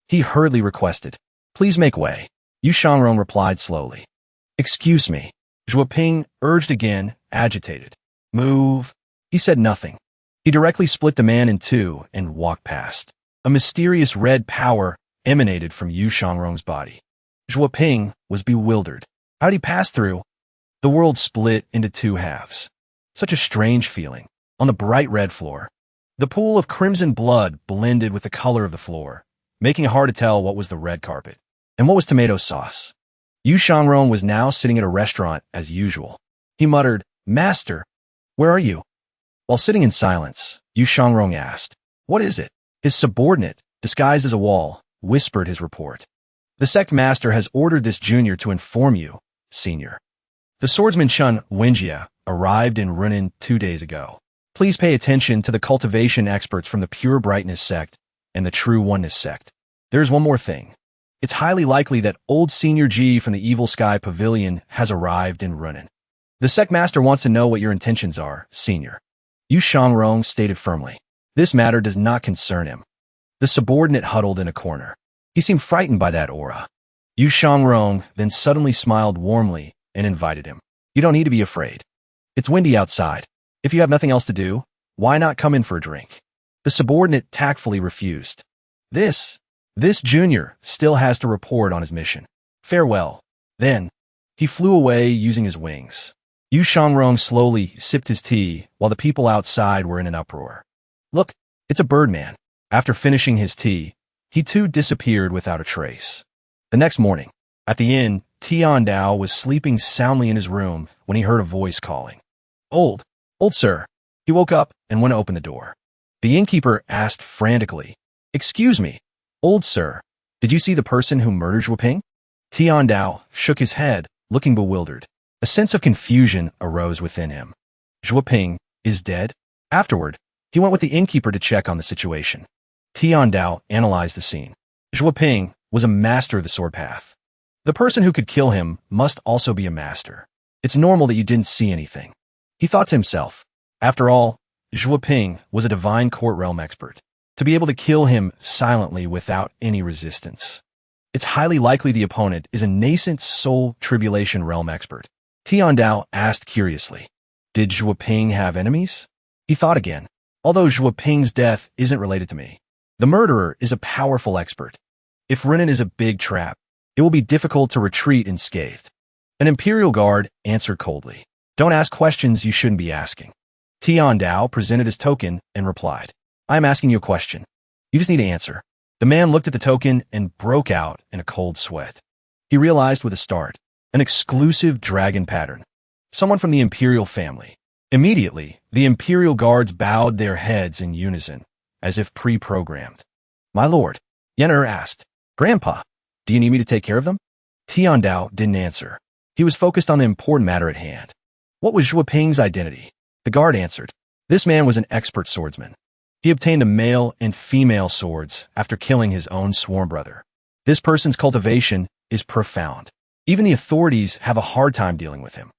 He hurriedly requested, please make way. Yu Shangrong replied slowly. Excuse me. Zhuoping urged again, agitated. Move. He said nothing. He directly split the man in 2 and walked past. A mysterious red power emanated from Yu Shangrong's body. Zhuoping was bewildered. How did he pass through? The world split into 2 halves. Such a strange feeling. On the bright red floor, the pool of crimson blood blended with the color of the floor, making it hard to tell what was the red carpet and what was tomato sauce. Yu Shangrong was now sitting at a restaurant as usual. He muttered, Master, where are you? While sitting in silence, Yu Shangrong asked, What is it? His subordinate, disguised as a wall, whispered his report. The sect master has ordered this junior to inform you, senior. The swordsman Chun Wenjia arrived in Runin 2 days ago. Please pay attention to the cultivation experts from the Pure Brightness sect and the True Oneness sect. There's one more thing. It's highly likely that old Senior G from the Evil Sky Pavilion has arrived in Runin. The sect master wants to know what your intentions are, senior. Yu Shangrong stated firmly. This matter does not concern him. The subordinate huddled in a corner. He seemed frightened by that aura. Yu Shangrong then suddenly smiled warmly and invited him. You don't need to be afraid. It's windy outside. If you have nothing else to do, why not come in for a drink? The subordinate tactfully refused. This junior still has to report on his mission. Farewell. Then, he flew away using his wings. Yu Shangrong slowly sipped his tea while the people outside were in an uproar. Look, it's a birdman. After finishing his tea, he too disappeared without a trace. The next morning, at the inn, Tian Dao was sleeping soundly in his room when he heard a voice calling. Old sir. He woke up and went to open the door. The innkeeper asked frantically, Excuse me, old sir, did you see the person who murdered Zhuoping? Tian Dao shook his head, looking bewildered. A sense of confusion arose within him. Zhuoping is dead? Afterward, he went with the innkeeper to check on the situation. Tian Dao analyzed the scene. Zhuoping was a master of the sword path. The person who could kill him must also be a master. It's normal that you didn't see anything. He thought to himself. After all, Zhuoping was a divine court realm expert. To be able to kill him silently without any resistance. It's highly likely the opponent is a nascent soul tribulation realm expert. Tian Dao asked curiously, Did Zhuoping have enemies? He thought again. Although Zhuoping's death isn't related to me, the murderer is a powerful expert. If Runin is a big trap, it will be difficult to retreat unscathed. An Imperial Guard answered coldly. Don't ask questions you shouldn't be asking. Tian Dao presented his token and replied. I'm asking you a question. You just need to answer. The man looked at the token and broke out in a cold sweat. He realized with a start, an exclusive dragon pattern. Someone from the Imperial family. Immediately, the Imperial Guards bowed their heads in unison, as if pre-programmed. My lord, Yen'er asked, Grandpa, do you need me to take care of them? Tian Dao didn't answer. He was focused on the important matter at hand. What was Zhuoping's identity? The guard answered. This man was an expert swordsman. He obtained a male and female swords after killing his own sworn brother. This person's cultivation is profound. Even the authorities have a hard time dealing with him.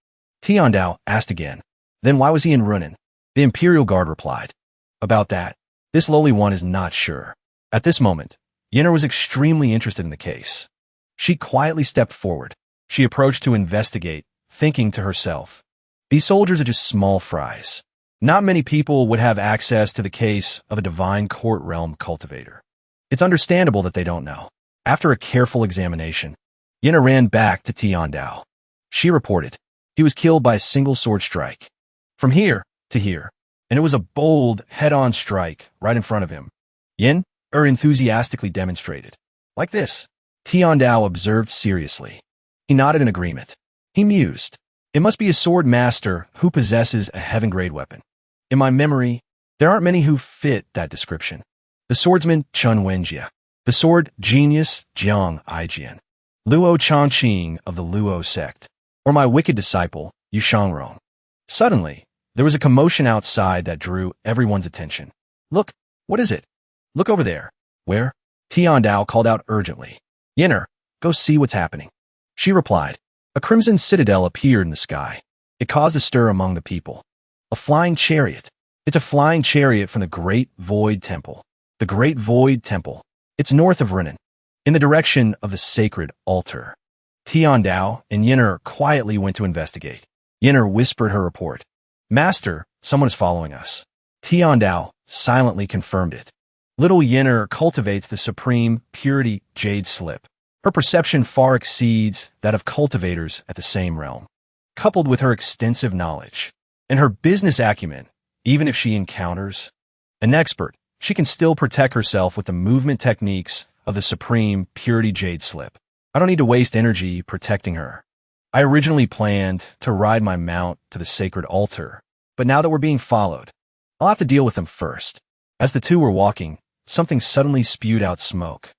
Tian Dao asked again. Then why was he in Runin? The Imperial Guard replied. About that, this lowly one is not sure. At this moment, Yen'er was extremely interested in the case. She quietly stepped forward. She approached to investigate, thinking to herself, These soldiers are just small fries. Not many people would have access to the case of a divine court realm cultivator. It's understandable that they don't know. After a careful examination, Yen'er ran back to Tian Dao. She reported, he was killed by a single sword strike. From here to here, and it was a bold, head-on strike right in front of him. Yen'er enthusiastically demonstrated. Like this. Tian Dao observed seriously. He nodded in agreement. He mused. It must be a sword master who possesses a heaven-grade weapon. In my memory, there aren't many who fit that description. The swordsman Chun Wenjia. The sword genius Jiang Aijian. Luo Changqing of the Luo sect. Or my wicked disciple, Yu Shangrong. Suddenly, there was a commotion outside that drew everyone's attention. Look, what is it? Look over there. Where? Tian Dao called out urgently. Yen'er, go see what's happening. She replied. A crimson citadel appeared in the sky. It caused a stir among the people. A flying chariot. It's a flying chariot from the Great Void Temple. The Great Void Temple. It's north of Runin, in the direction of the sacred altar. Tian Dao and Yen'er quietly went to investigate. Yen'er whispered her report. Master, someone is following us. Tian Dao silently confirmed it. Little Yen'er cultivates the supreme purity jade slip. Her perception far exceeds that of cultivators at the same realm. Coupled with her extensive knowledge and her business acumen, even if she encounters an expert, she can still protect herself with the movement techniques of the supreme purity jade slip. I don't need to waste energy protecting her. I originally planned to ride my mount to the sacred altar, but now that we're being followed, I'll have to deal with them first. As the two were walking, something suddenly spewed out smoke.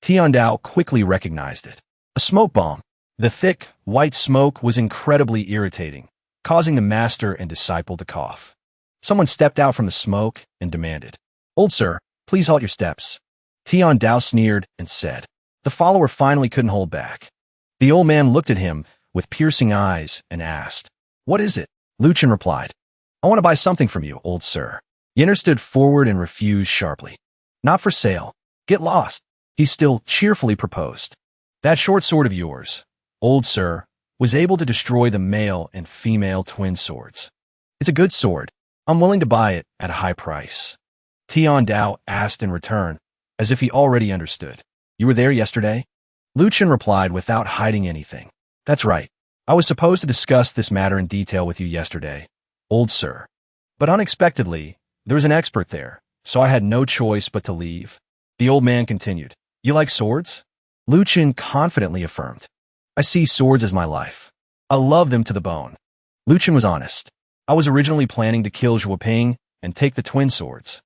Tiandao quickly recognized it. A smoke bomb. The thick, white smoke was incredibly irritating, causing the master and disciple to cough. Someone stepped out from the smoke and demanded, "Old sir, please halt your steps." Tiandao sneered and said. The follower finally couldn't hold back. The old man looked at him with piercing eyes and asked, "What is it?" Luchan replied, "I want to buy something from you, old sir." Yenner stood forward and refused sharply. "Not for sale. Get lost." He still cheerfully proposed. "That short sword of yours, old sir, was able to destroy the male and female twin swords. It's a good sword. I'm willing to buy it at a high price." Tiandao asked in return, as if he already understood. "You were there yesterday?" Luchan replied without hiding anything. "That's right. I was supposed to discuss this matter in detail with you yesterday, old sir. But unexpectedly, there was an expert there, so I had no choice but to leave." The old man continued. "You like swords?" Luchan confidently affirmed. "I see swords as my life. I love them to the bone." Luchan was honest. "I was originally planning to kill Zhuoping and take the twin swords,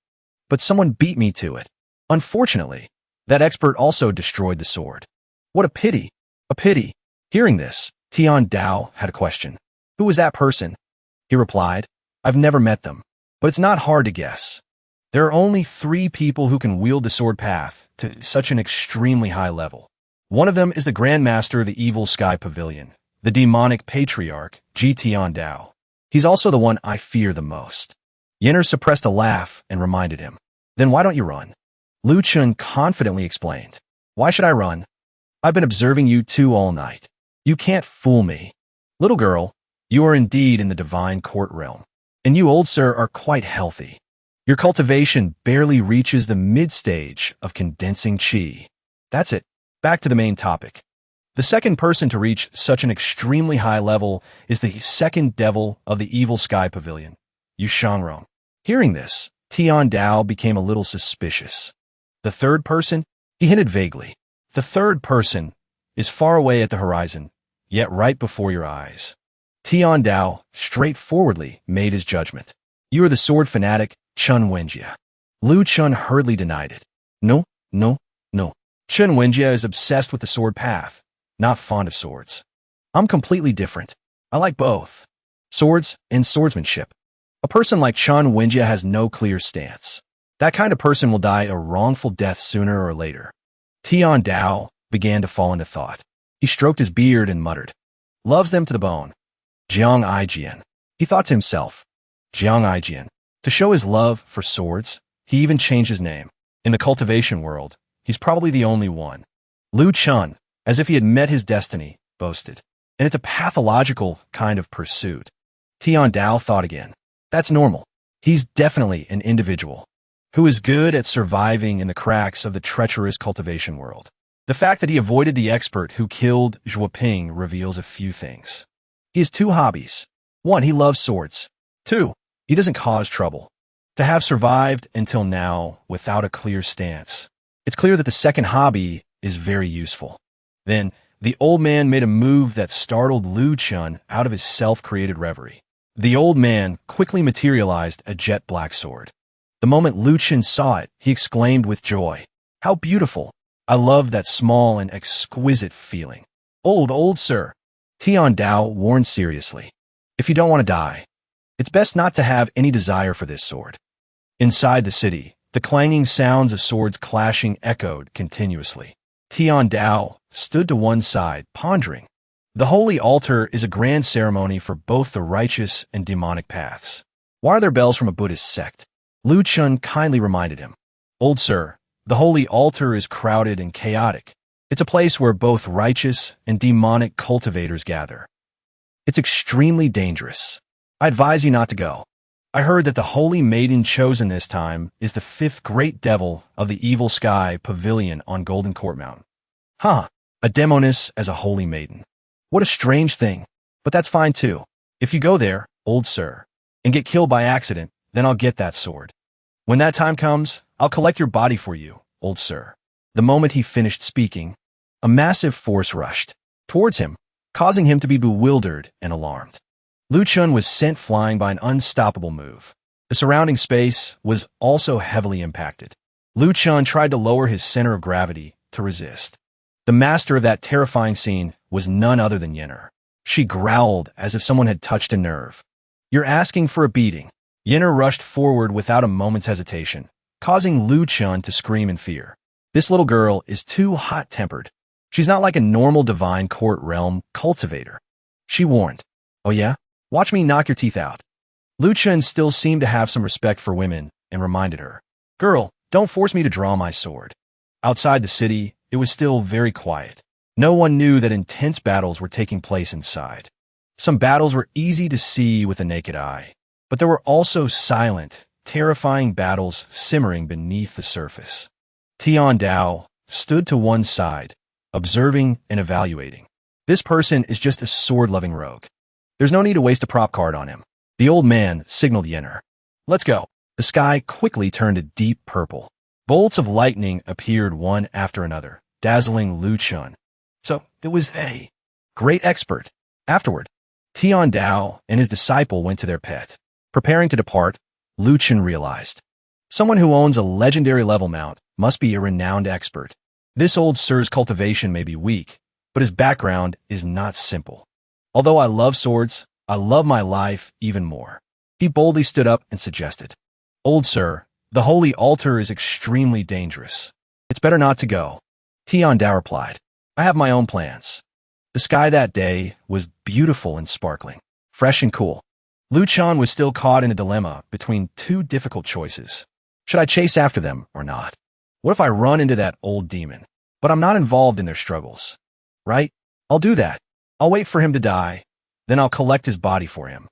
but someone beat me to it. Unfortunately, that expert also destroyed the sword. What a pity! A pity!" Hearing this, Tiandao had a question. "Who was that person?" He replied, "I've never met them, but it's not hard to guess. There are only 3 people who can wield the sword path to such an extremely high level. One of them is the Grand Master of the Evil Sky Pavilion, the demonic patriarch, Ji Tiandao. He's also the one I fear the most." Yenner suppressed a laugh and reminded him. "Then why don't you run?" Luchan confidently explained. "Why should I run? I've been observing you two all night. You can't fool me. Little girl, you are indeed in the divine court realm, and you, old sir, are quite healthy. Your cultivation barely reaches the mid-stage of condensing qi. That's it. Back to the main topic. The second person to reach such an extremely high level is the second devil of the Evil Sky Pavilion, Yu Shangrong." Hearing this, Tiandao became a little suspicious. "The third person?" He hinted vaguely. "The third person is far away at the horizon, yet right before your eyes." Tiandao straightforwardly made his judgment. "You are the sword fanatic, Chun Wenjia." Lu Chun hurriedly denied it. No. Chun Wenjia is obsessed with the sword path, not fond of swords. I'm completely different. I like both swords and swordsmanship. A person like Chun Wenjia has no clear stance. That kind of person will die a wrongful death sooner or later." Tiandao began to fall into thought. He stroked his beard and muttered, "Loves them to the bone. Jiang Aijian." He thought to himself, Jiang Aijian. To show his love for swords, he even changed his name. In the cultivation world, he's probably the only one. Lu Chun, as if he had met his destiny, boasted. "And it's a pathological kind of pursuit." Tiandao thought again. That's normal. He's definitely an individual who is good at surviving in the cracks of the treacherous cultivation world. The fact that he avoided the expert who killed Zhuoping reveals a few things. He has 2 hobbies. 1, he loves swords. 2, he doesn't cause trouble. To have survived until now without a clear stance, it's clear that the second hobby is very useful. Then, the old man made a move that startled Lu Chun out of his self-created reverie. The old man quickly materialized a jet black sword. The moment Lu Chun saw it, he exclaimed with joy, "How beautiful! I love that small and exquisite feeling." Old sir," Tiandao warned seriously. "If you don't want to die, it's best not to have any desire for this sword." Inside the city, the clanging sounds of swords clashing echoed continuously. Tiandao stood to one side, pondering. The holy altar is a grand ceremony for both the righteous and demonic paths. Why are there bells from a Buddhist sect? Lu Chun kindly reminded him. "Old sir, the holy altar is crowded and chaotic. It's a place where both righteous and demonic cultivators gather. It's extremely dangerous. I advise you not to go. I heard that the holy maiden chosen this time is the 5th great devil of the Evil Sky Pavilion on Golden Court Mountain." Huh, a demoness as a holy maiden. What a strange thing. But that's fine too. If you go there, old sir, and get killed by accident, then I'll get that sword. When that time comes, I'll collect your body for you, old sir. The moment he finished speaking, a massive force rushed towards him. causing him to be bewildered and alarmed. Lu Chun was sent flying by an unstoppable move. The surrounding space was also heavily impacted. Lu Chun tried to lower his center of gravity to resist. The master of that terrifying scene was none other than Yenner. She growled as if someone had touched a nerve. "You're asking for a beating." Yenner rushed forward without a moment's hesitation, causing Lu Chun to scream in fear. This little girl is too hot-tempered. She's not like a normal divine court realm cultivator. She warned, "Oh yeah? Watch me knock your teeth out." Lu Chun still seemed to have some respect for women and reminded her, "Girl, don't force me to draw my sword." Outside the city, it was still very quiet. No one knew that intense battles were taking place inside. Some battles were easy to see with the naked eye, but there were also silent, terrifying battles simmering beneath the surface. Tian Dao stood to one side, observing and evaluating. This person is just a sword-loving rogue. There's no need to waste a prop card on him. The old man signaled Yenner. "Let's go." The sky quickly turned a deep purple. Bolts of lightning appeared one after another, dazzling Lu Chun. So it was a great expert. Afterward, Tian Dao and his disciple went to their pet. Preparing to depart, Lu Chun realized, someone who owns a legendary level mount must be a renowned expert. This old sir's cultivation may be weak, but his background is not simple. Although I love swords, I love my life even more. He boldly stood up and suggested, "Old sir, the holy altar is extremely dangerous. It's better not to go." Tian Dao replied, "I have my own plans." The sky that day was beautiful and sparkling, fresh and cool. Lu Chun was still caught in a dilemma between two difficult choices. Should I chase after them or not? What if I run into that old demon, but I'm not involved in their struggles? Right? I'll do that. I'll wait for him to die, then I'll collect his body for him.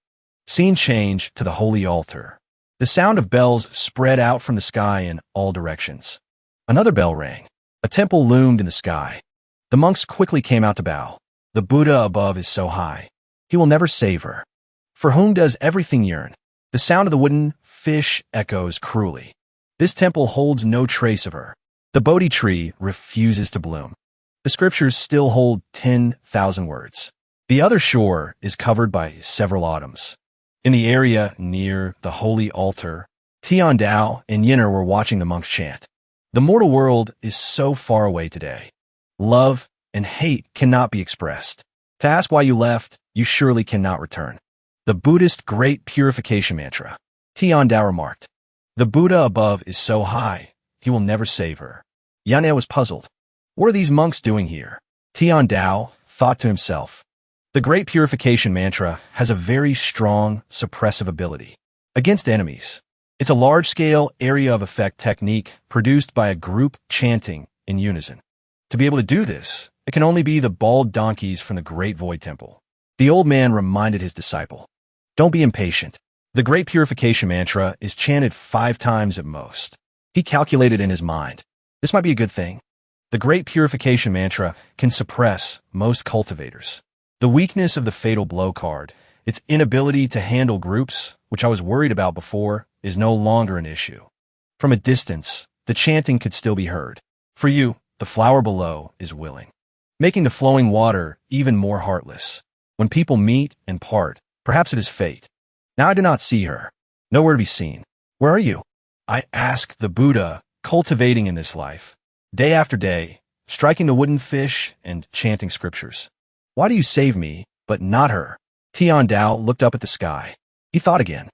Scene changed to the holy altar. The sound of bells spread out from the sky in all directions. Another bell rang. A temple loomed in the sky. The monks quickly came out to bow. The Buddha above is so high. He will never save her. For whom does everything yearn? The sound of the wooden fish echoes cruelly. This temple holds no trace of her. The Bodhi tree refuses to bloom. The scriptures still hold 10,000 words. The other shore is covered by several autumns. In the area near the holy altar, Tian Dao and Yenner were watching the monks chant. The mortal world is so far away today. Love and hate cannot be expressed. To ask why you left, you surely cannot return. The Buddhist Great Purification Mantra. Tian Dao remarked, "The Buddha above is so high, he will never save her." Yan'e was puzzled. What are these monks doing here? Tian Dao thought to himself. The Great Purification Mantra has a very strong suppressive ability against enemies. It's a large-scale area of effect technique produced by a group chanting in unison. To be able to do this, it can only be the bald donkeys from the Great Void Temple. The old man reminded his disciple, "Don't be impatient. The Great Purification Mantra is chanted 5 times at most." He calculated in his mind, this might be a good thing. The Great Purification Mantra can suppress most cultivators. The weakness of the Fatal Blow card, its inability to handle groups, which I was worried about before, is no longer an issue. From a distance, the chanting could still be heard. For you, the flower below is willing, making the flowing water even more heartless. When people meet and part, perhaps it is fate. Now I do not see her. Nowhere to be seen. Where are you? I ask the Buddha, cultivating in this life, day after day, striking the wooden fish and chanting scriptures. Why do you save me, but not her? Tian Dao looked up at the sky. He thought again.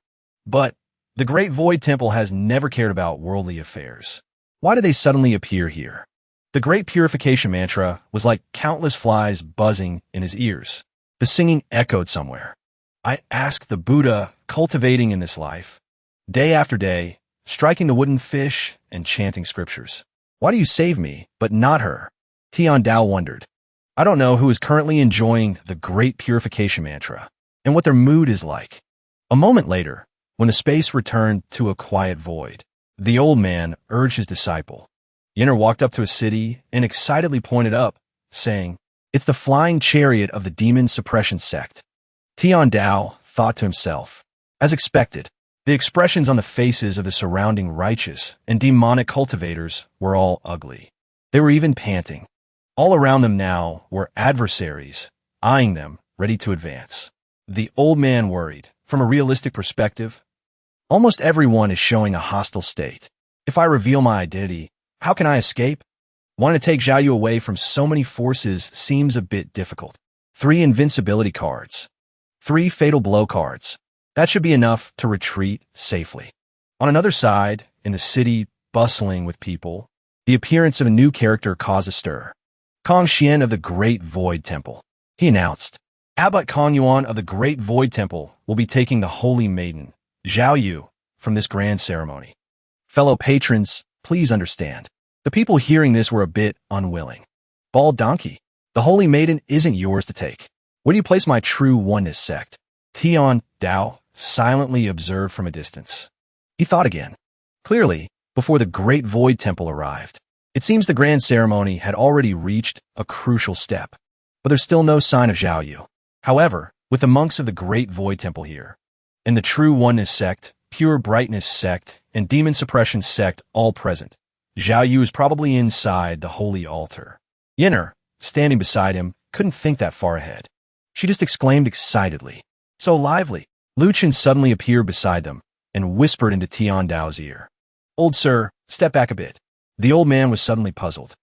But the Great Void Temple has never cared about worldly affairs. Why did they suddenly appear here? The Great Purification Mantra was like countless flies buzzing in his ears. The singing echoed somewhere. I ask the Buddha, cultivating in this life, day after day, striking the wooden fish and chanting scriptures. Why do you save me, but not her? Tian Dao wondered. I don't know who is currently enjoying the Great Purification Mantra and what their mood is like. A moment later, when the space returned to a quiet void, the old man urged his disciple. Yenner walked up to a city and excitedly pointed up, saying, "It's the flying chariot of the demon suppression sect." Tian Dao thought to himself. As expected, the expressions on the faces of the surrounding righteous and demonic cultivators were all ugly. They were even panting. All around them now were adversaries, eyeing them, ready to advance. The old man worried. From a realistic perspective, almost everyone is showing a hostile state. If I reveal my identity, how can I escape? Wanting to take Xiaoyu away from so many forces seems a bit difficult. 3 invincibility cards. 3 fatal blow cards. That should be enough to retreat safely. On another side, in the city bustling with people, the appearance of a new character caused a stir. Kong Xian of the Great Void Temple. He announced, Abbot Kong Yuan of the Great Void Temple will be taking the Holy Maiden, Xiaoyu, from this grand ceremony. Fellow patrons, please understand. The people hearing this were a bit unwilling. Bald donkey, the Holy Maiden isn't yours to take. Where do you place my true oneness sect? Tian Dao silently observed from a distance. He thought again. Clearly, before the Great Void Temple arrived, it seems the grand ceremony had already reached a crucial step. But there's still no sign of Xiaoyu. However, with the monks of the Great Void Temple here, and the True Oneness Sect, Pure Brightness Sect, and Demon Suppression Sect all present, Xiaoyu is probably inside the Holy Altar. Yinner, standing beside him, couldn't think that far ahead. She just exclaimed excitedly. So lively. Lu Chen suddenly appeared beside them and whispered into Tian Dao's ear. Old sir, step back a bit. The old man was suddenly puzzled.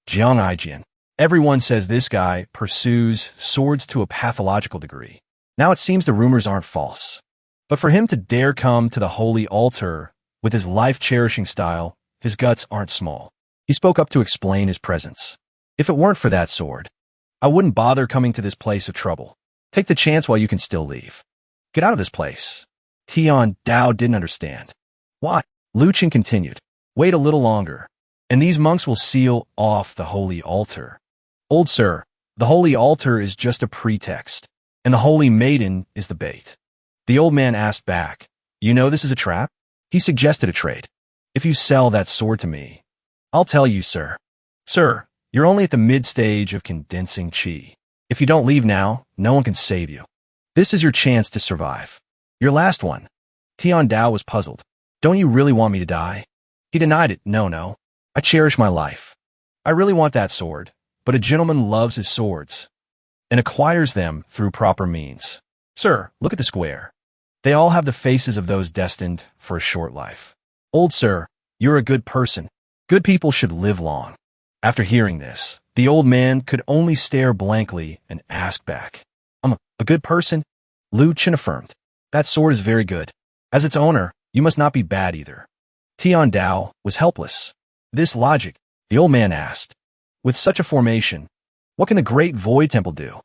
Jiang Aijian. Everyone says this guy pursues swords to a pathological degree. Now it seems the rumors aren't false. But for him to dare come to the holy altar with his life-cherishing style, his guts aren't small. He spoke up to explain his presence. If it weren't for that sword, I wouldn't bother coming to this place of trouble. Take the chance while you can still leave. Get out of this place. Tian Dao didn't understand. Why? Lu Chen continued. Wait a little longer, and these monks will seal off the holy altar. Old sir, the holy altar is just a pretext, and the holy maiden is the bait. The old man asked back, you know this is a trap? He suggested a trade. If you sell that sword to me, I'll tell you, sir. Sir, you're only at the mid-stage of condensing qi. If you don't leave now, no one can save you. This is your chance to survive. Your last one. Tian Dao was puzzled. Don't you really want me to die? He denied it. No. I cherish my life. I really want that sword, but a gentleman loves his swords and acquires them through proper means. Sir, look at the square. They all have the faces of those destined for a short life. Old sir, you're a good person. Good people should live long. After hearing this, the old man could only stare blankly and ask back. I'm a good person? Lu Chen affirmed. That sword is very good. As its owner, you must not be bad either. Tian Dao was helpless. This logic, the old man asked. With such a formation, what can the Great Void Temple do?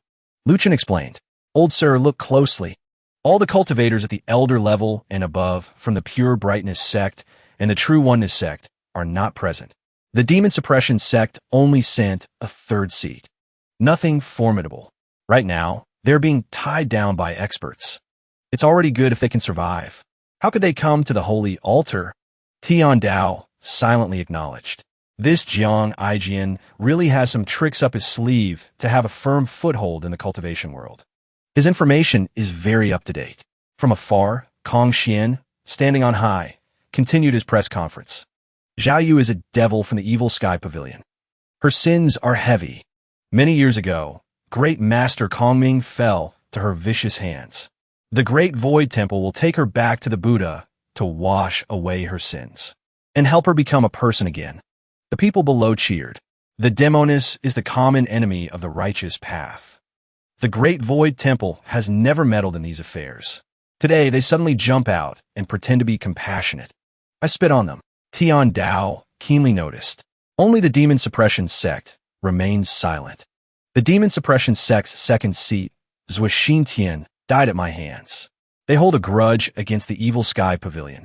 Lu Chen explained. Old sir, look closely. All the cultivators at the elder level and above from the Pure Brightness Sect and the True Oneness Sect are not present. The Demon Suppression Sect only sent a 3rd seat. Nothing formidable. Right now, they're being tied down by experts. It's already good if they can survive. How could they come to the holy altar? Tian Dao silently acknowledged. This Jiang Aijian really has some tricks up his sleeve to have a firm foothold in the cultivation world. His information is very up-to-date. From afar, Kong Xian, standing on high, continued his press conference. Xiaoyu is a devil from the evil sky pavilion. Her sins are heavy. Many years ago, great master Kongming fell to her vicious hands. The Great Void Temple will take her back to the Buddha to wash away her sins and help her become a person again. The people below cheered. The demoness is the common enemy of the righteous path. The Great Void Temple has never meddled in these affairs. Today, they suddenly jump out and pretend to be compassionate. I spit on them. Tian Dao keenly noticed. Only the Demon Suppression Sect remains silent. The Demon Suppression Sect's 2nd seat, Zhuo Xintian, died at my hands. They hold a grudge against the Evil Sky Pavilion.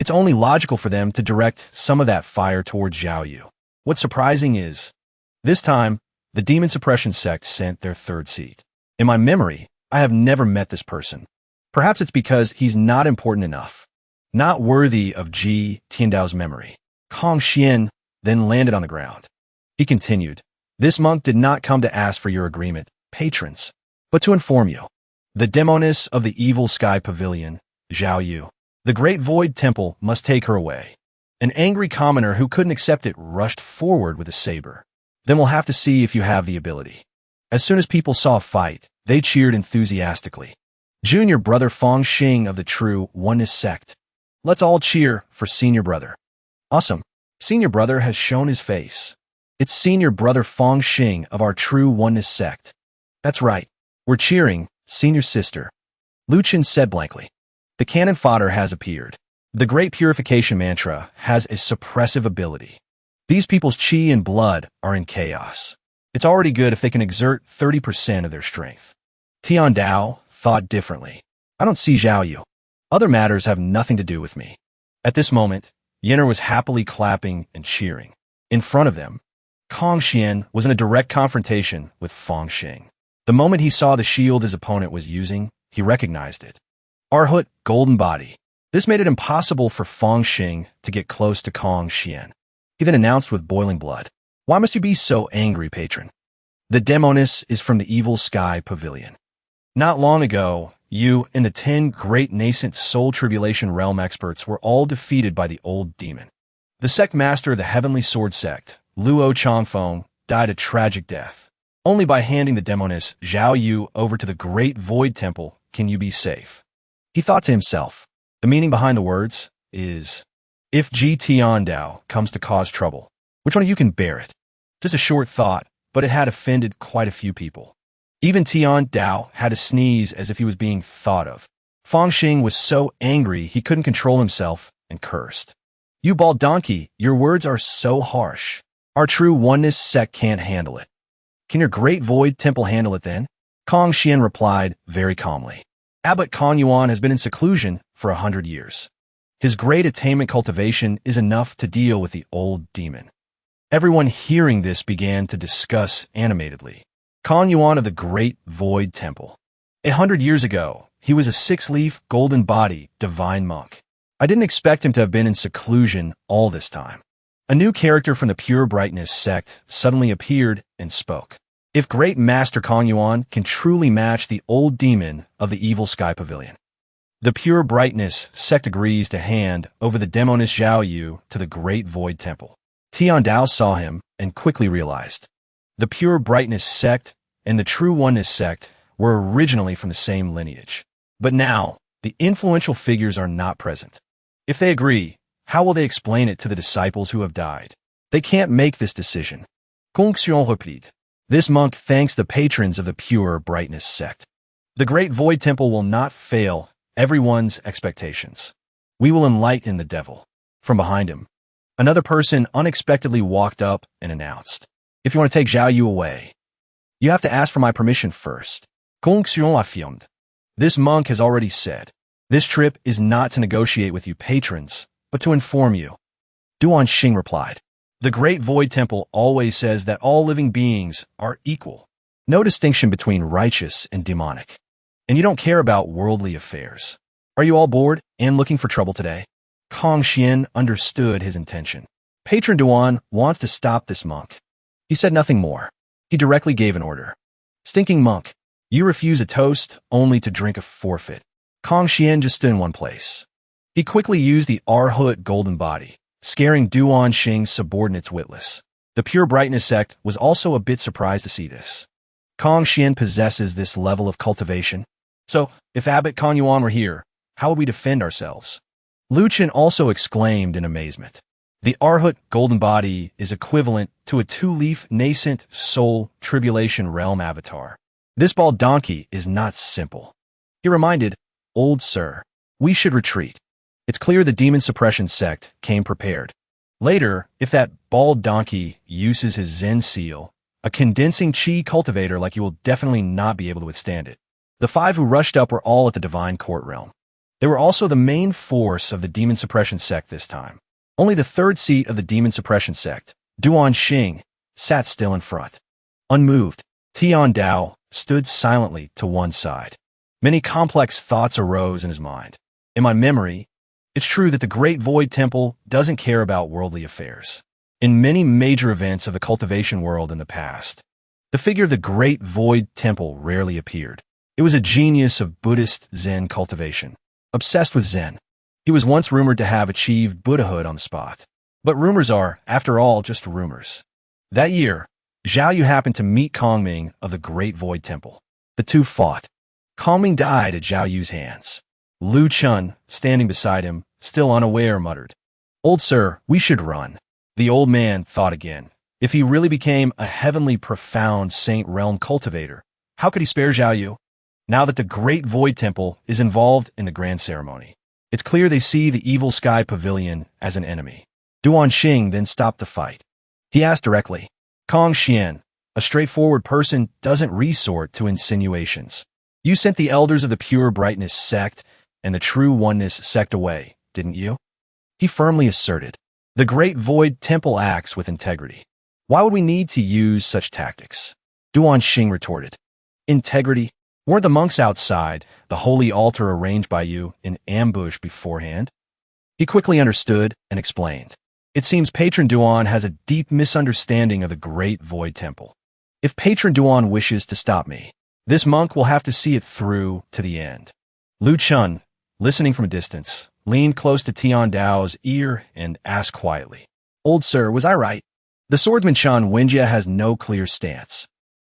It's only logical for them to direct some of that fire towards Xiaoyu. What's surprising is, this time, the Demon Suppression Sect sent their 3rd seat. In my memory, I have never met this person. Perhaps it's because he's not important enough. Not worthy of Tiandao's memory. Kong Xian then landed on the ground. He continued, this monk did not come to ask for your agreement, patrons, but to inform you. The demoness of the Evil Sky Pavilion, Xiaoyu. The Great Void Temple must take her away. An angry commoner who couldn't accept it rushed forward with a saber. Then we'll have to see if you have the ability. As soon as people saw a fight, They cheered enthusiastically. Junior brother Fong Xing of the True Oneness sect. Let's all cheer for senior brother. Awesome. Senior brother has shown his face. It's senior brother Fong Xing of our True Oneness sect. That's right. We're cheering, senior sister. Lu Chen said blankly. The cannon fodder has appeared. The great purification mantra has a suppressive ability. These people's chi and blood are in chaos. It's already good if they can exert 30% of their strength. Tian Dao thought differently. I don't see Zhao Yu. Other matters have nothing to do with me. At this moment, Yenner was happily clapping and cheering. In front of them, Kong Xian was in a direct confrontation with Fong Xing. The moment he saw the shield his opponent was using, he recognized it. Arhut golden body. This made it impossible for Fong Xing to get close to Kong Xian. He then announced with boiling blood, "Why must you be so angry, patron? The demoness is from the evil sky pavilion. Not long ago, you and the 10 great nascent soul tribulation realm experts were all defeated by the old demon. The sect master of the heavenly sword sect, Luo Changfeng, died a tragic death. Only by handing the demoness Zhao Yu over to the great void temple can you be safe." He thought to himself. The meaning behind the words is, if Ji Tiandao comes to cause trouble, which one of you can bear it? Just a short thought, but it had offended quite a few people. Even Tian Dao had to sneeze as if he was being thought of. Fong Xing was so angry he couldn't control himself and cursed. "You bald donkey, your words are so harsh. Our True Oneness sect can't handle it." "Can your great void temple handle it then?" Kong Xian replied very calmly. Abbot Kong Yuan has been in seclusion for 100 years. His great attainment cultivation is enough to deal with the old demon. Everyone hearing this began to discuss animatedly. Kong Yuan of the Great Void Temple. 100 years ago, he was a 6-leaf, golden body, divine monk. I didn't expect him to have been in seclusion all this time. A new character from the Pure Brightness sect suddenly appeared and spoke. If Great Master Kong Yuan can truly match the old demon of the evil sky pavilion. The Pure Brightness sect agrees to hand over the demoness Zhao Yu to the Great Void Temple. Tian Dao saw him and quickly realized. The Pure Brightness sect and the True Oneness sect were originally from the same lineage. But now, the influential figures are not present. If they agree, how will they explain it to the disciples who have died? They can't make this decision. Consolidation repeat. This monk thanks the patrons of the Pure Brightness sect. The Great Void Temple will not fail everyone's expectations. We will enlighten the devil. From behind him, another person unexpectedly walked up and announced, "If you want to take Zhao Yu away, you have to ask for my permission first." Consolidation affirmed. This monk has already said, "This trip is not to negotiate with you patrons, but to inform you." Duan Xing replied, "The Great Void Temple always says that all living beings are equal. No distinction between righteous and demonic. And you don't care about worldly affairs. Are you all bored and looking for trouble today?" Kong Xian understood his intention. Patron Duan wants to stop this monk. He said nothing more. He directly gave an order. "Stinking monk, you refuse a toast only to drink a forfeit." Kong Xian just stood in one place. He quickly used the Arhut golden body, scaring Duan Xing's subordinates witless. The Pure Brightness sect was also a bit surprised to see this. Kong Xian possesses this level of cultivation. So, if Abbot Kong Yuan were here, how would we defend ourselves? Lu Chen also exclaimed in amazement. The Arhut golden body is equivalent to a 2-leaf nascent soul tribulation realm avatar. This bald donkey is not simple. He reminded, "Old sir, we should retreat." It's clear the demon suppression sect came prepared. Later, if that bald donkey uses his Zen seal, a condensing chi cultivator like you will definitely not be able to withstand it. The 5 who rushed up were all at the divine court realm. They were also the main force of the demon suppression sect this time. Only the 3rd seat of the demon suppression sect, Duan Xing, sat still in front. Unmoved, Tian Dao stood silently to one side. Many complex thoughts arose in his mind. In my memory, it's true that the Great Void Temple doesn't care about worldly affairs. In many major events of the cultivation world in the past, the figure of the Great Void Temple rarely appeared. It was a genius of Buddhist Zen cultivation, obsessed with Zen. He was once rumored to have achieved Buddhahood on the spot. But rumors are, after all, just rumors. That year, Zhao Yu happened to meet Kong Ming of the Great Void Temple. The two fought. Kang Ming died at Zhao Yu's hands. Lu Chun, standing beside him, still unaware, muttered, "Old sir, we should run." The old man thought again. If he really became a heavenly profound saint realm cultivator, how could he spare Zhao Yu? Now that the Great Void Temple is involved in the grand ceremony, it's clear they see the evil sky pavilion as an enemy. Duan Xing then stopped the fight. He asked directly, "Kong Xian, a straightforward person doesn't resort to insinuations. You sent the elders of the Pure Brightness sect and the True Oneness sect away, didn't you?" He firmly asserted. "The Great Void Temple acts with integrity. Why would we need to use such tactics?" Duan Xing retorted. "Integrity? Weren't the monks outside the holy altar arranged by you in ambush beforehand?" He quickly understood and explained. "It seems Patron Duan has a deep misunderstanding of the Great Void Temple. If Patron Duan wishes to stop me, this monk will have to see it through to the end." Lu Chun, listening from a distance, leaned close to Tian Dao's ear and asked quietly, "Old sir, was I right? The swordsman Chan Wenjia has no clear stance.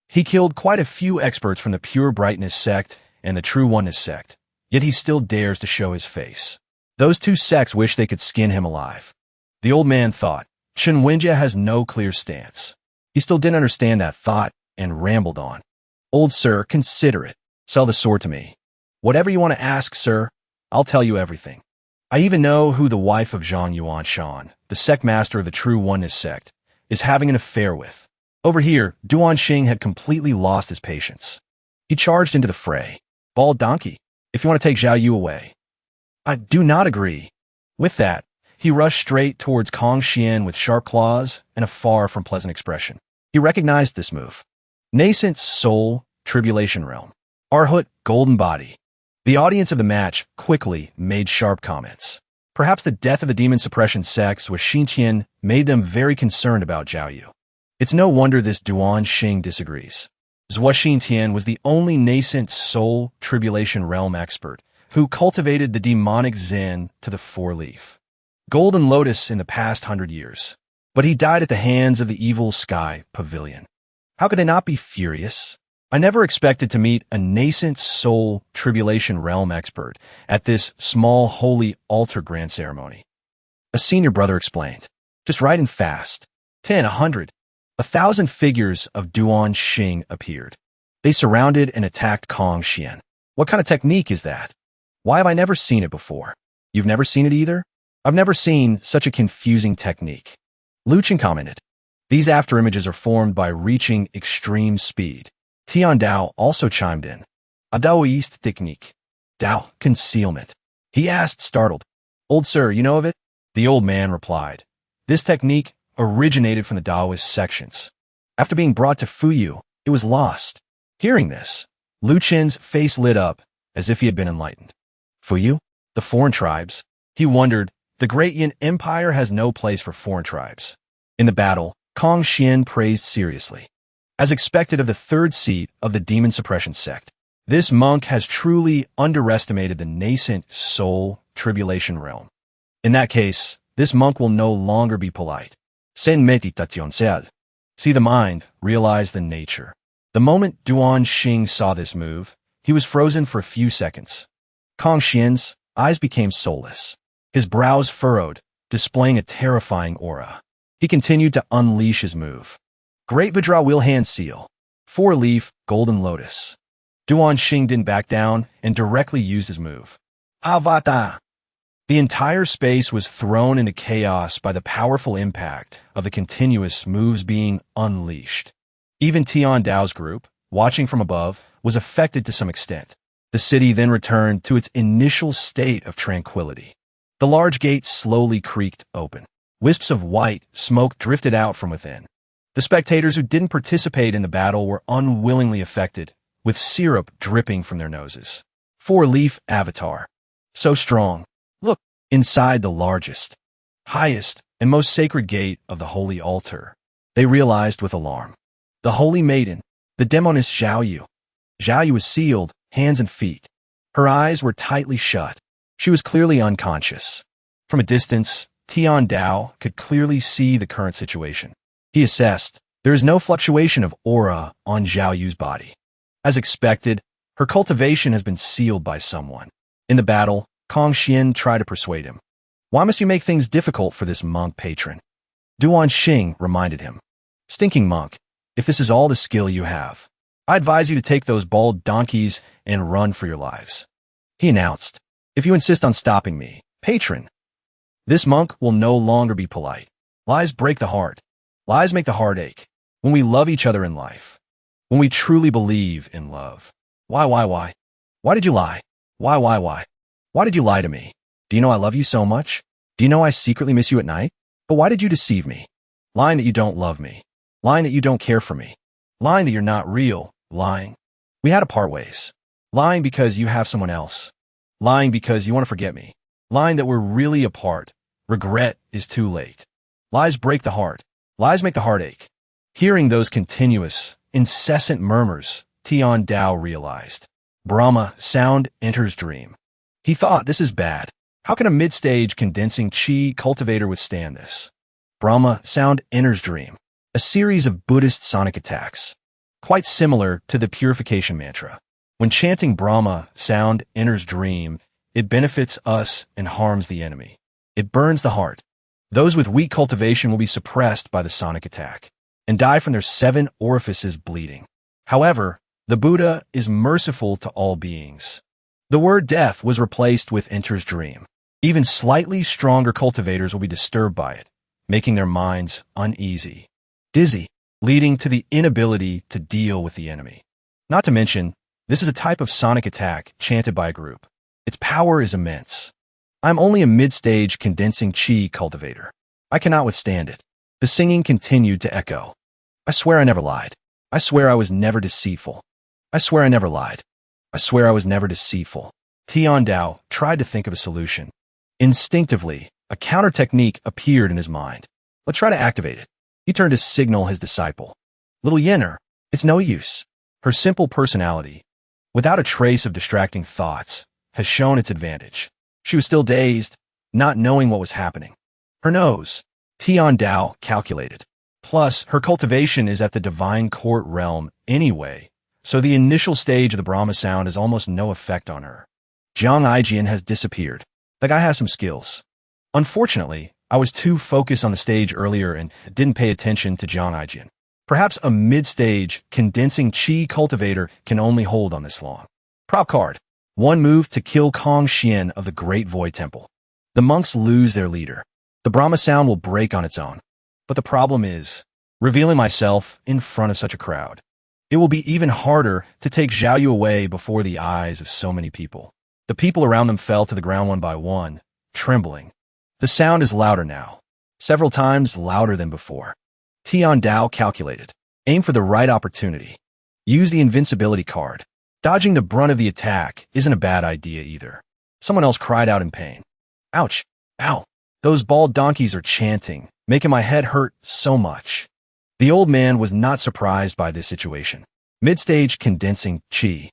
He killed quite a few experts from the Pure Brightness sect and the True Oneness sect, yet he still dares to show his face. Those two sects wish they could skin him alive." The old man thought, Chen Wenjia has no clear stance. He still didn't understand that thought and rambled on. "Old sir, consider it. Sell the sword to me. Whatever you want to ask, sir, I'll tell you everything. I even know who the wife of Zhang Yuan Shan, the sect master of the True Oneness sect, is having an affair with." Over here, Duan Xing had completely lost his patience. He charged into the fray. "Bald donkey, if you want to take Zhao Yu away." "I do not agree." With that, he rushed straight towards Kong Xian with sharp claws and a far from pleasant expression. He recognized this move. Nascent soul, tribulation realm. Arhut, golden body. The audience of the match quickly made sharp comments. Perhaps the death of the demon suppression sects with Xinqian made them very concerned about Zhao Yu. It's no wonder this Duan Xing disagrees. Zhua Xintian was the only nascent soul tribulation realm expert who cultivated the demonic Zen to the four-leaf Golden Lotus in the past 100 years. But he died at the hands of the evil sky pavilion. How could they not be furious? I never expected to meet a nascent soul tribulation realm expert at this small holy altar grand ceremony. A senior brother explained. Just right and fast. 10, 100. 1,000 figures of Duan Xing appeared. They surrounded and attacked Kong Xian. What kind of technique is that? Why have I never seen it before? You've never seen it either? I've never seen such a confusing technique. Lu Chen commented. These afterimages are formed by reaching extreme speed. Tian Dao also chimed in. A Daoist technique. Dao, concealment. He asked, startled. Old sir, you know of it? The old man replied. This technique originated from the Daoist sections. After being brought to Fuyu, it was lost. Hearing this, Lu Chen's face lit up as if he had been enlightened. Fuyu? The foreign tribes? He wondered. The Great Yin Empire has no place for foreign tribes. In the battle, Kong Xian praised seriously. As expected of the third seat of the demon suppression sect, this monk has truly underestimated the nascent soul tribulation realm. In that case, this monk will no longer be polite. Sen meditation sel. See the mind, realize the nature. The moment Duan Xing saw this move, he was frozen for a few seconds. Kong Xian's eyes became soulless. His brows furrowed, displaying a terrifying aura. He continued to unleash his move. Great Vajra Will Hand Seal. 4-leaf, Golden Lotus. Duan Xing didn't back down and directly used his move. Avata! The entire space was thrown into chaos by the powerful impact of the continuous moves being unleashed. Even Tian Dao's group, watching from above, was affected to some extent. The city then returned to its initial state of tranquility. The large gate slowly creaked open. Wisps of white smoke drifted out from within. The spectators who didn't participate in the battle were unwillingly affected, with syrup dripping from their noses. 4-leaf avatar. So strong. Look, inside the largest, highest, and most sacred gate of the holy altar. They realized with alarm. The holy maiden, the demoness Zhao Yu. Zhao Yu was sealed, hands and feet. Her eyes were tightly shut. She was clearly unconscious. From a distance, Tian Dao could clearly see the current situation. He assessed, there is no fluctuation of aura on Zhao Yu's body. As expected, her cultivation has been sealed by someone. In the battle, Kong Xian tried to persuade him. Why must you make things difficult for this monk patron? Duan Xing reminded him. Stinking monk, if this is all the skill you have, I advise you to take those bald donkeys and run for your lives. He announced, if you insist on stopping me, patron, this monk will no longer be polite. Lies break the heart. Lies make the heart ache. When we love each other in life. When we truly believe in love. Why? Why did you lie? Why? Why did you lie to me? Do you know I love you so much? Do you know I secretly miss you at night? But why did you deceive me? Lying that you don't love me. Lying that you don't care for me. Lying that you're not real. Lying. We had to part ways. Lying because you have someone else. Lying because you want to forget me. Lying that we're really apart. Regret is too late. Lies break the heart. Lies make the heart ache. Hearing those continuous, incessant murmurs, Tian Dao realized. Brahma, sound enters dream. He thought, this is bad. How can a mid-stage condensing chi cultivator withstand this? Brahma, sound enters dream. A series of Buddhist sonic attacks. Quite similar to the purification mantra. When chanting Brahma, sound enters dream, it benefits us and harms the enemy. It burns the heart. Those with weak cultivation will be suppressed by the sonic attack and die from their 7 orifices bleeding. However, the Buddha is merciful to all beings. The word death was replaced with enters dream. Even slightly stronger cultivators will be disturbed by it, making their minds uneasy, dizzy, leading to the inability to deal with the enemy. Not to mention, this is a type of sonic attack chanted by a group. Its power is immense. I'm only a mid-stage condensing chi cultivator. I cannot withstand it. The singing continued to echo. I swear I never lied. I swear I was never deceitful. I swear I never lied. I swear I was never deceitful. Tian Dao tried to think of a solution. Instinctively, a counter technique appeared in his mind. Let's try to activate it. He turned to signal his disciple. Little Yenner, it's no use. Her simple personality, without a trace of distracting thoughts, has shown its advantage. She was still dazed, not knowing what was happening. Her nose, Tian Dao calculated. Plus, her cultivation is at the divine court realm anyway, so the initial stage of the Brahma sound has almost no effect on her. Jiang Aijian has disappeared. The guy has some skills. Unfortunately, I was too focused on the stage earlier and didn't pay attention to Jiang Aijian. Perhaps a mid-stage, condensing chi cultivator can only hold on this long. Prop card. 1 move to kill Kong Xian of the Great Void Temple. The monks lose their leader. The Brahma sound will break on its own. But the problem is, revealing myself in front of such a crowd. It will be even harder to take Xiaoyu away before the eyes of so many people. The people around them fell to the ground one by one, trembling. The sound is louder now, several times louder than before. Tian Dao calculated. Aim for the right opportunity. Use the invincibility card. Dodging the brunt of the attack isn't a bad idea either. Someone else cried out in pain. Ouch! Ow! Those bald donkeys are chanting, making my head hurt so much. The old man was not surprised by this situation. Mid-stage condensing chi.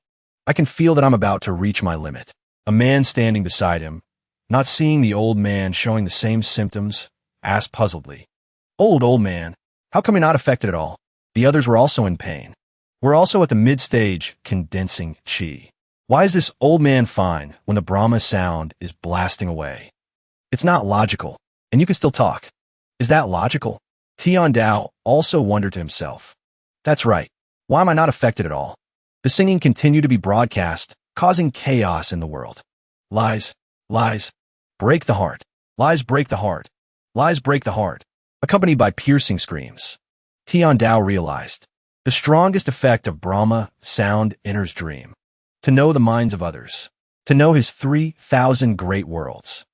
I can feel that I'm about to reach my limit. A man standing beside him, not seeing the old man showing the same symptoms, asked puzzledly. Old man, how come you're not affected at all? The others were also in pain. We're also at the mid-stage condensing chi. Why is this old man fine when the Brahma sound is blasting away? It's not logical, and you can still talk. Is that logical? Tian Dao also wondered to himself. That's right. Why am I not affected at all? The singing continued to be broadcast, causing chaos in the world. Lies, lies, break the heart. Lies break the heart. Lies break the heart. Accompanied by piercing screams. Tian Dao realized. The strongest effect of Brahma sound enters dream. To know the minds of others. To know his 3,000 great worlds.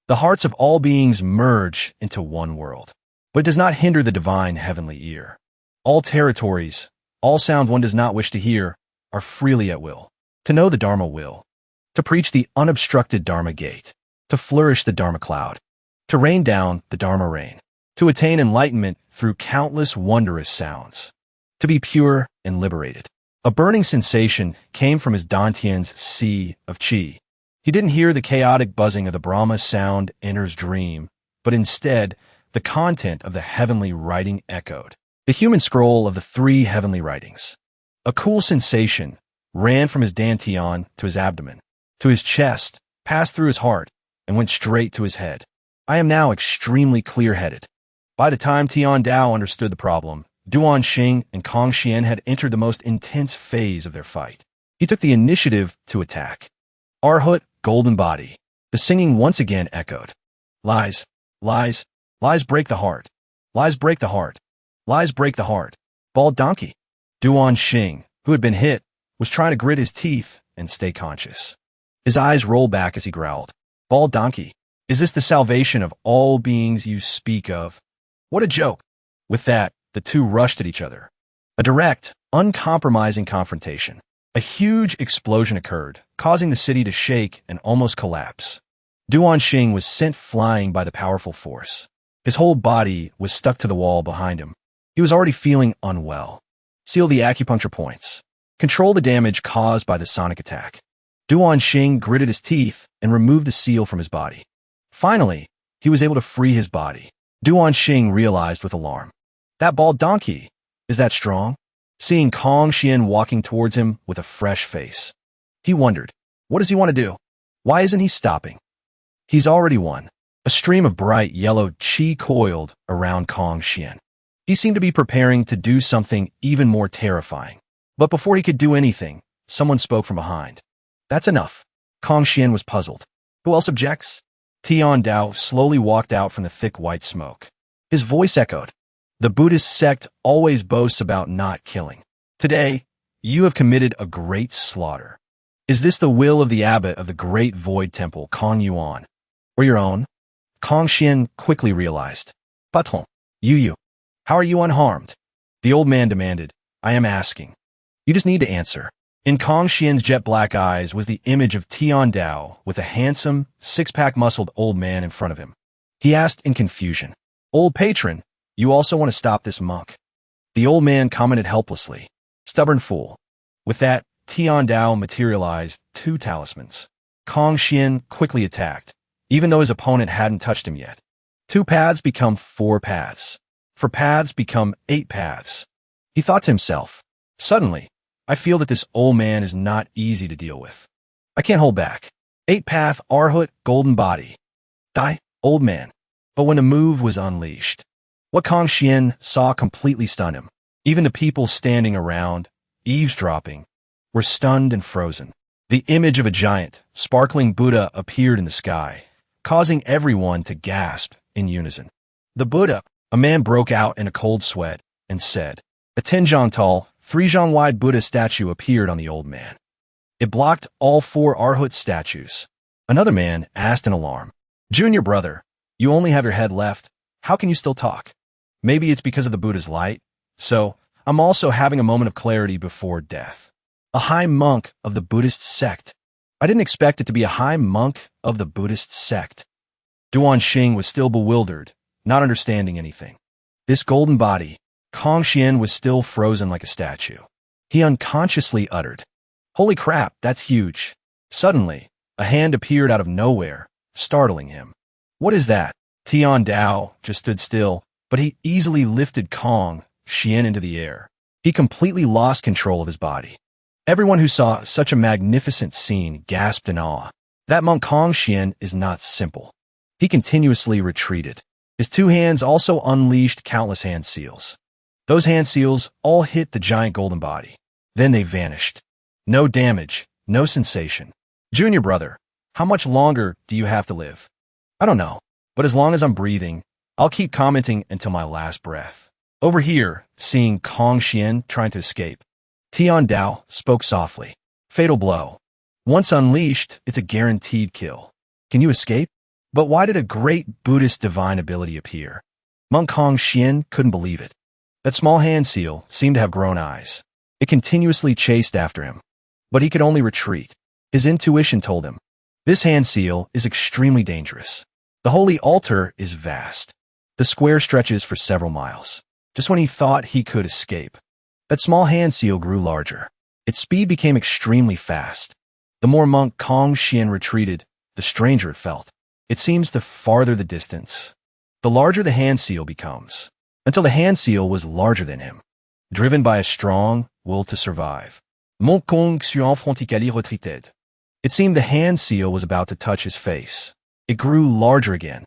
The hearts of all beings merge into one world. But it does not hinder the divine heavenly ear. All territories, all sound one does not wish to hear, are freely at will. To know the Dharma will. To preach the unobstructed Dharma gate. To flourish the Dharma cloud. To rain down the Dharma rain. To attain enlightenment through countless wondrous sounds. To be pure and liberated. A burning sensation came from his Dantian's sea of chi. He didn't hear the chaotic buzzing of the Brahma sound enters dream, but instead, the content of the heavenly writing echoed. The human scroll of the 3 heavenly writings. A cool sensation, ran from his dantian to his abdomen, to his chest, passed through his heart, and went straight to his head. I am now extremely clear-headed. By the time Tian Dao understood the problem, Duan Xing and Kong Xian had entered the most intense phase of their fight. He took the initiative to attack. Arhut, golden body. The singing once again echoed. Lies, lies, lies break the heart. Lies break the heart. Lies break the heart. Bald donkey. Duan Xing, who had been hit, was trying to grit his teeth and stay conscious. His eyes rolled back as he growled. Bald donkey, is this the salvation of all beings you speak of? What a joke. With that, the two rushed at each other. A direct, uncompromising confrontation. A huge explosion occurred, causing the city to shake and almost collapse. Duan Xing was sent flying by the powerful force. His whole body was stuck to the wall behind him. He was already feeling unwell. Seal the acupuncture points. Control the damage caused by the sonic attack. Duan Xing gritted his teeth and removed the seal from his body. Finally, he was able to free his body. Duan Xing realized with alarm. That bald donkey, is that strong? Seeing Kong Xian walking towards him with a fresh face. He wondered, what does he want to do? Why isn't he stopping? He's already won. A stream of bright yellow qi coiled around Kong Xian. He seemed to be preparing to do something even more terrifying. But before he could do anything, someone spoke from behind. That's enough. Kong Xian was puzzled. Who else objects? Tian Dao slowly walked out from the thick white smoke. His voice echoed. The Buddhist sect always boasts about not killing. Today, you have committed a great slaughter. Is this the will of the abbot of the great void temple, Kong Yuan? Or your own? Kong Xian quickly realized. Patron, you. How are you unharmed? The old man demanded. I am asking. You just need to answer. In Kong Xian's jet-black eyes was the image of Tian Dao with a handsome, six-pack muscled old man in front of him. He asked in confusion, Old patron, you also want to stop this monk? The old man commented helplessly, Stubborn fool. With that, Tian Dao materialized 2 talismans. Kong Xian quickly attacked, even though his opponent hadn't touched him yet. 2 paths become 4 paths. 4 paths become 8 paths. He thought to himself, Suddenly, I feel that this old man is not easy to deal with. I can't hold back. 8-path Arhut golden body. Die, old man. But when the move was unleashed, what Kong Xian saw completely stunned him. Even the people standing around, eavesdropping, were stunned and frozen. The image of a giant, sparkling Buddha appeared in the sky, causing everyone to gasp in unison. The Buddha, a man broke out in a cold sweat and said, A 10-zhang tall, 3-zhang wide Buddha statue appeared on the old man. It blocked all 4 Arhut statues. Another man asked in alarm, Junior brother, you only have your head left. How can you still talk? Maybe it's because of the Buddha's light. So, I'm also having a moment of clarity before death. A high monk of the Buddhist sect. I didn't expect it to be a high monk of the Buddhist sect. Duan Xing was still bewildered, not understanding anything. This golden body, Kong Xian was still frozen like a statue. He unconsciously uttered, Holy crap, that's huge. Suddenly, a hand appeared out of nowhere, startling him. What is that? Tian Dao just stood still, but he easily lifted Kong Xian into the air. He completely lost control of his body. Everyone who saw such a magnificent scene gasped in awe. That monk Kong Xian is not simple. He continuously retreated. His 2 hands also unleashed countless hand seals. Those hand seals all hit the giant golden body. Then they vanished. No damage, no sensation. Junior brother, how much longer do you have to live? I don't know, but as long as I'm breathing, I'll keep commenting until my last breath. Over here, seeing Kong Xian trying to escape, Tian Dao spoke softly. Fatal blow. Once unleashed, it's a guaranteed kill. Can you escape? But why did a great Buddhist divine ability appear? Monk Kong Xian couldn't believe it. That small hand seal seemed to have grown eyes. It continuously chased after him. But he could only retreat. His intuition told him, this hand seal is extremely dangerous. The holy altar is vast. The square stretches for several miles. Just when he thought he could escape, that small hand seal grew larger. Its speed became extremely fast. The more monk Kong Xian retreated, the stranger it felt. It seems the farther the distance, the larger the hand seal becomes, until the hand seal was larger than him. Driven by a strong will to survive, Mon Kong Confronting retreated. It seemed the hand seal was about to touch his face. It grew larger again,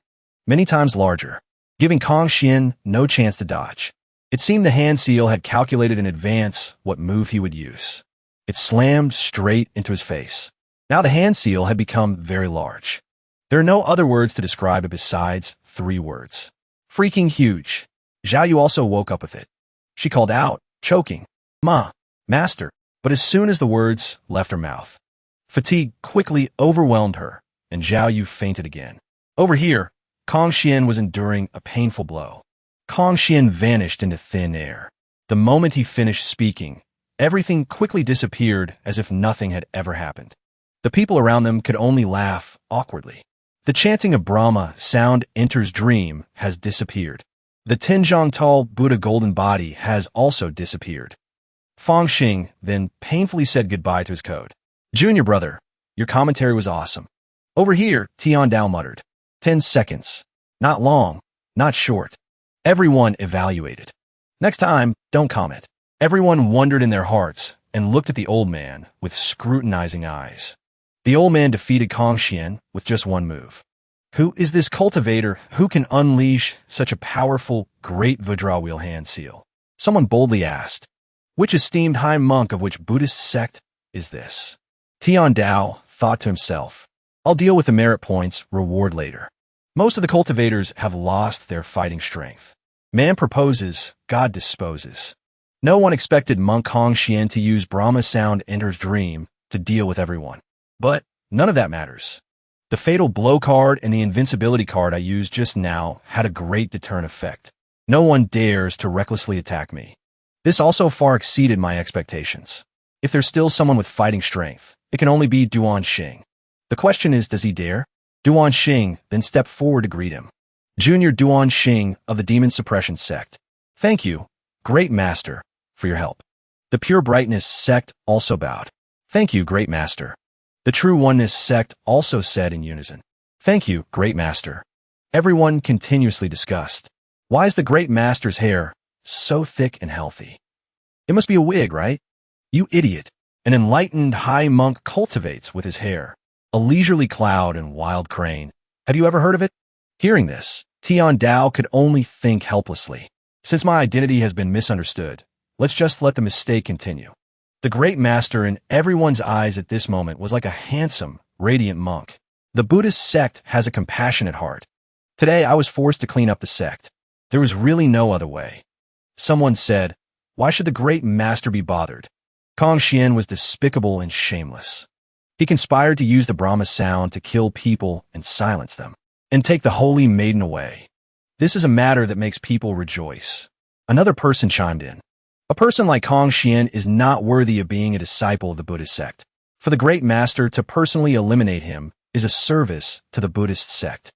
many times larger, giving Kong Xian no chance to dodge. It seemed the hand seal had calculated in advance what move he would use. It slammed straight into his face. Now the hand seal had become very large. There are no other words to describe it besides 3 words. Freaking huge. Zhao Yu also woke up with it. She called out, choking, "Ma, master," but as soon as the words left her mouth, fatigue quickly overwhelmed her, and Zhao Yu fainted again. Over here, Kong Xian was enduring a painful blow. Kong Xian vanished into thin air. The moment he finished speaking, everything quickly disappeared as if nothing had ever happened. The people around them could only laugh awkwardly. The chanting of Brahma sound enters dream has disappeared. The Tianzhong tall Buddha golden body has also disappeared. Fang Xing then painfully said goodbye to his code. Junior brother, your commentary was awesome. Over here, Tian Dao muttered. 10 seconds. Not long, not short. Everyone evaluated. Next time, don't comment. Everyone wondered in their hearts and looked at the old man with scrutinizing eyes. The old man defeated Kong Xian with just one move. Who is this cultivator who can unleash such a powerful, great Vajra wheel hand seal? Someone boldly asked. Which esteemed high monk of which Buddhist sect is this? Tian Dao thought to himself, I'll deal with the merit points reward later. Most of the cultivators have lost their fighting strength. Man proposes, God disposes. No one expected monk Kong Xian to use Brahma sound enters dream to deal with everyone. But none of that matters. The fatal blow card and the invincibility card I used just now had a great deterrent effect. No one dares to recklessly attack me. This also far exceeded my expectations. If there's still someone with fighting strength, it can only be Duan Xing. The question is, does he dare? Duan Xing then stepped forward to greet him. Junior Duan Xing of the Demon Suppression Sect. Thank you, Great Master, for your help. The Pure Brightness Sect also bowed. Thank you, Great Master. The True Oneness Sect also said in unison. Thank you, Great Master. Everyone continuously discussed. Why is the Great Master's hair so thick and healthy? It must be a wig, right? You idiot. An enlightened high monk cultivates with his hair. A leisurely cloud and wild crane. Have you ever heard of it? Hearing this, Tian Dao could only think helplessly. Since my identity has been misunderstood, let's just let the mistake continue. The Great Master in everyone's eyes at this moment was like a handsome, radiant monk. The Buddhist sect has a compassionate heart. Today I was forced to clean up the sect. There was really no other way. Someone said, why should the Great Master be bothered? Kong Xian was despicable and shameless. He conspired to use the Brahma sound to kill people and silence them, and take the holy maiden away. This is a matter that makes people rejoice. Another person chimed in. A person like Kong Xian is not worthy of being a disciple of the Buddhist sect. For the Great Master to personally eliminate him is a service to the Buddhist sect.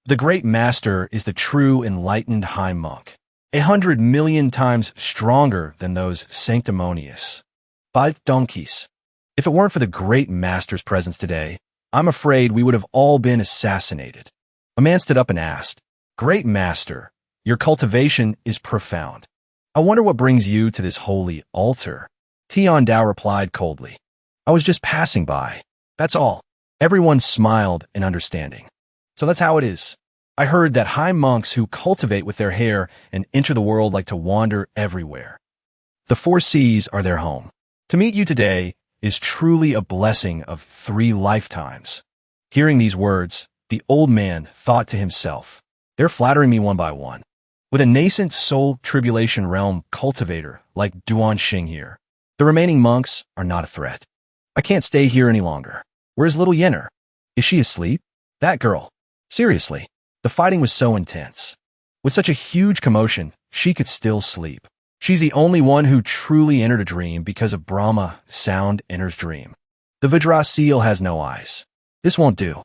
The Great Master is the true enlightened high monk, 100 million times stronger than those sanctimonious 5 donkeys. If it weren't for the Great Master's presence today, I'm afraid we would have all been assassinated. A man stood up and asked, Great Master, your cultivation is profound. I wonder what brings you to this holy altar. Tian Dao replied coldly. I was just passing by. That's all. Everyone smiled in understanding. So that's how it is. I heard that high monks who cultivate with their hair and enter the world like to wander everywhere. The 4 seas are their home. To meet you today is truly a blessing of 3 lifetimes. Hearing these words, the old man thought to himself, they're flattering me one by one. With a nascent soul tribulation realm cultivator like Duan Xing here, the remaining monks are not a threat. I can't stay here any longer. Where's little Yenner? Is she asleep? That girl. Seriously, the fighting was so intense. With such a huge commotion, she could still sleep. She's the only one who truly entered a dream because of Brahma sound enters dream. The Vajra seal has no eyes. This won't do.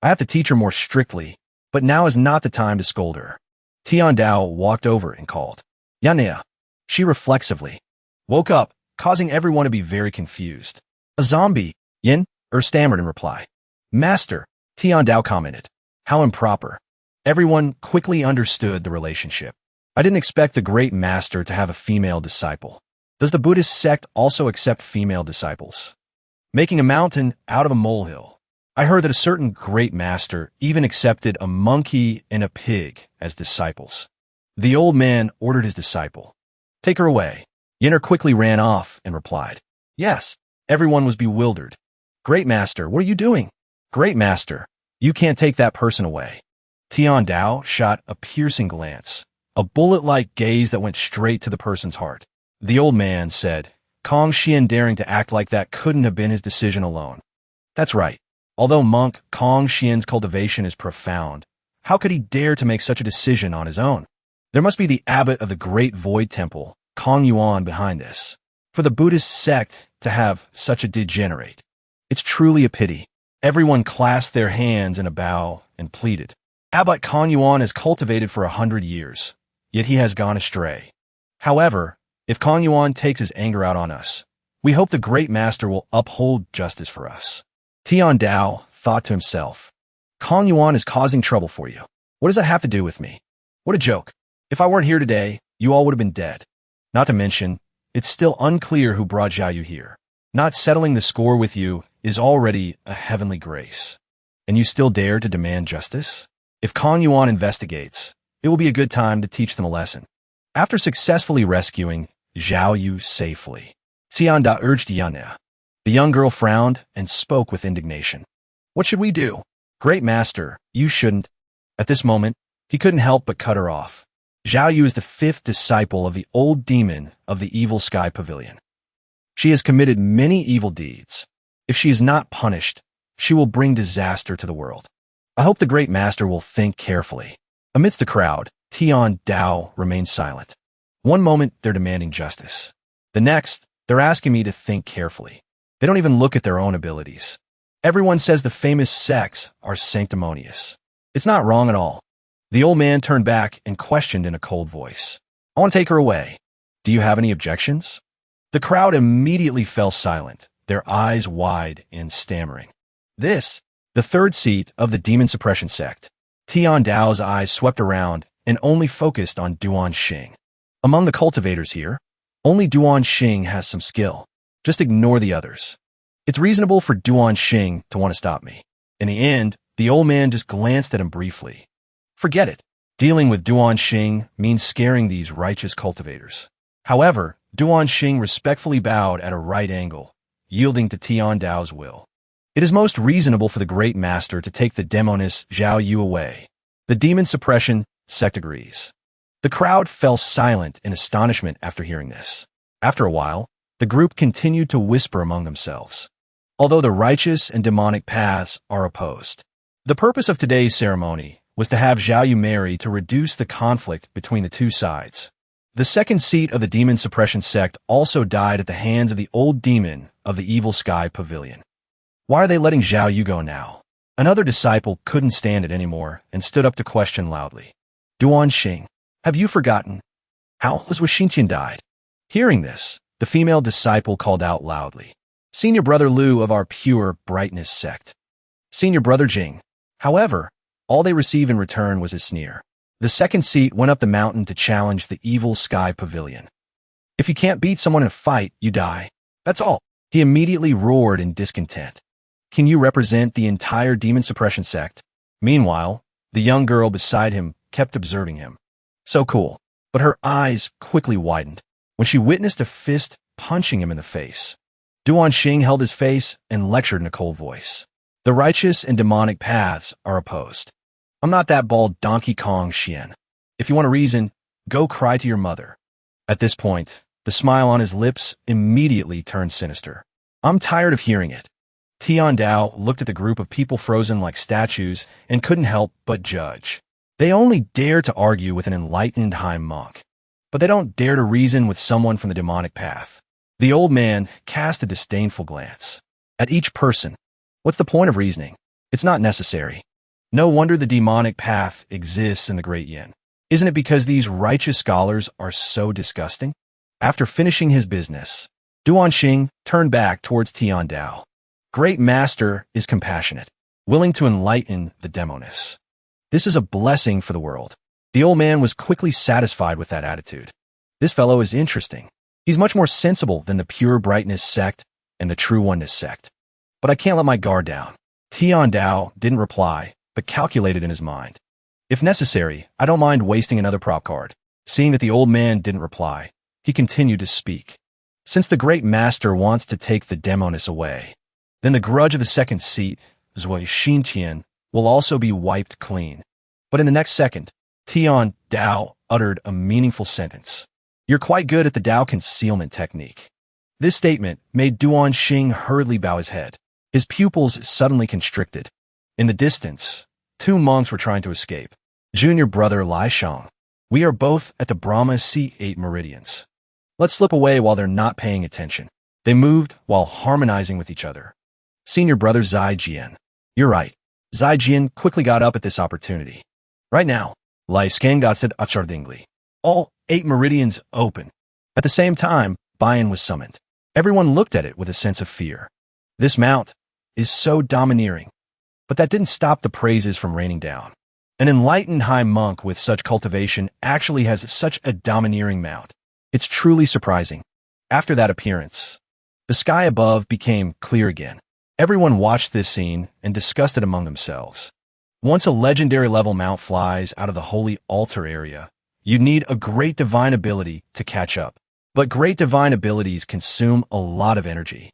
I have to teach her more strictly, but now is not the time to scold her. Tian Dao walked over and called, Yanea. She reflexively woke up, causing everyone to be very confused. A zombie, Yin, stammered in reply. Master, Tian Dao commented. How improper. Everyone quickly understood the relationship. I didn't expect the Great Master to have a female disciple. The Does the Buddhist sect also accept female disciples? Making a mountain out of a molehill. I heard that a certain great master even accepted a monkey and a pig as disciples. The old man ordered his disciple, "Take her away." Yenner quickly ran off and replied, "Yes." Everyone was bewildered. "Great master, what are you doing?" "Great master, you can't take that person away." Tian Dao shot a piercing glance, a bullet-like gaze that went straight to the person's heart. The old man said, Kong Xian daring to act like that couldn't have been his decision alone. That's right. Although monk Kong Xian's cultivation is profound, how could he dare to make such a decision on his own? There must be the abbot of the Great Void Temple, Kong Yuan, behind this. For the Buddhist sect to have such a degenerate. It's truly a pity. Everyone clasped their hands in a bow and pleaded. Abbot Kong Yuan has cultivated for 100 years, yet he has gone astray. However, if Kong Yuan takes his anger out on us, we hope the great master will uphold justice for us. Tian Dao thought to himself, Kong Yuan is causing trouble for you. What does that have to do with me? What a joke. If I weren't here today, you all would have been dead. Not to mention, it's still unclear who brought Xiao Yu here. Not settling the score with you is already a heavenly grace. And you still dare to demand justice? If Kong Yuan investigates, it will be a good time to teach them a lesson. After successfully rescuing Xiao Yu safely, Tian Da urged Yana. The young girl frowned and spoke with indignation. What should we do? Great master, you shouldn't. At this moment, he couldn't help but cut her off. Xiao Yu is the 5th disciple of the old demon of the evil sky pavilion. She has committed many evil deeds. If she is not punished, she will bring disaster to the world. I hope the great master will think carefully. Amidst the crowd, Tian Dao remains silent. One moment, they're demanding justice. The next, they're asking me to think carefully. They don't even look at their own abilities. Everyone says the famous sects are sanctimonious. It's not wrong at all. The old man turned back and questioned in a cold voice. I want to take her away. Do you have any objections? The crowd immediately fell silent, their eyes wide and stammering. This, the 3rd seat of the demon suppression sect. Tian Dao's eyes swept around and only focused on Duan Xing. Among the cultivators here, only Duan Xing has some skill. Just ignore the others. It's reasonable for Duan Xing to want to stop me. In the end, the old man just glanced at him briefly. Forget it. Dealing with Duan Xing means scaring these righteous cultivators. However, Duan Xing respectfully bowed at a right angle, yielding to Tian Dao's will. It is most reasonable for the great master to take the demoness Xiao Yu away. The demon suppression sect agrees. The crowd fell silent in astonishment after hearing this. After a while, the group continued to whisper among themselves. Although the righteous and demonic paths are opposed. The purpose of today's ceremony was to have Xiao Yu marry to reduce the conflict between the two sides. The 2nd seat of the demon suppression sect also died at the hands of the old demon of the evil sky pavilion. Why are they letting Xiao Yu go now? Another disciple couldn't stand it anymore and stood up to question loudly. Duan Xing, have you forgotten? How was Xinqian died? Hearing this, the female disciple called out loudly. Senior brother Lu of our pure brightness sect. Senior brother Jing. However, all they received in return was a sneer. The 2nd seat went up the mountain to challenge the evil sky pavilion. If you can't beat someone in a fight, you die. That's all. He immediately roared in discontent. Can you represent the entire demon suppression sect? Meanwhile, the young girl beside him kept observing him. So cool. But her eyes quickly widened when she witnessed a fist punching him in the face. Duan Xing held his face and lectured in a cold voice. The righteous and demonic paths are opposed. I'm not that bald Donkey Kong Xian. If you want a reason, go cry to your mother. At this point, the smile on his lips immediately turned sinister. I'm tired of hearing it. Tian Dao looked at the group of people frozen like statues and couldn't help but judge. They only dare to argue with an enlightened high monk, but they don't dare to reason with someone from the demonic path. The old man cast a disdainful glance at each person. What's the point of reasoning? It's not necessary. No wonder the demonic path exists in the Great Yin. Isn't it because these righteous scholars are so disgusting? After finishing his business, Duan Xing turned back towards Tian Dao. Great master is compassionate, willing to enlighten the demoness. This is a blessing for the world. The old man was quickly satisfied with that attitude. This fellow is interesting. He's much more sensible than the pure brightness sect and the true oneness sect. But I can't let my guard down. Tian Dao didn't reply, but calculated in his mind. If necessary, I don't mind wasting another prop card. Seeing that the old man didn't reply, he continued to speak. Since the great master wants to take the demoness away, then the grudge of the second seat, Zui Xintian, will also be wiped clean. But in the next second, Tian Dao uttered a meaningful sentence. You're quite good at the Dao concealment technique. This statement made Duan Xing hurriedly bow his head. His pupils suddenly constricted. In the distance, two monks were trying to escape. Junior brother Lai Shang. We are both at the Brahma C8 meridians. Let's slip away while they're not paying attention. They moved while harmonizing with each other. Senior brother Zai Jian. You're right. Zai Jian quickly got up at this opportunity. Right now, Lai Skangot said accordingly. All 8 meridians open. At the same time, Bayan was summoned. Everyone looked at it with a sense of fear. This mount is so domineering. But that didn't stop the praises from raining down. An enlightened high monk with such cultivation actually has such a domineering mount. It's truly surprising. After that appearance, the sky above became clear again. Everyone watched this scene and discussed it among themselves. Once a legendary level mount flies out of the holy altar area, you need a great divine ability to catch up. But great divine abilities consume a lot of energy.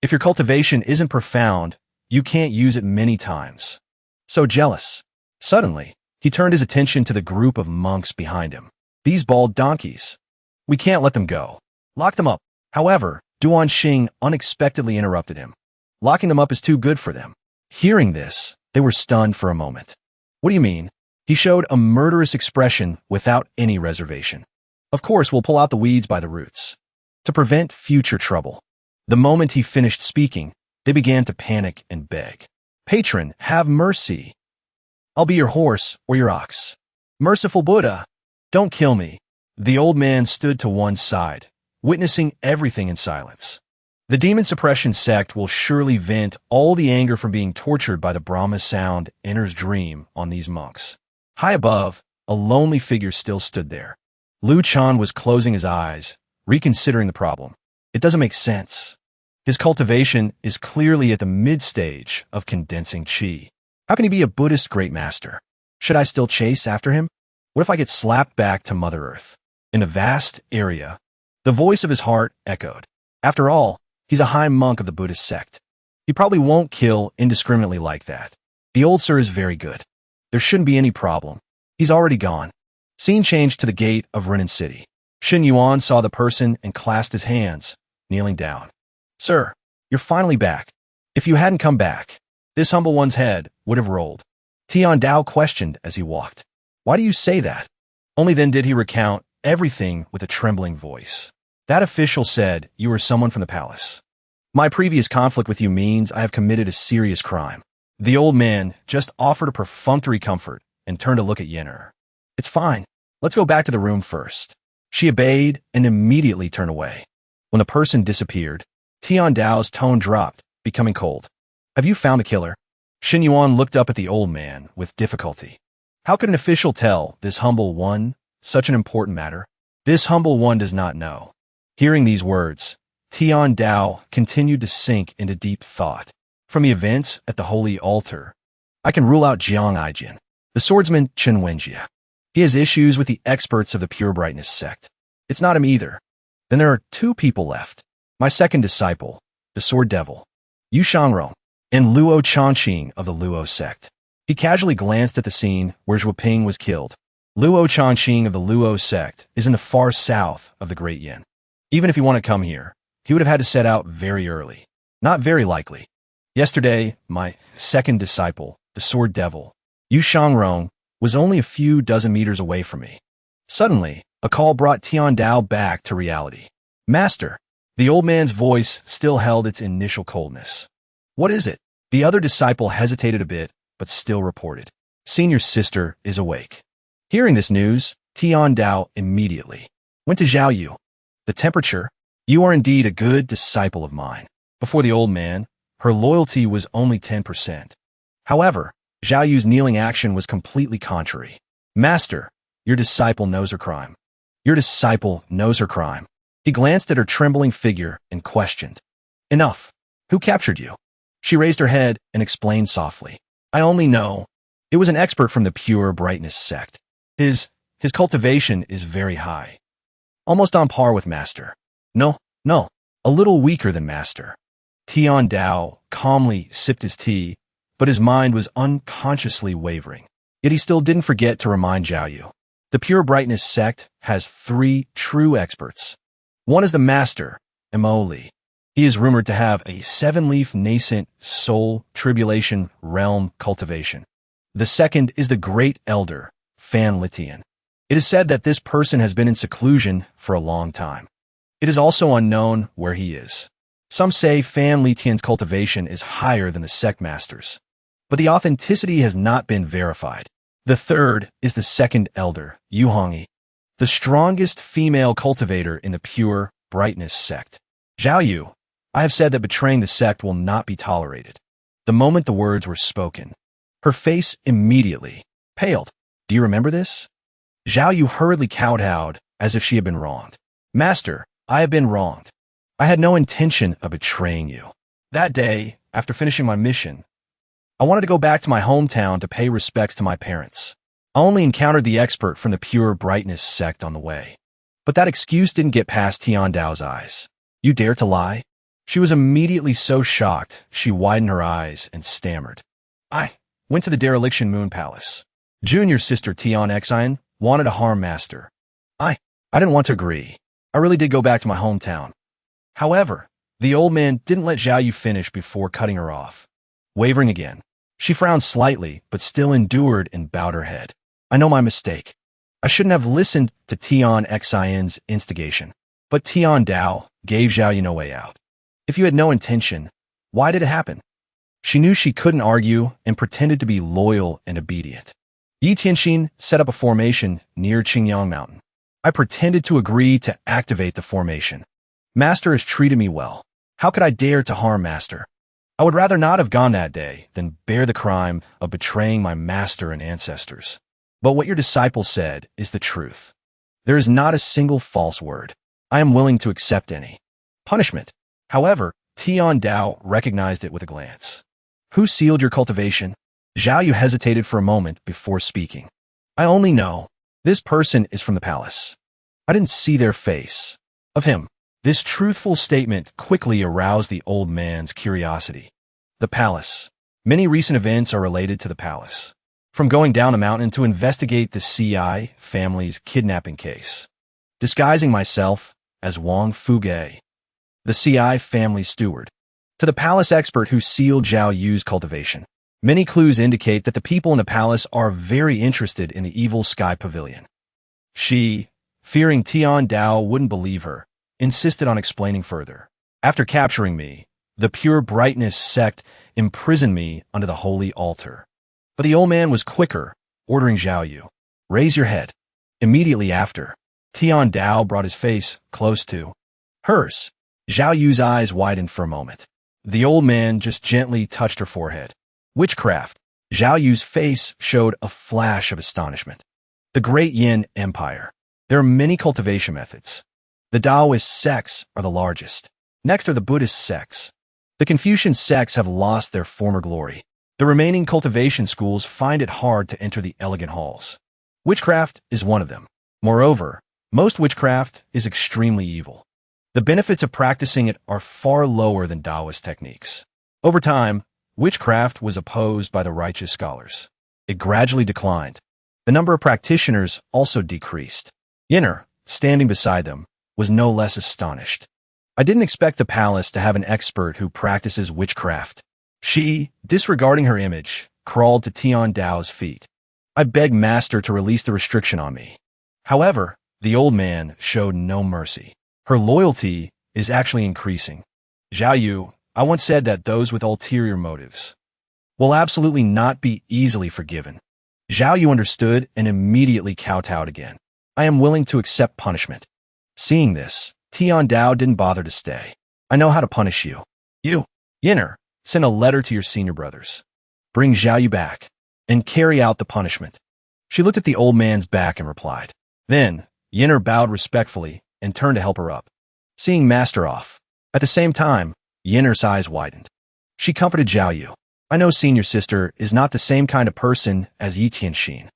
If your cultivation isn't profound, you can't use it many times. So jealous. Suddenly, he turned his attention to the group of monks behind him. These bald donkeys. We can't let them go. Lock them up. However, Duan Xing unexpectedly interrupted him. Locking them up is too good for them. Hearing this, they were stunned for a moment. What do you mean? He showed a murderous expression without any reservation. Of course, we'll pull out the weeds by the roots. To prevent future trouble. The moment he finished speaking, they began to panic and beg. Patron, have mercy. I'll be your horse or your ox. Merciful Buddha, don't kill me. The old man stood to one side, witnessing everything in silence. The demon suppression sect will surely vent all the anger from being tortured by the Brahma sound Enter's dream on these monks. High above, a lonely figure still stood there. Lu Chan was closing his eyes, reconsidering the problem. It doesn't make sense. His cultivation is clearly at the mid-stage of condensing qi. How can he be a Buddhist great master? Should I still chase after him? What if I get slapped back to Mother Earth? In a vast area, the voice of his heart echoed. After all, he's a high monk of the Buddhist sect. He probably won't kill indiscriminately like that. The old sir is very good. There shouldn't be any problem. He's already gone. Scene changed to the gate of Renan City. Shin Yuan saw the person and clasped his hands, kneeling down. Sir, you're finally back. If you hadn't come back, this humble one's head would have rolled. Tian Dao questioned as he walked. Why do you say that? Only then did he recount everything with a trembling voice. That official said you were someone from the palace. My previous conflict with you means I have committed a serious crime. The old man just offered a perfunctory comfort and turned to look at Yenner. It's fine. Let's go back to the room first. She obeyed and immediately turned away. When the person disappeared, Tian Dao's tone dropped, becoming cold. Have you found the killer? Shin Yuan looked up at the old man with difficulty. How could an official tell this humble one such an important matter? This humble one does not know. Hearing these words, Tian Dao continued to sink into deep thought. From the events at the holy altar, I can rule out Jiang Aijin, the swordsman Chen Wenjie. He has issues with the experts of the Pure Brightness sect. It's not him either. Then there are 2 people left. My second disciple, the Sword Devil, Yu Shangrong, and Luo Chanxing of the Luo sect. He casually glanced at the scene where Zhuoping was killed. Luo Chanxing of the Luo sect is in the far south of the Great Yin. Even if he wanted to come here, he would have had to set out very early. Not very likely. Yesterday, my second disciple, the Sword Devil, Yu Shangrong, was only a few dozen meters away from me. Suddenly, a call brought Tian Dao back to reality. Master, the old man's voice still held its initial coldness. What is it? The other disciple hesitated a bit, but still reported. Senior sister is awake. Hearing this news, Tian Dao immediately went to Zhao Yu. The temperature? You are indeed a good disciple of mine. Before the old man, her loyalty was only 10%. However, Zhao Yu's kneeling action was completely contrary. Master, your disciple knows her crime. Your disciple knows her crime. He glanced at her trembling figure and questioned. Enough. Who captured you? She raised her head and explained softly. I only know. It was an expert from the Pure Brightness sect. His cultivation is very high. Almost on par with Master. No, a little weaker than Master. Tian Dao calmly sipped his tea, but his mind was unconsciously wavering. Yet he still didn't forget to remind Zhao Yu. The Pure Brightness sect has 3 true experts. One is the Master, Mo Li. He is rumored to have a 7-leaf nascent soul tribulation realm cultivation. The second is the Great Elder, Fan Litian. It is said that this person has been in seclusion for a long time. It is also unknown where he is. Some say Fan Litian's cultivation is higher than the sect master's, but the authenticity has not been verified. The third is the second elder, Yu Hongyi, the strongest female cultivator in the Pure Brightness sect. Zhao Yu, I have said that betraying the sect will not be tolerated. The moment the words were spoken, her face immediately paled. Do you remember this? Zhao Yu hurriedly kowtowed as if she had been wronged. Master, I have been wronged. I had no intention of betraying you. That day, after finishing my mission, I wanted to go back to my hometown to pay respects to my parents. I only encountered the expert from the Pure Brightness sect on the way. But that excuse didn't get past Tian Dao's eyes. You dare to lie? She was immediately so shocked, she widened her eyes and stammered. I went to the dereliction Moon Palace. Junior sister Tian Xian wanted to harm Master. I didn't want to agree. I really did go back to my hometown. However, the old man didn't let Zhao Yu finish before cutting her off. Wavering again, she frowned slightly, but still endured and bowed her head. I know my mistake. I shouldn't have listened to Tian Xian's instigation. But Tian Dao gave Zhao Yu no way out. If you had no intention, why did it happen? She knew she couldn't argue and pretended to be loyal and obedient. Yi Tianxin set up a formation near Qingyang Mountain. I pretended to agree to activate the formation. Master has treated me well. How could I dare to harm Master? I would rather not have gone that day than bear the crime of betraying my master and ancestors. But what your disciple said is the truth. There is not a single false word. I am willing to accept any punishment. However, Tian Dao recognized it with a glance. Who sealed your cultivation? Zhao Yu hesitated for a moment before speaking. I only know. This person is from the palace. I didn't see their face. Of him. This truthful statement quickly aroused the old man's curiosity. The palace. Many recent events are related to the palace. From going down a mountain to investigate the CI family's kidnapping case. Disguising myself as Wang Fuge, the CI family steward, to the palace expert who sealed Zhao Yu's cultivation. Many clues indicate that the people in the palace are very interested in the evil sky pavilion. She, fearing Tian Dao wouldn't believe her, insisted on explaining further. After capturing me, the Pure Brightness sect imprisoned me under the holy altar. But the old man was quicker, ordering Zhao Yu, raise your head. Immediately after, Tian Dao brought his face close to hers. Zhao Yu's eyes widened for a moment. The old man just gently touched her forehead. Witchcraft. Zhao Yu's face showed a flash of astonishment. The Great Yin Empire. There are many cultivation methods. The Taoist sects are the largest. Next are the Buddhist sects. The Confucian sects have lost their former glory. The remaining cultivation schools find it hard to enter the elegant halls. Witchcraft is one of them. Moreover, most witchcraft is extremely evil. The benefits of practicing it are far lower than Taoist techniques. Over time, witchcraft was opposed by the righteous scholars. It gradually declined. The number of practitioners also decreased. Yinner, standing beside them, was no less astonished. I didn't expect the palace to have an expert who practices witchcraft. She, disregarding her image, crawled to Tian Dao's feet. I begged Master to release the restriction on me. However, the old man showed no mercy. Her loyalty is actually increasing. Zhao Yu, I once said that those with ulterior motives will absolutely not be easily forgiven. Zhao Yu understood and immediately kowtowed again. I am willing to accept punishment. Seeing this, Tian Dao didn't bother to stay. I know how to punish you. You, Yinner, send a letter to your senior brothers. Bring Zhao Yu back and carry out the punishment. She looked at the old man's back and replied. Then, Yinner bowed respectfully and turned to help her up. seeing Master off. At the same time, Yinner's eyes widened. She comforted Zhao Yu. I know senior sister is not the same kind of person as Yi Tianxin.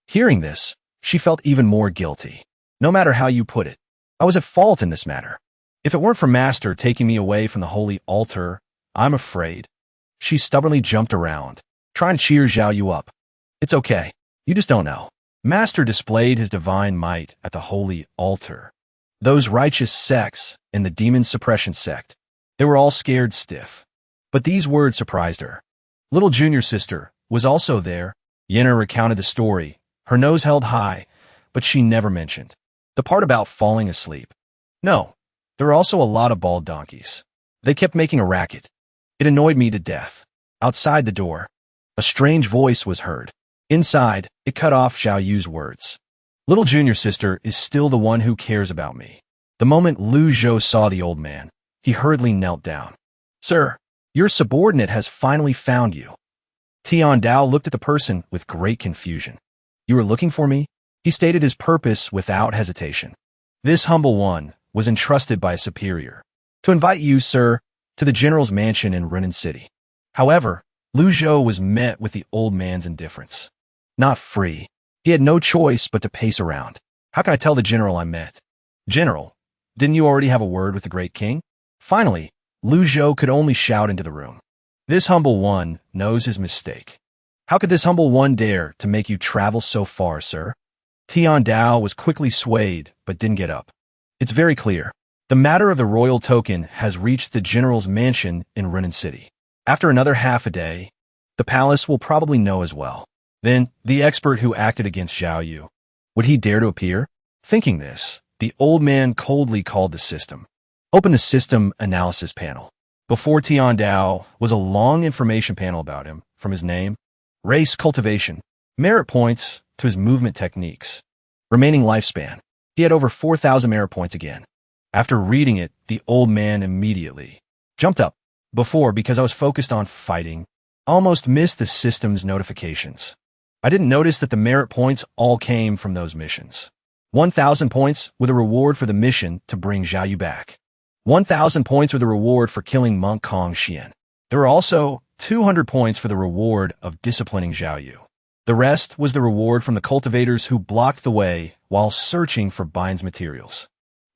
Hearing this, she felt even more guilty. No matter how you put it, I was at fault in this matter. If it weren't for Master taking me away from the holy altar, I'm afraid. She stubbornly jumped around, trying to cheer Zhao Yu up. It's okay. You just don't know. Master displayed his divine might at the holy altar. Those righteous sects and the demon suppression sect, they were all scared stiff. But these words surprised her. Little junior sister was also there. Yinner recounted the story, her nose held high, but she never mentioned the part about falling asleep. No, there were also a lot of bald donkeys. They kept making a racket. It annoyed me to death. Outside the door, a strange voice was heard. Inside, it cut off Zhao Yu's words. Little junior sister is still the one who cares about me. The moment Lu Zhou saw the old man, he hurriedly knelt down. Sir, your subordinate has finally found you. Tian Dao looked at the person with great confusion. You were looking for me? He stated his purpose without hesitation. This humble one was entrusted by a superior to invite you, sir, to the general's mansion in Renan City. However, Lu Zhou was met with the old man's indifference. Not free. He had no choice but to pace around. How can I tell the general I met? General, didn't you already have a word with the great king? Finally, Lu Zhou could only shout into the room. This humble one knows his mistake. How could this humble one dare to make you travel so far, sir? Tian Dao was quickly swayed, but didn't get up. It's very clear. The matter of the royal token has reached the general's mansion in Renan City. After another half a day, the palace will probably know as well. Then, the expert who acted against Zhao Yu. Would he dare to appear? Thinking this, the old man coldly called the system. Open the system analysis panel. Before Tian Dao was a long information panel about him, from his name, race, cultivation, merit points, to his movement techniques. Remaining lifespan. He had over 4,000 merit points again. After reading it, the old man immediately jumped up. Before, because I was focused on fighting, I almost missed the system's notifications. I didn't notice that the merit points all came from those missions. 1,000 points were the reward for the mission to bring Zhao Yu back. 1,000 points were the reward for killing monk Kong Xian. There were also 200 points for the reward of disciplining Zhao Yu. The rest was the reward from the cultivators who blocked the way while searching for Bine's materials.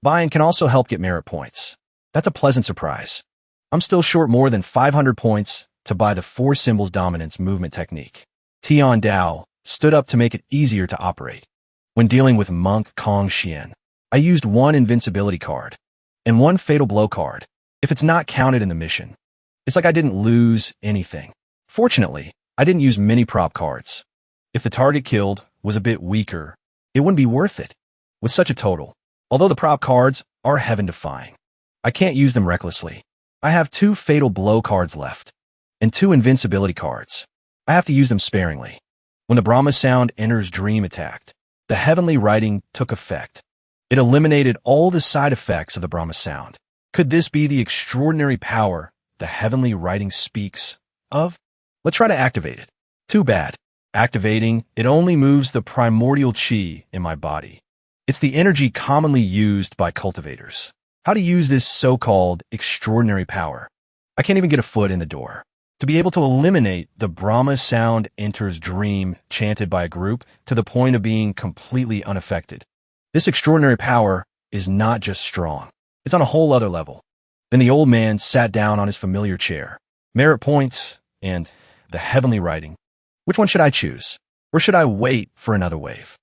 Bine can also help get merit points. That's a pleasant surprise. I'm still short more than 500 points to buy the 4 symbols dominance movement technique. Tian Dao stood up to make it easier to operate. When dealing with monk Kong Xian, I used 1 invincibility card and 1 fatal blow card. If it's not counted in the mission, it's like I didn't lose anything. Fortunately, I didn't use many prop cards. If the target killed was a bit weaker, it wouldn't be worth it. With such a total, although the prop cards are heaven-defying, I can't use them recklessly. I have 2 fatal blow cards left and 2 invincibility cards. I have to use them sparingly. When the Brahma sound enters dream attacked, the heavenly writing took effect. It eliminated all the side effects of the Brahma sound. Could this be the extraordinary power the heavenly writing speaks of? Let's try to activate it. Too bad. Activating, it only moves the primordial chi in my body. It's the energy commonly used by cultivators. How to use this so-called extraordinary power? I can't even get a foot in the door. To be able to eliminate the Brahma sound enters dream chanted by a group to the point of being completely unaffected. This extraordinary power is not just strong. It's on a whole other level. Then the old man sat down on his familiar chair. Merit points and the heavenly writing. Which one should I choose? Or should I wait for another wave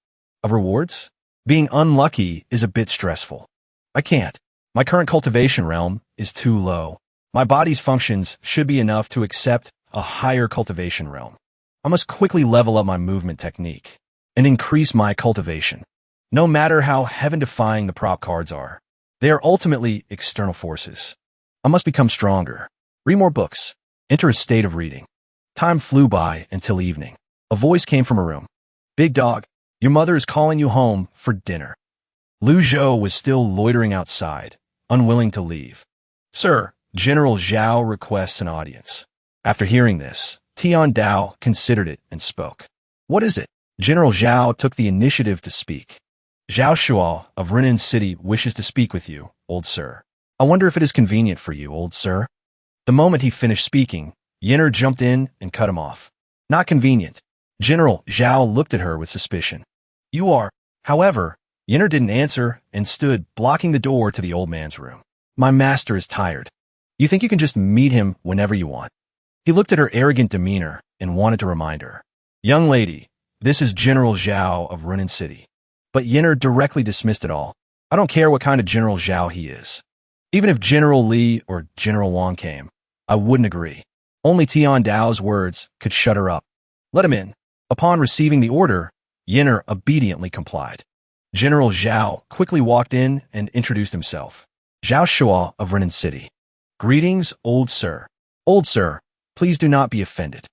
of rewards? Being unlucky is a bit stressful. I can't. My current cultivation realm is too low. My body's functions should be enough to accept a higher cultivation realm. I must quickly level up my movement technique and increase my cultivation. No matter how heaven-defying the prop cards are, they are ultimately external forces. I must become stronger. Read more books. Enter a state of reading. Time flew by until evening. A voice came from a room. Big dog, your mother is calling you home for dinner. Lu Zhou was still loitering outside, unwilling to leave. Sir, General Zhao requests an audience. After hearing this, Tian Dao considered it and spoke. What is it? General Zhao took the initiative to speak. Zhao Shuo of Renin City wishes to speak with you, old sir. I wonder if it is convenient for you, old sir. The moment he finished speaking, Yenner jumped in and cut him off. Not convenient. General Zhao looked at her with suspicion. You are. However, Yenner didn't answer and stood blocking the door to the old man's room. My master is tired. You think you can just meet him whenever you want? He looked at her arrogant demeanor and wanted to remind her. Young lady, this is General Zhao of Renin City. But Yenner directly dismissed it all. I don't care what kind of General Zhao he is. Even if General Li or General Wang came, I wouldn't agree. Only Tian Dao's words could shut her up. Let him in. Upon receiving the order, Yenner obediently complied. General Zhao quickly walked in and introduced himself. Zhao Shuo of Renin City. Greetings, old sir. Old sir, please do not be offended.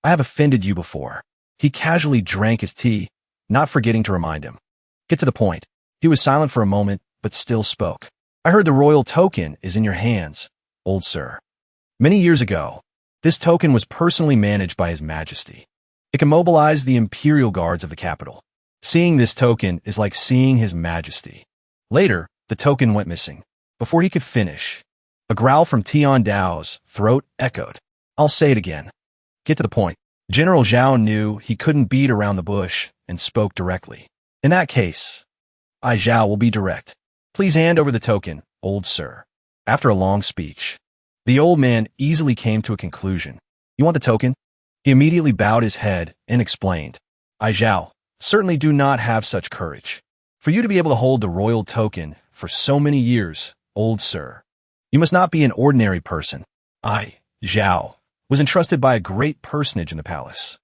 I have offended you before. He casually drank his tea, not forgetting to remind him. Get to the point. He was silent for a moment, but still spoke. I heard the royal token is in your hands, old sir. Many years ago, this token was personally managed by His Majesty. It can mobilize the imperial guards of the capital. Seeing this token is like seeing His Majesty. Later, the token went missing. Before he could finish, a growl from Tian Dao's throat echoed. I'll say it again. Get to the point. General Zhao knew he couldn't beat around the bush and spoke directly. In that case, I Zhao will be direct. Please hand over the token, old sir. After a long speech, the old man easily came to a conclusion. You want the token? He immediately bowed his head and explained. I Zhao certainly do not have such courage. For you to be able to hold the royal token for so many years, old sir, you must not be an ordinary person. I, Zhao, was entrusted by a great personage in the palace.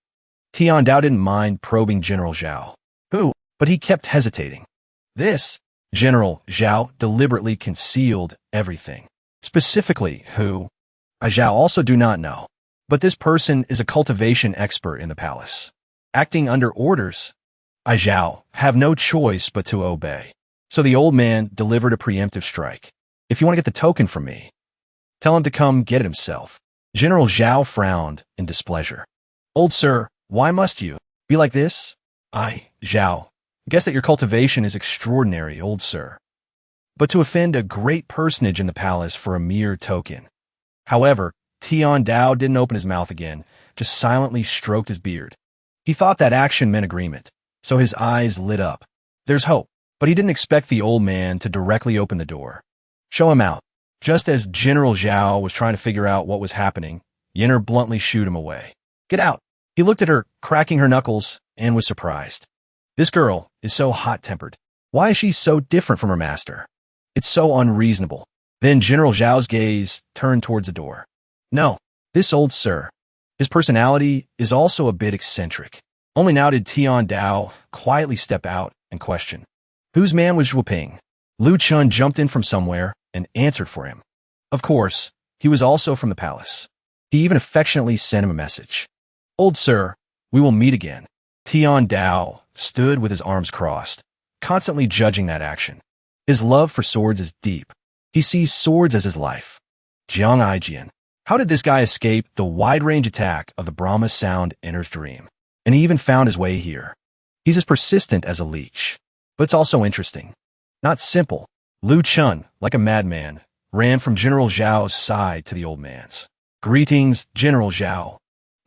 Tian Dao didn't mind probing General Zhao. Who? But he kept hesitating. This, General Zhao deliberately concealed everything. Specifically, who? I Zhao also do not know. But this person is a cultivation expert in the palace. Acting under orders, I Zhao have no choice but to obey. So the old man delivered a preemptive strike. If you want to get the token from me, tell him to come get it himself. General Zhao frowned in displeasure. Old sir, why must you be like this? I, Zhao, guess that your cultivation is extraordinary, old sir. But to offend a great personage in the palace for a mere token. However, Tian Dao didn't open his mouth again, just silently stroked his beard. He thought that action meant agreement, so his eyes lit up. There's hope, but he didn't expect the old man to directly open the door. Show him out. Just as General Zhao was trying to figure out what was happening, Yenner bluntly shooed him away. Get out. He looked at her, cracking her knuckles, and was surprised. This girl is so hot-tempered. Why is she so different from her master? It's so unreasonable. Then General Zhao's gaze turned towards the door. No, this old sir. His personality is also a bit eccentric. Only now did Tian Dao quietly step out and question. Whose man was Zhuo Ping? Lu Chun jumped in from somewhere and answered for him. Of course, he was also from the palace. He even affectionately sent him a message. Old sir, we will meet again. Tian Dao stood with his arms crossed, constantly judging that action. His love for swords is deep. He sees swords as his life. Jiang Aijian. How did this guy escape the wide-range attack of the Brahma Sound Enter's dream? And he even found his way here. He's as persistent as a leech. But it's also interesting. Not simple. Lu Chun, like a madman, ran from General Zhao's side to the old man's. Greetings, General Zhao.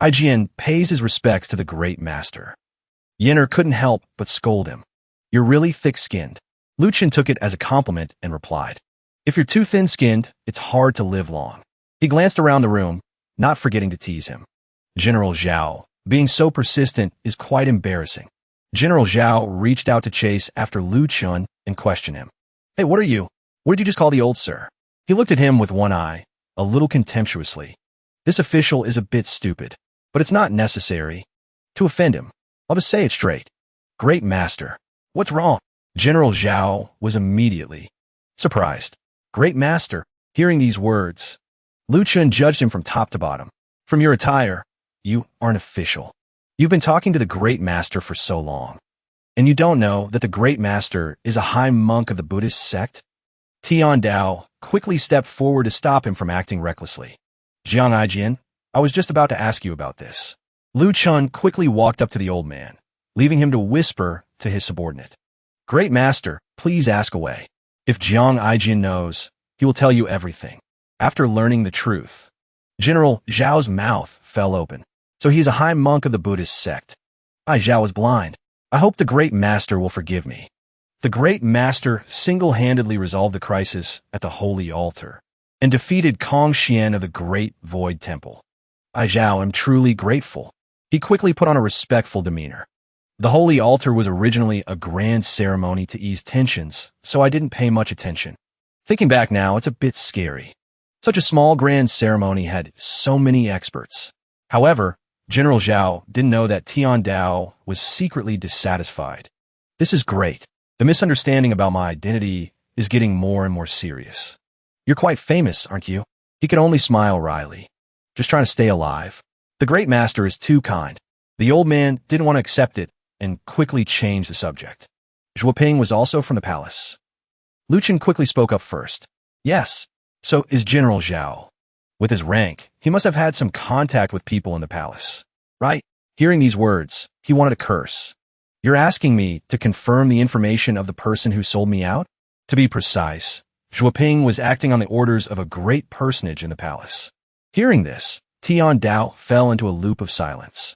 Aijian pays his respects to the great master. Yenner couldn't help but scold him. You're really thick-skinned. Lu Chun took it as a compliment and replied. If you're too thin-skinned, it's hard to live long. He glanced around the room, not forgetting to tease him. General Zhao, being so persistent is quite embarrassing. General Zhao reached out to chase after Lu Chun and question him. Hey, what are you? What did you just call the old sir? He looked at him with one eye, a little contemptuously. This official is a bit stupid, but it's not necessary to offend him. I'll just say it straight. Great master. What's wrong? General Zhao was immediately surprised. Great master. Hearing these words, Lu Chun judged him from top to bottom. From your attire, you aren't official. You've been talking to the great master for so long. And you don't know that the great master is a high monk of the Buddhist sect? Tian Dao quickly stepped forward to stop him from acting recklessly. Jiang Aijian, I was just about to ask you about this. Lu Chun quickly walked up to the old man, leaving him to whisper to his subordinate. Great Master, please ask away. If Jiang Aijian knows, he will tell you everything. After learning the truth, General Zhao's mouth fell open. So he is a high monk of the Buddhist sect. Ai Zhao was blind. I hope the Great Master will forgive me. The Great Master single-handedly resolved the crisis at the Holy Altar and defeated Kong Xian of the Great Void Temple. Ai Zhao am truly grateful. He quickly put on a respectful demeanor. The Holy Altar was originally a grand ceremony to ease tensions, so I didn't pay much attention. Thinking back now, it's a bit scary. Such a small grand ceremony had so many experts. However, General Zhao didn't know that Tian Dao was secretly dissatisfied. This is great. The misunderstanding about my identity is getting more and more serious. You're quite famous, aren't you? He could only smile wryly. Just trying to stay alive. The Great Master is too kind. The old man didn't want to accept it and quickly changed the subject. Zhuoping was also from the palace. Lu Chen quickly spoke up first. Yes, so is General Zhao. With his rank, he must have had some contact with people in the palace, right? Hearing these words, he wanted to curse. You're asking me to confirm the information of the person who sold me out? To be precise, Zhuoping was acting on the orders of a great personage in the palace. Hearing this, Tian Dao fell into a loop of silence.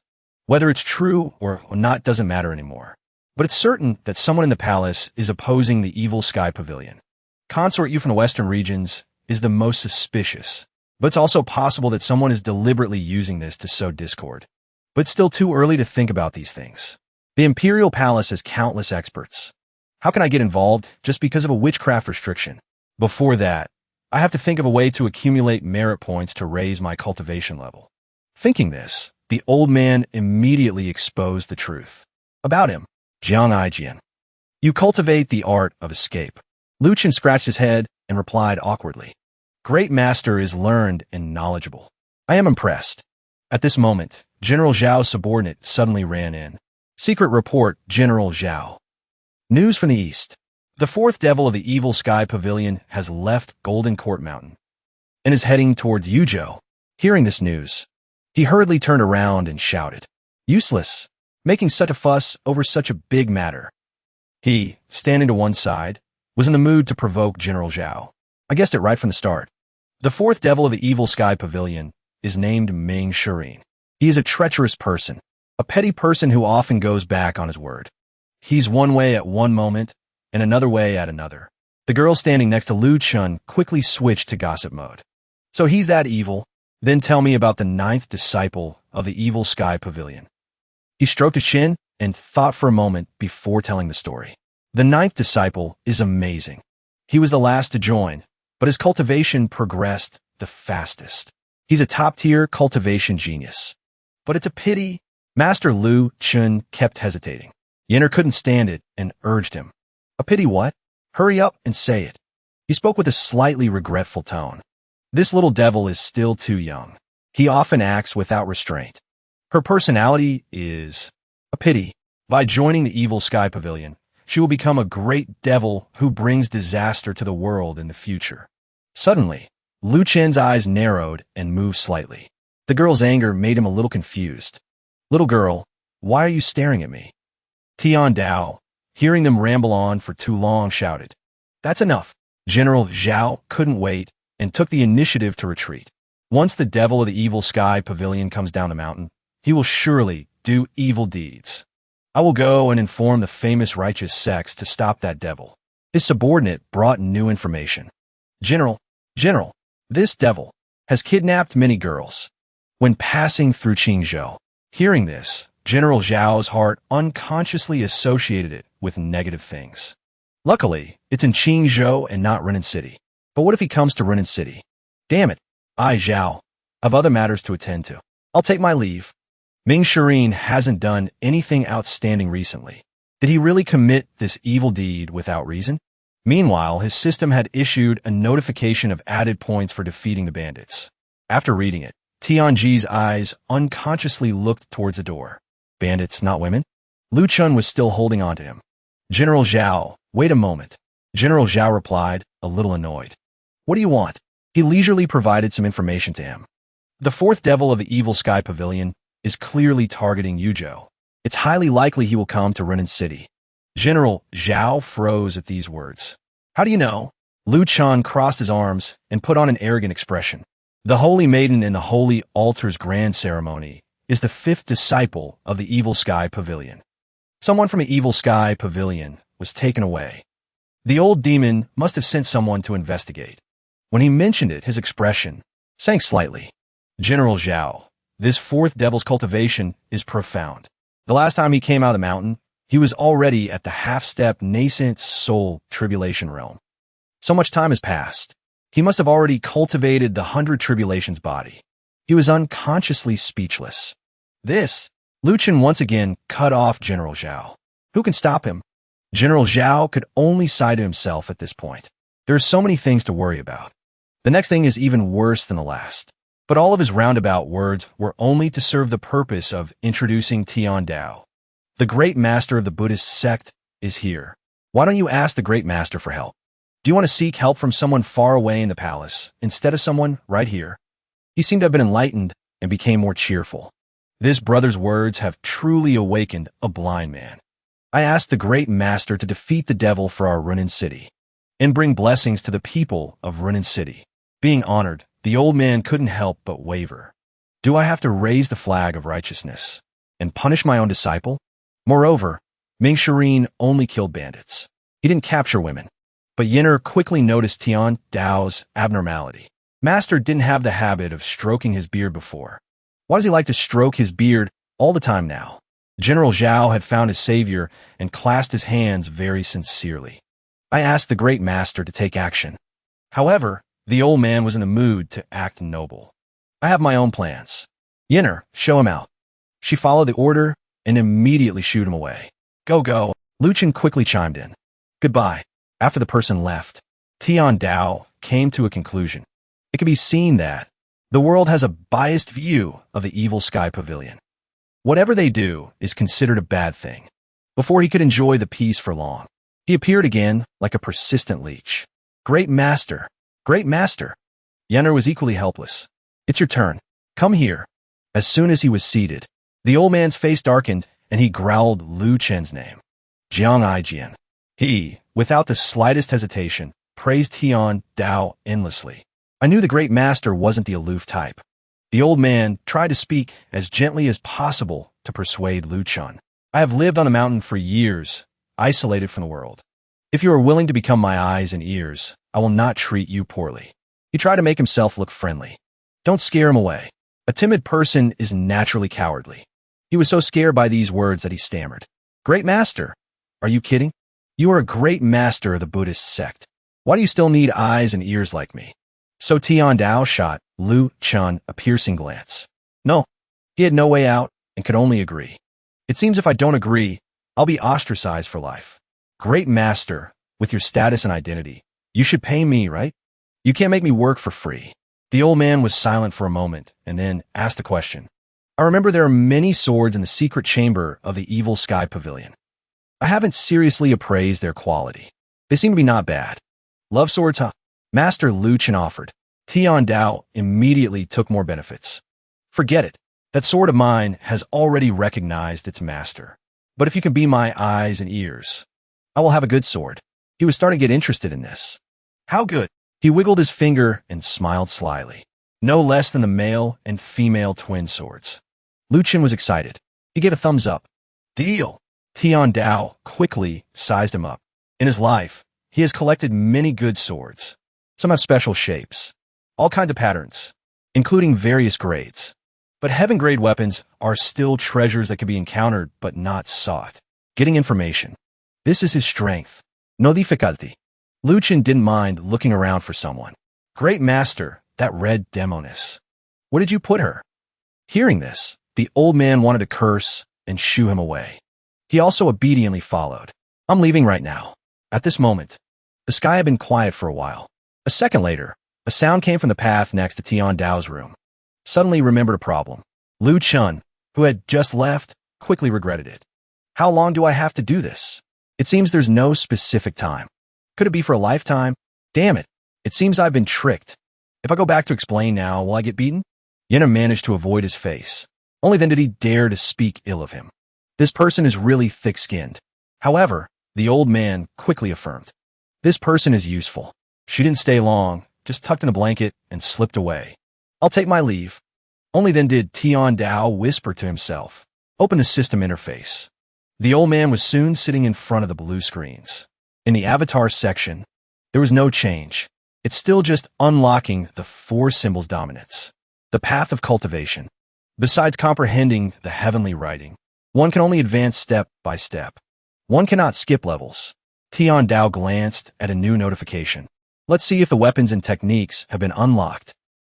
Whether it's true or not doesn't matter anymore. But it's certain that someone in the palace is opposing the evil Sky Pavilion. Consort you from the western regions is the most suspicious. But it's also possible that someone is deliberately using this to sow discord. But it's still too early to think about these things. The Imperial Palace has countless experts. How can I get involved just because of a witchcraft restriction? Before that, I have to think of a way to accumulate merit points to raise my cultivation level. Thinking this, the old man immediately exposed the truth. About him, Jiang Aijian. You cultivate the art of escape. Lu Chen scratched his head and replied awkwardly. Great Master is learned and knowledgeable. I am impressed. At this moment, General Zhao's subordinate suddenly ran in. Secret report, General Zhao. News from the east. The fourth devil of the evil Sky Pavilion has left Golden Court Mountain and is heading towards Yuzhou. Hearing this news, he hurriedly turned around and shouted. Useless, making such a fuss over such a big matter. He, standing to one side, was in the mood to provoke General Zhao. I guessed it right from the start. The fourth devil of the evil Sky Pavilion is named Ming Shirin. He is a treacherous person, a petty person who often goes back on his word. He's one way at one moment and another way at another. The girl standing next to Lu Chun quickly switched to gossip mode. So he's that evil? Then tell me about the ninth disciple of the evil Sky Pavilion. He stroked his chin and thought for a moment before telling the story. The ninth disciple is amazing. He was the last to join, but his cultivation progressed the fastest. He's a top-tier cultivation genius. But it's a pity. Master Lu Chun kept hesitating. Yenner couldn't stand it and urged him. A pity what? Hurry up and say it. He spoke with a slightly regretful tone. This little devil is still too young. He often acts without restraint. Her personality is a pity. By joining the evil Sky Pavilion, she will become a great devil who brings disaster to the world in the future. Suddenly, Lu Chen's eyes narrowed and moved slightly. The girl's anger made him a little confused. Little girl, why are you staring at me? Tian Dao, hearing them ramble on for too long, shouted. That's enough. General Zhao couldn't wait and took the initiative to retreat. Once the devil of the evil Sky Pavilion comes down the mountain, he will surely do evil deeds. I will go and inform the famous righteous sects to stop that devil. His subordinate brought new information. General, this devil has kidnapped many girls. When passing through Qingzhou, hearing this, General Zhao's heart unconsciously associated it with negative things. Luckily, it's in Qingzhou and not Renan City. But what if he comes to Renan City? Damn it, Ai Zhao. I've other matters to attend to. I'll take my leave. Ming Shirin hasn't done anything outstanding recently. Did he really commit this evil deed without reason? Meanwhile, his system had issued a notification of added points for defeating the bandits. After reading it, Tianji's eyes unconsciously looked towards the door. Bandits, not women? Lu Chun was still holding on to him. General Zhao, wait a moment. General Zhao replied, a little annoyed. What do you want? He leisurely provided some information to him. The fourth devil of the evil Sky Pavilion is clearly targeting Yuzhou. It's highly likely he will come to Renan City. General Zhao froze at these words. How do you know? Lu Chan crossed his arms and put on an arrogant expression. The Holy Maiden in the Holy Altar's grand ceremony is the fifth disciple of the Evil Sky Pavilion. Someone from the Evil Sky Pavilion was taken away. The old demon must have sent someone to investigate. When he mentioned it, his expression sank slightly. General Zhao, this fourth devil's cultivation is profound. The last time he came out of the mountain, he was already at the half-step nascent soul tribulation realm. So much time has passed. He must have already cultivated the 100 tribulations body. He was unconsciously speechless. Lu Chen once again cut off General Zhao. Who can stop him? General Zhao could only sigh to himself at this point. There are so many things to worry about. The next thing is even worse than the last. But all of his roundabout words were only to serve the purpose of introducing Tian Dao. The great master of the Buddhist sect is here. Why don't you ask the great master for help? Do you want to seek help from someone far away in the palace instead of someone right here? He seemed to have been enlightened and became more cheerful. This brother's words have truly awakened a blind man. I asked the great master to defeat the devil for our Runin city and bring blessings to the people of Runin city. Being honored, the old man couldn't help but waver. Do I have to raise the flag of righteousness and punish my own disciple? Moreover, Ming Shirin only killed bandits. He didn't capture women. But Yenner quickly noticed Tian Dao's abnormality. Master didn't have the habit of stroking his beard before. Why does he like to stroke his beard all the time now? General Zhao had found his savior and clasped his hands very sincerely. I asked the great master to take action. However, the old man was in the mood to act noble. I have my own plans. Yenner, show him out. She followed the order and immediately shooed him away. Go. Lu Chen quickly chimed in. Goodbye. After the person left, Tian Dao came to a conclusion. It can be seen that the world has a biased view of the Evil Sky Pavilion. Whatever they do is considered a bad thing. Before he could enjoy the peace for long, he appeared again like a persistent leech. Great master! Great master! Yenner was equally helpless. It's your turn. Come here. As soon as he was seated, the old man's face darkened and he growled Lu Chen's name. Jiang Aijian. He, without the slightest hesitation, praised Tian Dao endlessly. I knew the great master wasn't the aloof type. The old man tried to speak as gently as possible to persuade Lu Chen. I have lived on a mountain for years, isolated from the world. If you are willing to become my eyes and ears, I will not treat you poorly. He tried to make himself look friendly. Don't scare him away. A timid person is naturally cowardly. He was so scared by these words that he stammered. Great master, are you kidding? You are a great master of the Buddhist sect. Why do you still need eyes and ears like me? So Tian Dao shot Lu Chen a piercing glance. No, he had no way out and could only agree. It seems if I don't agree, I'll be ostracized for life. Great master, with your status and identity, you should pay me, right? You can't make me work for free. The old man was silent for a moment and then asked a question. I remember there are many swords in the secret chamber of the Evil Sky Pavilion. I haven't seriously appraised their quality. They seem to be not bad. Love swords, huh? Master Lu Chen offered. Tian Dao immediately took more benefits. Forget it. That sword of mine has already recognized its master. But if you can be my eyes and ears, I will have a good sword. He was starting to get interested in this. How good? He wiggled his finger and smiled slyly. No less than the male and female twin swords. Lu Chen was excited. He gave a thumbs up. Deal. Tian Dao quickly sized him up. In his life, he has collected many good swords. Some have special shapes, all kinds of patterns, including various grades. But heaven-grade weapons are still treasures that can be encountered but not sought. Getting information. This is his strength. No difficulty. Lu Chen didn't mind looking around for someone. Great master, that red demoness. Where did you put her? Hearing this, the old man wanted to curse and shoo him away. He also obediently followed. I'm leaving right now. At this moment, the sky had been quiet for a while. A second later, a sound came from the path next to Tian Dao's room. Suddenly remembered a problem. Lu Chen, who had just left, quickly regretted it. How long do I have to do this? It seems there's no specific time. Could it be for a lifetime? Damn it. It seems I've been tricked. If I go back to explain now, will I get beaten? Yenna managed to avoid his face. Only then did he dare to speak ill of him. This person is really thick-skinned. However, The old man quickly affirmed. This person is useful. She didn't stay long, just tucked in a blanket and slipped away. I'll take my leave. Only then did Tian Dao whisper to himself. Open the system interface. The old man was soon sitting in front of the blue screens. In the avatar section, there was no change. It's still just unlocking the 4 symbols dominance. The path of cultivation. Besides comprehending the heavenly writing, one can only advance step by step. One cannot skip levels. Tian Dao glanced at a new notification. Let's see if the weapons and techniques have been unlocked.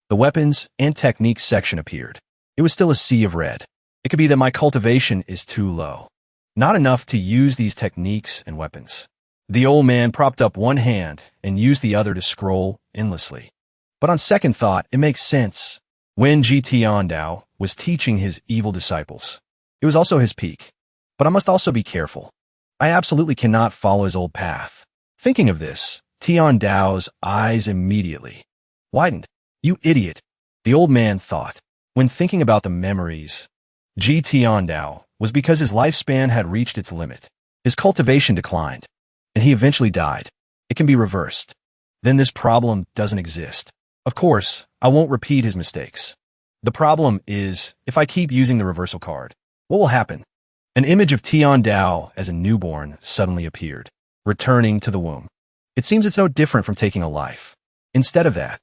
The weapons and techniques section appeared. It was still a sea of red. It could be that my cultivation is too low. Not enough to use these techniques and weapons. The old man propped up one hand and used the other to scroll endlessly. But on second thought, it makes sense. When Tian Dao was teaching his evil disciples, it was also his peak. But I must also be careful. I absolutely cannot follow his old path. Thinking of this, Tian Dao's eyes immediately widened. You idiot, the old man thought. When thinking about the memories, Tian Dao was because his lifespan had reached its limit. His cultivation declined, and he eventually died. It can be reversed. Then this problem doesn't exist. Of course, I won't repeat his mistakes. The problem is, if I keep using the reversal card, what will happen? An image of Tian Dao as a newborn suddenly appeared, returning to the womb. It seems it's no different from taking a life. Instead of that,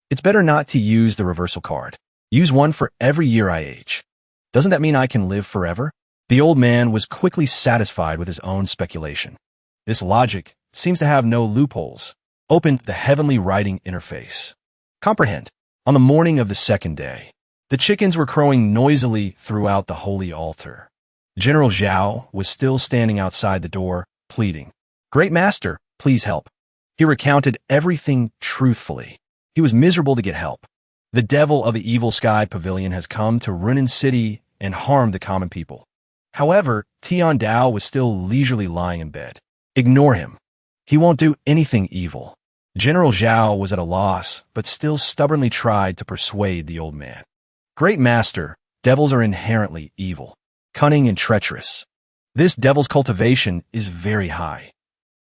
it's better not to use the reversal card. Use one for every year I age. Doesn't that mean I can live forever? The old man was quickly satisfied with his own speculation. This logic seems to have no loopholes. Open the heavenly writing interface. Comprehend. On the morning of the second day, the chickens were crowing noisily throughout the holy altar. General Zhao was still standing outside the door, pleading. Great Master, please help. He recounted everything truthfully. He was miserable to get help. The devil of the evil sky pavilion has come to Runin City and harmed the common people. However, Tian Dao was still leisurely lying in bed. Ignore him. He won't do anything evil. General Zhao was at a loss, but still stubbornly tried to persuade the old man. Great Master, devils are inherently evil, cunning and treacherous. This devil's cultivation is very high.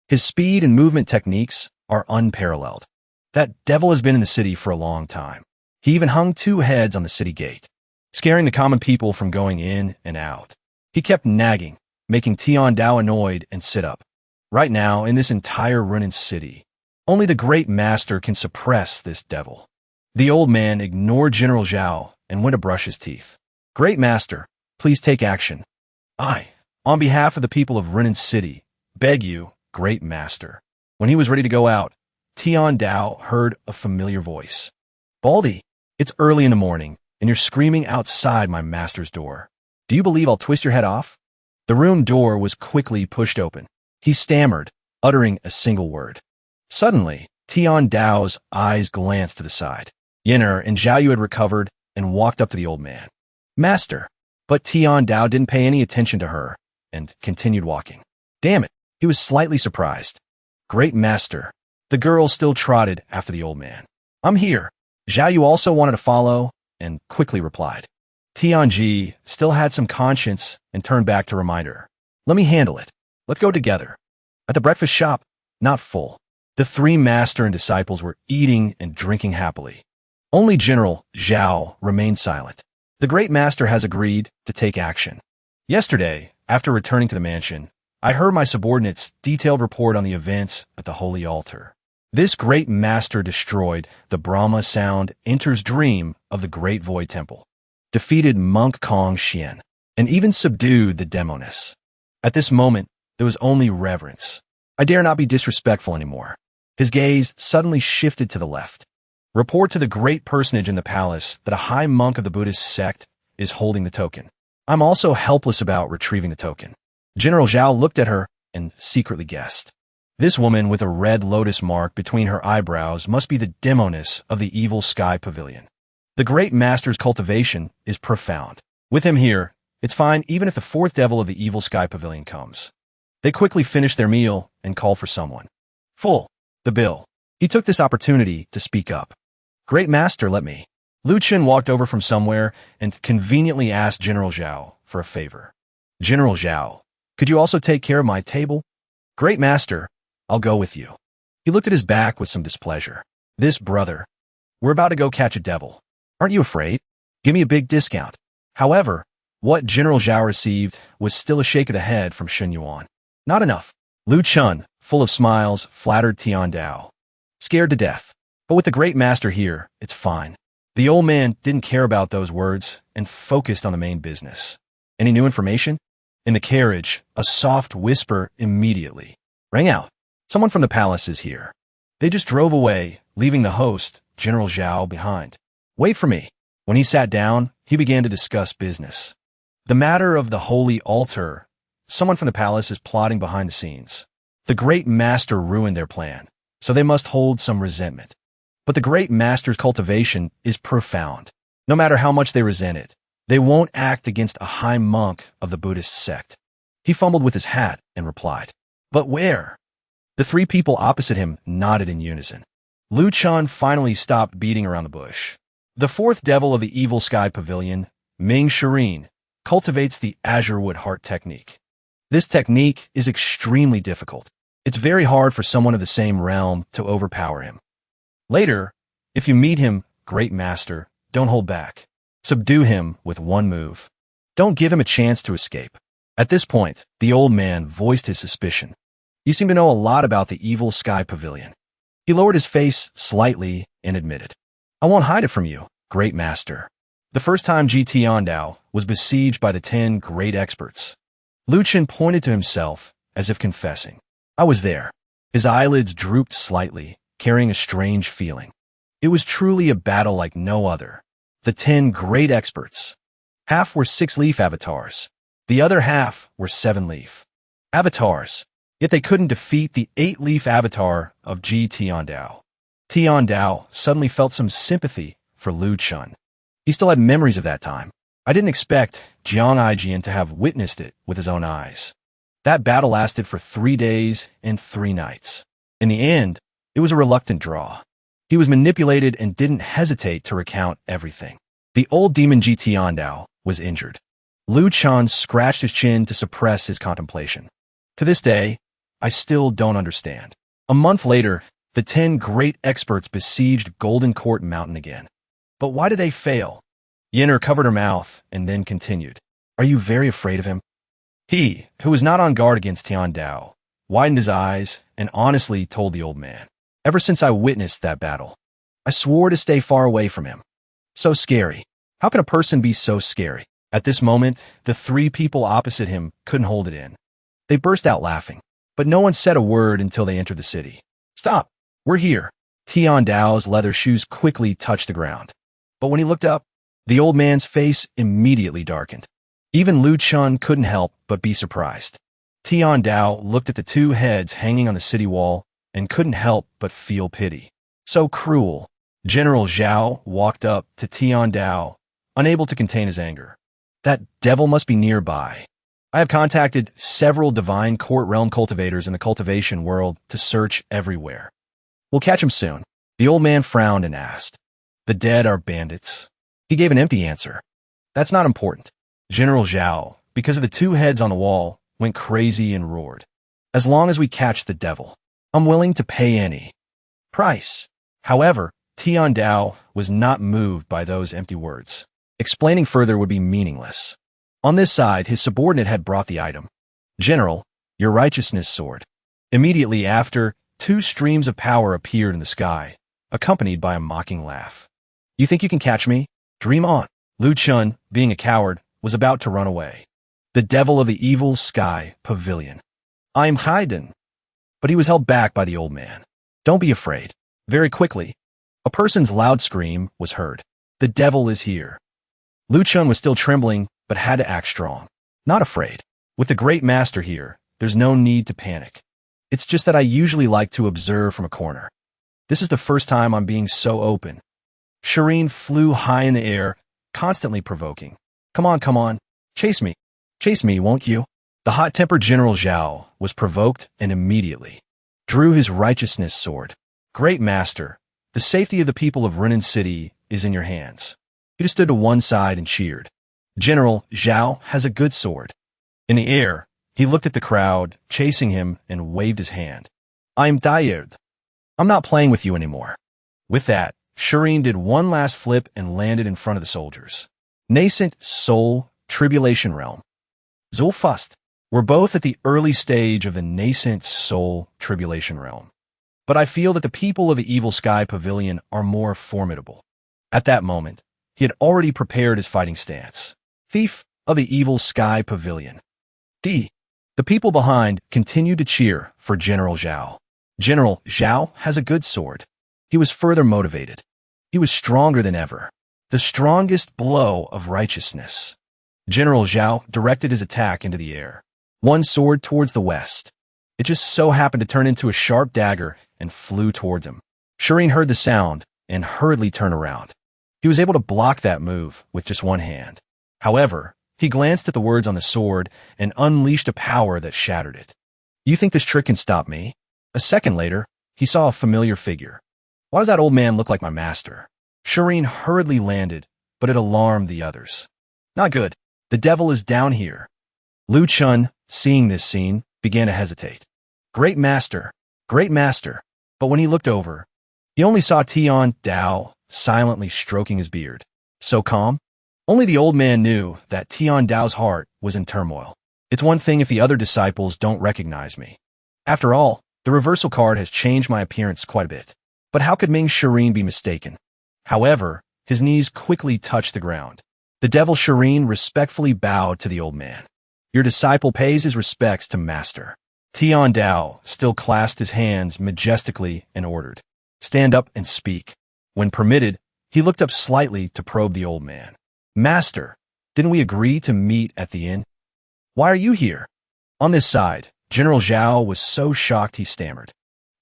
His speed and movement techniques are unparalleled. That devil has been in the city for a long time. He even hung 2 heads on the city gate, scaring the common people from going in and out. He kept nagging, making Tian Dao annoyed and sit up. Right now, in this entire Runin city, only the Great Master can suppress this devil. The old man ignored General Zhao and went to brush his teeth. Great Master, please take action. I, on behalf of the people of Runin City, beg you, Great Master. When he was ready to go out, Tian Dao heard a familiar voice. Baldy, it's early in the morning, and you're screaming outside my master's door. Do you believe I'll twist your head off? The room door was quickly pushed open. He stammered, uttering a single word. Suddenly, Tian Dao's eyes glanced to the side. Yin'er and Zhao Yu had recovered and walked up to the old man. Master. But Tian Dao didn't pay any attention to her and continued walking. Damn it, he was slightly surprised. Great Master. The girl still trotted after the old man. I'm here. Zhao Yu also wanted to follow and quickly replied. Tianji still had some conscience and turned back to remind her. Let me handle it. Let's go together. At the breakfast shop, not full. The 3 master and disciples were eating and drinking happily. Only General Zhao remained silent. The Great Master has agreed to take action. Yesterday, after returning to the mansion, I heard my subordinate's detailed report on the events at the Holy Altar. This Great Master destroyed the Brahma Sound Enter's dream of the Great Void Temple, defeated Monk Kong Xian, and even subdued the Demoness. At this moment, there was only reverence. I dare not be disrespectful anymore. His gaze suddenly shifted to the left. Report to the great personage in the palace that a high monk of the Buddhist sect is holding the token. I'm also helpless about retrieving the token. General Zhao looked at her and secretly guessed. This woman with a red lotus mark between her eyebrows must be the Demoness of the evil sky pavilion. The Great Master's cultivation is profound. With him here, it's fine even if the 4th devil of the evil sky pavilion comes. They quickly finished their meal and called for someone. Full. The bill. He took this opportunity to speak up. Great Master, let me. Lu Chen walked over from somewhere and conveniently asked General Zhao for a favor. General Zhao, could you also take care of my table? Great master, I'll go with you. He looked at his back with some displeasure. This brother. We're about to go catch a devil. Aren't you afraid? Give me a big discount. However, what General Zhao received was still a shake of the head from Shun Yuan. Not enough. Lu Chun, full of smiles, flattered Tian Dao. Scared to death. But with the great master here, it's fine. The old man didn't care about those words and focused on the main business. Any new information? In the carriage, a soft whisper immediately rang out. Someone from the palace is here. They just drove away, leaving the host, General Zhao, behind. Wait for me. When he sat down, he began to discuss business. The matter of the holy altar. Someone from the palace is plotting behind the scenes. The great master ruined their plan, so they must hold some resentment. But the great master's cultivation is profound. No matter how much they resent it, they won't act against a high monk of the Buddhist sect. He fumbled with his hat and replied, But where? The three people opposite him nodded in unison. Lu Chun finally stopped beating around the bush. The fourth devil of the evil sky pavilion, Ming Shireen, cultivates the azure wood heart technique. This technique is extremely difficult. It's very hard for someone of the same realm to overpower him. Later, if you meet him, great master, don't hold back. Subdue him with one move. Don't give him a chance to escape. At this point, the old man voiced his suspicion. You seem to know a lot about the evil sky pavilion. He lowered his face slightly and admitted, I won't hide it from you, great master. The first time Ji Tiandao was besieged by the 10 great experts. Lu Chen pointed to himself as if confessing. I was there. His eyelids drooped slightly, carrying a strange feeling. It was truly a battle like no other. The 10 great experts. Half were 6-leaf avatars. The other half were 7-leaf avatars. Yet they couldn't defeat the 8-leaf avatar of Ji Tiandao. Tiandao suddenly felt some sympathy for Lu Chun. He still had memories of that time. I didn't expect Jiang Aijian to have witnessed it with his own eyes. That battle lasted for 3 days and 3 nights. In the end, it was a reluctant draw. He was manipulated and didn't hesitate to recount everything. The old demon Ji Tiandao was injured. Lu Chun scratched his chin to suppress his contemplation. To this day, I still don't understand. A month later, the 10 great experts besieged Golden Court Mountain again. But why did they fail? Yenner covered her mouth and then continued. Are you very afraid of him? He, who was not on guard against Tian Dao, widened his eyes and honestly told the old man. Ever since I witnessed that battle, I swore to stay far away from him. So scary. How can a person be so scary? At this moment, the 3 people opposite him couldn't hold it in. They burst out laughing, but no one said a word until they entered the city. Stop. We're here. Tian Dao's leather shoes quickly touched the ground. But when he looked up, the old man's face immediately darkened. Even Lu Chun couldn't help but be surprised. Tian Dao looked at the 2 heads hanging on the city wall and couldn't help but feel pity. So cruel. General Zhao walked up to Tian Dao, unable to contain his anger. That devil must be nearby. I have contacted several divine court realm cultivators in the cultivation world to search everywhere. We'll catch him soon. The old man frowned and asked. The dead are bandits. He gave an empty answer. That's not important. General Zhao, because of the 2 heads on the wall, went crazy and roared. As long as we catch the devil, I'm willing to pay any price. However, Tian Dao was not moved by those empty words. Explaining further would be meaningless. On this side, his subordinate had brought the item. General, your righteousness sword. Immediately after, 2 streams of power appeared in the sky, accompanied by a mocking laugh. You think you can catch me? Dream on. Lu Chun, being a coward, was about to run away. The devil of the evil sky pavilion. I'm Haydn. But he was held back by the old man. Don't be afraid. Very quickly, a person's loud scream was heard. The devil is here. Lu Chun was still trembling, but had to act strong. Not afraid. With the great master here, there's no need to panic. It's just that I usually like to observe from a corner. This is the first time I'm being so open. Shireen flew high in the air, constantly provoking. Come on, chase me, won't you? The hot-tempered General Zhao was provoked and immediately drew his righteousness sword. Great master, the safety of the people of Renan City is in your hands. He just stood to one side and cheered. General Zhao has a good sword. In the air, He looked at the crowd, chasing him, and waved his hand. I'm tired. I'm not playing with you anymore. With that, Shireen did one last flip and landed in front of the soldiers. Nascent soul, tribulation realm. Zulfust. We're both at the early stage of the nascent soul, tribulation realm. But I feel that the people of the Evil Sky Pavilion are more formidable. At that moment, he had already prepared his fighting stance. Thief of the Evil Sky Pavilion. D. The people behind continued to cheer for General Zhao. General Zhao has a good sword. He was further motivated. He was stronger than ever. The strongest blow of righteousness. General Zhao directed his attack into the air. One sword towards the west. It just so happened to turn into a sharp dagger and flew towards him. Shireen heard the sound and hurriedly turned around. He was able to block that move with just one hand. However, he glanced at the words on the sword and unleashed a power that shattered it. You think this trick can stop me? A second later, he saw a familiar figure. Why does that old man look like my master? Shireen hurriedly landed, but it alarmed the others. Not good. The devil is down here. Lu Chun, seeing this scene, began to hesitate. Great master, great master. But when he looked over, he only saw Tian Dao silently stroking his beard. So calm? Only the old man knew that Tian Dao's heart was in turmoil. It's one thing if the other disciples don't recognize me. After all, the reversal card has changed my appearance quite a bit. But how could Ming Shireen be mistaken? However, his knees quickly touched the ground. The devil Shireen respectfully bowed to the old man. Your disciple pays his respects to master. Tian Dao still clasped his hands majestically and ordered, stand up and speak. When permitted, he looked up slightly to probe the old man. Master, didn't we agree to meet at the inn? Why are you here? On this side, General Zhao was so shocked he stammered.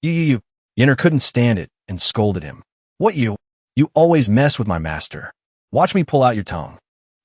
You. Yenner couldn't stand it and scolded him. What you? You always mess with my master. Watch me pull out your tongue.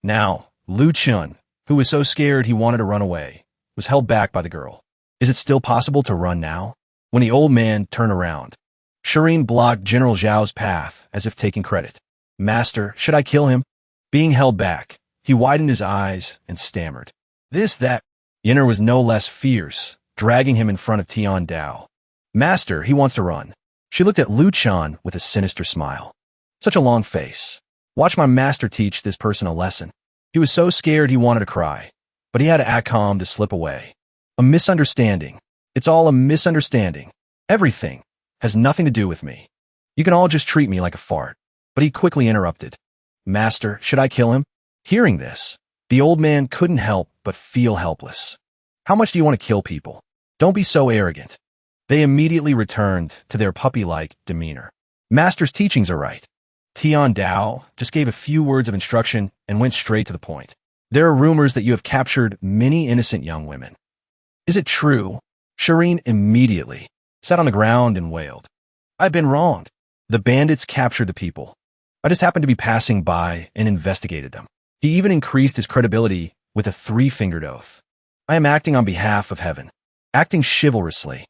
Now, Lu Chun, who was so scared he wanted to run away, was held back by the girl. Is it still possible to run now? When the old man turned around, Shireen blocked General Zhao's path as if taking credit. Master, should I kill him? Being held back, he widened his eyes and stammered. This, that. Yenner was no less fierce, dragging him in front of Tian Dao. Master, he wants to run. She looked at Lu Chun with a sinister smile. Such a long face. Watch my master teach this person a lesson. He was so scared he wanted to cry, but he had to act calm to slip away. A misunderstanding. It's all a misunderstanding. Everything has nothing to do with me. You can all just treat me like a fart. But he quickly interrupted. Master, should I kill him? Hearing this, the old man couldn't help but feel helpless. How much do you want to kill people? Don't be so arrogant. They immediately returned to their puppy-like demeanor. Master's teachings are right. Tian Dao just gave a few words of instruction and went straight to the point. There are rumors that you have captured many innocent young women. Is it true? Shireen immediately sat on the ground and wailed. I've been wronged. The bandits captured the people. I just happened to be passing by and investigated them. He even increased his credibility with a three-fingered oath. I am acting on behalf of heaven, acting chivalrously.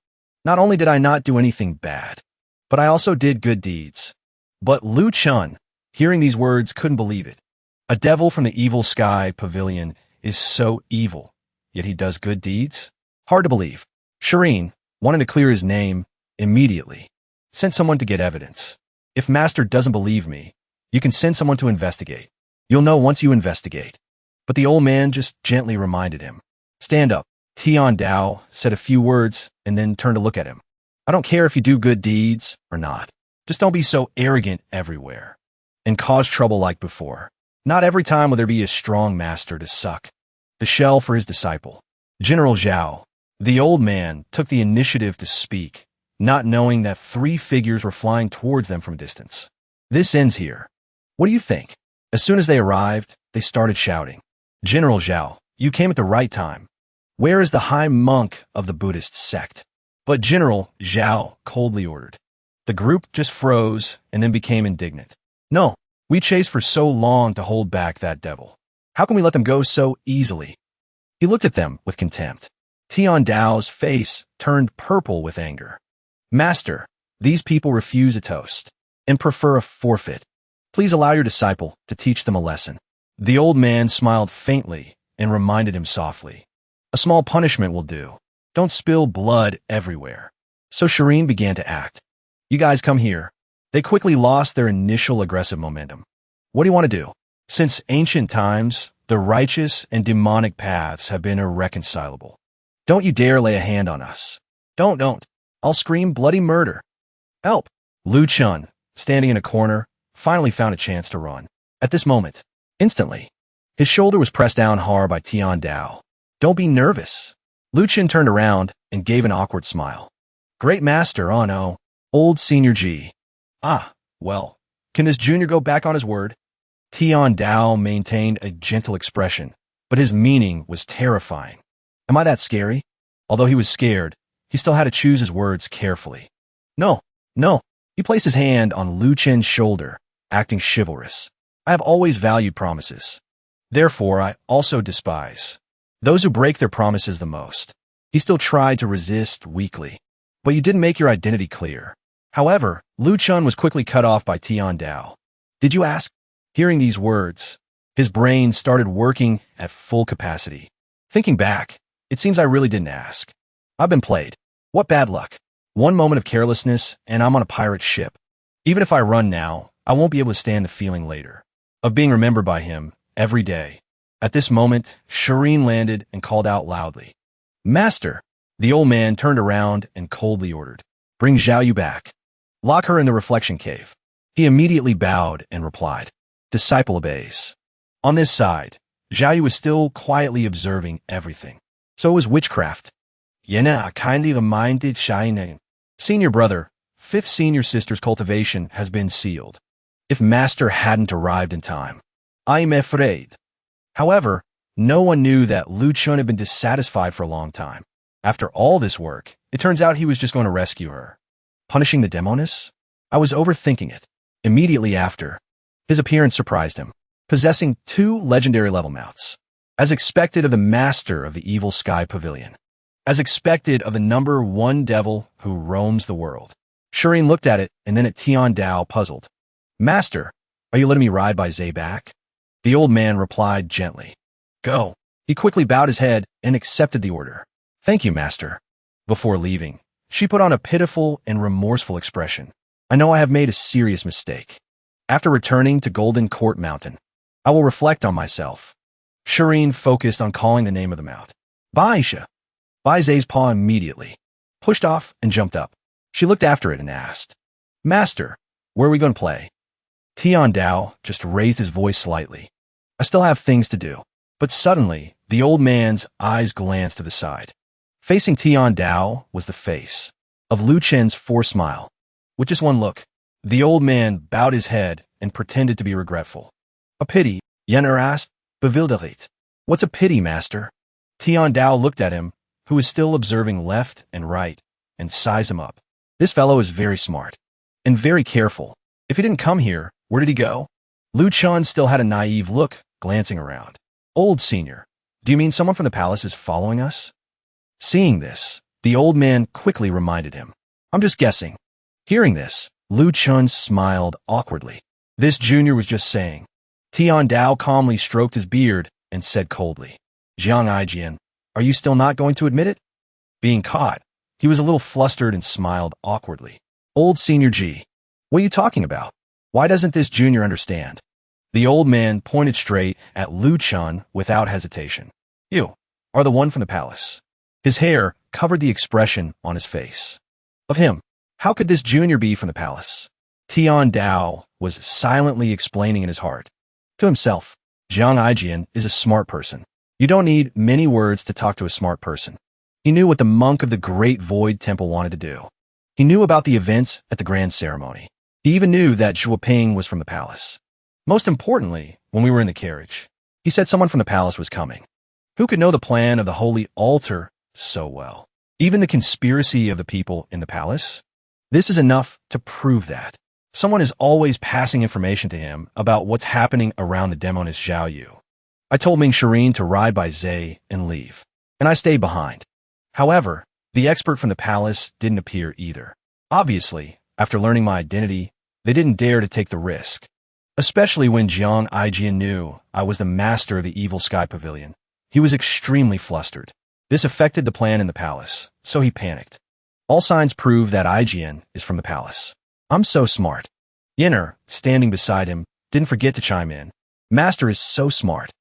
Not only did I not do anything bad, but I also did good deeds. But Lu Chun, hearing these words, couldn't believe it. A devil from the Evil Sky Pavilion is so evil, yet he does good deeds? Hard to believe. Shireen, wanting to clear his name, immediately sent someone to get evidence. If Master doesn't believe me, you can send someone to investigate. You'll know once you investigate. But the old man just gently reminded him. Stand up. Tian Dao said a few words and then turned to look at him. I don't care if you do good deeds or not. Just don't be so arrogant everywhere and cause trouble like before. Not every time will there be a strong master to suck the shell for his disciple. General Zhao, the old man, took the initiative to speak, not knowing that three figures were flying towards them from a distance. This ends here. What do you think? As soon as they arrived, they started shouting. General Zhao, you came at the right time. Where is the high monk of the Buddhist sect? But General Zhao coldly ordered. The group just froze and then became indignant. No, we chased for so long to hold back that devil. How can we let them go so easily? He looked at them with contempt. Tian Dao's face turned purple with anger. Master, these people refuse a toast and prefer a forfeit. Please allow your disciple to teach them a lesson. The old man smiled faintly and reminded him softly. A small punishment will do. Don't spill blood everywhere. So Shireen began to act. You guys come here. They quickly lost their initial aggressive momentum. What do you want to do? Since ancient times, the righteous and demonic paths have been irreconcilable. Don't you dare lay a hand on us. Don't. I'll scream bloody murder. Help! Lu Chun, standing in a corner, finally found a chance to run. At this moment, instantly, his shoulder was pressed down hard by Tian Dao. Don't be nervous. Lu Chun turned around and gave an awkward smile. Great master, oh no. Old Senior G. Ah, well, can this junior go back on his word? Tian Dao maintained a gentle expression, but his meaning was terrifying. Am I that scary? Although he was scared, he still had to choose his words carefully. No. He placed his hand on Lu Chen's shoulder, acting chivalrous. I have always valued promises. Therefore, I also despise those who break their promises the most. He still tried to resist weakly. But you didn't make your identity clear. However, Lu Chun was quickly cut off by Tian Dao. Did you ask? Hearing these words, his brain started working at full capacity. Thinking back, it seems I really didn't ask. I've been played. What bad luck. One moment of carelessness, and I'm on a pirate ship. Even if I run now, I won't be able to stand the feeling later of being remembered by him every day. At this moment, Shireen landed and called out loudly. Master! The old man turned around and coldly ordered. Bring Xiaoyu back. Lock her in the reflection cave. He immediately bowed and replied. Disciple obeys. On this side, Xiaoyu was still quietly observing everything. So was witchcraft. Yena kindly reminded Shinen. Senior brother, fifth senior sister's cultivation has been sealed. If master hadn't arrived in time, I'm afraid. However, no one knew that Lu Chun had been dissatisfied for a long time. After all this work, it turns out he was just going to rescue her. Punishing the demoness? I was overthinking it. Immediately after, his appearance surprised him, possessing 2 legendary level mounts. As expected of the master of the evil sky pavilion. As expected of the number 1 devil who roams the world. Shireen looked at it and then at Tian Dao, puzzled. Master, are you letting me ride by Zay back? The old man replied gently. Go. He quickly bowed his head and accepted the order. Thank you, master. Before leaving, she put on a pitiful and remorseful expression. I know I have made a serious mistake. After returning to Golden Court Mountain, I will reflect on myself. Shireen focused on calling the name of the mount. Baisha. Bai Zay's paw immediately pushed off and jumped up. She looked after it and asked, Master, where are we going to play? Tian Dao just raised his voice slightly. I still have things to do. But suddenly, the old man's eyes glanced to the side. Facing Tian Dao was the face of Lu Chen's forced smile. With just one look, the old man bowed his head and pretended to be regretful. A pity, Yener asked, bewildered. What's a pity, master? Tian Dao looked at him, who was still observing left and right, and sized him up. This fellow is very smart and very careful. If he didn't come here, where did he go? Lu Chun still had a naive look, glancing around. Old senior, do you mean someone from the palace is following us? Seeing this, the old man quickly reminded him. I'm just guessing. Hearing this, Lu Chun smiled awkwardly. This junior was just saying. Tian Dao calmly stroked his beard and said coldly, Jiang Aijian, are you still not going to admit it? Being caught, he was a little flustered and smiled awkwardly. Old Senior G, what are you talking about? Why doesn't this junior understand? The old man pointed straight at Lu Chun without hesitation. You are the one from the palace. His hair covered the expression on his face. Of him, how could this junior be from the palace? Tian Dao was silently explaining in his heart. To himself, Jiang Aijian is a smart person. You don't need many words to talk to a smart person. He knew what the monk of the Great Void Temple wanted to do. He knew about the events at the grand ceremony. He even knew that Zhuoping was from the palace. Most importantly, when we were in the carriage, he said someone from the palace was coming. Who could know the plan of the holy altar so well? Even the conspiracy of the people in the palace? This is enough to prove that. Someone is always passing information to him about what's happening around the demoness Xiaoyu. I told Ming Shireen to ride by Zay and leave, and I stayed behind. However, the expert from the palace didn't appear either. Obviously, after learning my identity, they didn't dare to take the risk. Especially when Jiang Aijian knew I was the master of the evil sky pavilion. He was extremely flustered. This affected the plan in the palace, so he panicked. All signs prove that IGN is from the palace. I'm so smart. Yenner, standing beside him, didn't forget to chime in. Master is so smart.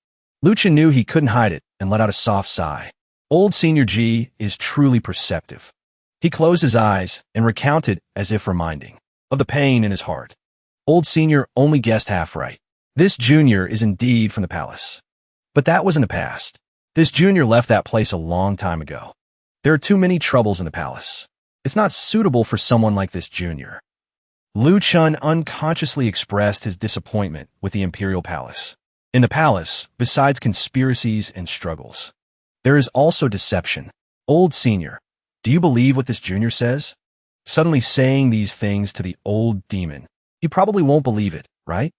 Luchin knew he couldn't hide it and let out a soft sigh. Old Senior G is truly perceptive. He closed his eyes and recounted as if reminding of the pain in his heart. Old Senior only guessed half right. This junior is indeed from the palace. But that was in the past. This junior left that place a long time ago. There are too many troubles in the palace. It's not suitable for someone like this junior. Lu Chun unconsciously expressed his disappointment with the imperial palace. In the palace, besides conspiracies and struggles, there is also deception. Old Senior, do you believe what this junior says? Suddenly saying these things to the old demon. You probably won't believe it, right?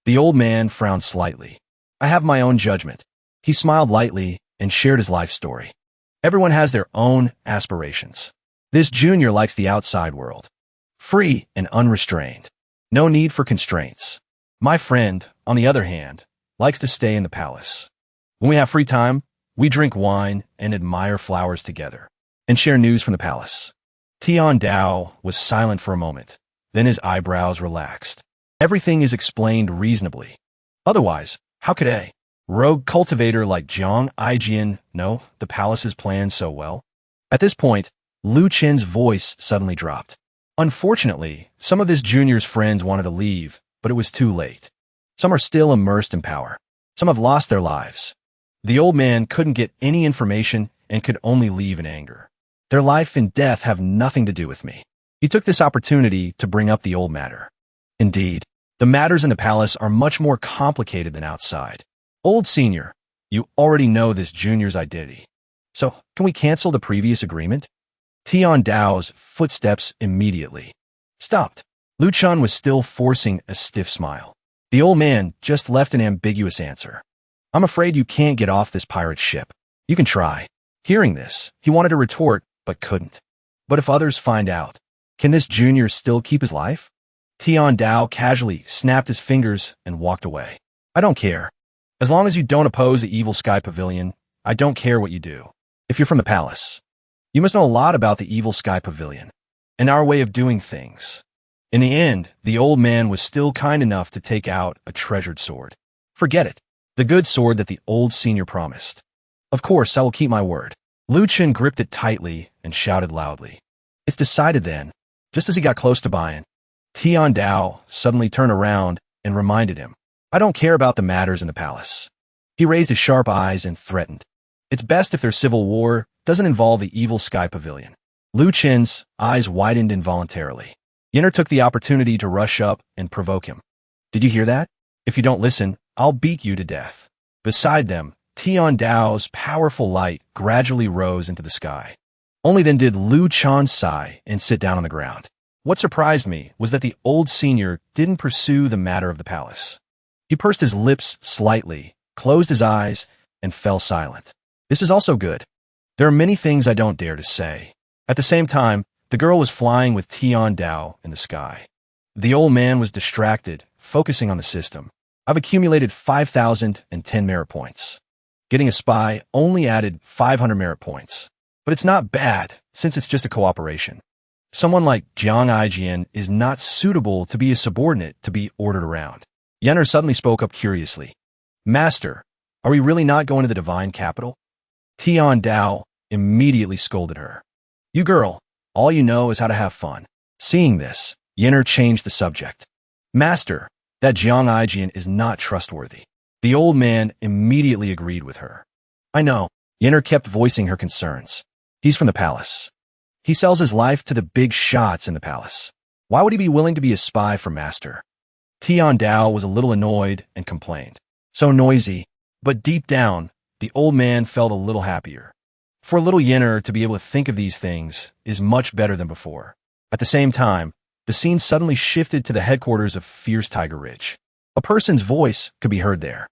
The old man frowned slightly. I have my own judgment. He smiled lightly and shared his life story. Everyone has their own aspirations. This junior likes the outside world. Free and unrestrained. No need for constraints. My friend, on the other hand, likes to stay in the palace. When we have free time, we drink wine and admire flowers together, and share news from the palace. Tian Dao was silent for a moment. Then his eyebrows relaxed. Everything is explained reasonably. Otherwise, how could a rogue cultivator like Jiang Aijian know the palace's plans so well? At this point, Lu Chen's voice suddenly dropped. Unfortunately, some of this junior's friends wanted to leave, but it was too late. Some are still immersed in power. Some have lost their lives. The old man couldn't get any information and could only leave in anger. Their life and death have nothing to do with me. He took this opportunity to bring up the old matter. Indeed, the matters in the palace are much more complicated than outside. Old Senior, you already know this junior's identity. So, can we cancel the previous agreement? Tian Dao's footsteps immediately stopped. Lu Chun was still forcing a stiff smile. The old man just left an ambiguous answer. I'm afraid you can't get off this pirate ship. You can try. Hearing this, he wanted to retort, but couldn't. But if others find out, can this junior still keep his life? Tian Dao casually snapped his fingers and walked away. I don't care. As long as you don't oppose the evil sky pavilion, I don't care what you do. If you're from the palace, you must know a lot about the evil sky pavilion and our way of doing things. In the end, the old man was still kind enough to take out a treasured sword. Forget it. The good sword that the old senior promised. Of course, I will keep my word. Lu Chen gripped it tightly and shouted loudly. It's decided then. Just as he got close to buying, Tian Dao suddenly turned around and reminded him, I don't care about the matters in the palace. He raised his sharp eyes and threatened. It's best if their civil war doesn't involve the evil sky pavilion. Lu Chen's eyes widened involuntarily. Yenner took the opportunity to rush up and provoke him. Did you hear that? If you don't listen, I'll beat you to death. Beside them, Tian Dao's powerful light gradually rose into the sky. Only then did Lu Chan sigh and sit down on the ground. What surprised me was that the old senior didn't pursue the matter of the palace. He pursed his lips slightly, closed his eyes, and fell silent. This is also good. There are many things I don't dare to say. At the same time, the girl was flying with Tian Dao in the sky. The old man was distracted, focusing on the system. I've accumulated 5,010 merit points. Getting a spy only added 500 merit points. But it's not bad, since it's just a cooperation. Someone like Jiang Aijian is not suitable to be a subordinate to be ordered around. Yenner suddenly spoke up curiously. Master, are we really not going to the divine capital? Tian Dao immediately scolded her. You girl, all you know is how to have fun. Seeing this, Yenner changed the subject. Master, that Jiang Aijian is not trustworthy. The old man immediately agreed with her. I know. Yenner kept voicing her concerns. He's from the palace. He sells his life to the big shots in the palace. Why would he be willing to be a spy for Master? Tian Dao was a little annoyed and complained. So noisy. But deep down, the old man felt a little happier. For a little Yenner to be able to think of these things is much better than before. At the same time, the scene suddenly shifted to the headquarters of Fierce Tiger Ridge. A person's voice could be heard there.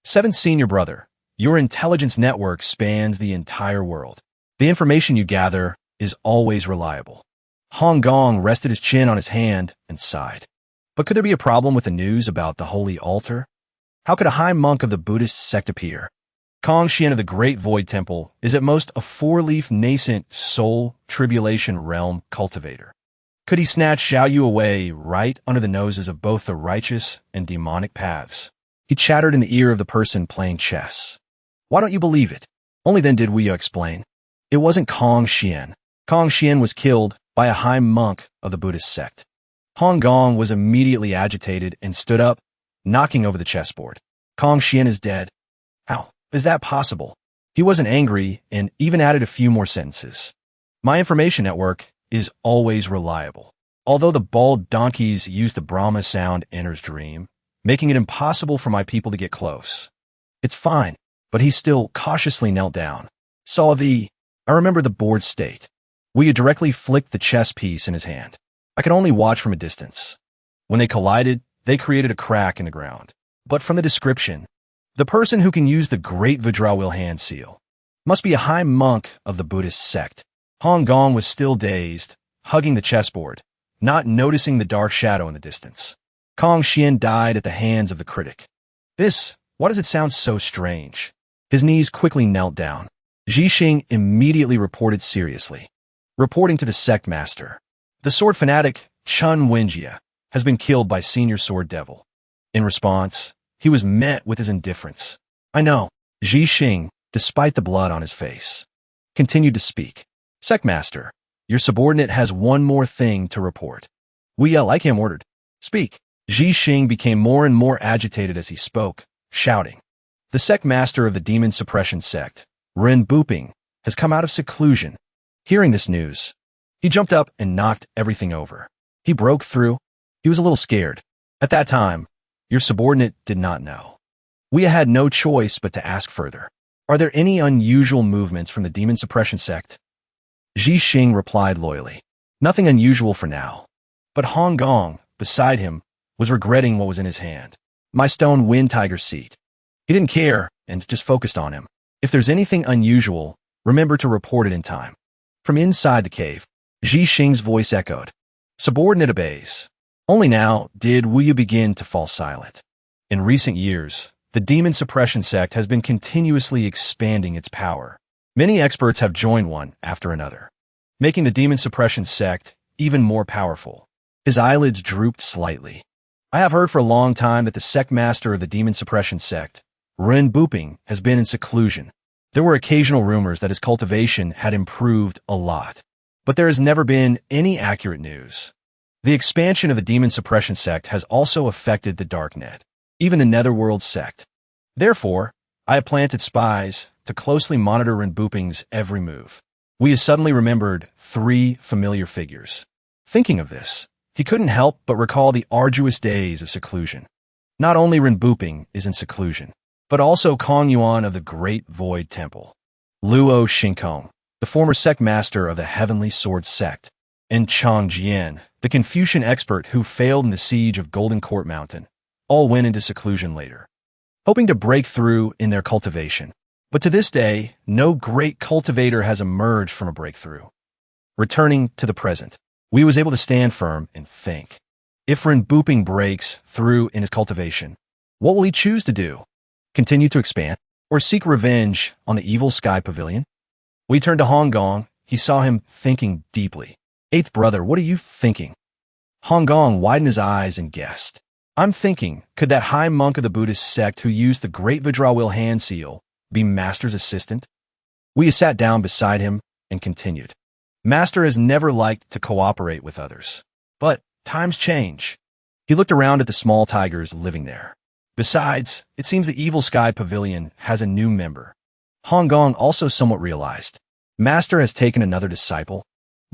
Seventh Senior Brother, your intelligence network spans the entire world. The information you gather is always reliable. Hong Gong rested his chin on his hand and sighed. But could there be a problem with the news about the holy altar? How could a high monk of the Buddhist sect appear? Kong Xian of the Great Void Temple is at most a four-leaf nascent soul tribulation realm cultivator. Could he snatch Xiao Yu away right under the noses of both the righteous and demonic paths? He chattered in the ear of the person playing chess. Why don't you believe it? Only then did Wu Yu explain. It wasn't Kong Xian. Kong Xian was killed by a high monk of the Buddhist sect. Hong Gong was immediately agitated and stood up, knocking over the chessboard. Kong Xian is dead. How is that possible? He wasn't angry and even added a few more sentences. My information network is always reliable. Although the bald donkeys use the Brahma sound enters dream, making it impossible for my people to get close. It's fine, but he still cautiously knelt down. I remember the board state. Wu Yu directly flicked the chess piece in his hand. I could only watch from a distance. When they collided, they created a crack in the ground. But from the description, the person who can use the Great Vajra hand seal must be a high monk of the Buddhist sect. Hong Gong was still dazed, hugging the chessboard, not noticing the dark shadow in the distance. Kong Xian died at the hands of the critic. Why does it sound so strange? His knees quickly knelt down. Ji Xing immediately reported seriously. Reporting to the sect master, the sword fanatic Chun Wenjia has been killed by Senior Sword Devil. In response, he was met with his indifference. I know. Ji Xing, despite the blood on his face, continued to speak. Sect master, your subordinate has one more thing to report. Wu Yu, like him, ordered. Speak. Ji Xing became more and more agitated as he spoke, shouting. The sect master of the demon suppression sect, Ren Buping, has come out of seclusion. Hearing this news, he jumped up and knocked everything over. He broke through. He was a little scared. At that time, your subordinate did not know. We had no choice but to ask further. Are there any unusual movements from the demon suppression sect? Ji Xing replied loyally. Nothing unusual for now. But Hong Gong, beside him, was regretting what was in his hand. My stone wind tiger seat. He didn't care and just focused on him. If there's anything unusual, remember to report it in time. From inside the cave, Ji Xing's voice echoed. Subordinate obeys. Only now did Wu Yu begin to fall silent. In recent years, the demon suppression sect has been continuously expanding its power. Many experts have joined one after another, making the demon suppression sect even more powerful. His eyelids drooped slightly. I have heard for a long time that the sect master of the demon suppression sect, Ren Buping, has been in seclusion. There were occasional rumors that his cultivation had improved a lot, but there has never been any accurate news. The expansion of the demon suppression sect has also affected the Darknet, even the Netherworld sect. Therefore, I have planted spies to closely monitor Ren Buping's every move. We have suddenly remembered three familiar figures. Thinking of this, he couldn't help but recall the arduous days of seclusion. Not only Ren Buping is in seclusion, but also Kong Yuan of the Great Void Temple, Luo Shinkong, the former sect master of the Heavenly Sword sect, and Chang Jian, the Confucian expert who failed in the siege of Golden Court Mountain, all went into seclusion later, hoping to break through in their cultivation. But to this day, no great cultivator has emerged from a breakthrough. Returning to the present, Wu was able to stand firm and think. If Ren Buping breaks through in his cultivation, what will he choose to do? Continue to expand, or seek revenge on the evil sky pavilion? We turned to Hong Gong. He saw him thinking deeply. Eighth brother, what are you thinking? Hong Gong widened his eyes and guessed. I'm thinking, could that high monk of the Buddhist sect who used the Great Vajra hand seal be Master's assistant? We sat down beside him and continued. Master has never liked to cooperate with others. But times change. He looked around at the small tigers living there. Besides, it seems the Evil Sky Pavilion has a new member. Hong Gong also somewhat realized. Master has taken another disciple.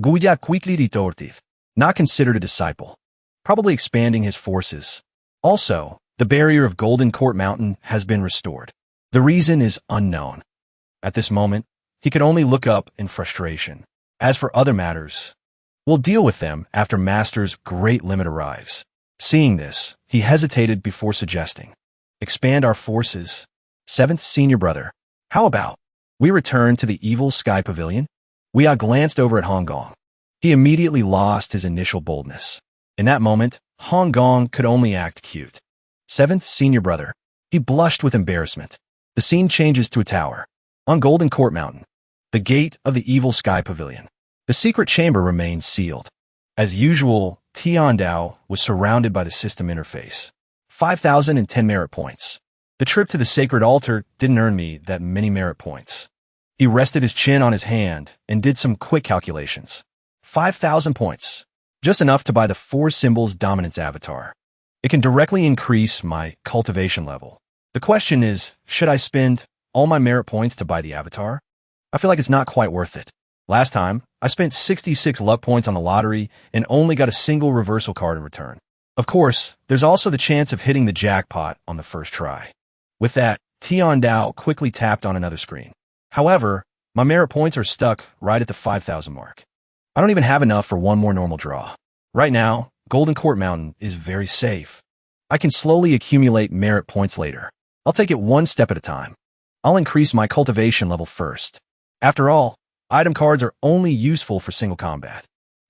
Guya quickly retorted. Not considered a disciple. Probably expanding his forces. Also, the barrier of Golden Court Mountain has been restored. The reason is unknown. At this moment, he could only look up in frustration. As for other matters, we'll deal with them after Master's great limit arrives. Seeing this, he hesitated before suggesting. Expand our forces. Seventh senior brother. How about we return to the Evil Sky Pavilion? We glanced over at Hong Gong. He immediately lost his initial boldness. In that moment, Hong Gong could only act cute. Seventh senior brother. He blushed with embarrassment. The scene changes to a tower. On Golden Court Mountain, the gate of the evil sky pavilion. The secret chamber remains sealed. As usual, Tiandao was surrounded by the system interface. 5,010 merit points. The trip to the sacred altar didn't earn me that many merit points. He rested his chin on his hand and did some quick calculations. 5,000 points. Just enough to buy the 4 symbols dominance avatar. It can directly increase my cultivation level. The question is, should I spend all my merit points to buy the avatar? I feel like it's not quite worth it. Last time, I spent 66 luck points on the lottery and only got a single reversal card in return. Of course, there's also the chance of hitting the jackpot on the first try. With that, Tiandao quickly tapped on another screen. However, my merit points are stuck right at the 5,000 mark. I don't even have enough for one more normal draw. Right now, Golden Court Mountain is very safe. I can slowly accumulate merit points later. I'll take it one step at a time. I'll increase my cultivation level first. After all, item cards are only useful for single combat.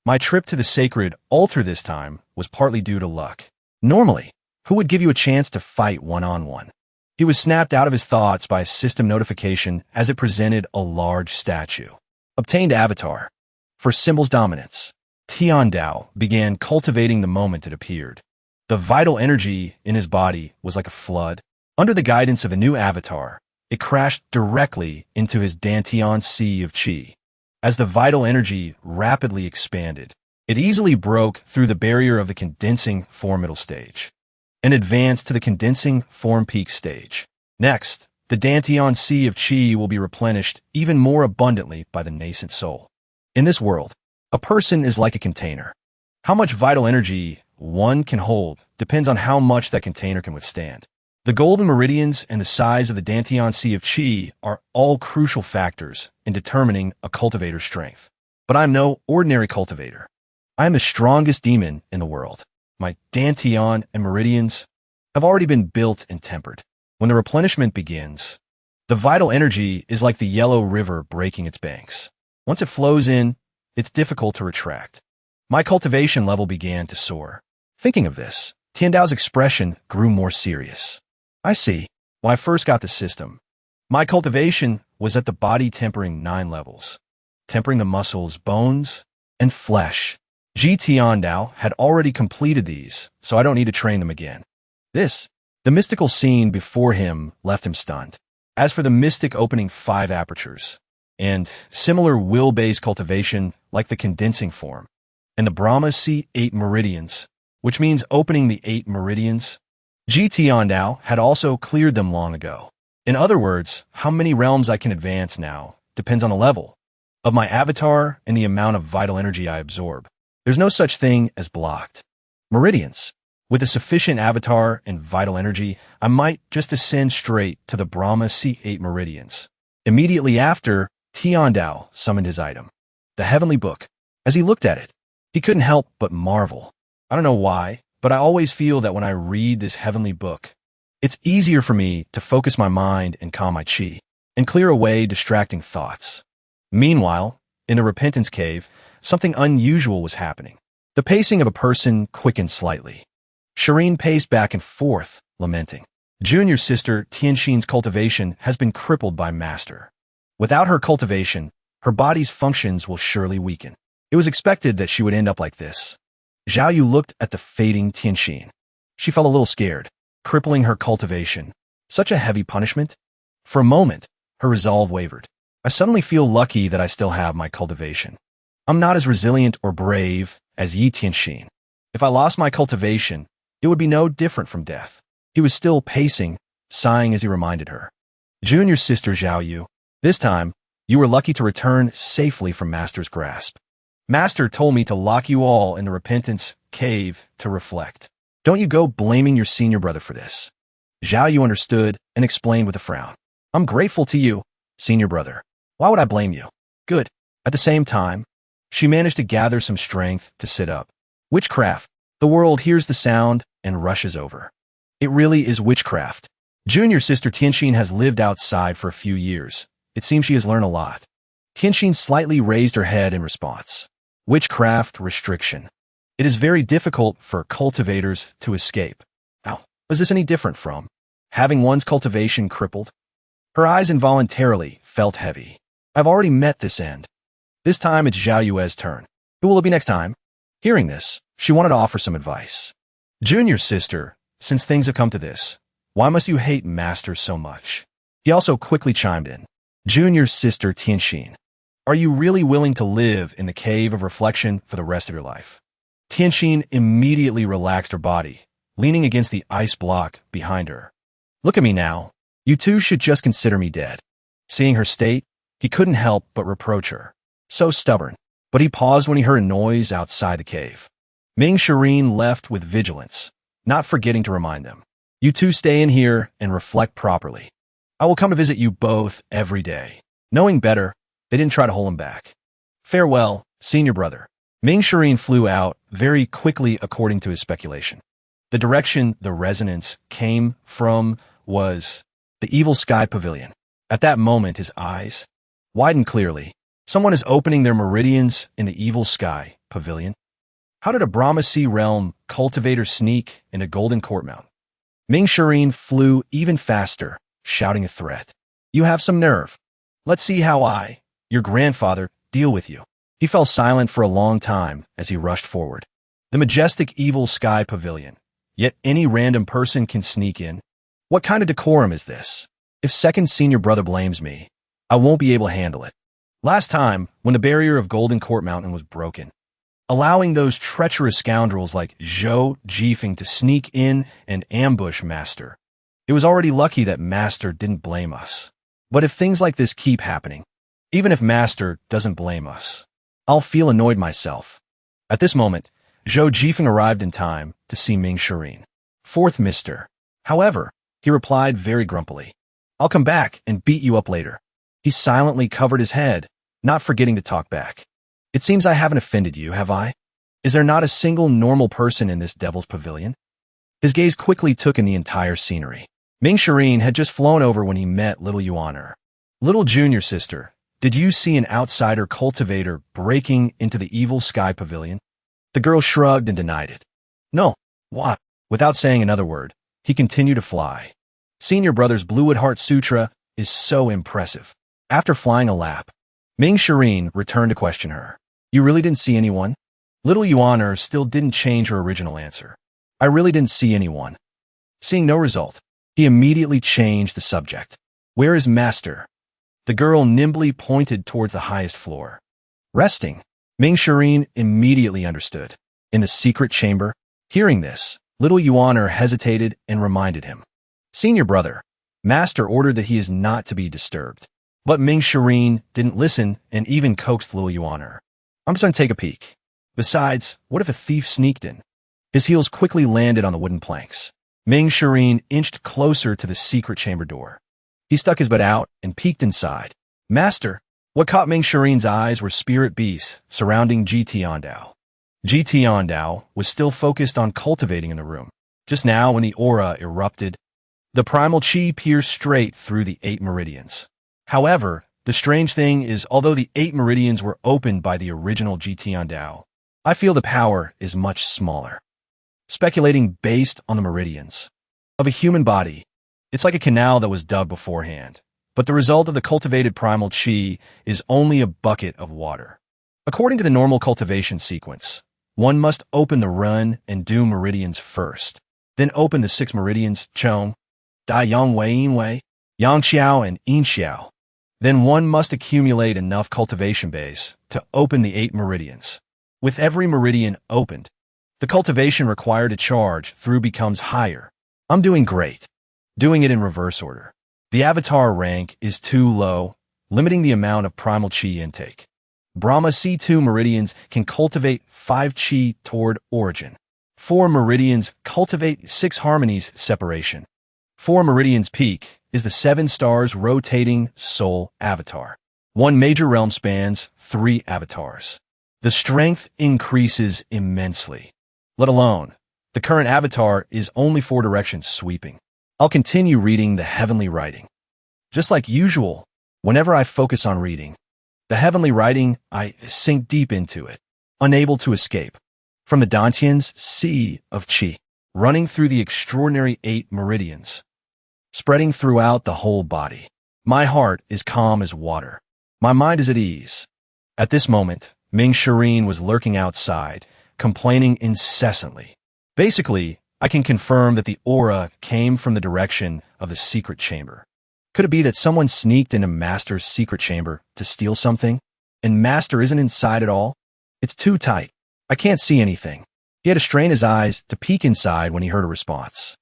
My trip to the sacred altar this time was partly due to luck. Normally, who would give you a chance to fight one-on-one? He was snapped out of his thoughts by a system notification as it presented a large statue. Obtained avatar. For symbols dominance, Tiandao began cultivating the moment it appeared. The vital energy in his body was like a flood. Under the guidance of a new avatar, it crashed directly into his Dantian sea of chi. As the vital energy rapidly expanded, it easily broke through the barrier of the condensing form middle stage and advanced to the condensing form peak stage. Next, the Dantian sea of chi will be replenished even more abundantly by the nascent soul. In this world, a person is like a container. How much vital energy one can hold depends on how much that container can withstand. The golden meridians and the size of the Dantian sea of chi are all crucial factors in determining a cultivator's strength. But I'm no ordinary cultivator. I am the strongest demon in the world. My Dantian and meridians have already been built and tempered. When the replenishment begins, the vital energy is like the Yahello river breaking its banks. Once it flows in, it's difficult to retract. My cultivation level began to soar. Thinking of this, Tiandao's expression grew more serious. I see. When I first got the system, my cultivation was at the body tempering 9 levels, tempering the muscles, bones, and flesh. Ji Tiandao had already completed these, so I don't need to train them again. The mystical scene before him left him stunned. As for the mystic opening 5 apertures, and similar will-based cultivation like the condensing form, and the Brahma see 8 meridians, which means opening the 8 meridians, Ji Tiandao had also cleared them long ago. In other words, how many realms I can advance now depends on the level of my avatar and the amount of vital energy I absorb. There's no such thing as blocked meridians. With a sufficient avatar and vital energy, I might just ascend straight to the Brahma C8 meridians. Immediately after, Tiandao summoned his item, the heavenly book. As he looked at it, he couldn't help but marvel. I don't know why, but I always feel that when I read this heavenly book, it's easier for me to focus my mind and calm my chi, and clear away distracting thoughts. Meanwhile, in the repentance cave, something unusual was happening. The pacing of a person quickened slightly. Shireen paced back and forth, lamenting. Junior sister Tianxin's cultivation has been crippled by master. Without her cultivation, her body's functions will surely weaken. It was expected that she would end up like this. Zhao Yu looked at the fading Tianxin. She felt a little scared, crippling her cultivation. Such a heavy punishment? For a moment, her resolve wavered. I suddenly feel lucky that I still have my cultivation. I'm not as resilient or brave as Yi Tianxin. If I lost my cultivation, it would be no different from death. He was still pacing, sighing as he reminded her. Junior sister Zhao Yu, this time, you were lucky to return safely from Master's grasp. Master told me to lock you all in the repentance cave to reflect. Don't you go blaming your senior brother for this. Zhao Yu understood and explained with a frown. I'm grateful to you, senior brother. Why would I blame you? Good. At the same time, she managed to gather some strength to sit up. Witchcraft. The world hears the sound and rushes over. It really is witchcraft. Junior sister Tianxin has lived outside for a few years. It seems she has learned a lot. Tianxin slightly raised her head in response. Witchcraft restriction. It is very difficult for cultivators to escape. How is this any different from having one's cultivation crippled? Her eyes involuntarily felt heavy. I've already met this end. This time it's Zhao Yue's turn. Who will it be next time? Hearing this, she wanted to offer some advice. Junior sister, since things have come to this, why must you hate Master so much? He also quickly chimed in. Junior sister Tianxin, are you really willing to live in the cave of reflection for the rest of your life? Tianxin immediately relaxed her body, leaning against the ice block behind her. Look at me now. You two should just consider me dead. Seeing her state, he couldn't help but reproach her. So stubborn. But he paused when he heard a noise outside the cave. Ming Shireen left with vigilance, not forgetting to remind them. You two stay in here and reflect properly. I will come to visit you both every day. Knowing better, they didn't try to hold him back. Farewell, senior brother. Ming Shireen flew out very quickly according to his speculation. The direction the resonance came from was the Evil Sky Pavilion. At that moment, his eyes widened clearly. Someone is opening their meridians in the Evil Sky Pavilion. How did a Brahma Sea Realm cultivator sneak into Golden Court Mountain? Ming Shireen flew even faster, shouting a threat. You have some nerve. Let's see how I, your grandfather, deal with you. He fell silent for a long time as he rushed forward. The majestic Evil Sky Pavilion. Yet any random person can sneak in. What kind of decorum is this? If second senior brother blames me, I won't be able to handle it. Last time, when the barrier of Golden Court Mountain was broken, allowing those treacherous scoundrels like Zhou Jifeng to sneak in and ambush Master. It was already lucky that Master didn't blame us. But if things like this keep happening, even if Master doesn't blame us, I'll feel annoyed myself. At this moment, Zhou Jifeng arrived in time to see Ming Shireen. Fourth mister. However, he replied very grumpily. I'll come back and beat you up later. He silently covered his head, not forgetting to talk back. It seems I haven't offended you, have I? Is there not a single normal person in this devil's pavilion? His gaze quickly took in the entire scenery. Ming Shireen had just flown over when he met little Yuaner. Little junior sister, did you see an outsider cultivator breaking into the Evil Sky Pavilion? The girl shrugged and denied it. No, what? Without saying another word, he continued to fly. Senior brother's Bluewood Heart Sutra is so impressive. After flying a lap, Ming Shireen returned to question her. You really didn't see anyone? Little Yuaner still didn't change her original answer. I really didn't see anyone. Seeing no result, he immediately changed the subject. Where is Master? The girl nimbly pointed towards the highest floor. Resting. Ming Shireen immediately understood. In the secret chamber. Hearing this, little Yuaner hesitated and reminded him. Senior brother, Master ordered that he is not to be disturbed. But Ming Shireen didn't listen and even coaxed little Yuaner. I'm just going to take a peek. Besides, what if a thief sneaked in? His heels quickly landed on the wooden planks. Ming Shireen inched closer to the secret chamber door. He stuck his butt out and peeked inside. Master, what caught Ming Shireen's eyes were spirit beasts surrounding GT Ondao. GT Ondao was still focused on cultivating in the room. Just now, when the aura erupted, the primal chi pierced straight through the 8 meridians. However, the strange thing is, although the 8 meridians were opened by the original GT Ondao, I feel the power is much smaller. Speculating based on the meridians of a human body, it's like a canal that was dug beforehand, but the result of the cultivated primal chi is only a bucket of water. According to the normal cultivation sequence, one must open the run and do meridians first, then open the 6 meridians, Chong, Dai Yang Wei Yin Wei, Yang Qiao, and Yin Xiao. Then one must accumulate enough cultivation base to open the 8 meridians. With every meridian opened, the cultivation required to charge through becomes higher. I'm doing great. Doing it in reverse order. The avatar rank is too low, limiting the amount of primal chi intake. Brahma C2 meridians can cultivate 5 chi toward origin. 4 meridians cultivate 6 harmonies separation. 4 meridians peak is the 7 stars rotating soul avatar. 1 major realm spans 3 avatars. The strength increases immensely. Let alone, the current avatar is only 4 directions sweeping. I'll continue reading the heavenly writing. Just like usual, whenever I focus on reading the heavenly writing, I sink deep into it, unable to escape. From the Dantian's sea of chi, running through the extraordinary 8 meridians, spreading throughout the whole body. My heart is calm as water. My mind is at ease. At this moment, Ming Shireen was lurking outside, complaining incessantly. Basically, I can confirm that the aura came from the direction of the secret chamber. Could it be that someone sneaked into Master's secret chamber to steal something? And Master isn't inside at all? It's too tight. I can't see anything. He had to strain his eyes to peek inside when he heard a response.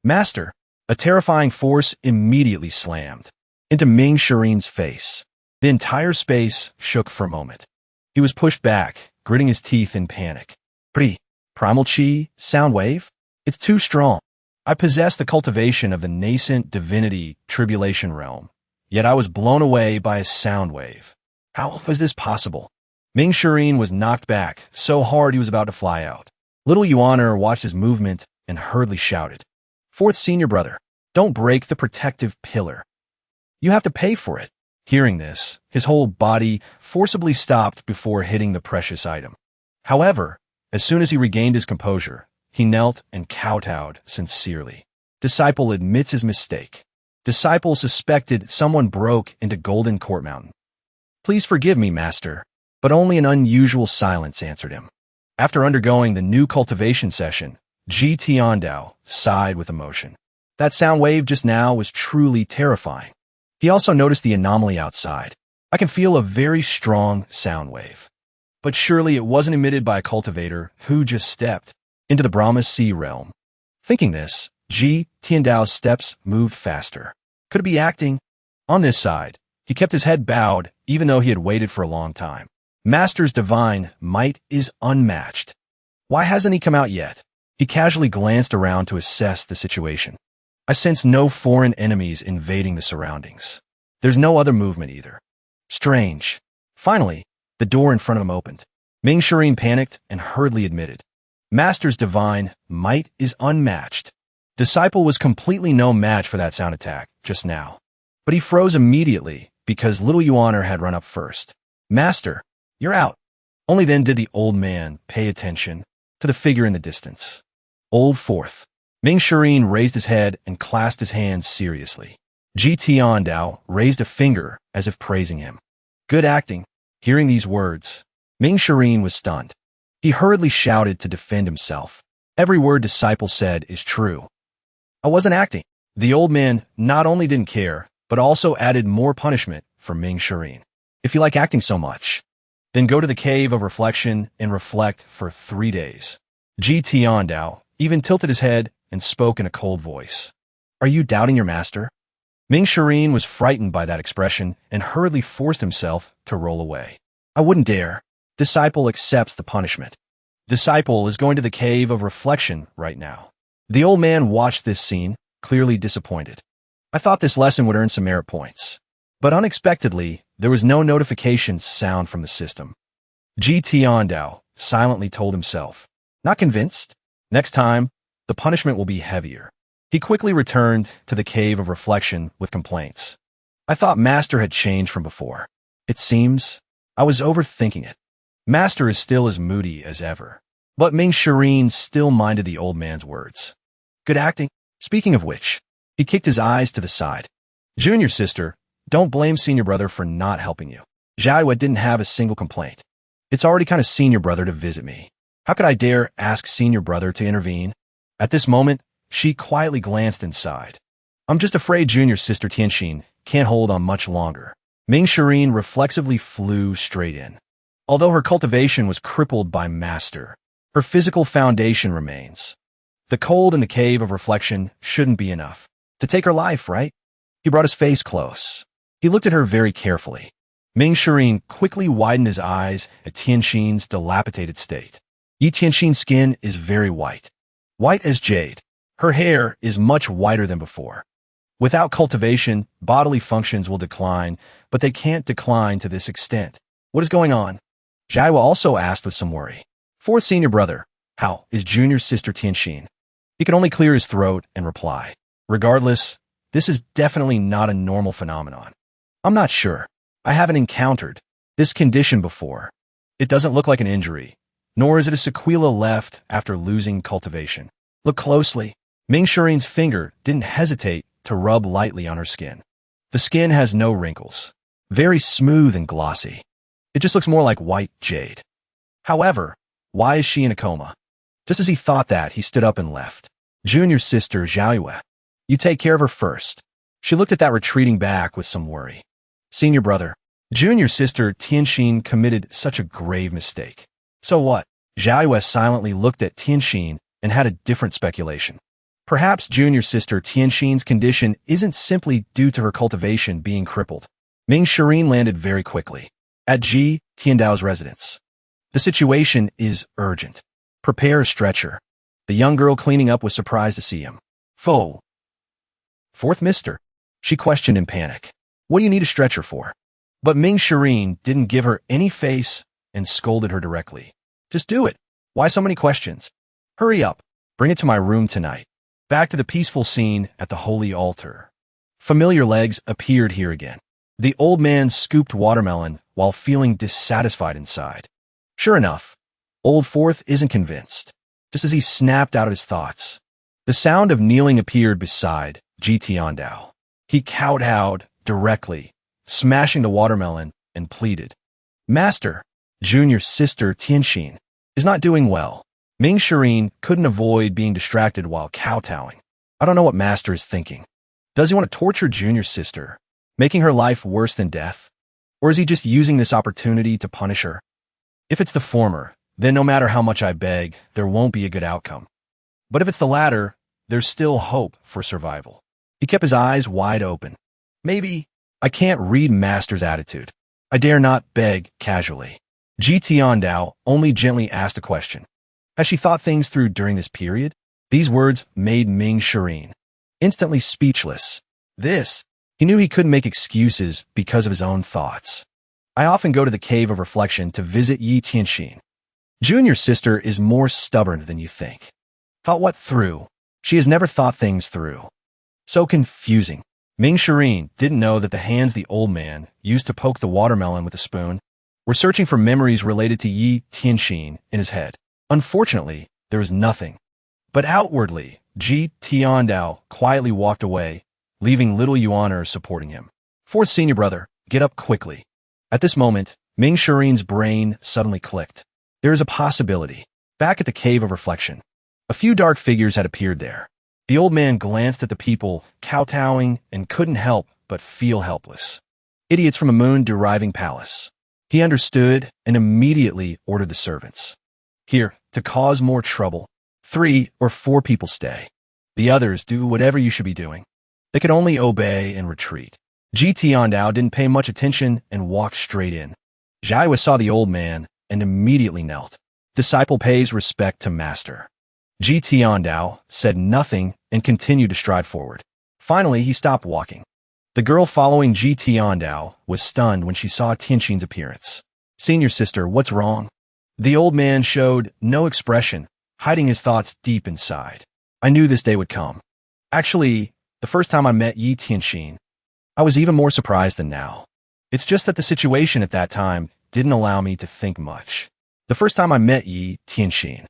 Master! A terrifying force immediately slammed into Ming Shireen's face. The entire space shook for a moment. He was pushed back, gritting his teeth in panic. Primal chi? Sound wave? It's too strong. I possess the cultivation of the nascent divinity tribulation realm, yet I was blown away by a sound wave. How was this possible? Ming Shireen was knocked back so hard he was about to fly out. Little Yuaner watched his movement and hurriedly shouted, "Fourth senior brother, don't break the protective pillar. You have to pay for it." Hearing this, his whole body forcibly stopped before hitting the precious item. However, as soon as he regained his composure, he knelt and kowtowed sincerely. Disciple admits his mistake. Disciple suspected someone broke into Golden Court Mountain. "Please forgive me, Master," but only an unusual silence answered him. After undergoing the new cultivation session, Ji Tiandao sighed with emotion. That sound wave just now was truly terrifying. He also noticed the anomaly outside. I can feel a very strong sound wave. But surely it wasn't emitted by a cultivator who just stepped into the Brahma Sea realm. Thinking this, Ji Tiandao's steps moved faster. Could it be acting? On this side, he kept his head bowed even though he had waited for a long time. Master's divine might is unmatched. Why hasn't he come out yet? He casually glanced around to assess the situation. I sense no foreign enemies invading the surroundings. There's no other movement either. Strange. Finally, the door in front of him opened. Ming Shireen panicked and hurriedly admitted, "Master's divine might is unmatched." Disciple was completely no match for that sound attack just now. But he froze immediately because little Yuaner had run up first. "Master, you're out." Only then did the old man pay attention to the figure in the distance. Old Fourth. Ming Shireen raised his head and clasped his hands seriously. Ji Tiandao raised a finger as if praising him. Good acting. Hearing these words, Ming Shireen was stunned. He hurriedly shouted to defend himself. Every word Disciple said is true. I wasn't acting. The old man not only didn't care, but also added more punishment for Ming Shireen. If you like acting so much, then go to the cave of reflection and reflect for 3 days. Ji Tiandao even tilted his head and spoke in a cold voice. Are you doubting your master? Ming Shireen was frightened by that expression and hurriedly forced himself to roll away. I wouldn't dare. Disciple accepts the punishment. Disciple is going to the cave of reflection right now. The old man watched this scene, clearly disappointed. I thought this lesson would earn some merit points. But unexpectedly, there was no notification sound from the system. Ji Tiandao silently told himself, not convinced. Next time, the punishment will be heavier. He quickly returned to the cave of reflection with complaints. I thought Master had changed from before. It seems I was overthinking it. Master is still as moody as ever. But Ming Shireen still minded the old man's words. Good acting. Speaking of which, he kicked his eyes to the side. Junior sister, don't blame senior brother for not helping you. Jiahua didn't have a single complaint. It's already kind of senior brother to visit me. How could I dare ask senior brother to intervene? At this moment, she quietly glanced inside. I'm just afraid junior sister Tianxin can't hold on much longer. Ming Shireen reflexively flew straight in. Although her cultivation was crippled by Master, her physical foundation remains. The cold in the cave of reflection shouldn't be enough to take her life, right? He brought his face close. He looked at her very carefully. Ming Shireen quickly widened his eyes at Tianxin's dilapidated state. Yi Tianxin's skin is very white. White as jade. Her hair is much whiter than before. Without cultivation, bodily functions will decline, but they can't decline to this extent. What is going on? Jiahua also asked with some worry. Fourth senior brother, how is junior sister Tianxin? He could only clear his throat and reply. Regardless, this is definitely not a normal phenomenon. I'm not sure. I haven't encountered this condition before. It doesn't look like an injury, nor is it a sequela left after losing cultivation. Look closely. Ming Shireen's finger didn't hesitate to rub lightly on her skin. The skin has no wrinkles. Very smooth and glossy. It just looks more like white jade. However, why is she in a coma? Just as he thought that, he stood up and left. Junior sister Xiaoyue, you take care of her first. She looked at that retreating back with some worry. Senior brother, junior sister Tianxin committed such a grave mistake. So what? Xiaoyue silently looked at Tianxin and had a different speculation. Perhaps junior sister Tianxin's condition isn't simply due to her cultivation being crippled. Ming Shirin landed very quickly at Ji Tiandao's residence. The situation is urgent. Prepare a stretcher. The young girl cleaning up was surprised to see him. Foh. Fourth mister? She questioned in panic. What do you need a stretcher for? But Ming Shirin didn't give her any face and scolded her directly. Just do it. Why so many questions? Hurry up. Bring it to my room tonight. Back to the peaceful scene at the holy altar. Familiar legs appeared here again. The old man scooped watermelon while feeling dissatisfied inside. Sure enough, Old Fourth isn't convinced. Just as he snapped out of his thoughts, the sound of kneeling appeared beside Ji Tiandao. He kowtowed directly, smashing the watermelon, and pleaded. Master, junior sister Tianxin is not doing well. Ming Shirin couldn't avoid being distracted while kowtowing. I don't know what Master is thinking. Does he want to torture junior sister, making her life worse than death? Or is he just using this opportunity to punish her? If it's the former, then no matter how much I beg, there won't be a good outcome. But if it's the latter, there's still hope for survival. He kept his eyes wide open. Maybe I can't read Master's attitude. I dare not beg casually. Ji Tiandao only gently asked a question. Has she thought things through during this period? These words made Ming Shirin instantly speechless. He knew he couldn't make excuses because of his own thoughts. I often go to the cave of reflection to visit Yi Tianxin. Junior sister is more stubborn than you think. Thought what through? She has never thought things through. So confusing. Ming Shirin didn't know that the hands the old man used to poke the watermelon with a spoon were searching for memories related to Yi Tianxin in his head. Unfortunately, there was nothing. But outwardly, Ji Tiandao quietly walked away, leaving little Yuaner supporting him. Fourth senior brother, get up quickly. At this moment, Ming Shirin's brain suddenly clicked. There is a possibility. Back at the cave of reflection, a few dark figures had appeared there. The old man glanced at the people, kowtowing, and couldn't help but feel helpless. Idiots from a moon-deriving palace. He understood and immediately ordered the servants. Here, to cause more trouble, 3 or 4 people stay. The others do whatever you should be doing. They could only obey and retreat. Ji Tiandao didn't pay much attention and walked straight in. Xiaoyue saw the old man and immediately knelt. Disciple pays respect to master. Ji Tiandao said nothing and continued to stride forward. Finally, he stopped walking. The girl following Ji Tiandao was stunned when she saw Tianxin's appearance. Senior sister, what's wrong? The old man showed no expression, hiding his thoughts deep inside. I knew this day would come. Actually, the first time I met Yi Tianxin, I was even more surprised than now. It's just that the situation at that time didn't allow me to think much. The first time I met Yi Tianxin,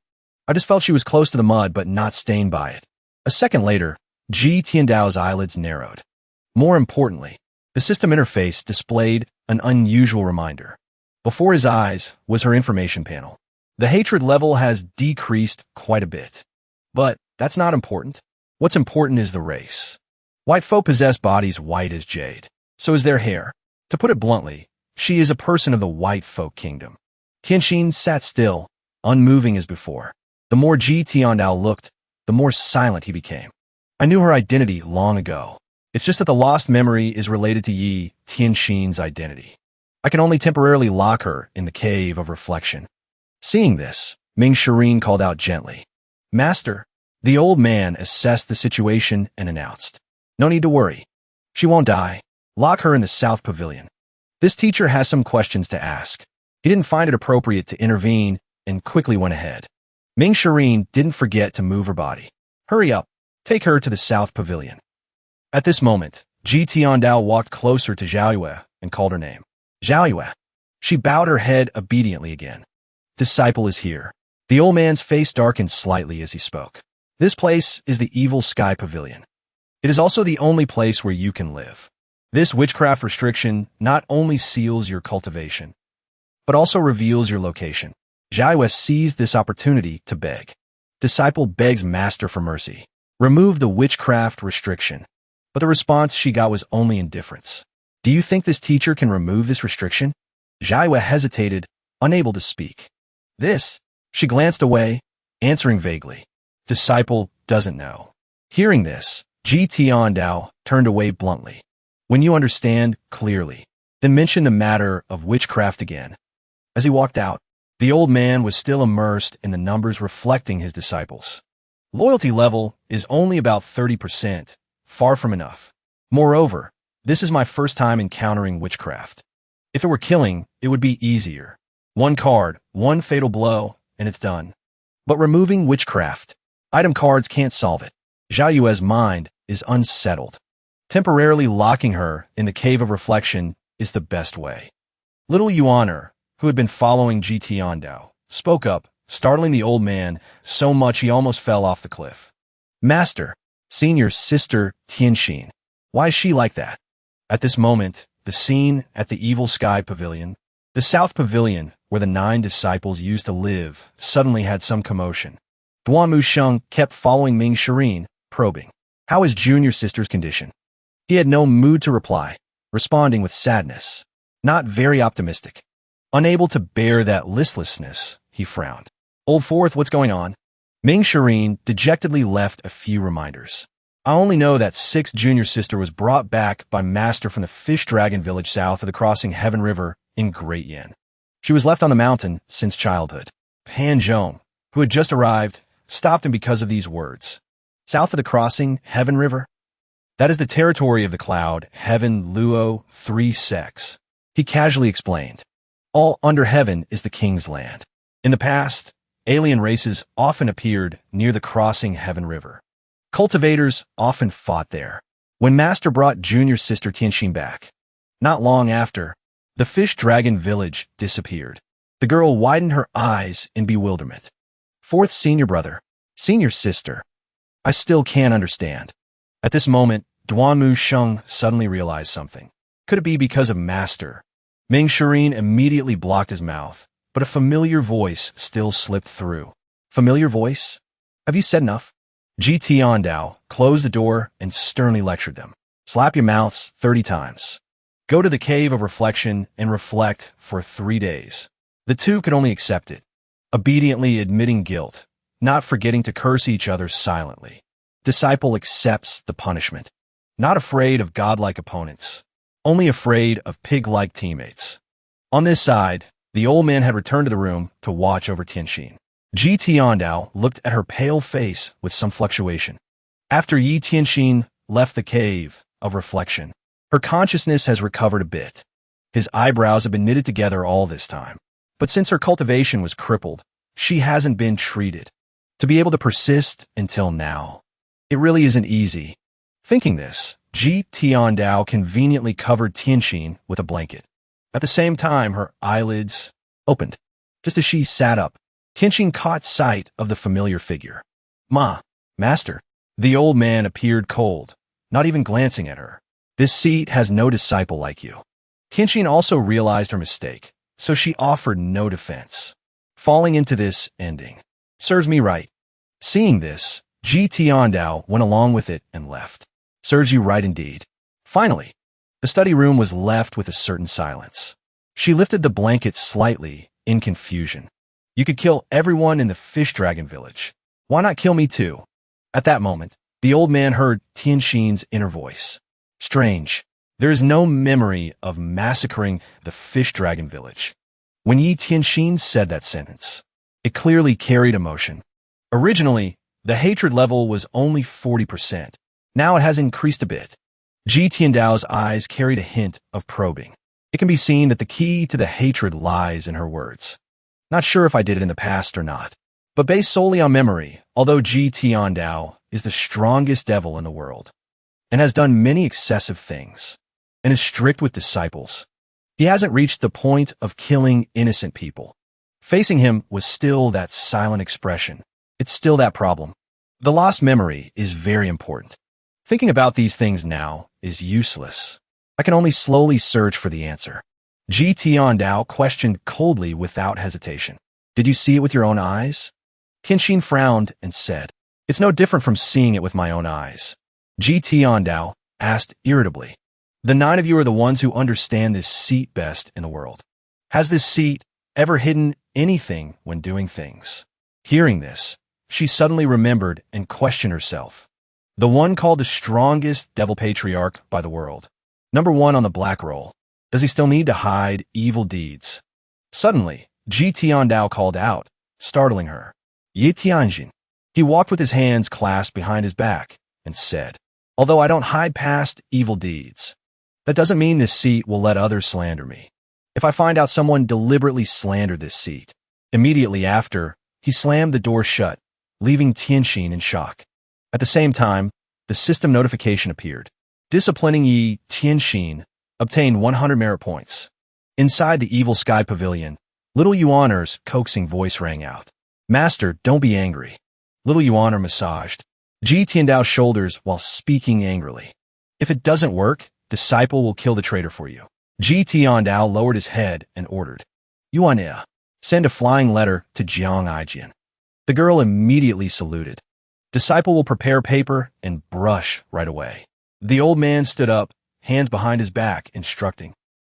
I just felt she was close to the mud but not stained by it. A second later, Ji Tiandao's eyelids narrowed. More importantly, the system interface displayed an unusual reminder. Before his eyes was her information panel. The hatred level has decreased quite a bit. But that's not important. What's important is the race. White folk possess bodies white as jade. So is their hair. To put it bluntly, she is a person of the white folk kingdom. Tianxin sat still, unmoving as before. The more Ji Tiandao looked, the more silent he became. I knew her identity long ago. It's just that the lost memory is related to Yi Tianxin's identity. I can only temporarily lock her in the cave of reflection. Seeing this, Ming Shirin called out gently. Master, the old man assessed the situation and announced. No need to worry. She won't die. Lock her in the South Pavilion. This teacher has some questions to ask. He didn't find it appropriate to intervene and quickly went ahead. Ming Shirin didn't forget to move her body. Hurry up. Take her to the South Pavilion. At this moment, Ji Tiandao walked closer to Xiaoyue and called her name. Xiaoyue. She bowed her head obediently again. Disciple is here. The old man's face darkened slightly as he spoke. This place is the Evil Sky Pavilion. It is also the only place where you can live. This witchcraft restriction not only seals your cultivation, but also reveals your location. Jiahui seized this opportunity to beg. Disciple begs master for mercy. Remove the witchcraft restriction. But the response she got was only indifference. Do you think this teacher can remove this restriction? Jiahui hesitated, unable to speak. She glanced away, answering vaguely. Disciple doesn't know. Hearing this, Ji Tiandao turned away bluntly. When you understand clearly, then mention the matter of witchcraft again. As he walked out, the old man was still immersed in the numbers reflecting his disciples. Loyalty level is only about 30%, far from enough. Moreover, this is my first time encountering witchcraft. If it were killing, it would be easier. One card, one fatal blow, and it's done. But removing witchcraft, item cards can't solve it. Jiayue's mind is unsettled. Temporarily locking her in the cave of reflection is the best way. Little Yuaner, who had been following Ji Tiandao, spoke up, startling the old man so much he almost fell off the cliff. Master, seen your sister Tianxin. Why is she like that? At this moment, the scene at the Evil Sky Pavilion, the South Pavilion where the 9 disciples used to live, suddenly had some commotion. Duan Musheng kept following Ming Shirin, probing. How is junior sister's condition? He had no mood to reply, responding with sadness. Not very optimistic. Unable to bear that listlessness, he frowned. Old Fourth, what's going on? Ming Shirin dejectedly left a few reminders. I only know that 6th junior sister was brought back by Master from the Fish Dragon village south of the crossing Heaven River in Great Yen. She was left on the mountain since childhood. Han Zhong, who had just arrived, stopped him because of these words. South of the crossing Heaven River? That is the territory of the cloud, Heaven, Luo, 3 sects. He casually explained. All under heaven is the king's land. In the past, alien races often appeared near the crossing Heaven River. Cultivators often fought there. When Master brought junior sister Tianxin back, not long after, the Fish Dragon village disappeared. The girl widened her eyes in bewilderment. 4th senior brother, senior sister. I still can't understand. At this moment, Duanmu Sheng suddenly realized something. Could it be because of Master? Ming Shirin immediately blocked his mouth, but a familiar voice still slipped through. Familiar voice? Have you said enough? Ji Tiandao closed the door and sternly lectured them. Slap your mouths 30 times. Go to the cave of reflection and reflect for 3 days. The two could only accept it, obediently admitting guilt, not forgetting to curse each other silently. Disciple accepts the punishment, not afraid of godlike opponents, only afraid of pig-like teammates. On this side, the old man had returned to the room to watch over Tianxin. Ji Tiandao looked at her pale face with some fluctuation. After Yi Tianxin left the cave of reflection, her consciousness has recovered a bit. His eyebrows have been knitted together all this time. But since her cultivation was crippled, she hasn't been treated. To be able to persist until now, it really isn't easy. Thinking this, Ji Tiandao conveniently covered Tianxin with a blanket. At the same time, her eyelids opened. Just as she sat up, Tianxin caught sight of the familiar figure. Master. The old man appeared cold, not even glancing at her. This seat has no disciple like you. Tianxin also realized her mistake, so she offered no defense. Falling into this ending serves me right. Seeing this, Ji Tiandao went along with it and left. Serves you right indeed. Finally, the study room was left with a certain silence. She lifted the blanket slightly, in confusion. You could kill everyone in the Fish Dragon village. Why not kill me too? At that moment, the old man heard Tianxin's inner voice. Strange. There is no memory of massacring the Fish Dragon village. When Yi Tianxin said that sentence, it clearly carried emotion. Originally, the hatred level was only 40%. Now it has increased a bit. Ji Tiandao's eyes carried a hint of probing. It can be seen that the key to the hatred lies in her words. Not sure if I did it in the past or not. But based solely on memory, although Ji Tiandao is the strongest devil in the world, and has done many excessive things, and is strict with disciples, he hasn't reached the point of killing innocent people. Facing him was still that silent expression. It's still that problem. The lost memory is very important. Thinking about these things now is useless. I can only slowly search for the answer. Ji Tiandao questioned coldly without hesitation. Did you see it with your own eyes? Tianxin frowned and said, It's no different from seeing it with my own eyes. Ji Tiandao asked irritably. The 9 of you are the ones who understand this seat best in the world. Has this seat ever hidden anything when doing things? Hearing this, she suddenly remembered and questioned herself. The one called the strongest devil patriarch by the world. Number 1 on the black roll. Does he still need to hide evil deeds? Suddenly, Ji Tiandao called out, startling her. Yi Tianjin. He walked with his hands clasped behind his back and said, Although I don't hide past evil deeds, that doesn't mean this seat will let others slander me. If I find out someone deliberately slandered this seat. Immediately after, he slammed the door shut, leaving Tianxin in shock. At the same time, the system notification appeared. Disciplining Yi Tianxin obtained 100 merit points. Inside the evil sky pavilion, Little Yuaner's coaxing voice rang out. Master, don't be angry. Little Yuaner massaged Ji Tiandao's shoulders while speaking angrily. If it doesn't work, disciple will kill the traitor for you. Ji Tiandao lowered his head and ordered. Yuanea, send a flying letter to Jiang Aijian. The girl immediately saluted. Disciple will prepare paper and brush right away. The old man stood up, hands behind his back, instructing.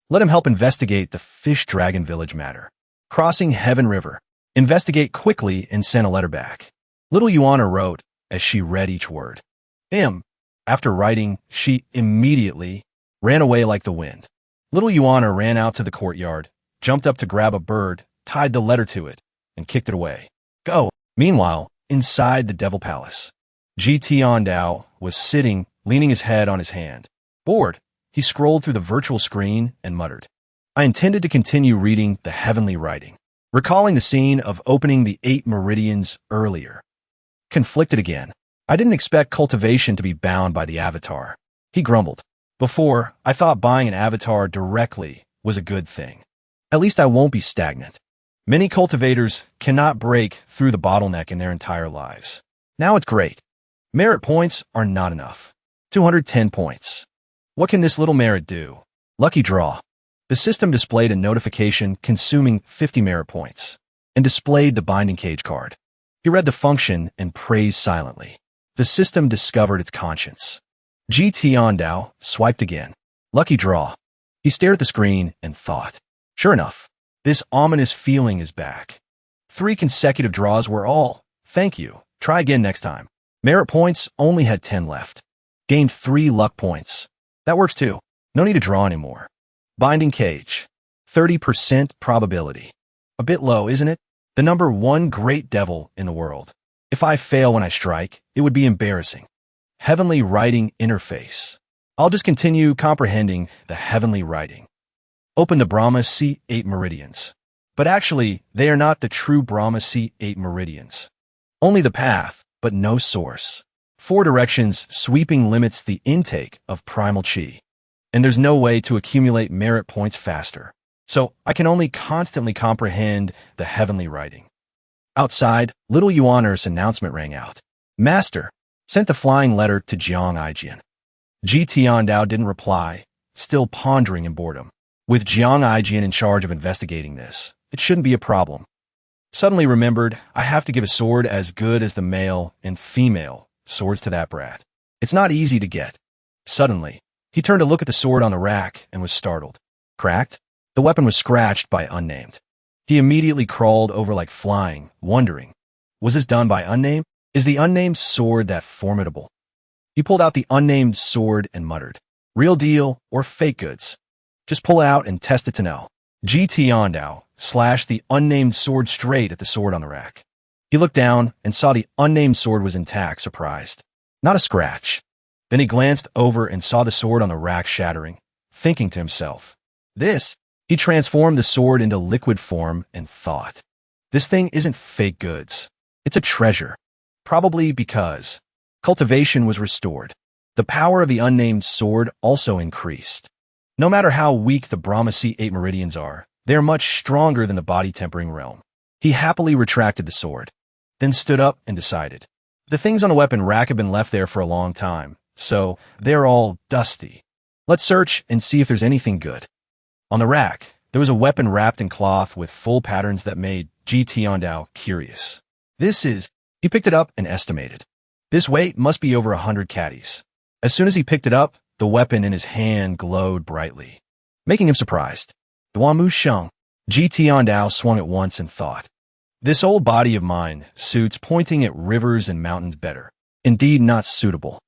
Let him help investigate the Fish Dragon Village matter. Crossing Heaven River. Investigate quickly and send a letter back. Little Yuana wrote as she read each word. After writing, she immediately ran away like the wind. Little Yuana ran out to the courtyard, jumped up to grab a bird, tied the letter to it, and kicked it away. Go! Meanwhile, inside the Devil Palace, Ji Tiandao was sitting, leaning his head on his hand. Bored, he scrolled through the virtual screen and muttered. I intended to continue reading the heavenly writing, recalling the scene of opening the 8 meridians earlier. Conflicted again. I didn't expect cultivation to be bound by the avatar. He grumbled. Before, I thought buying an avatar directly was a good thing. At least I won't be stagnant. Many cultivators cannot break through the bottleneck in their entire lives. Now it's great. Merit points are not enough. 210 points. What can this little merit do? Lucky draw. The system displayed a notification consuming 50 merit points and displayed the binding cage card. He read the function and praised silently. The system discovered its conscience. Ji Tiandao swiped again. Lucky draw. He stared at the screen and thought. Sure enough, this ominous feeling is back. 3 consecutive draws were all. Thank you. Try again next time. Merit points only had 10 left. Gained 3 luck points. That works too. No need to draw anymore. Binding cage. 30% probability. A bit low, isn't it? The number 1 great devil in the world. If I fail when I strike, it would be embarrassing. Heavenly writing interface. I'll just continue comprehending the heavenly writing. Open the Brahma C8 meridians. But actually, they are not the true Brahma C8 meridians. Only the path, but no source. 4 directions sweeping limits the intake of primal chi. And there's no way to accumulate merit points faster. So I can only constantly comprehend the heavenly writing. Outside, Little Yuaner's announcement rang out. Master, sent the flying letter to Jiang Aijian. Ji Tiandao didn't reply, still pondering in boredom. With Jiang Aijian in charge of investigating this, it shouldn't be a problem. Suddenly remembered, I have to give a sword as good as the male and female swords to that brat. It's not easy to get. Suddenly, he turned to look at the sword on the rack and was startled. Cracked? The weapon was scratched by unnamed. He immediately crawled over like flying, wondering, was this done by unnamed? Is the unnamed sword that formidable? He pulled out the unnamed sword and muttered, real deal or fake goods? Just pull out and test it to know. Ji Tiandao slashed the unnamed sword straight at the sword on the rack. He looked down and saw the unnamed sword was intact, surprised. Not a scratch. Then he glanced over and saw the sword on the rack shattering, thinking to himself, this. He transformed the sword into liquid form and thought, this thing isn't fake goods. It's a treasure. Probably because cultivation was restored. The power of the unnamed sword also increased. No matter how weak the Brahma C8 meridians are, they are much stronger than the body-tempering realm. He happily retracted the sword, then stood up and decided. The things on the weapon rack have been left there for a long time, so they're all dusty. Let's search and see if there's anything good. On the rack, there was a weapon wrapped in cloth with full patterns that made Tiandao curious. He picked it up and estimated. This weight must be over 100 caddies. As soon as he picked it up, the weapon in his hand glowed brightly, making him surprised. Duamu Sheng. Tiandao swung at once and thought. This old body of mine suits pointing at rivers and mountains better. Indeed not suitable.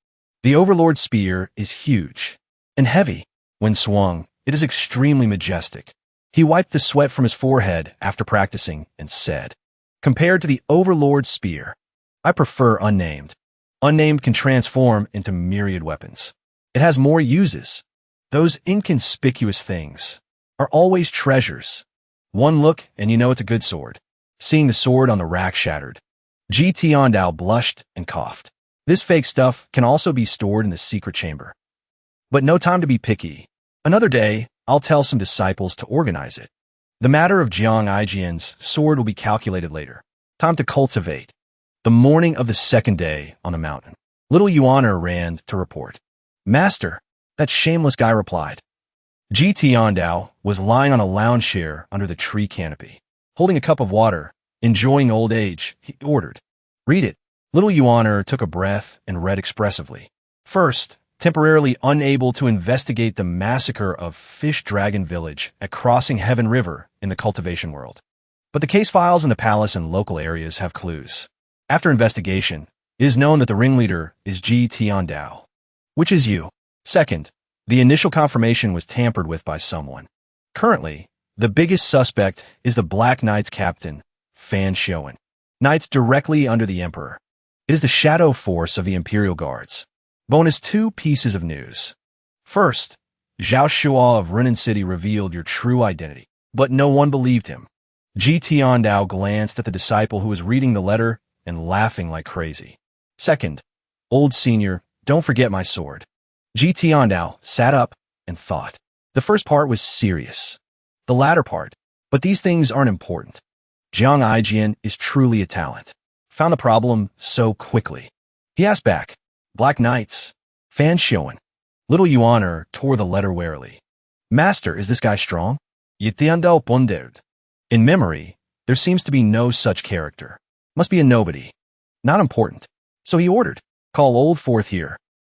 The Overlord spear is huge and heavy. When swung, it is extremely majestic. He wiped the sweat from his forehead after practicing and said, compared to the Overlord spear, I prefer unnamed. Unnamed can transform into myriad weapons. It has more uses. Those inconspicuous things are always treasures. One look and you know it's a good sword. Seeing the sword on the rack shattered, Tiandao blushed and coughed. This fake stuff can also be stored in the secret chamber. But no time to be picky. Another day, I'll tell some disciples to organize it. The matter of Jiang Aijian's sword will be calculated later. Time to cultivate. The morning of the second day on the mountain, little Yuaner ran to report. Master, that shameless guy replied. Tiandao was lying on a lounge chair under the tree canopy, holding a cup of water, enjoying old age. He ordered, read it. Little Yuaner took a breath and read expressively. First, temporarily unable to investigate the massacre of Fish Dragon Village at Crossing Heaven River in the cultivation world. But the case files in the palace and local areas have clues. After investigation, it is known that the ringleader is Tiandao, which is you. Second, the initial confirmation was tampered with by someone. Currently, the biggest suspect is the Black Knight's captain, Fan Shounen. Knights directly under the Emperor. It is the shadow force of the Imperial Guards. Bonus 2 pieces of news. First, Zhao Shuo of Runan City revealed your true identity, but no one believed him. Tiandao glanced at the disciple who was reading the letter and laughing like crazy. Second, old senior, don't forget my sword. Tiandao sat up and thought. The first part was serious. The latter part, but these things aren't important. Jiang Aijian is truly a talent. Found the problem so quickly. He asked back, Black Knights, Fan Shounen. Little Yuaner tore the letter warily. Master, is this guy strong? Tiandao pondered. In memory, there seems to be no such character. Must be a nobody. Not important. So he ordered, call Old Fourth here.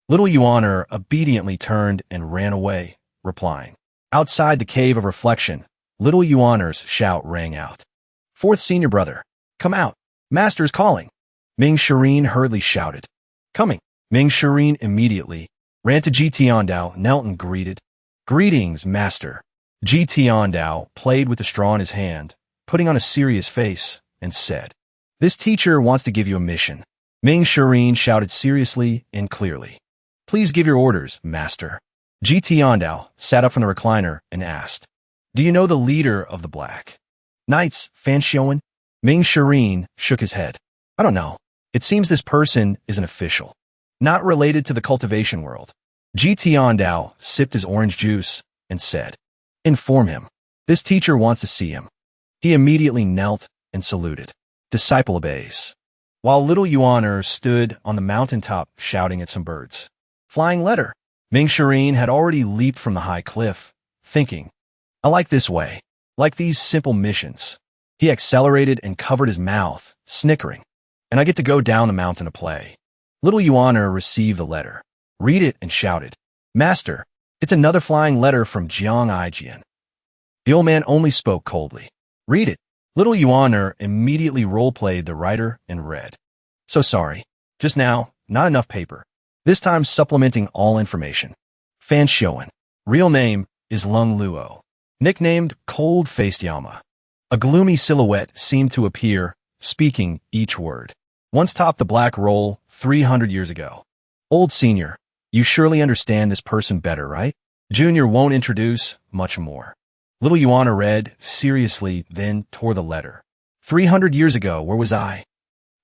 Little Yuaner obediently turned and ran away, replying. Outside the cave of reflection, little Yuaner's shout rang out. Fourth senior brother, come out. Master is calling. Ming Shireen hurriedly shouted. Coming. Ming Shireen immediately ran to Tiandao, knelt and greeted. Greetings, master. Tiandao played with the straw in his hand, putting on a serious face, and said, this teacher wants to give you a mission. Ming Shireen shouted seriously and clearly. Please give your orders, master. Tiandao sat up from the recliner and asked, do you know the leader of the Black Knights, Fan Shounen? Ming Shireen shook his head. I don't know. It seems this person is an official, not related to the cultivation world. Tiandao sipped his orange juice and said, inform him. This teacher wants to see him. He immediately knelt and saluted. Disciple obeys. While little Yuaner stood on the mountaintop shouting at some birds. Flying letter. Ming Shireen had already leaped from the high cliff, thinking, I like this way, like these simple missions. He accelerated and covered his mouth, snickering. And I get to go down the mountain to play. Little Yuaner received the letter, read it and shouted, Master, it's another flying letter from Jiang Aijian. The old man only spoke coldly. Read it. Little Yuaner immediately role-played the writer and read. So sorry. Just now, not enough paper. This time supplementing all information. Fan Shounen. Real name is Lung Luo. Nicknamed Cold-Faced Yama. A gloomy silhouette seemed to appear, speaking each word. Once topped the black roll 300 years ago. Old senior, you surely understand this person better, right? Junior won't introduce much more. Little Yuaner read seriously, then tore the letter. 300 years ago, where was I?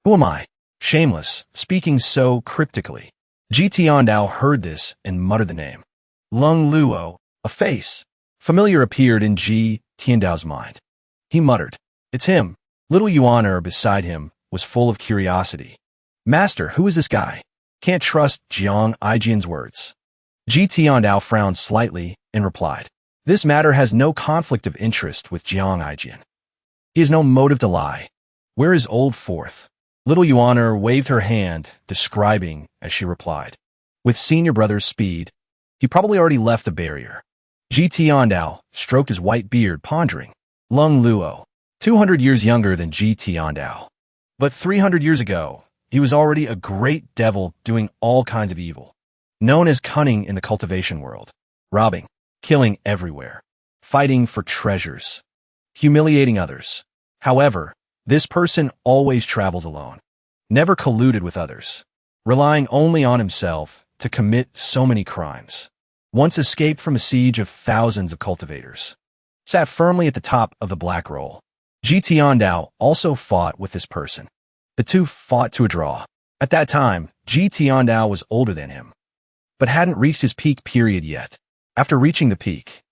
Who am I? Shameless, speaking so cryptically. Tiandao heard this and muttered the name. Lung Luo, a face. Familiar appeared in Tiandao's mind. He muttered, it's him. Little Yuaner beside him was full of curiosity. Master, who is this guy? Can't trust Jiang Aijian's words. Ji Tiandao frowned slightly and replied, "This matter has no conflict of interest with Jiang Aijian. He has no motive to lie. Where is old Fourth?" Little Yuaner waved her hand, describing as she replied, "With senior brother's speed, he probably already left the barrier." Ji Tiandao stroked his white beard, pondering. Lung Luo, 200 years younger than Ji Tiandao. But 300 years ago, he was already a great devil doing all kinds of evil. Known as cunning in the cultivation world, robbing, killing everywhere, fighting for treasures, humiliating others. However, this person always travels alone, never colluded with others, relying only on himself to commit so many crimes. Once escaped from a siege of thousands of cultivators, sat firmly at the top of the black roll. Ji Tiandao also fought with this person. The two fought to a draw. At that time, Ji Tiandao was older than him, but hadn't reached his peak period yet. After reaching the peak,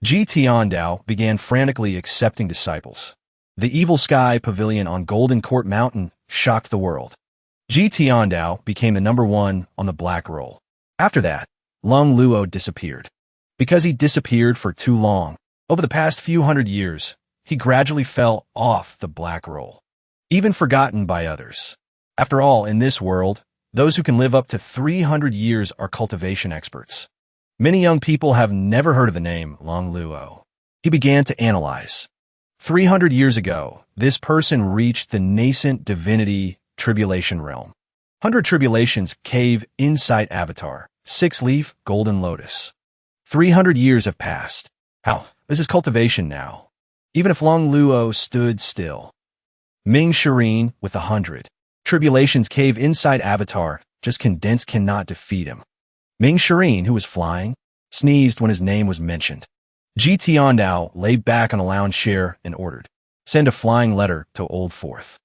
Ji Tiandao began frantically accepting disciples. The Evil Sky Pavilion on Golden Court Mountain shocked the world. Ji Tiandao became the number one on the black roll. After that, Lung Luo disappeared. Because he disappeared for too long, over the past few hundred years, he gradually fell off the black roll, even forgotten by others. After all, in this world, those who can live up to 300 years are cultivation experts. Many young people have never heard of the name Lung Luo. He began to analyze. 300 years ago, this person reached the nascent divinity tribulation realm. 100 Tribulations Cave Insight Avatar, 6-leaf Golden Lotus. 300 years have passed. How? This is cultivation now. Even if Lung Luo stood still. Ming Shireen with 100 Tribulations Cave Insight Avatar, just condensed, cannot defeat him. Ming Shireen, who was flying, sneezed when his name was mentioned. Ji Tiandao lay back on a lounge chair and ordered, "Send a flying letter to Old Fourth.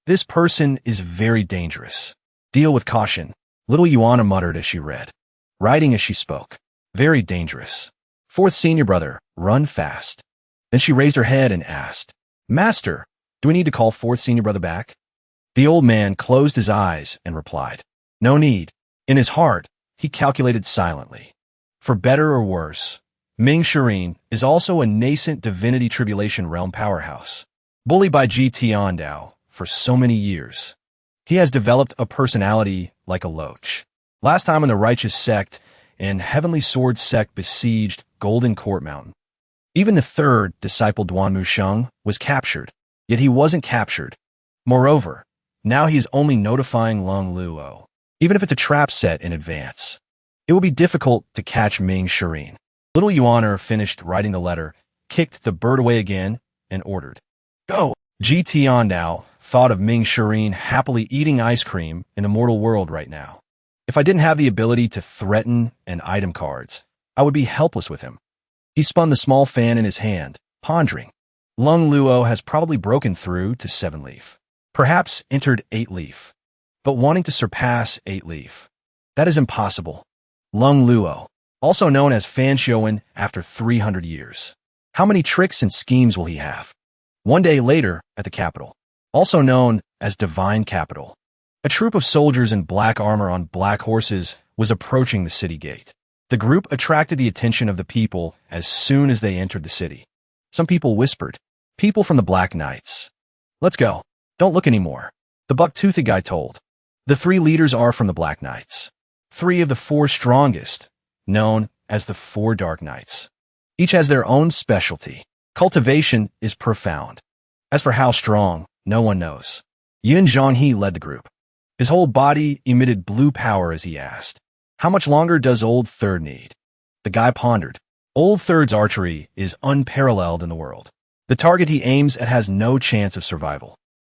This person is very dangerous. Deal with caution," little Yuana muttered as she read, writing as she spoke. "Very dangerous. Fourth senior brother, run fast." Then she raised her head and asked, "Master, do we need to call fourth senior brother back?" The old man closed his eyes and replied, "No need." In his heart, he calculated silently. For better or worse, Ming Shireen is also a nascent divinity tribulation realm powerhouse. Bullied by Ji Tiandao for so many years, he has developed a personality like a loach. Last time when the righteous sect and heavenly sword sect besieged Golden Court Mountain, even the third disciple Duanmu Sheng was captured, yet he wasn't captured. Moreover, now he is only notifying Lung Luo. Even if it's a trap set in advance, it will be difficult to catch Ming Shireen. Little Yuaner finished writing the letter, kicked the bird away again, and ordered, "Go!" Ji Tiandao thought of Ming Shireen happily eating ice cream in the mortal world right now. If I didn't have the ability to threaten and item cards, I would be helpless with him. He spun the small fan in his hand, pondering. Lung Luo has probably broken through to 7-leaf. Perhaps entered 8-leaf. But wanting to surpass 8-leaf. That is impossible. Lung Luo, also known as Fan Shounen after 300 years. How many tricks and schemes will he have? One day later, at the capital, also known as Divine Capital, a troop of soldiers in black armor on black horses was approaching the city gate. The group attracted the attention of the people as soon as they entered the city. Some people whispered, "People from the Black Knights. Let's go. Don't look anymore." The buck-toothed guy told. The 3 leaders are from the Black Knights. 3 of the 4 strongest, known as the 4 Dark Knights. Each has their own specialty. Cultivation is profound. As for how strong, no one knows. Yin Zhonghe led the group. His whole body emitted blue power as he asked, "How much longer does Old Third need?" The guy pondered. Old Third's archery is unparalleled in the world. The target he aims at has no chance of survival.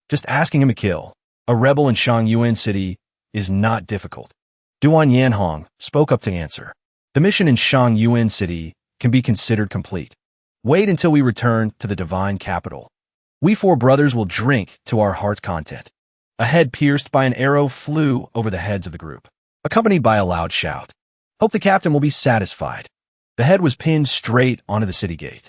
Just asking him to kill a rebel in Shangyuan City is not difficult. Duan Yanhong spoke up to answer. The mission in Shangyuan City can be considered complete. Wait until we return to the Divine Capital. We 4 brothers will drink to our heart's content. A head pierced by an arrow flew over the heads of the group, accompanied by a loud shout. Hope the captain will be satisfied. The head was pinned straight onto the city gate.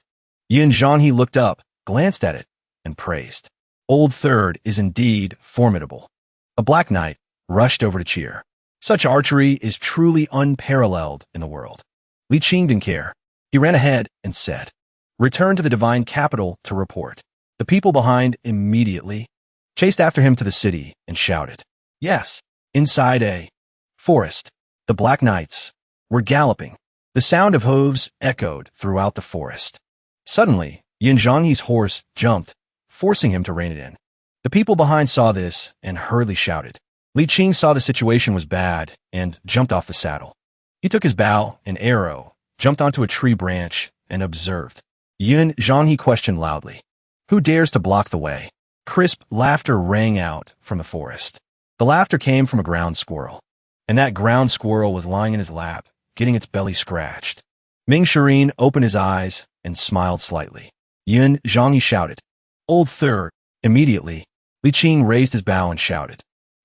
Yin Zhonghe looked up, glanced at it, and praised. Old Third is indeed formidable. A Black Knight rushed over to cheer. Such archery is truly unparalleled in the world. Li Qing didn't care. He ran ahead and said, "Return to the divine capital to report." The people behind immediately chased after him to the city and shouted. Yes, inside a forest, the Black Knights were galloping. The sound of hooves echoed throughout the forest. Suddenly, Yin Zhanghe's horse jumped, forcing him to rein it in. The people behind saw this and hurriedly shouted. Li Qing saw the situation was bad and jumped off the saddle. He took his bow and arrow, jumped onto a tree branch, and observed. Yin Zhanghe questioned loudly, "Who dares to block the way?" Crisp laughter rang out from the forest. The laughter came from a ground squirrel, and that ground squirrel was lying in his lap, getting its belly scratched. Ming Shirin opened his eyes and smiled slightly. Yin Zhanghe shouted, "Old third." Immediately, Li Qing raised his bow and shouted.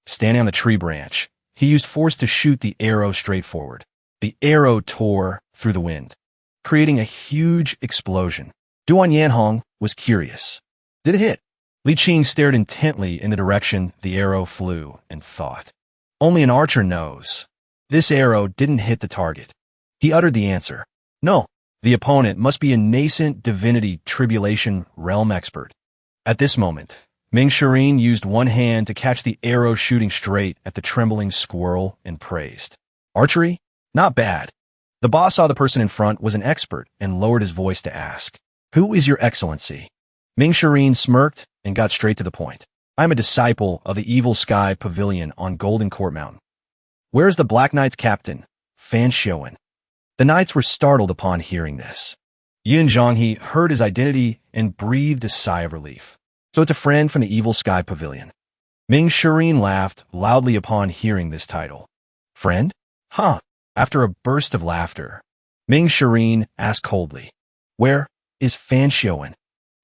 Standing on the tree branch, he used force to shoot the arrow straight forward. The arrow tore through the wind, creating a huge explosion. Duan Yanhong was curious. Did it hit? Li Qing stared intently in the direction the arrow flew and thought. Only an archer knows. This arrow didn't hit the target. He uttered the answer. No, the opponent must be a nascent divinity tribulation realm expert. At this moment, Ming Shirin used one hand to catch the arrow shooting straight at the trembling squirrel and praised. Archery? Not bad. The boss saw the person in front was an expert and lowered his voice to ask, "Who is your excellency?" Ming Shirin smirked and got straight to the point. "I'm a disciple of the Evil Sky Pavilion on Golden Court Mountain." "Where is the Black Knight's captain?" Fan Shounen. The knights were startled upon hearing this. Yin Zhanghe heard his identity and breathed a sigh of relief. So it's a friend from the Evil Sky Pavilion. Ming Shirin laughed loudly upon hearing this title. Friend? Huh. After a burst of laughter, Ming Shirin asked coldly, "Where is Fan Shounen?"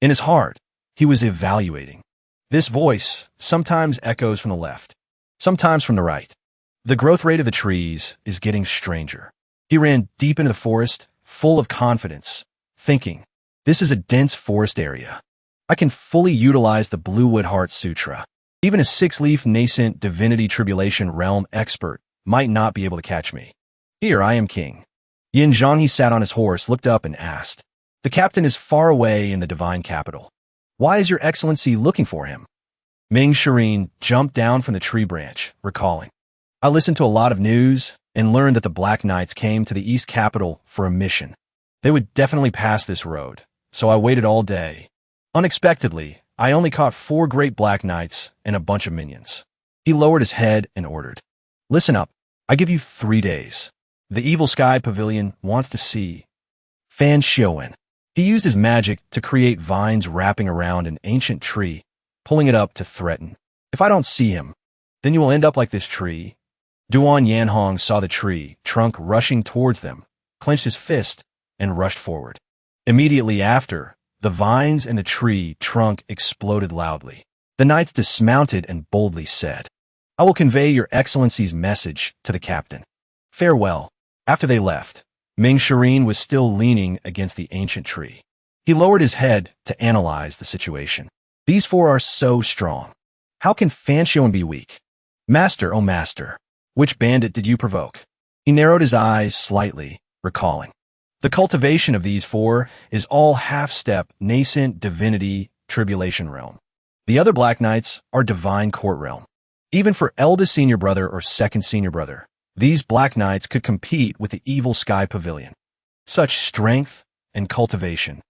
In his heart, he was evaluating. This voice sometimes echoes from the left, sometimes from the right. The growth rate of the trees is getting stranger. He ran deep into the forest, full of confidence, thinking, "This is a dense forest area. I can fully utilize the Bluewood Heart Sutra. Even a six-leaf nascent divinity tribulation realm expert might not be able to catch me. Here I am king." Yin Zhanghe sat on his horse, looked up, and asked, "The captain is far away in the divine capital. Why is your excellency looking for him?" Ming Shirin jumped down from the tree branch, recalling, "I listened to a lot of news and learned that the Black Knights came to the East Capital for a mission. They would definitely pass this road, so I waited all day. Unexpectedly, I only caught 4 great Black Knights and a bunch of minions." He lowered his head and ordered, "Listen up. I give you 3 days. The Evil Sky Pavilion wants to see Fan Shounen." He used his magic to create vines wrapping around an ancient tree, pulling it up to threaten. "If I don't see him, then you will end up like this tree." Duan Yanhong saw the tree trunk rushing towards them, clenched his fist, and rushed forward. Immediately after, the vines and the tree trunk exploded loudly. The knights dismounted and boldly said, "I will convey your excellency's message to the captain. Farewell." After they left, Ming Shirin was still leaning against the ancient tree. He lowered his head to analyze the situation. "These 4 are so strong. How can Fan Shounen be weak? Master, oh master, which bandit did you provoke?" He narrowed his eyes slightly, recalling. The cultivation of these 4 is all half-step, nascent divinity tribulation realm. The other Black Knights are divine court realm. Even for eldest senior brother or second senior brother, these Black Knights could compete with the Evil Sky Pavilion. Such strength and cultivation.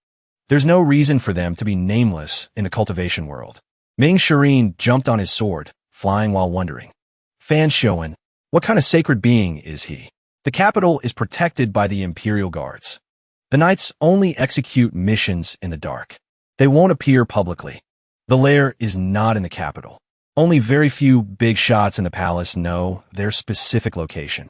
There's no reason for them to be nameless in the cultivation world. Ming Shirin jumped on his sword, flying while wondering. Fan Shounen, what kind of sacred being is he? The capital is protected by the Imperial Guards. The knights only execute missions in the dark. They won't appear publicly. The lair is not in the capital. Only very few big shots in the palace know their specific location.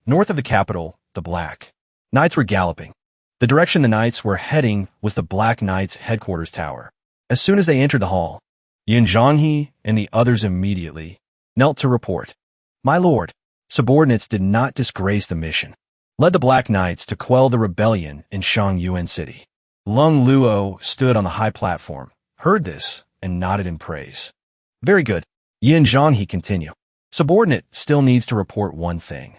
North of the capital, the Black Knights were galloping. The direction the knights were heading was the Black Knights' headquarters tower. As soon as they entered the hall, Yin Zhanghe and the others immediately knelt to report. "My lord, subordinates did not disgrace the mission. Led the Black Knights to quell the rebellion in Shangyuan City." Lung Luo stood on the high platform, heard this, and nodded in praise. "Very good." Yin Zhanghe continued. Subordinate still needs to report one thing.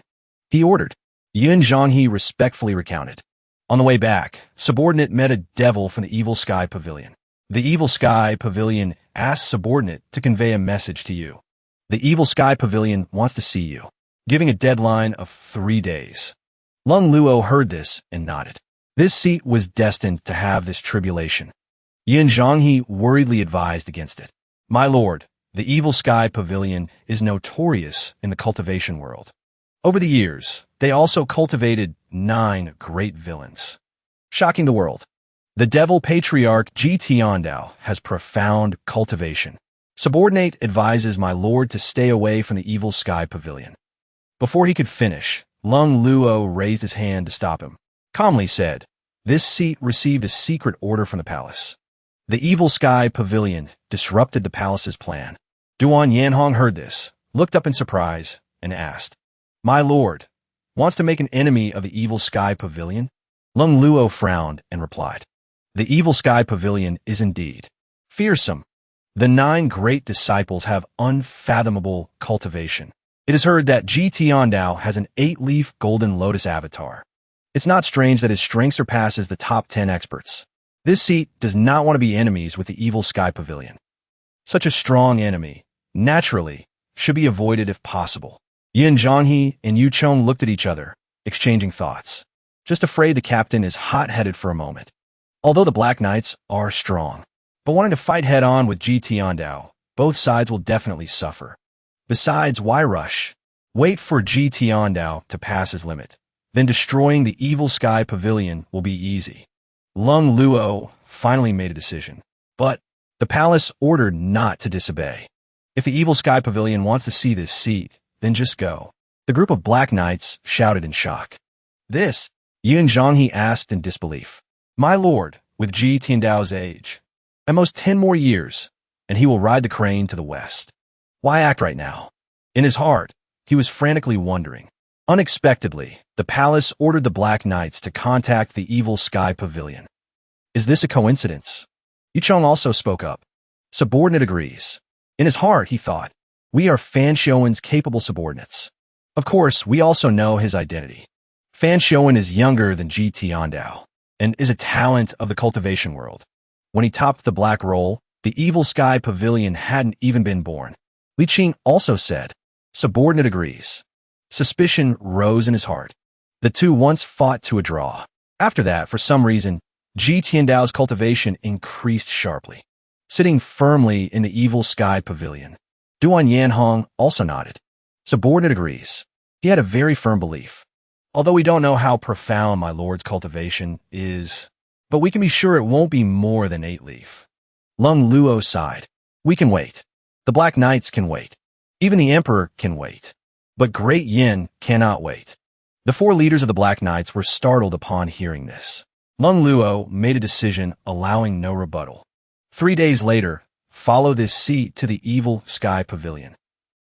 He ordered. Yun Zhanghe respectfully recounted. On the way back, Subordinate met a devil from the Evil Sky Pavilion. The Evil Sky Pavilion asked Subordinate to convey a message to you. The Evil Sky Pavilion wants to see you, giving a deadline of 3 days. Lung Luo heard this and nodded. This seat was destined to have this tribulation. Yin Zhanghe worriedly advised against it. My lord, the Evil Sky Pavilion is notorious in the cultivation world. Over the years, they also cultivated 9 great villains. Shocking the world. The Devil Patriarch Ji Tiandao has profound cultivation. Subordinate advises my lord to stay away from the Evil Sky Pavilion. Before he could finish, Lung Luo raised his hand to stop him. Calmly said, this seat received a secret order from the palace. The Evil Sky Pavilion disrupted the palace's plan. Duan Yanhong heard this, looked up in surprise, and asked, my lord, wants to make an enemy of the Evil Sky Pavilion? Lung Luo frowned and replied, the Evil Sky Pavilion is indeed fearsome. The 9 great disciples have unfathomable cultivation. It is heard that Ji Tiandao has an 8-leaf golden lotus avatar. It's not strange that his strength surpasses the top 10 experts. This seat does not want to be enemies with the Evil Sky Pavilion. Such a strong enemy, naturally, should be avoided if possible. Yin Zhanghe and Yu Chong looked at each other, exchanging thoughts, just afraid the captain is hot-headed for a moment. Although the Black Knights are strong, but wanting to fight head-on with Ji Tiandao, both sides will definitely suffer. Besides, why rush? Wait for Ji Tiandao to pass his limit. Then destroying the Evil Sky Pavilion will be easy. Lung Luo finally made a decision. But the palace ordered not to disobey. If the Evil Sky Pavilion wants to see this seat, then just go. The group of Black Knights shouted in shock. This, Yun Zhanghe asked in disbelief. My lord, with Ji Tiandao's age, at most 10 more years, and he will ride the crane to the west. Why act right now? In his heart, he was frantically wondering. Unexpectedly, the palace ordered the Black Knights to contact the Evil Sky Pavilion. Is this a coincidence? Yuchong also spoke up. Subordinate agrees. In his heart, he thought, we are Fan Shouen's capable subordinates. Of course, we also know his identity. Fan Shouen is younger than Ji Tiandao, and is a talent of the cultivation world. When he topped the Black Roll, the Evil Sky Pavilion hadn't even been born. Li Qing also said, subordinate agrees. Suspicion rose in his heart. The two once fought to a draw. After that, for some reason, Ji Tiandao's cultivation increased sharply, sitting firmly in the Evil Sky Pavilion. Duan Yanhong also nodded. Subordinate agrees. He had a very firm belief. Although we don't know how profound my lord's cultivation is, but we can be sure it won't be more than 8-leaf. Lung Luo sighed. We can wait. The Black Knights can wait. Even the Emperor can wait. But Great Yin cannot wait. The 4 leaders of the Black Knights were startled upon hearing this. Lung Luo made a decision allowing no rebuttal. 3 days later, follow this seat to the Evil Sky Pavilion.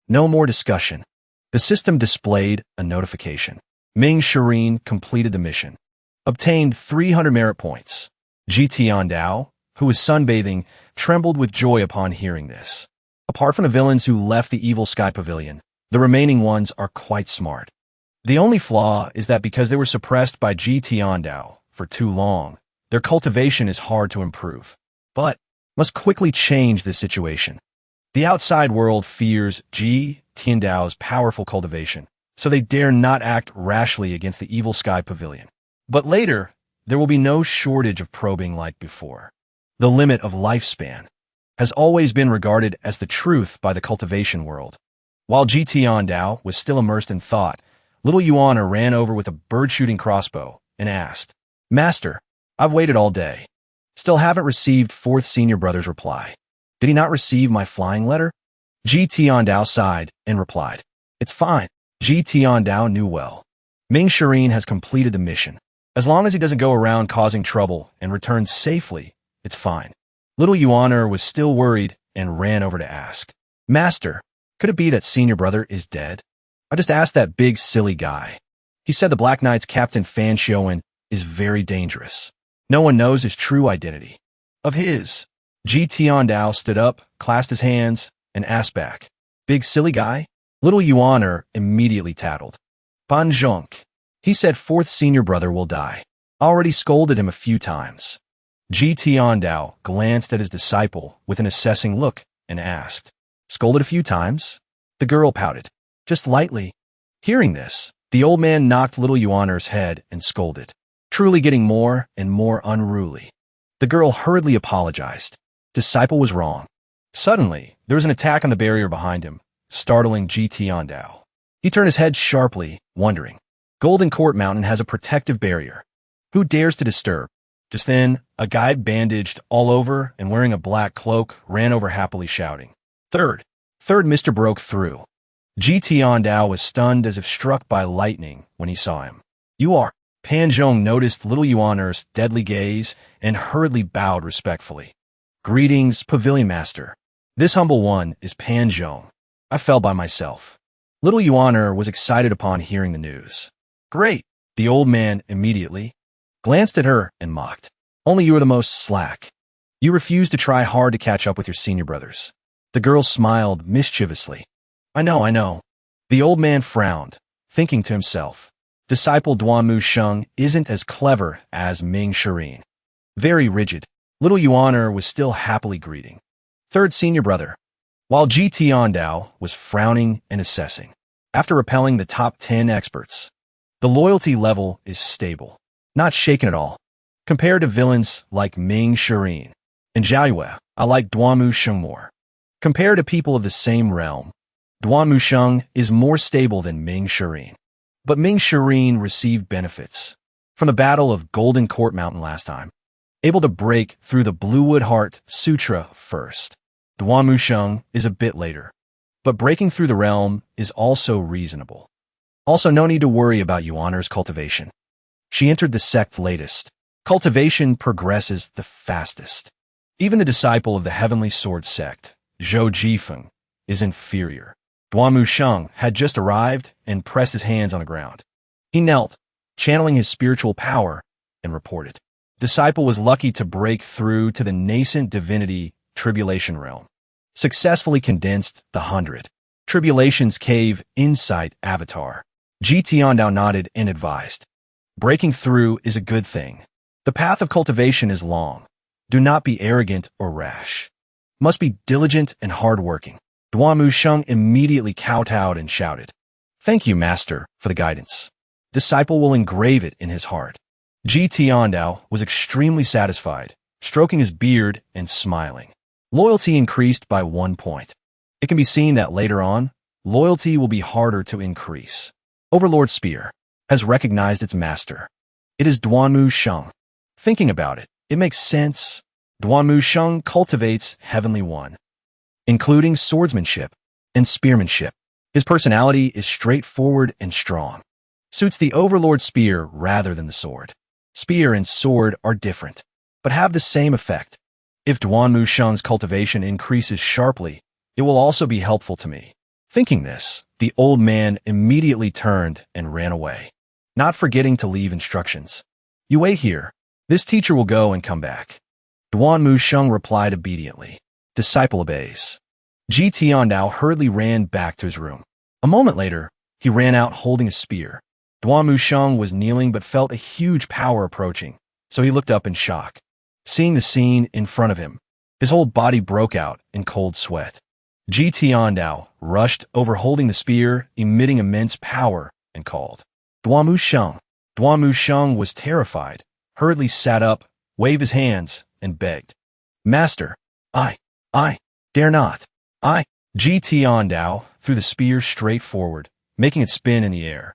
No more discussion. The system displayed a notification. Ming Shireen completed the mission. Obtained 300 merit points. Ji Tiandao, who was sunbathing, trembled with joy upon hearing this. Apart from the villains who left the Evil Sky Pavilion, the remaining ones are quite smart. The only flaw is that because they were suppressed by Ji Tiandao for too long, their cultivation is hard to improve. But must quickly change this situation. The outside world fears Ji Tiandao's powerful cultivation, so they dare not act rashly against the Evil Sky Pavilion. But later, there will be no shortage of probing like before. The limit of lifespan has always been regarded as the truth by the cultivation world. While Ji Tiandao was still immersed in thought, little Yuan ran over with a bird-shooting crossbow and asked, Master, I've waited all day. Still haven't received 4th senior brother's reply. Did he not receive my flying letter? Ji Tiandao sighed and replied, It's fine. Ji Tiandao knew well. Ming Shireen has completed the mission. As long as he doesn't go around causing trouble and returns safely, it's fine. Little Yuaner was still worried and ran over to ask, Master, could it be that senior brother is dead? I just asked that big silly guy. He said the Black Knight's Captain Fan Shouen is very dangerous. No one knows his true identity. Of his. Ji Tiandao stood up, clasped his hands, and asked back, Big silly guy? Little Yuaner immediately tattled. Banjunk. He said fourth senior brother will die. Already scolded him a few times. Ji Tiandao glanced at his disciple with an assessing look and asked, "Scolded a few times?" The girl pouted. "Just lightly." Hearing this, the old man knocked little Yuaner's head and scolded, truly getting more and more unruly. The girl hurriedly apologized. Disciple was wrong. Suddenly, there was an attack on the barrier behind him, startling Ji Tiandao. He turned his head sharply, wondering. Golden Court Mountain has a protective barrier. Who dares to disturb? Just then, a guy bandaged all over and wearing a black cloak ran over happily shouting, Third Mr. broke through." Ji Tiandao was stunned as if struck by lightning when he saw him. "You are." Pan Zhong noticed little Yuaner's deadly gaze and hurriedly bowed respectfully. "Greetings, Pavilion Master. This humble one is Pan Zhong. I fell by myself." Little Yuaner was excited upon hearing the news. "Great." The old man immediately glanced at her and mocked. "Only you are the most slack. You refuse to try hard to catch up with your senior brothers." The girl smiled mischievously. I know. The old man frowned, thinking to himself, disciple Duanmu Sheng isn't as clever as Ming Shirin. Very rigid. Little Yuaner was still happily greeting. Third senior brother. While Ji Tiandao was frowning and assessing. After repelling the top 10 experts, the loyalty level is stable, not shaken at all. Compared to villains like Ming Shirin and Zhao Yue, I like Duanmu Sheng more. Compared to people of the same realm, Duanmu Sheng is more stable than Ming Shirin. But Ming Shirin received benefits from the Battle of Golden Court Mountain last time, able to break through the Bluewood Heart Sutra first. Duanmu Sheng is a bit later, but breaking through the realm is also reasonable. Also, no need to worry about Yuaner's cultivation. She entered the sect latest. Cultivation progresses the fastest. Even the disciple of the Heavenly Sword sect, Zhou Jifeng, is inferior. Duanmu Sheng had just arrived and pressed his hands on the ground. He knelt, channeling his spiritual power, and reported. Disciple was lucky to break through to the nascent divinity Tribulation realm. Successfully condensed the 100. Tribulation's Cave Insight Avatar. Ji Tiandao nodded and advised. Breaking through is a good thing. The path of cultivation is long. Do not be arrogant or rash. Must be diligent and hardworking. Duanmu Sheng immediately kowtowed and shouted, "Thank you, Master, for the guidance. Disciple will engrave it in his heart." Ji Tiandao was extremely satisfied, stroking his beard and smiling. Loyalty increased by 1 point. It can be seen that later on, loyalty will be harder to increase. Overlord Spear has recognized its master. It is Duanmu Sheng. Thinking about it, it makes sense. Duanmu Sheng cultivates Heavenly One, including swordsmanship and spearmanship. His personality is straightforward and strong. Suits the Overlord Spear rather than the sword. Spear and sword are different, but have the same effect. If Duanmu Sheng's cultivation increases sharply, it will also be helpful to me. Thinking this, the old man immediately turned and ran away, not forgetting to leave instructions. You wait here. This teacher will go and come back. Duanmu Sheng replied obediently. Disciple obeys. Ji Tiandao hurriedly ran back to his room. A moment later, he ran out holding a spear. Duanmu Sheng was kneeling but felt a huge power approaching, so he looked up in shock. Seeing the scene in front of him, his whole body broke out in cold sweat. Ji Tiandao rushed over holding the spear, emitting immense power, and called, Duanmu Sheng. Duanmu Sheng was terrified, hurriedly sat up, waved his hands, and begged, Master, I dare not. Ji Tiandao threw the spear straight forward, making it spin in the air.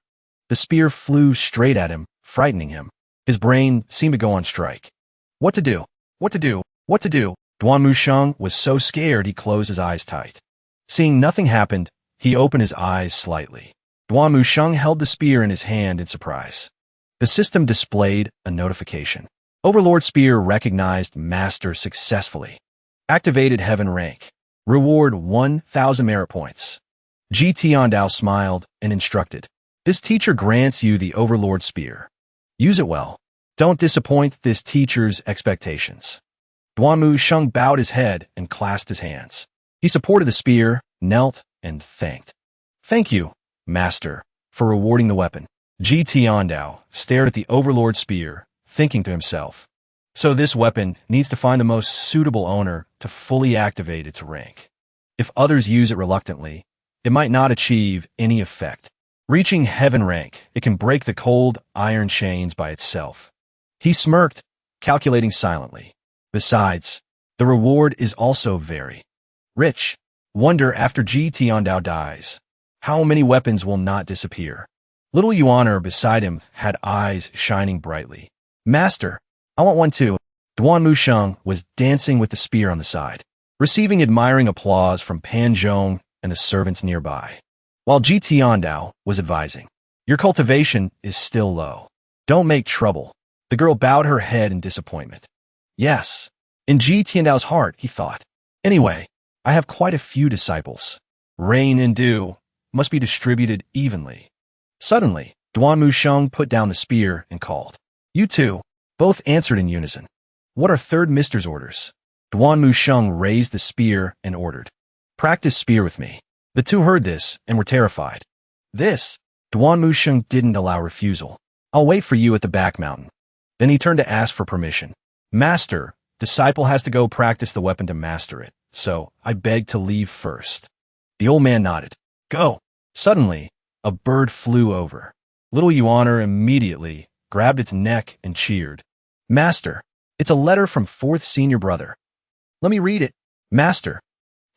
The spear flew straight at him, frightening him. His brain seemed to go on strike. What to do? Duanmu Sheng was so scared he closed his eyes tight. Seeing nothing happened, he opened his eyes slightly. Duanmu Sheng held the spear in his hand in surprise. The system displayed a notification. Overlord Spear recognized Master successfully. Activated Heaven rank. Reward 1,000 merit points. Ji Tiandao smiled and instructed. This teacher grants you the Overlord Spear. Use it well. Don't disappoint this teacher's expectations. Duanmu Sheng bowed his head and clasped his hands. He supported the spear, knelt, and thanked. Thank you, Master, for rewarding the weapon. Ji Tiandao stared at the Overlord spear, thinking to himself. So this weapon needs to find the most suitable owner to fully activate its rank. If others use it reluctantly, it might not achieve any effect. Reaching heaven rank, it can break the cold iron chains by itself. He smirked, calculating silently. Besides, the reward is also very rich. Wonder after Ji Tiandao dies, how many weapons will not disappear? Little Yuaner beside him had eyes shining brightly. Master, I want one too. Duan Musheng was dancing with the spear on the side, receiving admiring applause from Pan Zhong and the servants nearby. While Ji Tiandao was advising, your cultivation is still low. Don't make trouble. The girl bowed her head in disappointment. Yes. In Ji Tiandao's heart, he thought. Anyway, I have quite a few disciples. Rain and dew must be distributed evenly. Suddenly, Duan Musheng put down the spear and called. You two. Both answered in unison. What are third mister's orders? Duan Musheng raised the spear and ordered. Practice spear with me. The two heard this and were terrified. This, Duan Musheng didn't allow refusal. I'll wait for you at the back mountain. Then he turned to ask for permission. Master, disciple has to go practice the weapon to master it, so I beg to leave first. The old man nodded. Go. Suddenly, a bird flew over. Little Yuaner immediately grabbed its neck and cheered. Master, it's a letter from fourth senior brother. Let me read it. Master,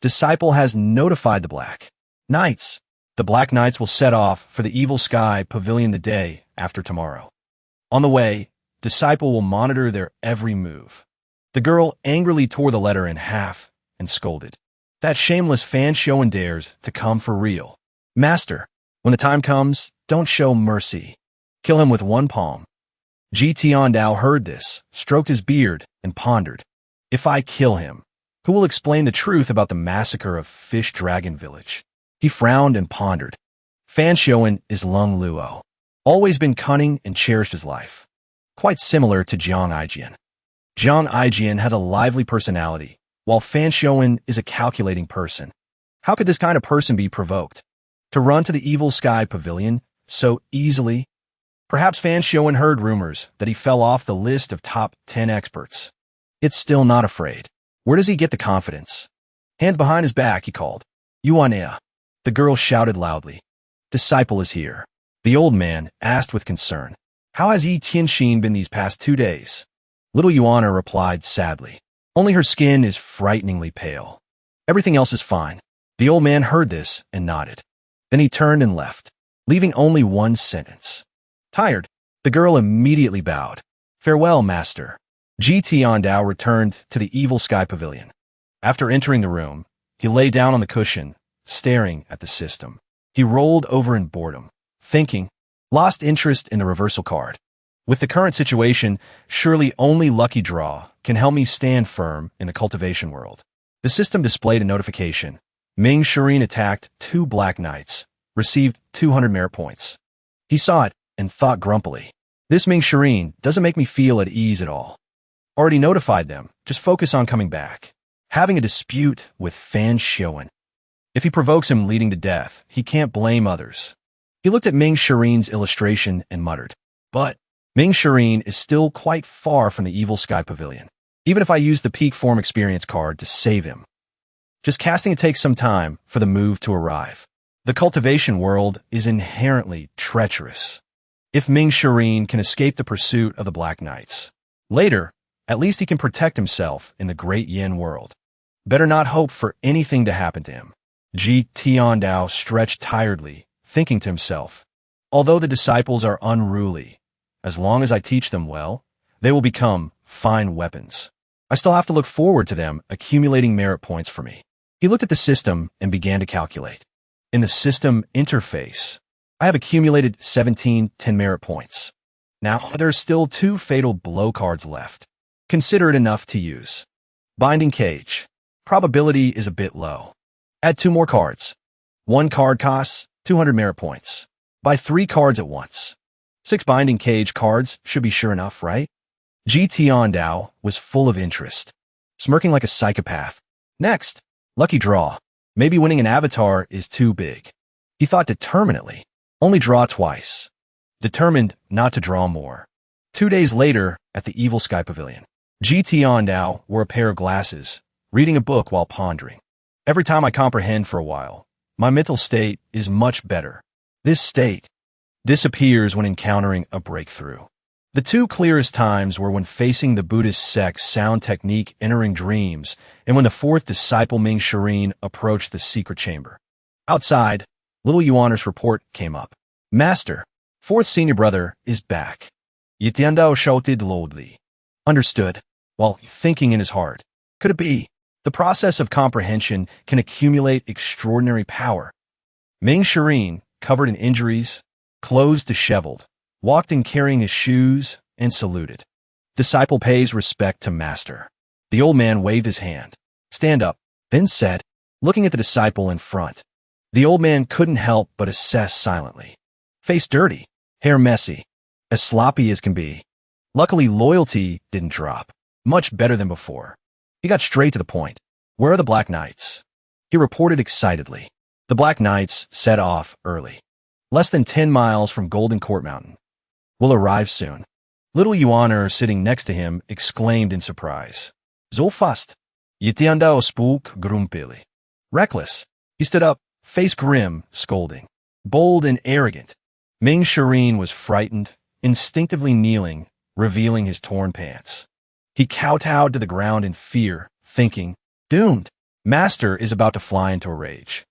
disciple has notified the Black Knights. The Black Knights will set off for the Evil Sky Pavilion the day after tomorrow. On the way, disciple will monitor their every move. The girl angrily tore the letter in half and scolded. That shameless fan showing dares to come for real. Master, when the time comes, don't show mercy. Kill him with one palm. Ji Tiandao heard this, stroked his beard, and pondered. If I kill him, who will explain the truth about the massacre of Fish Dragon Village? He frowned and pondered. Fan Shounen is Lung Luo. Always been cunning and cherished his life. Quite similar to Jiang Aijian. Jiang Aijian has a lively personality, while Fan Shounen is a calculating person. How could this kind of person be provoked? To run to the Evil Sky Pavilion so easily? Perhaps Fan Shounen heard rumors that he fell off the list of top 10 experts. It's still not afraid. Where does he get the confidence? Hands behind his back, he called. Yuanea. The girl shouted loudly. Disciple is here. The old man asked with concern. How has Yi Tianxin been these past 2 days? Little Yuana replied sadly. Only her skin is frighteningly pale. Everything else is fine. The old man heard this and nodded. Then he turned and left, leaving only one sentence. Tired, the girl immediately bowed. Farewell, master. Ji Tiandao returned to the Evil Sky Pavilion. After entering the room, he lay down on the cushion, staring at the system. He rolled over in boredom, thinking, lost interest in the reversal card. With the current situation, surely only lucky draw can help me stand firm in the cultivation world. The system displayed a notification. Ming Shireen attacked 2 Black Knights, received 200 merit points. He saw it and thought grumpily. This Ming Shireen doesn't make me feel at ease at all. Already notified them, just focus on coming back. Having a dispute with Fan Shounen. If he provokes him leading to death, he can't blame others. He looked at Ming Shireen's illustration and muttered. But Ming Shireen is still quite far from the Evil Sky Pavilion, even if I use the peak form experience card to save him. Just casting it takes some time for the move to arrive. The cultivation world is inherently treacherous. If Ming Shireen can escape the pursuit of the Black Knights, later, at least he can protect himself in the Great Yin world. Better not hope for anything to happen to him. Ji Tiandao stretched tiredly, thinking to himself, although the disciples are unruly, as long as I teach them well, they will become fine weapons. I still have to look forward to them accumulating merit points for me. He looked at the system and began to calculate. In the system interface, I have accumulated 17 10 merit points. Now, there's still 2 fatal blow cards left. Consider it enough to use. Binding Cage. Probability is a bit low. Add 2 more cards. 1 card costs 200 merit points. Buy 3 cards at once. 6 Binding Cage cards should be sure enough, right? Ji Tiandao was full of interest, smirking like a psychopath. Next, lucky draw. Maybe winning an avatar is too big. He thought determinedly. Only draw twice. Determined not to draw more. 2 days later, at the Evil Sky Pavilion, GT Ondao wore a pair of glasses, reading a book while pondering. Every time I comprehend for a while, my mental state is much better. This state disappears when encountering a breakthrough. The 2 clearest times were when facing the Buddhist sect's sound technique entering dreams and when the 4th disciple Ming Shireen approached the secret chamber. Outside, little Yuaner's report came up. Master, 4th senior brother is back. Yitiandao shouted loudly. Understood, while thinking in his heart. Could it be? The process of comprehension can accumulate extraordinary power. Ming Shireen, covered in injuries, clothes disheveled, walked in carrying his shoes, and saluted. Disciple pays respect to master. The old man waved his hand. Stand up, then said, looking at the disciple in front. The old man couldn't help but assess silently. Face dirty, hair messy, as sloppy as can be. Luckily, loyalty didn't drop. Much better than before. He got straight to the point. Where are the Black Knights? He reported excitedly. The Black Knights set off early. Less than 10 miles from Golden Court Mountain. Will arrive soon. Little Yuaner, sitting next to him, exclaimed in surprise. So fast. Yitiandao spook grumpily. Reckless. He stood up, face grim, scolding. Bold and arrogant. Ming Shireen was frightened, instinctively kneeling, revealing his torn pants. He kowtowed to the ground in fear, thinking, doomed. Master is about to fly into a rage.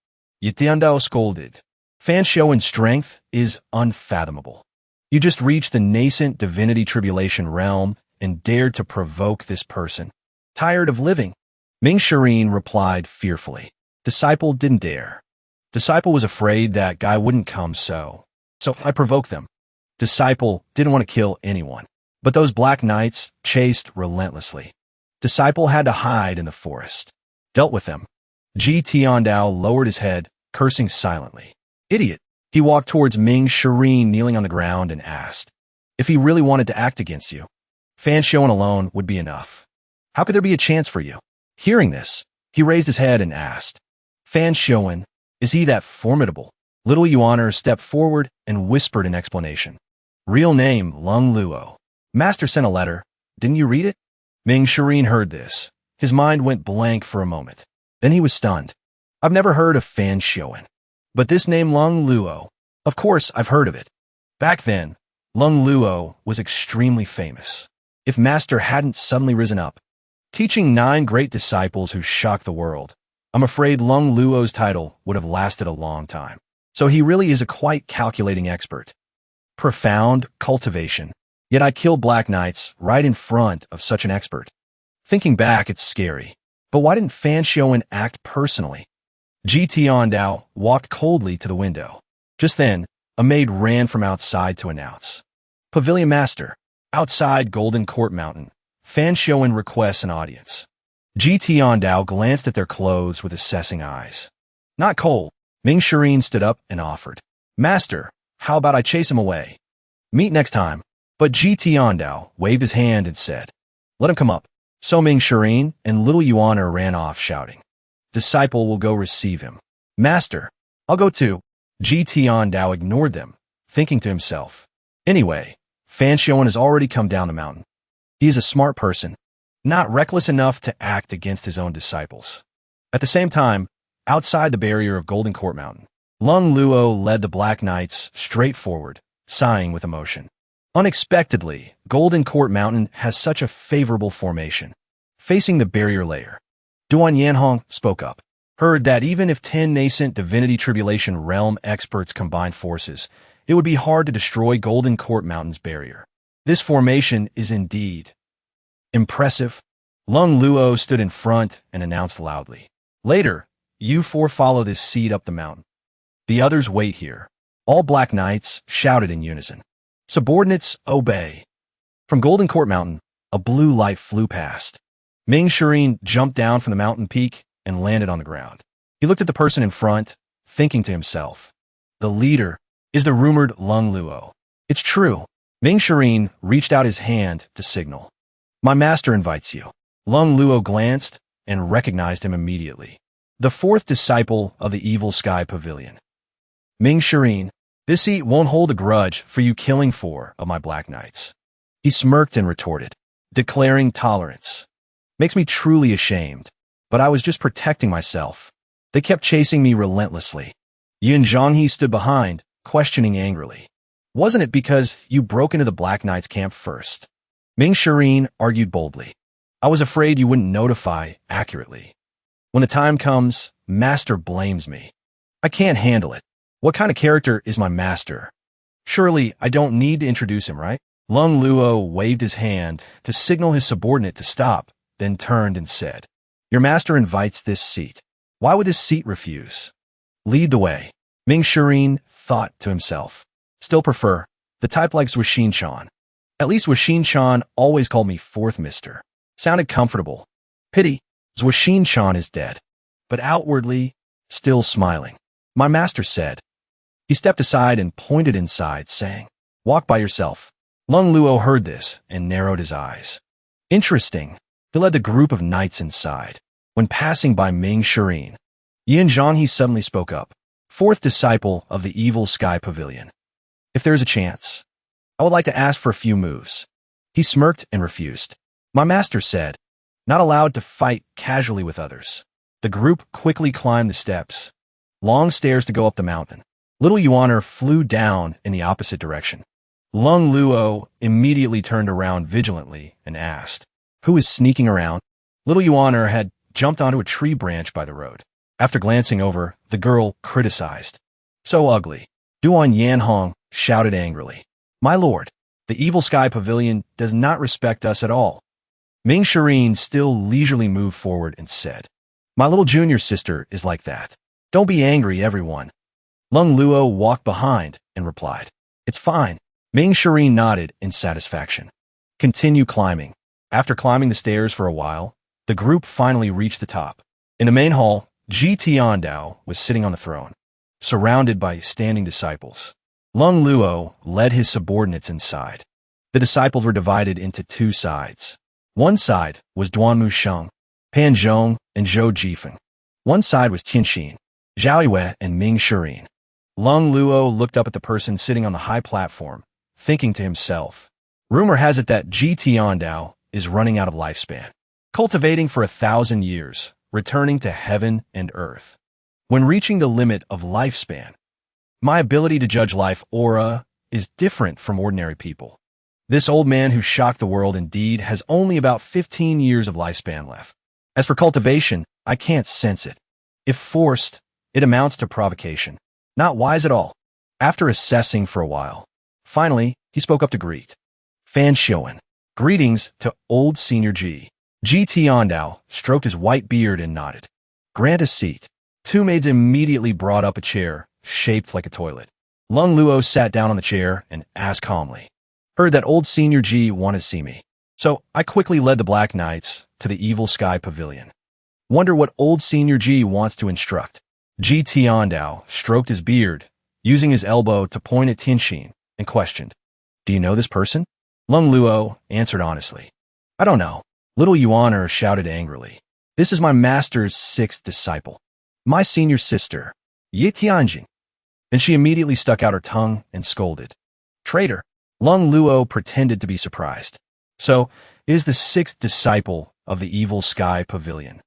Yitiandao scolded. Fan show in strength is unfathomable. You just reached the nascent divinity tribulation realm and dared to provoke this person. Tired of living? Ming Shireen replied fearfully. Disciple didn't dare. Disciple was afraid that guy wouldn't come so I provoked them. Disciple didn't want to kill anyone. But those Black Knights chased relentlessly. Disciple had to hide in the forest. Dealt with them. G. Tiandao lowered his head, cursing silently. Idiot. He walked towards Ming Shireen kneeling on the ground and asked, if he really wanted to act against you, Fan Showen alone would be enough. How could there be a chance for you? Hearing this, he raised his head and asked, Fan Showen, is he that formidable? Little Yuaner stepped forward and whispered in explanation. Real name, Lung Luo. Master sent a letter. Didn't you read it? Ming Shireen heard this. His mind went blank for a moment. Then he was stunned. I've never heard of Fan Showen. But this name Lung Luo, of course I've heard of it. Back then, Lung Luo was extremely famous. If Master hadn't suddenly risen up, teaching 9 great disciples who shocked the world, I'm afraid Lung Luo's title would have lasted a long time. So he really is a quite calculating expert. Profound cultivation. Yet I killed Black Knights right in front of such an expert. Thinking back, it's scary. But why didn't Fan Showen act personally? GT Ondao walked coldly to the window. Just then, a maid ran from outside to announce. Pavilion Master, outside Golden Court Mountain, Fan Showen requests an audience. GT Ondao glanced at their clothes with assessing eyes. Not cold. Ming Shireen stood up and offered. Master, how about I chase him away? Meet next time. But GT Ondao waved his hand and said, let him come up. So Ming Shireen and little Yuaner ran off shouting. Disciple will go receive him. Master, I'll go too. GT Ondao ignored them, thinking to himself. Anyway, Fan Showen has already come down the mountain. He is a smart person, not reckless enough to act against his own disciples. At the same time, outside the barrier of Golden Court Mountain, Lung Luo led the Black Knights straight forward, sighing with emotion. Unexpectedly, Golden Court Mountain has such a favorable formation. Facing the barrier layer, Duan Yanhong spoke up. Heard that even if 10 nascent divinity tribulation realm experts combined forces, it would be hard to destroy Golden Court Mountain's barrier. This formation is indeed impressive. Lung Luo stood in front and announced loudly. Later, you 4 follow this seed up the mountain. The others wait here. All Black Knights shouted in unison. Subordinates, obey. From Golden Court Mountain, a blue light flew past. Ming Shireen jumped down from the mountain peak and landed on the ground. He looked at the person in front, thinking to himself. The leader is the rumored Lung Luo. It's true. Ming Shireen reached out his hand to signal. My master invites you. Lung Luo glanced and recognized him immediately. The 4th disciple of the Evil Sky Pavilion. Ming Shireen, this seat won't hold a grudge for you killing 4 of my Black Knights. He smirked and retorted, declaring tolerance. Makes me truly ashamed, but I was just protecting myself. They kept chasing me relentlessly. Yin Zhanghe stood behind, questioning angrily. Wasn't it because you broke into the Black Knight's camp first? Ming Shireen argued boldly. I was afraid you wouldn't notify accurately. When the time comes, Master blames me. I can't handle it. What kind of character is my master? Surely I don't need to introduce him, right? Lung Luo waved his hand to signal his subordinate to stop, then turned and said, Your master invites this seat. Why would this seat refuse? Lead the way. Ming Shireen thought to himself. Still prefer. The type likes Washin-chan. At least Washin-chan always called me fourth mister. Sounded comfortable. Pity, Washin-chan is dead. But outwardly, still smiling. My master said. He stepped aside and pointed inside, saying, Walk by yourself. Lung Luo heard this and narrowed his eyes. Interesting. He led the group of knights inside. When passing by Ming Shireen, Yin Zhanghe suddenly spoke up. Fourth disciple of the Evil Sky Pavilion. If there's a chance, I would like to ask for a few moves. He smirked and refused. My master said, not allowed to fight casually with others. The group quickly climbed the steps. Long stairs to go up the mountain. Little Yuaner flew down in the opposite direction. Lung Luo immediately turned around vigilantly and asked, Who is sneaking around? Little Yuaner had jumped onto a tree branch by the road. After glancing over, the girl criticized. So ugly. Duan Yanhong shouted angrily. My lord, the Evil Sky Pavilion does not respect us at all. Ming Shireen still leisurely moved forward and said, My little junior sister is like that. Don't be angry, everyone. Lung Luo walked behind and replied, It's fine. Ming Shireen nodded in satisfaction. Continue climbing. After climbing the stairs for a while, the group finally reached the top. In the main hall, Ji Tiandao was sitting on the throne, surrounded by standing disciples. Lung Luo led his subordinates inside. The disciples were divided into 2 sides. One side was Duanmu Sheng, Pan Zhong, and Zhou Jifeng. One side was Tianxin, Zhao Yue, and Ming Shireen. Lung Luo looked up at the person sitting on the high platform, thinking to himself, Rumor has it that Ji Tiandao is running out of lifespan, cultivating for 1,000 years, returning to heaven and earth. When reaching the limit of lifespan, my ability to judge life aura is different from ordinary people. This old man who shocked the world indeed has only about 15 years of lifespan left. As for cultivation, I can't sense it. If forced, it amounts to provocation. Not wise at all. After assessing for a while, finally, he spoke up to greet. Fan Shioen. Greetings to old Senior Ji. Ji Tiandao stroked his white beard and nodded. Grant a seat. 2 maids immediately brought up a chair, shaped like a toilet. Lung Luo sat down on the chair and asked calmly. Heard that old Senior Ji wanted to see me. So I quickly led the Black Knights to the Evil Sky Pavilion. Wonder what old Senior Ji wants to instruct. Ji Tiandao stroked his beard, using his elbow to point at Tianxin, and questioned. Do you know this person? Lung Luo answered honestly. I don't know. Little Yuaner shouted angrily. This is my master's 6th disciple. My senior sister, Yi Tianjin. Then she immediately stuck out her tongue and scolded. Traitor. Lung Luo pretended to be surprised. So, is the 6th disciple of the Evil Sky Pavilion.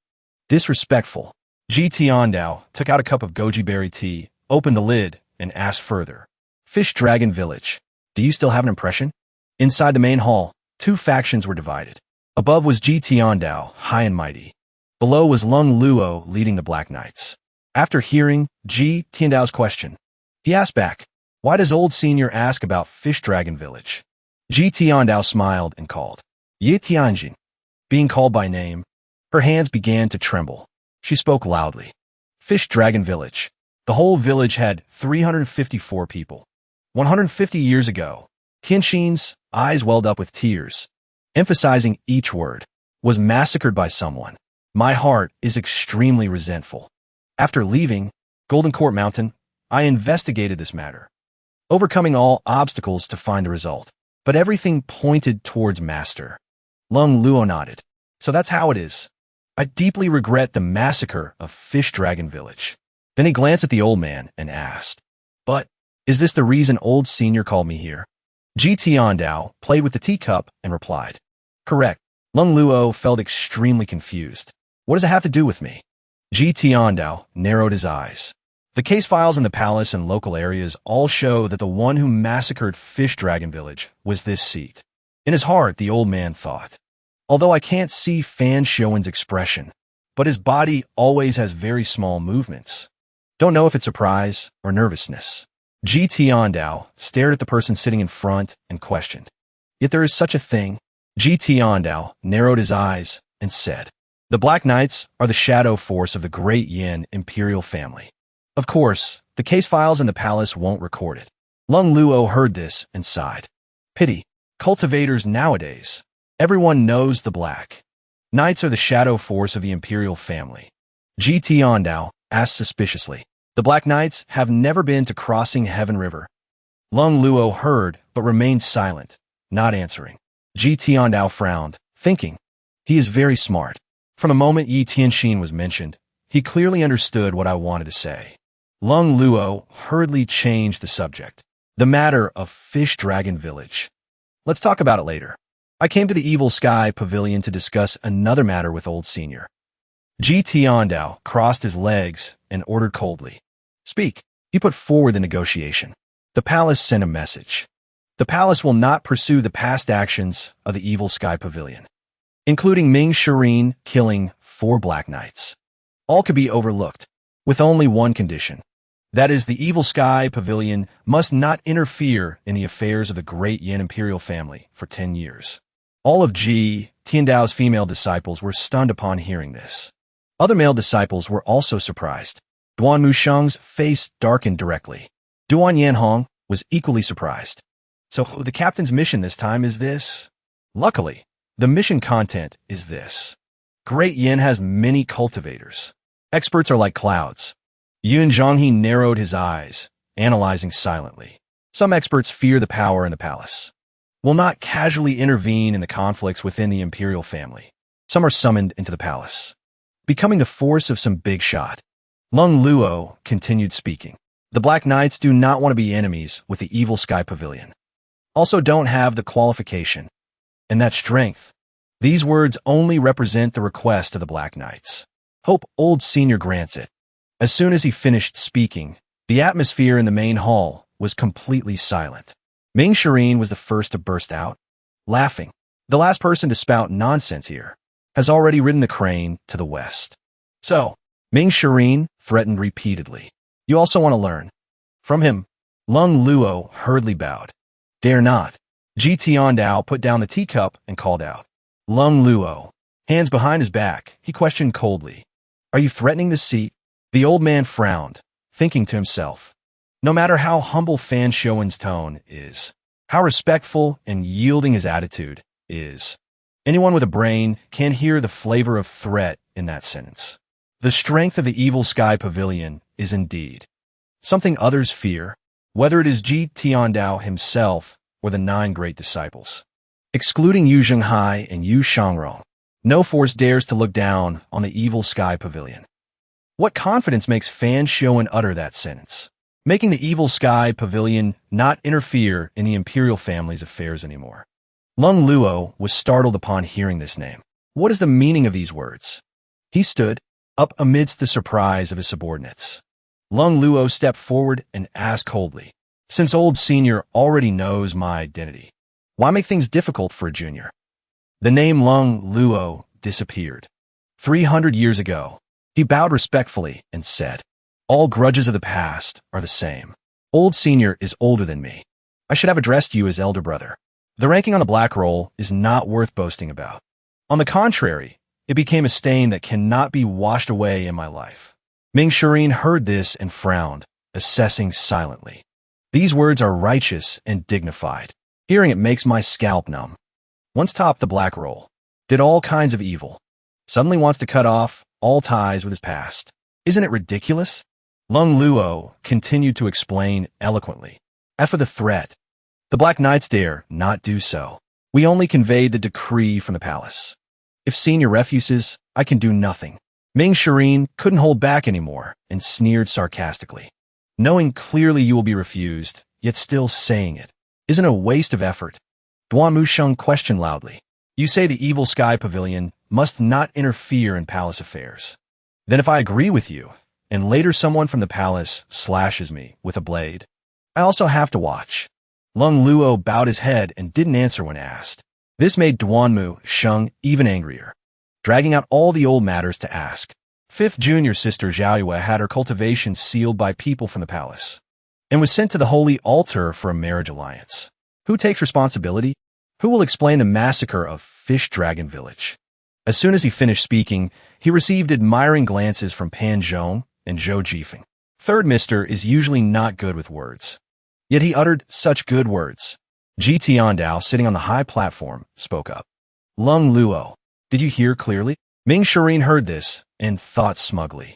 Disrespectful. Ji Tiandao took out a cup of goji berry tea, opened the lid, and asked further. Fish Dragon Village. Do you still have an impression? Inside the main hall, 2 factions were divided. Above was Ji Tiandao, high and mighty. Below was Lung Luo leading the Black Knights. After hearing Ji Tiandao's question, he asked back, Why does old senior ask about Fish Dragon Village? Ji Tiandao smiled and called. Yi Tianjin. Being called by name, her hands began to tremble. She spoke loudly. Fish Dragon Village. The whole village had 354 people. 150 years ago, Tianxin's eyes welled up with tears, emphasizing each word, was massacred by someone. My heart is extremely resentful. After leaving Golden Court Mountain, I investigated this matter, overcoming all obstacles to find a result. But everything pointed towards Master. Lung Luo nodded. So that's how it is. I deeply regret the massacre of Fish Dragon Village. Then he glanced at the old man and asked, But is this the reason old senior called me here? Ji Tiandao played with the teacup and replied. Correct. Lung Luo felt extremely confused. What does it have to do with me? Ji Tiandao narrowed his eyes. The case files in the palace and local areas all show that the one who massacred Fish Dragon Village was this seat. In his heart, the old man thought. Although I can't see Fan Shouen's expression, but his body always has very small movements. Don't know if it's surprise or nervousness. Ji Tiandao stared at the person sitting in front and questioned. Yet there is such a thing. Ji Tiandao narrowed his eyes and said, The Black Knights are the shadow force of the great Yin imperial family. Of course, the case files in the palace won't record it. Lung Luo heard this and sighed. Pity. Cultivators nowadays. Everyone knows the Black Knights are the shadow force of the imperial family. Ji Tiandao asked suspiciously. The Black Knights have never been to Crossing Heaven River. Lung Luo heard, but remained silent, not answering. Ji Tiandao frowned, thinking. He is very smart. From the moment Yi Tianxin was mentioned, he clearly understood what I wanted to say. Lung Luo hurriedly changed the subject. The matter of Fish Dragon Village. Let's talk about it later. I came to the Evil Sky Pavilion to discuss another matter with old senior. Ji Tiandao crossed his legs and ordered coldly. Speak. He put forward the negotiation. The palace sent a message. The palace will not pursue the past actions of the Evil Sky Pavilion, including Ming Shirin killing 4 Black Knights. All could be overlooked, with only one condition. That is, the Evil Sky Pavilion must not interfere in the affairs of the great Yin imperial family for 10 years. All of Ji Tiandao's female disciples were stunned upon hearing this. Other male disciples were also surprised. Duan Musheng's face darkened directly. Duan Yanhong was equally surprised. So the captain's mission this time is this? Luckily, the mission content is this. Great Yin has many cultivators. Experts are like clouds. Yun Zhonghe narrowed his eyes, analyzing silently. Some experts fear the power in the palace, will not casually intervene in the conflicts within the imperial family. Some are summoned into the palace, becoming the force of some big shot. Lung Luo continued speaking. The Black Knights do not want to be enemies with the Evil Sky Pavilion. Also don't have the qualification and that strength. These words only represent the request of the Black Knights. Hope old senior grants it. As soon as he finished speaking, the atmosphere in the main hall was completely silent. Ming Shirin was the first to burst out, laughing. The last person to spout nonsense here has already ridden the crane to the west. So, Ming Shirin threatened repeatedly. You also want to learn from him. Lung Luo hurriedly bowed. Dare not. Ji Tiandao put down the teacup and called out. Lung Luo. Hands behind his back, he questioned coldly. Are you threatening the seat? The old man frowned, thinking to himself. No matter how humble Fan Shouen's tone is, how respectful and yielding his attitude is, anyone with a brain can hear the flavor of threat in that sentence. The strength of the Evil Sky Pavilion is indeed something others fear, whether it is Ji Tiandao himself or the 9 great disciples. Excluding Yu Zhenghai and Yu Shangrong, no force dares to look down on the Evil Sky Pavilion. What confidence makes Fan Shouen utter that sentence, making the Evil Sky Pavilion not interfere in the imperial family's affairs anymore? Lung Luo was startled upon hearing this name. What is the meaning of these words? He stood up amidst the surprise of his subordinates. Lung Luo stepped forward and asked coldly, since old senior already knows my identity, why make things difficult for a junior? The name Lung Luo disappeared. 300 years ago, he bowed respectfully and said, all grudges of the past are the same. Old senior is older than me. I should have addressed you as elder brother. The ranking on the black roll is not worth boasting about. On the contrary, it became a stain that cannot be washed away in my life. Ming Shirin heard this and frowned, assessing silently. These words are righteous and dignified. Hearing it makes my scalp numb. Once topped the black roll, did all kinds of evil. Suddenly wants to cut off all ties with his past. Isn't it ridiculous? Lung Luo continued to explain eloquently. As for the threat, the Black Knights dare not do so. We only conveyed the decree from the palace. If senior refuses, I can do nothing. Ming Shirin couldn't hold back anymore and sneered sarcastically. knowing clearly you will be refused, yet still saying it. Isn't it a waste of effort? Duan Musheng questioned loudly. You say the evil sky pavilion must not interfere in palace affairs. Then if I agree with you, and later someone from the palace slashes me with a blade, I also have to watch. Lung Luo bowed his head and didn't answer when asked. This made Duan Musheng even angrier, dragging out all the old matters to ask. Fifth junior sister Zhaoyue had her cultivation sealed by people from the palace, and was sent to the holy altar for a marriage alliance. Who takes responsibility? Who will explain the massacre of Fish Dragon Village? As soon as he finished speaking, he received admiring glances from Pan Zhong and Zhou Jifeng. Third mister is usually not good with words, yet he uttered such good words. Ji Tiandao, sitting on the high platform, spoke up. Lung Luo, did you hear clearly? Ming Shirin heard this and thought smugly.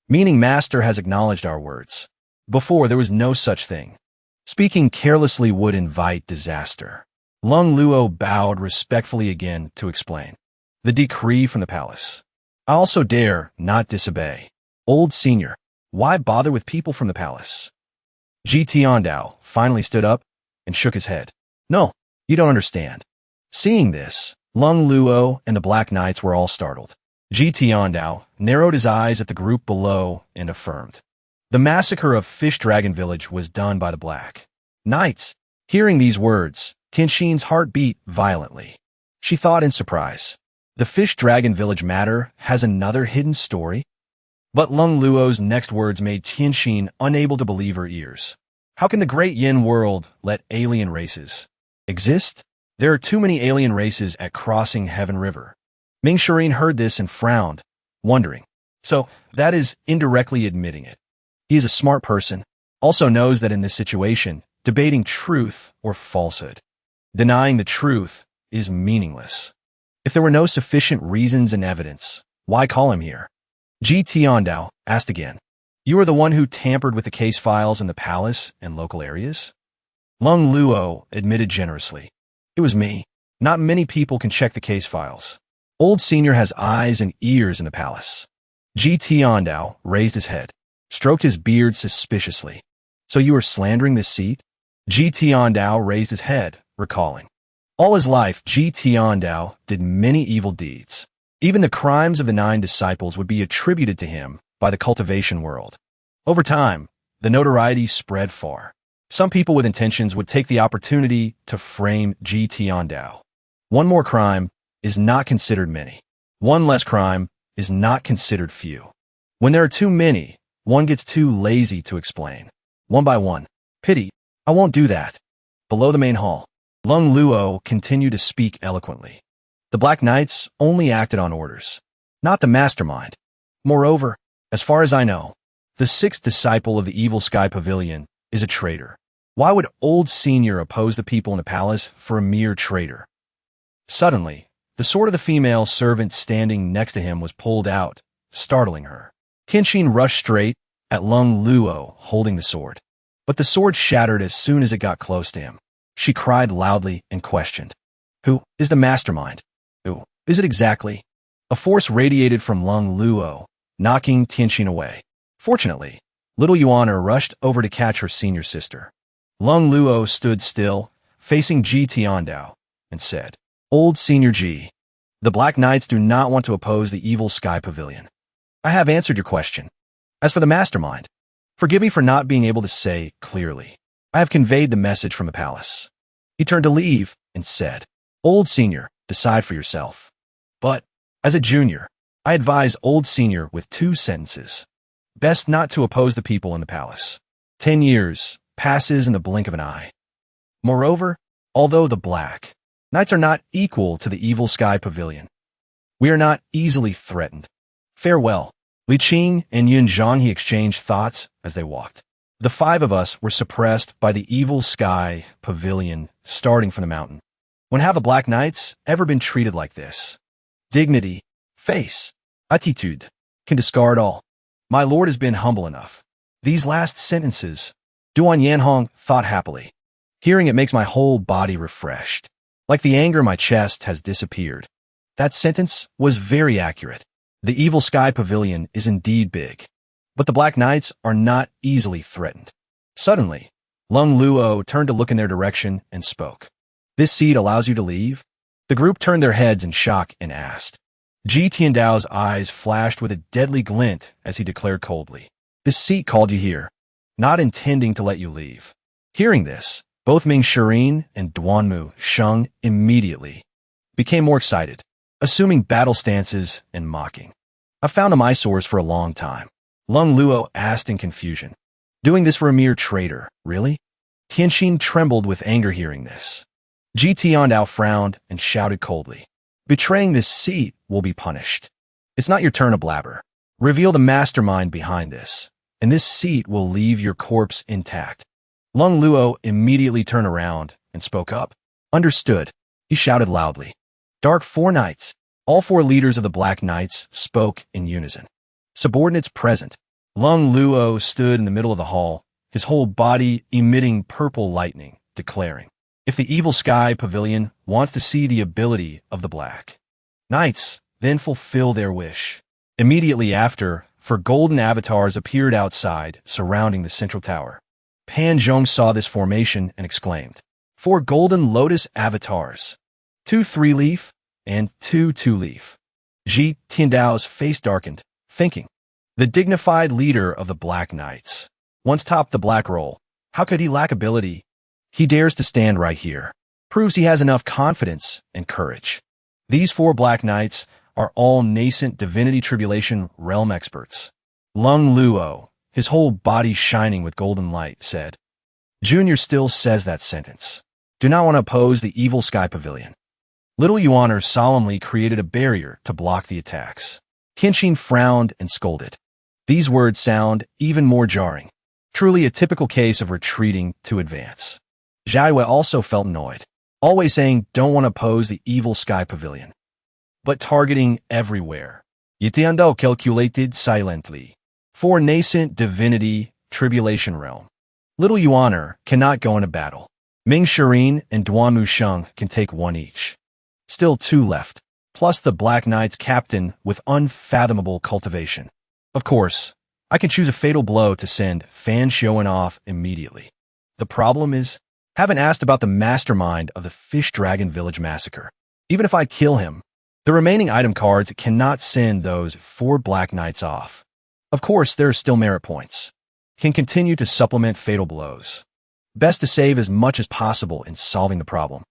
Meaning master has acknowledged our words. Before, there was no such thing. Speaking carelessly would invite disaster. Lung Luo bowed respectfully again to explain. The decree from the palace. I also dare not disobey. Old senior, why bother with people from the palace? Ji Tiandao finally stood up and shook his head. No, you don't understand. Seeing this, Lung Luo and the Black Knights were all startled. Ji Tiandao narrowed his eyes at the group below and affirmed. The massacre of Fish Dragon Village was done by the Black Knights. Hearing these words, Tianxin's heart beat violently. She thought in surprise. The Fish Dragon Village matter has another hidden story? But Lung Luo's next words made Tianxin unable to believe her ears. How can the great Yin world let alien races exist? There are too many alien races at Crossing Heaven River. Ming Shirin heard this and frowned, wondering. So, that is indirectly admitting it. He is a smart person, also knows that in this situation, debating truth or falsehood, denying the truth is meaningless. If there were no sufficient reasons and evidence, why call him here? Ji Tiandao asked again. You are the one who tampered with the case files in the palace and local areas? Lung Luo admitted generously. It was me. Not many people can check the case files. Old senior has eyes and ears in the palace. Ji Tiandao raised his head, stroked his beard suspiciously. So you are slandering this seat? Ji Tiandao raised his head, recalling. All his life, Ji Tiandao did many evil deeds. Even the crimes of the 9 disciples would be attributed to him by the cultivation world. Over time, the notoriety spread far. Some people with intentions would take the opportunity to frame Ji Tiandao. One more crime is not considered many. One less crime is not considered few. When there are too many, one gets too lazy to explain. One by one. Pity, I won't do that. Below the main hall, Lung Luo continued to speak eloquently. The Black Knights only acted on orders, not the mastermind. Moreover, as far as I know, the 6th disciple of the Evil Sky Pavilion is a traitor. Why would old senior oppose the people in the palace for a mere traitor? Suddenly, the sword of the female servant standing next to him was pulled out, startling her. Tianxin rushed straight at Lung Luo holding the sword. But the sword shattered as soon as it got close to him. She cried loudly and questioned. Who is the mastermind? Who is it exactly? A force radiated from Lung Luo, knocking Tianxin away. Fortunately, little Yuaner rushed over to catch her senior sister. Lung Luo stood still, facing Ji Tiandao, and said, Old Senior Ji, the Black Knights do not want to oppose the Evil Sky Pavilion. I have answered your question. As for the mastermind, forgive me for not being able to say clearly. I have conveyed the message from the palace. He turned to leave and said, Old Senior, decide for yourself. But, as a junior, I advise Old Senior with 2 sentences. Best not to oppose the people in the palace. 10 years passes in the blink of an eye. Moreover, although the Black Knights are not equal to the Evil Sky Pavilion, we are not easily threatened. Farewell. Li Qing and Yun Zhanghe exchanged thoughts as they walked. The 5 of us were suppressed by the Evil Sky Pavilion starting from the mountain. When have the Black Knights ever been treated like this? Dignity, face, attitude, can discard all. My lord has been humble enough. These last sentences, Duan Yanhong thought happily. Hearing it makes my whole body refreshed. Like the anger in my chest has disappeared. That sentence was very accurate. The Evil Sky Pavilion is indeed big. But the Black Knights are not easily threatened. Suddenly, Lung Luo turned to look in their direction and spoke. "This seat allows you to leave?" The group turned their heads in shock and asked. Ji Tiandao's eyes flashed with a deadly glint as he declared coldly, "This seat called you here, not intending to let you leave." Hearing this, both Ming Shirin and Duanmu Sheng immediately became more excited, assuming battle stances and mocking. "I found them eyesores for a long time," Lung Luo asked in confusion. "Doing this for a mere traitor, really?" Tianxin trembled with anger hearing this. Ji Tiandao frowned and shouted coldly, "Betraying this seat will be punished. It's not your turn to blabber. Reveal the mastermind behind this, and this seat will leave your corpse intact." Lung Luo immediately turned around and spoke up. "Understood," he shouted loudly. "Dark Four Knights." All four leaders of the Black Knights spoke in unison. "Subordinates present." Lung Luo stood in the middle of the hall, his whole body emitting purple lightning, declaring, "If the Evil Sky Pavilion wants to see the ability of the Black Knights, then fulfill their wish." Immediately after, four golden avatars appeared outside, surrounding the central tower. Pan Zhong saw this formation and exclaimed, "Four golden lotus avatars, 2 3-leaf and 2 2-leaf. Ji Tiandao's face darkened, thinking, the dignified leader of the Black Knights once topped the Black Roll. How could he lack ability? He dares to stand right here. Proves he has enough confidence and courage. These 4 Black Knights are all nascent Divinity Tribulation realm experts. Lung Luo, his whole body shining with golden light, said, "Junior still says that sentence. Do not want to oppose the Evil Sky Pavilion." Little Yuaner solemnly created a barrier to block the attacks. Tianxin frowned and scolded. These words sound even more jarring. Truly a typical case of retreating to advance. Zhaiwei also felt annoyed, always saying don't want to oppose the Evil Sky Pavilion, but targeting everywhere. Yitiando calculated silently. 4 nascent Divinity Tribulation Realm. Little Yuaner cannot go into battle. Ming Shirin and Duanmu Sheng can take 1 each. Still 2 left, plus the Black Knight's captain with unfathomable cultivation. Of course, I can choose a fatal blow to send Fan Xiaowen off immediately. The problem is, haven't asked about the mastermind of the Fish Dragon Village massacre. Even if I kill him, the remaining item cards cannot send those 4 Black Knights off. Of course, there are still merit points. Can continue to supplement fatal blows. Best to save as much as possible in solving the problem.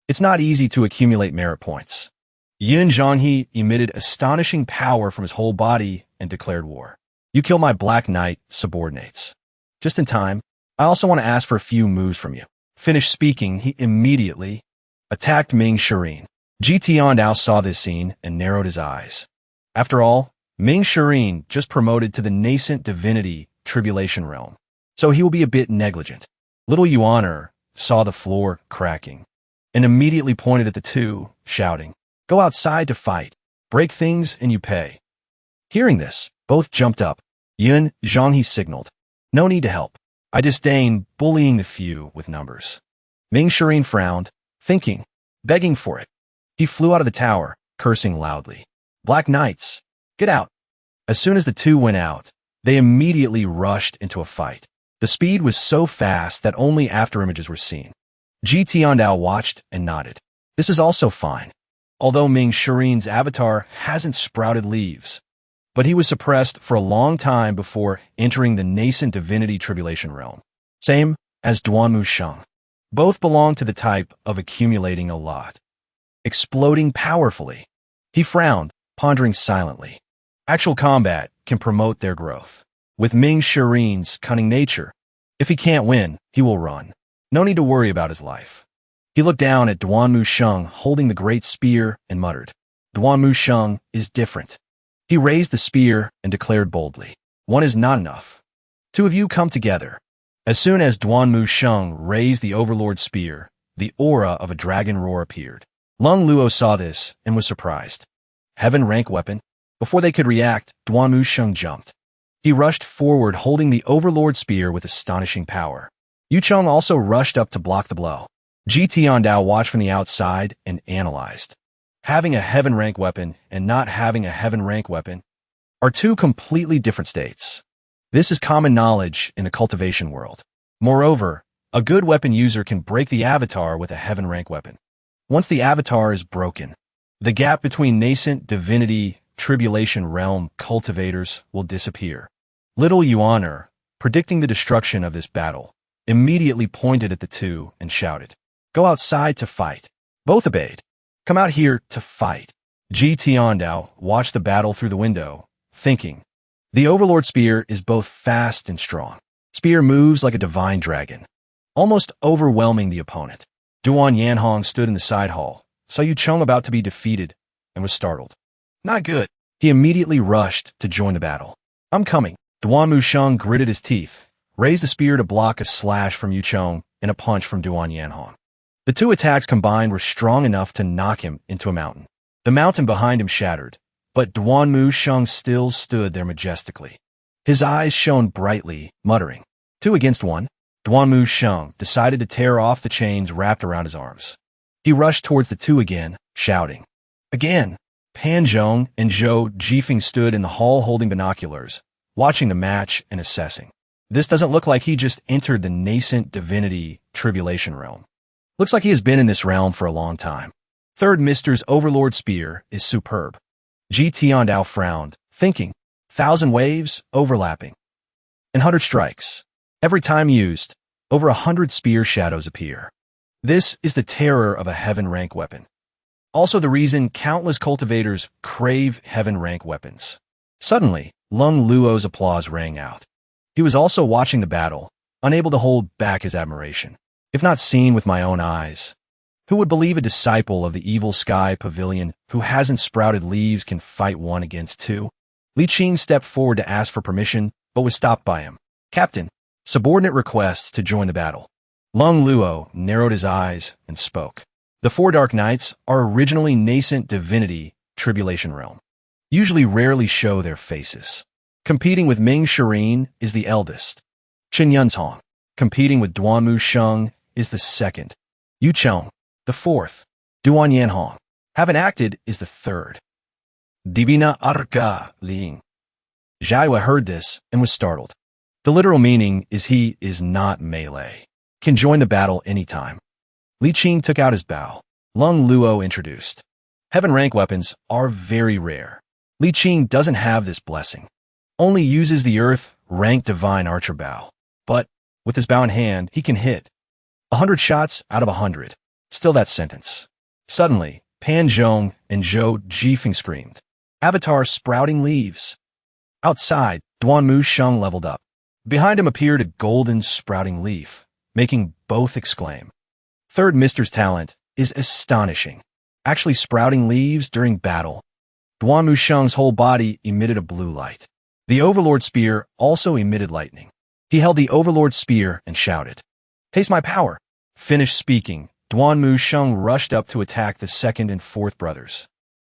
It's not easy to accumulate merit points. Yun Zhanghe emitted astonishing power from his whole body and declared war. "You kill my Black Knight subordinates." Just in time, I also want to ask for a few moves from you. Finished speaking, he immediately attacked Ming Shirin. Ji Tiandao saw this scene and narrowed his eyes. After all, Ming Shirin just promoted to the nascent Divinity Tribulation Realm, so he will be a bit negligent. Little Yuaner saw the floor cracking and immediately pointed at the two, shouting, "Go outside to fight. Break things and you pay." Hearing this, both jumped up. Yun Zhanghe signaled, "No need to help. I disdain bullying the few with numbers." Ming Shirin frowned, thinking, begging for it. He flew out of the tower, cursing loudly. "Black Knights, get out." As soon as the two went out, they immediately rushed into a fight. The speed was so fast that only afterimages were seen. Ji Tiandao watched and nodded. This is also fine. Although Ming Shirin's avatar hasn't sprouted leaves, but he was suppressed for a long time before entering the nascent Divinity Tribulation Realm. Same as Duanmu Sheng. Both belong to the type of accumulating a lot. Exploding powerfully. He frowned, pondering silently. Actual combat can promote their growth. With Ming Shirin's cunning nature, if he can't win, he will run. No need to worry about his life. He looked down at Duanmu Sheng holding the great spear and muttered, "Duanmu Sheng is different." He raised the spear and declared boldly, "One is not enough. 2 of you come together." As soon as Duanmu Sheng raised the Overlord spear, the aura of a dragon roar appeared. Lung Luo saw this and was surprised. Heaven rank weapon? Before they could react, Duanmu Sheng jumped. He rushed forward holding the Overlord spear with astonishing power. Yu Cheng also rushed up to block the blow. Ji Tiandao watched from the outside and analyzed. Having a heaven rank weapon and not having a heaven rank weapon are 2 completely different states. This is common knowledge in the cultivation world. Moreover, a good weapon user can break the avatar with a heaven rank weapon. Once the avatar is broken, the gap between nascent divinity tribulation realm cultivators will disappear. Little Yuaner, predicting the destruction of this battle, immediately pointed at the two and shouted, "Go outside to fight." Both obeyed. "Come out here to fight." Ji Tiandao watched the battle through the window, thinking, the Overlord Spear is both fast and strong. Spear moves like a divine dragon, almost overwhelming the opponent. Duan Yanhong stood in the side hall, saw Yu Cheng about to be defeated, and was startled. Not good. He immediately rushed to join the battle. "I'm coming." Duan Musheng gritted his teeth, raised the spear to block a slash from Yu Cheng and a punch from Duan Yanhong. The two attacks combined were strong enough to knock him into a mountain. The mountain behind him shattered, but Duan Musheng still stood there majestically. His eyes shone brightly, muttering, "Two against one." Duan Musheng decided to tear off the chains wrapped around his arms. He rushed towards the two again, shouting. Again, Pan Zhong and Zhou Jifeng stood in the hall holding binoculars, watching the match and assessing. This doesn't look like he just entered the nascent divinity tribulation realm. Looks like he has been in this realm for a long time. Third Mister's Overlord Spear is superb. Ji Tiandao frowned, thinking, 1,000 waves, overlapping, and 100 strikes. Every time used, over 100 spear shadows appear. This is the terror of a heaven rank weapon. Also the reason countless cultivators crave heaven rank weapons. Suddenly, Lung Luo's applause rang out. He was also watching the battle, unable to hold back his admiration. If not seen with my own eyes, who would believe a disciple of the evil sky pavilion who hasn't sprouted leaves can fight one against two? Li Qing stepped forward to ask for permission, but was stopped by him. Captain, subordinate requests to join the battle. Lung Luo narrowed his eyes and spoke. The Four Dark Knights are originally nascent divinity tribulation realm. Usually rarely show their faces. Competing with Ming Shirin is the eldest. Chen Yunzhong, competing with Duan Musheng, is the second. Yu Cheng, the fourth. Duan Yanhong, haven't acted, is the third. Divina Arca Ling. Zhaiwa heard this and was startled. The literal meaning is he is not melee. Can join the battle anytime. Li Qing took out his bow. Lung Luo introduced. Heaven rank weapons are very rare. Li Qing doesn't have this blessing. Only uses the earth rank divine archer bow. But, with his bow in hand, he can hit 100 shots out of 100. Still that sentence. Suddenly, Pan Zhong and Zhou Jifeng screamed. Avatar sprouting leaves. Outside, Duan Musheng leveled up. Behind him appeared a golden sprouting leaf, making both exclaim. Third Mister's talent is astonishing. Actually sprouting leaves during battle. Duan Musheng's whole body emitted a blue light. The Overlord Spear also emitted lightning. He held the Overlord Spear and shouted, "Taste my power." Finished speaking, Duan Musheng rushed up to attack the second and fourth brothers.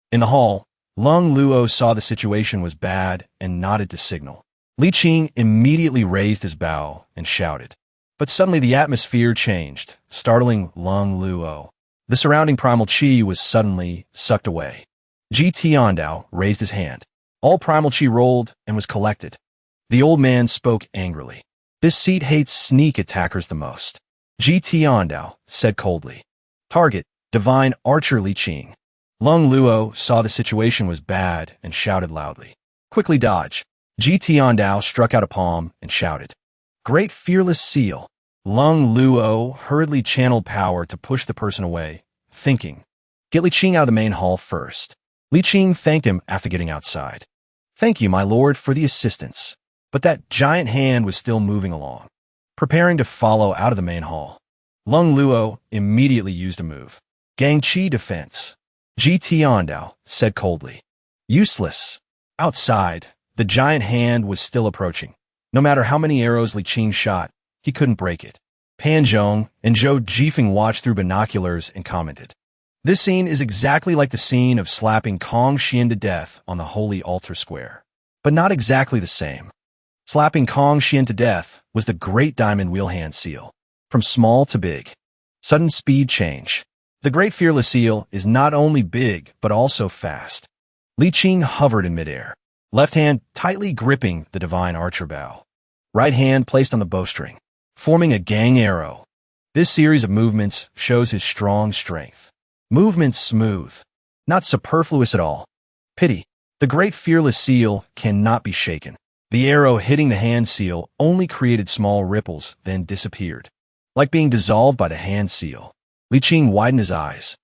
In the hall, Lung Luo saw the situation was bad and nodded to signal. Li Qing immediately raised his bow and shouted. But suddenly the atmosphere changed, startling Lung Luo. The surrounding primal chi was suddenly sucked away. Ji Tiandao raised his hand. All primal chi rolled and was collected. The old man spoke angrily. This seat hates sneak attackers the most. Ji Tiandao said coldly. Target, divine archer Li Qing. Lung Luo saw the situation was bad and shouted loudly. Quickly dodge. Ji Tiandao struck out a palm and shouted. Great fearless seal. Lung Luo hurriedly channeled power to push the person away, thinking, get Li Qing out of the main hall first. Li Qing thanked him after getting outside. Thank you, my lord, for the assistance. But that giant hand was still moving along, preparing to follow out of the main hall. Lung Luo immediately used a move. Gang Chi defense. Ji Tiandao said coldly. Useless. Outside, the giant hand was still approaching. No matter how many arrows Li Qing shot, he couldn't break it. Pan Zhong and Zhou Jifeng watched through binoculars and commented. This scene is exactly like the scene of slapping Kong Xian to death on the Holy Altar Square. But not exactly the same. Slapping Kong Xian to death was the Great Diamond Wheel Hand Seal. From small to big. Sudden speed change. The Great Fearless Seal is not only big, but also fast. Li Qing hovered in midair, left hand tightly gripping the divine archer bow. right hand placed on the bowstring, forming a gang arrow. This series of movements shows his strong strength. Movements smooth, not superfluous at all. Pity. The great fearless seal cannot be shaken. The arrow hitting the hand seal only created small ripples, then disappeared, like being dissolved by the hand seal. Li Qing widened his eyes.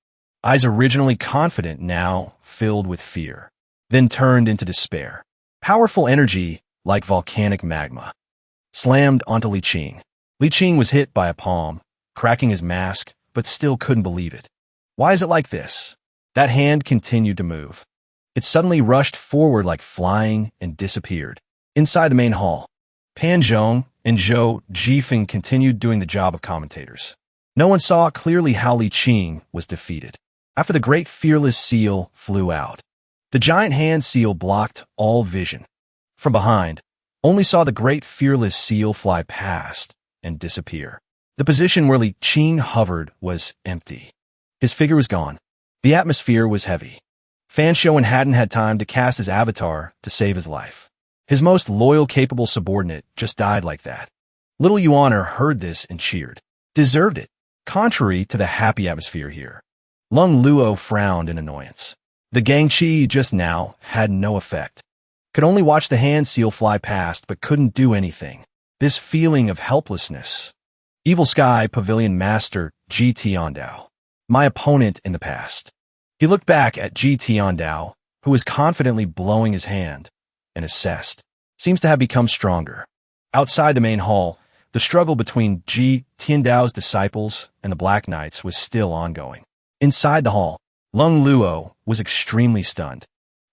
Eyes originally confident, now filled with fear, then turned into despair. Powerful energy, like volcanic magma, slammed onto Li Qing. Li Qing was hit by a palm, cracking his mask, but still couldn't believe it. Why is it like this? That hand continued to move. It suddenly rushed forward like flying and disappeared. Inside the main hall, Pan Zhong and Zhou Jifeng continued doing the job of commentators. No one saw clearly how Li Qing was defeated. After the great fearless seal flew out, the giant hand seal blocked all vision. From behind, only saw the great fearless seal fly past and disappear. The position where Li Qing hovered was empty. His figure was gone. The atmosphere was heavy. Fan Shounen hadn't had time to cast his avatar to save his life. His most loyal, capable subordinate just died like that. Little Yuaner heard this and cheered. Deserved it. Contrary to the happy atmosphere here, Lung Luo frowned in annoyance. The Gangqi just now had no effect. Could only watch the hand seal fly past, but couldn't do anything. This feeling of helplessness. Evil Sky Pavilion Master Ji Tiandao. My opponent in the past. He looked back at Ji Tiandao, who was confidently blowing his hand, and assessed. Seems to have become stronger. Outside the main hall, the struggle between Ji Tiandao's disciples and the Black Knights was still ongoing. Inside the hall, Lung Luo was extremely stunned.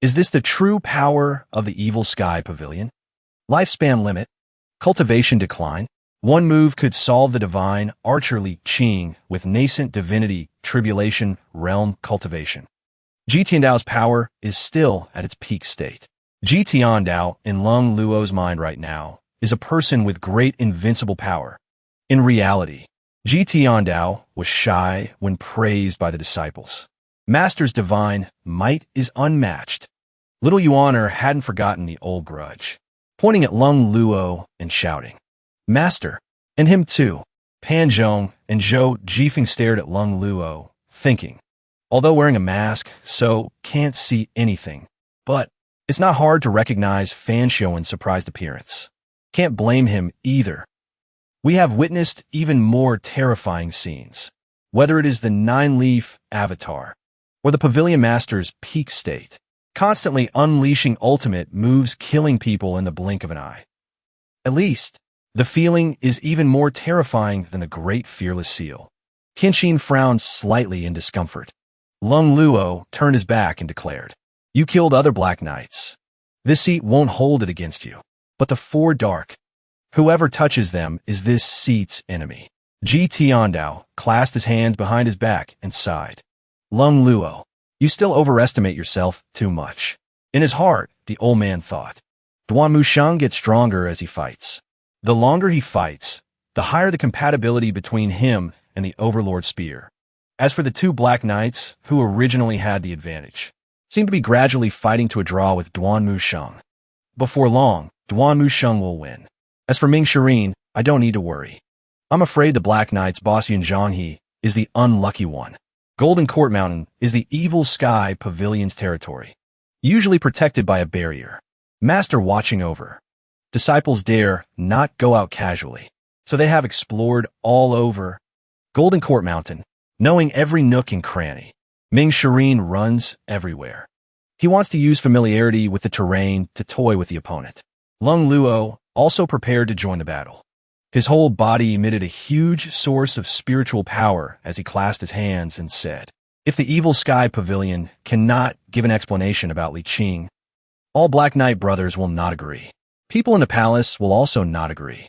Is this the true power of the Evil Sky Pavilion? Lifespan limit? Cultivation decline? One move could solve the divine archer Li Qing with nascent divinity, tribulation, realm, cultivation. Ji Tiandao's power is still at its peak state. Ji Tiandao, in Lung Luo's mind right now, is a person with great invincible power. In reality, Ji Tiandao was shy when praised by the disciples. Master's divine might is unmatched. Little Yuaner hadn't forgotten the old grudge, pointing at Lung Luo and shouting, Master, and him too. Pan Zhong and Zhou Jifeng stared at Lung Luo, thinking, although wearing a mask, so can't see anything. But it's not hard to recognize Fan Shouen's surprised appearance. Can't blame him either. We have witnessed even more terrifying scenes, whether it is the nine-leaf avatar or the Pavilion Master's peak state, constantly unleashing ultimate moves, killing people in the blink of an eye. At least, the feeling is even more terrifying than the great fearless seal. Tianqin frowned slightly in discomfort. Lung Luo turned his back and declared, You killed other Black Knights. This seat won't hold it against you. But the four dark, whoever touches them is this seat's enemy. Ji Tiandao clasped his hands behind his back and sighed. Lung Luo, you still overestimate yourself too much. In his heart, the old man thought, Duan Musheng gets stronger as he fights. The longer he fights, the higher the compatibility between him and the Overlord Spear. As for the two Black Knights, who originally had the advantage, seem to be gradually fighting to a draw with Duan Musheng. Before long, Duan Musheng will win. As for Ming Shirin, I don't need to worry. I'm afraid the Black Knight's boss Yun Zhonghe is the unlucky one. Golden Court Mountain is the Evil Sky Pavilion's territory, usually protected by a barrier. Master watching over. Disciples dare not go out casually, so they have explored all over Golden Court Mountain, knowing every nook and cranny. Ming Shirin runs everywhere. He wants to use familiarity with the terrain to toy with the opponent. Lung Luo also prepared to join the battle. His whole body emitted a huge source of spiritual power as he clasped his hands and said, If the Evil Sky Pavilion cannot give an explanation about Li Qing, all Black Knight brothers will not agree. People in the palace will also not agree.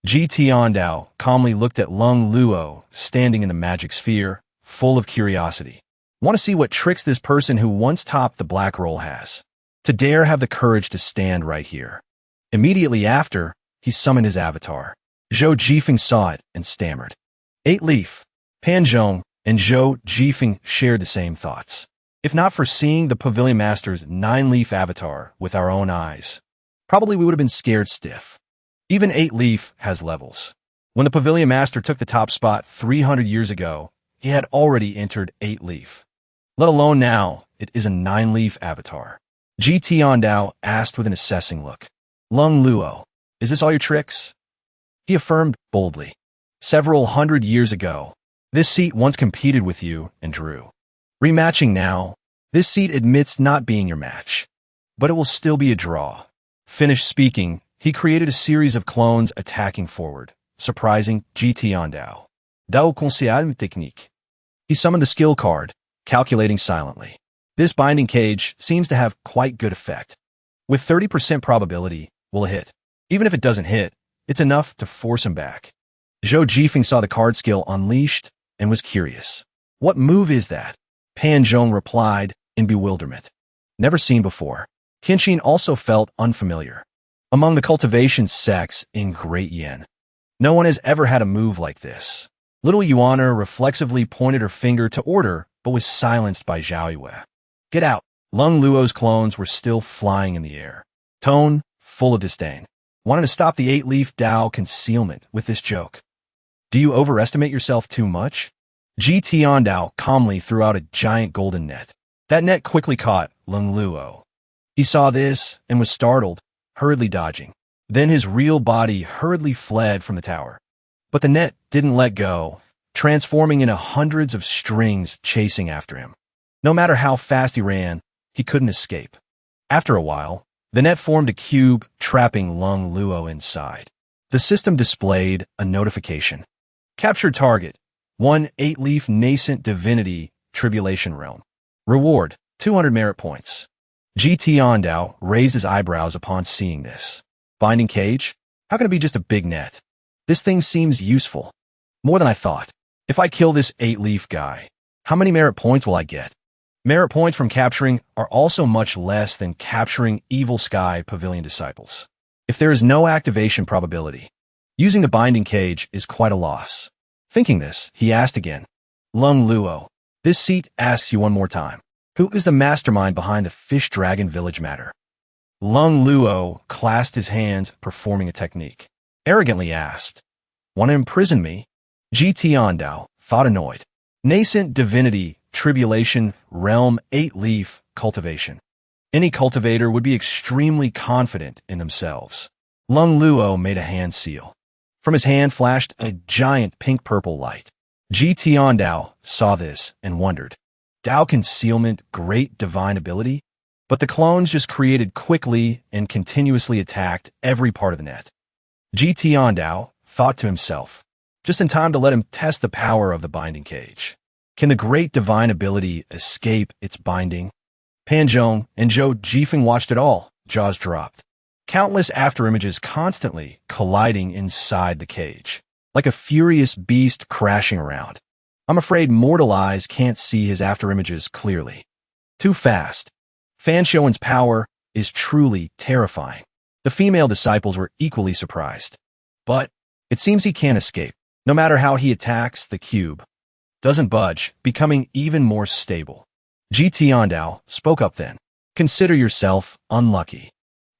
Ji Tiandao calmly looked at Lung Luo, standing in the magic sphere, full of curiosity. Want to see what tricks this person who once topped the black roll has. To dare have the courage to stand right here. Immediately after, he summoned his avatar. Zhou Jifeng saw it and stammered. 8-leaf. Pan Zhong and Zhou Jifeng shared the same thoughts. If not for seeing the Pavilion Master's 9-leaf avatar with our own eyes, probably we would have been scared stiff. Even 8-leaf has levels. When the Pavilion Master took the top spot 300 years ago, he had already entered 8-leaf. Let alone now, it is a 9-leaf avatar. GT Ondao asked with an assessing look. Lung Luo, is this all your tricks? He affirmed boldly. Several hundred years ago, this seat once competed with you and drew. Rematching now, this seat admits not being your match. But it will still be a draw. Finished speaking, he created a series of clones attacking forward, surprising GT Ondao. Dao conseil technique. He summoned the skill card, calculating silently. This binding cage seems to have quite good effect. With 30% probability, will hit. Even if it doesn't hit, it's enough to force him back. Zhou Jifeng saw the card skill unleashed and was curious. What move is that? Pan Zhong replied in bewilderment. Never seen before. Tianqin also felt unfamiliar. Among the cultivation sects in Great Yin, no one has ever had a move like this. Little Yuaner reflexively pointed her finger to order, but was silenced by Zhao Yue. Get out. Lung Luo's clones were still flying in the air. Tone, full of disdain. Wanted to stop the 8-leaf Dao concealment with this joke. Do you overestimate yourself too much? GT Ondao calmly threw out a giant golden net. That net quickly caught Lung Luo. He saw this and was startled, hurriedly dodging. Then his real body hurriedly fled from the tower. But the net didn't let go, transforming into hundreds of strings chasing after him. No matter how fast he ran, he couldn't escape. After a while, the net formed a cube, trapping Lung Luo inside. The system displayed a notification. Captured target, 1 8-leaf nascent divinity, Tribulation Realm. Reward, 200 merit points. GT Ondao raised his eyebrows upon seeing this. Binding cage? How can it be just a big net? This thing seems useful. More than I thought. If I kill this 8-leaf guy, how many merit points will I get? Merit points from capturing are also much less than capturing Evil Sky Pavilion Disciples. If there is no activation probability, using the binding cage is quite a loss. Thinking this, he asked again. Lung Luo, this seat asks you one more time. Who is the mastermind behind the Fish Dragon Village matter? Lung Luo clasped his hands, performing a technique. Arrogantly asked, Want to imprison me? GT Ondao thought annoyed. Nascent divinity, tribulation, realm, 8-leaf, cultivation. Any cultivator would be extremely confident in themselves. Lung Luo made a hand seal. From his hand flashed a giant pink-purple light. GT Ondao saw this and wondered. Dao concealment, great divine ability? But the clones just created quickly and continuously attacked every part of the net. GT Ondao thought to himself, just in time to let him test the power of the binding cage. Can the great divine ability escape its binding? Pan Zhong and Zhou Jifeng watched it all, jaws dropped. Countless afterimages constantly colliding inside the cage, like a furious beast crashing around. I'm afraid mortal eyes can't see his afterimages clearly. Too fast. Fan Shouen's power is truly terrifying. The female disciples were equally surprised. But it seems he can't escape. No matter how he attacks, the cube doesn't budge, becoming even more stable. GT Ondao spoke up then. Consider yourself unlucky.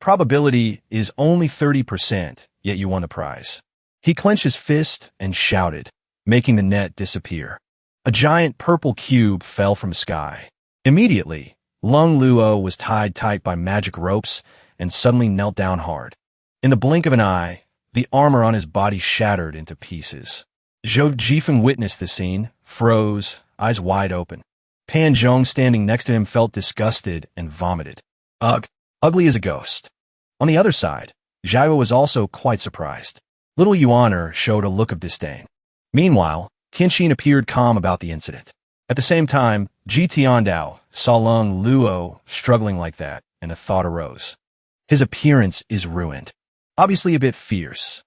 Probability is only 30%, yet you won the prize. He clenched his fist and shouted, making the net disappear. A giant purple cube fell from the sky. Immediately, Lung Luo was tied tight by magic ropes and suddenly knelt down hard. In the blink of an eye, the armor on his body shattered into pieces. Zhou Jifeng witnessed the scene, froze, eyes wide open. Pan Zhong standing next to him felt disgusted and vomited. Ugh, ugly as a ghost. On the other side, Zhao was also quite surprised. Little Yuaner showed a look of disdain. Meanwhile, Tianqin appeared calm about the incident. At the same time, GT Ondao saw Lung Luo struggling like that, and a thought arose. His appearance is ruined. Obviously a bit fierce.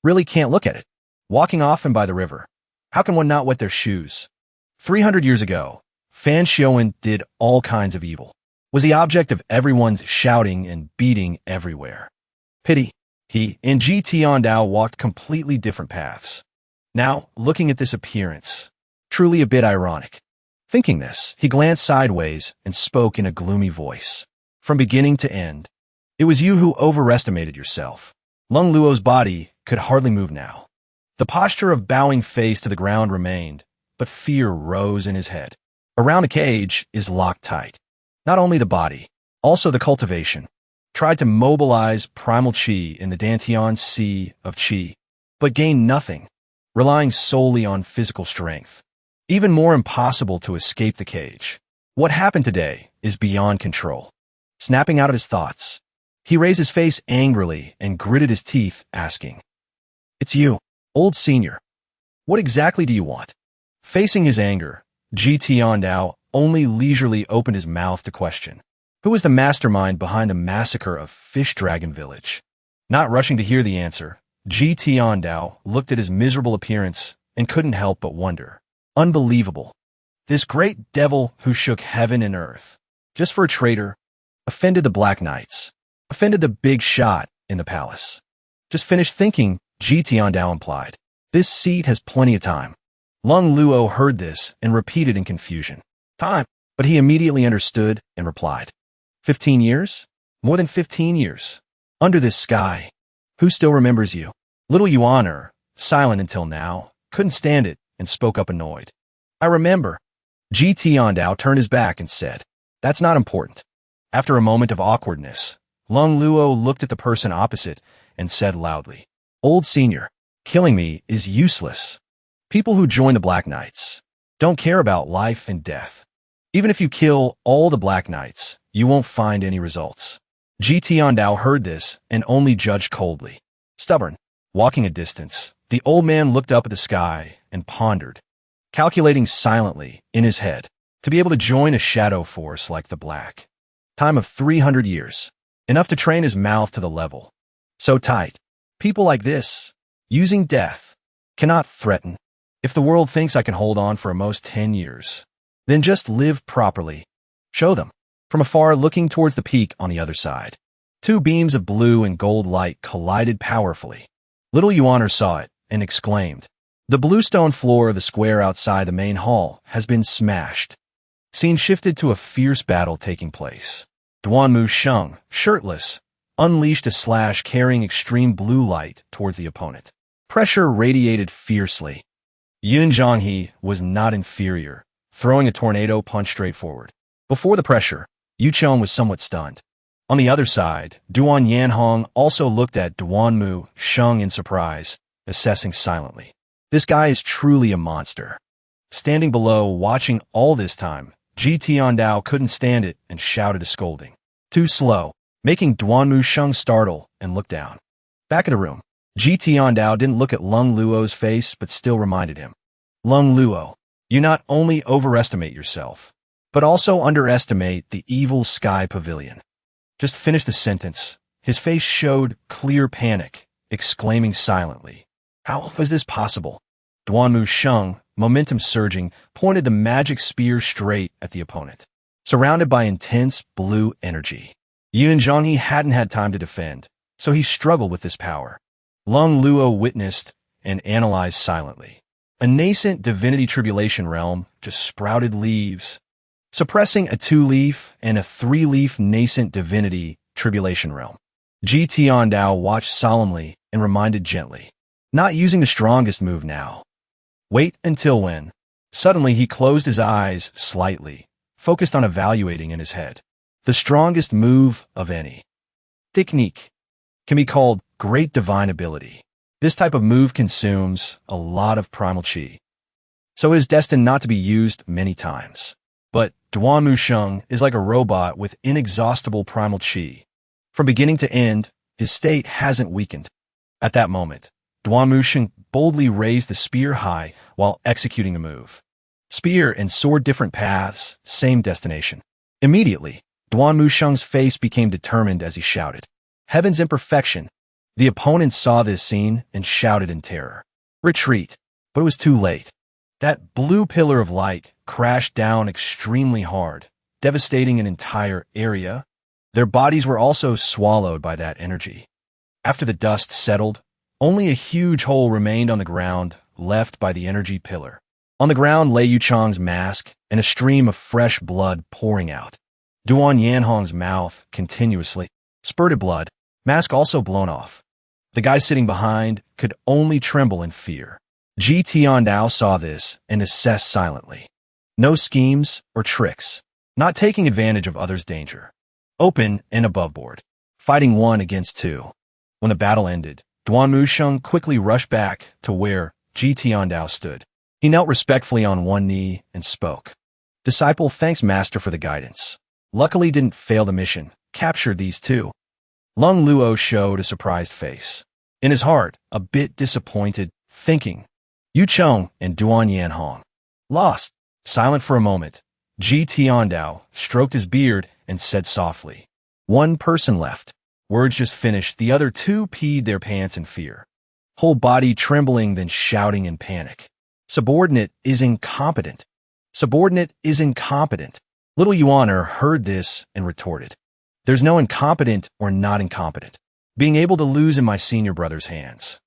Really can't look at it. Walking off and by the river. How can one not wet their shoes? 300 years ago, Fan Xiaowen did all kinds of evil. Was the object of everyone's shouting and beating everywhere. Pity. He and GT Ondao walked completely different paths. Now, looking at this appearance, truly a bit ironic. Thinking this, he glanced sideways and spoke in a gloomy voice. From beginning to end, it was you who overestimated yourself. Lung Luo's body could hardly move now. The posture of bowing face to the ground remained, but fear rose in his head. Around the cage is locked tight. Not only the body, also the cultivation. Tried to mobilize primal chi in the Dantian Sea of Chi, but gained nothing, relying solely on physical strength. Even more impossible to escape the cage. What happened today is beyond control. Snapping out of his thoughts, he raised his face angrily and gritted his teeth, asking, "It's you, old senior. What exactly do you want?" Facing his anger, Ji Tiandao only leisurely opened his mouth to question. Who was the mastermind behind the massacre of Fish Dragon Village? Not rushing to hear the answer, Ji Tiandao looked at his miserable appearance and couldn't help but wonder. Unbelievable. This great devil who shook heaven and earth, just for a traitor, offended the Black Knights, offended the big shot in the palace. Just finished thinking, Ji Tiandao implied. This seat has plenty of time. Lung Luo heard this and repeated in confusion. Time. But he immediately understood and replied. 15 years? More than 15 years. Under this sky. Who still remembers you? Little Yuan, silent until now, couldn't stand it and spoke up annoyed. I remember. Ji Tiandao turned his back and said, That's not important. After a moment of awkwardness, Lung Luo looked at the person opposite and said loudly, Old senior, killing me is useless. People who join the Black Knights don't care about life and death. Even if you kill all the Black Knights, you won't find any results. Ji Tiandao heard this and only judged coldly. Stubborn. Walking a distance, the old man looked up at the sky and pondered, calculating silently in his head to be able to join a shadow force like the Black. Time of 300 years. Enough to train his mouth to the level. So tight. People like this, using death, cannot threaten. If the world thinks I can hold on for almost 10 years, then just live properly. Show them. From afar, looking towards the peak on the other side. Two beams of blue and gold light collided powerfully. Little Yuan saw it and exclaimed, The bluestone floor of the square outside the main hall has been smashed. Scene shifted to a fierce battle taking place. Duanmu Sheng, shirtless, unleashed a slash carrying extreme blue light towards the opponent. Pressure radiated fiercely. Yun Zhonghe was not inferior, throwing a tornado punch straight forward. Before the pressure, Yu Cheng was somewhat stunned. On the other side, Duan Yanhong also looked at Duanmu Sheng in surprise, assessing silently. This guy is truly a monster. Standing below, watching all this time, Ji Tiandao couldn't stand it and shouted a scolding. Too slow, making Duanmu Sheng startle and look down. Back in the room, Ji Tiandao didn't look at Lung Luo's face but still reminded him. Lung Luo, you not only overestimate yourself, but also underestimate the evil Sky Pavilion. Just finished the sentence. His face showed clear panic, exclaiming silently, How was this possible? Duanmu Sheng, momentum surging, pointed the magic spear straight at the opponent. Surrounded by intense blue energy, Yun Zhonghe hadn't had time to defend, so he struggled with this power. Lung Luo witnessed and analyzed silently. A nascent divinity tribulation realm just sprouted leaves, suppressing a 2-leaf and a 3-leaf nascent divinity tribulation realm. Ji Tiandao watched solemnly and reminded gently, Not using the strongest move now. Wait until when. Suddenly he closed his eyes slightly, focused on evaluating in his head. The strongest move of any technique can be called Great Divine Ability. This type of move consumes a lot of primal chi, so it is destined not to be used many times. But Duanmu Sheng is like a robot with inexhaustible primal chi. From beginning to end, his state hasn't weakened. At that moment, Duanmu Sheng boldly raised the spear high while executing the move. Spear and sword different paths, same destination. Immediately, Duanmu Sheng's face became determined as he shouted, Heaven's imperfection. The opponent saw this scene and shouted in terror. Retreat. But it was too late. That blue pillar of light crashed down extremely hard, devastating an entire area. Their bodies were also swallowed by that energy. After the dust settled, only a huge hole remained on the ground, left by the energy pillar. On the ground lay Yu Cheng's mask and a stream of fresh blood pouring out. Duan Yanhong's mouth continuously spurted blood, mask also blown off. The guy sitting behind could only tremble in fear. Ji Tiandao saw this and assessed silently. No schemes or tricks. Not taking advantage of others' danger. Open and aboveboard. Fighting 1 against 2. When the battle ended, Duan Musheng quickly rushed back to where Ji Tiandao stood. He knelt respectfully on one knee and spoke. Disciple thanks Master for the guidance. Luckily didn't fail the mission. Captured these 2. Lung Luo showed a surprised face. In his heart, a bit disappointed, thinking. Yu Cheng and Duan Yanhong. Lost. Silent for a moment, Ji Tiandao stroked his beard and said softly. 1 person left. Words just finished, the other 2 peed their pants in fear. Whole body trembling, then shouting in panic. Subordinate is incompetent. Subordinate is incompetent. Little Yuaner heard this and retorted. There's no incompetent or not incompetent. Being able to lose in my senior brother's hands.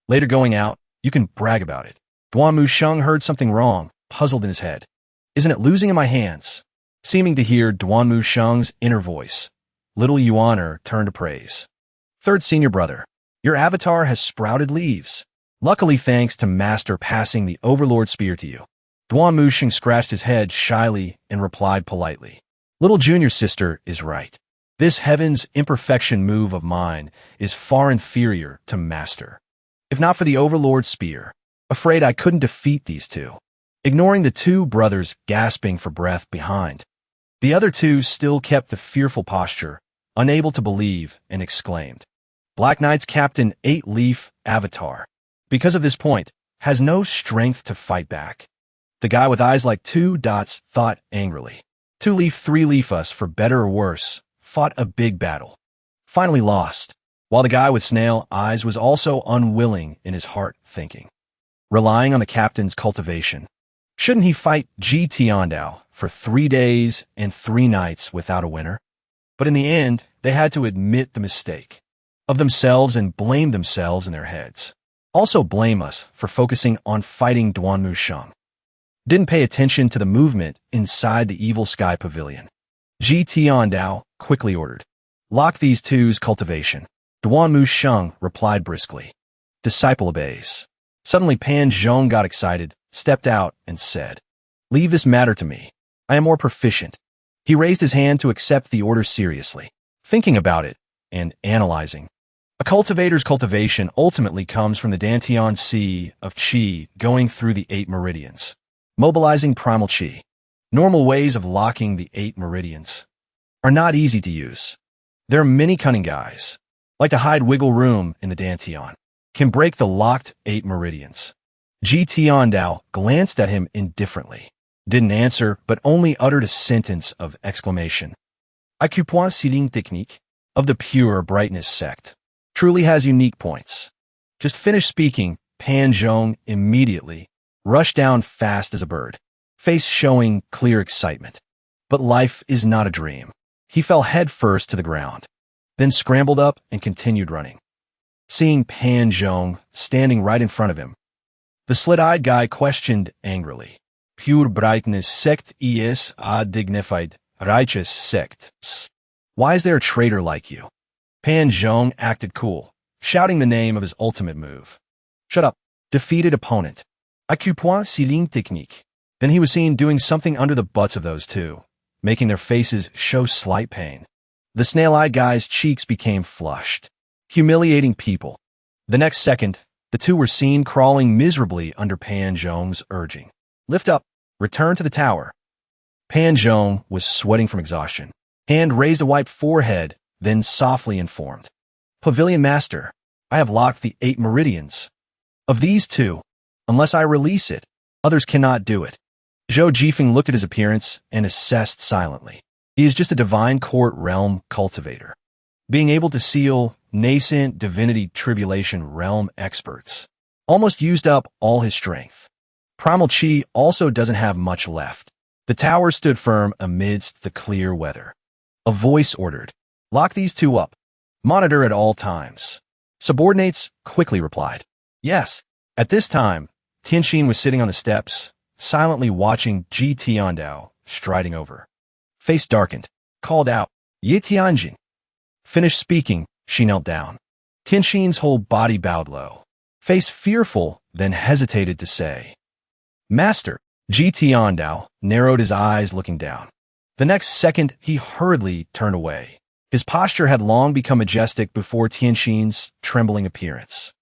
Later going out, you can brag about it. Duan Musheng heard something wrong, puzzled in his head. Isn't it losing in my hands? Seeming to hear Duan Musheng's inner voice, little Yuaner turned to praise. 3rd senior brother, your avatar has sprouted leaves. Luckily thanks to Master passing the Overlord Spear to you. Duan Musheng scratched his head shyly and replied politely. Little junior sister is right. This heaven's imperfection move of mine is far inferior to Master. If not for the Overlord Spear, afraid I couldn't defeat these 2. Ignoring the 2 brothers gasping for breath behind. The other 2 still kept the fearful posture, unable to believe, and exclaimed. Black Knight's Captain 8-Leaf Avatar, because of this point, has no strength to fight back. The guy with eyes like 2 dots thought angrily. 2-Leaf, 3-Leaf us, for better or worse, fought a big battle. Finally lost, while the guy with snail eyes was also unwilling in his heart, thinking. Relying on the captain's cultivation. Shouldn't he fight Ji Tiandao for 3 days and 3 nights without a winner? But in the end, they had to admit the mistake of themselves and blame themselves in their heads. Also blame us for focusing on fighting Duan Musheng. Didn't pay attention to the movement inside the Evil Sky Pavilion. Ji Tiandao quickly ordered. Lock these 2's cultivation. Duan Musheng replied briskly. Disciple obeys. Suddenly Pan Zhong got excited, stepped out, and said, Leave this matter to me. I am more proficient. He raised his hand to accept the order seriously, thinking about it and analyzing. A cultivator's cultivation ultimately comes from the Dantian Sea of Qi going through the 8 meridians, mobilizing primal Qi. Normal ways of locking the 8 meridians are not easy to use. There are many cunning guys, like to hide wiggle room in the Dantian, can break the locked 8 meridians. Ji Tiandao glanced at him indifferently, didn't answer, but only uttered a sentence of exclamation. Acupoint technique of the pure brightness sect truly has unique points. Just finished speaking, Pan Zhong immediately rushed down fast as a bird, face showing clear excitement. But life is not a dream. He fell headfirst to the ground, then scrambled up and continued running. Seeing Pan Zhong standing right in front of him, the slit-eyed guy questioned angrily. Pure brightness sect is a dignified, righteous sect. Why is there a traitor like you? Pan Zhong acted cool, shouting the name of his ultimate move. Shut up, defeated opponent. Acupoint ceiling technique. Then he was seen doing something under the butts of those 2, making their faces show slight pain. The snail-eyed guy's cheeks became flushed, humiliating people. The next second, the 2 were seen crawling miserably under Pan Zhong's urging. Lift up, return to the tower. Pan Zhong was sweating from exhaustion. Hand raised to wipe forehead, then softly informed. Pavilion Master, I have locked the 8 meridians. Of these 2, unless I release it, others cannot do it. Zhou Jifeng looked at his appearance and assessed silently. He is just a divine court realm cultivator, being able to seal nascent divinity tribulation realm experts. Almost used up all his strength. Primal Qi also doesn't have much left. The tower stood firm amidst the clear weather. A voice ordered, lock these 2 up. Monitor at all times. Subordinates quickly replied, yes. At this time, Tianxin was sitting on the steps, silently watching Ji Tiandao striding over. Face darkened, called out, Yi Tianjin. Finished speaking, she knelt down. Tianxin's whole body bowed low. Face fearful, then hesitated to say, "Master." Ji Tiandao narrowed his eyes looking down. The next second, he hurriedly turned away. His posture had long become majestic before Tianxin's trembling appearance.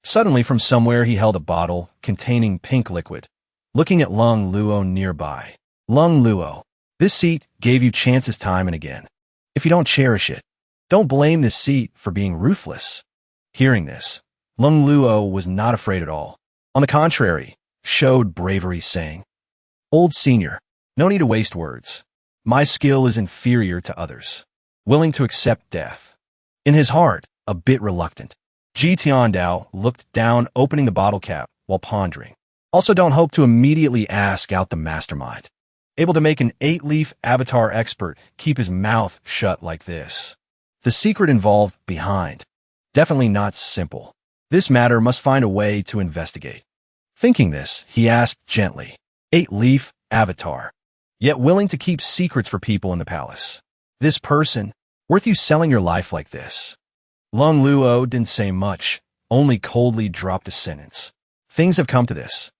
Suddenly, from somewhere, he held a bottle containing pink liquid, looking at Lung Luo nearby. "Lung Luo, this seat gave you chances time and again. If you don't cherish it, don't blame this seat for being ruthless." Hearing this, Lung Luo was not afraid at all. On the contrary, showed bravery, saying, "Old senior, no need to waste words. My skill is inferior to others. Willing to accept death." In his heart, a bit reluctant, Ji Tiandao looked down, opening the bottle cap while pondering. Also, don't hope to immediately ask out the mastermind. Able to make an 8-leaf avatar expert keep his mouth shut like this. The secret involved behind. Definitely not simple. This matter must find a way to investigate. Thinking this, he asked gently, 8-leaf avatar, yet willing to keep secrets for people in the palace. This person, worth you selling your life like this? Lung Luo didn't say much, only coldly dropped a sentence. Things have come to this.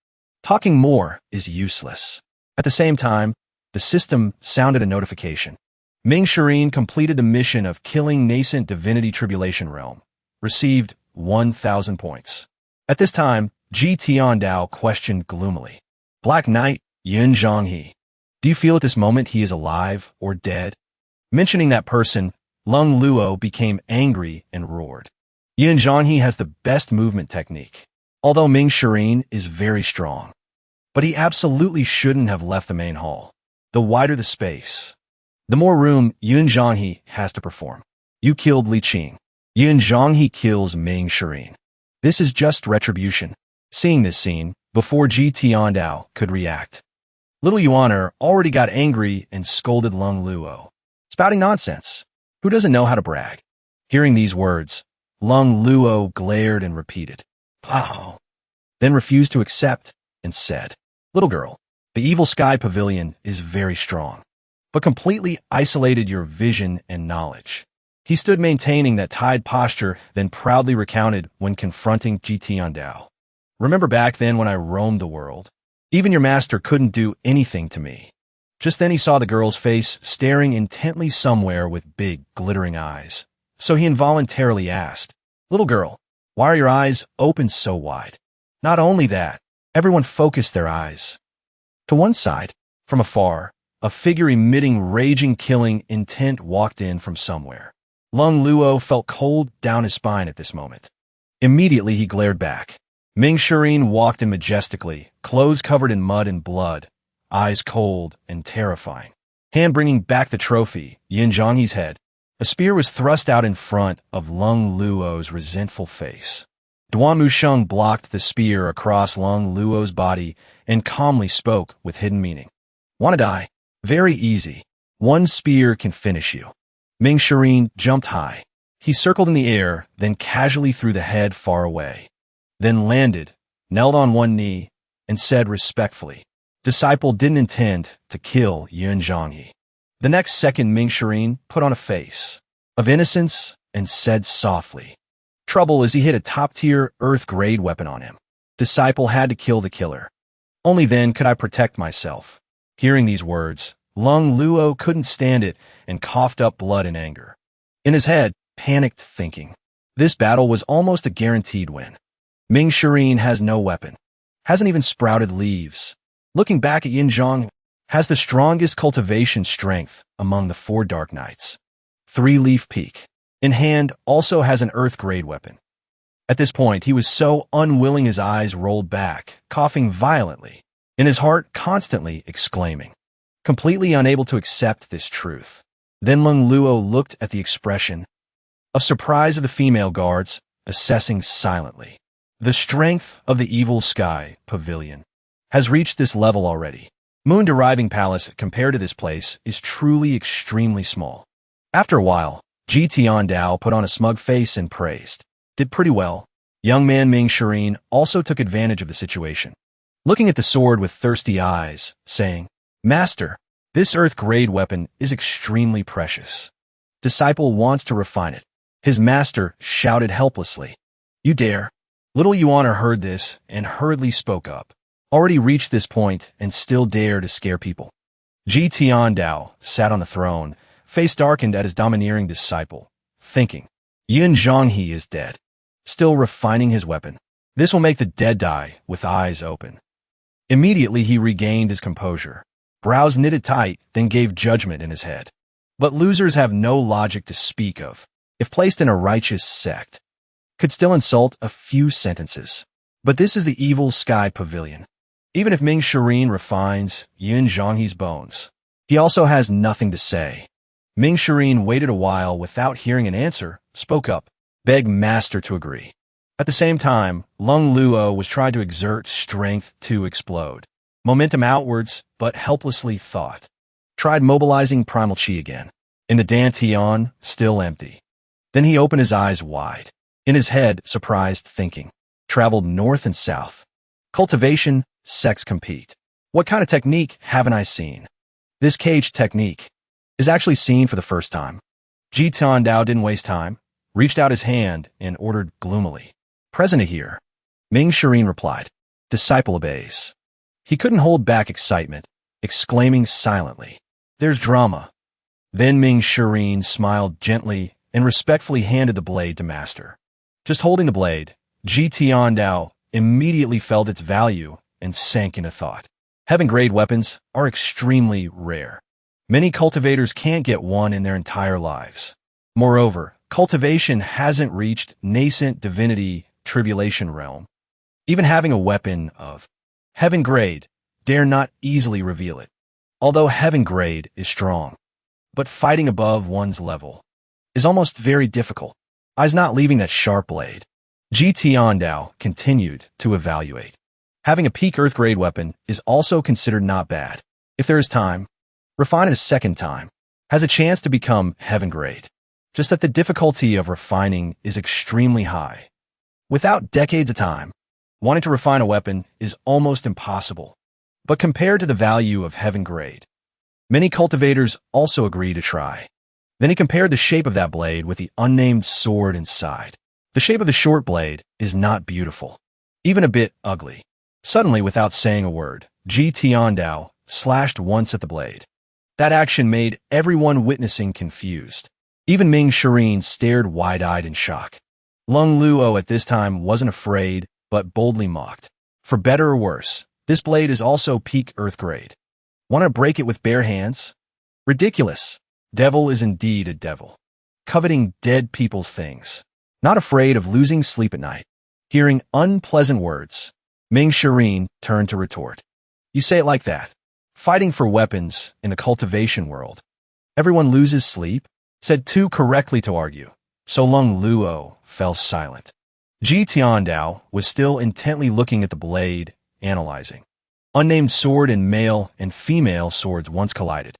Talking more is useless. At the same time, the system sounded a notification. Ming Shireen completed the mission of killing nascent divinity tribulation realm. Received 1,000 points. At this time, Ji Tiandao questioned gloomily. Black Knight, Yun Zhonghe. Do you feel at this moment he is alive or dead? Mentioning that person, Lung Luo became angry and roared. Yun Zhonghe has the best movement technique, although Ming Shireen is very strong. But he absolutely shouldn't have left the main hall. The wider the space, the more room Yun Zhonghe has to perform. You killed Li Qing. Yun Zhonghe kills Ming Shireen. This is just retribution. Seeing this scene, before Ji Tiandao could react, Little Yuaner already got angry and scolded Lung Luo. Spouting nonsense. Who doesn't know how to brag? Hearing these words, Lung Luo glared and repeated, "Pow," then refused to accept and said, "Little girl, the evil sky pavilion is very strong, but completely isolated your vision and knowledge." He stood maintaining that tied posture, then proudly recounted when confronting Ji Tiandao. "Remember back then when I roamed the world? Even your master couldn't do anything to me." Just then he saw the girl's face staring intently somewhere with big, glittering eyes. So he involuntarily asked, "Little girl, why are your eyes open so wide?" Not only that, everyone focused their eyes. To one side, from afar, a figure emitting raging killing intent walked in from somewhere. Lung Luo felt cold down his spine at this moment. Immediately he glared back. Ming Shireen walked in majestically, clothes covered in mud and blood, eyes cold and terrifying. Hand bringing back the trophy, Yun Zhonghe's head. A spear was thrust out in front of Lung Luo's resentful face. Duan Musheng blocked the spear across Lung Luo's body and calmly spoke with hidden meaning. "Wanna die? Very easy. One spear can finish you." Ming Shireen jumped high. He circled in the air, then casually threw the head far away. Then landed, knelt on one knee, and said respectfully, "Disciple didn't intend to kill Yun Zhonghe." The next second, Ming Shireen put on a face of innocence and said softly, "Trouble as he hit a top-tier Earth-grade weapon on him. Disciple had to kill the killer. Only then could I protect myself." Hearing these words, Lung Luo couldn't stand it and coughed up blood in anger. In his head, panicked thinking, this battle was almost a guaranteed win. Ming Shireen has no weapon, hasn't even sprouted leaves. Looking back at Yin Zhong, has the strongest cultivation strength among the 4 Dark Knights. 3-leaf peak. In hand, also has an Earth-grade weapon. At this point, he was so unwilling his eyes rolled back, coughing violently, in his heart constantly exclaiming, completely unable to accept this truth. Then Lung Luo looked at the expression of surprise of the female guards, assessing silently. The strength of the evil sky pavilion has reached this level already. Moon-deriving palace compared to this place is truly extremely small. After a while, Ji Tiandao put on a smug face and praised. Did pretty well. Young man Ming Shireen also took advantage of the situation, looking at the sword with thirsty eyes, saying, "Master, this Earth-grade weapon is extremely precious. Disciple wants to refine it. His master shouted helplessly. You dare? Little Yuan heard this and hurriedly spoke up. Already reached this point and still dare to scare people. Ji Tiandao sat on the throne, face darkened at his domineering disciple, thinking, Yin Zhonghe is dead. Still refining his weapon. This will make the dead die with eyes open. Immediately he regained his composure. Brows knitted tight, then gave judgment in his head. But losers have no logic to speak of. If placed in a righteous sect, could still insult a few sentences. But this is the evil sky pavilion. Even if Ming Shireen refines Yin Zhonghe's bones, he also has nothing to say. Ming Shireen waited a while without hearing an answer, spoke up, begged Master to agree. At the same time, Lung Luo was trying to exert strength to explode. Momentum outwards, but helplessly thought. Tried mobilizing primal chi again. In the Dantian, still empty. Then he opened his eyes wide. In his head, surprised thinking. Traveled north and south. Cultivation, sex compete. What kind of technique haven't I seen? This cage technique is actually seen for the first time. Ji Tiandao didn't waste time, reached out his hand and ordered gloomily. Present here. Ming Shireen replied. Disciple obeys. He couldn't hold back excitement, exclaiming silently. There's drama. Then Ming Shireen smiled gently and respectfully handed the blade to Master. Just holding the blade, Ji Tiandao immediately felt its value and sank into thought. Heaven-grade weapons are extremely rare. Many cultivators can't get one in their entire lives. Moreover, cultivation hasn't reached nascent divinity tribulation realm. Even having a weapon of heaven grade dare not easily reveal it. Although heaven grade is strong, but fighting above one's level is almost very difficult. Eyes not leaving that sharp blade. Ji Tiandao continued to evaluate. Having a peak earth grade weapon is also considered not bad. If there is time, refine it a second time. Has a chance to become heaven grade. Just that the difficulty of refining is extremely high. Without decades of time, wanting to refine a weapon is almost impossible. But compared to the value of heaven grade, many cultivators also agree to try. Then he compared the shape of that blade with the unnamed sword inside. The shape of the short blade is not beautiful, even a bit ugly. Suddenly, without saying a word, Ji Tiandao slashed once at the blade. That action made everyone witnessing confused. Even Ming Shireen stared wide-eyed in shock. Lung Luo at this time wasn't afraid, but boldly mocked. For better or worse, this blade is also peak earth grade. Want to break it with bare hands? Ridiculous. Devil is indeed a devil. Coveting dead people's things. Not afraid of losing sleep at night. Hearing unpleasant words, Ming Shireen turned to retort. You say it like that. Fighting for weapons in the cultivation world. Everyone loses sleep? Said too correctly to argue. So Lung Luo fell silent. Ji Tiandao was still intently looking at the blade, analyzing. Unnamed sword and male and female swords once collided.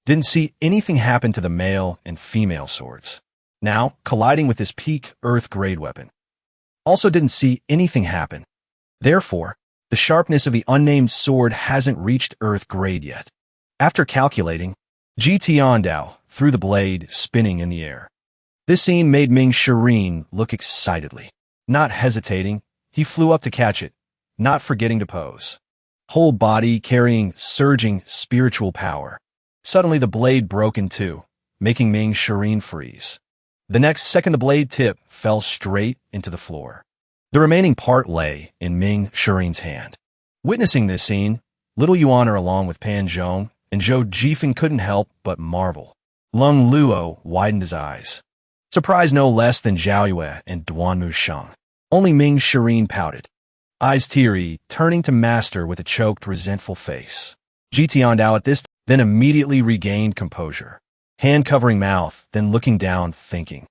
Didn't see anything happen to the male and female swords. Now, colliding with this peak earth grade weapon. Also didn't see anything happen. Therefore, the sharpness of the unnamed sword hasn't reached earth grade yet. After calculating, Ji Tiandao threw the blade spinning in the air. This scene made Ming Shireen look excitedly. Not hesitating, he flew up to catch it, not forgetting to pose. Whole body carrying surging spiritual power. Suddenly the blade broke in two, making Ming Shireen freeze. The next second the blade tip fell straight into the floor. The remaining part lay in Ming Shireen's hand. Witnessing this scene, Little Yuaner along with Pan Zhong and Zhou Jifeng couldn't help but marvel. Lung Luo widened his eyes. Surprised no less than Zhao Yue and Duanmu Sheng. Only Ming Shireen pouted. Eyes teary, turning to Master with a choked, resentful face. Ji Tiandao at this then immediately regained composure. Hand covering mouth, then looking down, thinking.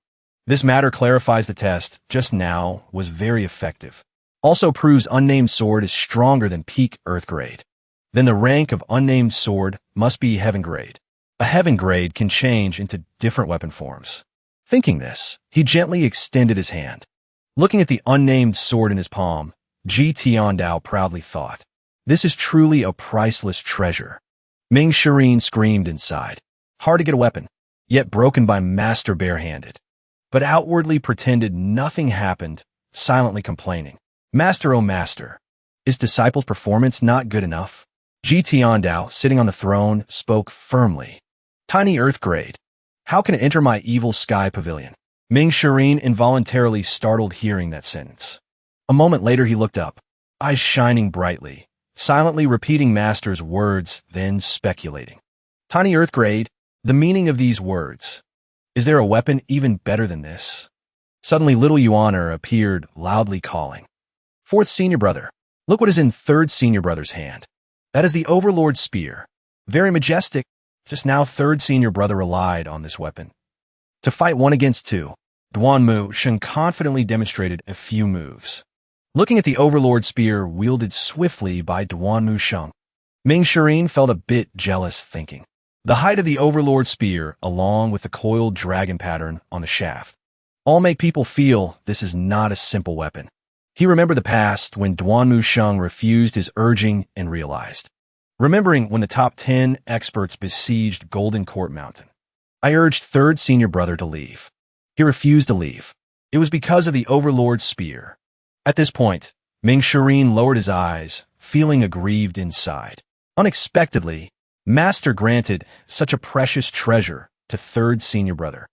This matter clarifies the test just now was very effective. Also proves unnamed sword is stronger than peak earth grade. Then the rank of unnamed sword must be heaven grade. A heaven grade can change into different weapon forms. Thinking this, he gently extended his hand. Looking at the unnamed sword in his palm, Ji Tiandao proudly thought, this is truly a priceless treasure. Ming Shireen screamed inside. Hard to get a weapon, yet broken by Master barehanded. but outwardly pretended nothing happened, silently complaining. Master, oh master, is disciple's performance not good enough? Tiandao, sitting on the throne, spoke firmly. Tiny earth grade, how can it enter my evil sky pavilion? Ming Shireen involuntarily startled hearing that sentence. A moment later he looked up, eyes shining brightly, silently repeating Master's words, then speculating. Tiny earth grade, the meaning of these words. Is there a weapon even better than this? Suddenly little Yuaner appeared, loudly calling. Fourth senior brother, look what is in third senior brother's hand. That is the Overlord's spear. Very majestic. Just now third senior brother relied on this weapon. To fight 1 against 2, Duanmu Sheng confidently demonstrated a few moves. Looking at the Overlord spear wielded swiftly by Duanmu Sheng, Ming Shireen felt a bit jealous, thinking. The height of the Overlord spear, along with the coiled dragon pattern on the shaft, all make people feel this is not a simple weapon. He remembered the past when Duanmu Sheng refused his urging and realized. Remembering when the top 10 experts besieged Golden Court Mountain, I urged third senior brother to leave. He refused to leave. It was because of the Overlord's spear. At this point, Ming Shireen lowered his eyes, feeling aggrieved inside. Unexpectedly, Master granted such a precious treasure to third senior brother.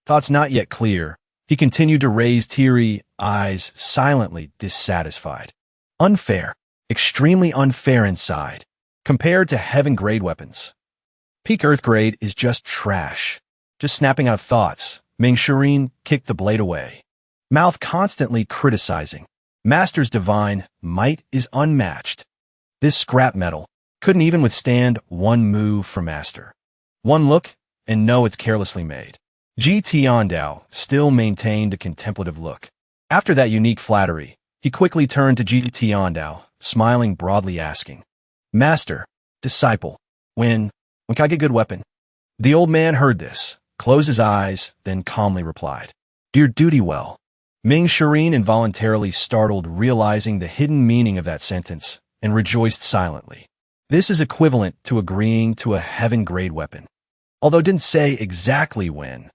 Thoughts not yet clear, he continued to raise teary eyes, silently dissatisfied. Unfair, extremely unfair inside, compared to heaven-grade weapons. Peak Earth grade is just trash. Just snapping out of thoughts, Ming Shireen kicked the blade away, mouth constantly criticizing. Master's divine might is unmatched. This scrap metal couldn't even withstand one move from Master. One look, and know it's carelessly made. Tiandao still maintained a contemplative look. After that unique flattery, he quickly turned to Tiandao, smiling broadly, asking, Master, disciple, when can I get a good weapon? The old man heard this, closed his eyes, then calmly replied, Dear duty well. Ming Shireen involuntarily startled, realizing the hidden meaning of that sentence, and rejoiced silently. This is equivalent to agreeing to a heaven-grade weapon. Although didn't say exactly when,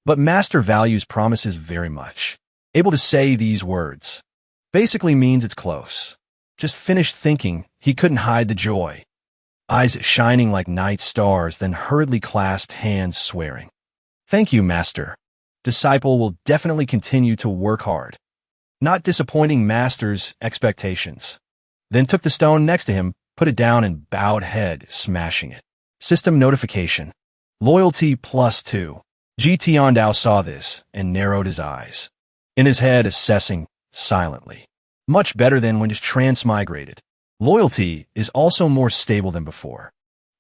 but Master values promises very much. Able to say these words basically means it's close. Just finished thinking, he couldn't hide the joy. Eyes shining like night stars, then hurriedly clasped hands, swearing. Thank you, Master. Disciple will definitely continue to work hard. Not disappointing Master's expectations. Then took the stone next to him, put it down, and bowed head, smashing it. System notification. Loyalty +2. Tiandao saw this and narrowed his eyes. In his head, assessing silently. Much better than when just transmigrated. Loyalty is also more stable than before.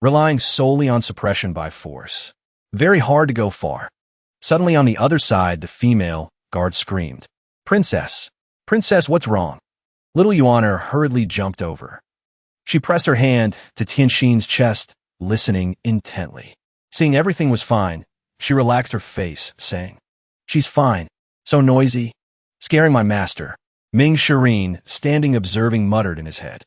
Relying solely on suppression by force. Very hard to go far. Suddenly on the other side, the female guard screamed. Princess! Princess, what's wrong? Little Yuaner hurriedly jumped over. She pressed her hand to Tianxin's chest, listening intently. Seeing everything was fine, she relaxed her face, saying, She's fine. So noisy. Scaring my master. Ming Shireen, standing observing, muttered in his head.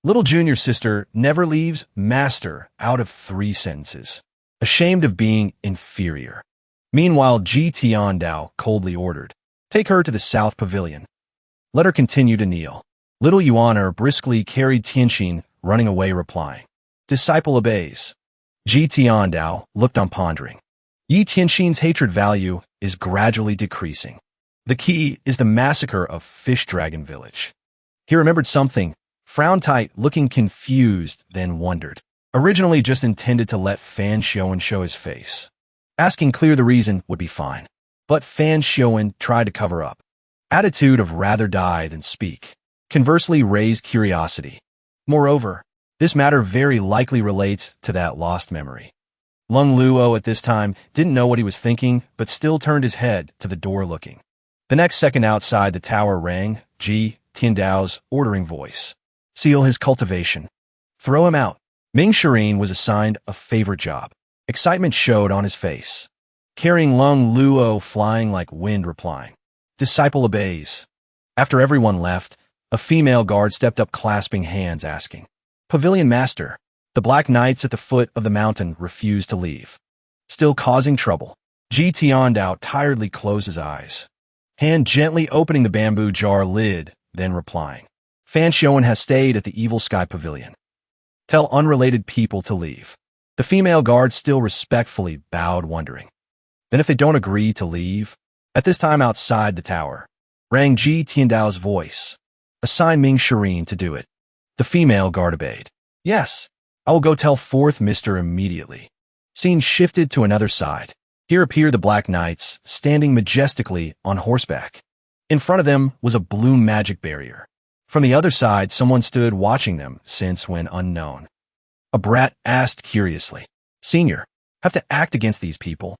Little junior sister never leaves master out of 3 sentences. Ashamed of being inferior. Meanwhile, Tiandao coldly ordered, Take her to the south pavilion. Let her continue to kneel. Little Yuaner briskly carried Tianxin, running away, replying, Disciple obeys. Tiandao looked on, pondering. Yi Tianxin's hatred value is gradually decreasing. The key is the massacre of Fish Dragon Village. He remembered something, frowned tight, looking confused, then wondered. Originally just intended to let Fan Xiuan show his face. Asking clear the reason would be fine. But Fan Xiuan tried to cover up. Attitude of rather die than speak. Conversely raised curiosity. Moreover, this matter very likely relates to that lost memory. Lung Luo at this time didn't know what he was thinking, but still turned his head to the door, looking. The next second outside the tower rang Tiandao's ordering voice. Seal his cultivation. Throw him out. Ming Shireen was assigned a favorite job. Excitement showed on his face. Carrying Lung Luo flying like wind, replying. Disciple obeys. After everyone left, a female guard stepped up, clasping hands, asking, Pavilion Master. The Black Knights at the foot of the mountain refused to leave. Still causing trouble. Ji Tiandao tiredly closed his eyes, hand gently opening the bamboo jar lid, then replying. Fan Xiaowen has stayed at the Evil Sky Pavilion. Tell unrelated people to leave. The female guard still respectfully bowed, wondering. Then if they don't agree to leave? At this time outside the tower, rang Ji Tiandao's voice. Assign Ming Shireen to do it. The female guard obeyed. Yes, I will go tell fourth Mr. immediately. Scene shifted to another side. Here appear the Black Knights, standing majestically on horseback. In front of them was a blue magic barrier. From the other side, someone stood watching them, since when unknown. A brat asked curiously, Senior, have to act against these people?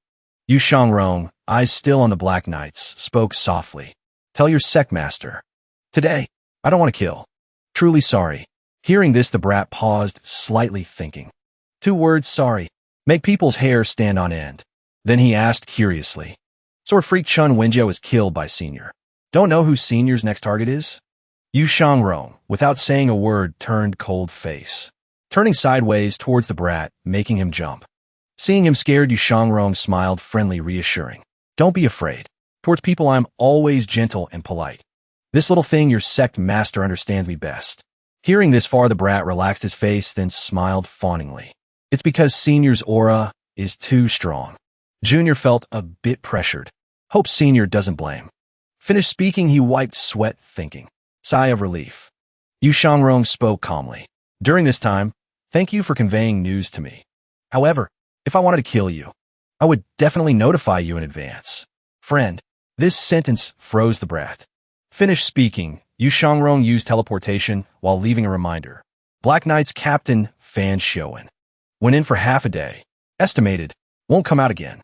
Yu Shangrong, eyes still on the Black Knights, spoke softly. Tell your sect master. Today, I don't want to kill. Truly sorry. Hearing this, the brat paused, slightly thinking. 2 words, sorry, make people's hair stand on end. Then he asked curiously. Sword freak Chun Wenjiao is killed by Senior. Don't know who Senior's next target is? Yu Shangrong, without saying a word, turned cold face, turning sideways towards the brat, making him jump. Seeing him scared, Yu Shangrong smiled, friendly, reassuring. Don't be afraid. Towards people I'm always gentle and polite. This little thing your sect master understands me best. Hearing this far, the brat relaxed his face, then smiled fawningly. It's because Senior's aura is too strong. Junior felt a bit pressured. Hope Senior doesn't blame. Finished speaking, he wiped sweat, thinking. Sigh of relief. Yu Shangrong spoke calmly. During this time, thank you for conveying news to me. However, if I wanted to kill you, I would definitely notify you in advance. Friend, this sentence froze the brat. Finished speaking, Yu Shangrong used teleportation while leaving a reminder. Black Knight's Captain Fan Xiaowen went in for half a day. Estimated, won't come out again.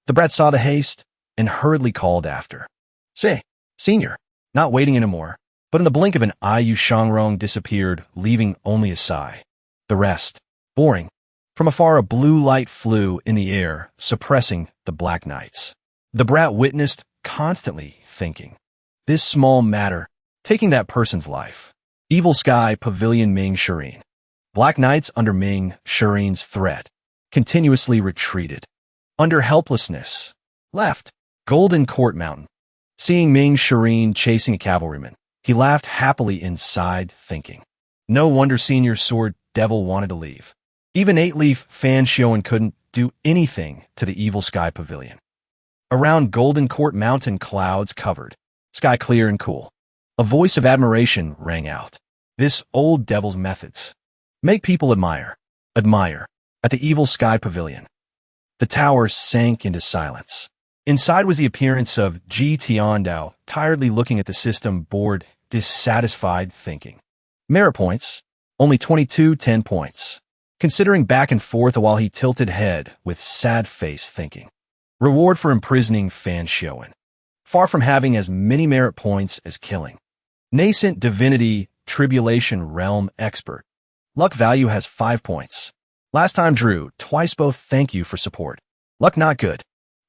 The brat saw the haste and hurriedly called after. Say, Senior, not waiting anymore. But in the blink of an eye, Yu Shangrong disappeared, leaving only a sigh. The rest, boring. From afar, a blue light flew in the air, suppressing the Black Knights. The brat witnessed, constantly thinking. This small matter, taking that person's life. Evil Sky Pavilion Ming Shireen. Black Knights under Ming Shireen's threat continuously retreated. Under helplessness, left. Golden Court Mountain. Seeing Ming Shireen chasing a cavalryman, he laughed happily inside, thinking. No wonder Senior Sword Devil wanted to leave. Even 8-leaf Fan Xiaowen couldn't do anything to the Evil Sky Pavilion. Around Golden Court Mountain, clouds covered, sky clear and cool. A voice of admiration rang out. This old devil's methods make people admire. At the Evil Sky Pavilion. The tower sank into silence. Inside was the appearance of Ji Tiandao, tiredly looking at the system board, dissatisfied, thinking. Merit points, only 22 10 points. Considering back and forth while he tilted head with sad face, thinking. Reward for imprisoning Fan Xiaowen. Far from having as many merit points as killing. Nascent Divinity Tribulation Realm Expert. Luck value has 5 points. Last time drew, twice both, thank you for support. Luck not good.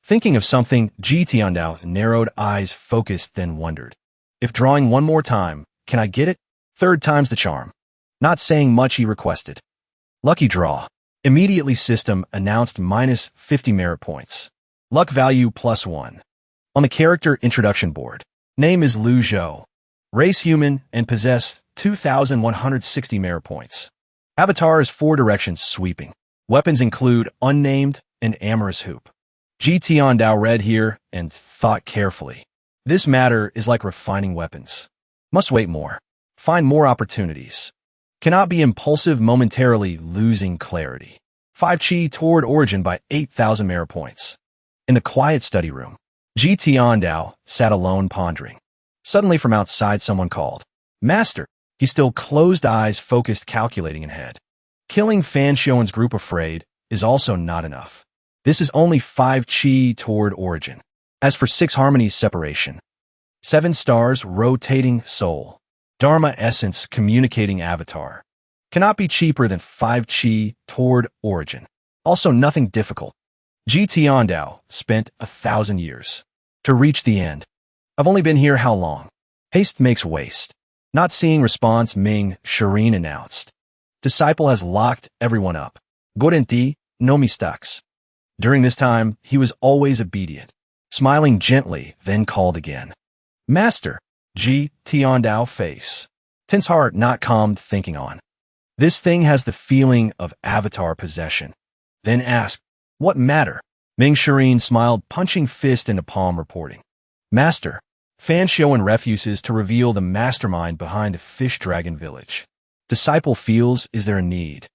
Thinking of something, Ji Tiandao narrowed eyes, focused, then wondered. If drawing one more time, can I get it? 3rd time's the charm. Not saying much, he requested. Lucky draw. Immediately system announced minus 50 merit points. Luck value +1. On the character introduction board. Name is Lu Zhou. Race human and possess 2,160 merit points. Avatar is 4 directions sweeping. Weapons include unnamed and amorous hoop. Ji Tiandao read here and thought carefully. This matter is like refining weapons. Must wait more. Find more opportunities. Cannot be impulsive, momentarily losing clarity. 5 chi toward origin by 8,000 merit points. In the quiet study room, Ji Tiandao sat alone pondering. Suddenly from outside someone called. Master! He still closed eyes, focused, calculating in head. Killing Fan Xiaowen's group afraid is also not enough. This is only 5 chi toward origin. As for 6 harmonies separation. 7 stars rotating soul. Dharma essence communicating avatar. Cannot be cheaper than 5 chi toward origin. Also nothing difficult. Ji Tiandao spent 1,000 years to reach the end. I've only been here how long? Haste makes waste. Not seeing response, Ming Shireen announced. Disciple has locked everyone up. Guarantee, no mistakes. During this time, he was always obedient, smiling gently, then called again. Master, G. Tiandao face. Tense heart not calmed thinking on. This thing has the feeling of avatar possession. Then asked, what matter? Ming Shireen smiled, punching fist into palm, reporting. Master, Fan Shounen refuses to reveal the mastermind behind the fish dragon village. Disciple feels is there a need.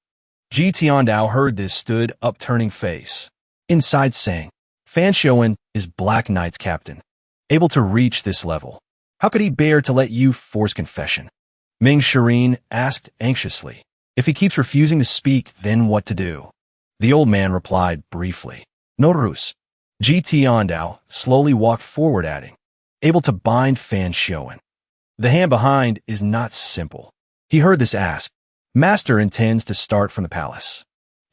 Ji Tiandao heard this, stood up, turning face. Inside saying, Fan Shounen is Black Knight's captain. Able to reach this level. How could he bear to let you force confession? Ming Shireen asked anxiously. If he keeps refusing to speak, then what to do? The old man replied briefly. No ruse. Ji Tiandao slowly walked forward, adding, able to bind Fan Shounen. The hand behind is not simple. He heard this ask. Master intends to start from the palace.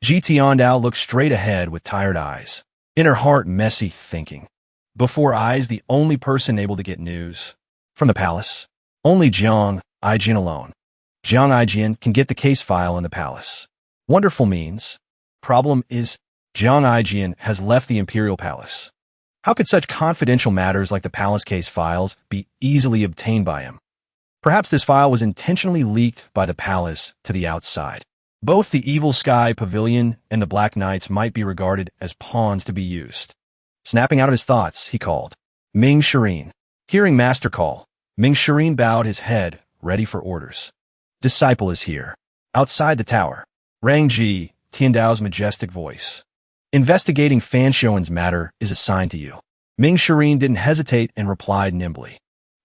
Ji Tiandao looked straight ahead with tired eyes. In her heart, messy thinking. Before eyes, the only person able to get news. From the palace. Only Jiang Aijian alone. Jiang Aijian can get the case file in the palace. Wonderful means. Problem is, Jiang Aijian has left the imperial palace. How could such confidential matters like the palace case files be easily obtained by him? Perhaps this file was intentionally leaked by the palace to the outside. Both the Evil Sky Pavilion and the Black Knights might be regarded as pawns to be used. Snapping out of his thoughts, he called, Ming Shireen. Hearing master call, Ming Shireen bowed his head, ready for orders. Disciple is here. Outside the tower. Rang Ji, Tiandao's majestic voice. Investigating Fan Shouen's matter is assigned to you. Ming Shireen didn't hesitate and replied nimbly.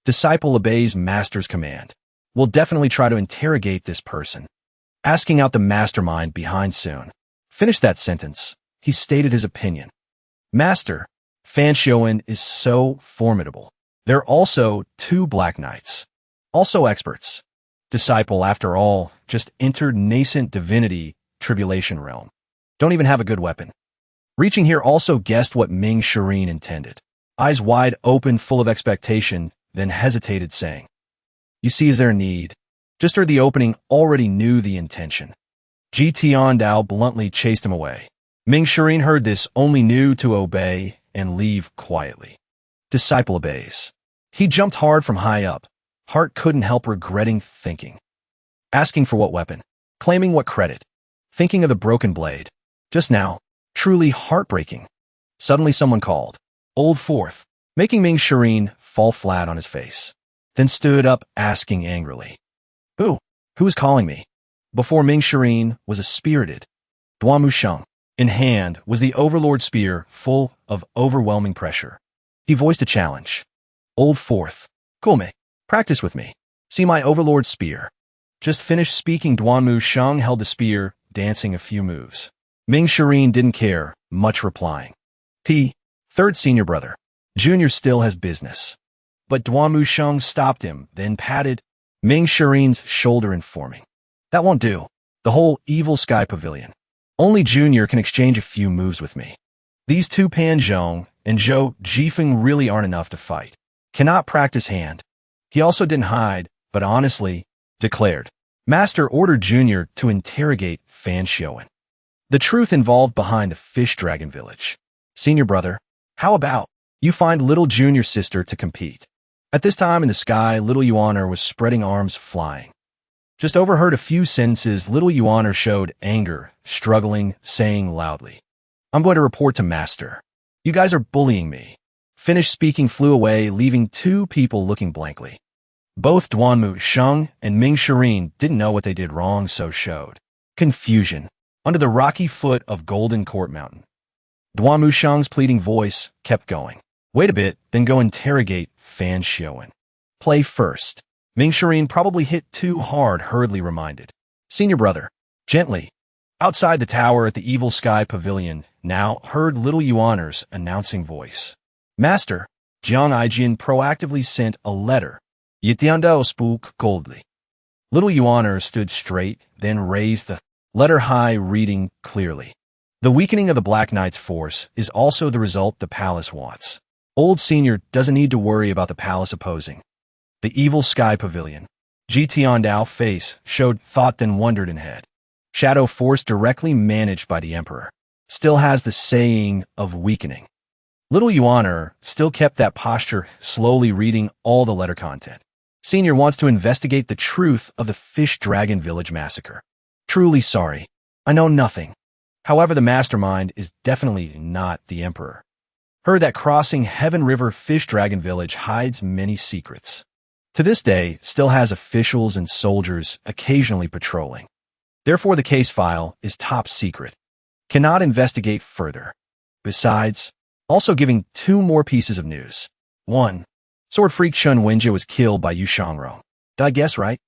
Disciple obeys master's command. We'll definitely try to interrogate this person. Asking out the mastermind behind soon. Finish that sentence. He stated his opinion. Master, Fan Shouen is so formidable. There are also 2 Black Knights. Also experts. Disciple, after all, just entered nascent divinity tribulation realm. Don't even have a good weapon. Reaching here also guessed what Ming Shireen intended. Eyes wide open, full of expectation, then hesitated, saying, You see, is there a need? Just heard the opening, already knew the intention. Ji Tiandao bluntly chased him away. Ming Shireen heard this, only knew to obey and leave quietly. Disciple obeys. He jumped hard from high up. Heart couldn't help regretting thinking. Asking for what weapon? Claiming what credit? Thinking of the broken blade. Just now. Truly heartbreaking. Suddenly someone called. Old Fourth, making Ming Shireen fall flat on his face. Then stood up, asking angrily. Who? Who is calling me? Before Ming Shireen was a spirited. Duamu Sheng. In hand was the Overlord spear, full of overwhelming pressure. He voiced a challenge. Old Fourth. Kulme. Practice with me. See my Overlord spear. Just finished speaking, Duanmu Sheng held the spear, dancing a few moves. Ming Shireen didn't care, much replying. Third senior brother. Junior still has business. But Duanmu Sheng stopped him, then patted Ming Shireen's shoulder, informing. That won't do. The whole Evil Sky Pavilion. Only Junior can exchange a few moves with me. These 2 Pan Zhong and Zhou Jifeng really aren't enough to fight. Cannot practice hand. He also didn't hide, but honestly, declared. Master ordered Junior to interrogate Fan Shouen. The truth involved behind the fish dragon village. Senior brother, how about you find little junior sister to compete? At this time in the sky, little Yuaner was spreading arms, flying. Just overheard a few sentences. Little Yuaner showed anger, struggling, saying loudly, I'm going to report to master. You guys are bullying me. Finished speaking, flew away, leaving 2 people looking blankly. Both Duanmu Sheng and Ming Shireen didn't know what they did wrong, so showed confusion. Under the rocky foot of Golden Court Mountain. Duanmu Sheng's pleading voice kept going. Wait a bit, then go interrogate Fan Shouen. Play first. Ming Shireen probably hit too hard, hurriedly reminded. Senior brother, gently. Outside the tower at the Evil Sky Pavilion, now heard little Yuaner's announcing voice. Master, Jiang Aijian proactively sent a letter. Yitiando spoke coldly. Little Yuaner stood straight, then raised the letter high, reading clearly. The weakening of the Black Knight's force is also the result the palace wants. Old Senior doesn't need to worry about the palace opposing. The Evil Sky Pavilion. Ji Tiandao face showed thought, then wondered in head. Shadow force directly managed by the Emperor. still has the saying of weakening. Little Yuaner still kept that posture, slowly reading all the letter content. Senior wants to investigate the truth of the Fish Dragon Village massacre. Truly sorry. I know nothing. However, the mastermind is definitely not the Emperor. Heard that crossing Heaven River Fish Dragon Village hides many secrets. To this day, still has officials and soldiers occasionally patrolling. Therefore, the case file is top secret. Cannot investigate further. Besides, also giving 2 more pieces of news. 1. Sword freak Shun Wenjie was killed by Yu Shangrong. Did I guess right?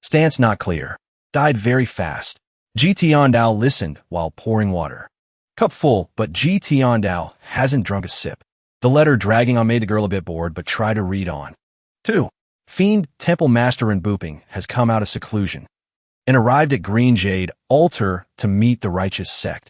Stance not clear. Died very fast. Ji Tiandao listened while pouring water. Cup full, but Ji Tiandao hasn't drunk a sip. The letter dragging on made the girl a bit bored, but try to read on. 2. Fiend Temple Master Booping has come out of seclusion and arrived at Green Jade Altar to meet the righteous sect.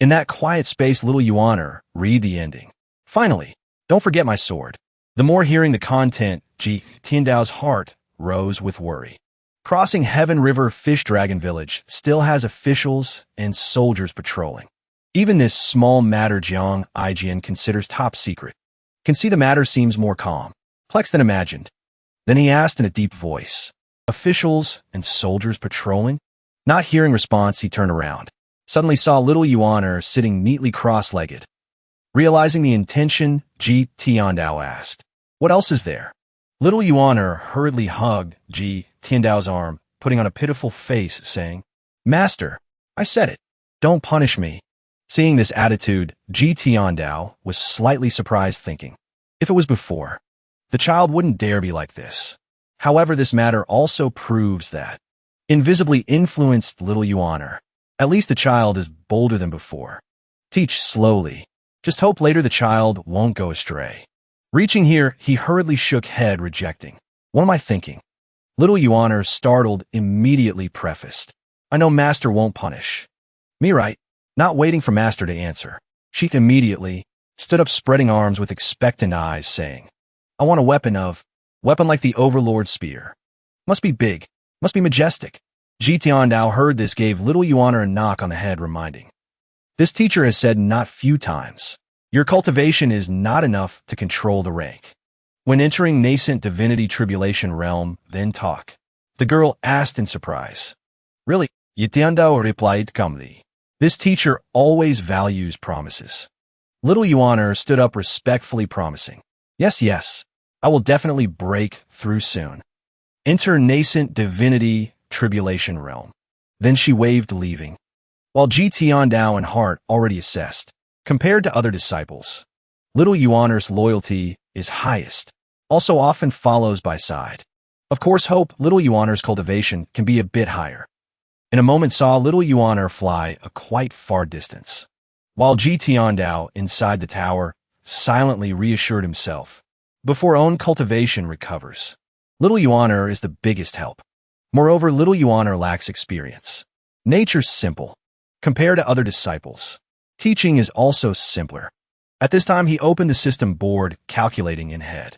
In that quiet space, little Yuaner, read the ending. Finally, don't forget my sword. The more hearing the content, Ji Tiandao's heart rose with worry. Crossing Heaven River Fish Dragon Village still has officials and soldiers patrolling. Even this small matter Jiang Ijian considers top secret. Can see the matter seems more complex than imagined. Then he asked in a deep voice, officials and soldiers patrolling? Not hearing response, he turned around. Suddenly saw little Yuaner sitting neatly cross-legged. Realizing the intention, Ji Tiandao asked, what else is there? Little Yuaner hurriedly hugged Ji Tiandao's arm, putting on a pitiful face, saying, Master, I said it. Don't punish me. Seeing this attitude, Ji Tiandao was slightly surprised, thinking, if it was before, the child wouldn't dare be like this. However, this matter also proves that invisibly influenced little Yuaner. At least the child is bolder than before. Teach slowly. Just hope later the child won't go astray. Reaching here, he hurriedly shook head, rejecting. What am I thinking? Little Yuaner, startled, immediately prefaced. I know Master won't punish. Me right? Not waiting for Master to answer. She immediately stood up, spreading arms with expectant eyes, saying, I want a weapon like the Overlord's spear. Must be big. Must be majestic. Ji Tiandao heard this, gave little Yuaner a knock on the head, reminding. This teacher has said not few times. Your cultivation is not enough to control the rank. When entering nascent divinity tribulation realm, then talk. The girl asked in surprise. Really? Yitiandao replied calmly. This teacher always values promises. Little Yuaner stood up, respectfully promising. Yes. I will definitely break through soon. Enter nascent divinity tribulation realm. Then she waved, leaving. While Ji Tiandao and heart already assessed. Compared to other disciples, little Yuaner's loyalty is highest, also often follows by side. Of course, hope little Yuaner's cultivation can be a bit higher. In a moment saw little Yuaner fly a quite far distance, while Ji Tiandao inside the tower silently reassured himself. Before own cultivation recovers, little Yuaner is the biggest help. Moreover, little Yuaner lacks experience. Nature's simple. Compared to other disciples, teaching is also simpler. At this time, he opened the system board, calculating in head.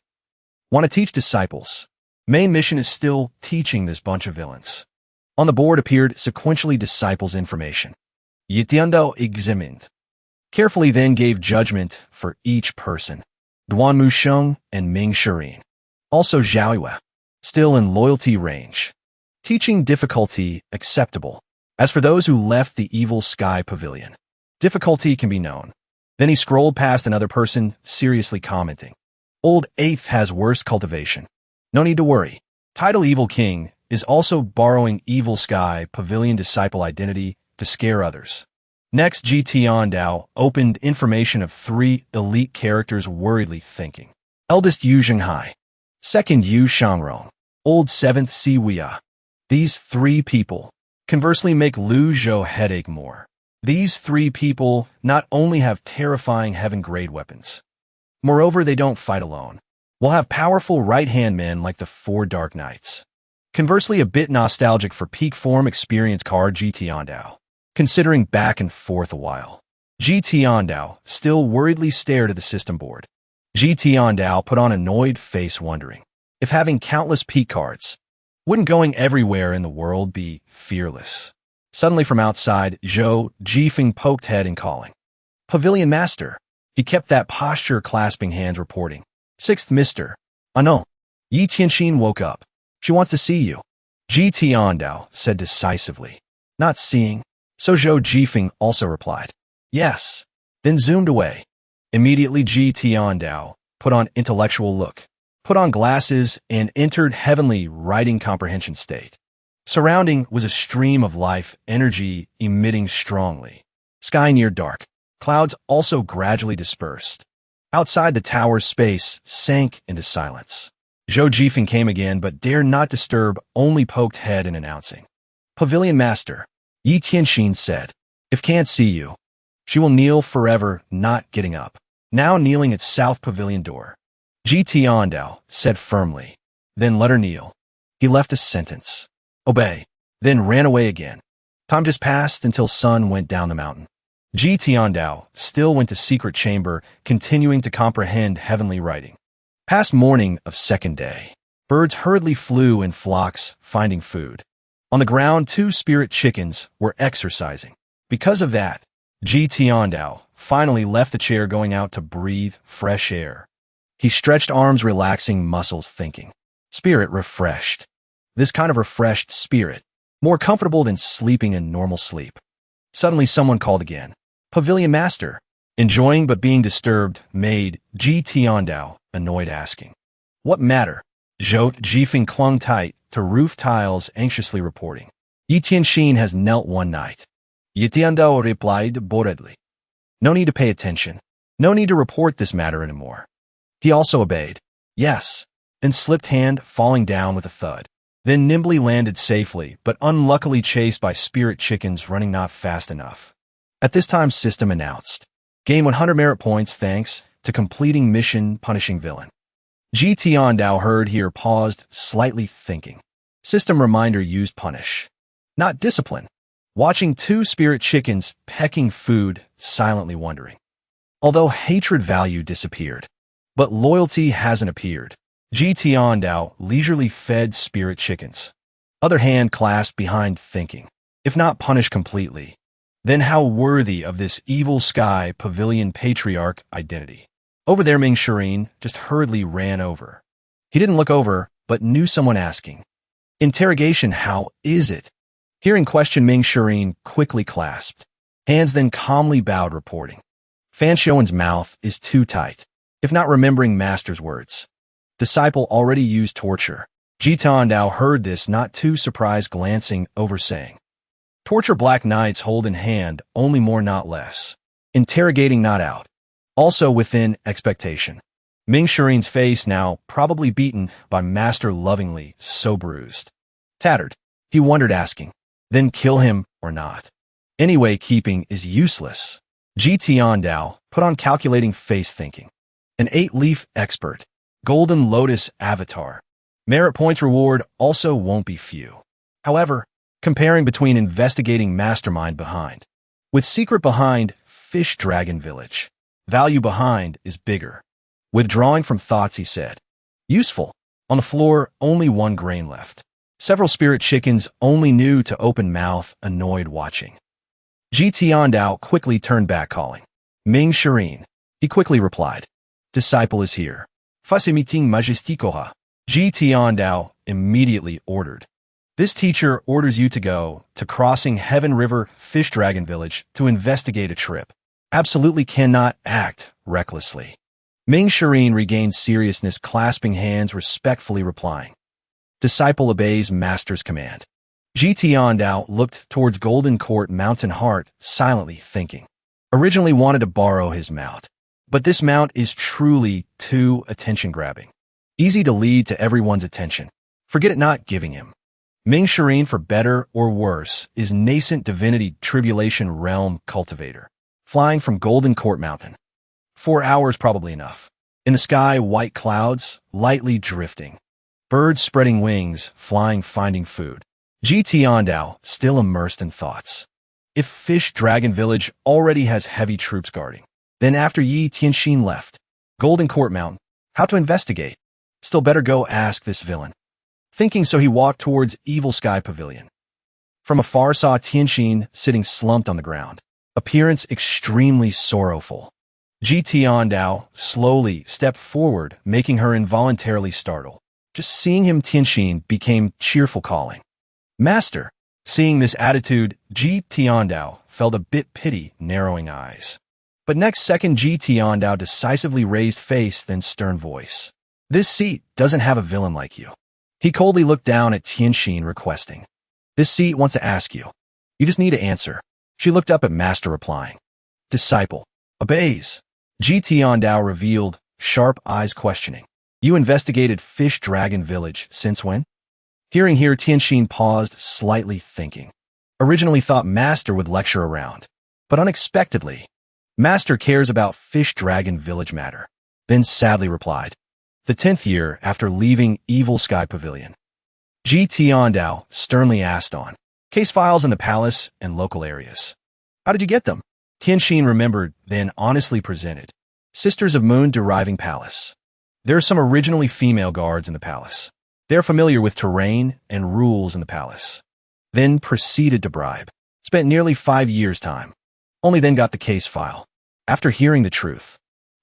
Want to teach disciples. Main mission is still teaching this bunch of villains. On the board appeared sequentially disciples information. Yitiando examined. Carefully then gave judgment for each person. Duan Musheng and Ming Shirin. Also Zhaoyue. Still in loyalty range. Teaching difficulty acceptable. As for those who left the Evil Sky Pavilion, difficulty can be known. Then he scrolled past another person, seriously commenting. Old Eighth has worse cultivation. No need to worry. Title Evil King is also borrowing Evil Sky Pavilion disciple identity to scare others. Next, Ji Tiandao opened information of 3 elite characters, worriedly thinking. Eldest Yu Zhenghai. Second Yu Shangrong. Old 7th Si Weia. These 3 people conversely make Lu Zhou headache more. These 3 people not only have terrifying heaven-grade weapons. Moreover, they don't fight alone. Will have powerful right-hand men like the 4 Dark Knights. Conversely, a bit nostalgic for peak form experience card Ji Tiandao. Considering back and forth a while. Ji Tiandao still worriedly stared at the system board. Ji Tiandao put on an annoyed face, wondering if having countless peak cards wouldn't going everywhere in the world be fearless. Suddenly from outside, Zhou Jifeng poked head and calling. Pavilion Master. He kept that posture, clasping hands, reporting. 6th Mr. No. Yi Tianxin woke up. She wants to see you. Ji Tiandao said decisively. Not seeing. So Zhou Jifeng also replied. Yes. Then zoomed away. Immediately Ji Tiandao put on intellectual look, put on glasses, and entered heavenly writing comprehension state. Surrounding was a stream of life energy emitting strongly. Sky near dark. Clouds also gradually dispersed. Outside the tower's space sank into silence. Zhou Jifeng came again but dared not disturb, only poked head in announcing. Pavilion Master. Yi Tianxin said. If can't see you. She will kneel forever, not getting up. Now kneeling at South Pavilion door. Ji Tiandao said firmly. Then let her kneel. He left a sentence. Obey. Then ran away again. Time just passed until sun went down the mountain. Ji Tiandao still went to secret chamber, continuing to comprehend heavenly writing. Past morning of second day. Birds hurriedly flew in flocks, finding food. On the ground, 2 spirit chickens were exercising. Because of that, Ji Tiandao finally left the chair, going out to breathe fresh air. He stretched arms, relaxing muscles, thinking. Spirit refreshed. This kind of refreshed spirit, more comfortable than sleeping in normal sleep. Suddenly someone called again. Pavilion Master. Enjoying but being disturbed, made Ji Tiandao annoyed, asking. What matter? Zhou Jifeng clung tight to roof tiles, anxiously reporting. Yi Tianxin has knelt one night. Yi Tiandao replied boredly. No need to pay attention. No need to report this matter anymore. He also obeyed. Yes. Then slipped hand, falling down with a thud. Then nimbly landed safely, but unluckily chased by spirit chickens running not fast enough. At this time, system announced. Gain 100 merit points thanks to completing mission punishing villain. Ji Tiandao heard here, paused, slightly thinking. System reminder used punish. Not discipline. Watching 2 spirit chickens pecking food, silently wondering. Although hatred value disappeared, but loyalty hasn't appeared. Ji Tiandao leisurely fed spirit chickens. Other hand clasped behind, thinking. If not punished completely, then how worthy of this evil sky pavilion patriarch identity. Over there, Ming Shirin just hurriedly ran over. He didn't look over, but knew someone asking. Interrogation, how is it? Hearing question, Ming Shirin quickly clasped. Hands, then calmly bowed, reporting. Fan Shouen's mouth is too tight. If not remembering master's words. Disciple already used torture. Ji Tiandao heard this, not too surprised, glancing over, saying. Torture black knights hold in hand, only more not less. Interrogating not out. Also within expectation. Ming Shirin's face now probably beaten by master, lovingly, so bruised. Tattered. He wondered, asking. Then kill him or not. Anyway, keeping is useless. Ji Tiandao put on calculating face, thinking. An 8-leaf expert. Golden Lotus avatar. Merit points reward also won't be few. However, comparing between investigating mastermind behind, with secret behind fish dragon village, value behind is bigger. Withdrawing from thoughts, he said. Useful. On the floor, only 1 grain left. Several spirit chickens only knew to open mouth, annoyed, watching. Ji Tiandao quickly turned back, calling. Ming Shirin. He quickly replied. Disciple is here. Face meeting majesticoha. Ji Tiandao immediately ordered. This teacher orders you to go to Crossing Heaven River Fish Dragon Village to investigate a trip. Absolutely cannot act recklessly. Ming Shirin regained seriousness, clasping hands, respectfully replying. Disciple obeys master's command. Ji Tiandao looked towards Golden Court Mountain Heart, silently thinking. Originally wanted to borrow his mount, but this mount is truly too attention-grabbing. Easy to lead to everyone's attention. Forget it not giving him. Ming Shirin, for better or worse, is nascent divinity tribulation realm cultivator. Flying from Golden Court Mountain. 4 hours probably enough. In the sky, white clouds, lightly drifting. Birds spreading wings, flying, finding food. Ji Tiandao still immersed in thoughts. If Fish Dragon Village already has heavy troops guarding, then after Yi Tianxin left, Golden Court Mountain, how to investigate? Still better go ask this villain. Thinking so, he walked towards Evil Sky Pavilion. From afar saw Tianxin sitting slumped on the ground. appearance extremely sorrowful. Ji Tiandao slowly stepped forward, making her involuntarily startle. Just seeing him, Tianxin became cheerful, calling, "Master." Seeing this attitude, Ji Tiandao felt a bit pity, narrowing eyes. But next second, Ji Tiandao decisively raised face, then stern voice. "This seat doesn't have a villain like you." He coldly looked down at Tianxin, requesting, "This seat wants to ask you. You just need to answer." She looked up at Master, replying, "Disciple obeys." Ji Tiandao revealed, sharp eyes questioning, "You investigated Fish Dragon Village since when?" Hearing here, Tianxin paused, slightly thinking. Originally thought Master would lecture around, but unexpectedly, Master cares about Fish Dragon Village matter. Then sadly replied, "The 10th year after leaving Evil Sky Pavilion." Ji Tiandao sternly asked on, "Case files in the palace and local areas. How did you get them?" Tianxin remembered, then honestly presented, "Sisters of Moon Deriving Palace. There are some originally female guards in the palace. They are familiar with terrain and rules in the palace." Then proceeded to bribe. Spent nearly 5 years' time. Only then got the case file. After hearing the truth,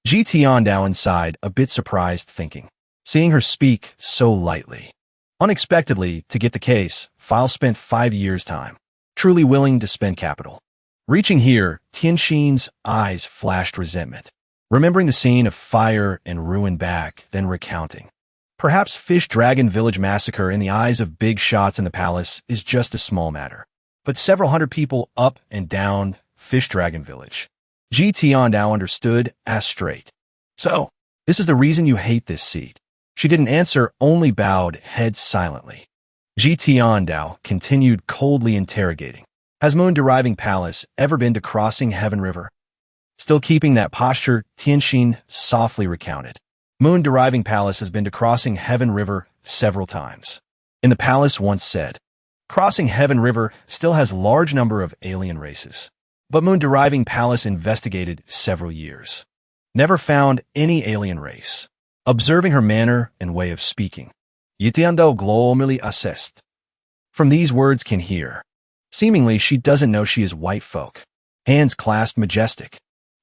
Ji Tiandao inside a bit surprised, thinking, seeing her speak so lightly. Unexpectedly, to get the case file spent 5 years' time. Truly willing to spend capital. Reaching here, Tianxin's eyes flashed resentment. Remembering the scene of fire and ruin back, then recounting. Perhaps Fish Dragon Village massacre in the eyes of big shots in the palace is just a small matter. But several hundred people up and down Fish Dragon Village. Ji Tiandao understood, asked straight, "So, this is the reason you hate this seat?" She didn't answer, only bowed head silently. Ji Tiandao continued, coldly interrogating, "Has Moon Deriving Palace ever been to Crossing Heaven River?" Still keeping that posture, Tianxin softly recounted. "Moon Deriving Palace has been to Crossing Heaven River several times. In the palace once said, Crossing Heaven River still has large number of alien races. But Moon Deriving Palace investigated several years. Never found any alien race." Observing her manner and way of speaking, Yitiando glomily assessed. From these words can hear. Seemingly she doesn't know she is white folk. Hands clasped majestic.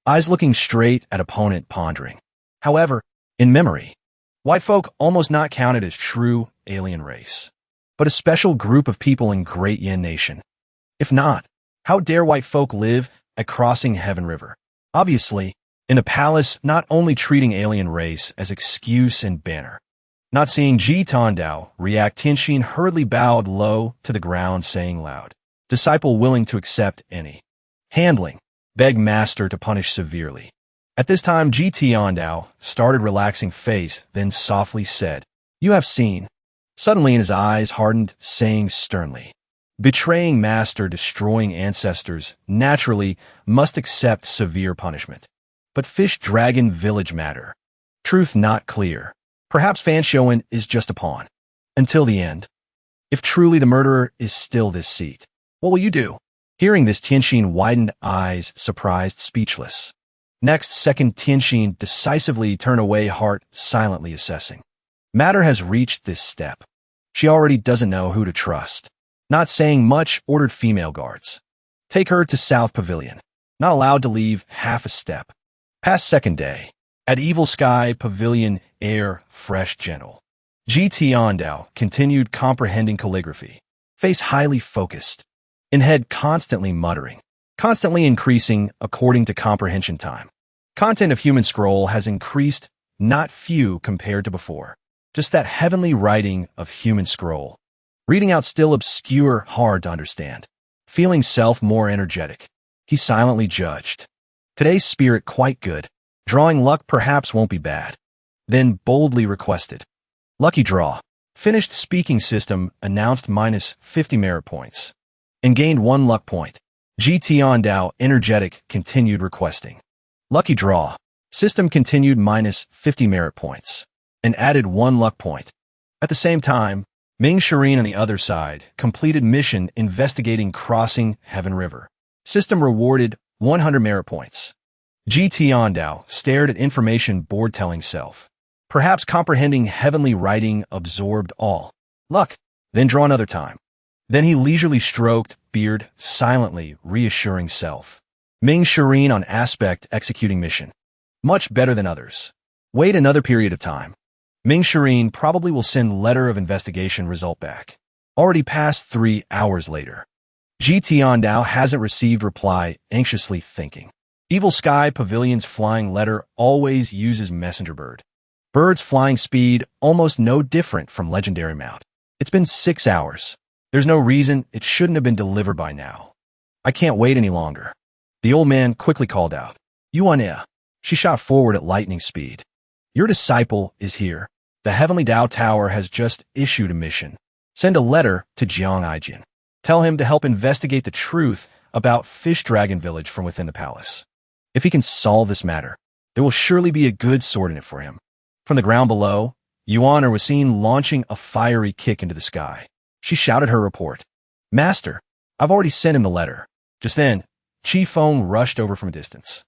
Eyes looking straight at opponent, pondering. However, in memory, white folk almost not counted as true alien race, but a special group of people in Great Yin Nation. If not, how dare white folk live at Crossing Heaven River? Obviously, in the palace, not only treating alien race as excuse and banner. Not seeing Ji Tiandao react, Tianxin hurriedly bowed low to the ground, saying loud, "Disciple willing to accept any handling. Beg Master to punish severely." At this time, Ji Tiandao started relaxing face, then softly said, "You have seen." Suddenly in his eyes hardened, saying sternly, "Betraying Master, destroying ancestors, naturally must accept severe punishment. But Fish Dragon Village matter. Truth not clear. Perhaps Fanshowen is just a pawn. Until the end. If truly the murderer is still this seat, what will you do?" Hearing this, Tianxin widened eyes, surprised, speechless. Next second, Tianxin decisively turned away, heart silently assessing. Matter has reached this step. She already doesn't know who to trust. Not saying much, ordered female guards. Take her to South Pavilion. Not allowed to leave half a step. Past second day. At Evil Sky Pavilion, air fresh, gentle. Ji Tiandao continued comprehending calligraphy. Face highly focused. In head constantly muttering. Constantly increasing according to comprehension time. Content of human scroll has increased, not few compared to before. Just that heavenly writing of human scroll. Reading out still obscure, hard to understand. Feeling self more energetic. He silently judged. Today's spirit quite good. Drawing luck perhaps won't be bad. Then boldly requested. Lucky draw. Finished speaking system announced minus 50 merit points. And gained 1 luck point. Ji Tiandao, energetic, continued requesting. Lucky draw. System continued minus 50 merit points. And added 1 luck point. At the same time, Ming Shireen on the other side completed mission investigating Crossing Heaven River. System rewarded 100 merit points. Ji Tiandao stared at information board, telling self. Perhaps comprehending heavenly writing absorbed all. Luck. Then draw another time. Then he leisurely stroked beard, silently reassuring self. Ming Shireen on aspect executing mission. Much better than others. Wait another period of time. Ming Shireen probably will send letter of investigation result back. Already past 3 hours later. Ji Tiandao hasn't received reply, anxiously thinking. Evil Sky Pavilion's flying letter always uses messenger bird. Bird's flying speed almost no different from legendary mount. It's been 6 hours. There's no reason it shouldn't have been delivered by now. I can't wait any longer. The old man quickly called out. Yuania. She shot forward at lightning speed. Your disciple is here. The Heavenly Dao Tower has just issued a mission. Send a letter to Jiang Aijin. Tell him to help investigate the truth about Fish Dragon Village from within the palace. If he can solve this matter, there will surely be a good sword in it for him. From the ground below, Yuaner was seen launching a fiery kick into the sky. She shouted her report. Master, I've already sent him the letter. Just then, Chi Feng rushed over from a distance.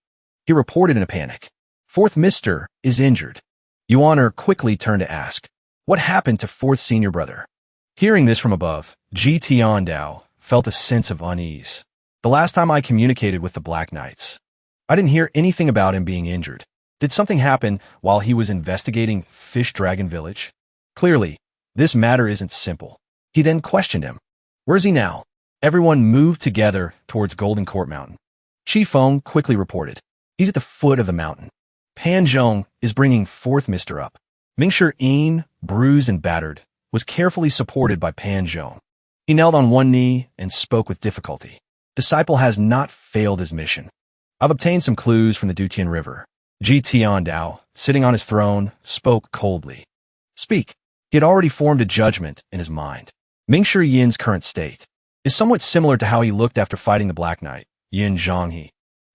He reported in a panic. Fourth Mister is injured. Yuaner quickly turned to ask, what happened to fourth senior brother? Hearing this from above, Ji Tiandao felt a sense of unease. The last time I communicated with the Black Knights, I didn't hear anything about him being injured. Did something happen while he was investigating Fish Dragon Village? Clearly, this matter isn't simple. He then questioned him. Where's he now? Everyone moved together towards Golden Court Mountain. Chi Feng quickly reported. He's at the foot of the mountain. Pan Zhong is bringing fourth Mister up. Mingshi Yin, bruised and battered, was carefully supported by Pan Zhong. He knelt on one knee and spoke with difficulty. Disciple has not failed his mission. I've obtained some clues from the Dutian River. Ji Tiandao, sitting on his throne, spoke coldly. Speak. He had already formed a judgment in his mind. Mingshi Yin's current state is somewhat similar to how he looked after fighting the Black Knight, Yin Zhonghe.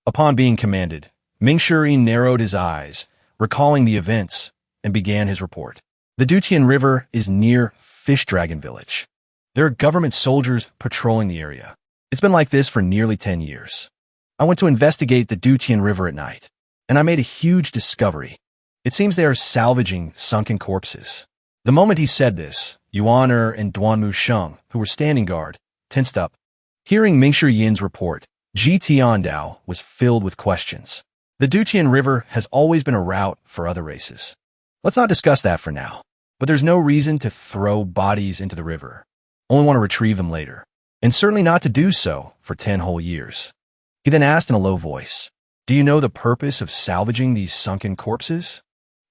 Upon being commanded, Mingshi Yin narrowed his eyes, recalling the events, and began his report. The Dutian River is near Fish Dragon Village. There are government soldiers patrolling the area. It's been like this for nearly 10 years. I went to investigate the Dutian River at night, and I made a huge discovery. It seems they are salvaging sunken corpses. The moment he said this, Yuaner and Duanmu Sheng, who were standing guard, tensed up. Hearing Mingshi Yin's report, Ji Tiandao was filled with questions. The Dutian River has always been a route for other races. Let's not discuss that for now, but there's no reason to throw bodies into the river. Only want to retrieve them later, and certainly not to do so for 10 whole years. He then asked in a low voice, do you know the purpose of salvaging these sunken corpses?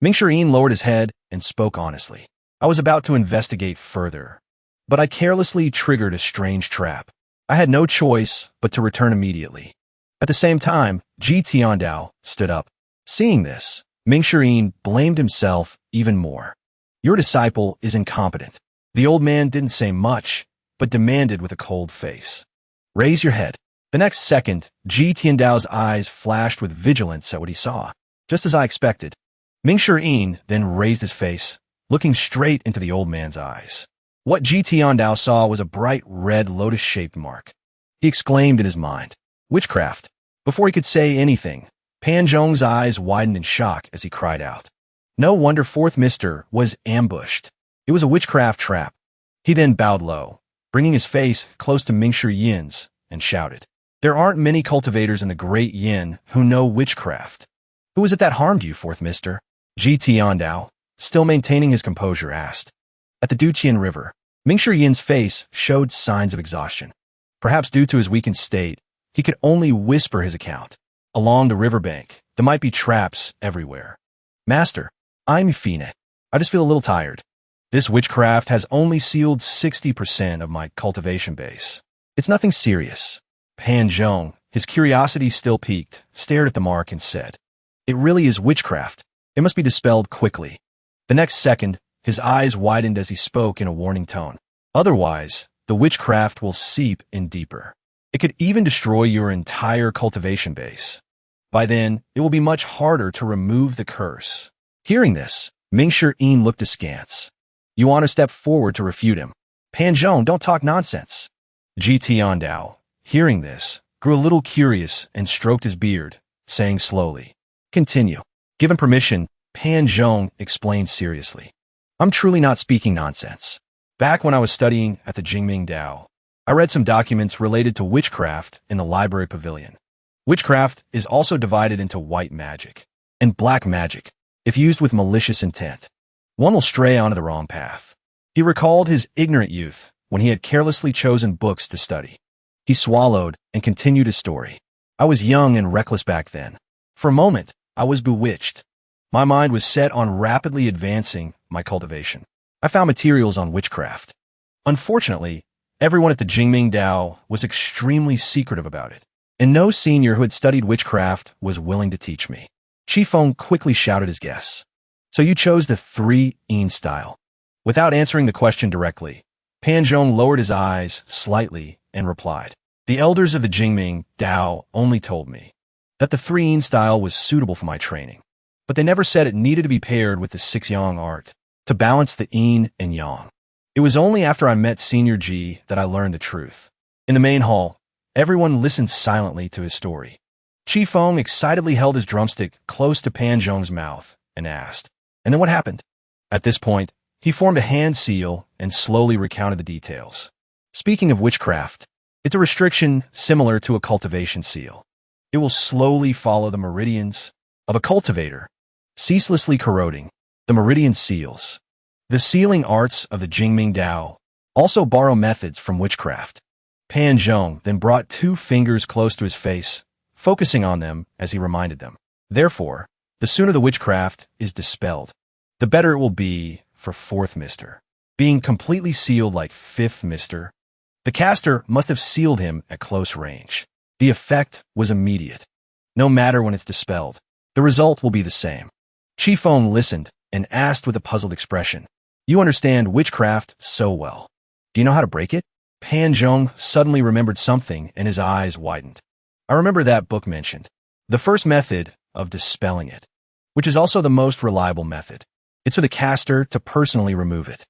Mingshi Yin lowered his head and spoke honestly. I was about to investigate further, but I carelessly triggered a strange trap. I had no choice but to return immediately. At the same time, Ji Tiandao stood up. Seeing this, Mingshi Yin blamed himself even more. Your disciple is incompetent. The old man didn't say much, but demanded with a cold face. Raise your head. The next second, Ji Tiandao's eyes flashed with vigilance at what he saw, just as I expected. Mingshi Yin then raised his face, looking straight into the old man's eyes. What Ji Tiandao saw was a bright red lotus-shaped mark. He exclaimed in his mind, witchcraft. Before he could say anything, Pan Zhong's eyes widened in shock as he cried out. No wonder fourth Mister was ambushed. It was a witchcraft trap. He then bowed low, bringing his face close to Mingshi Yin's, and shouted. There aren't many cultivators in the Great Yin who know witchcraft. Who was it that harmed you, fourth Mister? Ji Tiandao, still maintaining his composure, asked. At the Dutian River, Mingshi Yin's face showed signs of exhaustion. Perhaps due to his weakened state, he could only whisper his account. Along the riverbank, there might be traps everywhere. Master, I'm Fine. I just feel a little tired. This witchcraft has only sealed 60% of my cultivation base. It's nothing serious. Pan Zhong, his curiosity still piqued, stared at the mark and said, it really is witchcraft. It must be dispelled quickly. The next second, his eyes widened as he spoke in a warning tone. Otherwise, the witchcraft will seep in deeper. It could even destroy your entire cultivation base. By then, it will be much harder to remove the curse. Hearing this, Mingshi Yin looked askance. Yuaner stepped forward to refute him. Pan Zhong, don't talk nonsense. Ji Tiandao, hearing this, grew a little curious and stroked his beard, saying slowly, continue. Given permission, Pan Zhong explained seriously. I'm truly not speaking nonsense. Back when I was studying at the Jingming Dao, I read some documents related to witchcraft in the library pavilion. Witchcraft is also divided into white magic and black magic, if used with malicious intent. One will stray onto the wrong path. He recalled his ignorant youth when he had carelessly chosen books to study. He swallowed and continued his story. I was young and reckless back then. For a moment, I was bewitched. My mind was set on rapidly advancing my cultivation. I found materials on witchcraft. Unfortunately, everyone at the Jingming Dao was extremely secretive about it, and no senior who had studied witchcraft was willing to teach me. Qifeng quickly shouted his guess. So you chose the 3-yin style. Without answering the question directly, Pan Zhong lowered his eyes slightly and replied, the elders of the Jingming Dao only told me that the 3-yin style was suitable for my training, but they never said it needed to be paired with the 6-yang art to balance the yin and yang. It was only after I met Senior Ji that I learned the truth. In the main hall, everyone listened silently to his story. Qifeng excitedly held his drumstick close to Pan Zhong's mouth and asked, and then what happened? At this point, he formed a hand seal and slowly recounted the details. Speaking of witchcraft, it's a restriction similar to a cultivation seal. It will slowly follow the meridians of a cultivator, ceaselessly corroding the meridian seals. The sealing arts of the Jingming Dao also borrow methods from witchcraft. Pan Zhong then brought 2 fingers close to his face, focusing on them as he reminded them. Therefore, the sooner the witchcraft is dispelled, the better it will be for 4th Mister. Being completely sealed like 5th Mister, the caster must have sealed him at close range. The effect was immediate. No matter when it's dispelled, the result will be the same. Qifeng listened and asked with a puzzled expression, you understand witchcraft so well. Do you know how to break it? Pan Zhong suddenly remembered something and his eyes widened. I remember that book mentioned the first method of dispelling it, which is also the most reliable method. It's for the caster to personally remove it.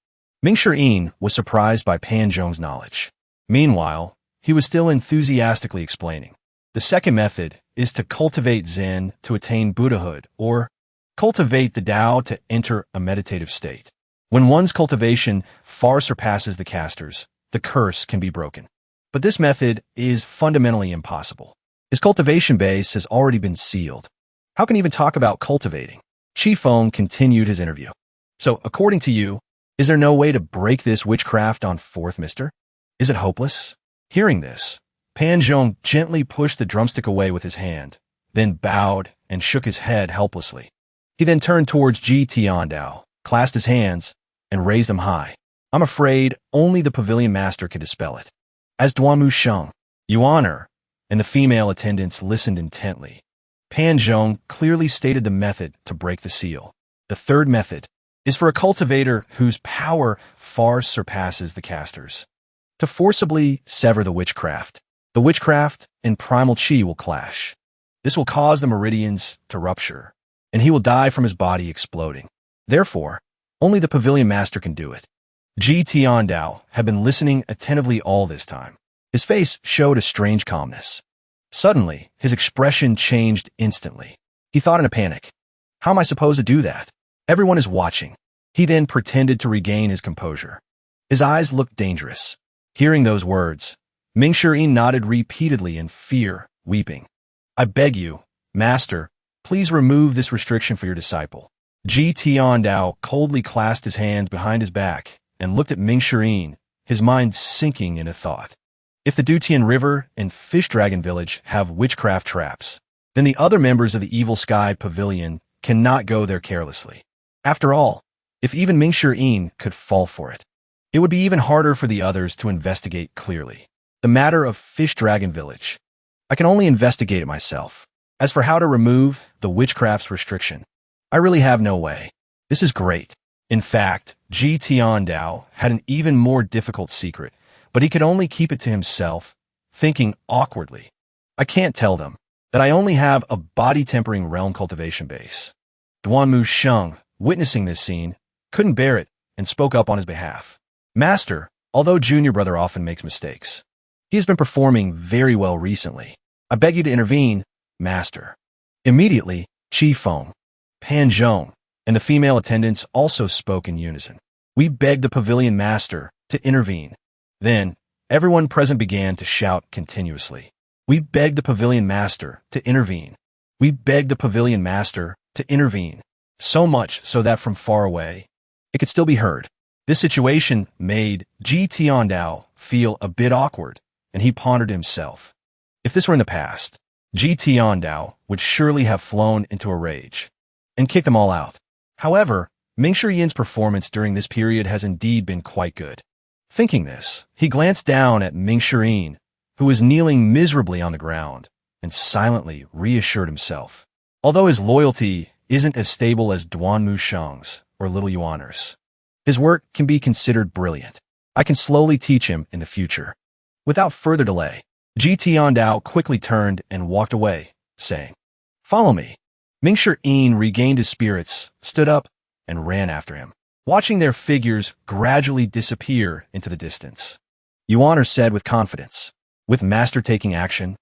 Mingshi was surprised by Pan Zhong's knowledge. Meanwhile, he was still enthusiastically explaining. The second method is to cultivate Zen to attain Buddhahood, or cultivate the Tao to enter a meditative state. When one's cultivation far surpasses the caster's, the curse can be broken. But this method is fundamentally impossible. His cultivation base has already been sealed. How can he even talk about cultivating? Qifeng continued his interview. So, according to you, is there no way to break this witchcraft on 4th Mister? Is it hopeless? Hearing this, Pan Zhong gently pushed the drumstick away with his hand, then bowed and shook his head helplessly. He then turned towards Ji Tiandao, clasped his hands, and raised them high. I'm afraid only the pavilion master could dispel it. As Duanmu Sheng, you honor, and the female attendants listened intently. Pan Zhong clearly stated the method to break the seal. The third method is for a cultivator whose power far surpasses the caster's. To forcibly sever the witchcraft and primal chi will clash. This will cause the meridians to rupture, and he will die from his body exploding. Therefore, only the pavilion master can do it. Ji Tiandao had been listening attentively all this time. His face showed a strange calmness. Suddenly, his expression changed instantly. He thought in a panic, how am I supposed to do that? Everyone is watching. He then pretended to regain his composure. His eyes looked dangerous. Hearing those words, Mingshi nodded repeatedly in fear, weeping. I beg you, Master, please remove this restriction for your disciple. Ji Tiandao coldly clasped his hands behind his back and looked at Mingshi, his mind sinking into thought. If the Dutian River and Fish Dragon Village have witchcraft traps, then the other members of the Evil Sky Pavilion cannot go there carelessly. After all, if even Mingshi could fall for it, it would be even harder for the others to investigate clearly. The matter of Fish Dragon Village, I can only investigate it myself. As for how to remove the witchcraft's restriction, I really have no way. This is great. In fact, Ji Tiandao had an even more difficult secret, but he could only keep it to himself, thinking awkwardly. I can't tell them that I only have a body-tempering realm cultivation base. Duanmu Sheng, witnessing this scene, couldn't bear it and spoke up on his behalf. Master, although junior brother often makes mistakes, he has been performing very well recently. I beg you to intervene, Master. Immediately, Qifeng, Pan Zhong, and the female attendants also spoke in unison. We beg the pavilion master to intervene. Then, everyone present began to shout continuously. We beg the pavilion master to intervene. We beg the pavilion master to intervene. So much so that from far away, it could still be heard. This situation made Ji Tiandao feel a bit awkward, and he pondered to himself. If this were in the past, Ji Tiandao would surely have flown into a rage and kicked them all out. However, Mingshi Yin's performance during this period has indeed been quite good. Thinking this, he glanced down at Mingshi Yin, who was kneeling miserably on the ground, and silently reassured himself. Although his loyalty isn't as stable as Duanmu Shang's or Little Yuaner's, his work can be considered brilliant. I can slowly teach him in the future. Without further delay, Ji Tiandao quickly turned and walked away, saying, "Follow me." Mingshi Yin regained his spirits, stood up, and ran after him, watching their figures gradually disappear into the distance. Yuaner said with confidence, "With master taking action,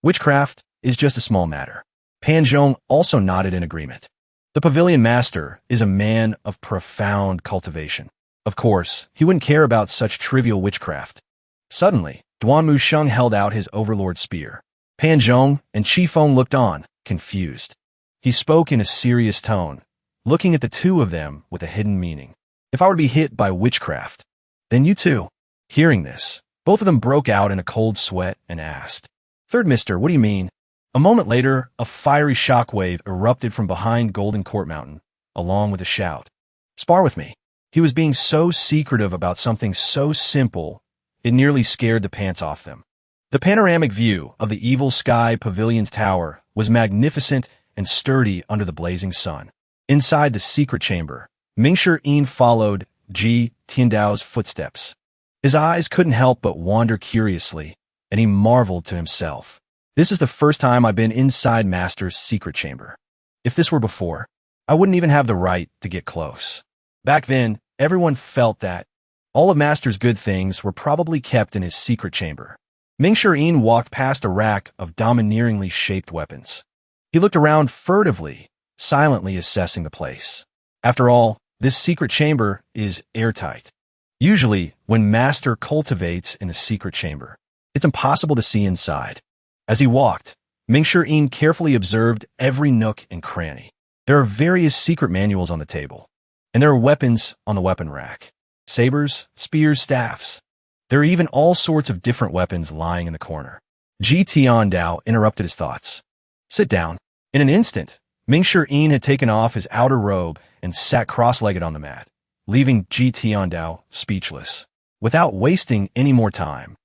witchcraft is just a small matter." Pan Zhong also nodded in agreement. The pavilion master is a man of profound cultivation. Of course, he wouldn't care about such trivial witchcraft. Suddenly, Duanmu Sheng held out his overlord spear. Pan Zhong and Qi Feng looked on, confused. He spoke in a serious tone, looking at the two of them with a hidden meaning. "If I were to be hit by witchcraft, then you too." Hearing this, both of them broke out in a cold sweat and asked, "Third mister, what do you mean?" A moment later, a fiery shockwave erupted from behind Golden Court Mountain, along with a shout. "Spar with me." He was being so secretive about something so simple, it nearly scared the pants off them. The panoramic view of the Evil Sky Pavilion's tower was magnificent and sturdy under the blazing sun. Inside the secret chamber, Mingshi Yin followed Ji Tiandao's footsteps. His eyes couldn't help but wander curiously, and he marveled to himself. "This is the first time I've been inside Master's secret chamber. If this were before, I wouldn't even have the right to get close." Back then, everyone felt that all of Master's good things were probably kept in his secret chamber. Mingshi Yin walked past a rack of domineeringly shaped weapons. He looked around furtively, silently assessing the place. After all, this secret chamber is airtight. Usually, when Master cultivates in a secret chamber, it's impossible to see inside. As he walked, Mingshi Yin carefully observed every nook and cranny. There are various secret manuals on the table, and there are weapons on the weapon rack. Sabers, spears, staffs. There are even all sorts of different weapons lying in the corner. Ji Tiandao interrupted his thoughts. "Sit down." In an instant, Mingshi Yin had taken off his outer robe and sat cross-legged on the mat, leaving Ji Tiandao speechless. Without wasting any more time,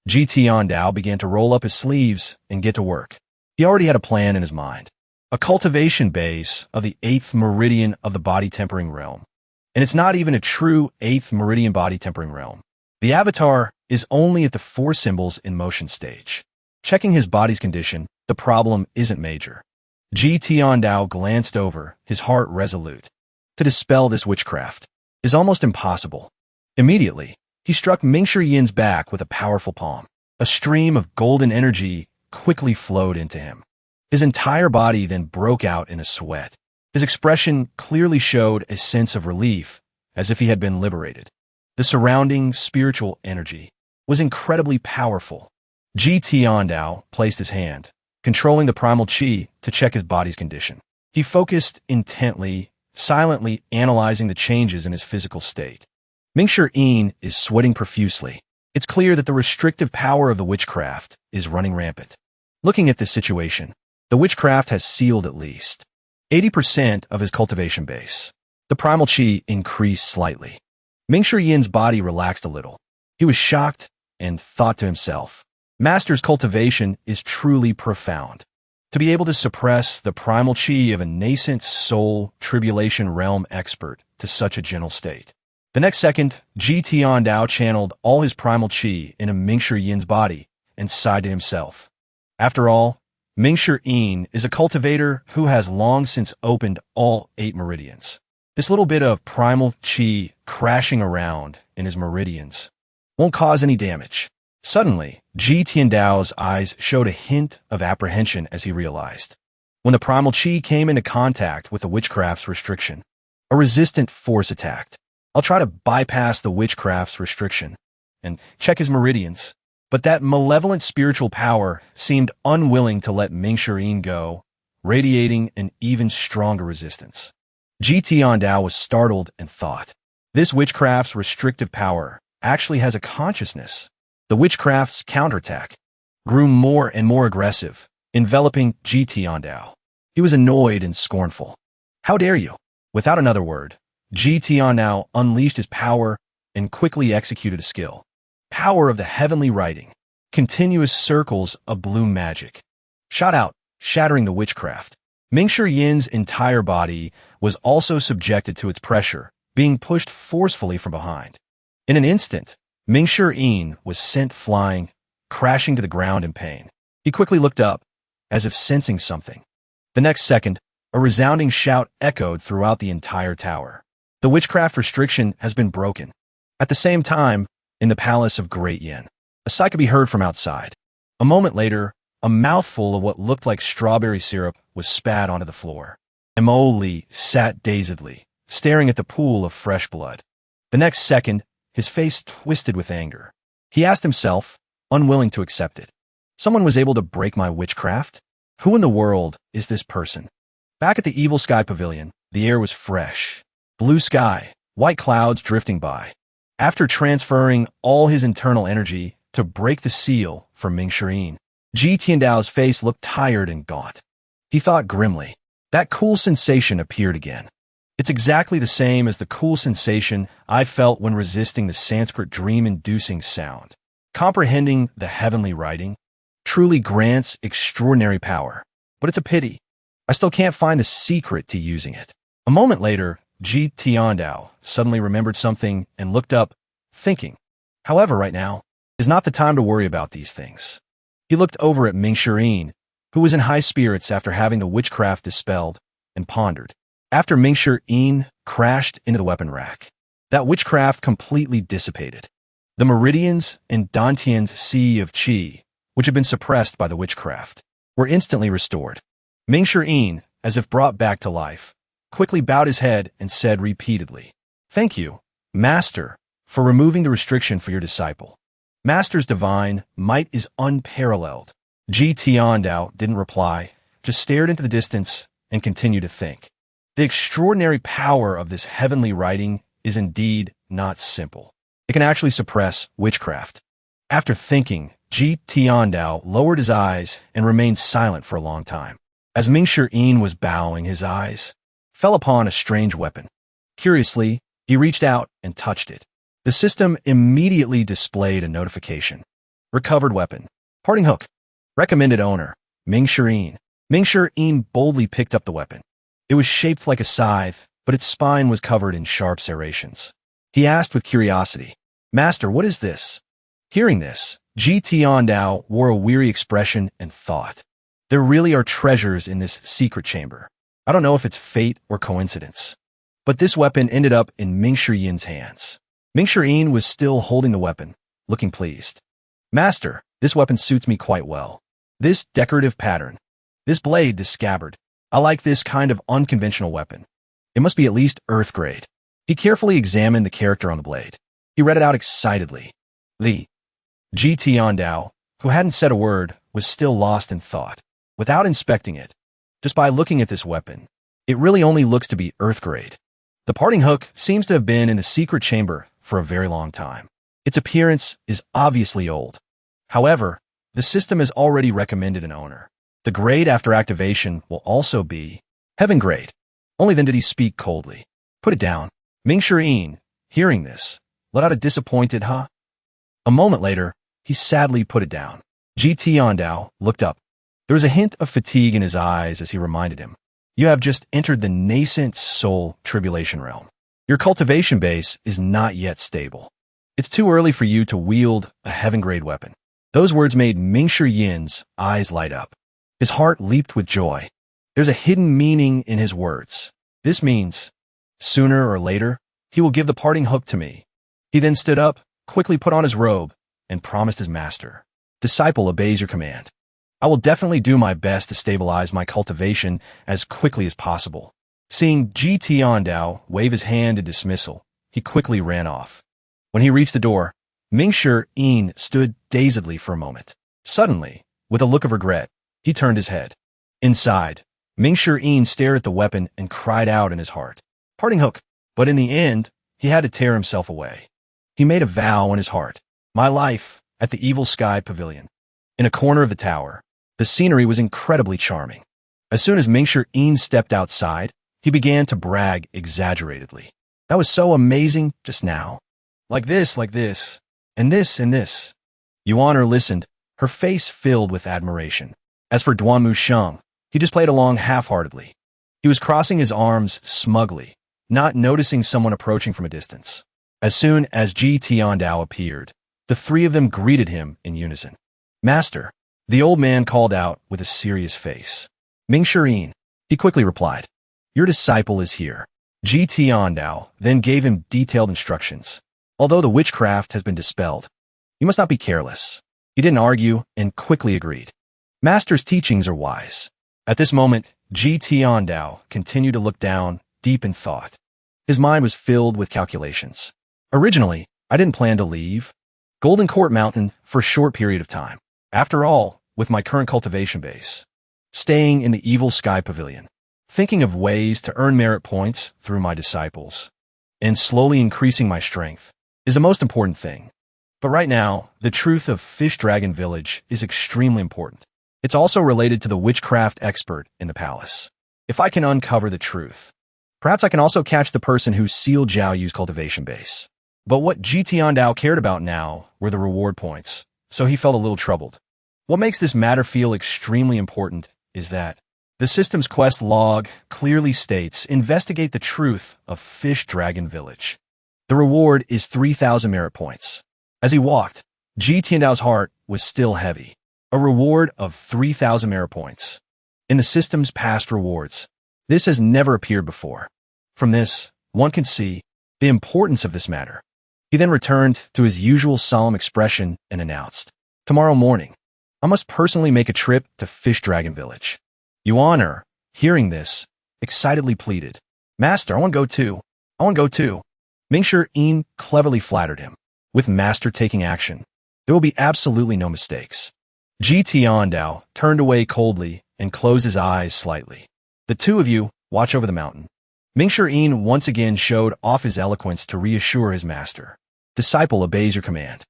Ji Tiandao began to roll up his sleeves and get to work. He already had a plan in his mind. A cultivation base of the 8th meridian of the body-tempering realm. And it's not even a true 8th meridian body-tempering realm. The avatar is only at the 4 symbols in motion stage. Checking his body's condition, the problem isn't major. Ji Tiandao glanced over, his heart resolute. To dispel this witchcraft is almost impossible. Immediately, he struck Mingshi Yin's back with a powerful palm. A stream of golden energy quickly flowed into him. His entire body then broke out in a sweat. His expression clearly showed a sense of relief, as if he had been liberated. The surrounding spiritual energy was incredibly powerful. Ji Tiandao placed his hand, controlling the primal chi, to check his body's condition. He focused intently, silently analyzing the changes in his physical state. Mingshi Yin is sweating profusely. It's clear that the restrictive power of the witchcraft is running rampant. Looking at this situation, the witchcraft has sealed at least 80% of his cultivation base. The primal chi increased slightly. Mingshi Yin's body relaxed a little. He was shocked and thought to himself, Master's cultivation is truly profound. To be able to suppress the primal chi of a nascent soul tribulation realm expert to such a gentle state. The next second, Ji Tiandao channeled all his primal chi into Mingshi Yin's body and sighed to himself. After all, Mingshi Yin is a cultivator who has long since opened all 8 meridians. This little bit of primal chi crashing around in his meridians won't cause any damage. Suddenly, Ji Tiandao's eyes showed a hint of apprehension as he realized. When the primal chi came into contact with the witchcraft's restriction, a resistant force attacked. I'll try to bypass the witchcraft's restriction and check his meridians. But that malevolent spiritual power seemed unwilling to let Ming-Shi go, radiating an even stronger resistance. Tiandao was startled and thought, this witchcraft's restrictive power actually has a consciousness. The witchcraft's counterattack grew more and more aggressive, enveloping Tiandao. He was annoyed and scornful. How dare you? Without another word, Tiandao unleashed his power and quickly executed a skill. Power of the heavenly writing. Continuous circles of blue magic shot out, shattering the witchcraft. Ming-Shi entire body was also subjected to its pressure, being pushed forcefully from behind. In an instant, Ming-Shi was sent flying, crashing to the ground in pain. He quickly looked up, as if sensing something. The next second, a resounding shout echoed throughout the entire tower. The witchcraft restriction has been broken. At the same time, in the palace of Great Yin, a sigh could be heard from outside. A moment later, a mouthful of what looked like strawberry syrup was spat onto the floor. Mo Li sat dazedly, staring at the pool of fresh blood. The next second, his face twisted with anger. He asked himself, unwilling to accept it. Someone was able to break my witchcraft? Who in the world is this person? Back at the Evil Sky Pavilion, the air was fresh. Blue sky, white clouds drifting by. After transferring all his internal energy to break the seal for Ming-Shi, Tiandao's face looked tired and gaunt. He thought grimly. That cool sensation appeared again. It's exactly the same as the cool sensation I felt when resisting the Sanskrit dream-inducing sound. Comprehending the heavenly writing truly grants extraordinary power, but it's a pity. I still can't find the secret to using it. A moment later, Tiandao suddenly remembered something and looked up, thinking. However, right now is not the time to worry about these things. He looked over at Ming-Shi, who was in high spirits after having the witchcraft dispelled, and pondered. After Ming-Shi crashed into the weapon rack, that witchcraft completely dissipated. The meridians and Dantian's sea of qi, which had been suppressed by the witchcraft, were instantly restored. Ming-Shi, as if brought back to life, quickly bowed his head and said repeatedly, "Thank you, Master, for removing the restriction for your disciple. Master's divine might is unparalleled." Tiandao didn't reply, just stared into the distance and continued to think. The extraordinary power of this heavenly writing is indeed not simple. It can actually suppress witchcraft. After thinking, Tiandao lowered his eyes and remained silent for a long time. As Ming-Shi was bowing, his eyes fell upon a strange weapon. Curiously, he reached out and touched it. The system immediately displayed a notification. Recovered weapon. Parting hook. Recommended owner. Ming-Shi. Ming-Shi boldly picked up the weapon. It was shaped like a scythe, but its spine was covered in sharp serrations. He asked with curiosity, "Master, what is this?" Hearing this, Tiandao wore a weary expression and thought, "There really are treasures in this secret chamber. I don't know if it's fate or coincidence." But this weapon ended up in Ming-Shi's hands. Ming-Shi was still holding the weapon, looking pleased. "Master, this weapon suits me quite well. This decorative pattern. This blade, this scabbard. I like this kind of unconventional weapon. It must be at least Earth grade." He carefully examined the character on the blade. He read it out excitedly. The Tiandao, who hadn't said a word, was still lost in thought. Without inspecting it, just by looking at this weapon, it really only looks to be Earth grade. The parting hook seems to have been in the secret chamber for a very long time. Its appearance is obviously old. However, the system has already recommended an owner. The grade after activation will also be heaven grade. Only then did he speak coldly. "Put it down." Ming-Shi, hearing this, let out a disappointed huh. A moment later, he sadly put it down. Tiandao looked up. There was a hint of fatigue in his eyes as he reminded him, "You have just entered the nascent soul tribulation realm. Your cultivation base is not yet stable. It's too early for you to wield a heaven-grade weapon." Those words made Ming-Shi's eyes light up. His heart leaped with joy. There's a hidden meaning in his words. This means, sooner or later, he will give the parting hook to me. He then stood up, quickly put on his robe, and promised his master, "Disciple obeys your command. I will definitely do my best to stabilize my cultivation as quickly as possible." Seeing Tiandao wave his hand in dismissal, he quickly ran off. When he reached the door, Ming-Shi stood dazedly for a moment. Suddenly, with a look of regret, he turned his head. Inside, Ming-Shi stared at the weapon and cried out in his heart. Parting hook. But in the end, he had to tear himself away. He made a vow in his heart. My life at the Evil Sky Pavilion. In a corner of the tower, the scenery was incredibly charming. As soon as Ming-Shi stepped outside, he began to brag exaggeratedly. That was so amazing just now. Like this, and this, and this. Yuan listened, her face filled with admiration. As for Duanmu Sheng, he just played along half-heartedly. He was crossing his arms smugly, not noticing someone approaching from a distance. As soon as Ji Tiandao appeared, the three of them greeted him in unison. Master, the old man called out with a serious face. Ming-Shi, he quickly replied. Your disciple is here. Ji Tiandao then gave him detailed instructions. Although the witchcraft has been dispelled, you must not be careless. He didn't argue and quickly agreed. Master's teachings are wise. At this moment, Ji Tiandao continued to look down, deep in thought. His mind was filled with calculations. Originally, I didn't plan to leave Golden Court Mountain for a short period of time. After all, with my current cultivation base, staying in the Evil Sky Pavilion, thinking of ways to earn merit points through my disciples, and slowly increasing my strength is the most important thing. But right now, the truth of Fish Dragon Village is extremely important. It's also related to the witchcraft expert in the palace. If I can uncover the truth, perhaps I can also catch the person who sealed Zhao Yu's cultivation base. But what Ji Tiandao cared about now were the reward points, so he felt a little troubled. What makes this matter feel extremely important is that the system's quest log clearly states, investigate the truth of Fish Dragon Village. The reward is 3,000 merit points. As he walked, Ji Tiandao's heart was still heavy. A reward of 3,000 merit points. In the system's past rewards, this has never appeared before. From this, one can see the importance of this matter. He then returned to his usual solemn expression and announced, Tomorrow morning, I must personally make a trip to Fish Dragon Village. Yuan, hearing this, excitedly pleaded, Master, I want to go too. I want to go too. Ming-Shi cleverly flattered him. With Master taking action, there will be absolutely no mistakes. Ji Tiandao turned away coldly and closed his eyes slightly. The two of you watch over the mountain. Ming-Shi once again showed off his eloquence to reassure his master. Disciple obeys your command.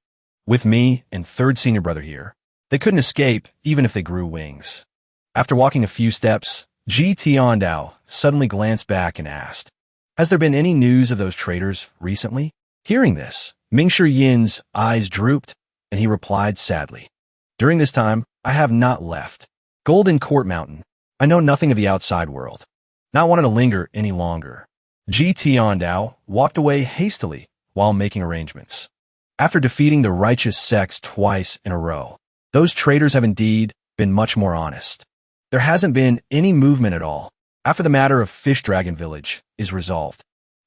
With me and third senior brother here, they couldn't escape even if they grew wings. After walking a few steps, Ji Tiandao suddenly glanced back and asked, Has there been any news of those traitors recently? Hearing this, Ming-Shi's eyes drooped, and he replied sadly, During this time, I have not left Golden Court Mountain. I know nothing of the outside world. Not wanting to linger any longer, Ji Tiandao walked away hastily while making arrangements. After defeating the righteous sects twice in a row, those traitors have indeed been much more honest. There hasn't been any movement at all after the matter of Fish Dragon Village is resolved.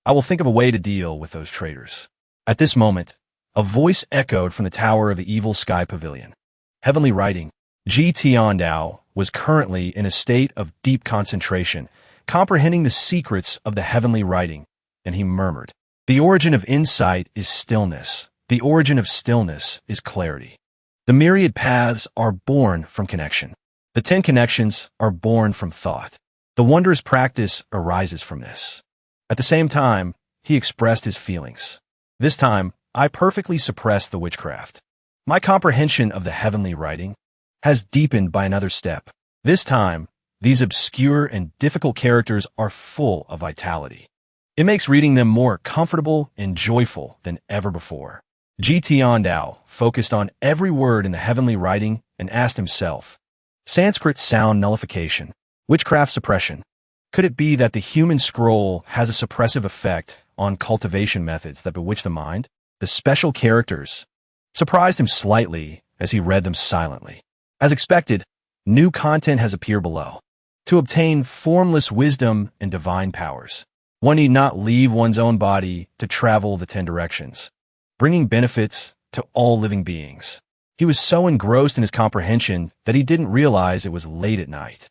I will think of a way to deal with those traitors. At this moment, a voice echoed from the tower of the Evil Sky Pavilion. Heavenly writing. Ji Tiandao was currently in a state of deep concentration, comprehending the secrets of the heavenly writing, and he murmured, The origin of insight is stillness. The origin of stillness is clarity. The myriad paths are born from connection. The 10 connections are born from thought. The wondrous practice arises from this. At the same time, he expressed his feelings. This time, I perfectly suppressed the witchcraft. My comprehension of the heavenly writing has deepened by another step. This time, these obscure and difficult characters are full of vitality. It makes reading them more comfortable and joyful than ever before. Ji Tiandao focused on every word in the heavenly writing and asked himself, Sanskrit sound nullification, witchcraft suppression. Could it be that the human scroll has a suppressive effect on cultivation methods that bewitch the mind? The special characters surprised him slightly as he read them silently. As expected, new content has appeared below. To obtain formless wisdom and divine powers, one need not leave one's own body to travel the 10 directions, bringing benefits to all living beings. He was so engrossed in his comprehension that he didn't realize it was late at night.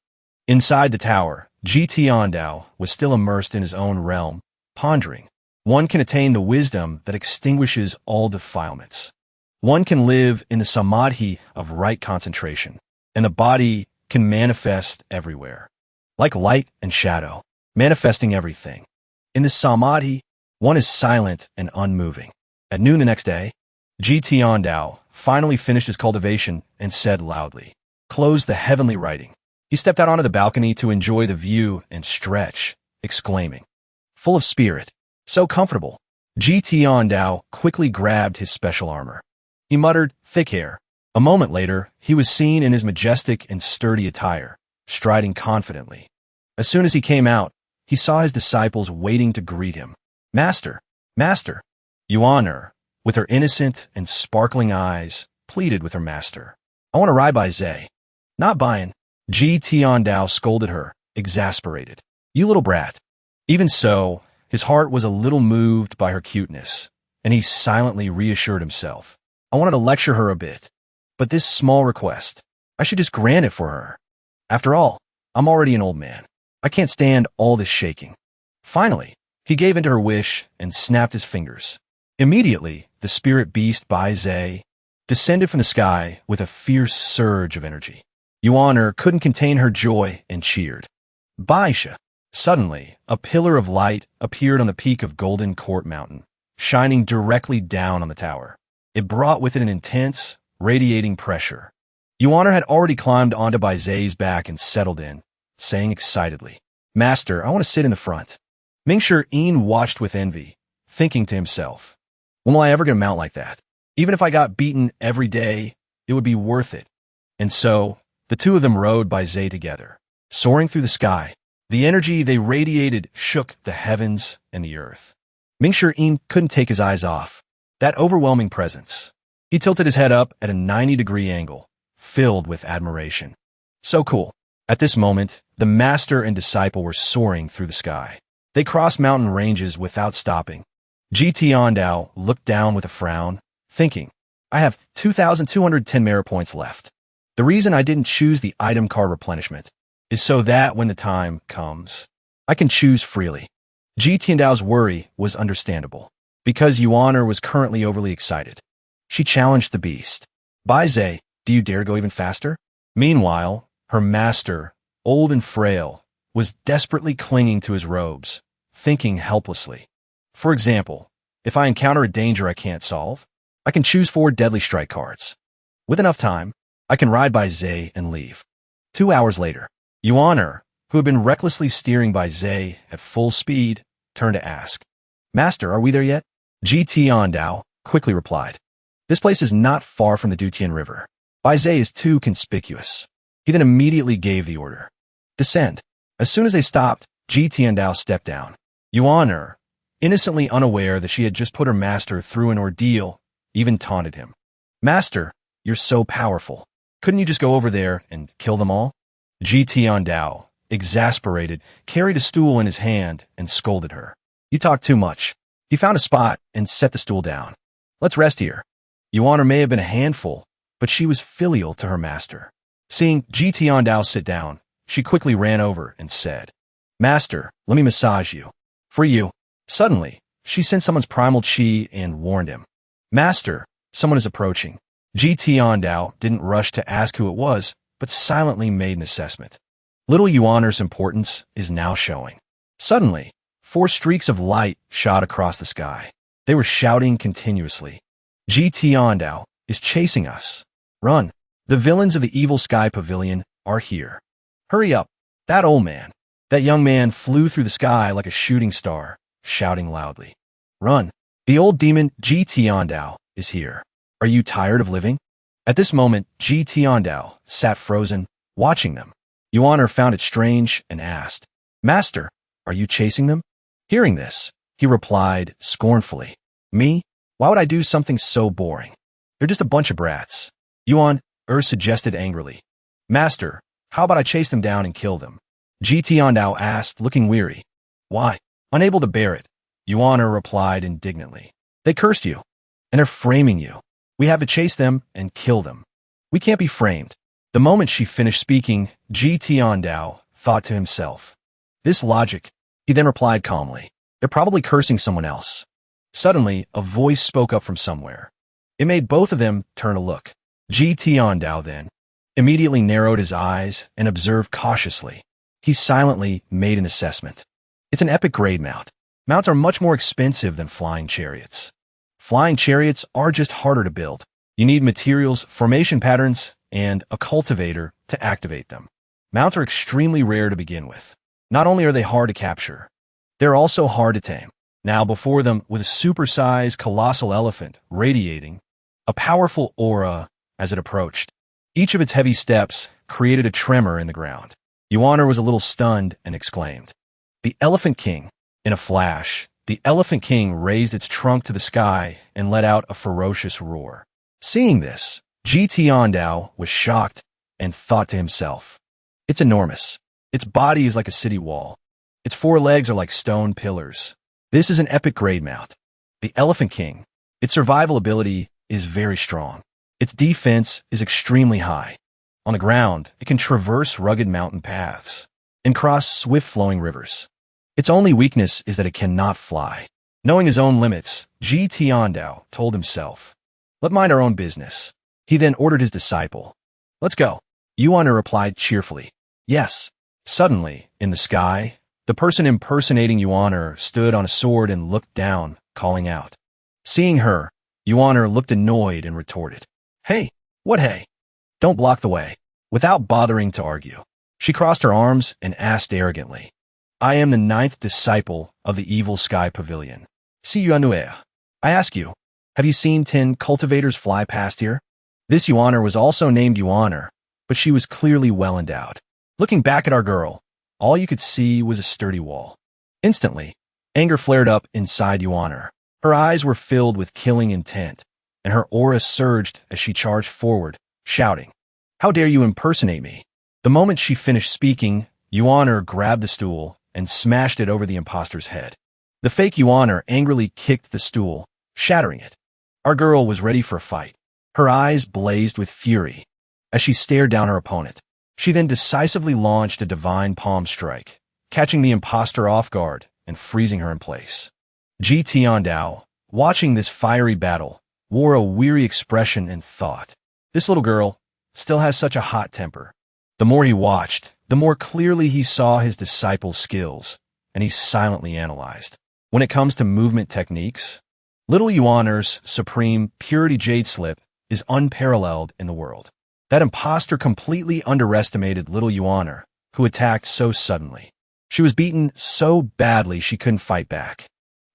Inside the tower, Ji Tiandao was still immersed in his own realm, pondering. One can attain the wisdom that extinguishes all defilements. One can live in the samadhi of right concentration, and the body can manifest everywhere, like light and shadow, manifesting everything. In the samadhi, one is silent and unmoving. At noon the next day, Tiandao finally finished his cultivation and said loudly, "Close the heavenly writing." He stepped out onto the balcony to enjoy the view and stretch, exclaiming, "Full of spirit, so comfortable." Tiandao quickly grabbed his special armor. He muttered, "Thick hair." A moment later, he was seen in his majestic and sturdy attire, striding confidently. As soon as he came out, he saw his disciples waiting to greet him. "Master, Master!" Yuan, with her innocent and sparkling eyes, pleaded with her master. "I want to ride by Zay." "Not buying." Tiandao scolded her, exasperated. "You little brat." Even so, his heart was a little moved by her cuteness, and he silently reassured himself. "I wanted to lecture her a bit, but this small request, I should just grant it for her. After all, I'm already an old man. I can't stand all this shaking." Finally, he gave in to her wish and snapped his fingers. Immediately, the spirit beast Bai Zhe descended from the sky with a fierce surge of energy. Yuan couldn't contain her joy and cheered. "Baisha!" Suddenly, a pillar of light appeared on the peak of Golden Court Mountain, shining directly down on the tower. It brought with it an intense, radiating pressure. Yuan had already climbed onto Bai Zhe's back and settled in, saying excitedly, "Master, I want to sit in the front." Mingshi Yin watched with envy, thinking to himself, "When will I ever get a mount like that? Even if I got beaten every day, it would be worth it." And so, the two of them rode Bai Zhe together, soaring through the sky. The energy they radiated shook the heavens and the earth. Mingshi Yin couldn't take his eyes off that overwhelming presence. He tilted his head up at a 90-degree angle, filled with admiration. So cool. At this moment, the master and disciple were soaring through the sky. They crossed mountain ranges without stopping. Tiandao looked down with a frown, thinking, "I have 2,210 merit points left. The reason I didn't choose the item card replenishment is so that when the time comes, I can choose freely." Tiandao's worry was understandable, because Yuan was currently overly excited. She challenged the beast. "Bai Zhe, do you dare go even faster?" Meanwhile, her master, old and frail, was desperately clinging to his robes, thinking helplessly. "For example, if I encounter a danger I can't solve, I can choose 4 deadly strike cards. With enough time, I can ride Bai Zhe and leave." 2 hours later, Yuan, who had been recklessly steering Bai Zhe at full speed, turned to ask, "Master, are we there yet?" Tiandao quickly replied, "This place is not far from the Dutian River. Bai Zhe is too conspicuous." He then immediately gave the order, "Descend." As soon as they stopped, Tiandao stepped down. Yuan, innocently unaware that she had just put her master through an ordeal, even taunted him. "Master, you're so powerful. Couldn't you just go over there and kill them all?" Tiandao, exasperated, carried a stool in his hand and scolded her. "You talk too much." He found a spot and set the stool down. "Let's rest here." Yuan may have been a handful, but she was filial to her master. Seeing Tiandao sit down, she quickly ran over and said, "Master, let me massage you." "For you." Suddenly, she sensed someone's primal chi and warned him. "Master, someone is approaching." Tiandao didn't rush to ask who it was, but silently made an assessment. Little Yuan's importance is now showing. Suddenly, 4 streaks of light shot across the sky. They were shouting continuously. Tiandao is chasing us. Run. The villains of the evil sky pavilion are here. Hurry up. That old man. That young man flew through the sky like a shooting star, shouting loudly. Run. The old demon Tiandao is here. Are you tired of living? At this moment, Tiandao sat frozen, watching them. Yuan found it strange and asked, "Master, are you chasing them?" Hearing this, he replied scornfully, "Me? Why would I do something so boring? They're just a bunch of brats." Yuan suggested angrily, "Master, how about I chase them down and kill them?" Tiandao asked, looking weary. "Why?" Unable to bear it, Yuan replied indignantly, "They cursed you, and they're framing you. We have to chase them and kill them. We can't be framed." The moment she finished speaking, Tiandao thought to himself, "This logic." He then replied calmly, "They're probably cursing someone else." Suddenly, a voice spoke up from somewhere. It made both of them turn to look. Ji Tiandao then immediately narrowed his eyes and observed cautiously. He silently made an assessment. It's an epic grade mount. Mounts are much more expensive than flying chariots. Flying chariots are just harder to build. You need materials, formation patterns, and a cultivator to activate them. Mounts are extremely rare to begin with. Not only are they hard to capture, they're also hard to tame. Now before them was a supersized colossal elephant radiating a powerful aura as it approached. Each of its heavy steps created a tremor in the ground. Yuaner was a little stunned and exclaimed, "The Elephant King!" In a flash, the Elephant King raised its trunk to the sky and let out a ferocious roar. Seeing this, Ji Tiandao was shocked and thought to himself, "It's enormous. Its body is like a city wall. Its four legs are like stone pillars. This is an epic grade mount. The Elephant King. Its survival ability is very strong. Its defense is extremely high. On the ground, it can traverse rugged mountain paths and cross swift-flowing rivers. Its only weakness is that it cannot fly." Knowing his own limits, Ji Tiandao told himself, "Let mind our own business." He then ordered his disciple, "Let's go." Yuaner replied cheerfully, "Yes." Suddenly, in the sky, the person impersonating Yuaner stood on a sword and looked down, calling out. Seeing her, Yuaner looked annoyed and retorted, "Hey, what hey? Don't block the way." Without bothering to argue, she crossed her arms and asked arrogantly, "I am the 9th disciple of the evil sky pavilion. Si Yuanuea. I ask you, have you seen 10 cultivators fly past here?" This Yuaner was also named Yuaner, but she was clearly well endowed. Looking back at our girl, all you could see was a sturdy wall. Instantly, anger flared up inside Yuaner. Her eyes were filled with killing intent, and her aura surged as she charged forward, shouting, "How dare you impersonate me?" The moment she finished speaking, Yuaner grabbed the stool and smashed it over the imposter's head. The fake Yuaner angrily kicked the stool, shattering it. Our girl was ready for a fight. Her eyes blazed with fury as she stared down her opponent. She then decisively launched a divine palm strike, catching the imposter off guard and freezing her in place. Ji Tiandao, watching this fiery battle, wore a weary expression and thought, "This little girl still has such a hot temper." The more he watched, the more clearly he saw his disciple's skills, and he silently analyzed. When it comes to movement techniques, little Yuaner's supreme purity jade slip is unparalleled in the world. That imposter completely underestimated little Yuaner, who attacked so suddenly. She was beaten so badly she couldn't fight back.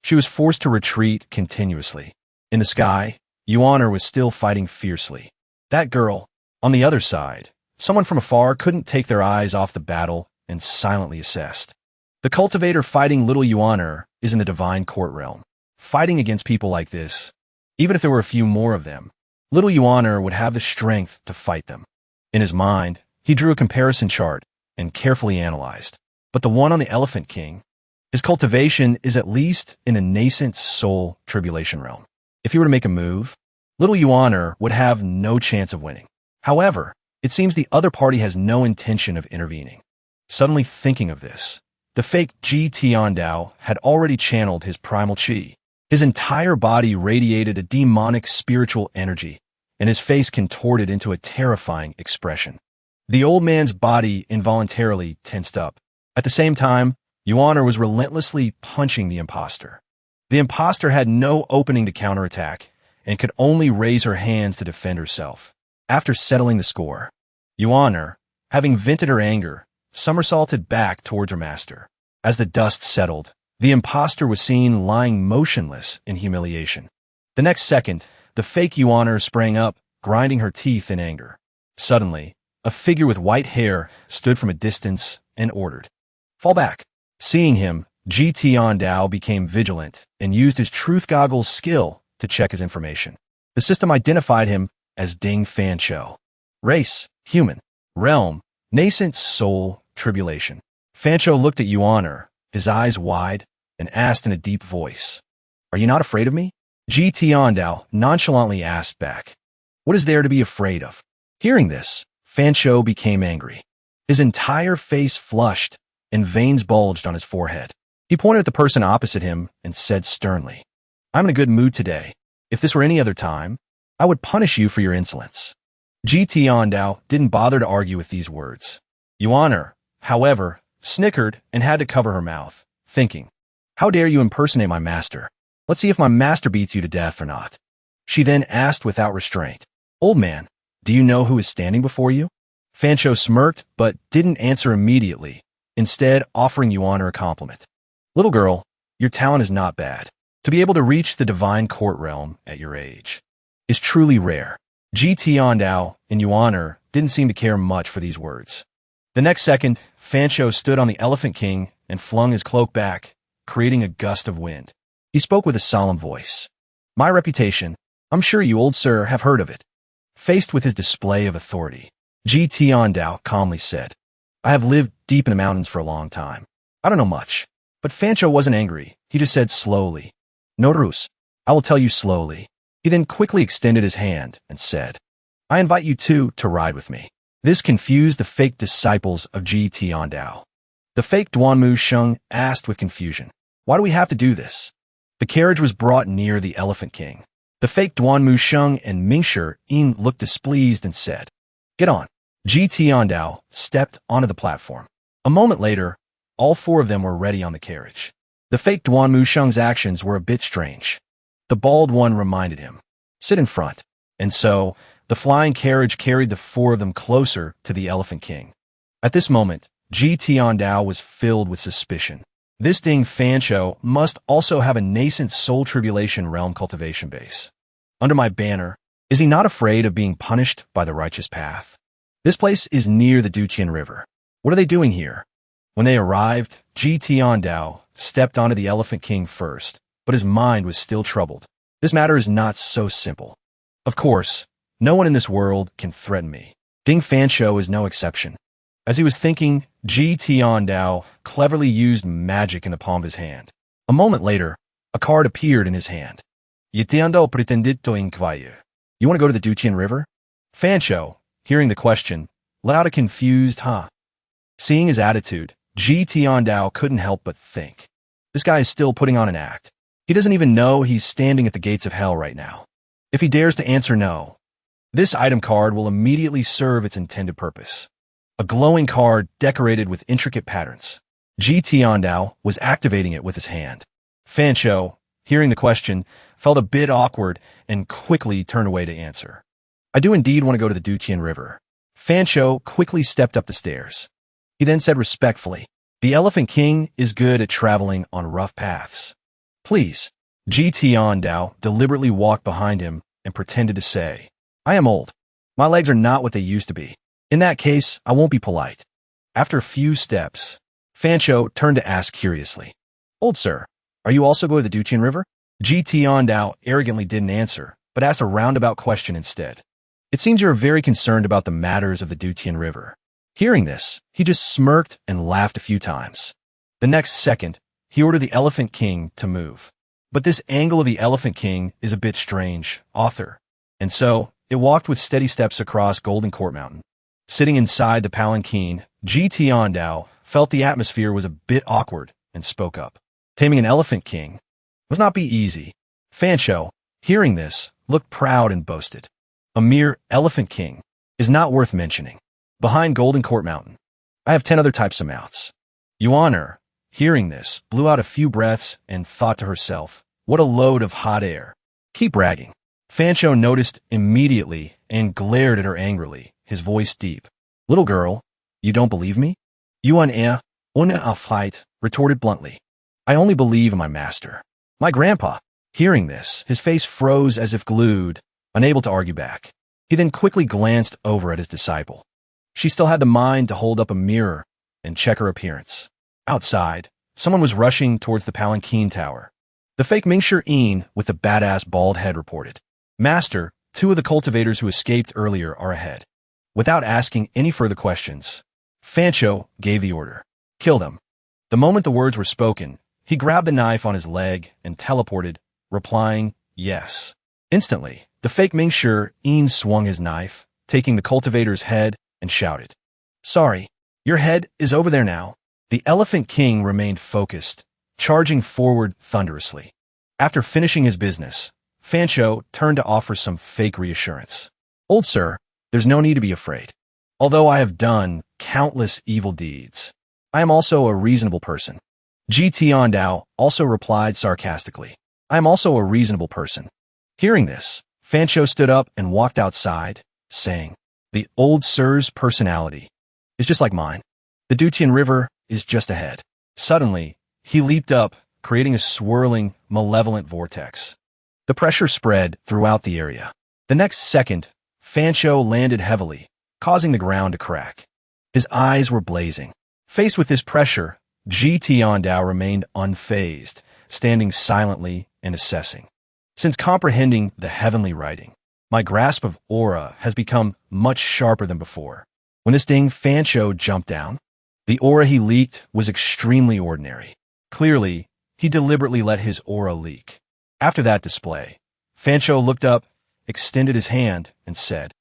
She was forced to retreat continuously. In the sky, Yuaner was still fighting fiercely. That girl, on the other side, someone from afar couldn't take their eyes off the battle and silently assessed. The cultivator fighting little Yuaner is in the divine court realm. Fighting against people like this, even if there were a few more of them, little Yuaner would have the strength to fight them. In his mind, he drew a comparison chart and carefully analyzed. But the one on the Elephant King, his cultivation is at least in the nascent soul tribulation realm. If he were to make a move, little Yuaner would have no chance of winning. However, it seems the other party has no intention of intervening. Suddenly thinking of this, the fake Ji Tiandao had already channeled his primal chi. His entire body radiated a demonic spiritual energy, and his face contorted into a terrifying expression. The old man's body involuntarily tensed up. At the same time, Yuaner was relentlessly punching the imposter. The imposter had no opening to counterattack and could only raise her hands to defend herself. After settling the score, Yuaner, having vented her anger, somersaulted back towards her master. As the dust settled, the imposter was seen lying motionless in humiliation. The next second, the fake Yuaner sprang up, grinding her teeth in anger. Suddenly, a figure with white hair stood from a distance and ordered, "Fall back." Seeing him, Ji Tiandao became vigilant and used his truth goggles skill to check his information. The system identified him as Ding Fancho. Race, human. Realm, nascent soul tribulation. Fancho looked at Yuaner, his eyes wide, and asked in a deep voice, "Are you not afraid of me?" Ji Tiandao nonchalantly asked back, "What is there to be afraid of?" Hearing this, Fancho became angry. His entire face flushed, and veins bulged on his forehead. He pointed at the person opposite him and said sternly, "I'm in a good mood today. If this were any other time, I I would punish you for your insolence. GT Ondao didn't bother to argue with these words. Yuan, however, snickered and had to cover her mouth, thinking, how dare you impersonate my master? Let's see if my master beats you to death or not. She then asked without restraint, old man, do you know who is standing before you? Fancho smirked but didn't answer immediately, instead offering Yuan a compliment. Little girl, your talent is not bad. To be able to reach the divine court realm at your age is truly rare. GT Ondao and Yuan didn't seem to care much for these words. The next second, Fancho stood on the Elephant King and flung his cloak back, creating a gust of wind. He spoke with a solemn voice. My reputation, I'm sure you old sir have heard of it. Faced with his display of authority, GT Ondao calmly said, I have lived deep in the mountains for a long time. I don't know much. But Fancho wasn't angry. He just said slowly, no ruse. I will tell you slowly. He then quickly extended his hand and said, I invite you two to ride with me. This confused the fake disciples of GT Ondao. The fake Duanmu Sheng asked with confusion, why do we have to do this? The carriage was brought near the Elephant King. The fake Duanmu Sheng and Mingshi Yin looked displeased and said, get on. GT Ondao stepped onto the platform. A moment later, all four of them were ready on the carriage. The fake Duanmu Sheng's actions were a bit strange. The bald one reminded him, sit in front. And so, the flying carriage carried the four of them closer to the Elephant King. At this moment, GT Ondao was filled with suspicion. This ding Fancho must also have a nascent soul tribulation realm cultivation base. Under my banner, is he not afraid of being punished by the righteous path? This place is near the Duqian River. What are they doing here? When they arrived, GT Ondao stepped onto the Elephant King first, but his mind was still troubled. This matter is not so simple. Of course, no one in this world can threaten me. Ding Fancho is no exception. As he was thinking, GT Ondao cleverly used magic in the palm of his hand. A moment later, a card appeared in his hand. Yitiando pretendito inquire. You want to go to the Duqian River? Fancho, hearing the question, let out a confused huh. Seeing his attitude, GT Ondao couldn't help but think. This guy is still putting on an act. He doesn't even know he's standing at the gates of hell right now. If he dares to answer no, this item card will immediately serve its intended purpose. A glowing card decorated with intricate patterns. GT Ondao was activating it with his hand. Fancho, hearing the question, felt a bit awkward and quickly turned away to answer. I do indeed want to go to the Duqian River. Fancho quickly stepped up the stairs. He then said respectfully, the Elephant King is good at traveling on rough paths. Please. GT Ondao deliberately walked behind him and pretended to say, I am old. My legs are not what they used to be. In that case, I won't be polite. After a few steps, Fancho turned to ask curiously, old sir, are you also going to the Duqian River? GT Ondao arrogantly didn't answer, but asked a roundabout question instead. It seems you're very concerned about the matters of the Duqian River. Hearing this, he just smirked and laughed a few times. The next second, he ordered the Elephant King to move. But this angle of the Elephant King is a bit strange, author. And so, it walked with steady steps across Golden Court Mountain. Sitting inside the palanquin, GT Ondao felt the atmosphere was a bit awkward and spoke up. Taming an Elephant King must not be easy. Fancho, hearing this, looked proud and boasted. A mere Elephant King is not worth mentioning. Behind Golden Court Mountain, I have 10 other types of mounts. Yuan, hearing this, blew out a few breaths and thought to herself, what a load of hot air. Keep bragging. Fancho noticed immediately and glared at her angrily, his voice deep. Little girl, you don't believe me? Yuan una a fight, retorted bluntly. I only believe in my master. My grandpa. Hearing this, his face froze as if glued, unable to argue back. He then quickly glanced over at his disciple. She still had the mind to hold up a mirror and check her appearance. Outside, someone was rushing towards the palanquin tower. The fake Mingshi Yin with the badass bald head reported. Master, 2 of the cultivators who escaped earlier are ahead. Without asking any further questions, Fancho gave the order. Kill them. The moment the words were spoken, he grabbed the knife on his leg and teleported, replying, yes. Instantly, the fake Mingshi Yin swung his knife, taking the cultivator's head, and shouted, sorry, your head is over there now. The Elephant King remained focused, charging forward thunderously. After finishing his business, Fancho turned to offer some fake reassurance. Old sir, there's no need to be afraid. Although I have done countless evil deeds, I am also a reasonable person. Dao also replied sarcastically. I am also a reasonable person. Hearing this, Fancho stood up and walked outside, saying, the old sir's personality is just like mine. The Dutian River is just ahead. Suddenly, he leaped up, creating a swirling, malevolent vortex. The pressure spread throughout the area. The next second, Fancho landed heavily, causing the ground to crack. His eyes were blazing. Faced with this pressure, Dao remained unfazed, standing silently and assessing. Since comprehending the heavenly writing, my grasp of aura has become much sharper than before. When this ding Fancho jumped down, the aura he leaked was extremely ordinary. Clearly, he deliberately let his aura leak. After that display, Fancho looked up, extended his hand, and said,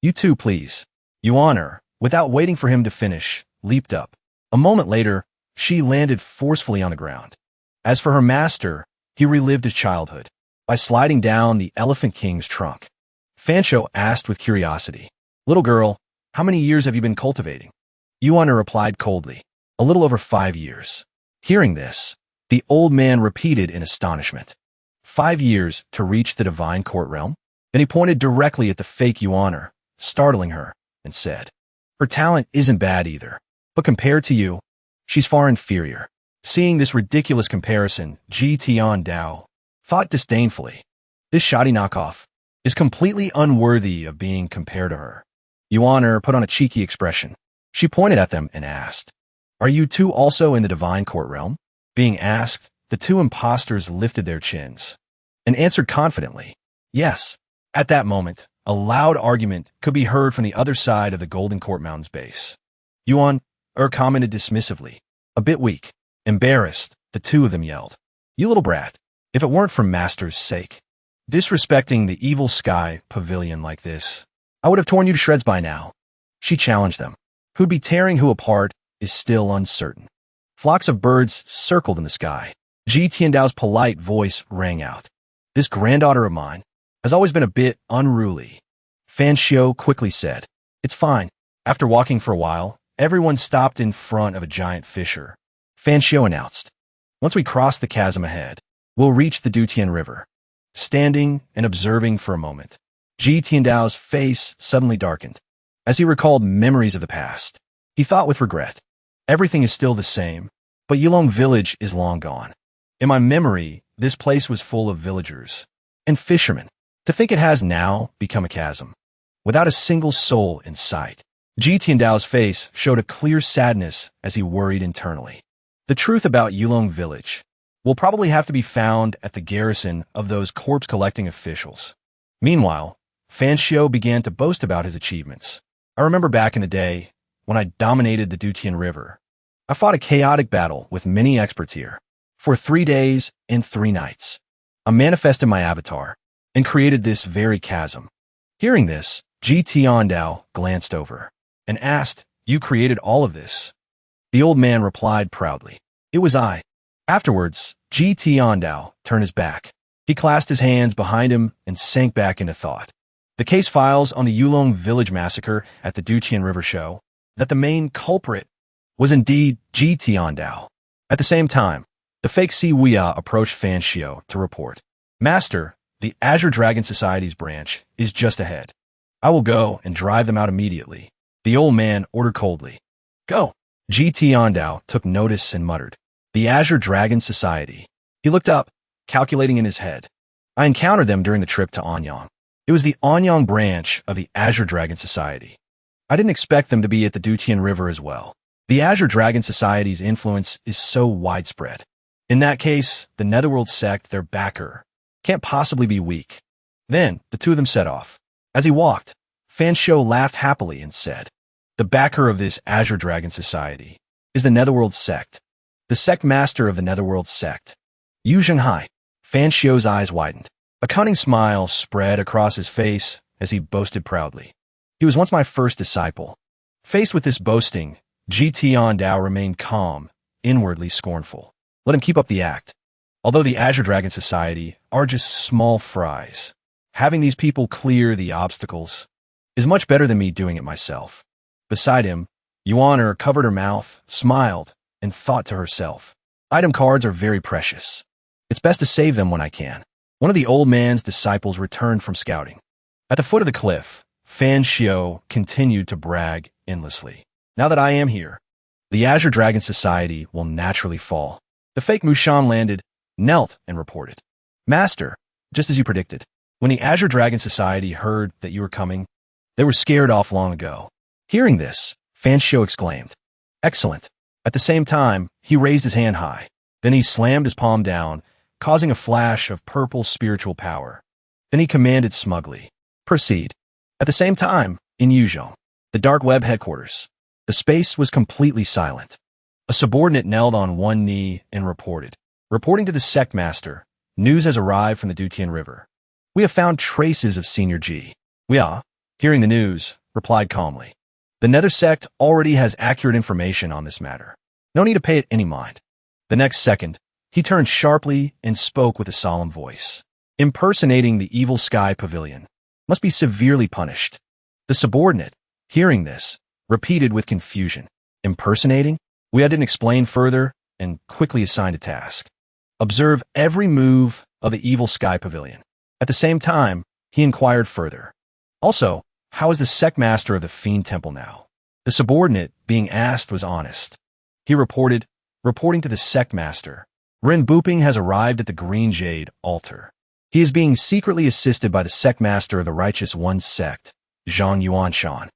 you too, please. Yuan, without waiting for him to finish, leaped up. A moment later, she landed forcefully on the ground. As for her master, he relived his childhood by sliding down the Elephant King's trunk. Fancho asked with curiosity, little girl, how many years have you been cultivating? Yuan replied coldly, a little over 5 years. Hearing this, the old man repeated in astonishment, 5 years to reach the divine court realm? Then he pointed directly at the fake Yuan, startling her, and said, her talent isn't bad either, but compared to you, she's far inferior. Seeing this ridiculous comparison, Dao thought disdainfully, this shoddy knockoff is completely unworthy of being compared to her. Yuan put on a cheeky expression. She pointed at them and asked, are you two also in the divine court realm? Being asked, the two impostors lifted their chins and answered confidently, yes. At that moment, a loud argument could be heard from the other side of the Golden Court Mountain's base. Yuan commented dismissively, a bit weak. Embarrassed, the two of them yelled, you little brat, if it weren't for Master's sake. Disrespecting the evil sky pavilion like this, I would have torn you to shreds by now. She challenged them. Who'd be tearing who apart is still uncertain. Flocks of birds circled in the sky. Dao's polite voice rang out. This granddaughter of mine has always been a bit unruly. Fancho quickly said, it's fine. After walking for a while, everyone stopped in front of a giant fissure. Fancho announced, once we cross the chasm ahead, we'll reach the Dutian River. Standing and observing for a moment, Dao's face suddenly darkened. As he recalled memories of the past, he thought with regret, everything is still the same, but Yulong village is long gone. In my memory, this place was full of villagers and fishermen. To think it has now become a chasm, without a single soul in sight. Dao's face showed a clear sadness as he worried internally. The truth about Yulong village will probably have to be found at the garrison of those corpse-collecting officials. Meanwhile, Fancho began to boast about his achievements. I remember back in the day, when I dominated the Dutian River. I fought a chaotic battle with many experts here, for 3 days and 3 nights. I manifested my avatar, and created this very chasm. Hearing this, Dao glanced over, and asked, you created all of this? The old man replied proudly, it was I. Afterwards, Dao turned his back. He clasped his hands behind him and sank back into thought. The case files on the Yulong village massacre at the Dutian River show that the main culprit was indeed Dao. At the same time, the fake Siwia approached Fancho to report, Master, the Azure Dragon Society's branch is just ahead. I will go and drive them out immediately. The old man ordered coldly. Go. Dao took notice and muttered, the Azure Dragon Society. He looked up, calculating in his head. I encountered them during the trip to Anyang. It was the Anyang branch of the Azure Dragon Society. I didn't expect them to be at the Dutian River as well. The Azure Dragon Society's influence is so widespread. In that case, the Netherworld sect, their backer, can't possibly be weak. Then, the two of them set off. As he walked, Fancho laughed happily and said, the backer of this Azure Dragon Society is the Netherworld sect, the sect master of the Netherworld sect, Yu Zhenghai. Fancho's eyes widened. A cunning smile spread across his face as he boasted proudly. He was once my first disciple. Faced with this boasting, Dao remained calm, inwardly scornful. Let him keep up the act. Although the Azure Dragon Society are just small fries, having these people clear the obstacles is much better than me doing it myself. Beside him, Yuan covered her mouth, smiled, and thought to herself, item cards are very precious. It's best to save them when I can. One of the old man's disciples returned from scouting. At the foot of the cliff, Fan Xiao continued to brag endlessly. Now that I am here, the Azure Dragon Society will naturally fall. The fake Mushan landed, knelt, and reported. Master, just as you predicted. When the Azure Dragon Society heard that you were coming, they were scared off long ago. Hearing this, Fan Xiao exclaimed, excellent. At the same time, he raised his hand high. Then he slammed his palm down, causing a flash of purple spiritual power. Then he commanded smugly, proceed. At the same time, in Yuzhong, the dark web headquarters, the space was completely silent. A subordinate knelt on one knee and reported. Reporting to the sect master, news has arrived from the Dutian River. We have found traces of Senior G. We are, hearing the news, replied calmly. The Nether sect already has accurate information on this matter. No need to pay it any mind. The next second, he turned sharply and spoke with a solemn voice. Impersonating the evil sky pavilion must be severely punished. The subordinate, hearing this, repeated with confusion. Impersonating? We didn't explain further and quickly assigned a task. Observe every move of the evil sky pavilion. At the same time, he inquired further. Also, how is the sect master of the Fiend Temple now? The subordinate, being asked, was honest. He reporting to the sect master, Ren Booping has arrived at the Green Jade altar. He is being secretly assisted by the sect master of the Righteous One's sect, Zhang Yuanshan.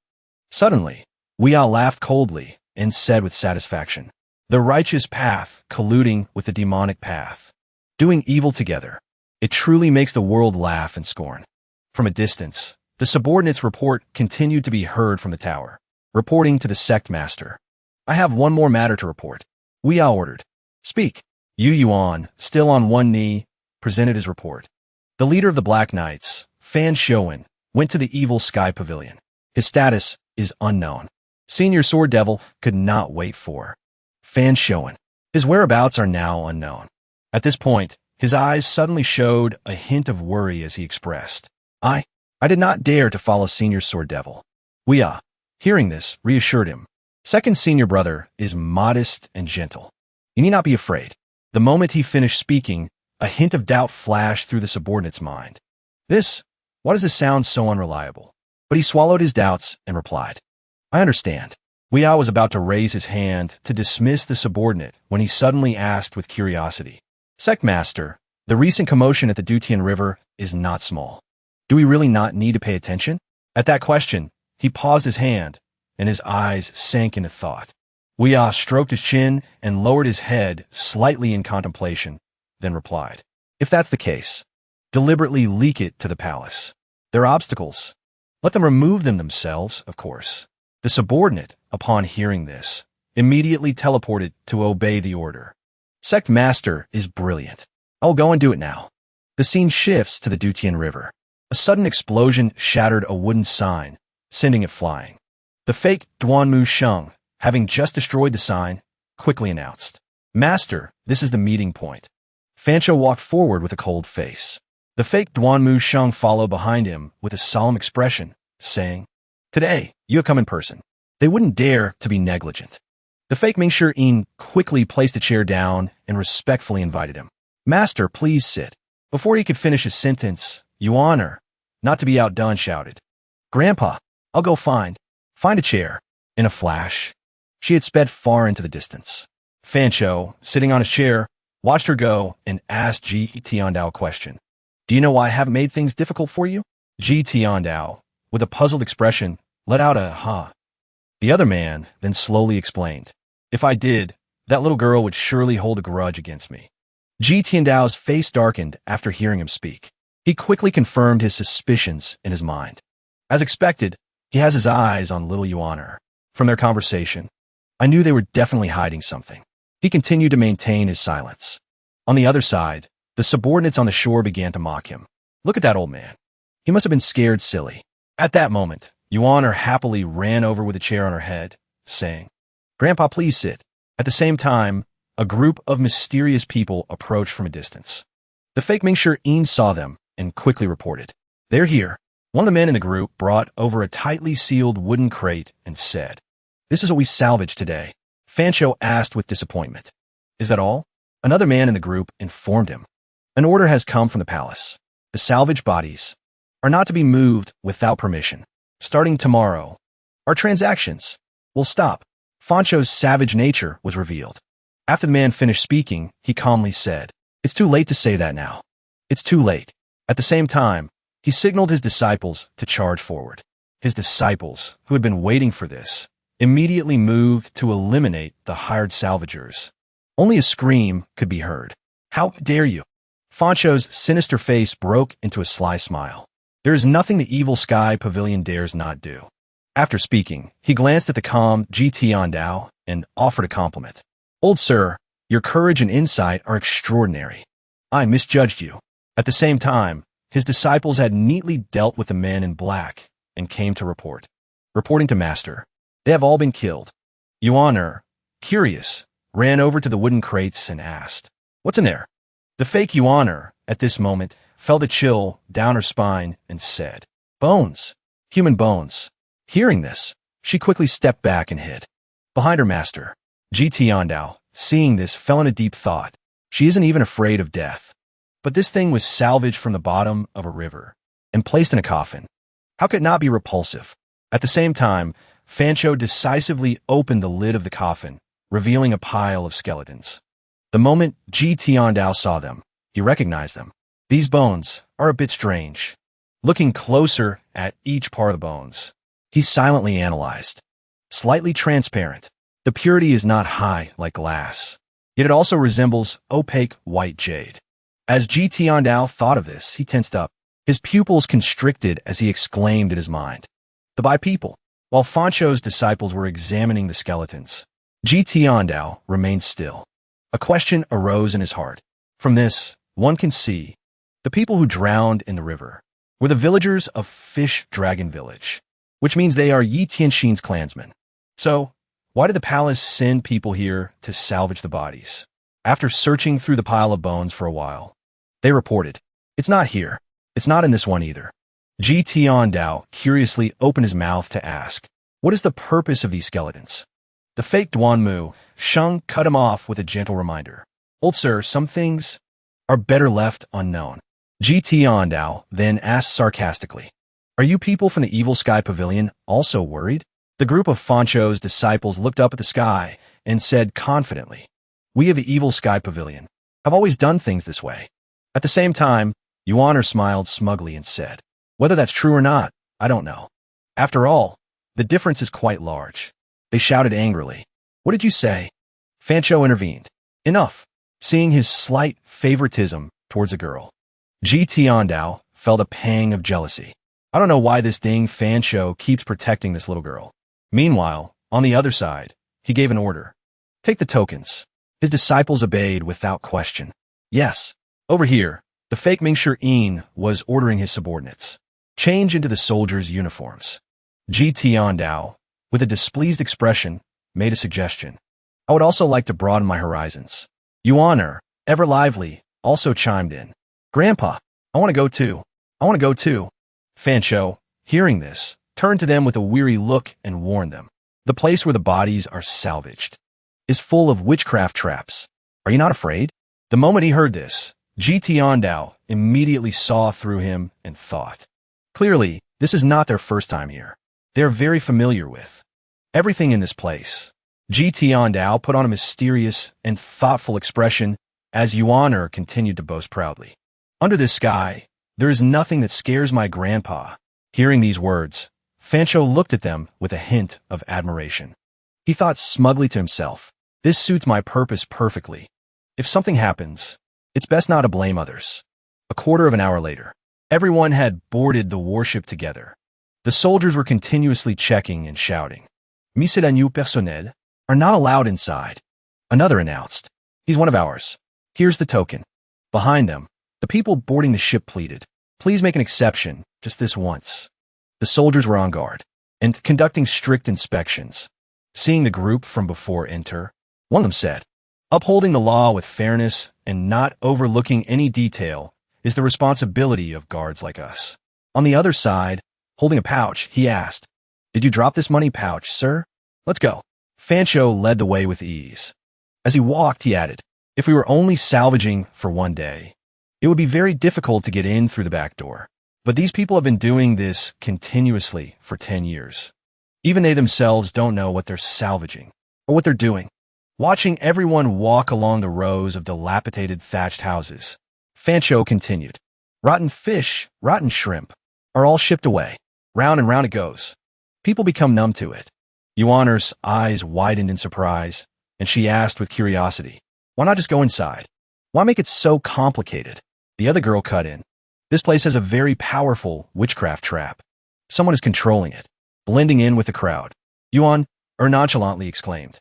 Suddenly, Weia laughed coldly and said with satisfaction, the righteous path colluding with the demonic path, doing evil together. It truly makes the world laugh and scorn. From a distance, the subordinate's report continued to be heard from the tower, reporting to the sect master. I have one more matter to report. Weia ordered. Speak. Yu Yuan, still on one knee, presented his report. The leader of the Black Knights, Fan Xiao, went to the evil sky pavilion. His status is unknown. Senior Sword Devil could not wait for Fan Xiao. His whereabouts are now unknown. At this point, his eyes suddenly showed a hint of worry as he expressed, I did not dare to follow Senior Sword Devil. Weia, hearing this, reassured him. Second senior brother is modest and gentle. You need not be afraid. The moment he finished speaking, a hint of doubt flashed through the subordinate's mind. Why does this sound so unreliable? But he swallowed his doubts and replied, I understand. Weia was about to raise his hand to dismiss the subordinate when he suddenly asked with curiosity, Sect Master, the recent commotion at the Dutian River is not small. Do we really not need to pay attention? At that question, he paused his hand, and his eyes sank into thought. Weia stroked his chin and lowered his head slightly in contemplation, then replied, If that's the case, deliberately leak it to the palace. They're obstacles. Let them remove them themselves, of course. The subordinate, upon hearing this, immediately teleported to obey the order. Sect Master is brilliant. I'll go and do it now. The scene shifts to the Dutian River. A sudden explosion shattered a wooden sign, sending it flying. The fake Duanmu Sheng, having just destroyed the sign, quickly announced, Master, this is the meeting point. Fancho walked forward with a cold face. The fake Duanmu Sheng followed behind him with a solemn expression, saying, Today, you have come in person. They wouldn't dare to be negligent. The fake Mingshi Yin quickly placed a chair down and respectfully invited him. Master, please sit. Before he could finish his sentence, Yuan, not to be outdone, shouted, Grandpa, I'll go find a chair. In a flash, she had sped far into the distance. Fancho, sitting on his chair, watched her go and asked Ji Tiandao a question. Do you know why I haven't made things difficult for you? Ji Tiandao, with a puzzled expression, let out a ha. The other man then slowly explained, If I did, that little girl would surely hold a grudge against me. Ji Tiandao's face darkened after hearing him speak. He quickly confirmed his suspicions in his mind. As expected, he has his eyes on little Yuan. From their conversation, I knew they were definitely hiding something. He continued to maintain his silence. On the other side, the subordinates on the shore began to mock him. Look at that old man. He must have been scared silly. At that moment, Yuan happily ran over with a chair on her head, saying, Grandpa, please sit. At the same time, a group of mysterious people approached from a distance. The fake Mingshi saw them and quickly reported. They're here. One of the men in the group brought over a tightly sealed wooden crate and said, "This is what we salvaged today." Fancho asked with disappointment. "Is that all?" Another man in the group informed him. "An order has come from the palace. The salvaged bodies are not to be moved without permission. Starting tomorrow, our transactions will stop." Fancho's savage nature was revealed. After the man finished speaking, he calmly said, "It's too late to say that now. It's too late." At the same time, he signaled his disciples to charge forward. His disciples, who had been waiting for this, immediately moved to eliminate the hired salvagers. Only a scream could be heard. "How dare you?" Fancho's sinister face broke into a sly smile. "There is nothing the evil sky pavilion dares not do." After speaking, he glanced at the calm Tiandao and offered a compliment. "Old sir, your courage and insight are extraordinary. I misjudged you." At the same time, his disciples had neatly dealt with the men in black and came to report. Reporting to master, they have all been killed. Yuan, curious, ran over to the wooden crates and asked, "What's in there?" The fake Yuan, at this moment, felt a chill down her spine and said, "Bones. Human bones." Hearing this, she quickly stepped back and hid. Behind her master, Tiandao, seeing this, fell in a deep thought. She isn't even afraid of death. But this thing was salvaged from the bottom of a river and placed in a coffin. How could it not be repulsive? At the same time, Fancho decisively opened the lid of the coffin, revealing a pile of skeletons. The moment Tiandao saw them, he recognized them. These bones are a bit strange. Looking closer at each part of the bones, he silently analyzed. Slightly transparent. The purity is not high like glass, yet it also resembles opaque white jade. As Tiandao thought of this, he tensed up. His pupils constricted as he exclaimed in his mind, "The Bai people." While Fancho's disciples were examining the skeletons, Tiandao remained still. A question arose in his heart. From this, one can see the people who drowned in the river were the villagers of Fish Dragon Village, which means they are Yi Tianxin's clansmen. So, why did the palace send people here to salvage the bodies? After searching through the pile of bones for a while, they reported, "It's not here. It's not in this one either." Tiandao curiously opened his mouth to ask, "What is the purpose of these skeletons?" The fake Duanmu, Sheng, cut him off with a gentle reminder. "Old sir, some things are better left unknown." Tiandao then asked sarcastically, "Are you people from the Evil Sky Pavilion also worried?" The group of Fancho's disciples looked up at the sky and said confidently, "We of the Evil Sky Pavilion have always done things this way." At the same time, Yuan smiled smugly and said, "Whether that's true or not, I don't know. After all, the difference is quite large." They shouted angrily, "What did you say?" Fancho intervened. "Enough." Seeing his slight favoritism towards a girl, Tiandao felt a pang of jealousy. I don't know why this dang Fancho keeps protecting this little girl. Meanwhile, on the other side, he gave an order. "Take the tokens." His disciples obeyed without question. "Yes." Over here, the fake Mingshi was ordering his subordinates. "Change into the soldiers' uniforms." Tiandao, with a displeased expression, made a suggestion. "I would also like to broaden my horizons." Yuan, ever lively, also chimed in. "Grandpa, I want to go too. I want to go too." Fancho, hearing this, turned to them with a weary look and warned them. "The place where the bodies are salvaged is full of witchcraft traps. Are you not afraid?" The moment he heard this, Tiandao immediately saw through him and thought, clearly, this is not their first time here. They are very familiar with everything in this place. Tiandao put on a mysterious and thoughtful expression as Yuan continued to boast proudly. "Under this sky, there is nothing that scares my grandpa." Hearing these words, Fancho looked at them with a hint of admiration. He thought smugly to himself, "This suits my purpose perfectly. If something happens, it's best not to blame others." A quarter of an hour later, everyone had boarded the warship together. The soldiers were continuously checking and shouting, "Miscellaneous personnel are not allowed inside." Another announced, "He's one of ours. Here's the token." Behind them, the people boarding the ship pleaded, "Please make an exception, just this once." The soldiers were on guard and conducting strict inspections. Seeing the group from before enter, one of them said, Upholding the law with fairness and not overlooking any detail is the responsibility of guards like us. On the other side, holding a pouch, he asked, "Did you drop this money pouch, sir? Let's go." Fancho led the way with ease. As he walked, he added, "If we were only salvaging for one day, it would be very difficult to get in through the back door. But these people have been doing this continuously for 10 years. Even they themselves don't know what they're salvaging or what they're doing." Watching everyone walk along the rows of dilapidated thatched houses, Fancho continued, "Rotten fish, rotten shrimp are all shipped away. Round and round it goes. People become numb to it." Yuaner's eyes widened in surprise, and she asked with curiosity, "Why not just go inside? Why make it so complicated?" The other girl cut in. "This place has a very powerful witchcraft trap. Someone is controlling it." Blending in with the crowd, Yuan nonchalantly exclaimed,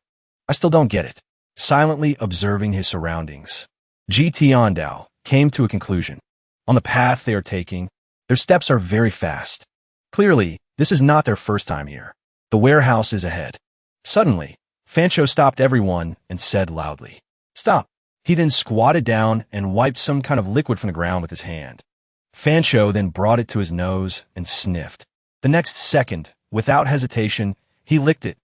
"I still don't get it." Silently observing his surroundings, Ji Tiandao came to a conclusion. On the path they are taking, their steps are very fast. Clearly, this is not their first time here. The warehouse is ahead. Suddenly, Fancho stopped everyone and said loudly, "Stop." He then squatted down and wiped some kind of liquid from the ground with his hand. Fancho then brought it to his nose and sniffed. The next second, without hesitation, he licked it.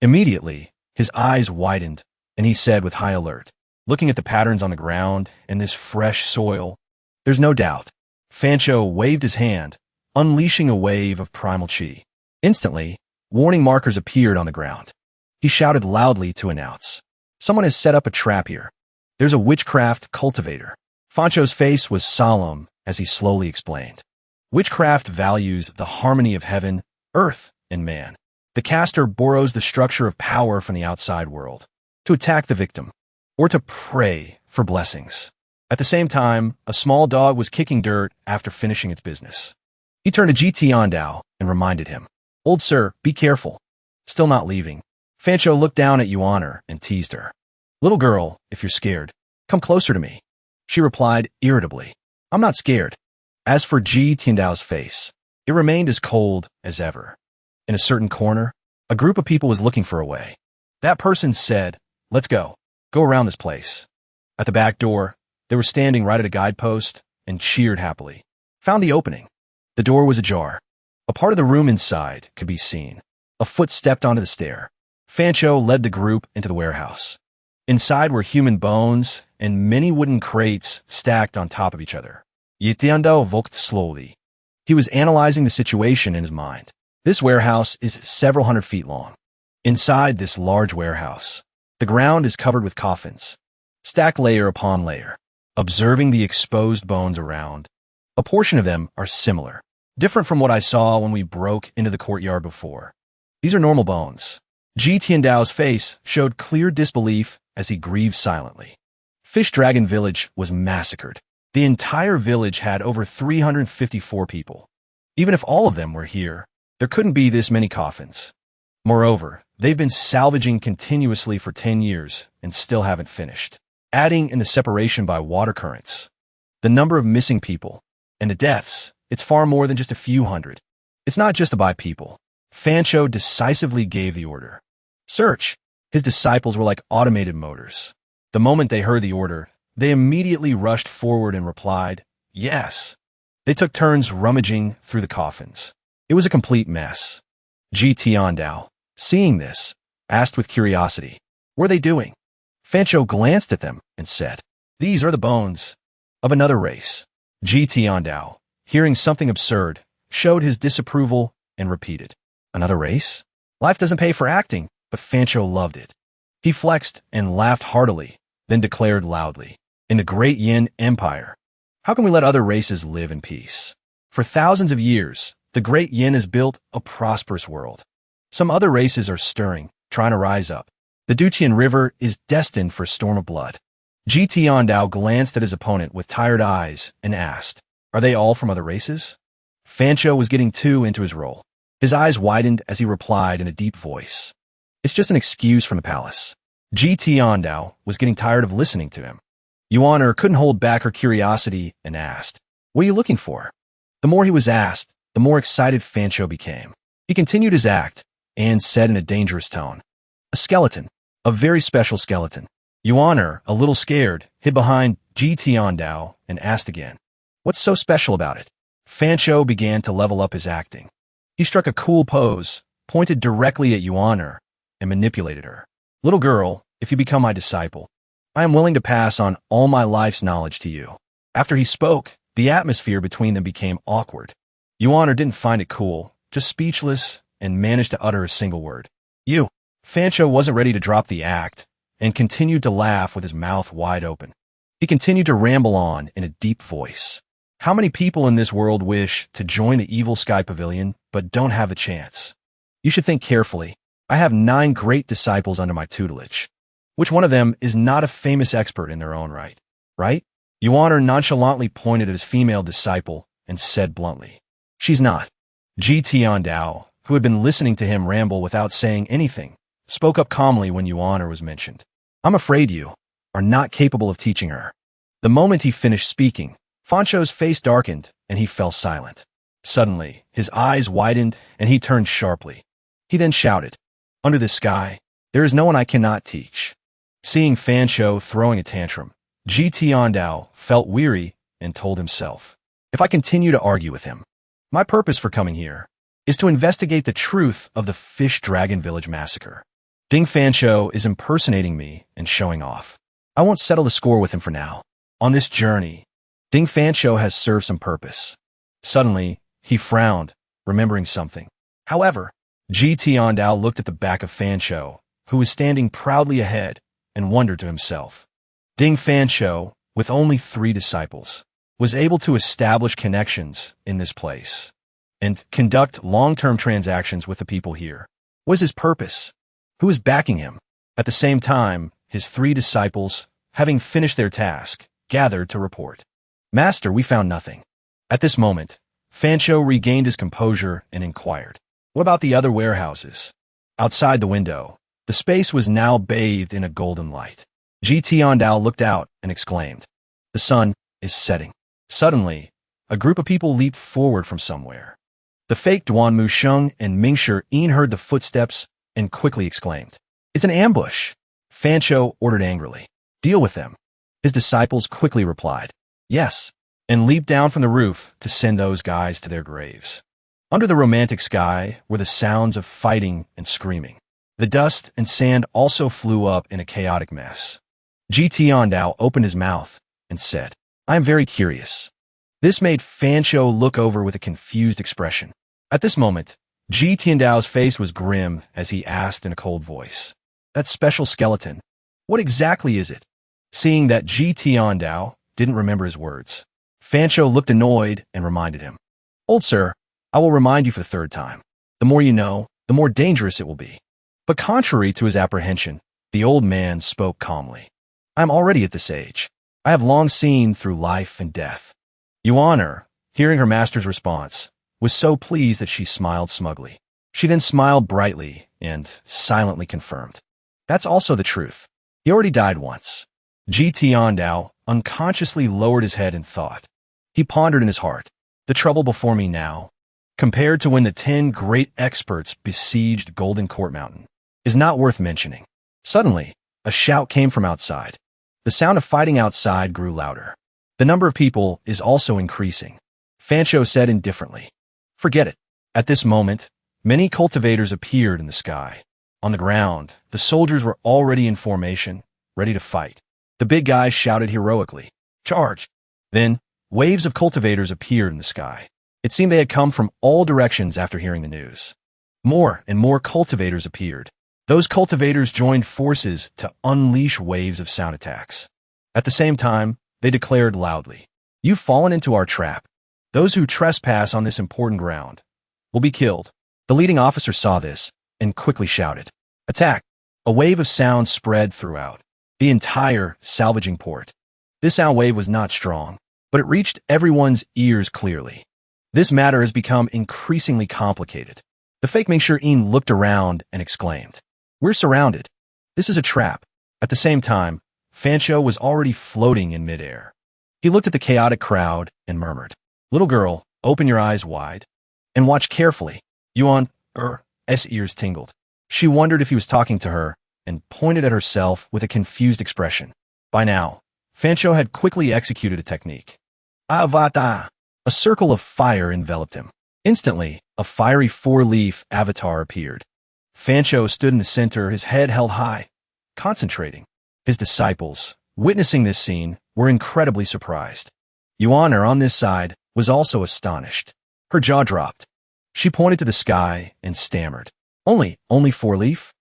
Immediately, his eyes widened, and he said with high alert, looking at the patterns on the ground and this fresh soil, "There's no doubt." Fancho waved his hand, unleashing a wave of primal chi. Instantly, warning markers appeared on the ground. He shouted loudly to announce, "Someone has set up a trap here. There's a witchcraft cultivator." Fancho's face was solemn as he slowly explained. Witchcraft values the harmony of heaven, earth, and man. The caster borrows the structure of power from the outside world to attack the victim or to pray for blessings. At the same time, a small dog was kicking dirt after finishing its business. He turned to Ji Tiandao and reminded him, "Old sir, be careful." Still not leaving, Fancho looked down at Yuaner and teased her. "Little girl, if you're scared, come closer to me." She replied irritably, "I'm not scared." As for Ji Tiandao's face, it remained as cold as ever. In a certain corner, a group of people was looking for a way. That person said, "Let's go. Go around this place." At the back door, they were standing right at a guidepost and cheered happily. Found the opening. The door was ajar. A part of the room inside could be seen. A foot stepped onto the stair. Fancho led the group into the warehouse. Inside were human bones and many wooden crates stacked on top of each other. Yitiandao walked slowly. He was analyzing the situation in his mind. This warehouse is several hundred feet long. Inside this large warehouse, the ground is covered with coffins, stacked layer upon layer. Observing the exposed bones around, a portion of them are similar, different from what I saw when we broke into the courtyard before. These are normal bones. Ji Tiandao's face showed clear disbelief as he grieved silently. Fish Dragon Village was massacred. The entire village had over 354 people. Even if all of them were here, there couldn't be this many coffins. Moreover, they've been salvaging continuously for 10 years and still haven't finished. Adding in the separation by water currents, the number of missing people, and the deaths, it's far more than just a few hundred. It's not just about people. Fancho decisively gave the order. "Search." His disciples were like automated motors. The moment they heard the order, they immediately rushed forward and replied, "Yes." They took turns rummaging through the coffins. It was a complete mess. Ji Tiandao, seeing this, asked with curiosity, "What are they doing?" Fancho glanced at them and said, "These are the bones of another race." Ji Tiandao, hearing something absurd, showed his disapproval and repeated, "Another race? Life doesn't pay for acting," but Fancho loved it. He flexed and laughed heartily, then declared loudly, "In the great Yin Empire, how can we let other races live in peace? For thousands of years, the great Yin has built a prosperous world. Some other races are stirring, trying to rise up. The Duqian River is destined for a storm of blood." Ji Tiandao glanced at his opponent with tired eyes and asked, "Are they all from other races?" Fancho was getting too into his role. His eyes widened as he replied in a deep voice, "It's just an excuse from the palace." Ji Tiandao was getting tired of listening to him. Yuaner couldn't hold back her curiosity and asked, "What are you looking for?" The more he was asked, the more excited Fancho became. He continued his act and said in a dangerous tone, "A skeleton, a very special skeleton. Yuan, a little scared, hid behind Ji Tiandao and asked again, "What's so special about it?" Fancho began to level up his acting. He struck a cool pose, pointed directly at Yuan, and manipulated her. "Little girl, if you become my disciple, I am willing to pass on all my life's knowledge to you." After he spoke, the atmosphere between them became awkward. Yuan didn't find it cool, just speechless, and managed to utter a single word. "You." Fancho wasn't ready to drop the act, and continued to laugh with his mouth wide open. He continued to ramble on in a deep voice. "How many people in this world wish to join the evil Sky Pavilion, but don't have the chance? You should think carefully. I have 9 great disciples under my tutelage. Which one of them is not a famous expert in their own right? Right?" Yuan nonchalantly pointed at his female disciple and said bluntly, "She's not." Ji Tiandao, who had been listening to him ramble without saying anything, spoke up calmly when Yuan was mentioned. "I'm afraid you are not capable of teaching her." The moment he finished speaking, Fancho's face darkened and he fell silent. Suddenly, his eyes widened and he turned sharply. He then shouted, "Under this sky, there is no one I cannot teach." Seeing Fancho throwing a tantrum, Ji Tiandao felt weary and told himself, "If I continue to argue with him, my purpose for coming here is to investigate the truth of the Fish Dragon Village massacre. Ding Fancho is impersonating me and showing off. I won't settle the score with him for now. On this journey, Ding Fancho has served some purpose." Suddenly, he frowned, remembering something. However, Ji Tiandao looked at the back of Fancho, who was standing proudly ahead, and wondered to himself. Ding Fancho, with only 3 disciples, was able to establish connections in this place and conduct long-term transactions with the people here. What was his purpose? Who was backing him? At the same time, his 3 disciples, having finished their task, gathered to report. "Master, we found nothing." At this moment, Fancho regained his composure and inquired, "What about the other warehouses?" Outside the window, the space was now bathed in a golden light. Ji Tiandao looked out and exclaimed, "The sun is setting." Suddenly, a group of people leaped forward from somewhere. The fake Duan Musheng and Mingshi Yin heard the footsteps and quickly exclaimed, "It's an ambush!" Fancho ordered angrily, "Deal with them." His disciples quickly replied, "Yes," and leaped down from the roof to send those guys to their graves. Under the romantic sky were the sounds of fighting and screaming. The dust and sand also flew up in a chaotic mess. Ji Tiandao opened his mouth and said, "I am very curious." This made Fancho look over with a confused expression. At this moment, Ji Tiandao's face was grim as he asked in a cold voice, "That special skeleton, what exactly is it?" Seeing that Ji Tiandao didn't remember his words, Fancho looked annoyed and reminded him, "Old sir, I will remind you for the 3rd time. The more you know, the more dangerous it will be." But contrary to his apprehension, the old man spoke calmly. "I am already at this age. I have long seen through life and death." Yuan, hearing her master's response, was so pleased that she smiled smugly. She then smiled brightly and silently confirmed, "That's also the truth. He already died once." Ji Tiandao unconsciously lowered his head in thought. He pondered in his heart, "The trouble before me now, compared to when the 10 great experts besieged Golden Court Mountain, is not worth mentioning." Suddenly, a shout came from outside. The sound of fighting outside grew louder. "The number of people is also increasing," Fancho said indifferently. "Forget it." At this moment, many cultivators appeared in the sky. On the ground, the soldiers were already in formation, ready to fight. The big guys shouted heroically, "Charge!" Then, waves of cultivators appeared in the sky. It seemed they had come from all directions after hearing the news. More and more cultivators appeared. Those cultivators joined forces to unleash waves of sound attacks. At the same time, they declared loudly, "You've fallen into our trap. Those who trespass on this important ground will be killed." The leading officer saw this and quickly shouted, "Attack!" A wave of sound spread throughout the entire salvaging port. This sound wave was not strong, but it reached everyone's ears clearly. This matter has become increasingly complicated. The fake Mingshi Yin looked around and exclaimed, "We're surrounded. This is a trap." At the same time, Fancho was already floating in midair. He looked at the chaotic crowd and murmured, "Little girl, open your eyes wide and watch carefully." Yuan's ears tingled. She wondered if he was talking to her, and pointed at herself with a confused expression. By now, Fancho had quickly executed a technique. Avata! A circle of fire enveloped him. Instantly, a fiery four-leaf avatar appeared. Fancho stood in the center, his head held high, concentrating. His disciples, witnessing this scene, were incredibly surprised. Yuan, on this side, was also astonished. Her jaw dropped. She pointed to the sky and stammered. Only four-leaf?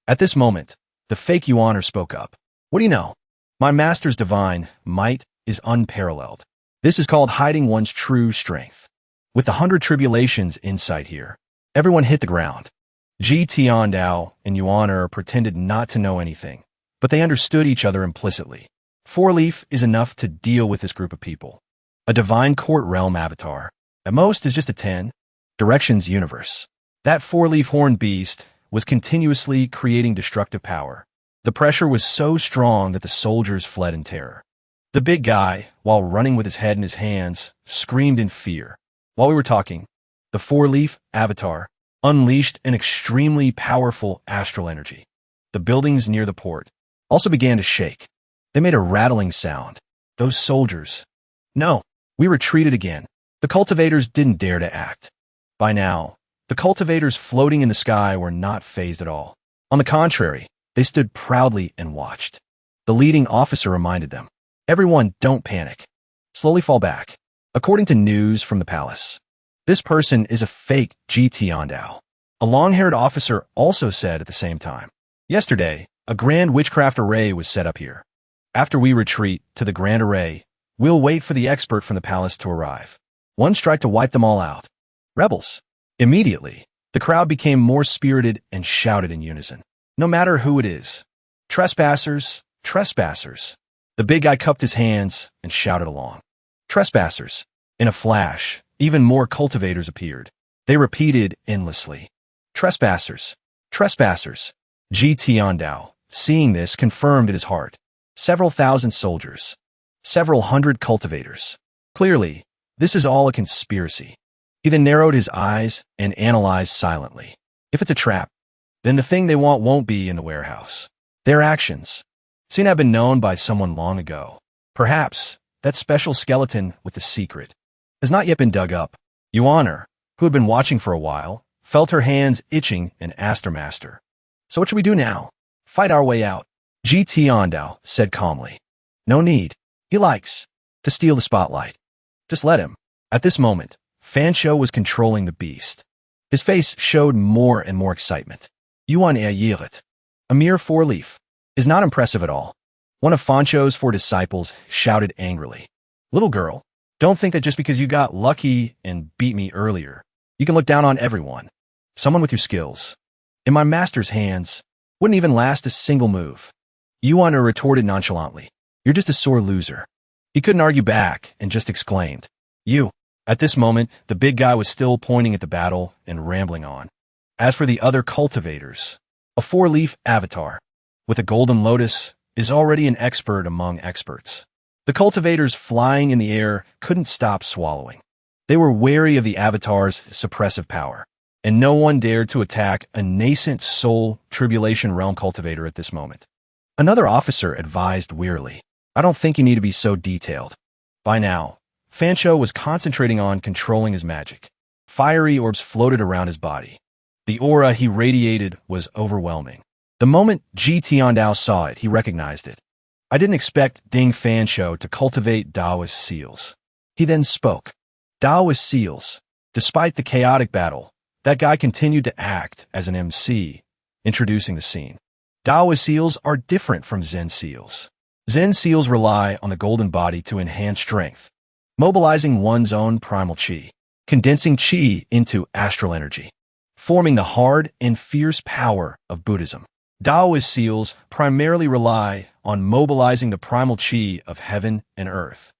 At this moment, the fake Yuan spoke up. What do you know? My master's divine might is unparalleled. This is called hiding one's true strength. With the 100 tribulations in sight here, everyone hit the ground. Ji Tiandao and Yuan pretended not to know anything, but they understood each other implicitly. Four-leaf is enough to deal with this group of people. A divine court realm avatar. At most is just a 10. Directions universe. That four-leaf horned beast was continuously creating destructive power. The pressure was so strong that the soldiers fled in terror. The big guy, while running with his head in his hands, screamed in fear. While we were talking, the four-leaf avatar unleashed an extremely powerful astral energy. The buildings near the port also began to shake. They made a rattling sound. Those soldiers. No, we retreated again. The cultivators didn't dare to act. By now, the cultivators floating in the sky were not fazed at all. On the contrary, they stood proudly and watched. The leading officer reminded them, "Everyone, don't panic. Slowly fall back." According to news from the palace, this person is a fake Ji Tiandao. A long-haired officer also said at the same time, "Yesterday, a grand witchcraft array was set up here. After we retreat to the grand array, we'll wait for the expert from the palace to arrive. One strike to wipe them all out. Rebels." Immediately, the crowd became more spirited and shouted in unison. No matter who it is. Trespassers, trespassers. The big guy cupped his hands and shouted along. Trespassers. In a flash, even more cultivators appeared. They repeated endlessly. Trespassers, trespassers. Ji Tiandao, seeing this, confirmed in his heart. Several thousand soldiers. Several hundred cultivators. Clearly, this is all a conspiracy. He then narrowed his eyes and analyzed silently. If it's a trap, then the thing they want won't be in the warehouse. Their actions seem to have been known by someone long ago. Perhaps that special skeleton with the secret has not yet been dug up. Yuan, who had been watching for a while, felt her hands itching and asked her master, "So what should we do now?" "Fight our way out," Ji Tiandao said calmly. "No need. He likes to steal the spotlight. Just let him." At this moment, Fancho was controlling the beast. His face showed more and more excitement. Yuan Yahello, a mere four-leaf, is not impressive at all. One of Fancho's four disciples shouted angrily. "Little girl, don't think that just because you got lucky and beat me earlier, you can look down on everyone. Someone with your skills, in my master's hands, wouldn't even last a single move." Yuan retorted nonchalantly, "You're just a sore loser." He couldn't argue back and just exclaimed, "You." At this moment, the big guy was still pointing at the battle and rambling on. As for the other cultivators, a four-leaf avatar with a golden lotus is already an expert among experts. The cultivators flying in the air couldn't stop swallowing. They were wary of the avatar's suppressive power, and no one dared to attack a nascent soul tribulation realm cultivator at this moment. Another officer advised wearily, "I don't think you need to be so detailed." By now, Fancho was concentrating on controlling his magic. Fiery orbs floated around his body. The aura he radiated was overwhelming. The moment Ji Tiandao saw it, he recognized it. "I didn't expect Ding Fancho to cultivate Daoist seals." He then spoke. Daoist seals. Despite the chaotic battle, that guy continued to act as an MC, introducing the scene. Daoist seals are different from Zen seals. Zen seals rely on the golden body to enhance strength, mobilizing one's own primal chi, condensing chi into astral energy, forming the hard and fierce power of Buddhism. Daoist seals primarily rely on mobilizing the primal chi of heaven and earth.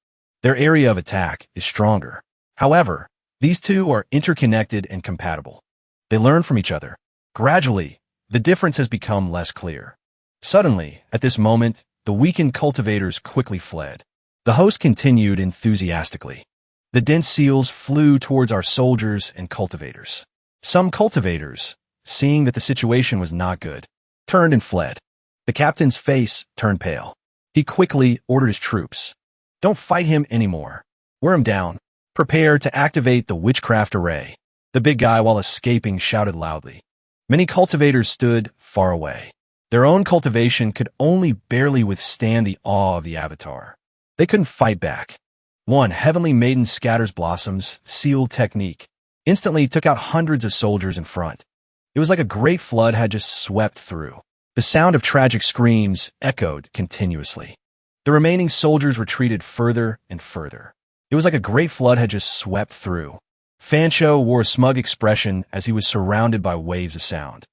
Their area of attack is stronger. However, these two are interconnected and compatible. They learn from each other. Gradually, the difference has become less clear. Suddenly, at this moment, the weakened cultivators quickly fled. The host continued enthusiastically. The dense seals flew towards our soldiers and cultivators. Some cultivators, seeing that the situation was not good, turned and fled. The captain's face turned pale. He quickly ordered his troops. Don't fight him anymore. Wear him down. Prepare to activate the witchcraft array. The big guy, while escaping, shouted loudly. Many cultivators stood far away. Their own cultivation could only barely withstand the awe of the avatar. They couldn't fight back. One heavenly maiden scatters blossoms, sealed technique. Instantly took out hundreds of soldiers in front. It was like a great flood had just swept through. The sound of tragic screams echoed continuously. The remaining soldiers retreated further and further. It was like a great flood had just swept through. Fancho wore a smug expression as he was surrounded by waves of sound.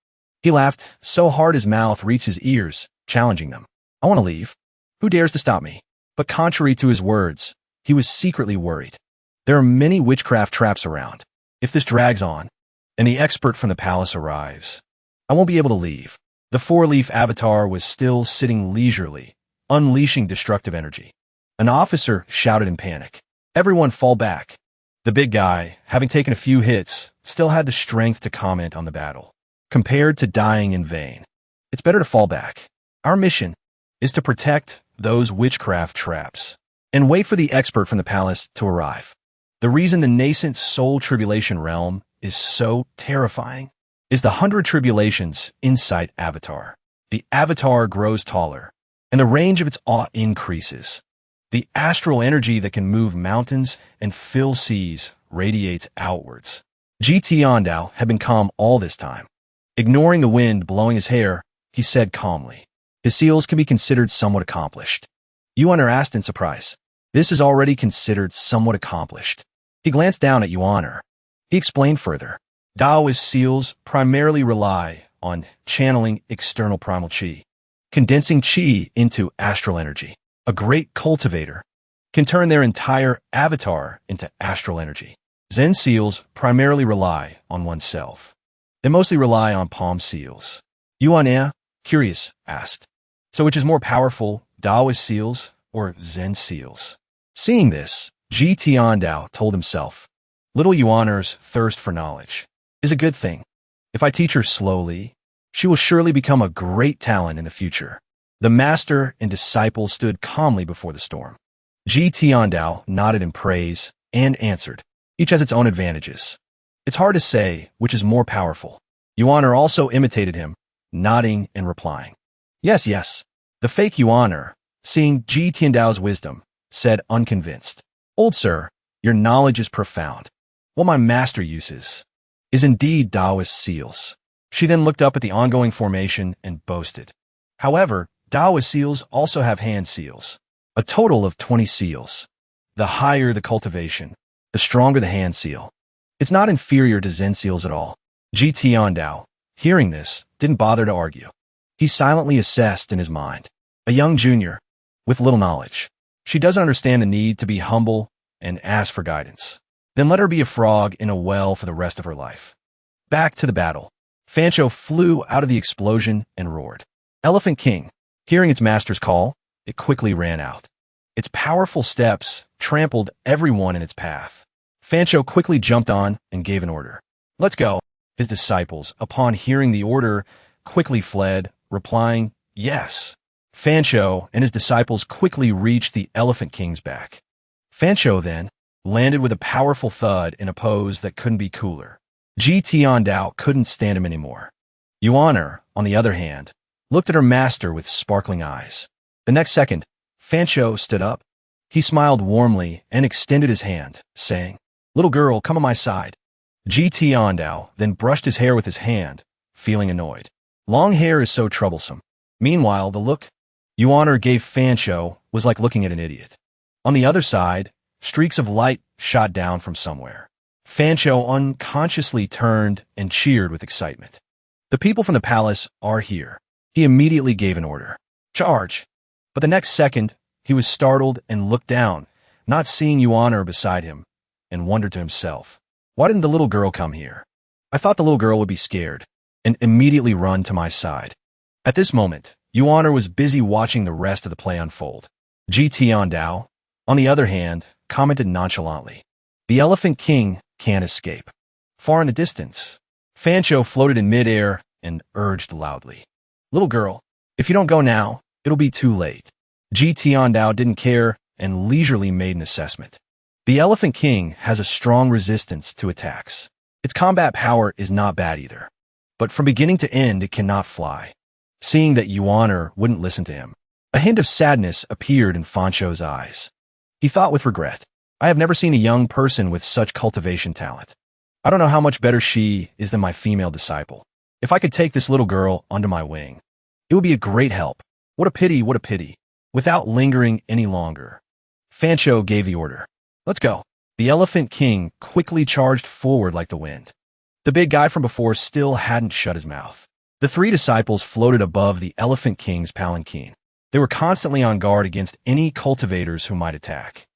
He laughed so hard his mouth reached his ears, challenging them. I want to leave. Who dares to stop me? But contrary to his words, he was secretly worried. There are many witchcraft traps around. If this drags on, and the expert from the palace arrives, I won't be able to leave. The four-leaf avatar was still sitting leisurely, unleashing destructive energy. An officer shouted in panic. Everyone fall back. The big guy, having taken a few hits, still had the strength to comment on the battle. Compared to dying in vain, it's better to fall back. Our mission is to protect those witchcraft traps and wait for the expert from the palace to arrive. The reason the nascent soul tribulation realm is so terrifying is the 100 tribulations insight avatar. The avatar grows taller, and the range of its awe increases. The astral energy that can move mountains and fill seas radiates outwards. GT Ondao had been calm all this time. Ignoring the wind blowing his hair, he said calmly, his seals can be considered somewhat accomplished. Yuaner asked in surprise. This is already considered somewhat accomplished. He glanced down at Yuaner. He explained further. Daoist seals primarily rely on channeling external primal qi, condensing qi into astral energy. A great cultivator can turn their entire avatar into astral energy. Zen seals primarily rely on oneself. They mostly rely on palm seals. Yuan, curious, asked. So which is more powerful, Daoist seals or Zen seals? Seeing this, Ji Tiandao told himself, little Yuaner's thirst for knowledge is a good thing. If I teach her slowly, she will surely become a great talent in the future. The master and disciple stood calmly before the storm. Ji Tiandao nodded in praise and answered, each has its own advantages. It's hard to say which is more powerful. Yuaner also imitated him, nodding and replying. Yes, yes. The fake Yuaner, seeing Ji Tiandao's wisdom, said unconvinced. Old sir, your knowledge is profound. What my master uses is indeed Daoist seals. She then looked up at the ongoing formation and boasted. However, Daoist seals also have hand seals, a total of 20 seals. The higher the cultivation, the stronger the hand seal. It's not inferior to Zen seals at all. Ji Tiandao, hearing this, didn't bother to argue. He silently assessed in his mind. A young junior, with little knowledge. She doesn't understand the need to be humble and ask for guidance. Then let her be a frog in a well for the rest of her life. Back to the battle. Fancho flew out of the explosion and roared. Elephant King, hearing its master's call, it quickly ran out. Its powerful steps trampled everyone in its path. Fancho quickly jumped on and gave an order. Let's go. His disciples, upon hearing the order, quickly fled, replying, yes. Fancho and his disciples quickly reached the Elephant King's back. Fancho then landed with a powerful thud in a pose that couldn't be cooler. Ji Tiandao couldn't stand him anymore. Yuaner, on the other hand, looked at her master with sparkling eyes. The next second, Fancho stood up. He smiled warmly and extended his hand, saying, little girl, come on my side. Ji Tiandao then brushed his hair with his hand, feeling annoyed. Long hair is so troublesome. Meanwhile, the look Yuaner gave Fancho was like looking at an idiot. On the other side, streaks of light shot down from somewhere. Fancho unconsciously turned and cheered with excitement. The people from the palace are here. He immediately gave an order. Charge! But the next second, he was startled and looked down, not seeing Yuaner beside him, and wondered to himself, why didn't the little girl come here? I thought the little girl would be scared and immediately run to my side. At this moment, Yuaner was busy watching the rest of the play unfold. Ji Tiandao, on the other hand, commented nonchalantly. The Elephant King can't escape. Far in the distance, Fancho floated in midair and urged loudly. Little girl, If you don't go now, it'll be too late. Ji Tiandao didn't care and leisurely made an assessment. The Elephant King has a strong resistance to attacks. Its combat power is not bad either. But from beginning to end, it cannot fly. Seeing that Yuaner wouldn't listen to him, a hint of sadness appeared in Fancho's eyes. He thought with regret, I have never seen a young person with such cultivation talent. I don't know how much better she is than my female disciple. If I could take this little girl under my wing, it would be a great help. What a pity, what a pity. Without lingering any longer, Fancho gave the order. Let's go. The Elephant King quickly charged forward like the wind. The big guy from before still hadn't shut his mouth. The three disciples floated above the Elephant King's palanquin. They were constantly on guard against any cultivators who might attack.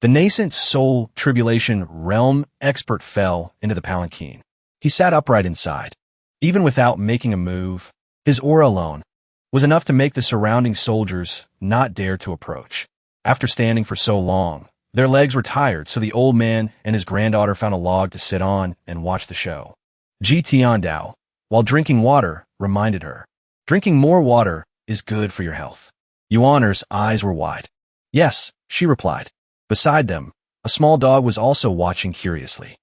The nascent soul tribulation realm expert fell into the palanquin. He sat upright inside. Even without making a move, his aura alone was enough to make the surrounding soldiers not dare to approach. After standing for so long, their legs were tired, so the old man and his granddaughter found a log to sit on and watch the show. Ji Tiandao, while drinking water, reminded her, drinking more water is good for your health. Yuaner's eyes were wide. Yes, she replied. Beside them, a small dog was also watching curiously.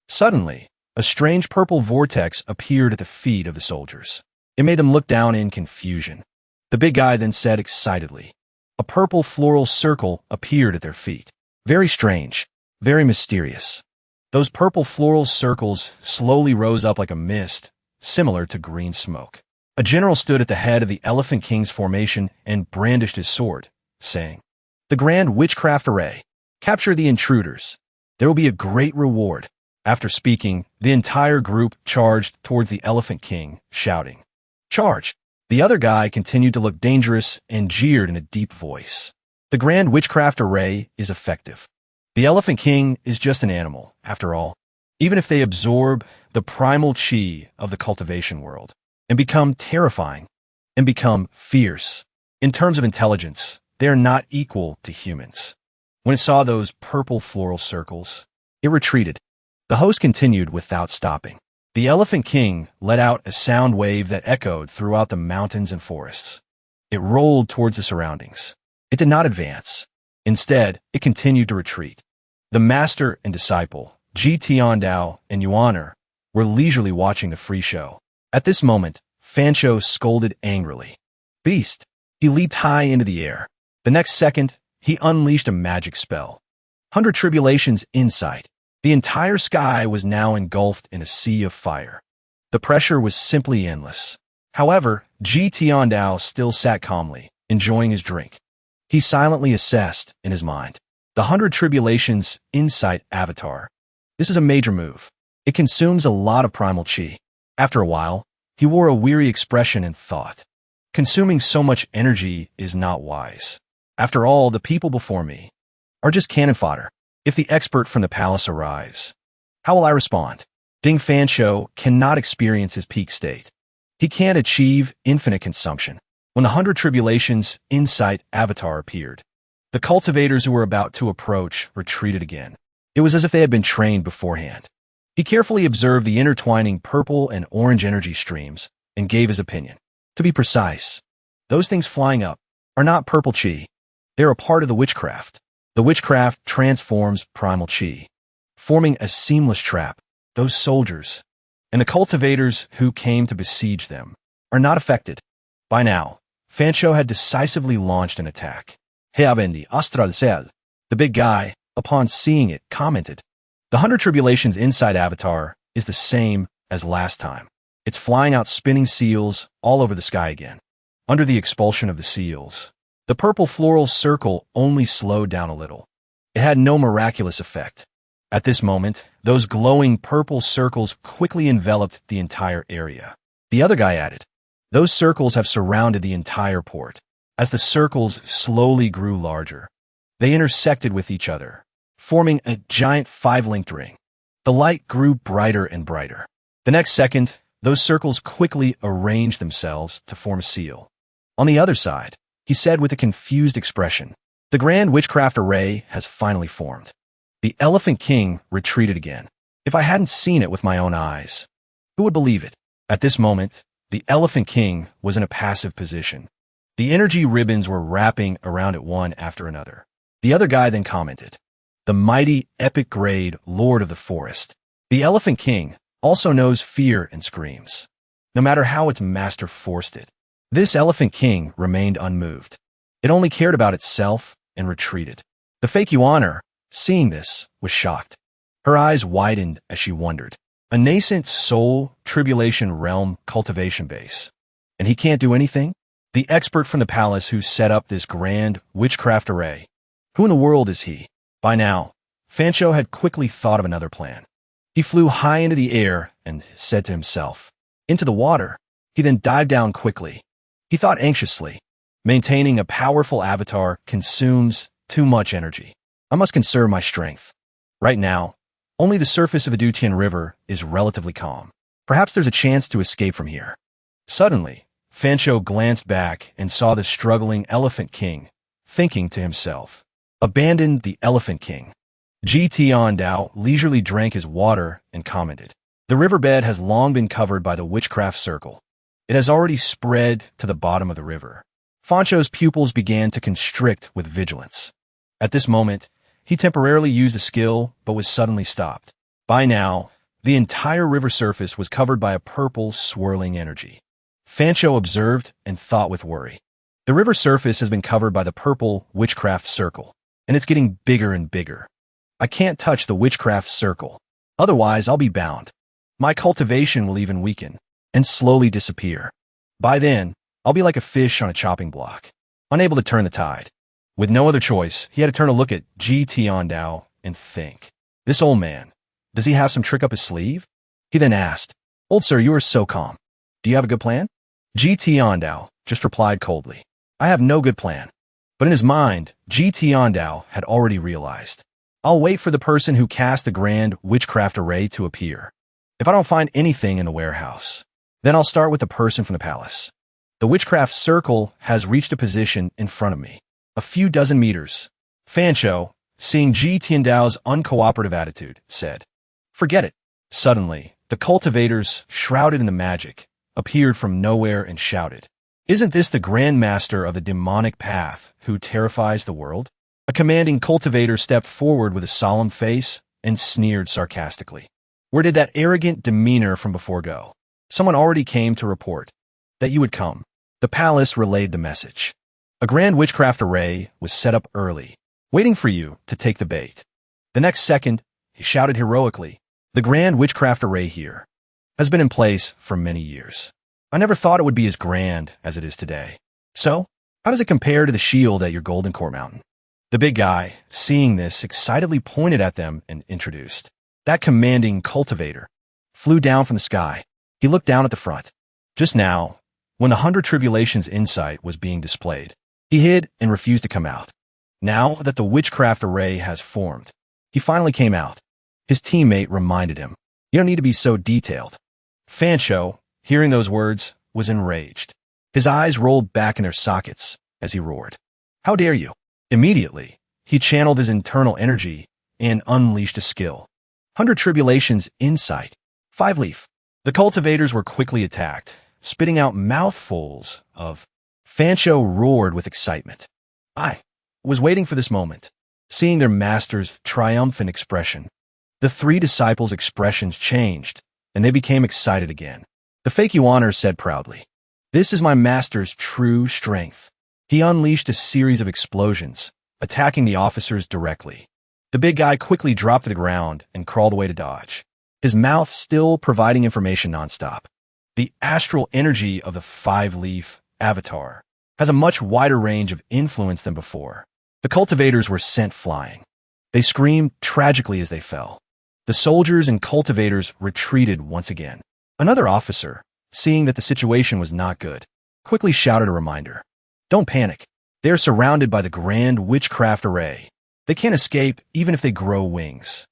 Suddenly, a strange purple vortex appeared at the feet of the soldiers. It made them look down in confusion. The big guy then said excitedly, a purple floral circle appeared at their feet. Very strange, very mysterious. Those purple floral circles slowly rose up like a mist, similar to green smoke. A general stood at the head of the Elephant King's formation and brandished his sword, saying, the Grand Witchcraft Array, capture the intruders. There will be a great reward. After speaking, the entire group charged towards the Elephant King, shouting, charge! The other guy continued to look dangerous and jeered in a deep voice. The Grand Witchcraft Array is effective. The Elephant King is just an animal, after all. Even if they absorb the primal chi of the cultivation world and become terrifying and become fierce, in terms of intelligence, they are not equal to humans. When it saw those purple floral circles, it retreated. The host continued without stopping. The Elephant King let out a sound wave that echoed throughout the mountains and forests. It rolled towards the surroundings. It did not advance. Instead, it continued to retreat. The master and disciple, Ji Tiandao and Yuaner, were leisurely watching the free show. At this moment, Fancho scolded angrily. Beast! He leaped high into the air. The next second, he unleashed a magic spell. 100 Tribulations Insight. The entire sky was now engulfed in a sea of fire. The pressure was simply endless. However, Ji Tiandao still sat calmly, enjoying his drink. He silently assessed, in his mind, the 100 Tribulations Insight Avatar. This is a major move. It consumes a lot of primal chi. After a while, he wore a weary expression and thought, consuming so much energy is not wise. After all, the people before me are just cannon fodder. If the expert from the palace arrives, how will I respond? Ding Fancho cannot experience his peak state. He can't achieve infinite consumption. When the 100 Tribulations Insight Avatar appeared, the cultivators who were about to approach retreated again. It was as if they had been trained beforehand. He carefully observed the intertwining purple and orange energy streams and gave his opinion. To be precise, those things flying up are not purple chi. They're a part of the witchcraft. The witchcraft transforms primal chi, forming a seamless trap. Those soldiers and the cultivators who came to besiege them are not affected. By now, Fancho had decisively launched an attack. Heavendi Astral Cell. The big guy, upon seeing it, commented, the 100 Tribulations Inside Avatar is the same as last time. It's flying out spinning seals all over the sky again. Under the expulsion of the seals, the purple floral circle only slowed down a little. It had no miraculous effect. At this moment, those glowing purple circles quickly enveloped the entire area. The other guy added, those circles have surrounded the entire port. As the circles slowly grew larger, they intersected with each other, forming a giant 5-linked ring. The light grew brighter and brighter. The next second, those circles quickly arranged themselves to form a seal. On the other side, he said with a confused expression, the Grand Witchcraft Array has finally formed. The Elephant King retreated again. If I hadn't seen it with my own eyes, who would believe it? At this moment, the Elephant King was in a passive position. The energy ribbons were wrapping around it one after another. The other guy then commented, "The mighty, epic-grade Lord of the Forest. The Elephant King also knows fear and screams, no matter how its master forced it." This Elephant King remained unmoved. It only cared about itself and retreated. The fake Yuaner, seeing this, was shocked. Her eyes widened as she wondered. A nascent soul tribulation realm cultivation base. And he can't do anything? The expert from the palace who set up this grand witchcraft array. Who in the world is he? By now, Fancho had quickly thought of another plan. He flew high into the air and said to himself, "Into the water." He then dived down quickly. He thought anxiously, "Maintaining a powerful avatar consumes too much energy. I must conserve my strength. Right now, only the surface of the Dutian River is relatively calm. Perhaps there's a chance to escape from here." Suddenly, Fancho glanced back and saw the struggling Elephant King, thinking to himself, "Abandon the Elephant King." Tian Dao leisurely drank his water and commented, "The riverbed has long been covered by the witchcraft circle. It has already spread to the bottom of the river." Fancho's pupils began to constrict with vigilance. At this moment, he temporarily used a skill but was suddenly stopped. By now, the entire river surface was covered by a purple, swirling energy. Fancho observed and thought with worry. The river surface has been covered by the purple witchcraft circle, and it's getting bigger and bigger. I can't touch the witchcraft circle, otherwise I'll be bound. My cultivation will even weaken and slowly disappear. By then, I'll be like a fish on a chopping block, unable to turn the tide. With no other choice, he had to turn to look at Tian Dao and think, "This old man, does he have some trick up his sleeve?" He then asked, "Old sir, you are so calm. Do you have a good plan?" Tian Dao just replied coldly, "I have no good plan." But in his mind, Tian Dao had already realized, "I'll wait for the person who cast the grand witchcraft array to appear. If I don't find anything in the warehouse, then I'll start with the person from the palace. The witchcraft circle has reached a position in front of me, a few dozen meters." Fancho, seeing Tian Dao's uncooperative attitude, said, "Forget it." Suddenly, the cultivators, shrouded in the magic, appeared from nowhere and shouted, "Isn't this the Grand Master of the demonic path who terrifies the world?" A commanding cultivator stepped forward with a solemn face and sneered sarcastically. "Where did that arrogant demeanor from before go? Someone already came to report that you would come." The palace relayed the message. A grand witchcraft array was set up early, waiting for you to take the bait. The next second, he shouted heroically, "The grand witchcraft array here has been in place for many years. I never thought it would be as grand as it is today. So, how does it compare to the shield at your Golden Core Mountain?" The big guy, seeing this, excitedly pointed at them and introduced. That commanding cultivator flew down from the sky. He looked down at the front. Just now, when the 100 Tribulations insight was being displayed, he hid and refused to come out. Now that the witchcraft array has formed, he finally came out. His teammate reminded him, "You don't need to be so detailed." Fancho, hearing those words, was enraged. His eyes rolled back in their sockets as he roared, "How dare you!" Immediately, he channeled his internal energy and unleashed a skill. 100 Tribulations Insight. 5-leaf. The cultivators were quickly attacked, spitting out mouthfuls of. Fancho roared with excitement. I was waiting for this moment, seeing their master's triumphant expression. The three disciples' expressions changed, and they became excited again. The fake Yuaner said proudly, "This is my master's true strength." He unleashed a series of explosions, attacking the officers directly. The big guy quickly dropped to the ground and crawled away to dodge, his mouth still providing information nonstop. The astral energy of the 5-leaf avatar has a much wider range of influence than before. The cultivators were sent flying. They screamed tragically as they fell. The soldiers and cultivators retreated once again. Another officer, seeing that the situation was not good, quickly shouted a reminder. "Don't panic. They are surrounded by the grand witchcraft array. They can't escape even if they grow wings.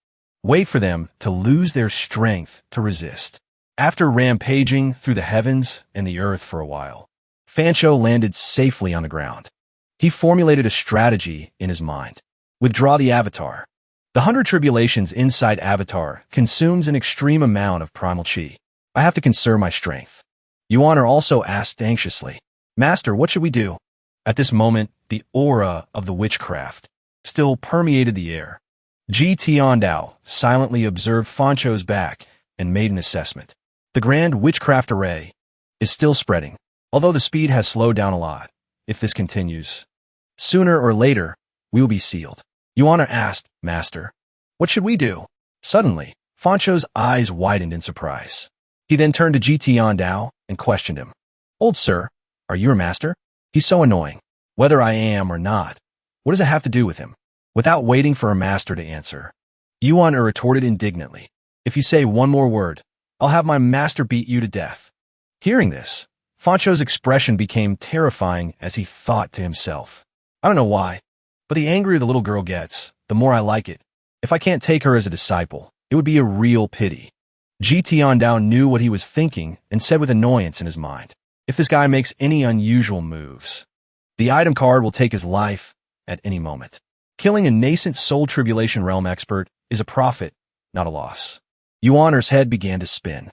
Wait for them to lose their strength to resist." After rampaging through the heavens and the earth for a while, Fancho landed safely on the ground. He formulated a strategy in his mind. Withdraw the avatar. The 100 Tribulations Insight avatar consumes an extreme amount of primal chi. I have to conserve my strength. Yuaner also asked anxiously, "Master, what should we do?" At this moment, the aura of the witchcraft still permeated the air. Ji Tiandao silently observed Fancho's back and made an assessment. The grand witchcraft array is still spreading, although the speed has slowed down a lot. If this continues, sooner or later, we will be sealed. Yuana asked, Master, what should we do? Suddenly, Fancho's eyes widened in surprise. He then turned to Ji Tiandao and questioned him. Old sir, are you a master? He's so annoying. Whether I am or not, what does it have to do with him? Without waiting for a master to answer, Yuan retorted indignantly. If you say one more word, I'll have my master beat you to death. Hearing this, Fancho's expression became terrifying as he thought to himself. I don't know why, but the angrier the little girl gets, the more I like it. If I can't take her as a disciple, it would be a real pity. Ji Tiandao knew what he was thinking and said with annoyance in his mind, if this guy makes any unusual moves, the item card will take his life at any moment. Killing a nascent soul tribulation realm expert is a profit, not a loss. Yuaner's head began to spin.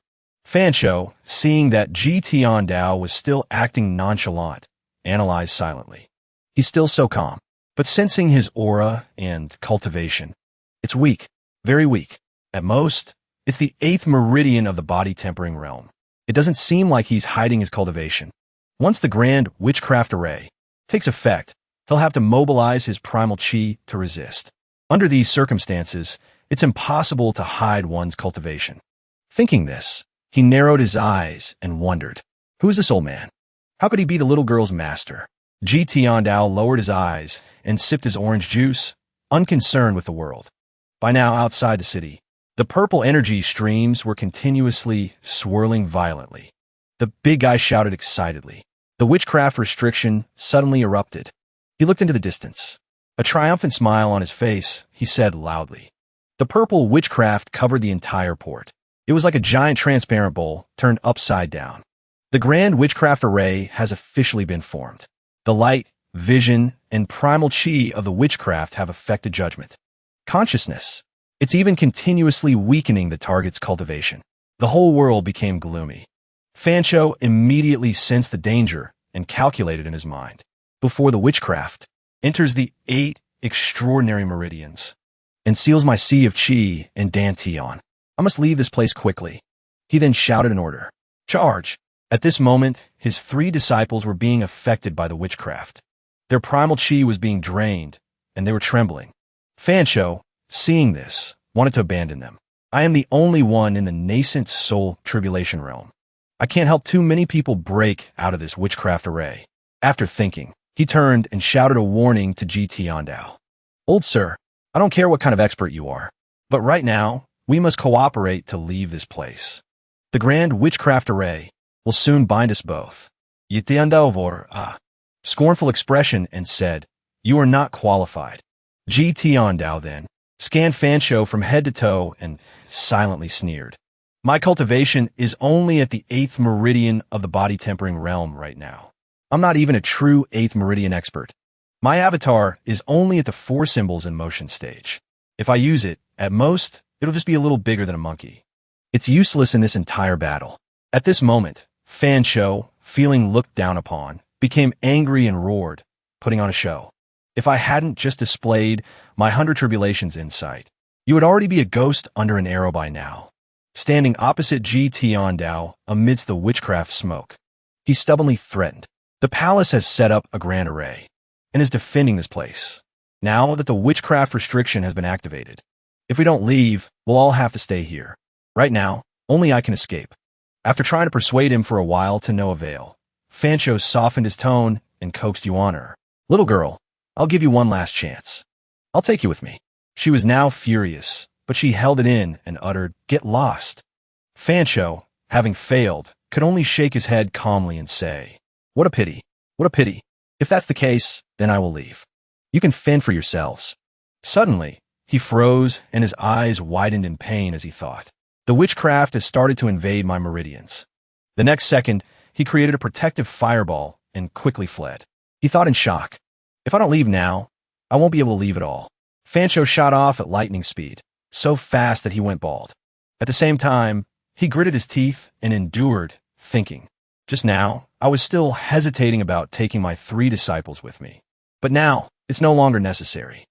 Fancho, seeing that Ji Tiandao was still acting nonchalant, analyzed silently. He's still so calm, but sensing his aura and cultivation, it's weak, very weak. At most, it's the 8th meridian of the body-tempering realm. It doesn't seem like he's hiding his cultivation. Once the grand witchcraft array takes effect, he'll have to mobilize his primal chi to resist. Under these circumstances, it's impossible to hide one's cultivation. Thinking this, he narrowed his eyes and wondered, who is this old man? How could he be the little girl's master? Ji Tiandao lowered his eyes and sipped his orange juice, unconcerned with the world. By now, outside the city, the purple energy streams were continuously swirling violently. The big guy shouted excitedly. The witchcraft restriction suddenly erupted. He looked into the distance. A triumphant smile on his face, he said loudly. The purple witchcraft covered the entire port. It was like a giant transparent bowl turned upside down. The grand witchcraft array has officially been formed. The light, vision, and primal chi of the witchcraft have affected judgment. Consciousness. It's even continuously weakening the target's cultivation. The whole world became gloomy. Fancho immediately sensed the danger and calculated in his mind. Before the witchcraft enters the 8 extraordinary meridians and seals my sea of chi and dantian, I must leave this place quickly. He then shouted an order. Charge! At this moment, his 3 disciples were being affected by the witchcraft. Their primal chi was being drained, and they were trembling. Fancho, seeing this, wanted to abandon them. I am the only one in the nascent soul tribulation realm. I can't help too many people break out of this witchcraft array. After thinking, he turned and shouted a warning to Ji Tiandao. Old sir, I don't care what kind of expert you are, but right now, we must cooperate to leave this place. The grand witchcraft array will soon bind us both. Yitiandao vor, scornful expression and said, you are not qualified. Ji Tiandao then scanned Fancho from head to toe and silently sneered. My cultivation is only at the 8th meridian of the body-tempering realm right now. I'm not even a true 8th meridian expert. My avatar is only at the 4 symbols in motion stage. If I use it, at most, it'll just be a little bigger than a monkey. It's useless in this entire battle. At this moment, Fancho, feeling looked down upon, became angry and roared, putting on a show. If I hadn't just displayed my 100 tribulations insight, you would already be a ghost under an arrow by now. Standing opposite Ji Tiandao amidst the witchcraft smoke, he stubbornly threatened. The palace has set up a grand array and is defending this place. Now that the witchcraft restriction has been activated, if we don't leave, we'll all have to stay here. Right now, only I can escape. After trying to persuade him for a while to no avail, Fancho softened his tone and coaxed Yuana. Little girl, I'll give you one last chance. I'll take you with me. She was now furious, but she held it in and uttered, get lost. Fancho, having failed, could only shake his head calmly and say, what a pity, what a pity. If that's the case, then I will leave. You can fend for yourselves. Suddenly, he froze and his eyes widened in pain as he thought. The witchcraft has started to invade my meridians. The next second, he created a protective fireball and quickly fled. He thought in shock, if I don't leave now, I won't be able to leave at all. Fancho shot off at lightning speed, so fast that he went bald. At the same time, he gritted his teeth and endured, thinking, just now, I was still hesitating about taking my 3 disciples with me. But now, it's no longer necessary.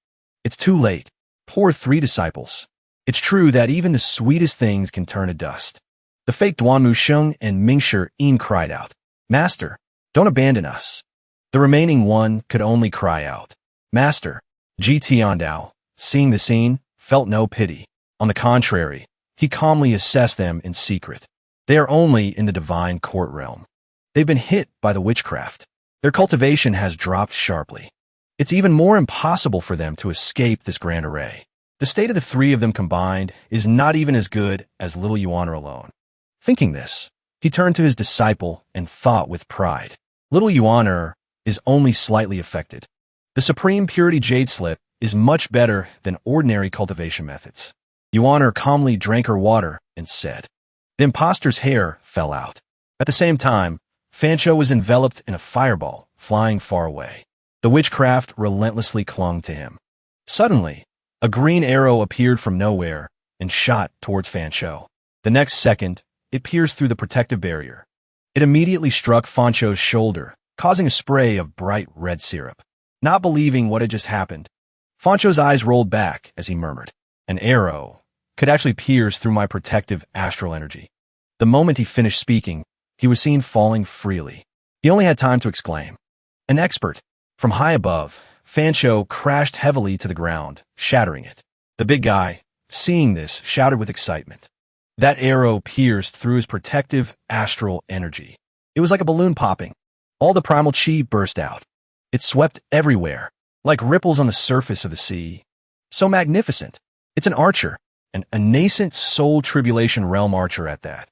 It's too late. Poor 3 disciples. It's true that even the sweetest things can turn to dust. The fake Duanmu Sheng and Mingshi Yin cried out, "Master, don't abandon us." The remaining one could only cry out, "Master." Ji Tiandao, seeing the scene, felt no pity. On the contrary, he calmly assessed them in secret. They are only in the divine court realm. They've been hit by the witchcraft. Their cultivation has dropped sharply. It's even more impossible for them to escape this grand array. The state of the 3 of them combined is not even as good as little Yuaner alone. Thinking this, he turned to his disciple and thought with pride, "Little Yuaner is only slightly affected. The Supreme Purity Jade Slip is much better than ordinary cultivation methods." Yuaner calmly drank her water and said. The imposter's hair fell out. At the same time, Fancho was enveloped in a fireball, flying far away. The witchcraft relentlessly clung to him. Suddenly, a green arrow appeared from nowhere and shot towards Fancho. The next second, it pierced through the protective barrier. It immediately struck Fancho's shoulder, causing a spray of bright red syrup. Not believing what had just happened, Fancho's eyes rolled back as he murmured, "An arrow could actually pierce through my protective astral energy." The moment he finished speaking, he was seen falling freely. He only had time to exclaim, "An expert!" From high above, Fancho crashed heavily to the ground, shattering it. The big guy, seeing this, shouted with excitement. That arrow pierced through his protective astral energy. It was like a balloon popping. All the primal chi burst out. It swept everywhere, like ripples on the surface of the sea. So magnificent. It's an archer, a nascent soul tribulation realm archer at that.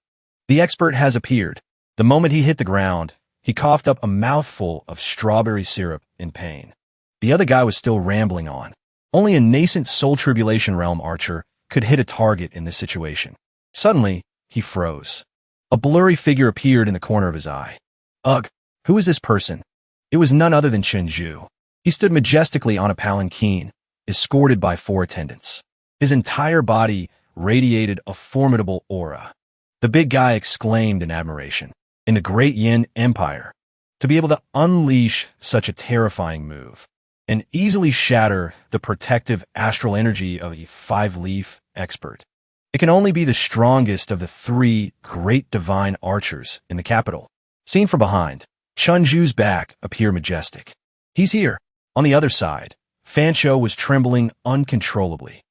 The expert has appeared. The moment he hit the ground, he coughed up a mouthful of strawberry syrup in pain. The other guy was still rambling on. Only a nascent soul tribulation realm archer could hit a target in this situation. Suddenly, he froze. A blurry figure appeared in the corner of his eye. Ugh, who is this person? It was none other than Chenju. He stood majestically on a palanquin, escorted by 4 attendants. His entire body radiated a formidable aura. The big guy exclaimed in admiration. In the great Yin Empire, to be able to unleash such a terrifying move and easily shatter the protective astral energy of a 5-leaf expert. It can only be the strongest of the 3 great divine archers in the capital. Seen from behind, Chunju's back appeared majestic. He's here. On the other side, Fancho was trembling uncontrollably.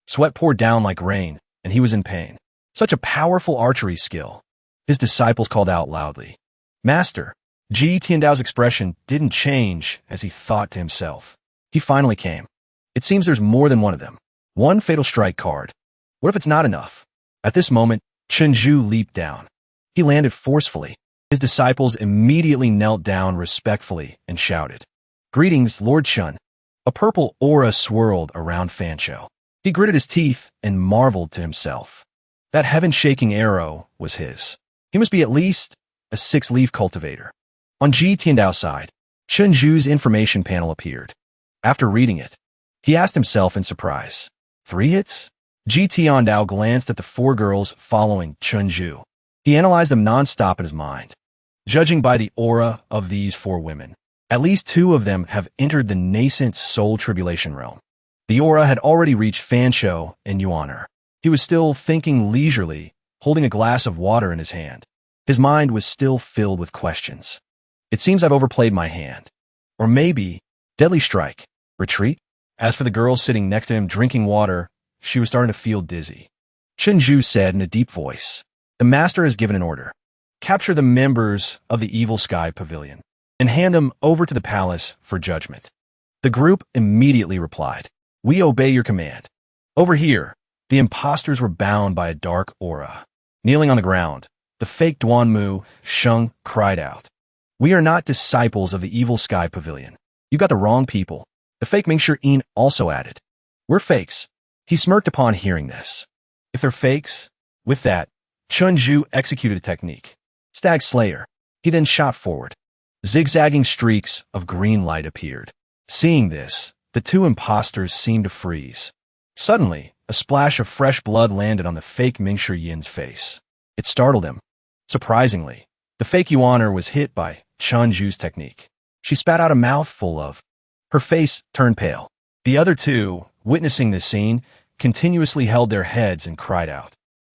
Sweat poured down like rain, and he was in pain. Such a powerful archery skill. His disciples called out loudly, "Master!" Ji Tiandao's expression didn't change as he thought to himself. He finally came. It seems there's more than one of them. 1 fatal strike card. What if it's not enough? At this moment, Chenju leaped down. He landed forcefully. His disciples immediately knelt down respectfully and shouted, "Greetings, Lord Chun." A purple aura swirled around Fancho. He gritted his teeth and marveled to himself. That heaven-shaking arrow was his. He must be at least a 6-leaf cultivator. On Ji Tiandao's side, Chenju's information panel appeared. After reading it, he asked himself in surprise, 3 hits? Ji Tiandao glanced at the 4 girls following Chenju. He analyzed them non-stop in his mind. Judging by the aura of these 4 women, at least 2 of them have entered the nascent soul tribulation realm. The aura had already reached Fancho and Yuaner. He was still thinking leisurely, holding a glass of water in his hand. His mind was still filled with questions. It seems I've overplayed my hand. Or maybe, deadly strike, retreat? As for the girl sitting next to him drinking water, she was starting to feel dizzy. Chenju said in a deep voice, "The master has given an order. Capture the members of the Evil Sky Pavilion and hand them over to the palace for judgment." The group immediately replied, "We obey your command." Over here, the imposters were bound by a dark aura. Kneeling on the ground, the fake Duanmu Sheng cried out, "We are not disciples of the Evil Sky Pavilion. You got the wrong people." The fake Mingshi Yin also added, "We're fakes." He smirked upon hearing this. If they're fakes, with that, Chunju executed a technique. Stag Slayer. He then shot forward. Zigzagging streaks of green light appeared. Seeing this, the 2 imposters seemed to freeze. Suddenly, a splash of fresh blood landed on the fake Mingshi Yin's face. It startled him. Surprisingly, The fake Yuaner was hit by Chunju's technique. She spat out a mouthful of. Her face turned pale. The other two, witnessing this scene, continuously held their heads and cried out,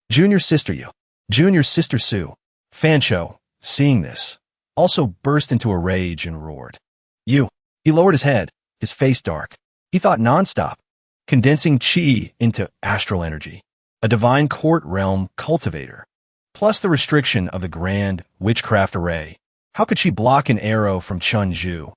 Junior sister you. Junior sister Sue. Fancho, seeing this, also burst into a rage and roared. You. He lowered his head, his face dark. He thought nonstop, condensing chi into astral energy, a divine court realm cultivator, plus the restriction of the grand witchcraft array. How could she block an arrow from Chunju,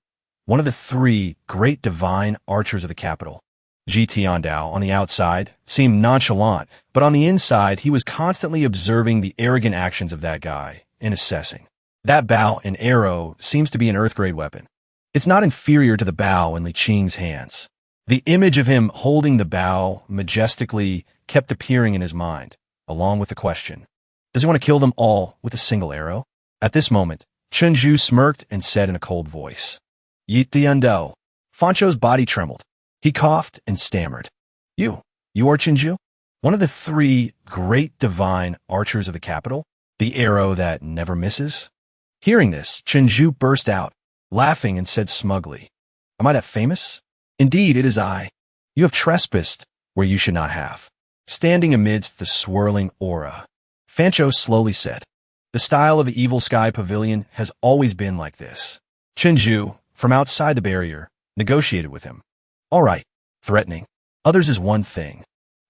one of the three great divine archers of the capital? Ji Tiandao, on the outside, seemed nonchalant, but on the inside he was constantly observing the arrogant actions of that guy and assessing. That bow and arrow seems to be an Earth-grade weapon. It's not inferior to the bow in Li Qing's hands. The image of him holding the bow majestically kept appearing in his mind, along with the question, does he want to kill them all with a single arrow? At this moment, Chunju smirked and said in a cold voice, Yi Tiandao. Fancho's body trembled. He coughed and stammered. You are Chunju? One of the three great divine archers of the capital? The arrow that never misses? Hearing this, Chunju burst out, laughing and said smugly, Am I that famous? Indeed, it is I. You have trespassed where you should not have. Standing amidst the swirling aura, Fancho slowly said, The style of the Evil Sky Pavilion has always been like this. Chunju, from outside the barrier, negotiated with him. All right, threatening. Others is one thing.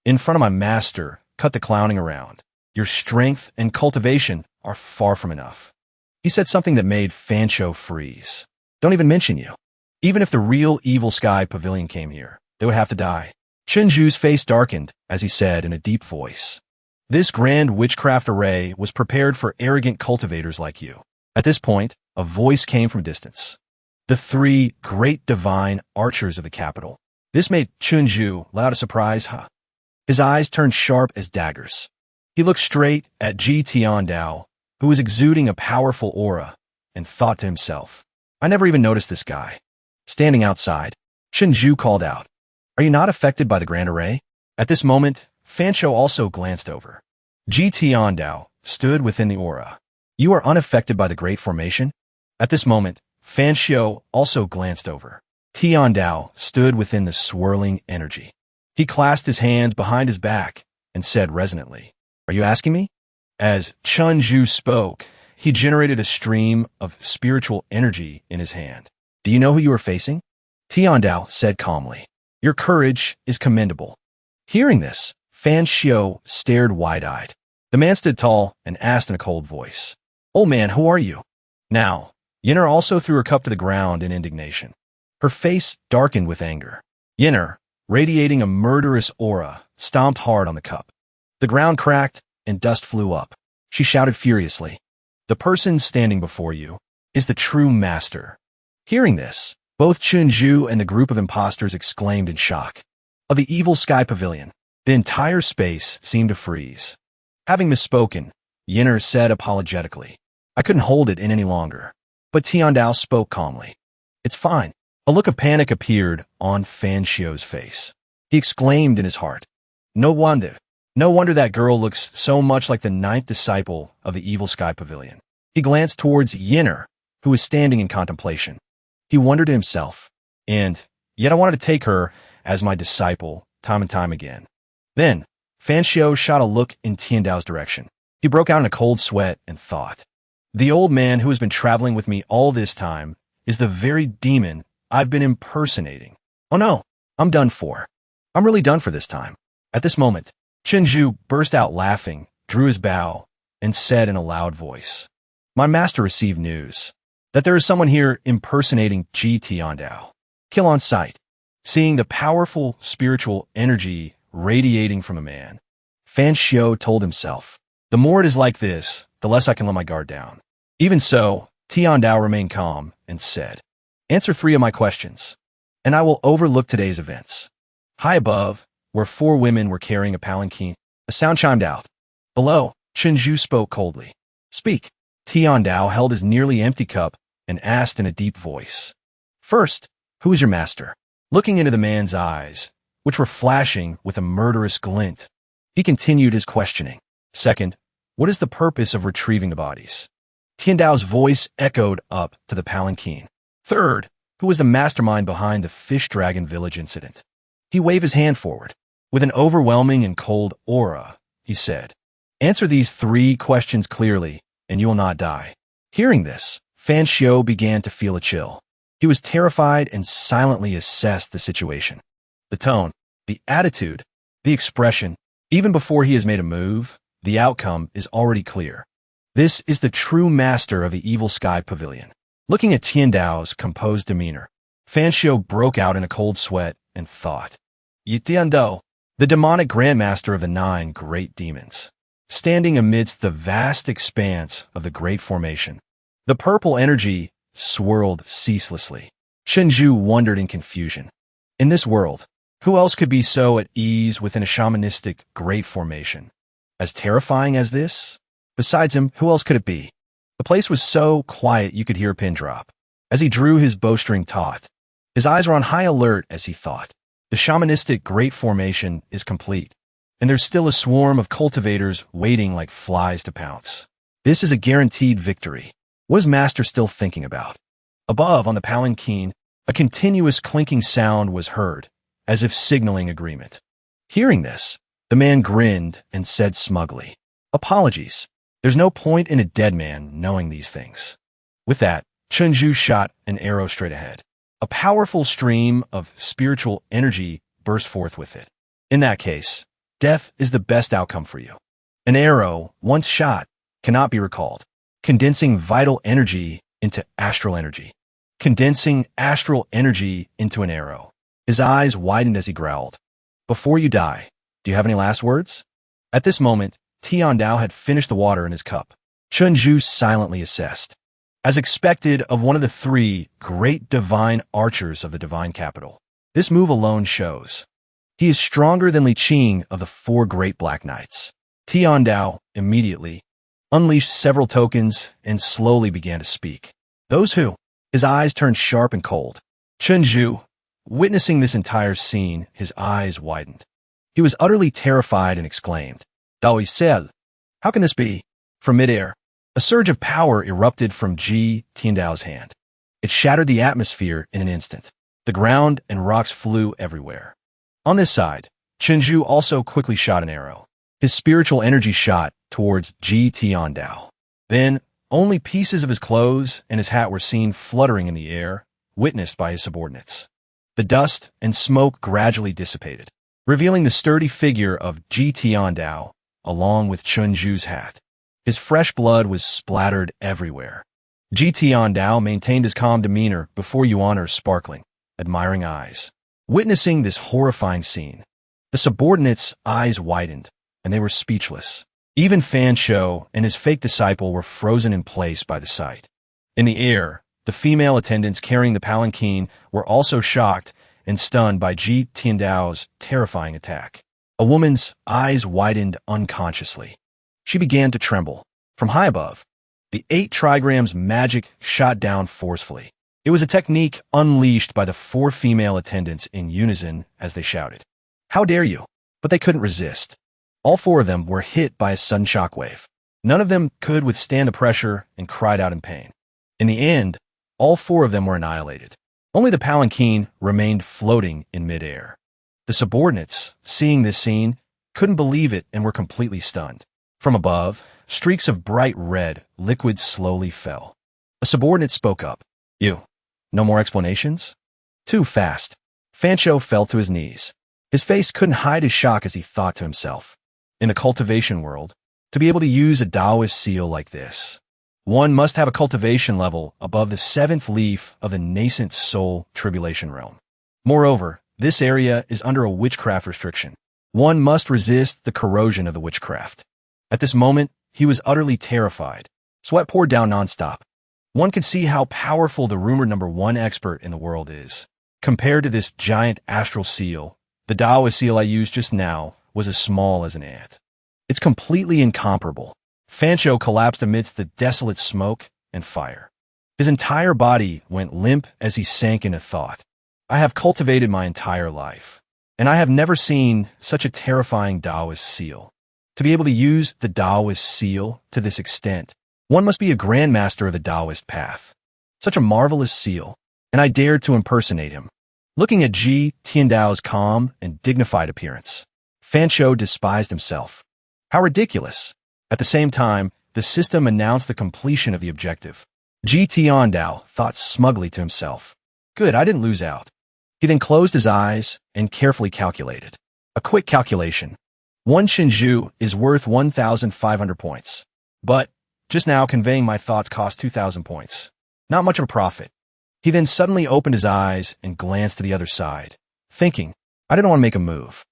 In front of my master, cut the clowning around. Your strength and cultivation are far from enough. He said something that made Fancho freeze. Don't even mention you. Even if the real Evil Sky Pavilion came here, they would have to die. Chunju's face darkened as he said in a deep voice, This grand witchcraft array was prepared for arrogant cultivators like you. At this point, a voice came from distance. The three great divine archers of the capital. This made Chunju let out a surprise huh. His eyes turned sharp as daggers. He looked straight at Ji Tiandao, who was exuding a powerful aura, and thought to himself, I never even noticed this guy. Standing outside, Chunju called out, Are you not affected by the grand array? At this moment, Fancho also glanced over. Ji Tiandao stood within the aura. You are unaffected by the great formation? At this moment, Fancho also glanced over. Tiandao stood within the swirling energy. He clasped his hands behind his back and said resonantly, Are you asking me? As Chunju spoke, he generated a stream of spiritual energy in his hand. Do you know who you are facing? Tiandao said calmly. Your courage is commendable. Hearing this, Fancho stared wide-eyed. The man stood tall and asked in a cold voice, Old man, who are you? Now, Yenner also threw her cup to the ground in indignation. Her face darkened with anger. Yenner, radiating a murderous aura, stomped hard on the cup. The ground cracked and dust flew up. She shouted furiously, The person standing before you is the true master. Hearing this, both Chunju and the group of imposters exclaimed in shock. Of the Evil Sky Pavilion, the entire space seemed to freeze. Having misspoken, Yenner said apologetically, I couldn't hold it in any longer. But Tiandao spoke calmly. It's fine. A look of panic appeared on Fancho's face. He exclaimed in his heart, No wonder that girl looks so much like the ninth disciple of the Evil Sky Pavilion. He glanced towards Yenner, who was standing in contemplation. He wondered to himself, and yet I wanted to take her as my disciple time and time again. Then, Fancho shot a look in Tiandao's direction. He broke out in a cold sweat and thought, The old man who has been traveling with me all this time is the very demon I've been impersonating. Oh no, I'm done for. I'm really done for this time. At this moment, Chunju burst out laughing, drew his bow, and said in a loud voice, My master received news that there is someone here impersonating Ji Tiandao. Kill on sight. Seeing the powerful spiritual energy radiating from a man, Fancho told himself, The more it is like this, the less I can let my guard down. Even so, Tiandao remained calm and said, Answer 3 of my questions, and I will overlook today's events. High above, where 4 women were carrying a palanquin, a sound chimed out. Below, Chunju spoke coldly. Speak. Tiandao held his nearly empty cup and asked in a deep voice. First, who is your master? Looking into the man's eyes, which were flashing with a murderous glint, he continued his questioning. Second, what is the purpose of retrieving the bodies? Tiandao's voice echoed up to the palanquin. Third, who was the mastermind behind the fish dragon village incident? He waved his hand forward. With an overwhelming and cold aura, he said, "Answer these 3 questions clearly, and you will not die." Hearing this, Fan Xiu began to feel a chill. He was terrified and silently assessed the situation. The tone, the attitude, the expression, even before he has made a move, the outcome is already clear. This is the true master of the Evil Sky Pavilion. Looking at Tiandao's composed demeanor, Fan Xiu broke out in a cold sweat and thought, Yi Tiandao, the demonic grandmaster of the 9 great demons, standing amidst the vast expanse of the Great Formation. The purple energy swirled ceaselessly. Shenju wondered in confusion. In this world, who else could be so at ease within a shamanistic Great Formation? As terrifying as this? Besides him, who else could it be? The place was so quiet you could hear a pin drop. As he drew his bowstring taut, his eyes were on high alert as he thought. The shamanistic Great Formation is complete, and there's still a swarm of cultivators waiting like flies to pounce. This is a guaranteed victory. What is Master still thinking about? Above, on the palanquin, a continuous clinking sound was heard, as if signaling agreement. Hearing this, the man grinned and said smugly, "Apologies. There's no point in a dead man knowing these things." With that, Chunju shot an arrow straight ahead. A powerful stream of spiritual energy burst forth with it. In that case, death is the best outcome for you. An arrow, once shot, cannot be recalled, condensing vital energy into astral energy. Condensing astral energy into an arrow. His eyes widened as he growled. "Before you die, do you have any last words?" At this moment, Tiandao had finished the water in his cup. Chunju silently assessed. As expected of one of the 3 great divine archers of the divine capital, this move alone shows he is stronger than Li Qing of the 4 great black knights. Tiandao immediately unleashed several tokens and slowly began to speak. Those who? His eyes turned sharp and cold. Chunju, witnessing this entire scene, his eyes widened. He was utterly terrified and exclaimed, "Dao Sel, how can this be?" From midair, a surge of power erupted from Ji Tiandao's hand. It shattered the atmosphere in an instant. The ground and rocks flew everywhere. On this side, Chunju also quickly shot an arrow. His spiritual energy shot towards Ji Tiandao. Then, only pieces of his clothes and his hat were seen fluttering in the air, witnessed by his subordinates. The dust and smoke gradually dissipated, revealing the sturdy figure of Ji Tiandao, along with Chunju's hat. His fresh blood was splattered everywhere. Ji Tiandao maintained his calm demeanor before Yuaner's sparkling, admiring eyes. Witnessing this horrifying scene, the subordinates' eyes widened, and they were speechless. Even Fan Xiu and his fake disciple were frozen in place by the sight. In the air, the female attendants carrying the palanquin were also shocked and stunned by Ji Tiandao's terrifying attack. A woman's eyes widened unconsciously. She began to tremble. From high above, the 8 trigrams magic shot down forcefully. It was a technique unleashed by the 4 female attendants in unison as they shouted, "How dare you!" But they couldn't resist. All 4 of them were hit by a sudden shockwave. None of them could withstand the pressure and cried out in pain. In the end, all 4 of them were annihilated. Only the palanquin remained floating in midair. The subordinates, seeing this scene, couldn't believe it and were completely stunned. From above, streaks of bright red liquid slowly fell. A subordinate spoke up. "You, no more explanations?" Too fast. Fan Xiu fell to his knees. His face couldn't hide his shock as he thought to himself. In the cultivation world, to be able to use a Taoist seal like this, one must have a cultivation level above the 7th leaf of the nascent soul tribulation realm. Moreover, this area is under a witchcraft restriction. One must resist the corrosion of the witchcraft. At this moment, he was utterly terrified. Sweat poured down nonstop. One could see how powerful the rumored #1 expert in the world is. Compared to this giant astral seal, the Taoist seal I used just now was as small as an ant. It's completely incomparable. Fan Xiu collapsed amidst the desolate smoke and fire. His entire body went limp as he sank into thought. I have cultivated my entire life, and I have never seen such a terrifying Taoist seal. To be able to use the Taoist seal to this extent One must be a grandmaster of the Taoist path. Such a marvelous seal, and I dared to impersonate him. Looking at Ji Tiandao's calm and dignified appearance, Fan Shou despised himself. How ridiculous! At the same time, the system announced the completion of the objective. Ji Tiandao thought smugly to himself. Good, I didn't lose out. He then closed his eyes and carefully calculated. A quick calculation. One Shinju is worth 1,500 points. But, just now conveying my thoughts cost 2,000 points. Not much of a profit. He then suddenly opened his eyes and glanced to the other side, thinking, I didn't want to make a move.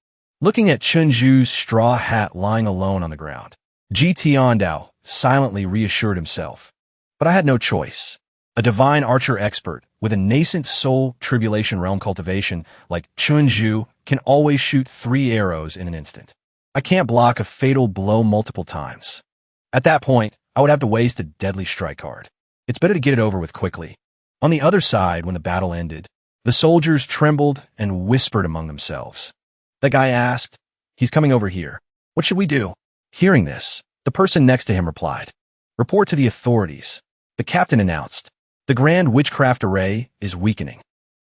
Looking at Chunju's straw hat lying alone on the ground, Ji Tiandao silently reassured himself. But I had no choice. A divine archer expert with a nascent soul tribulation realm cultivation like Chunju can always shoot 3 arrows in an instant. I can't block a fatal blow multiple times. At that point, I would have to waste a deadly strike card. It's better to get it over with quickly. On the other side, when the battle ended, the soldiers trembled and whispered among themselves. The guy asked, He's coming over here. What should we do? Hearing this, the person next to him replied, Report to the authorities. The captain announced, The grand witchcraft array is weakening.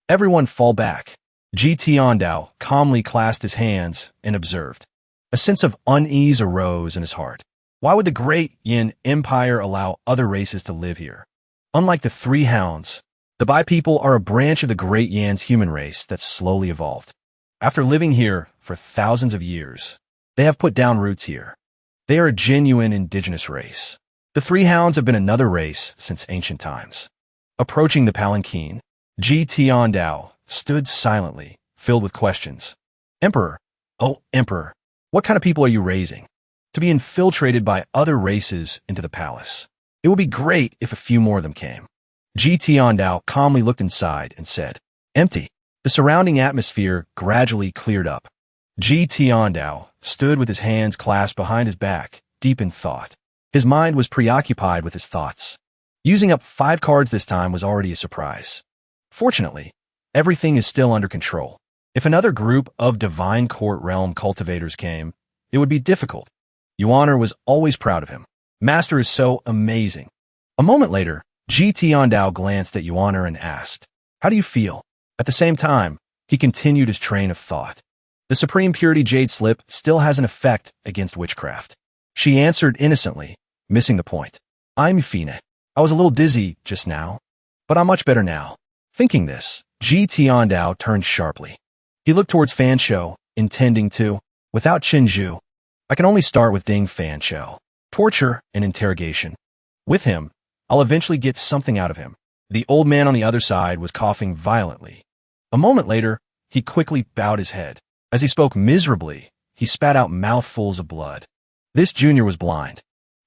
Everyone fall back. Ji Tiandao calmly clasped his hands and observed. A sense of unease arose in his heart. Why would the great Yin Empire allow other races to live here? Unlike the 3 hounds, the Bai people are a branch of the great Yan's human race that slowly evolved. After living here for thousands of years, they have put down roots here. They are a genuine indigenous race. The 3 hounds have been another race since ancient times. Approaching the palanquin, Ji Tiandao stood silently, filled with questions. Emperor, oh Emperor, what kind of people are you raising? To be infiltrated by other races into the palace. It would be great if a few more of them came. Ji Tiandao calmly looked inside and said, Empty. The surrounding atmosphere gradually cleared up. Ji Tiandao stood with his hands clasped behind his back, deep in thought. His mind was preoccupied with his thoughts. Using up 5 cards this time was already a surprise. Fortunately, everything is still under control. If another group of Divine Court Realm cultivators came, it would be difficult. Yuaner was always proud of him. Master is so amazing. A moment later, Ji Tiandao glanced at Yuaner and asked, How do you feel? At the same time, he continued his train of thought. The Supreme Purity Jade Slip still has an effect against witchcraft. She answered innocently, missing the point. I'm Fina. I was a little dizzy just now, but I'm much better now. Thinking this, Ji Tiandao turned sharply. He looked towards Fan Shou, intending to, without Chinju, I can only start with Ding Fan Shou. Torture and interrogation. With him, I'll eventually get something out of him. The old man on the other side was coughing violently. A moment later, he quickly bowed his head. As he spoke miserably, he spat out mouthfuls of blood. This junior was blind.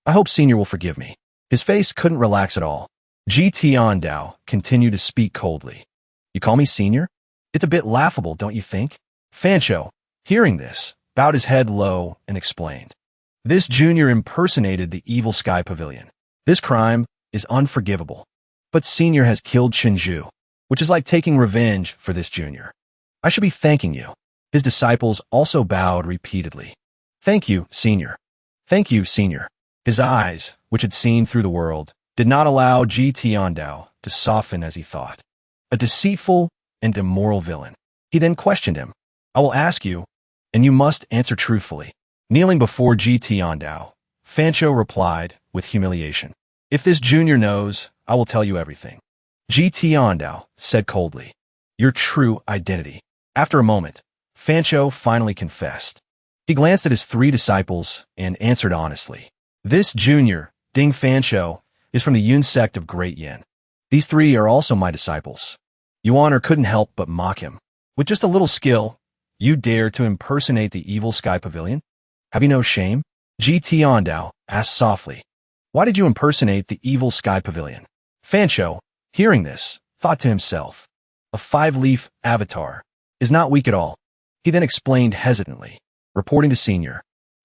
I hope senior will forgive me. His face couldn't relax at all. Ji Tiandao continued to speak coldly. You call me senior? It's a bit laughable, don't you think? Fan Shou, hearing this, bowed his head low and explained. This junior impersonated the evil sky pavilion. This crime is unforgivable. But senior has killed Chinju, which is like taking revenge for this junior. I should be thanking you. His disciples also bowed repeatedly. Thank you, senior. Thank you, senior. His eyes, which had seen through the world, did not allow Ji Tiandao to soften as he thought. A deceitful and immoral villain. He then questioned him. I will ask you, and you must answer truthfully. Kneeling before Ji Tiandao, Fan Shou replied with humiliation. If this junior knows, I will tell you everything. Ji Tiandao said coldly. Your true identity. After a moment, Fan Shou finally confessed. He glanced at his 3 disciples and answered honestly. This junior, Ding Fan Shou, is from the Yun sect of Great Yin. These 3 are also my disciples. Yuaner couldn't help but mock him. With just a little skill, you dare to impersonate the evil sky pavilion? Have you no shame? Ji Tiandao asked softly. Why did you impersonate the evil sky pavilion? Fan Shou, hearing this, thought to himself. A 5-leaf avatar is not weak at all. He then explained hesitantly, reporting to senior.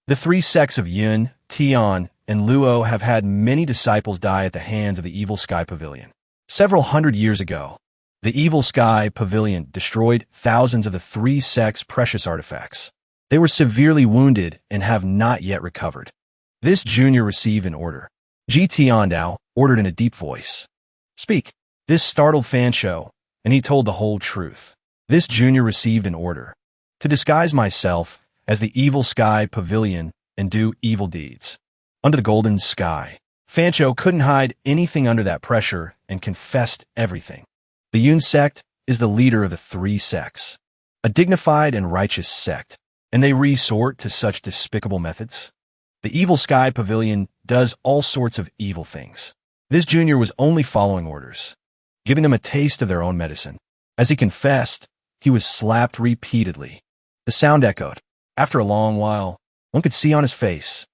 The 3 sects of Yun, Tian, and Luo have had many disciples die at the hands of the evil sky pavilion. Several hundred years ago, the evil sky pavilion destroyed thousands of the 3 sects' precious artifacts. They were severely wounded and have not yet recovered. This junior received an order. GT Ondao ordered in a deep voice. Speak. This startled Fancho, and he told the whole truth. This junior received an order to disguise myself as the evil sky pavilion and do evil deeds. Under the golden sky, Fancho couldn't hide anything under that pressure and confessed everything. The Yun sect is the leader of the three sects, a dignified and righteous sect, and they resort to such despicable methods. The evil sky pavilion does all sorts of evil things. This junior was only following orders, giving them a taste of their own medicine. As he confessed, he was slapped repeatedly. The sound echoed. After a long while, one could see on his face.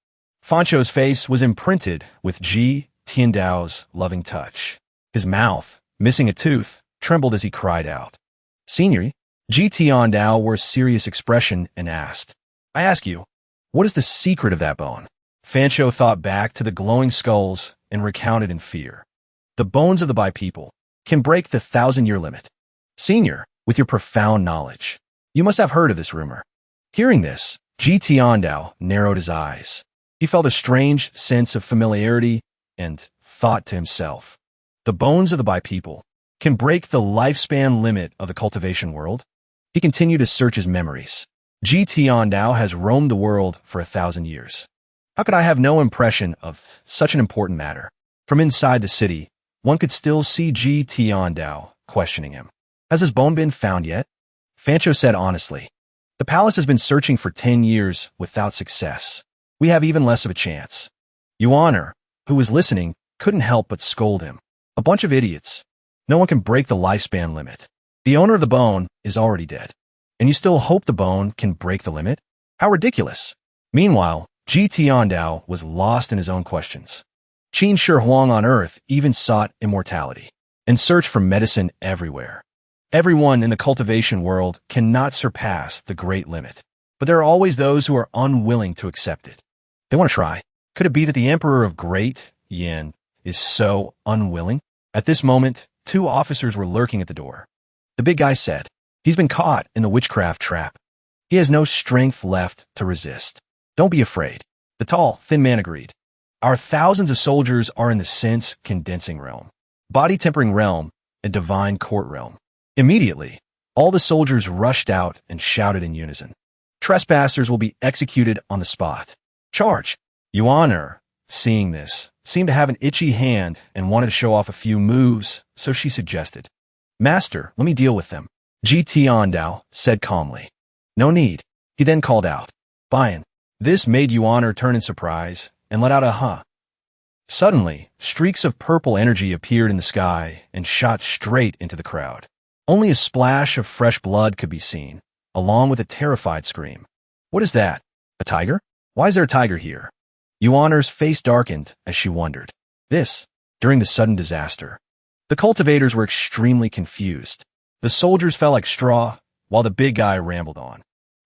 Fancho's face was imprinted with Ji Tiandao's loving touch. His mouth, missing a tooth, trembled as he cried out. Senior, Ji Tiandao wore a serious expression and asked, I ask you, what is the secret of that bone? Fancho thought back to the glowing skulls and recounted in fear. The bones of the Bai people can break the 1,000-year limit. Senior, with your profound knowledge, you must have heard of this rumor. Hearing this, Ji Tiandao narrowed his eyes. He felt a strange sense of familiarity and thought to himself, the bones of the Bai people can break the lifespan limit of the cultivation world? He continued to search his memories. Ji Tiandao has roamed the world for 1,000 years. How could I have no impression of such an important matter? From inside the city, one could still see Ji Tiandao questioning him. Has his bone been found yet? Fancho said honestly. The palace has been searching for 10 years without success. We have even less of a chance. Yuaner, who was listening, couldn't help but scold him. A bunch of idiots. No one can break the lifespan limit. The owner of the bone is already dead. And you still hope the bone can break the limit? How ridiculous. Meanwhile, Ji Tiandao was lost in his own questions. Qin Shi Huang on Earth even sought immortality and searched for medicine everywhere. Everyone in the cultivation world cannot surpass the great limit, but there are always those who are unwilling to accept it. They want to try. Could it be that the Emperor of Great Yin is so unwilling? At this moment, 2 officers were lurking at the door. The big guy said, he's been caught in the witchcraft trap. He has no strength left to resist. Don't be afraid. The tall, thin man agreed. Our thousands of soldiers are in the sense-condensing realm, body-tempering realm, and divine court realm. Immediately, all the soldiers rushed out and shouted in unison. Trespassers will be executed on the spot. Charge! Yuaner, seeing this, seemed to have an itchy hand and wanted to show off a few moves, so she suggested. Master, let me deal with them. Ji Tiandao said calmly. No need. He then called out. Bayan. This made Yuaner turn in surprise and let out a huh. Suddenly, streaks of purple energy appeared in the sky and shot straight into the crowd. Only a splash of fresh blood could be seen, along with a terrified scream. What is that? A tiger? Why is there a tiger here? Yuaner's face darkened as she wondered. During the sudden disaster. The cultivators were extremely confused. The soldiers fell like straw, while the big guy rambled on.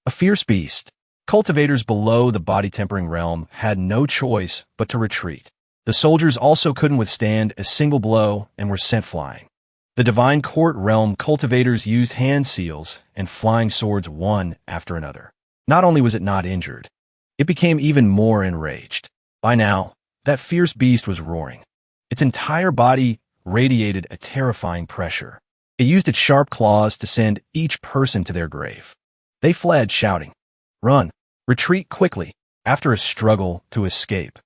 A fierce beast. Cultivators below the body-tempering realm had no choice but to retreat. The soldiers also couldn't withstand a single blow and were sent flying. The divine court realm cultivators used hand seals and flying swords one after another. Not only was it not injured, it became even more enraged. By now, that fierce beast was roaring. Its entire body radiated a terrifying pressure. It used its sharp claws to send each person to their grave. They fled, shouting, Run! Retreat quickly! After a struggle to escape.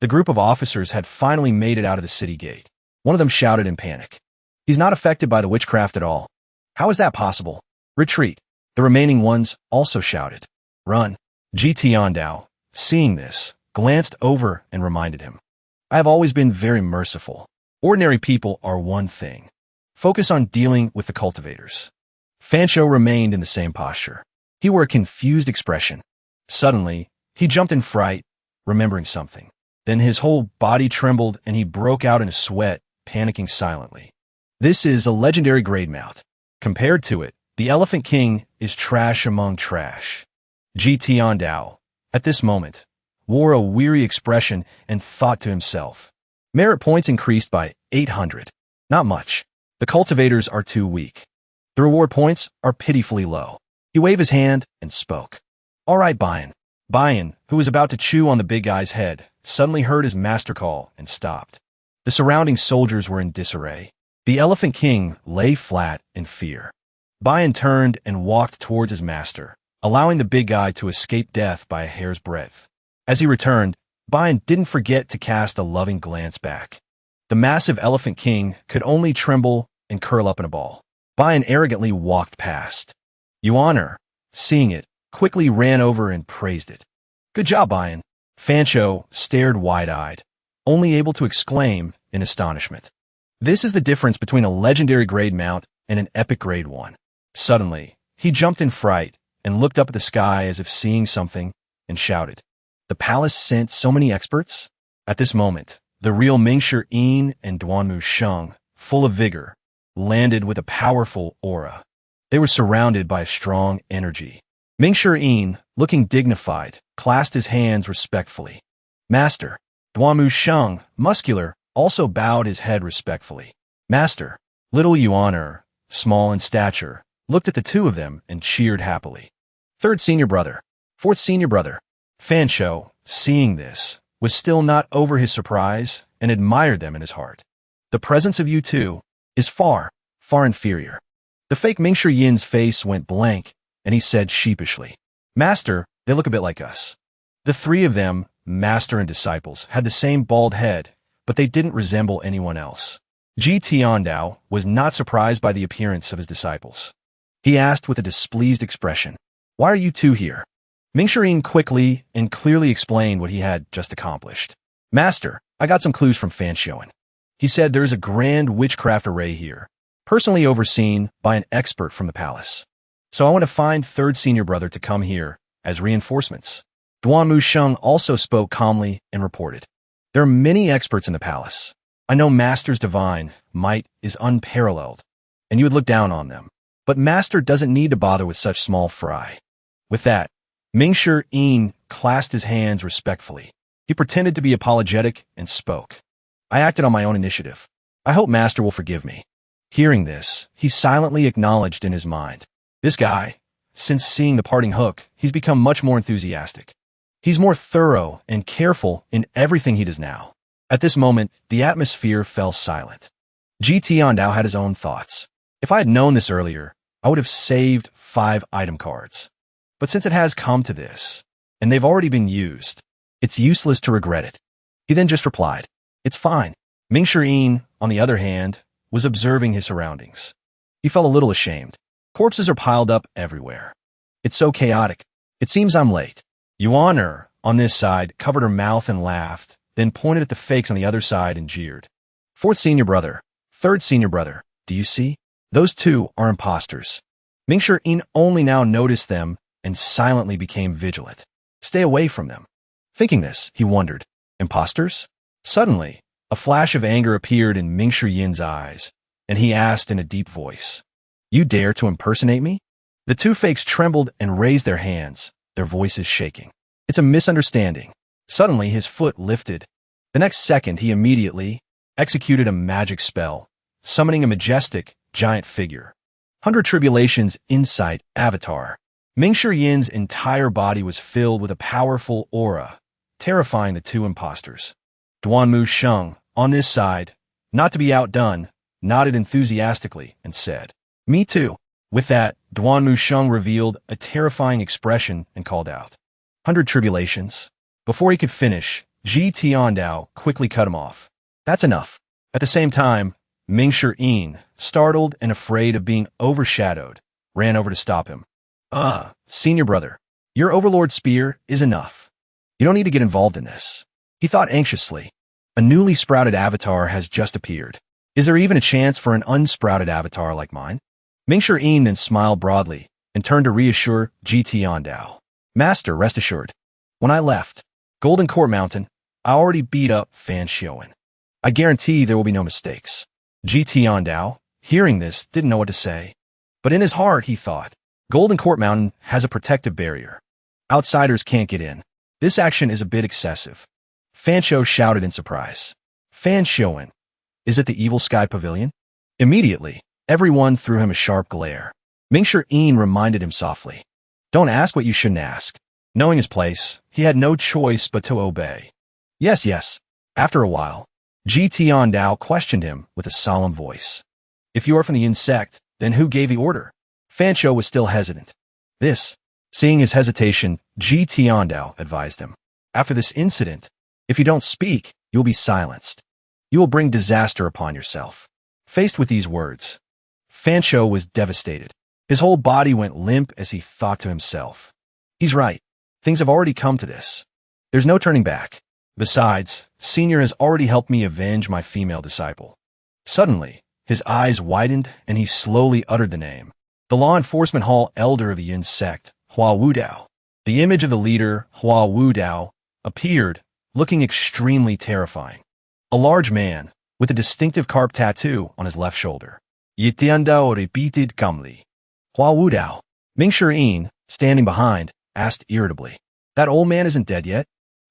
The group of officers had finally made it out of the city gate. One of them shouted in panic. He's not affected by the witchcraft at all. How is that possible? Retreat! The remaining ones also shouted. Run! Ji Tiandao, seeing this, glanced over and reminded him. I have always been very merciful. Ordinary people are one thing. Focus on dealing with the cultivators. Fancho remained in the same posture. He wore a confused expression. Suddenly, he jumped in fright, remembering something. Then his whole body trembled and he broke out in a sweat, panicking silently. This is a legendary grade mount. Compared to it, the Elephant King is trash among trash. Ji Tiandao, at this moment, wore a weary expression and thought to himself. Merit points increased by 800. Not much. The cultivators are too weak. The reward points are pitifully low. He waved his hand and spoke. All right, Bayan. Bayan, who was about to chew on the big guy's head, suddenly heard his master call and stopped. The surrounding soldiers were in disarray. The Elephant King lay flat in fear. Bayan turned and walked towards his master, allowing the big guy to escape death by a hair's breadth. As he returned, Bayan didn't forget to cast a loving glance back. The massive Elephant King could only tremble and curl up in a ball. Bayan arrogantly walked past. Yuan, seeing it, quickly ran over and praised it. Good job, Bayan. Fancho stared wide-eyed, only able to exclaim in astonishment. This is the difference between a legendary grade mount and an epic grade 1. Suddenly, he jumped in fright and looked up at the sky as if seeing something and shouted. The palace sent so many experts? At this moment, the real Mingshi Yin and Duanmu Sheng, full of vigor, landed with a powerful aura. They were surrounded by a strong energy. Mingshi Yin, looking dignified, clasped his hands respectfully. Master. Duanmu Sheng, muscular, also bowed his head respectfully. Master. Little Yuan, small in stature, looked at the two of them and cheered happily. Third senior brother. Fourth senior brother. Fancho, seeing this, was still not over his surprise and admired them in his heart. The presence of you two is far, far inferior. The fake Mingshi Yin's face went blank, and he said sheepishly, Master, they look a bit like us. The three of them, master and disciples, had the same bald head, but they didn't resemble anyone else. Ji Tiandao was not surprised by the appearance of his disciples. He asked with a displeased expression, Why are you two here? Mingshi Yin quickly and clearly explained what he had just accomplished. Master, I got some clues from Fancho. He said there is a grand witchcraft array here, personally overseen by an expert from the palace. So I want to find third senior brother to come here as reinforcements. Duanmu Sheng also spoke calmly and reported. There are many experts in the palace. I know Master's divine might is unparalleled, and you would look down on them. But Master doesn't need to bother with such small fry. With that, Mingshi Yin clasped his hands respectfully. He pretended to be apologetic and spoke. I acted on my own initiative. I hope Master will forgive me. Hearing this, he silently acknowledged in his mind. This guy, since seeing the parting hook, he's become much more enthusiastic. He's more thorough and careful in everything he does now. At this moment, the atmosphere fell silent. Ji Tiandao had his own thoughts. If I had known this earlier, I would have saved 5 item cards. But since it has come to this, and they've already been used, it's useless to regret it. He then just replied, It's fine. Mingshi Yin, on the other hand, was observing his surroundings. He felt a little ashamed. Corpses are piled up everywhere. It's so chaotic. It seems I'm late. Yuan, on this side, covered her mouth and laughed, then pointed at the fakes on the other side and jeered. Fourth senior brother. Third senior brother. Do you see? Those two are imposters. Mingshi Yin only now noticed them and silently became vigilant. Stay away from them. Thinking this, he wondered, imposters? Suddenly, a flash of anger appeared in Mingshi Yin's eyes, and he asked in a deep voice, You dare to impersonate me? The two fakes trembled and raised their hands, their voices shaking. It's a misunderstanding. Suddenly, his foot lifted. The next second, he immediately executed a magic spell, summoning a majestic, giant figure. 100 Tribulations Insight Avatar. Mingshi Yin's entire body was filled with a powerful aura, terrifying the two imposters. Duanmu Sheng, on this side, not to be outdone, nodded enthusiastically and said, Me too. With that, Duanmu Sheng revealed a terrifying expression and called out, 100 Tribulations. Before he could finish, Ji Tiandao quickly cut him off. That's enough. At the same time, Mingshi Yin, startled and afraid of being overshadowed, ran over to stop him. Senior brother, your overlord spear is enough. You don't need to get involved in this. He thought anxiously. A newly sprouted avatar has just appeared. Is there even a chance for an unsprouted avatar like mine? Mingshi Yin then smiled broadly and turned to reassure Ji Tiandao. Master, rest assured. When I left Golden Court Mountain, I already beat up Fancho. I guarantee there will be no mistakes. Ji Tiandao, hearing this, didn't know what to say. But in his heart, he thought, Golden Court Mountain has a protective barrier. Outsiders can't get in. This action is a bit excessive. Fancho shouted in surprise. Fancho, is it the Evil Sky Pavilion? Immediately, everyone threw him a sharp glare. Mingshi Yin reminded him softly. Don't ask what you shouldn't ask. Knowing his place, he had no choice but to obey. Yes, yes. After a while, Ji Tiandao questioned him with a solemn voice. If you are from the insect, then who gave the order? Fancho was still hesitant. Seeing his hesitation, Ji Tiandao advised him. After this incident, if you don't speak, you will be silenced. You will bring disaster upon yourself. Faced with these words, Fancho was devastated. His whole body went limp as he thought to himself. He's right. Things have already come to this. There's no turning back. Besides, Senior has already helped me avenge my female disciple. Suddenly, his eyes widened and he slowly uttered the name. The law enforcement hall elder of the Yin sect, Hua Wudao. The image of the leader, Hua Wudao, appeared, looking extremely terrifying. A large man, with a distinctive carp tattoo on his left shoulder. Yitiandao repeated calmly. Hua Wudao. Ming Shirin, standing behind, asked irritably. That old man isn't dead yet?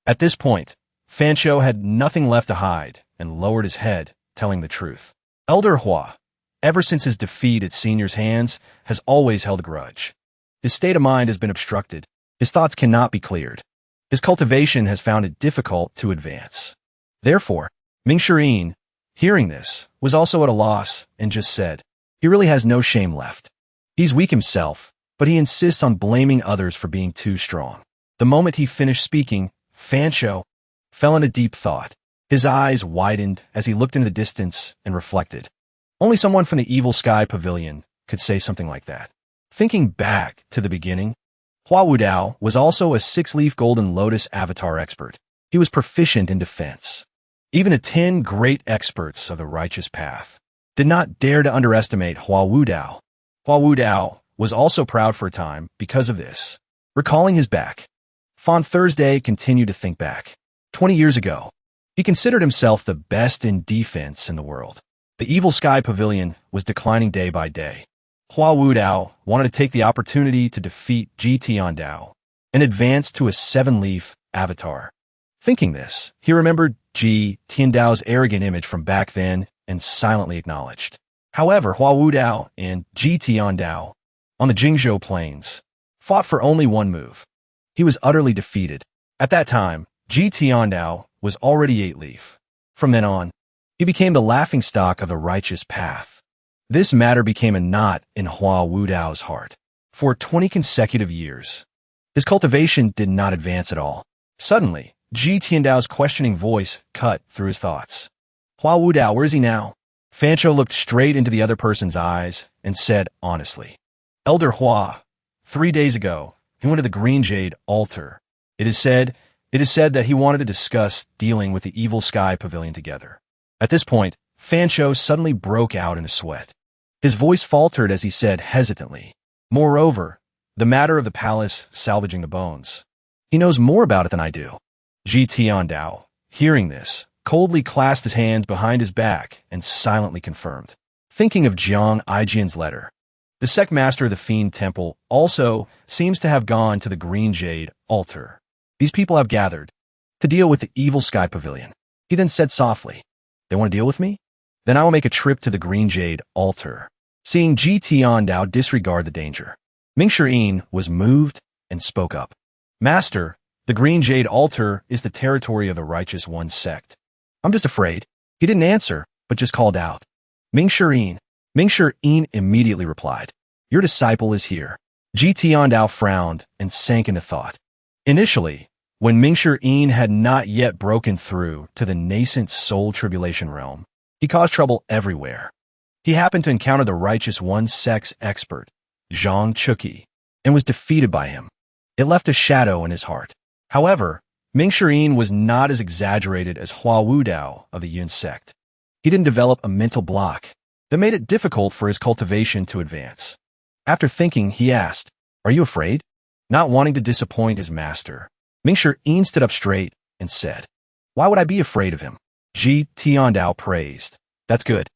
At this point, Fancho had nothing left to hide and lowered his head, telling the truth. Elder Hua, ever since his defeat at Senior's hands, has always held a grudge. His state of mind has been obstructed. His thoughts cannot be cleared. His cultivation has found it difficult to advance. Therefore, Ming Shirin, hearing this, was also at a loss and just said, he really has no shame left. He's weak himself, but he insists on blaming others for being too strong. The moment he finished speaking, Fancho fell into deep thought. His eyes widened as he looked into the distance and reflected. Only someone from the Evil Sky Pavilion could say something like that. Thinking back to the beginning, Hua Wudao was also a 6-leaf golden lotus avatar expert. He was proficient in defense. Even the 10 great experts of the righteous path did not dare to underestimate Hua Wudao. Hua Wudao was also proud for a time because of this. Recalling his back, Fawn Thursday continued to think back. 20 years ago, he considered himself the best in defense in the world. The Evil Sky Pavilion was declining day by day. Hua Wudao wanted to take the opportunity to defeat Ji Tiandao and advance to a 7-leaf avatar. Thinking this, he remembered Ji Tiandao's arrogant image from back then and silently acknowledged. However, Hua Wudao and Ji Tiandao, on the Jingzhou Plains, fought for only one move. He was utterly defeated. At that time, Ji Tiandao was already 8-leaf. From then on, he became the laughingstock of the righteous path. This matter became a knot in Hua Wudao's heart. For 20 consecutive years, his cultivation did not advance at all. Suddenly, Ji Tiandao's questioning voice cut through his thoughts. Hua Wudao, where is he now? Fancho looked straight into the other person's eyes and said honestly, Elder Hua, 3 days ago, he went to the Green Jade altar. It is said that he wanted to discuss dealing with the Evil Sky Pavilion together. At this point, Fancho suddenly broke out in a sweat. His voice faltered as he said hesitantly, moreover, the matter of the palace salvaging the bones. He knows more about it than I do. Ji Tiandao, hearing this, coldly clasped his hands behind his back and silently confirmed. Thinking of Jiang Aijian's letter, the sect master of the Fiend Temple also seems to have gone to the Green Jade altar. These people have gathered to deal with the Evil Sky Pavilion. He then said softly, they want to deal with me? Then I will make a trip to the Green Jade altar. Seeing Ji Tiandao disregard the danger, Ming Shirin was moved and spoke up. Master, the Green Jade altar is the territory of the Righteous One sect. I'm just afraid. He didn't answer, but just called out. Ming Shirin. Ming Shirin immediately replied, your disciple is here. Ji Tiandao frowned and sank into thought. Initially, when Ming Shirin had not yet broken through to the nascent soul tribulation realm, he caused trouble everywhere. He happened to encounter the Righteous One sect's expert, Zhang Chuqi, and was defeated by him. It left a shadow in his heart. However, Ming Shirin was not as exaggerated as Hua Wudao of the Yun sect. He didn't develop a mental block that made it difficult for his cultivation to advance. After thinking, he asked, are you afraid? Not wanting to disappoint his master, Ming Shirin stood up straight and said, why would I be afraid of him? Ji Tiandao praised. That's good.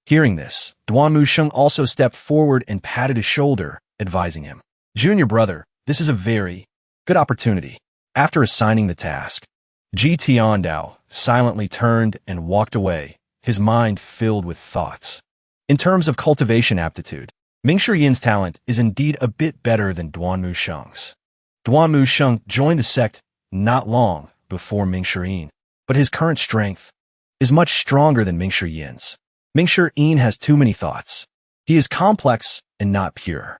Hearing this, Duan Musheng also stepped forward and patted his shoulder, advising him. Junior brother, this is a very good opportunity. After assigning the task, Ji Tiandao silently turned and walked away, his mind filled with thoughts. In terms of cultivation aptitude, Ming Shirin's talent is indeed a bit better than Duan Musheng's. Duan Musheng joined the sect not long before Ming Shirin. but his current strength is much stronger than Mingshi Yin's. Mingshi Yin has too many thoughts. He is complex and not pure.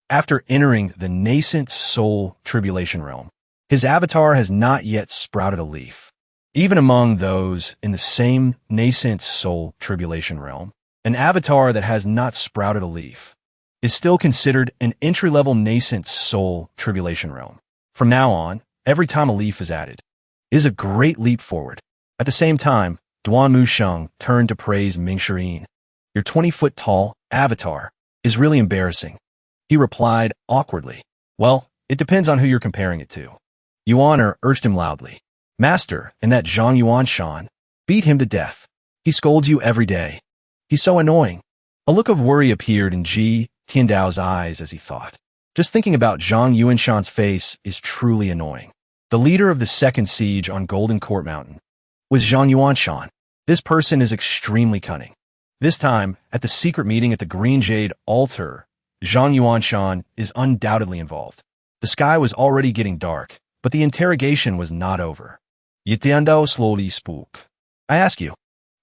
After entering the nascent soul tribulation realm, his avatar has not yet sprouted a leaf. Even among those in the same nascent soul tribulation realm, an avatar that has not sprouted a leaf is still considered an entry-level nascent soul tribulation realm. From now on, every time a leaf is added, it is a great leap forward. At the same time, Duan Musheng turned to praise Mingshi Yin. Your 20-foot-tall avatar is really embarrassing. He replied awkwardly. Well, it depends on who you're comparing it to. Yuan urged him loudly. Master, and that Zhang Yuanshan, beat him to death. He scolds you every day. He's so annoying. A look of worry appeared in Ji Tiandao's eyes as he thought. Just thinking about Zhang Yuanshan's face is truly annoying. The leader of the second siege on Golden Court Mountain was Zhang Yuanshan. This person is extremely cunning. This time, at the secret meeting at the Green Jade altar, Zhang Yuanshan is undoubtedly involved. The sky was already getting dark, but the interrogation was not over. Yitiandao slowly spoke. I ask you.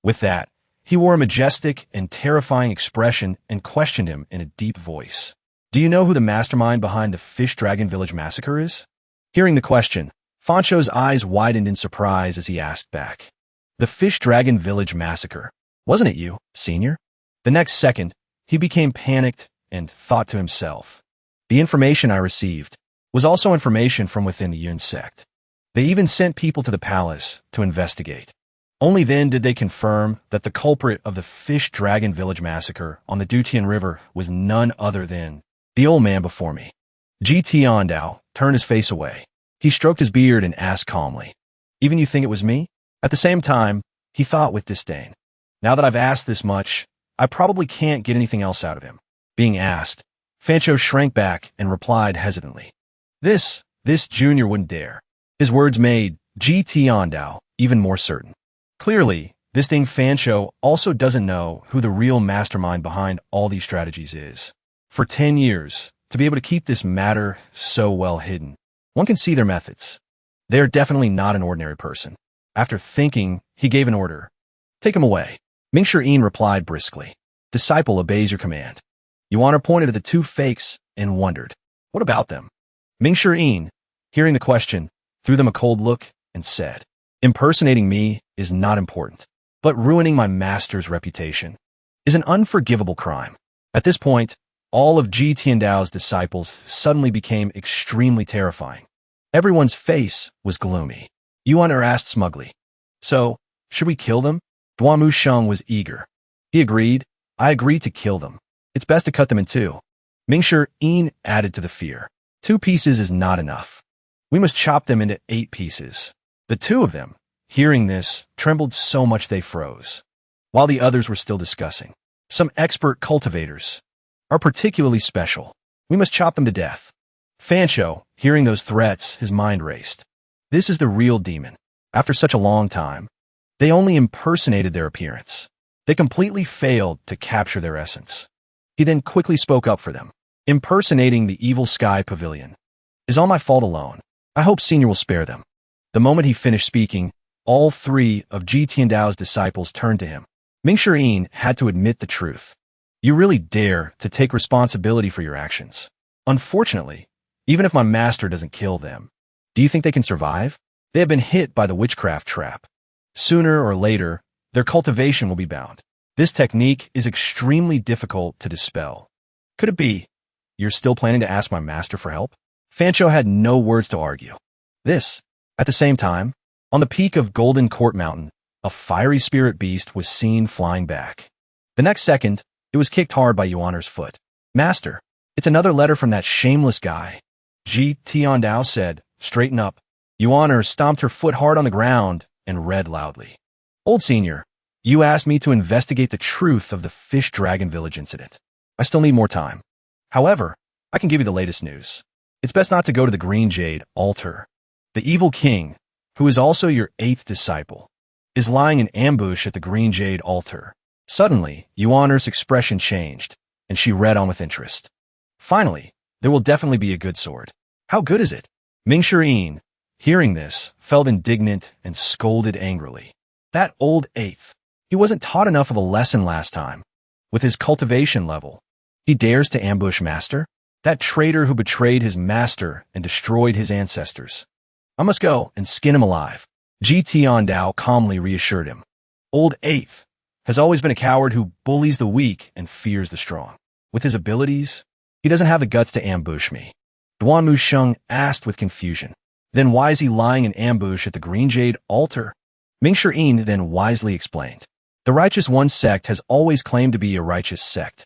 With that, he wore a majestic and terrifying expression and questioned him in a deep voice. Do you know who the mastermind behind the Fish Dragon Village massacre is? Hearing the question, Fancho's eyes widened in surprise as he asked back. The Fish Dragon Village massacre. Wasn't it you, senior? The next second, he became panicked and thought to himself. The information I received was also information from within the Yun sect. They even sent people to the palace to investigate. Only then did they confirm that the culprit of the Fish Dragon Village massacre on the Dutian River was none other than the old man before me. Ji Tiandao turned his face away. He stroked his beard and asked calmly, Even you think it was me? At the same time, he thought with disdain. Now that I've asked this much, I probably can't get anything else out of him. Being asked, Fancho shrank back and replied hesitantly. This junior wouldn't dare. His words made Ji Tiandao even more certain. Clearly, this thing Fancho also doesn't know who the real mastermind behind all these strategies is. For 10 years, to be able to keep this matter so well hidden, one can see their methods. They are definitely not an ordinary person. After thinking, he gave an order. Take him away. Mingshi Yin replied briskly. Disciple obeys your command. Yuan pointed to the two fakes and wondered. What about them? Mingshi Yin, hearing the question, threw them a cold look and said, Impersonating me is not important, but ruining my master's reputation is an unforgivable crime. At this point, all of Ji Tiandao's disciples suddenly became extremely terrifying. Everyone's face was gloomy. Yuan asked smugly, So, should we kill them? Duan Musheng was eager. He agreed. I agree to kill them. It's best to cut them in two. Mingshi Yin added to the fear. 2 pieces is not enough. We must chop them into 8 pieces. The 2 of them, hearing this, trembled so much they froze. While the others were still discussing. Some expert cultivators are particularly special. We must chop them to death. Fancho, hearing those threats, his mind raced. This is the real demon. After such a long time, they only impersonated their appearance. They completely failed to capture their essence. He then quickly spoke up for them. Impersonating the evil sky pavilion is all my fault alone. I hope Senior will spare them. The moment he finished speaking, all 3 of Ji Tiandao's disciples turned to him. Mingshi Yin had to admit the truth. You really dare to take responsibility for your actions. Unfortunately, even if my master doesn't kill them, do you think they can survive? They have been hit by the witchcraft trap. Sooner or later, their cultivation will be bound. This technique is extremely difficult to dispel. Could it be you're still planning to ask my master for help? Fancho had no words to argue. At the same time, on the peak of Golden Court Mountain, a fiery spirit beast was seen flying back. The next second, it was kicked hard by Yuaner's foot. Master, it's another letter from that shameless guy. Ji Tiandao said, straighten up. Yuaner stomped her foot hard on the ground and read loudly. Old Senior, you asked me to investigate the truth of the Fish Dragon Village incident. I still need more time. However, I can give you the latest news. It's best not to go to the Green Jade altar. The evil king, who is also your 8th disciple, is lying in ambush at the Green Jade altar. Suddenly, Yuaner's expression changed, and she read on with interest. Finally, there will definitely be a good sword. How good is it? Mingshi Yin, hearing this, felt indignant and scolded angrily. That old eighth. He wasn't taught enough of a lesson last time. With his cultivation level, he dares to ambush Master? That traitor who betrayed his master and destroyed his ancestors. I must go and skin him alive. Ji Tiandao calmly reassured him. Old eighth has always been a coward who bullies the weak and fears the strong. With his abilities, he doesn't have the guts to ambush me. Duan Musheng asked with confusion. Then why is he lying in ambush at the Green Jade altar? Ming Shi'in then wisely explained. The Righteous One sect has always claimed to be a righteous sect.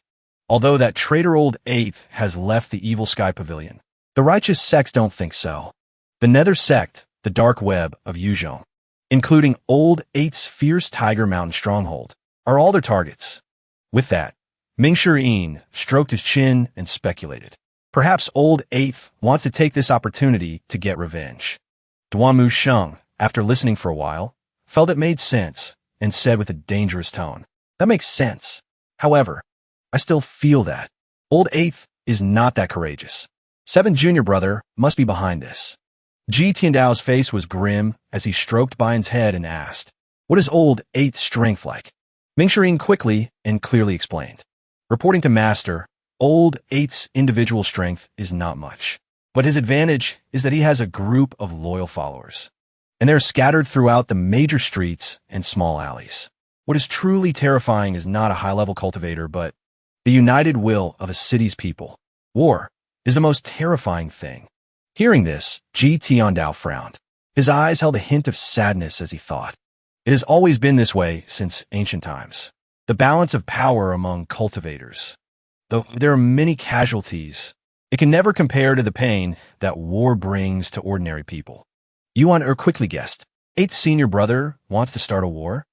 Although that traitor old eighth has left the evil sky pavilion, the righteous sects don't think so. The Nether sect, the dark web of Yuzhong, including old eighth's fierce Tiger Mountain stronghold, are all their targets. With that, Ming Shi'in stroked his chin and speculated. Perhaps old eighth wants to take this opportunity to get revenge. Duan Musheng, after listening for a while, felt it made sense and said with a dangerous tone, that makes sense. However, I still feel that old eighth is not that courageous. 7 junior brother must be behind this. Ji Tiandao's face was grim as he stroked Bian's head and asked, what is old eighth's strength like? Ming Shi'in quickly and clearly explained. Reporting to Master, old eighth's individual strength is not much, but his advantage is that he has a group of loyal followers, and they're scattered throughout the major streets and small alleys. What is truly terrifying is not a high-level cultivator, but the united will of a city's people. War is the most terrifying thing. Hearing this, Ji Tiandao frowned. His eyes held a hint of sadness as he thought. It has always been this way since ancient times. The balance of power among cultivators. Though there are many casualties, it can never compare to the pain that war brings to ordinary people. Yuan quickly guessed. 8th senior brother wants to start a war?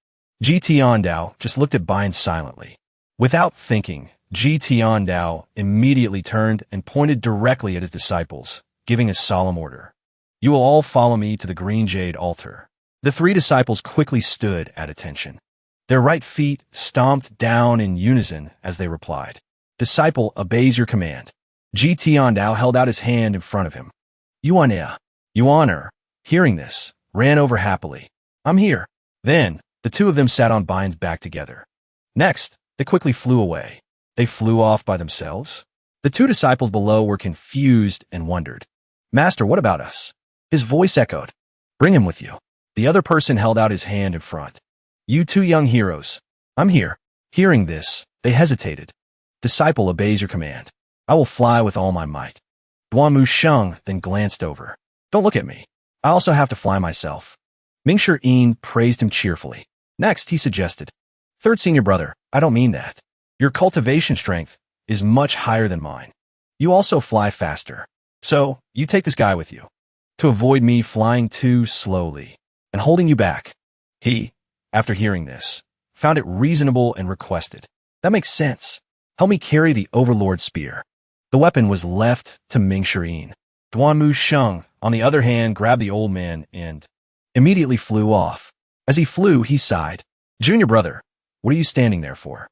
Ji Tiandao just looked at Bian silently. Without thinking, Ji Tiandao immediately turned and pointed directly at his disciples, giving a solemn order. You will all follow me to the Green Jade altar. The 3 disciples quickly stood at attention. Their right feet stomped down in unison as they replied. Disciple obeys your command. Ji Tiandao held out his hand in front of him. Yuan, hearing this, ran over happily. I'm here. Then, the 2 of them sat on Bian's back together. Next, they quickly flew away. They flew off by themselves? The 2 disciples below were confused and wondered. Master, what about us? His voice echoed. Bring him with you. The other person held out his hand in front. You 2 young heroes. I'm here. Hearing this, they hesitated. Disciple obeys your command. I will fly with all my might. Duan Musheng then glanced over. Don't look at me. I also have to fly myself. Ming Shi'in praised him cheerfully. Next, he suggested. 3rd senior brother, I don't mean that. Your cultivation strength is much higher than mine. You also fly faster. So, you take this guy with you. To avoid me flying too slowly and holding you back. He, after hearing this, found it reasonable and requested. That makes sense. Help me carry the Overlord spear. The weapon was left to Ming Shi'in. Duan Musheng, on the other hand, grabbed the old man and immediately flew off. As he flew, he sighed. Junior brother, what are you standing there for?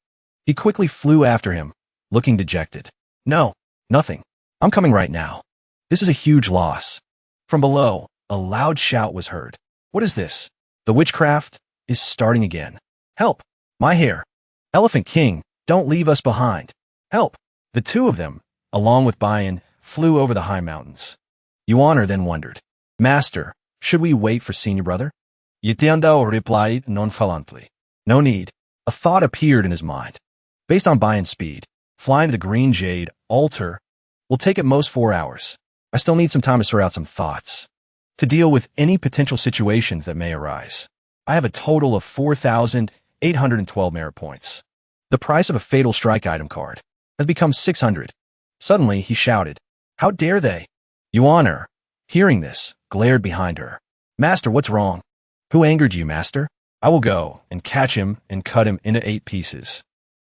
He quickly flew after him, looking dejected. No, nothing. I'm coming right now. This is a huge loss. From below, a loud shout was heard. What is this? The witchcraft is starting again. Help! My hair! Elephant King, don't leave us behind. Help! The 2 of them, along with Bian, flew over the high mountains. Yuan then wondered. Master, should we wait for senior brother? Yitiandao replied nonchalantly. No need. A thought appeared in his mind. Based on Bian's speed, flying to the Green Jade altar will take at most 4 hours. I still need some time to sort out some thoughts. To deal with any potential situations that may arise. I have a total of 4,812 merit points. The price of a Fatal Strike item card has become 600. Suddenly, he shouted, How dare they? Yuan, hearing this, glared behind her. Master, what's wrong? Who angered you, Master? I will go and catch him and cut him into 8 pieces.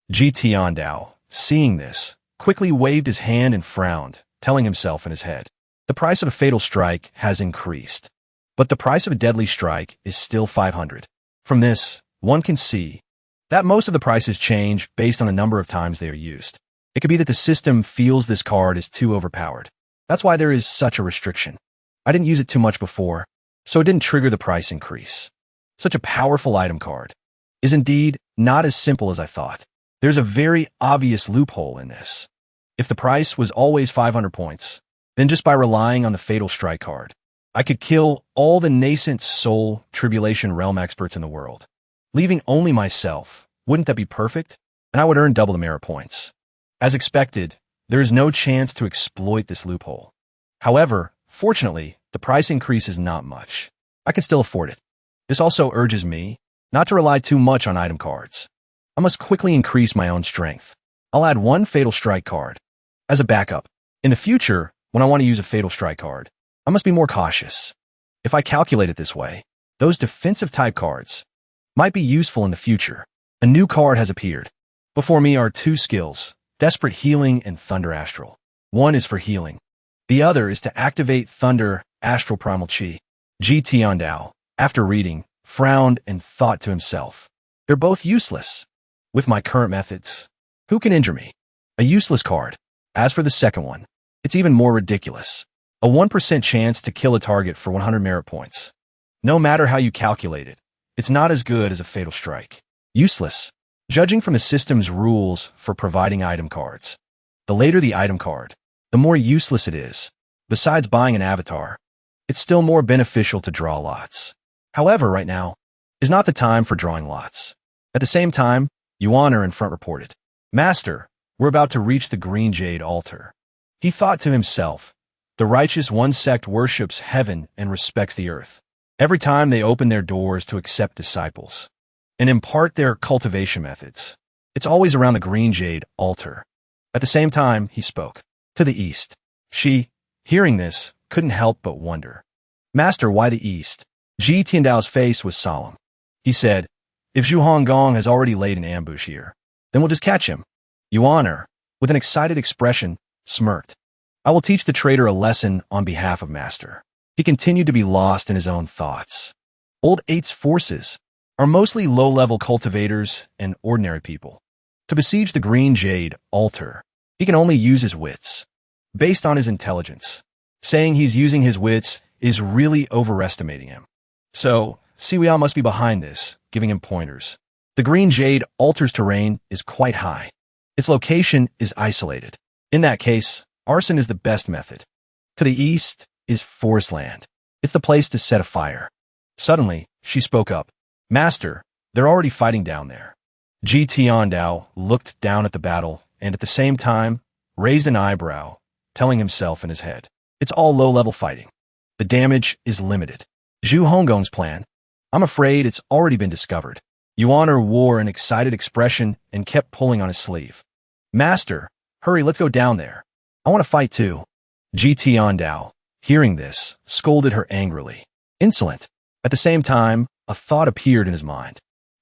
Ji Tiandao, seeing this, quickly waved his hand and frowned, telling himself in his head. The price of a Fatal Strike has increased, but the price of a Deadly Strike is still 500. From this, one can see that most of the prices change based on the number of times they are used. It could be that the system feels this card is too overpowered. That's why there is such a restriction. I didn't use it too much before, so it didn't trigger the price increase. Such a powerful item card is indeed not as simple as I thought. There's a very obvious loophole in this. If the price was always 500 points, then just by relying on the Fatal Strike card, I could kill all the nascent soul tribulation realm experts in the world, leaving only myself. Wouldn't that be perfect? And I would earn double the merit points. As expected, there is no chance to exploit this loophole. However, fortunately, the price increase is not much. I can still afford it. This also urges me not to rely too much on item cards. I must quickly increase my own strength. I'll add one Fatal Strike card as a backup. In the future, when I want to use a Fatal Strike card, I must be more cautious. If I calculate it this way, those defensive type cards might be useful in the future. A new card has appeared. Before me are two skills, Desperate Healing and Thunder Astral. One is for healing. The other is to activate Thunder Astral Primal Chi. Tiandao, after reading, frowned and thought to himself, they're both useless. With my current methods, who can injure me? A useless card. As for the second one, it's even more ridiculous. A 1% chance to kill a target for 100 merit points. No matter how you calculate it, it's not as good as a Fatal Strike. Useless. Judging from the system's rules for providing item cards, the later the item card, the more useless it is. Besides buying an avatar, it's still more beneficial to draw lots. However, right now is not the time for drawing lots. At the same time, Yuaner in front reported, Master, we're about to reach the Green Jade altar. He thought to himself, the righteous one sect worships heaven and respects the earth. Every time they open their doors to accept disciples and impart their cultivation methods, it's always around the Green Jade altar. At the same time, he spoke to the east. She, hearing this, couldn't help but wonder, Master, why the east? Ji Tiandao's face was solemn. He said, if Zhu Honggong has already laid an ambush here, then we'll just catch him. Yuaner, with an excited expression, smirked. I will teach the traitor a lesson on behalf of Master. He continued to be lost in his own thoughts. Old Eight's forces are mostly low-level cultivators and ordinary people. To besiege the Green Jade altar, he can only use his wits, based on his intelligence. Saying he's using his wits is really overestimating him. So, Siwia must be behind this, giving him pointers. The Green Jade altar's terrain is quite high. Its location is isolated. In that case, arson is the best method. To the east is forest land. It's the place to set a fire. Suddenly, she spoke up. Master, they're already fighting down there. Ji Tiandao looked down at the battle and at the same time raised an eyebrow, telling himself in his head, it's all low-level fighting. The damage is limited. Zhu Honggong's plan, I'm afraid it's already been discovered. Yuaner wore an excited expression and kept pulling on his sleeve. Master, hurry, let's go down there. I want to fight too. Ji Tiandao, hearing this, scolded her angrily. Insolent. At the same time, a thought appeared in his mind.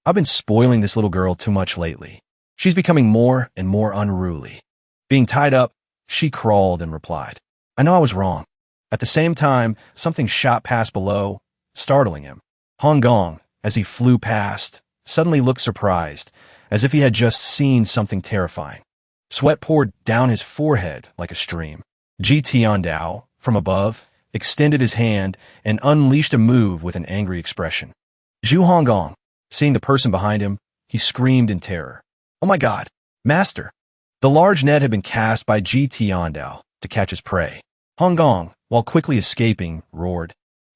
I've been spoiling this little girl too much lately. She's becoming more and more unruly. Being tied up, she crawled and replied, I know I was wrong. At the same time, something shot past below, startling him. Honggong, as he flew past, suddenly looked surprised, as if he had just seen something terrifying. Sweat poured down his forehead like a stream. Ji Tiandao, from above, extended his hand and unleashed a move with an angry expression. Zhu Honggong, seeing the person behind him, he screamed in terror. Oh my God, Master! The large net had been cast by Ji Tiandao to catch his prey. Honggong, while quickly escaping, roared,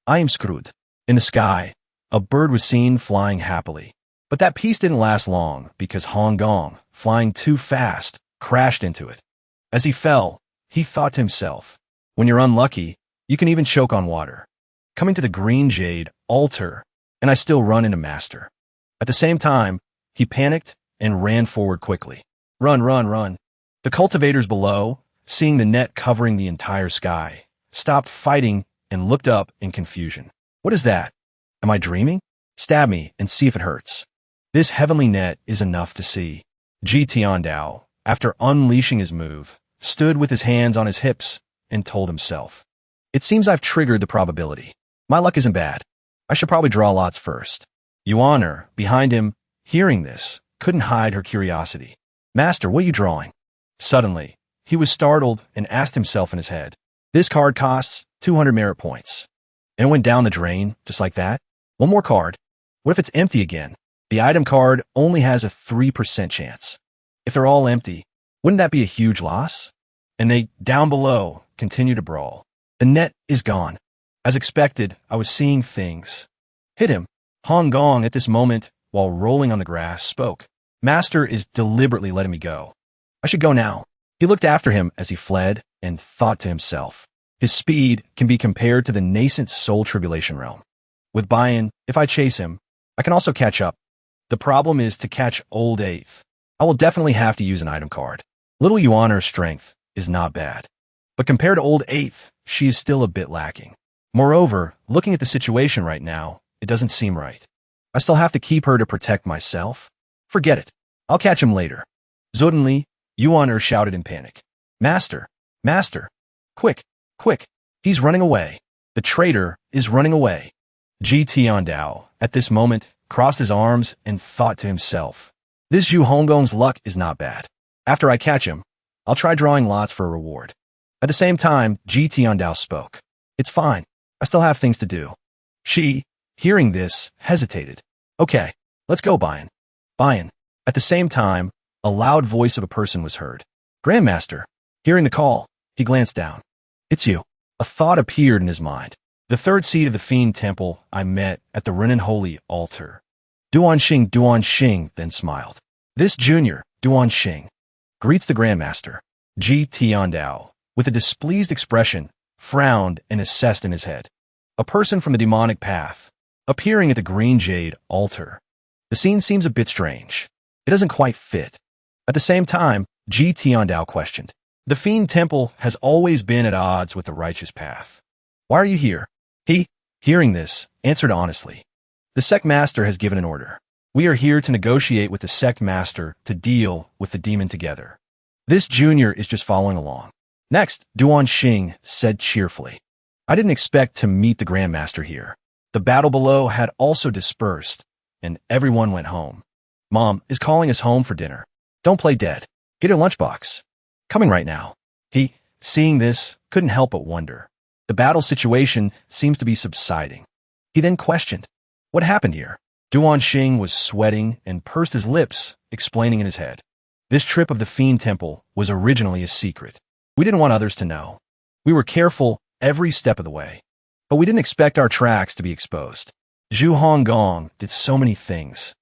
I am screwed. In the sky, a bird was seen flying happily. But that piece didn't last long because Honggong, flying too fast, crashed into it. As he fell, he thought to himself, when you're unlucky, you can even choke on water. Coming to the Green Jade altar, and I still run into Master. At the same time, he panicked and ran forward quickly. Run, run, run. The cultivators below, seeing the net covering the entire sky, stopped fighting and looked up in confusion. What is that? Am I dreaming? Stab me and see if it hurts. This heavenly net is enough to see. Ji Tiandao, after unleashing his move, stood with his hands on his hips and told himself, it seems I've triggered the probability. My luck isn't bad. I should probably draw lots first. Yuaner, behind him, hearing this, couldn't hide her curiosity. Master, what are you drawing? Suddenly, he was startled and asked himself in his head, this card costs 200 merit points. and it went down the drain, just like that. One more card. What if it's empty again? The item card only has a 3% chance. If they're all empty, wouldn't that be a huge loss? And they, down below, continue to brawl. The net is gone. As expected, I was seeing things. Hit him. Hong Gong, at this moment, while rolling on the grass, spoke. Master is deliberately letting me go. I should go now. He looked after him as he fled and thought to himself. His speed can be compared to the nascent soul tribulation realm. With buy-in, if I chase him, I can also catch up. The problem is to catch Old Eighth. I will definitely have to use an item card. Little Yuaner's strength is not bad, but compared to Old Eighth, she is still a bit lacking. Moreover, looking at the situation right now, it doesn't seem right. I still have to keep her to protect myself. Forget it. I'll catch him later. Suddenly, Yuaner shouted in panic. Master! Master! Quick! Quick! He's running away. The traitor is running away. Ji Tiandao, at this moment, crossed his arms and thought to himself. This Zhu Honggong's luck is not bad. After I catch him, I'll try drawing lots for a reward. At the same time, Ji Tiandao spoke. It's fine. I still have things to do. She, hearing this, hesitated. Okay, let's go, Bayan. Bayan. At the same time, a loud voice of a person was heard. Grandmaster. Hearing the call, he glanced down. It's you. A thought appeared in his mind. The third seed of the Fiend Temple I met at the Renin Holy Altar. Duanxing then smiled. This junior, Duanxing, greets the Grandmaster. Ji Tiandao, with a displeased expression, frowned and assessed in his head. A person from the demonic path, appearing at the Green Jade altar. The scene seems a bit strange. It doesn't quite fit. At the same time, Ji Tiandao questioned. The Fiend Temple has always been at odds with the righteous path. Why are you here? He, hearing this, answered honestly. The sect master has given an order. We are here to negotiate with the sect master to deal with the demon together. This junior is just following along. Next, Duanxing said cheerfully. I didn't expect to meet the Grandmaster here. The battle below had also dispersed, and everyone went home. Mom is calling us home for dinner. Don't play dead. Get your lunchbox. Coming right now. He, seeing this, couldn't help but wonder. The battle situation seems to be subsiding. He then questioned, what happened here? Duanxing was sweating and pursed his lips, explaining in his head. This trip of the Fiend Temple was originally a secret. We didn't want others to know. We were careful every step of the way, but we didn't expect our tracks to be exposed. Zhu Honggong did so many things.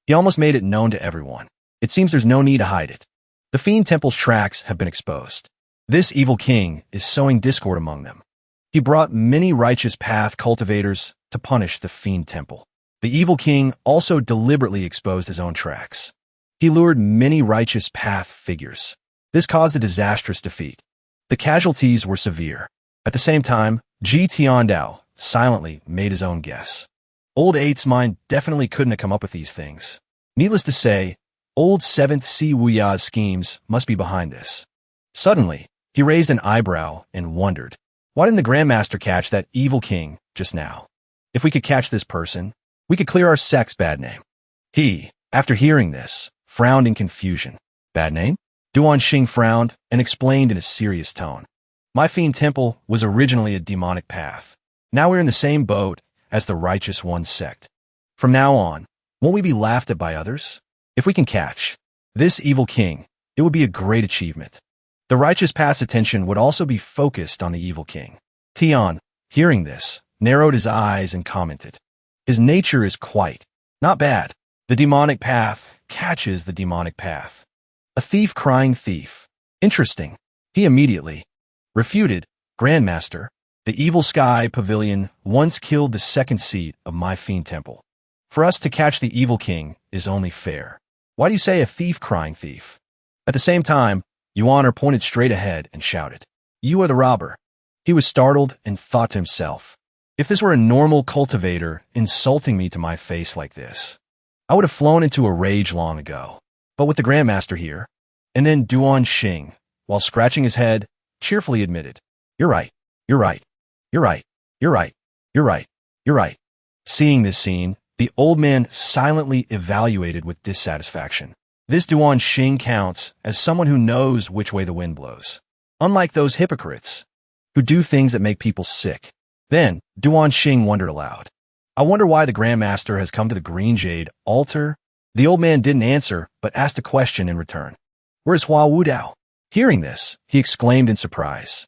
He almost made it known to everyone. It seems there's no need to hide it. The Fiend Temple's tracks have been exposed. This evil king is sowing discord among them. He brought many righteous path cultivators to punish the Fiend Temple. The evil king also deliberately exposed his own tracks. He lured many righteous path figures. This caused a disastrous defeat. The casualties were severe. At the same time, Ji Tiandao silently made his own guess. Old Eight's mind definitely couldn't have come up with these things. Needless to say, Old Seventh Si Wuya's schemes must be behind this. Suddenly, he raised an eyebrow and wondered, why didn't the Grandmaster catch that evil king just now? If we could catch this person, we could clear our sect's bad name. He, after hearing this, frowned in confusion. Bad name? Duanxing frowned and explained in a serious tone. My Fiend Temple was originally a demonic path. Now we're in the same boat as the Righteous One sect. From now on, won't we be laughed at by others? If we can catch this evil king, it would be a great achievement. The Righteous Path's attention would also be focused on the evil king. Tian, hearing this, narrowed his eyes and commented. His nature is quite not bad. The demonic path catches the demonic path. A thief crying thief. Interesting. He immediately refuted, Grandmaster, the evil sky pavilion once killed the second seat of my Fiend Temple. For us to catch the evil king is only fair. Why do you say a thief crying thief? At the same time, Yuaner pointed straight ahead and shouted, You are the robber. He was startled and thought to himself, if this were a normal cultivator insulting me to my face like this, I would have flown into a rage long ago. But with the Grandmaster here, and then Duanxing, while scratching his head, cheerfully admitted, You're right, you're right, you're right, you're right, you're right, you're right. Seeing this scene, the old man silently evaluated with dissatisfaction. This Duanxing counts as someone who knows which way the wind blows. Unlike those hypocrites, who do things that make people sick. Then, Duan Xing wondered aloud. I wonder why the Grandmaster has come to the Green Jade altar? The old man didn't answer, but asked a question in return. Where's Hua Wudao? Hearing this, he exclaimed in surprise.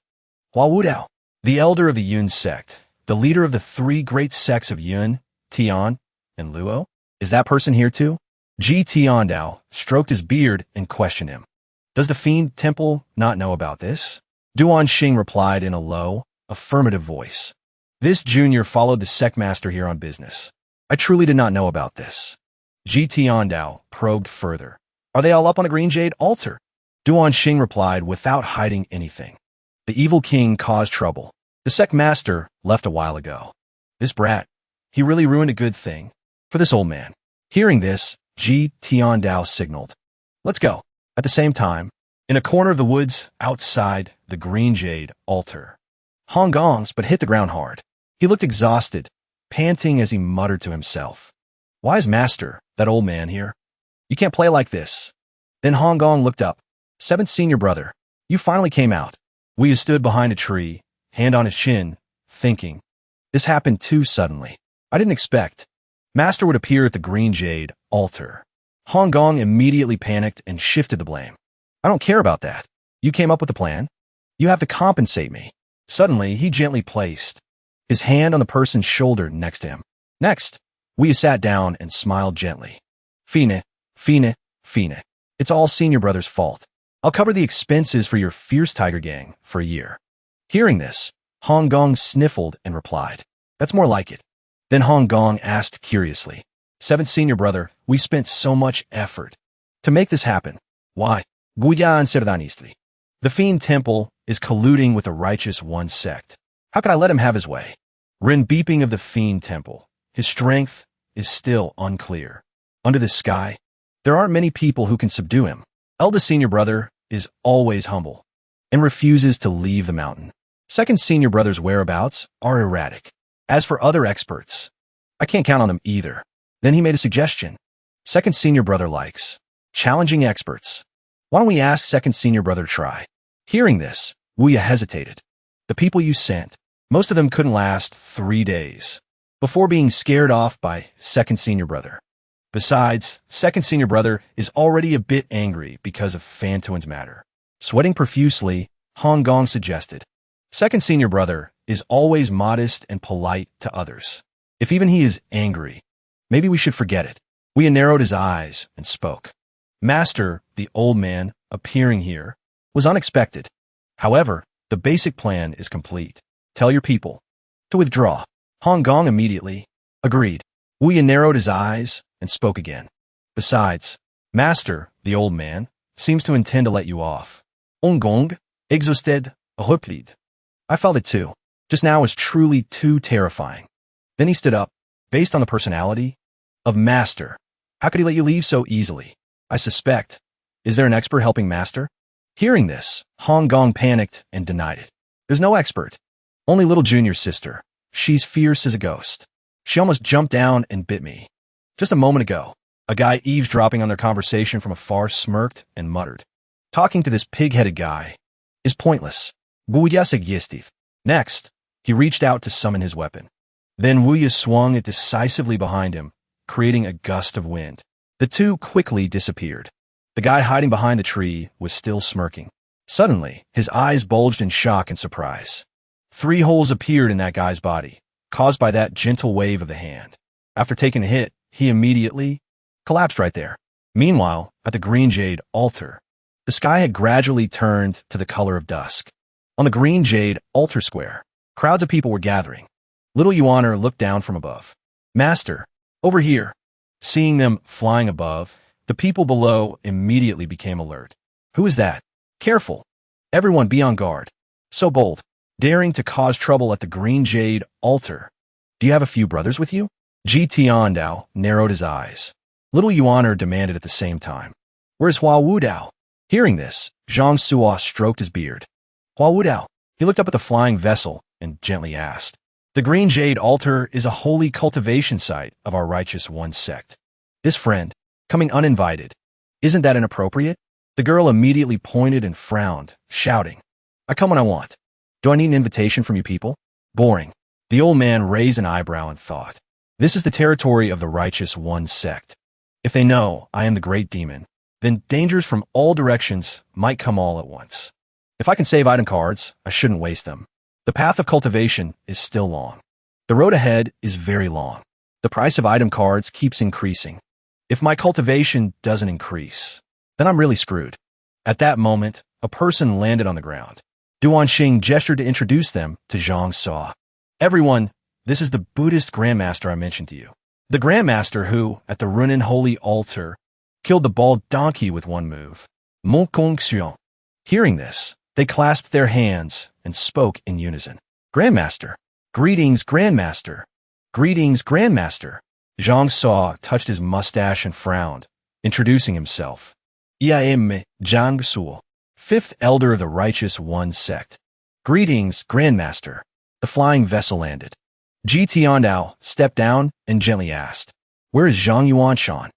Hua Wudao, the elder of the Yun sect, the leader of the three great sects of Yun, Tian, and Luo? Is that person here too? Ji Tiandao stroked his beard and questioned him. Does the Fiend Temple not know about this? Duan Xing replied in a low, affirmative voice. This junior followed the sect master here on business. I truly did not know about this. Ji Tiandao probed further. Are they all up on the Green Jade altar? Duan Xing replied without hiding anything. The evil king caused trouble. The sect master left a while ago. This brat, he really ruined a good thing for this old man. Hearing this, Ji Tiandao signaled. Let's go. At the same time, in a corner of the woods outside the Green Jade altar, Hong gongs but hit the ground hard. He looked exhausted, panting as he muttered to himself. Why is Master, that old man, here? You can't play like this. Then Hong Gong looked up. Seventh senior brother, you finally came out. Wu stood behind a tree, hand on his chin, thinking. This happened too suddenly. I didn't expect. Master would appear at the Green Jade altar. Hong Gong immediately panicked and shifted the blame. I don't care about that. You came up with the plan. You have to compensate me. Suddenly, he gently placed his hand on the person's shoulder next to him. Next, Wu sat down and smiled gently. Fine. It's all senior brother's fault. I'll cover the expenses for your fierce tiger gang for a year. Hearing this, Hong Gong sniffled and replied, That's more like it. Then Hong Gong asked curiously, Seventh senior brother, we spent so much effort to make this happen. Why? Guyan Serdanistli. The Fiend Temple is colluding with the Righteous One sect. How could I let him have his way? Rin beeping of the Fiend Temple. His strength is still unclear. Under the sky, there aren't many people who can subdue him. Eldest senior brother is always humble and refuses to leave the mountain. Second senior brother's whereabouts are erratic. As for other experts, I can't count on them either. Then he made a suggestion. Second senior brother likes challenging experts. Why don't we ask second senior brother to try? Hearing this, Wuya hesitated. The people you sent, most of them couldn't last 3 days before being scared off by second senior brother. Besides, second senior brother is already a bit angry because of Fantuan's matter. Sweating profusely, Hong Gong suggested. Second senior brother is always modest and polite to others. If even he is angry, maybe we should forget it. Wuya narrowed his eyes and spoke. Master, the old man, appearing here, was unexpected. However, the basic plan is complete. Tell your people to withdraw. Hong Gong immediately agreed. Wuya narrowed his eyes and spoke again. Besides, Master, the old man, seems to intend to let you off. Hong Gong, exhausted, replied. I felt it too. Just now was truly too terrifying. Then he stood up. Based on the personality of Master, how could he let you leave so easily? I suspect. Is there an expert helping Master? Hearing this, Hong Gong panicked and denied it. There's no expert. Only little junior sister. She's fierce as a ghost. She almost jumped down and bit me. Just a moment ago, a guy eavesdropping on their conversation from afar smirked and muttered. Talking to this pig-headed guy is pointless. Next, he reached out to summon his weapon. Then Wuya swung it decisively behind him, creating a gust of wind. The two quickly disappeared. The guy hiding behind the tree was still smirking. Suddenly, his eyes bulged in shock and surprise. 3 holes appeared in that guy's body, caused by that gentle wave of the hand. After taking a hit, he immediately collapsed right there. Meanwhile, at the Green Jade altar, the sky had gradually turned to the color of dusk. On the Green Jade altar square, crowds of people were gathering. Little Yuaner looked down from above. Master, over here. Seeing them flying above, the people below immediately became alert. Who is that? Careful. Everyone be on guard. So bold, daring to cause trouble at the Green Jade altar. Do you have a few brothers with you? Ji Tiandao narrowed his eyes. Little Yuaner demanded at the same time. Where's Hua Wudao? Hearing this, Zhang Suo stroked his beard. Hua Wudao. He looked up at the flying vessel and gently asked. The Green Jade altar is a holy cultivation site of our Righteous One sect. This friend, coming uninvited, isn't that inappropriate? The girl immediately pointed and frowned, shouting. I come when I want. Do I need an invitation from you people? Boring. The old man raised an eyebrow and thought, "This is the territory of the righteous one sect. If they know I am the great demon, then dangers from all directions might come all at once. If I can save item cards, I shouldn't waste them. The path of cultivation is still long. The road ahead is very long. The price of item cards keeps increasing. If my cultivation doesn't increase, then I'm really screwed." At that moment, a person landed on the ground. Duanxing gestured to introduce them to Zhang Sa. "Everyone, this is the Buddhist Grandmaster I mentioned to you. The Grandmaster who, at the Runin Holy Altar, killed the bald donkey with one move. Mon Kong Xiong." Hearing this, they clasped their hands and spoke in unison. "Grandmaster! Greetings, Grandmaster! Greetings, Grandmaster!" Zhang Sa touched his mustache and frowned, introducing himself. "I am Zhang Su, fifth elder of the Righteous One sect." "Greetings, Grandmaster." The flying vessel landed. Ji Tiandao stepped down and gently asked, "Where is Zhang Yuanshan?"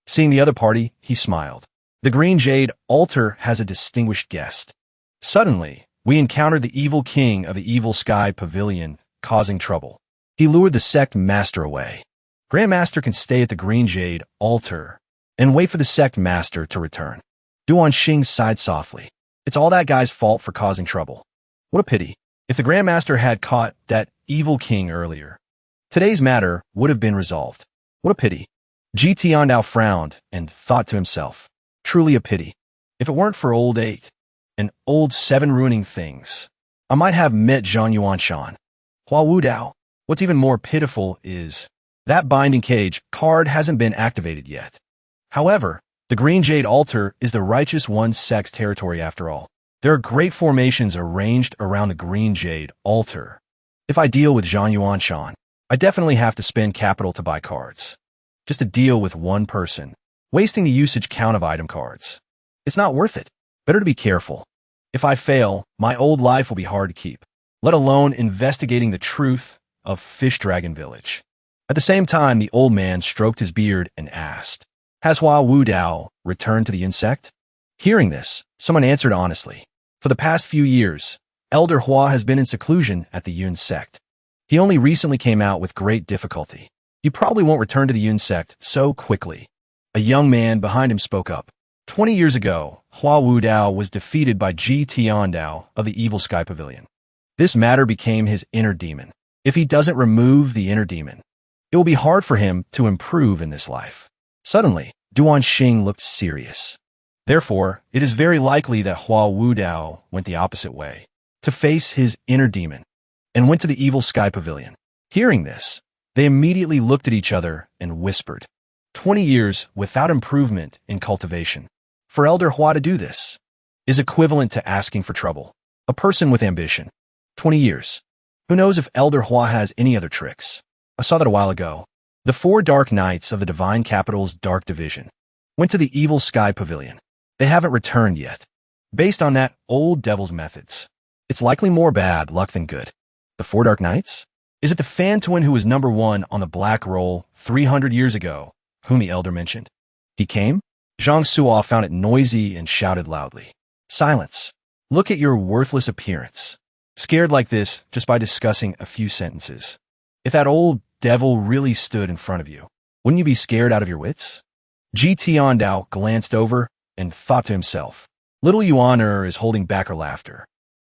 Seeing the other party, he smiled. "The Green Jade Altar has a distinguished guest." Suddenly, we encountered the evil king of the Evil Sky Pavilion, causing trouble. He lured the sect master away. Grandmaster can stay at the Green Jade Altar and wait for the sect master to return. Duanxing sighed softly. "It's all that guy's fault for causing trouble. What a pity. If the Grandmaster had caught that evil king earlier, today's matter would have been resolved. What a pity." Ji Tiandao frowned and thought to himself, "Truly a pity. If it weren't for old 8 and old 7 ruining things, I might have met Zhang Yuanshan. Hua Wu Dao. What's even more pitiful is that binding cage card hasn't been activated yet. However, the Green Jade Altar is the Righteous One sect's territory after all. There are great formations arranged around the Green Jade Altar. If I deal with Zhang Yuanshan, I definitely have to spend capital to buy cards. Just to deal with one person, wasting the usage count of item cards. It's not worth it. Better to be careful. If I fail, my old life will be hard to keep, let alone investigating the truth of Fish Dragon Village." At the same time, the old man stroked his beard and asked, "Has Hua Wu Dao returned to the insect?" Hearing this, someone answered honestly. "For the past few years, Elder Hua has been in seclusion at the Yun sect. He only recently came out with great difficulty. He probably won't return to the Yun sect so quickly." A young man behind him spoke up. 20 years ago, Hua Wu Dao was defeated by Ji Tiandao of the Evil Sky Pavilion. This matter became his inner demon. If he doesn't remove the inner demon, it will be hard for him to improve in this life. Suddenly, Duanxing looked serious. Therefore, it is very likely that Hua Wu Dao went the opposite way, to face his inner demon, and went to the Evil Sky Pavilion. Hearing this, they immediately looked at each other and whispered, 20 years without improvement in cultivation. For Elder Hua to do this is equivalent to asking for trouble. A person with ambition. 20 years. Who knows if Elder Hua has any other tricks? I saw that a while ago. The 4 Dark Knights of the Divine Capital's Dark Division went to the Evil Sky Pavilion. They haven't returned yet. Based on that old devil's methods, it's likely more bad luck than good. The 4 Dark Knights? Is it the Fantuan who was #1 on the Black Roll 300 years ago, whom the elder mentioned? He came? Zhang Suo found it noisy and shouted loudly. "Silence. Look at your worthless appearance. Scared like this just by discussing a few sentences. If that old devil really stood in front of you, wouldn't you be scared out of your wits?" Ji Tiandao glanced over and thought to himself, little Yuaner is holding back her laughter.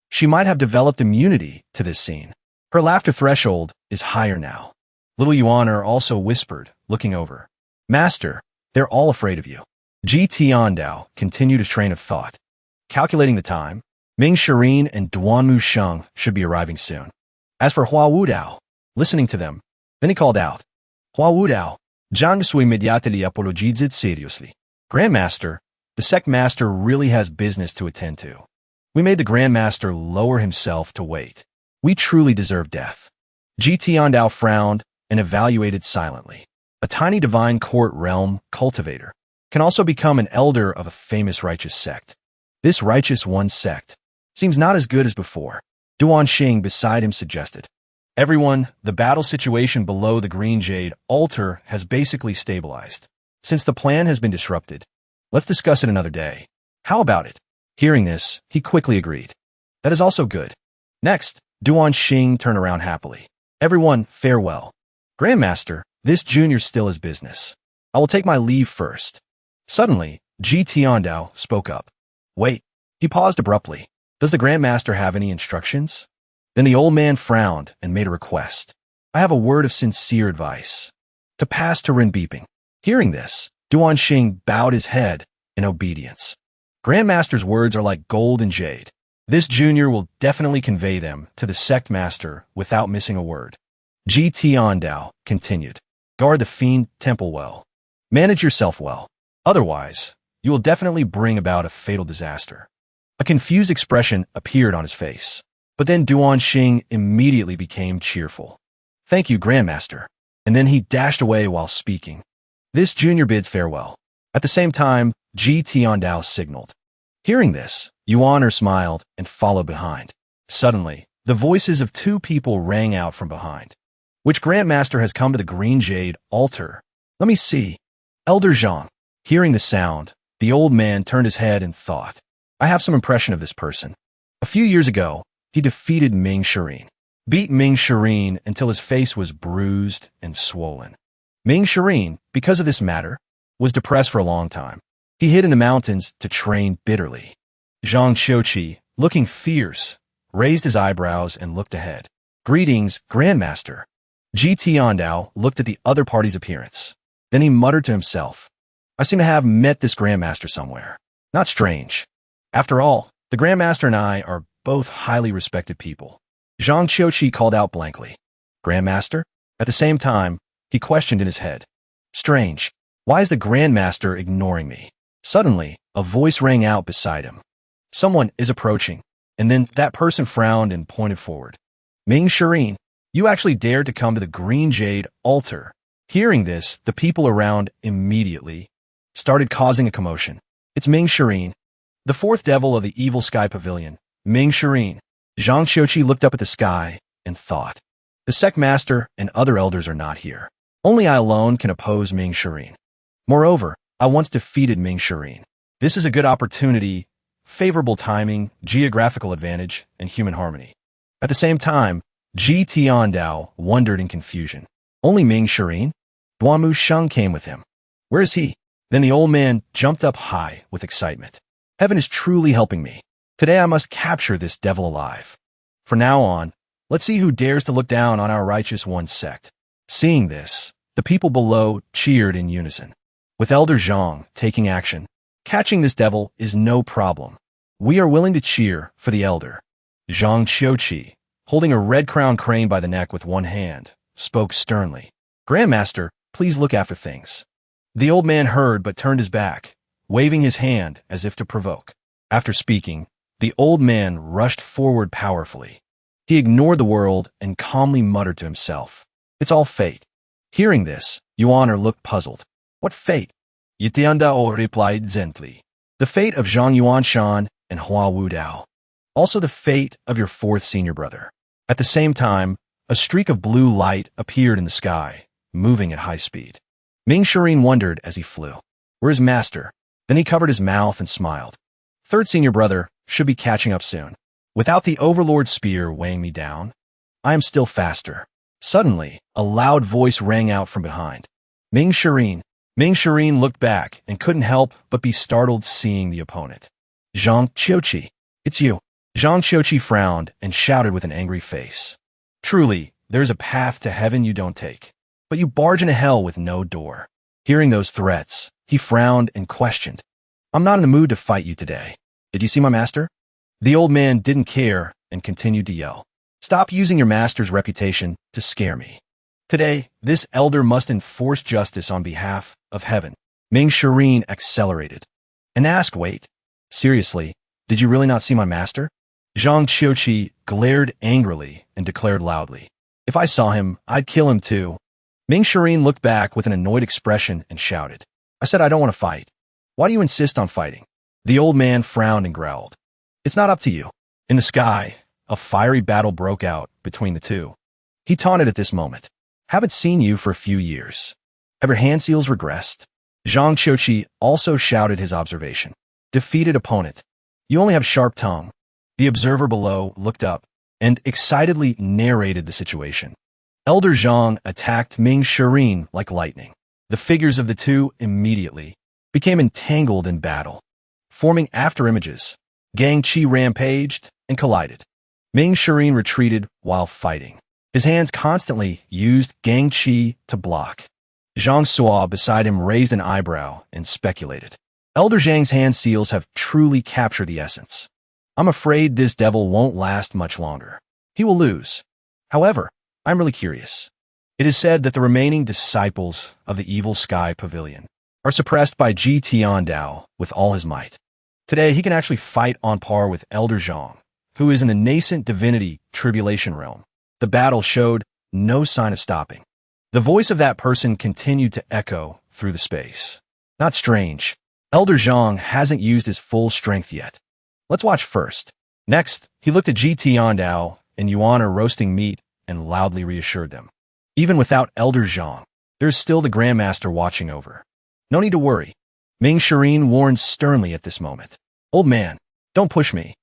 She might have developed immunity to this scene. Her laughter threshold is higher now. Little Yuaner also whispered, looking over. "Master, they're all afraid of you." Ji Tiandao continued his train of thought. Calculating the time, Ming Shireen and Duanmu Sheng should be arriving soon. As for Hua Wu Dao, listening to them, then he called out, "Hua Wu Dao, Zhang Sui immediately apologized seriously." "Grandmaster, the sect master really has business to attend to. We made the Grandmaster lower himself to wait. We truly deserve death." Ji Tiandao frowned and evaluated silently. A tiny divine court realm cultivator can also become an elder of a famous righteous sect. This righteous one sect seems not as good as before. Duanxing beside him suggested, "Everyone, the battle situation below the Green Jade Altar has basically stabilized. Since the plan has been disrupted, let's discuss it another day. How about it?" Hearing this, he quickly agreed. "That is also good." Next, Duanxing turned around happily. Everyone, farewell. Grandmaster, this junior still has business. I will take my leave first. Suddenly, Ji Tiandao spoke up. Wait. He paused abruptly. Does the Grandmaster have any instructions? Then the old man frowned and made a request. I have a word of sincere advice. To pass to Rin Beeping. Hearing this, Duan Xing bowed his head in obedience. Grandmaster's words are like gold and jade. This junior will definitely convey them to the sect master without missing a word. Ji Tiandao continued. Guard the fiend temple well. Manage yourself well. Otherwise, you will definitely bring about a fatal disaster. A confused expression appeared on his face. But then Duan Xing immediately became cheerful. Thank you, Grandmaster. And then he dashed away while speaking. This junior bids farewell. At the same time, Ji Tiandao signaled. Hearing this, Yuaner smiled and followed behind. Suddenly, the voices of two people rang out from behind. Which Grandmaster has come to the Green Jade altar? Let me see. Elder Zhang. Hearing the sound, the old man turned his head and thought. I have some impression of this person. A few years ago, he defeated Ming Shireen. Beat Ming Shireen until his face was bruised and swollen. Ming Shireen, because of this matter, was depressed for a long time. He hid in the mountains to train bitterly. Zhang Qiuqi, looking fierce, raised his eyebrows and looked ahead. Greetings, Grandmaster. Ji Tiandao looked at the other party's appearance. Then he muttered to himself. I seem to have met this Grandmaster somewhere. Not strange. After all, the Grandmaster and I are both highly respected people. Zhang Qiuqi called out blankly. Grandmaster? At the same time, he questioned in his head. Strange. Why is the Grandmaster ignoring me? Suddenly, a voice rang out beside him. Someone is approaching. And then that person frowned and pointed forward. Ming Shireen, you actually dared to come to the Green Jade altar. Hearing this, the people around immediately started causing a commotion. It's Ming Shireen, the fourth devil of the Evil Sky Pavilion. Ming Shireen. Zhang Qiuqi looked up at the sky and thought. The sect master and other elders are not here. Only I alone can oppose Ming Shireen. Moreover, I once defeated Ming Shireen. This is a good opportunity, favorable timing, geographical advantage, and human harmony. At the same time, Ji Tiandao wondered in confusion. Only Ming Shireen? Duanmu Sheng came with him. Where is he? Then the old man jumped up high with excitement. Heaven is truly helping me. Today I must capture this devil alive. From now on, let's see who dares to look down on our righteous one sect. Seeing this, the people below cheered in unison. With Elder Zhang taking action, catching this devil is no problem. We are willing to cheer for the elder. Zhang Qiuqi, holding a red crown crane by the neck with one hand, spoke sternly. Grandmaster, please look after things. The old man heard but turned his back, waving his hand as if to provoke. After speaking, the old man rushed forward powerfully. He ignored the world and calmly muttered to himself. It's all fate. Hearing this, Yuaner looked puzzled. What fate? Yitiandao replied gently. The fate of Zhang Yuanshan and Hua Wudao. Also the fate of your fourth senior brother. At the same time, a streak of blue light appeared in the sky, moving at high speed. Ming Shireen wondered as he flew. Where's Master? Then he covered his mouth and smiled. Third senior brother should be catching up soon. Without the Overlord spear weighing me down, I am still faster. Suddenly, a loud voice rang out from behind. Ming Shireen. Ming Shireen looked back and couldn't help but be startled seeing the opponent. Zhang Qiuqi. It's you. Zhang Qiuqi frowned and shouted with an angry face. Truly, there's a path to heaven you don't take, but you barge into hell with no door. Hearing those threats, he frowned and questioned. I'm not in the mood to fight you today. Did you see my master? The old man didn't care and continued to yell. Stop using your master's reputation to scare me. Today, this elder must enforce justice on behalf of heaven. Ming Shireen accelerated. And asked, wait, seriously, did you really not see my master? Zhang Qiuqi glared angrily and declared loudly. If I saw him, I'd kill him too. Ming Shireen looked back with an annoyed expression and shouted. I said I don't want to fight. Why do you insist on fighting? The old man frowned and growled. It's not up to you. In the sky, a fiery battle broke out between the two. He taunted at this moment. Haven't seen you for a few years. Have your hand seals regressed? Zhang Qiuqi also shouted his observation. Defeated opponent. You only have sharp tongue. The observer below looked up and excitedly narrated the situation. Elder Zhang attacked Ming Shirin like lightning. The figures of the two immediately became entangled in battle, forming afterimages. Gang Qi rampaged and collided. Ming Shirin retreated while fighting. His hands constantly used Gang Qi to block. Zhang Suo beside him raised an eyebrow and speculated. Elder Zhang's hand seals have truly captured the essence. I'm afraid this devil won't last much longer. He will lose. However, I'm really curious. It is said that the remaining disciples of the evil sky pavilion are suppressed by Ji Tiandao with all his might. Today, he can actually fight on par with Elder Zhang, who is in the nascent divinity tribulation realm. The battle showed no sign of stopping. The voice of that person continued to echo through the space. Not strange. Elder Zhang hasn't used his full strength yet. Let's watch first. Next, he looked at Ji Tiandao and Yuan are roasting meat and loudly reassured them. Even without Elder Zhang, there's still the Grandmaster watching over. No need to worry. Ming Shirin warned sternly at this moment. Old man, don't push me.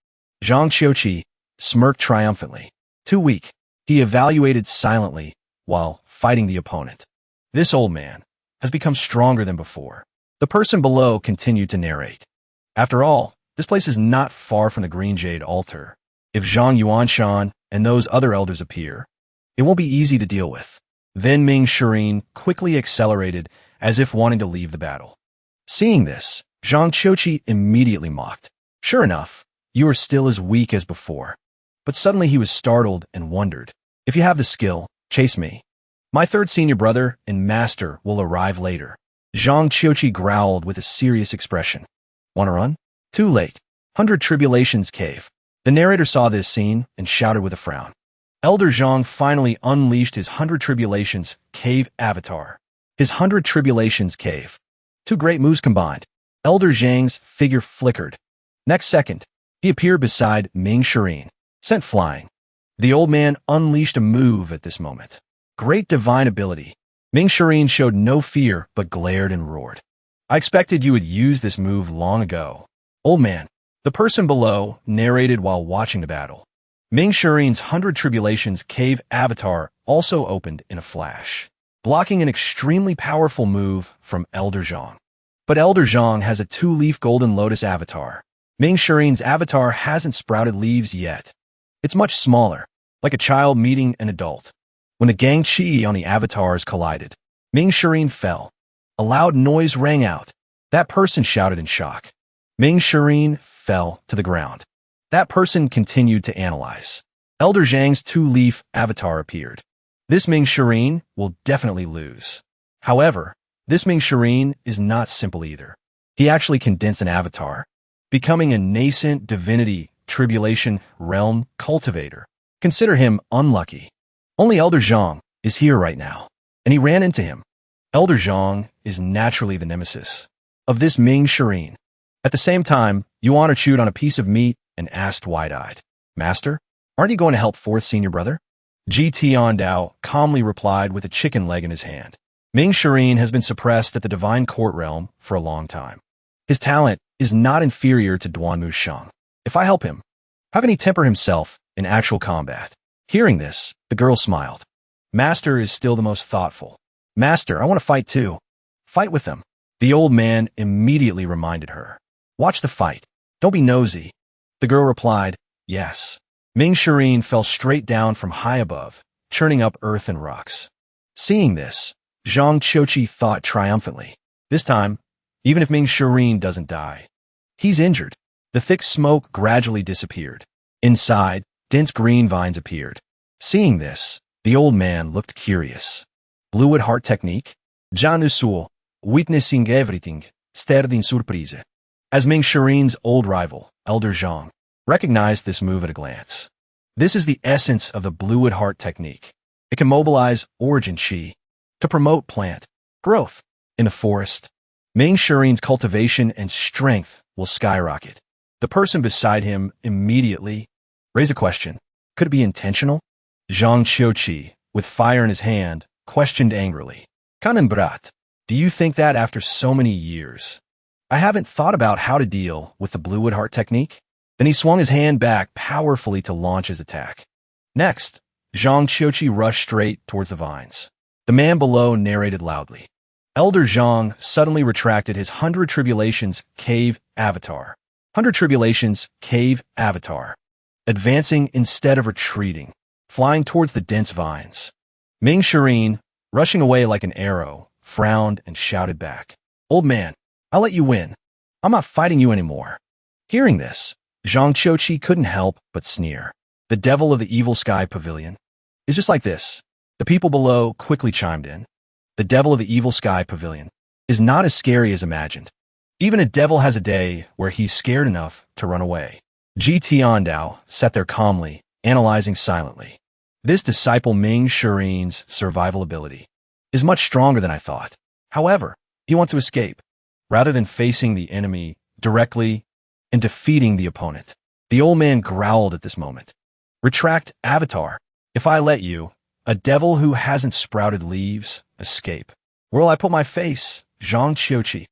Zhang Qiuqi smirked triumphantly. Too weak. He evaluated silently while fighting the opponent. This old man has become stronger than before. The person below continued to narrate. After all, this place is not far from the Green Jade altar. If Zhang Yuanshan and those other elders appear, it won't be easy to deal with. Then Ming Shirin quickly accelerated as if wanting to leave the battle. Seeing this, Zhang Qiuqi immediately mocked. Sure enough, you are still as weak as before. But suddenly he was startled and wondered. If you have the skill, chase me. My third senior brother and master will arrive later. Zhang Qiuqi growled with a serious expression. Want to run? Too late. 100 Tribulations Cave. The narrator saw this scene and shouted with a frown. Elder Zhang finally unleashed his 100 Tribulations Cave avatar. His 100 Tribulations Cave. Two great moves combined. Elder Zhang's figure flickered. Next second, he appeared beside Ming Shirin, sent flying. The old man unleashed a move at this moment. Great divine ability. Ming Shirin showed no fear but glared and roared. I expected you would use this move long ago. Old man, the person below narrated while watching the battle. Ming Shirin's 100 Tribulations Cave avatar also opened in a flash, blocking an extremely powerful move from Elder Zhang. But Elder Zhang has a two-leaf golden lotus avatar. Ming Shirin's avatar hasn't sprouted leaves yet. It's much smaller, like a child meeting an adult. When the Gang Qi on the avatars collided, Ming Shirin fell. A loud noise rang out. That person shouted in shock. Ming Shirin fell to the ground. That person continued to analyze. Elder Zhang's two-leaf avatar appeared. This Ming Shirin will definitely lose. However, this Ming Shirin is not simple either. He actually condensed an avatar, becoming a nascent divinity tribulation realm cultivator. Consider him unlucky. Only Elder Zhang is here right now, and he ran into him. Elder Zhang is naturally the nemesis of this Ming Shirin. At the same time, Yuan chewed on a piece of meat and asked wide-eyed, Master, aren't you going to help fourth senior brother? Ji Tiandao calmly replied with a chicken leg in his hand. Ming Shirin has been suppressed at the Divine Court realm for a long time. His talent is not inferior to Duanmu Sheng. If I help him, how can he temper himself in actual combat? Hearing this, the girl smiled. Master is still the most thoughtful. Master, I want to fight too. Fight with them. The old man immediately reminded her. Watch the fight. Don't be nosy. The girl replied, yes. Ming Shirin fell straight down from high above, churning up earth and rocks. Seeing this, Zhang Qiuqi thought triumphantly. This time, even if Ming Shirin doesn't die, he's injured. The thick smoke gradually disappeared. Inside, dense green vines appeared. Seeing this, the old man looked curious. Bluewood heart technique? Janusul, witnessing everything, stared in surprise. As Ming Shirin's old rival, Elder Zhang, recognized this move at a glance. This is the essence of the Bluewood heart technique. It can mobilize origin qi to promote plant growth in the forest. Ming Shirin's cultivation and strength will skyrocket. The person beside him immediately raised a question. Could it be intentional? Zhang Qiuqi, with fire in his hand, questioned angrily. Kanan brat, do you think that after so many years, I haven't thought about how to deal with the Bluewood heart technique? Then he swung his hand back powerfully to launch his attack. Next, Zhang Qiuqi rushed straight towards the vines. The man below narrated loudly. Elder Zhang suddenly retracted his 100 Tribulations Cave avatar. 100 Tribulations Cave avatar. Advancing instead of retreating, flying towards the dense vines. Ming Shirin, rushing away like an arrow, frowned and shouted back. Old man, I'll let you win. I'm not fighting you anymore. Hearing this, Zhang Qiuqi couldn't help but sneer. The devil of the evil sky pavilion is just like this. The people below quickly chimed in. The devil of the evil sky pavilion is not as scary as imagined. Even a devil has a day where he's scared enough to run away. Ji Tiandao sat there calmly, analyzing silently. This disciple Ming Shirin's survival ability is much stronger than I thought. However, he wants to escape, rather than facing the enemy directly and defeating the opponent. The old man growled at this moment. Retract, avatar. If I let you, a devil who hasn't sprouted leaves, escape. Where will I put my face? Zhang Qiuqi.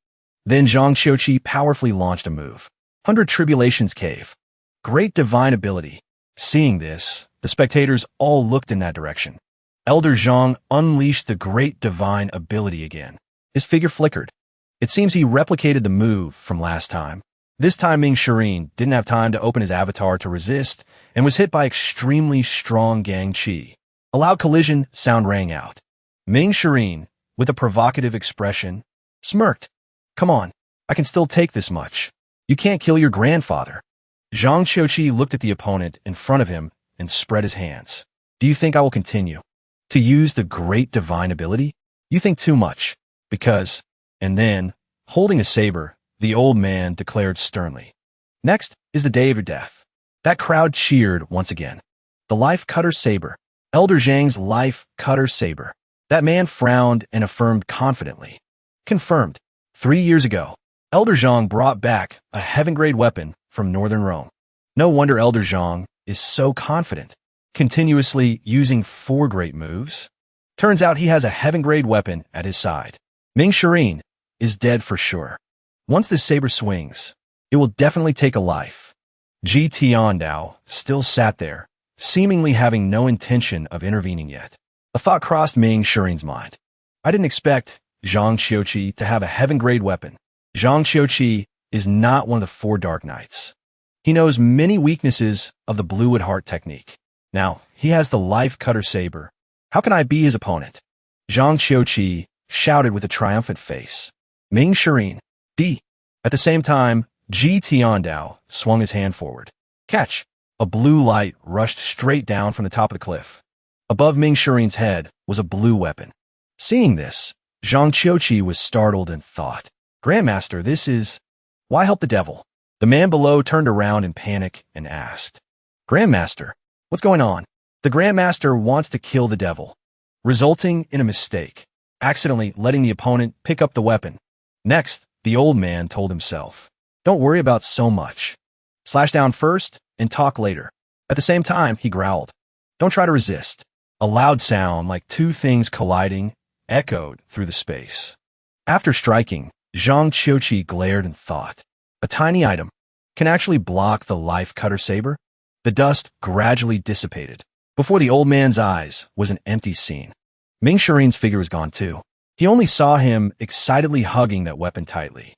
Then Zhang Qiuqi powerfully launched a move. 100 Tribulations Cave. Great divine ability. Seeing this, the spectators all looked in that direction. Elder Zhang unleashed the great divine ability again. His figure flickered. It seems he replicated the move from last time. This time Ming Shirin didn't have time to open his avatar to resist and was hit by extremely strong gang chi. A loud collision sound rang out. Ming Shirin, with a provocative expression, smirked. Come on, I can still take this much. You can't kill your grandfather. Zhang Qiuqi looked at the opponent in front of him and spread his hands. Do you think I will continue to use the great divine ability? You think too much. Because, and then, holding a saber, the old man declared sternly. Next is the day of your death. That crowd cheered once again. The life cutter saber. Elder Zhang's life cutter saber. That man frowned and affirmed confidently. Confirmed. 3 years ago, Elder Zhang brought back a heaven-grade weapon from northern Rome. No wonder Elder Zhang is so confident, continuously using 4 great moves. Turns out he has a heaven-grade weapon at his side. Ming Shirin is dead for sure. Once this saber swings, it will definitely take a life. Ji Tiandao still sat there, seemingly having no intention of intervening yet. A thought crossed Ming Shirin's mind. I didn't expect Zhang Qiuqi to have a heaven-grade weapon. Zhang Qiuqi is not one of the 4 Dark Knights. He knows many weaknesses of the Bluewood Heart technique. Now, he has the life cutter saber. How can I be his opponent? Zhang Qiuqi shouted with a triumphant face. Ming Shirin, D. At the same time, Ji Tiandao swung his hand forward. Catch! A blue light rushed straight down from the top of the cliff. Above Ming Shirin's head was a blue weapon. Seeing this, Zhang Qiuqi was startled and thought, Grandmaster, this is... Why help the devil? The man below turned around in panic and asked, Grandmaster, what's going on? The Grandmaster wants to kill the devil, resulting in a mistake, accidentally letting the opponent pick up the weapon. Next, the old man told himself, don't worry about so much. Slash down first and talk later. At the same time, he growled, don't try to resist. A loud sound like 2 things colliding echoed through the space. After striking, Zhang Qiuqi glared and thought, a tiny item can actually block the life cutter saber? The dust gradually dissipated. Before the old man's eyes was an empty scene. Ming Shirin's figure was gone too. He only saw him excitedly hugging that weapon tightly.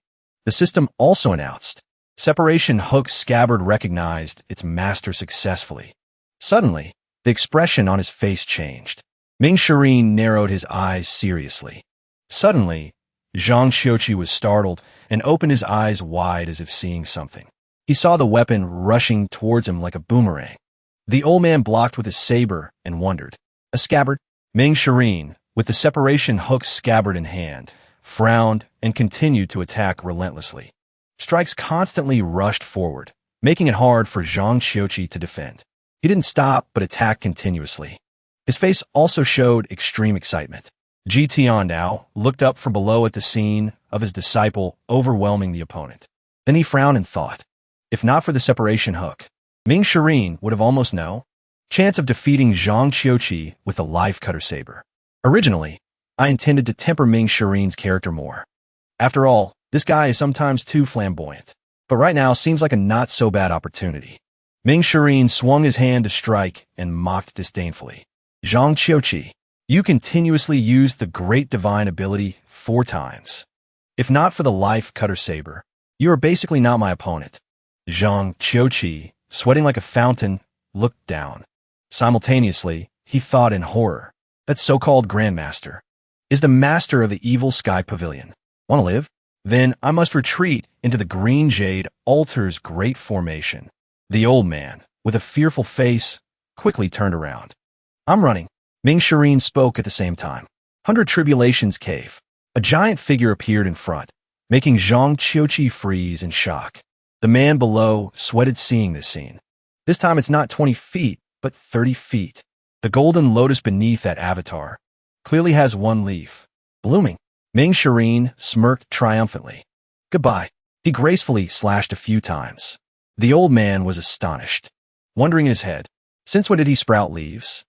The system also announced, Separation Hook Scabbard recognized its master successfully. Suddenly, the expression on his face changed. Ming Shirin narrowed his eyes seriously. Suddenly, Zhang Qiuqi was startled and opened his eyes wide as if seeing something. He saw the weapon rushing towards him like a boomerang. The old man blocked with his saber and wondered. A scabbard? Ming Shirin, with the Separation Hook Scabbard in hand, frowned and continued to attack relentlessly. Strikes constantly rushed forward, making it hard for Zhang Qiuqi to defend. He didn't stop but attacked continuously. His face also showed extreme excitement. Ji Tiandao looked up from below at the scene of his disciple overwhelming the opponent. Then he frowned and thought, if not for the Separation Hook, Ming Shirin would have almost no chance of defeating Zhang Qiuqi with the life cutter saber. Originally, I intended to temper Ming Shirin's character more. After all, this guy is sometimes too flamboyant, but right now seems like a not-so-bad opportunity. Ming Shirin swung his hand to strike and mocked disdainfully. Zhang Qiuqi, you continuously used the great divine ability 4 times. If not for the life cutter saber, you are basically not my opponent. Zhang Qiuqi, sweating like a fountain, looked down. Simultaneously, he thought in horror. That so-called Grandmaster is the master of the evil sky pavilion. Want to live? Then I must retreat into the green jade altar's great formation. The old man, with a fearful face, quickly turned around. I'm running. Ming Shireen spoke at the same time. 100 Tribulations Cave. A giant figure appeared in front, making Zhang Qiuqi freeze in shock. The man below sweated seeing this scene. This time it's not 20 feet, but 30 feet. The golden lotus beneath that avatar clearly has 1 leaf. Blooming. Ming Shireen smirked triumphantly. Goodbye. He gracefully slashed a few times. The old man was astonished, wondering in his head, since when did he sprout leaves?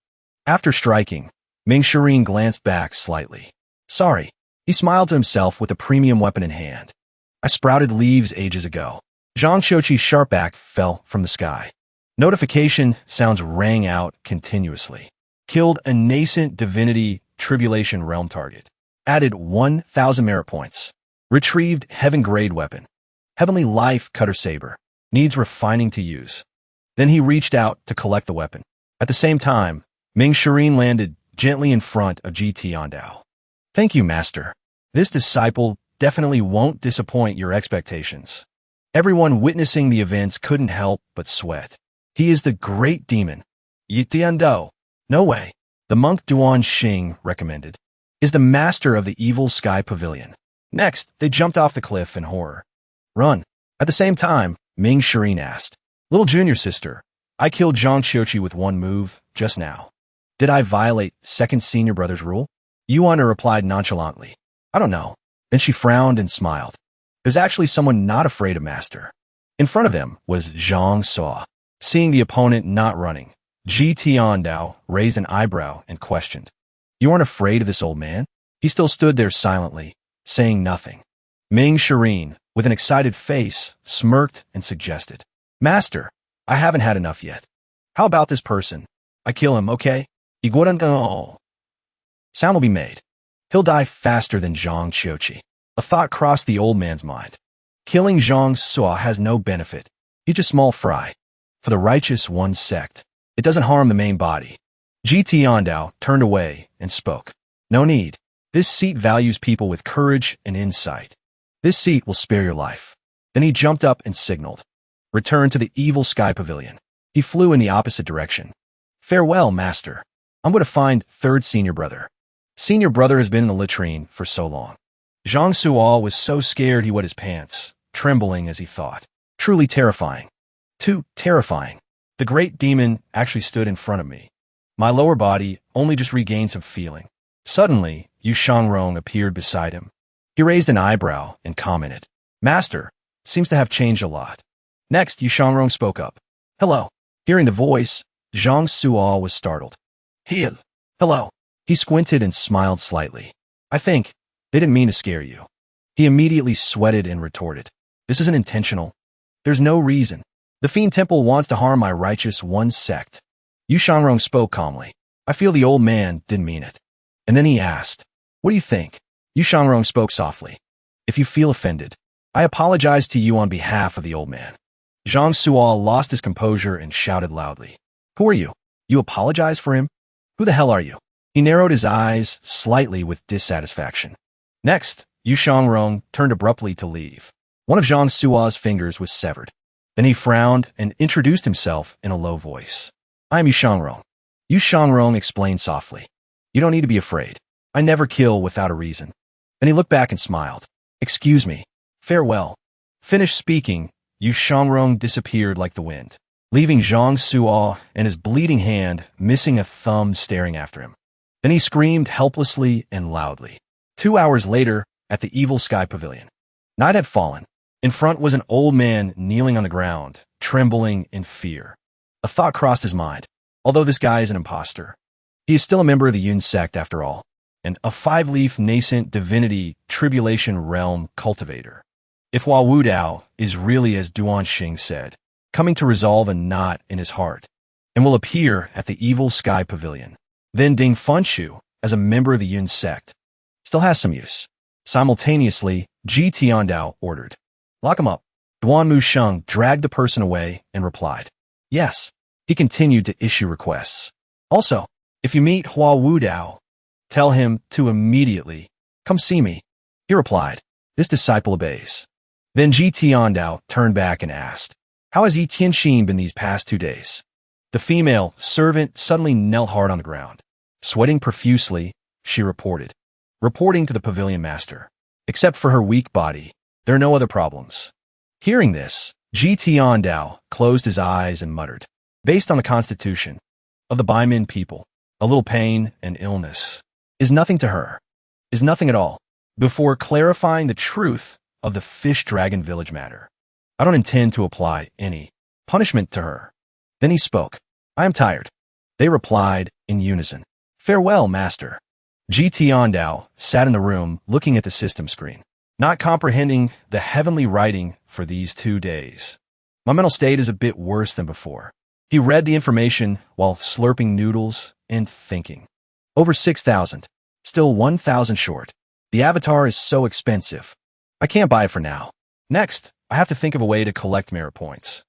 After striking, Ming Shireen glanced back slightly. Sorry. He smiled to himself with a premium weapon in hand. I sprouted leaves ages ago. Zhang Qiuqi's sharp back fell from the sky. Notification sounds rang out continuously. Killed a nascent divinity tribulation realm target. Added 1,000 merit points. Retrieved heaven-grade weapon. Heavenly life cutter saber. Needs refining to use. Then he reached out to collect the weapon. At the same time, Ming Shireen landed gently in front of GT Yondao. Thank you, Master. This disciple definitely won't disappoint your expectations. Everyone witnessing the events couldn't help but sweat. He is the great demon. Yitiando. No way. The monk Duan Xing recommended. Is the master of the evil sky pavilion. Next, they jumped off the cliff in horror. Run. At the same time, Ming Shireen asked. Little junior sister, I killed Zhang Qiuqi with 1 move just now. Did I violate second senior brother's rule? Yuan replied nonchalantly. I don't know. Then she frowned and smiled. There's actually someone not afraid of Master. In front of them was Zhang Suo. Seeing the opponent not running, Ji Tiandao raised an eyebrow and questioned. You aren't afraid of this old man? He still stood there silently, saying nothing. Ming Shireen, with an excited face, smirked and suggested. Master, I haven't had enough yet. How about this person? I kill him, okay? Iguarantano. Sound will be made. He'll die faster than Zhang Qiuqi. A thought crossed the old man's mind. Killing Zhang Suo has no benefit. He's just small fry. For the righteous one sect, it doesn't harm the main body. Ji Tiandao turned away and spoke. No need. This seat values people with courage and insight. This seat will spare your life. Then he jumped up and signaled. Return to the evil sky pavilion. He flew in the opposite direction. Farewell, Master. I'm going to find 3rd senior brother. Senior brother has been in the latrine for so long. Zhang Suo was so scared he wet his pants, trembling as he thought. Truly terrifying. Too terrifying. The great demon actually stood in front of me. My lower body only just regained some feeling. Suddenly, Yu Shangrong appeared beside him. He raised an eyebrow and commented. Master, seems to have changed a lot. Next, Yu Shangrong spoke up. Hello. Hearing the voice, Zhang Suo was startled. Heal. Hello. He squinted and smiled slightly. I think they didn't mean to scare you. He immediately sweated and retorted. This isn't intentional. There's no reason. The Fiend Temple wants to harm my righteous one sect. Yu Shangrong spoke calmly. I feel the old man didn't mean it. And then he asked, what do you think? Yu Shangrong spoke softly. If you feel offended, I apologize to you on behalf of the old man. Zhang Suo lost his composure and shouted loudly. Who are you? You apologize for him? Who the hell are you? He narrowed his eyes slightly with dissatisfaction. Next, Yu Shangrong turned abruptly to leave. One of Zhang Suo's fingers was severed. Then he frowned and introduced himself in a low voice. I am Yu Shangrong. Yu Shangrong explained softly. You don't need to be afraid. I never kill without a reason. Then he looked back and smiled. Excuse me. Farewell. Finished speaking, Yu Shangrong disappeared like the wind, leaving Zhang Suo and his bleeding hand missing a thumb staring after him. Then he screamed helplessly and loudly. 2 hours later, at the evil sky pavilion. Night had fallen. In front was an old man kneeling on the ground, trembling in fear. A thought crossed his mind. Although this guy is an imposter, he is still a member of the Yun sect after all, and a 5-leaf nascent divinity tribulation realm cultivator. If Hua Wu Dao is really as Duan Xing said, coming to resolve a knot in his heart, and will appear at the evil sky pavilion, Then Ding Funshu, as a member of the Yun sect, still has some use. Simultaneously, Ji Tiandao ordered, "Lock him up." Duan Musheng dragged the person away and replied, "Yes." He continued to issue requests. "Also, if you meet Hua Wudao, tell him to immediately come see me." He replied. This disciple obeys. Then Ji Tiandao turned back and asked, "How has Yi Tianxin been these past 2 days?" The female servant suddenly knelt hard on the ground. Sweating profusely, she reported, reporting to the pavilion master. Except for her weak body, there are no other problems. Hearing this, Ji Tiandao closed his eyes and muttered, "Based on the constitution of the Baimin people, a little pain and illness is nothing to her, is nothing at all." Before clarifying the truth of the fish dragon village matter, "I don't intend to apply any punishment to her." Then he spoke, "I am tired." They replied in unison, "Farewell, master." Ji Tiandao sat in the room looking at the system screen, not comprehending the heavenly writing for these 2 days. "My mental state is a bit worse than before." He read the information while slurping noodles and thinking. Over 6,000, still 1,000 short. The avatar is so expensive. I can't buy it for now. Next, I have to think of a way to collect merit points.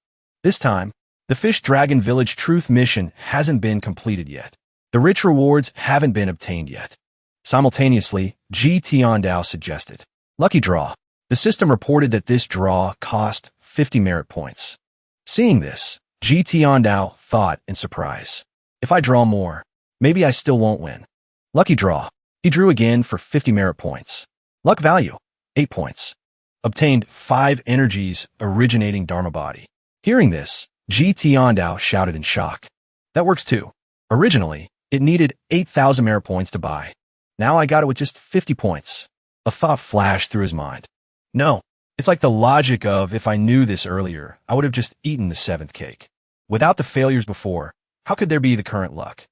This time, the Fish Dragon Village Truth mission hasn't been completed yet. The rich rewards haven't been obtained yet. Simultaneously, Ji Tiandao suggested, "Lucky draw." The system reported that this draw cost 50 merit points. Seeing this, Ji Tiandao thought in surprise, "If I draw more, maybe I still won't win." Lucky draw. He drew again for 50 merit points. Luck value, 8 points. Obtained 5 energies originating Dharma body. Hearing this, Ji Tiandao shouted in shock. "That works too. Originally, it needed 8,000 merit points to buy. Now I got it with just 50 points. A thought flashed through his mind. No, it's like the logic of if I knew this earlier, I would have just eaten the 7th cake. Without the failures before, how could there be the current luck?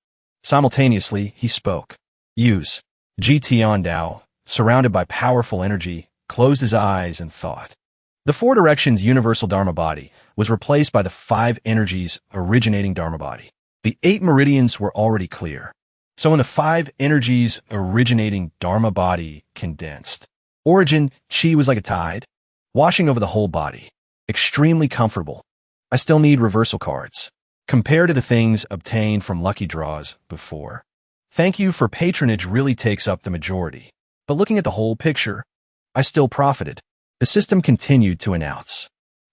Simultaneously, he spoke. Use. Ji Tiandao, surrounded by powerful energy, closed his eyes and thought. The 4 directions universal Dharma body was replaced by the 5 energies originating Dharma body. The 8 meridians were already clear. So when the 5 energies originating Dharma body condensed, origin chi was like a tide, washing over the whole body. Extremely comfortable. I still need reversal cards. Compared to the things obtained from lucky draws before. Thank you for patronage really takes up the majority. But looking at the whole picture, I still profited. The system continued to announce.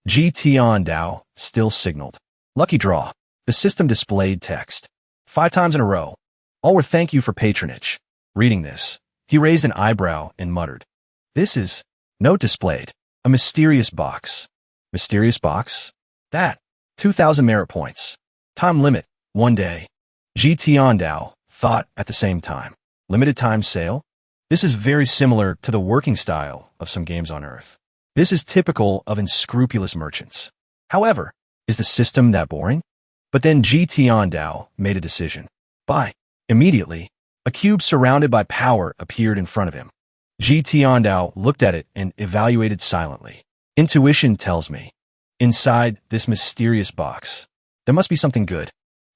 Ji Tiandao still signaled. Lucky draw. The system displayed text. 5 times in a row. All were thank you for patronage. Reading this, he raised an eyebrow and muttered. This is note displayed. A mysterious box. Mysterious box? That. 2,000 merit points. Time limit. 1 day. Ji Tiandao thought at the same time. Limited time sale? This is very similar to the working style of some games on Earth. This is typical of unscrupulous merchants. However, is the system that boring? But then Ji Tiandao made a decision. Buy. Immediately, a cube surrounded by power appeared in front of him. Ji Tiandao looked at it and evaluated silently. Intuition tells me, inside this mysterious box, there must be something good.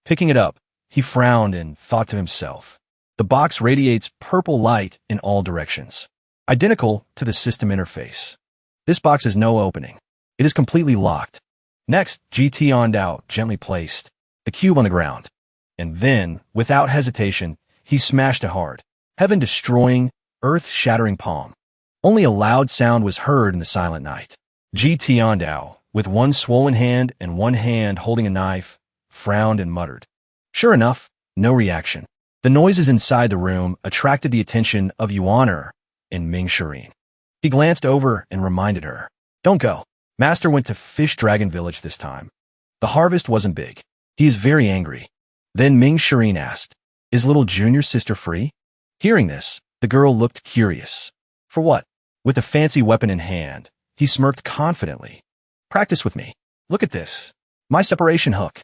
Picking it up, he frowned and thought to himself. The box radiates purple light in all directions, identical to the system interface. This box has no opening. It is completely locked. Next, Ji Tiandao gently placed the cube on the ground. And then, without hesitation, he smashed it hard, heaven-destroying, earth-shattering palm. Only a loud sound was heard in the silent night. Ji Tiandao, with one swollen hand and one hand holding a knife, frowned and muttered. Sure enough, no reaction. The noises inside the room attracted the attention of Yuaner and Ming Shirin. He glanced over and reminded her, Don't go. Master went to Fish Dragon Village this time. The harvest wasn't big. He is very angry. Then Ming Shirin asked, Is little junior sister free? Hearing this, the girl looked curious. For what? With a fancy weapon in hand, he smirked confidently. Practice with me. Look at this. My separation hook.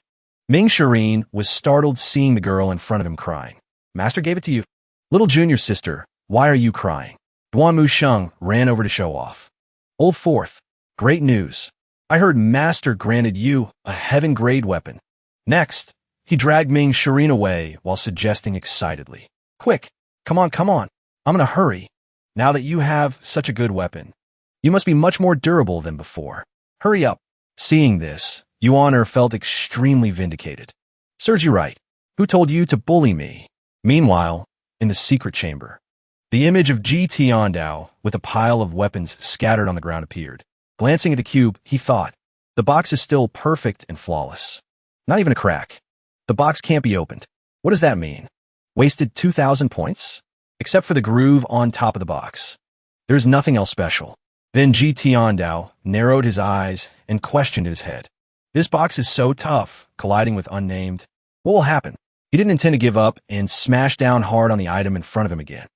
Ming Shirin was startled seeing the girl in front of him crying. Master gave it to you. Little junior sister, why are you crying? Duan Musheng ran over to show off. Old Fourth, great news. I heard Master granted you a heaven-grade weapon. Next, He dragged Ming's shireen away while suggesting excitedly, "Quick, come on, come on. I'm in a hurry. Now that you have such a good weapon, you must be much more durable than before. Hurry up." Seeing this, Yuan felt extremely vindicated. "Serves you right. Who told you to bully me?" Meanwhile, in the secret chamber, the image of Ji Tiandao with a pile of weapons scattered on the ground appeared. Glancing at the cube, he thought, the box is still perfect and flawless. Not even a crack. The box can't be opened. What does that mean? Wasted 2,000 points? Except for the groove on top of the box. There's nothing else special. Then Ji Tiandao narrowed his eyes and questioned his head. This box is so tough, colliding with unnamed. What will happen? He didn't intend to give up and smash down hard on the item in front of him again.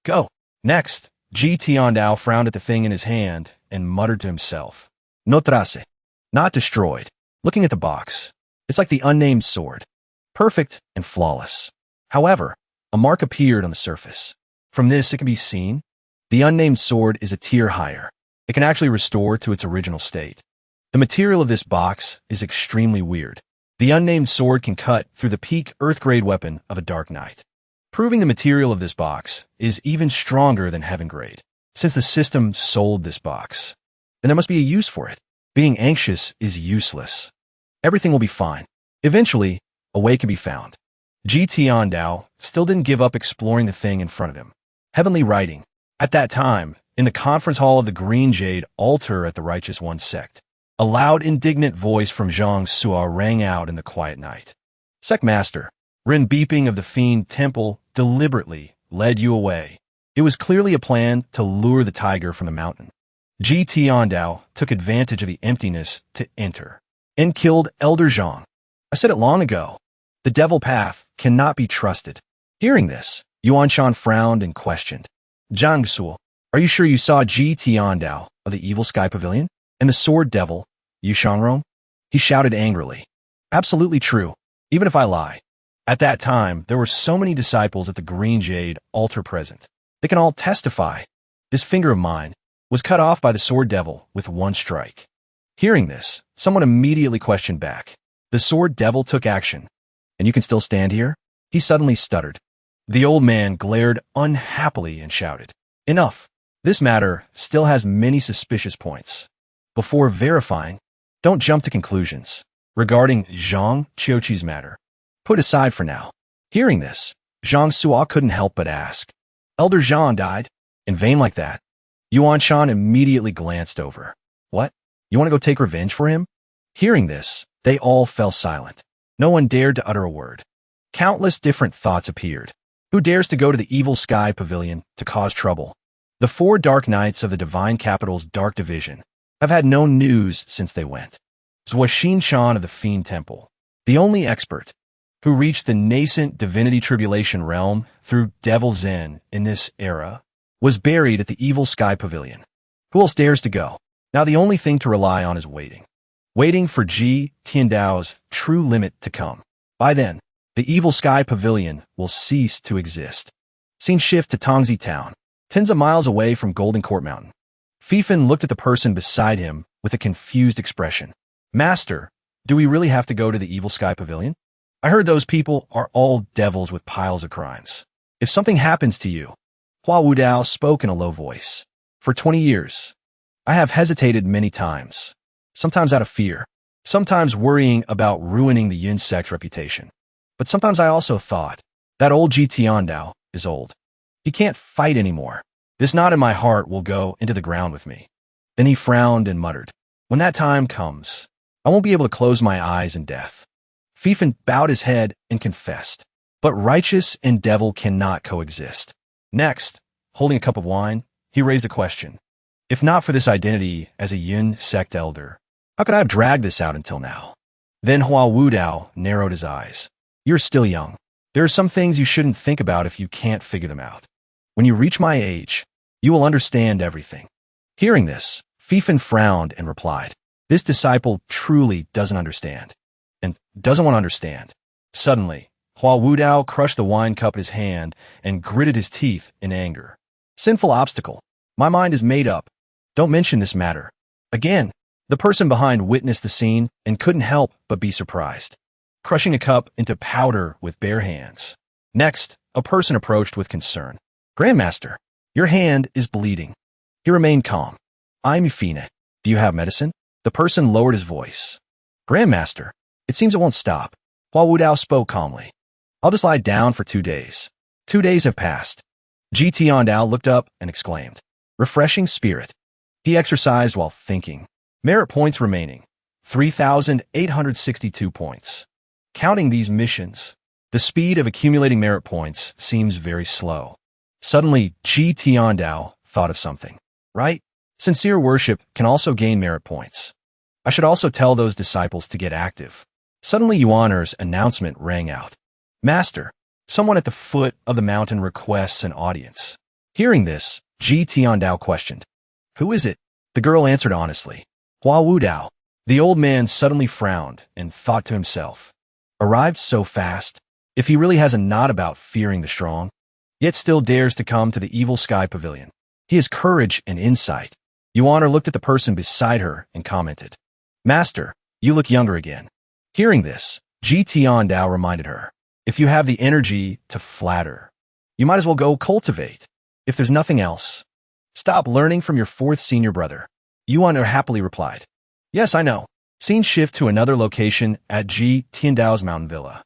Go. Next, Ji Tiandao frowned at the thing in his hand and muttered to himself. No trace. Not destroyed. Looking at the box, it's like the unnamed sword. Perfect and flawless. However, a mark appeared on the surface. From this, it can be seen the unnamed sword is a tier higher. It can actually restore to its original state. The material of this box is extremely weird. The unnamed sword can cut through the peak Earth-grade weapon of a Dark Knight, proving the material of this box is even stronger than Heaven-grade. Since the system sold this box, then there must be a use for it. Being anxious is useless. Everything will be fine. Eventually, a way can be found. Ji Tiandao still didn't give up exploring the thing in front of him. Heavenly writing. At that time, in the conference hall of the Green Jade altar at the Righteous One sect, a loud, indignant voice from Zhang Sua rang out in the quiet night. Sect Master, Ren beeping of the Fiend Temple deliberately led you away. It was clearly a plan to lure the tiger from the mountain. Ji Tiandao took advantage of the emptiness to enter and killed Elder Zhang. I said it long ago. The devil path cannot be trusted. Hearing this, Yuan Shan frowned and questioned. Zhang Su, are you sure you saw Ji Tiandao of the Evil Sky Pavilion? And the sword devil, Yu Shangrom? He shouted angrily. Absolutely true, even if I lie. At that time, there were so many disciples at the Green Jade altar present. They can all testify. This finger of mine was cut off by the sword devil with one strike. Hearing this, someone immediately questioned back. The sword devil took action. And you can still stand here? He suddenly stuttered. The old man glared unhappily and shouted, Enough. This matter still has many suspicious points. Before verifying, don't jump to conclusions. Regarding Zhang Qiuqi's matter, put aside for now. Hearing this, Zhang Sua couldn't help but ask, Elder Zhang died? In vain like that? Yuan Shan immediately glanced over. What? You want to go take revenge for him? Hearing this, they all fell silent. No one dared to utter a word. Countless different thoughts appeared. Who dares to go to the Evil Sky Pavilion to cause trouble? The 4 Dark Knights of the Divine Capital's Dark Division have had no news since they went. Zhuaxin Shan of the Fiend Temple, the only expert who reached the nascent Divinity Tribulation realm through Devil Zen in this era, was buried at the Evil Sky Pavilion. Who else dares to go? Now the only thing to rely on is waiting. Waiting for Ji Tiandao's true limit to come. By then, the Evil Sky Pavilion will cease to exist. Scene shift to Tongzi Town, tens of miles away from Golden Court Mountain. Fifan looked at the person beside him with a confused expression. Master, do we really have to go to the Evil Sky Pavilion? I heard those people are all devils with piles of crimes. If something happens to you, Hua Wudao spoke in a low voice. For 20 years, I have hesitated many times, sometimes out of fear, sometimes worrying about ruining the Yun sect's reputation. But sometimes I also thought, that old Ji Tiandao is old. He can't fight anymore. This knot in my heart will go into the ground with me. Then he frowned and muttered, when that time comes, I won't be able to close my eyes in death. Fifan bowed his head and confessed, but righteous and devil cannot coexist. Next, holding a cup of wine, he raised a question. If not for this identity as a Yun sect elder, how could I have dragged this out until now? Then Hua Wudao narrowed his eyes. You're still young. There are some things you shouldn't think about if you can't figure them out. When you reach my age, you will understand everything. Hearing this, Fifan frowned and replied, this disciple truly doesn't understand, and doesn't want to understand. Suddenly, Hua Wudao crushed the wine cup in his hand and gritted his teeth in anger. Sinful obstacle. My mind is made up. Don't mention this matter. Again, the person behind witnessed the scene and couldn't help but be surprised. crushing a cup into powder with bare hands. Next, a person approached with concern. Grandmaster, your hand is bleeding. He remained calm. I'm Yufine. Do you have medicine? The person lowered his voice. Grandmaster, it seems it won't stop. Hua Wudao spoke calmly. I'll just lie down for 2 days. 2 days have passed. Ji Tiandao looked up and exclaimed. Refreshing spirit. He exercised while thinking. Merit points remaining. 3,862 points. Counting these missions, the speed of accumulating merit points seems very slow. Suddenly, Ji Tiandao thought of something. Right? Sincere worship can also gain merit points. I should also tell those disciples to get active. Suddenly Yuaner's announcement rang out. Master, someone at the foot of the mountain requests an audience. Hearing this, Ji Tiandao questioned. Who is it? The girl answered honestly. Hua Wudao. The old man suddenly frowned and thought to himself. Arrived so fast, if he really has a knot about fearing the strong, yet still dares to come to the evil sky pavilion. He has courage and insight. Yuaner looked at the person beside her and commented. Master, you look younger again. Hearing this, Ji Tiandao reminded her. If you have the energy to flatter, you might as well go cultivate. If there's nothing else, stop learning from your 4th senior brother. Yuaner happily replied. Yes, I know. Scene shift to another location at Ji Tiandao's mountain villa.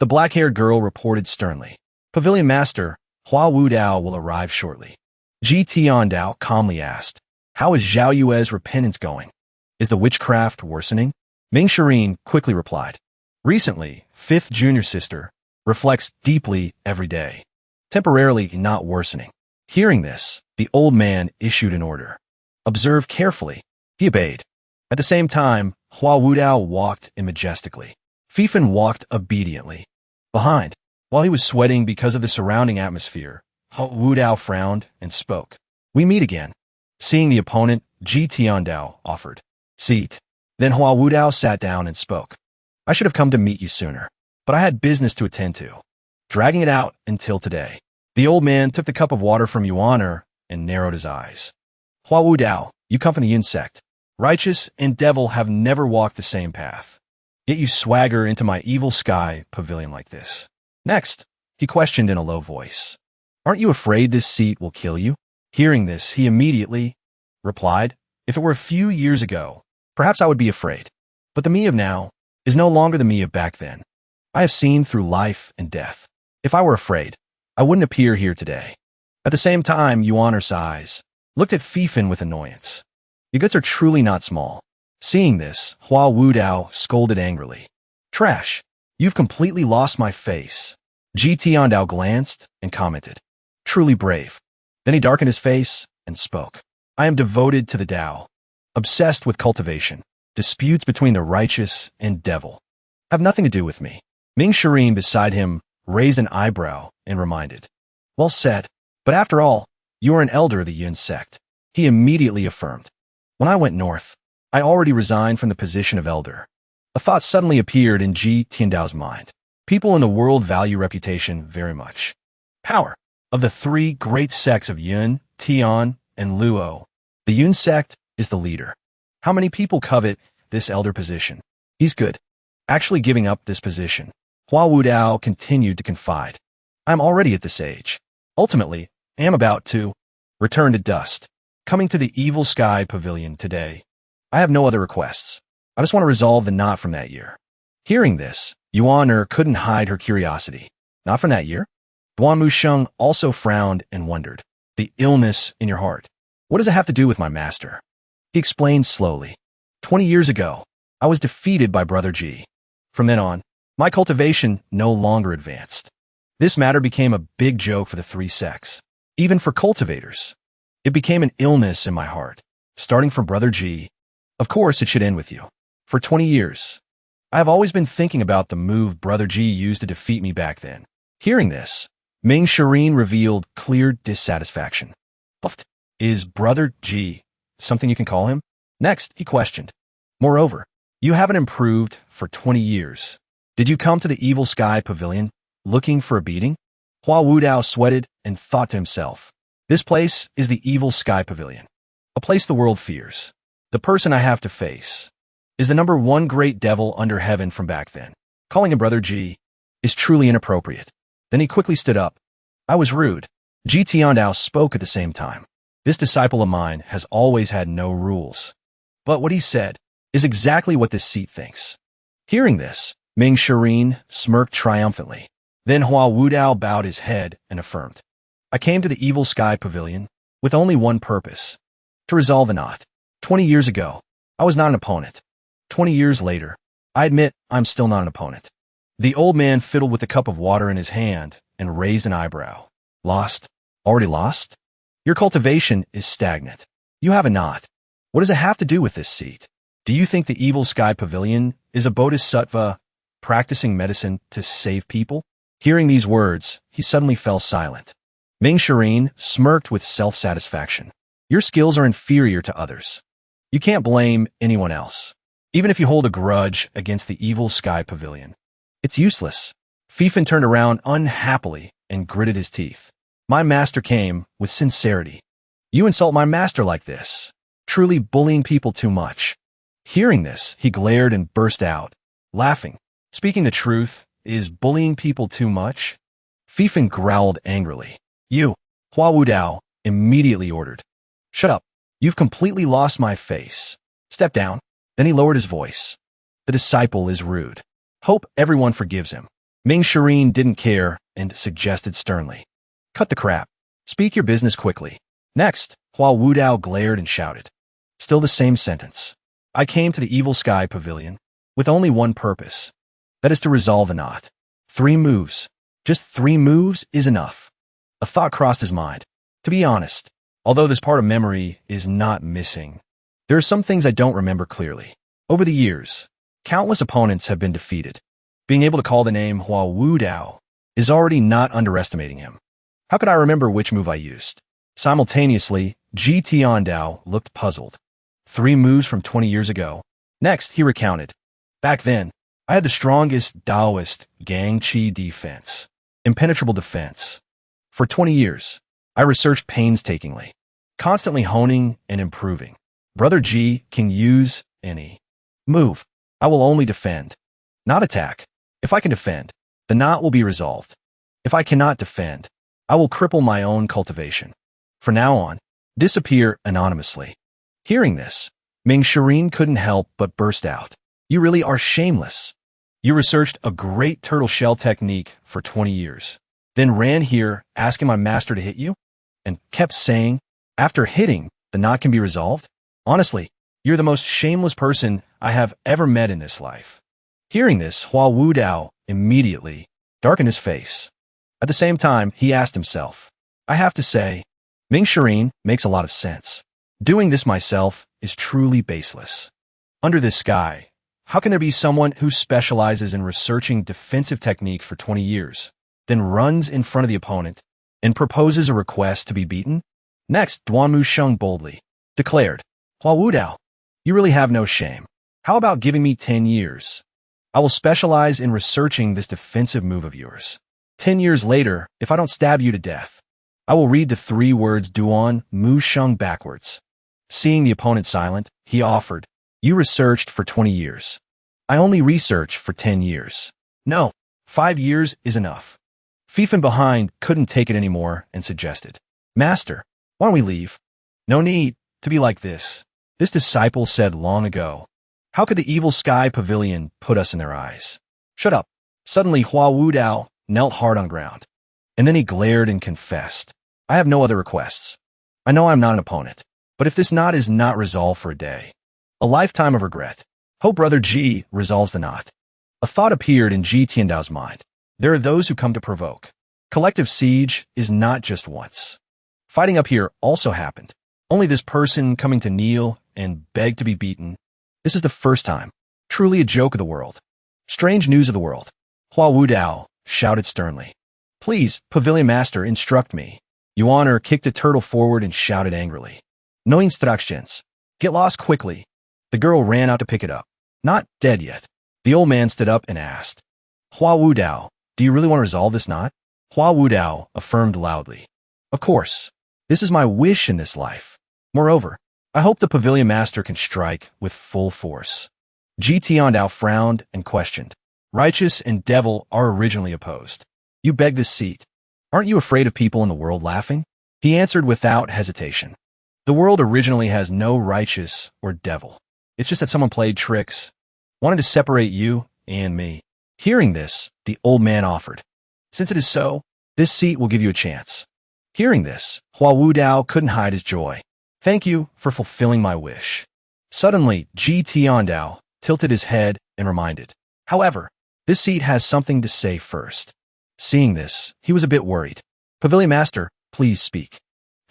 The black-haired girl reported sternly. Pavilion Master, Hua Wudao will arrive shortly. Ji Tiandao calmly asked. How is Zhao Yue's repentance going? Is the witchcraft worsening? Ming Shirin quickly replied. Recently, 5th junior sister reflects deeply every day, temporarily not worsening. Hearing this, the old man issued an order. Observe carefully. He obeyed. At the same time, Hua Wudao walked majestically. Fifan walked obediently. Behind, while he was sweating because of the surrounding atmosphere, Hua Wudao frowned and spoke. We meet again. Seeing the opponent, Ji Tiandao offered. Seat. Then Hua Wudao sat down and spoke. I should have come to meet you sooner, but I had business to attend to. Dragging it out until today. The old man took the cup of water from Yuaner and narrowed his eyes. Hua Wudao, you come from the insect. Righteous and devil have never walked the same path. Yet you swagger into my evil sky pavilion like this. Next, he questioned in a low voice. Aren't you afraid this seat will kill you? Hearing this, he immediately replied, if it were a few years ago, perhaps I would be afraid. But the me of now is no longer the me of back then. I have seen through life and death. If I were afraid, I wouldn't appear here today. At the same time, Yuaner's eyes looked at Fifan with annoyance. Your guts are truly not small. Seeing this, Hua Wudao scolded angrily. Trash, you've completely lost my face. Ji Tiandao glanced and commented. Truly brave. Then he darkened his face and spoke. I am devoted to the Tao, obsessed with cultivation. Disputes between the righteous and devil have nothing to do with me. Ming Shirin beside him raised an eyebrow and reminded. Well said, but after all, you are an elder of the Yun sect. He immediately affirmed. When I went north, I already resigned from the position of elder. A thought suddenly appeared in Ji Tiandao's mind. People in the world value reputation very much. Power. Of the 3 great sects of Yun, Tian, and Luo, the Yun sect is the leader. How many people covet this elder position? He's good. Actually giving up this position. Hua Wudao continued to confide. I'm already at this age. Ultimately, I am about to return to dust. Coming to the evil sky pavilion today. I have no other requests. I just want to resolve the knot from that year. Hearing this, Yuaner couldn't hide her curiosity. Not from that year? Duan Musheng also frowned and wondered. The illness in your heart. What does it have to do with my master? He explained slowly. 20 years ago, I was defeated by Brother Ji. From then on, my cultivation no longer advanced. This matter became a big joke for the 3 sects. Even for cultivators. It became an illness in my heart. Starting from Brother Ji, of course it should end with you. For 20 years, I have always been thinking about the move Brother Ji used to defeat me back then. Hearing this, Ming Shirin revealed clear dissatisfaction. Is Brother Ji something you can call him? Next, he questioned. Moreover, you haven't improved for 20 years. Did you come to the evil sky pavilion looking for a beating? Hua Wudao sweated and thought to himself. This place is the evil sky pavilion. A place the world fears. The person I have to face is the #1 great devil under heaven from back then. Calling him Brother G is truly inappropriate. Then he quickly stood up. I was rude. Ji Tiandao spoke at the same time. This disciple of mine has always had no rules. But what he said is exactly what this seat thinks. Hearing this, Ming Shireen smirked triumphantly. Then Hua Wudao bowed his head and affirmed. I came to the Evil Sky Pavilion with only one purpose, to resolve the knot. 20 years ago, I was not an opponent. 20 years later, I admit I'm still not an opponent. The old man fiddled with a cup of water in his hand and raised an eyebrow. Lost? Already lost? Your cultivation is stagnant. You have a knot. What does it have to do with this seat? Do you think the Evil Sky Pavilion is a bodhisattva practicing medicine to save people? Hearing these words, he suddenly fell silent. Ming Shireen smirked with self-satisfaction. Your skills are inferior to others. You can't blame anyone else, even if you hold a grudge against the Evil Sky Pavilion. It's useless. Fifan turned around unhappily and gritted his teeth. My master came with sincerity. You insult my master like this, truly bullying people too much. Hearing this, he glared and burst out, laughing. Speaking the truth, is bullying people too much? Fifan growled angrily. You, Hua Wudao, immediately ordered. Shut up. You've completely lost my face. Step down. Then he lowered his voice. The disciple is rude. Hope everyone forgives him. Ming Shireen didn't care and suggested sternly. Cut the crap. Speak your business quickly. Next, Hua Wudao glared and shouted. Still the same sentence. I came to the Evil Sky Pavilion with only one purpose. That is to resolve the knot. 3 moves. Just 3 moves is enough. A thought crossed his mind. To be honest, although this part of memory is not missing, there are some things I don't remember clearly. Over the years, countless opponents have been defeated. Being able to call the name Hua Wudao is already not underestimating him. How could I remember which move I used? Simultaneously, Ji Tiandao looked puzzled. 3 moves from 20 years ago. Next, he recounted. Back then, I had the strongest Taoist gang chi defense. Impenetrable defense. For 20 years, I researched painstakingly, constantly honing and improving. Brother G can use any move. I will only defend, not attack. If I can defend, the knot will be resolved. If I cannot defend, I will cripple my own cultivation. From now on, disappear anonymously. Hearing this, Ming Shireen couldn't help but burst out. You really are shameless. You researched a great turtle shell technique for 20 years, then ran here asking my master to hit you, and kept saying, after hitting, the knot can be resolved? Honestly, you're the most shameless person I have ever met in this life. Hearing this, Hua Wudao immediately darkened his face. At the same time, he asked himself, I have to say, Ming Shireen makes a lot of sense. Doing this myself is truly baseless. Under this sky, how can there be someone who specializes in researching defensive techniques for 20 years, then runs in front of the opponent and proposes a request to be beaten? Next, Duanmu Sheng boldly declared, Hua Wudao, you really have no shame. How about giving me 10 years? I will specialize in researching this defensive move of yours. 10 years later, if I don't stab you to death, I will read the 3 words Duan Mu Sheng backwards. Seeing the opponent silent, he offered, You researched for 20 years. I only research for 10 years. No, 5 years is enough. Fifan behind couldn't take it anymore and suggested, Master, why don't we leave? No need to be like this. This disciple said long ago. How could the Evil Sky Pavilion put us in their eyes? Shut up. Suddenly Hua Wudao knelt hard on ground. And then he glared and confessed. I have no other requests. I know I'm not an opponent. But if this knot is not resolved for a day, a lifetime of regret, hope Brother G resolves the knot. A thought appeared in Ji Tiandao's mind. There are those who come to provoke. Collective siege is not just once. Fighting up here also happened. Only this person coming to kneel and beg to be beaten. This is the first time. Truly a joke of the world. Strange news of the world. Hua Wudao shouted sternly. Please, Pavilion Master, instruct me. Yuaner kicked a turtle forward and shouted angrily. No instructions. Get lost quickly. The girl ran out to pick it up. Not dead yet. The old man stood up and asked, Hua Wudao, do you really want to resolve this knot? Hua Wudao affirmed loudly. Of course. This is my wish in this life. Moreover, I hope the Pavilion Master can strike with full force. Ji Tiandao frowned and questioned. Righteous and devil are originally opposed. You beg this seat. Aren't you afraid of people in the world laughing? He answered without hesitation. The world originally has no righteous or devil. It's just that someone played tricks, wanted to separate you and me. Hearing this, the old man offered. Since it is so, this seat will give you a chance. Hearing this, Hua Wudao couldn't hide his joy. Thank you for fulfilling my wish. Suddenly, Ji Tiandao tilted his head and reminded. However, this seat has something to say first. Seeing this, he was a bit worried. Pavilion Master, please speak.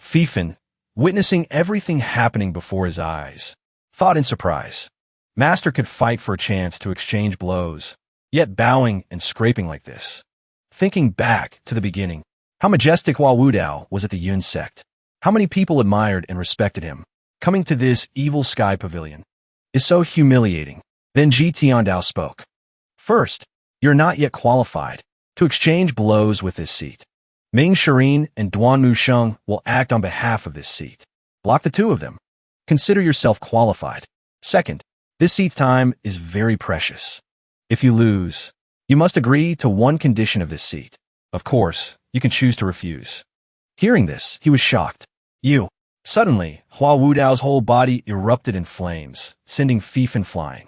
Fifan, witnessing everything happening before his eyes, thought in surprise. Master could fight for a chance to exchange blows, yet bowing and scraping like this. Thinking back to the beginning, how majestic Hua Wudao was at the Yun sect. How many people admired and respected him. Coming to this evil sky pavilion is so humiliating. Then Ji Tiandao spoke. First, you're not yet qualified to exchange blows with this seat. Ming Shirin and Duan Musheng will act on behalf of this seat. Block the two of them. Consider yourself qualified. Second, this seat's time is very precious. If you lose, you must agree to one condition of this seat. Of course, you can choose to refuse. Hearing this, he was shocked. You. Suddenly, Hua Wudao's whole body erupted in flames, sending Fifan flying.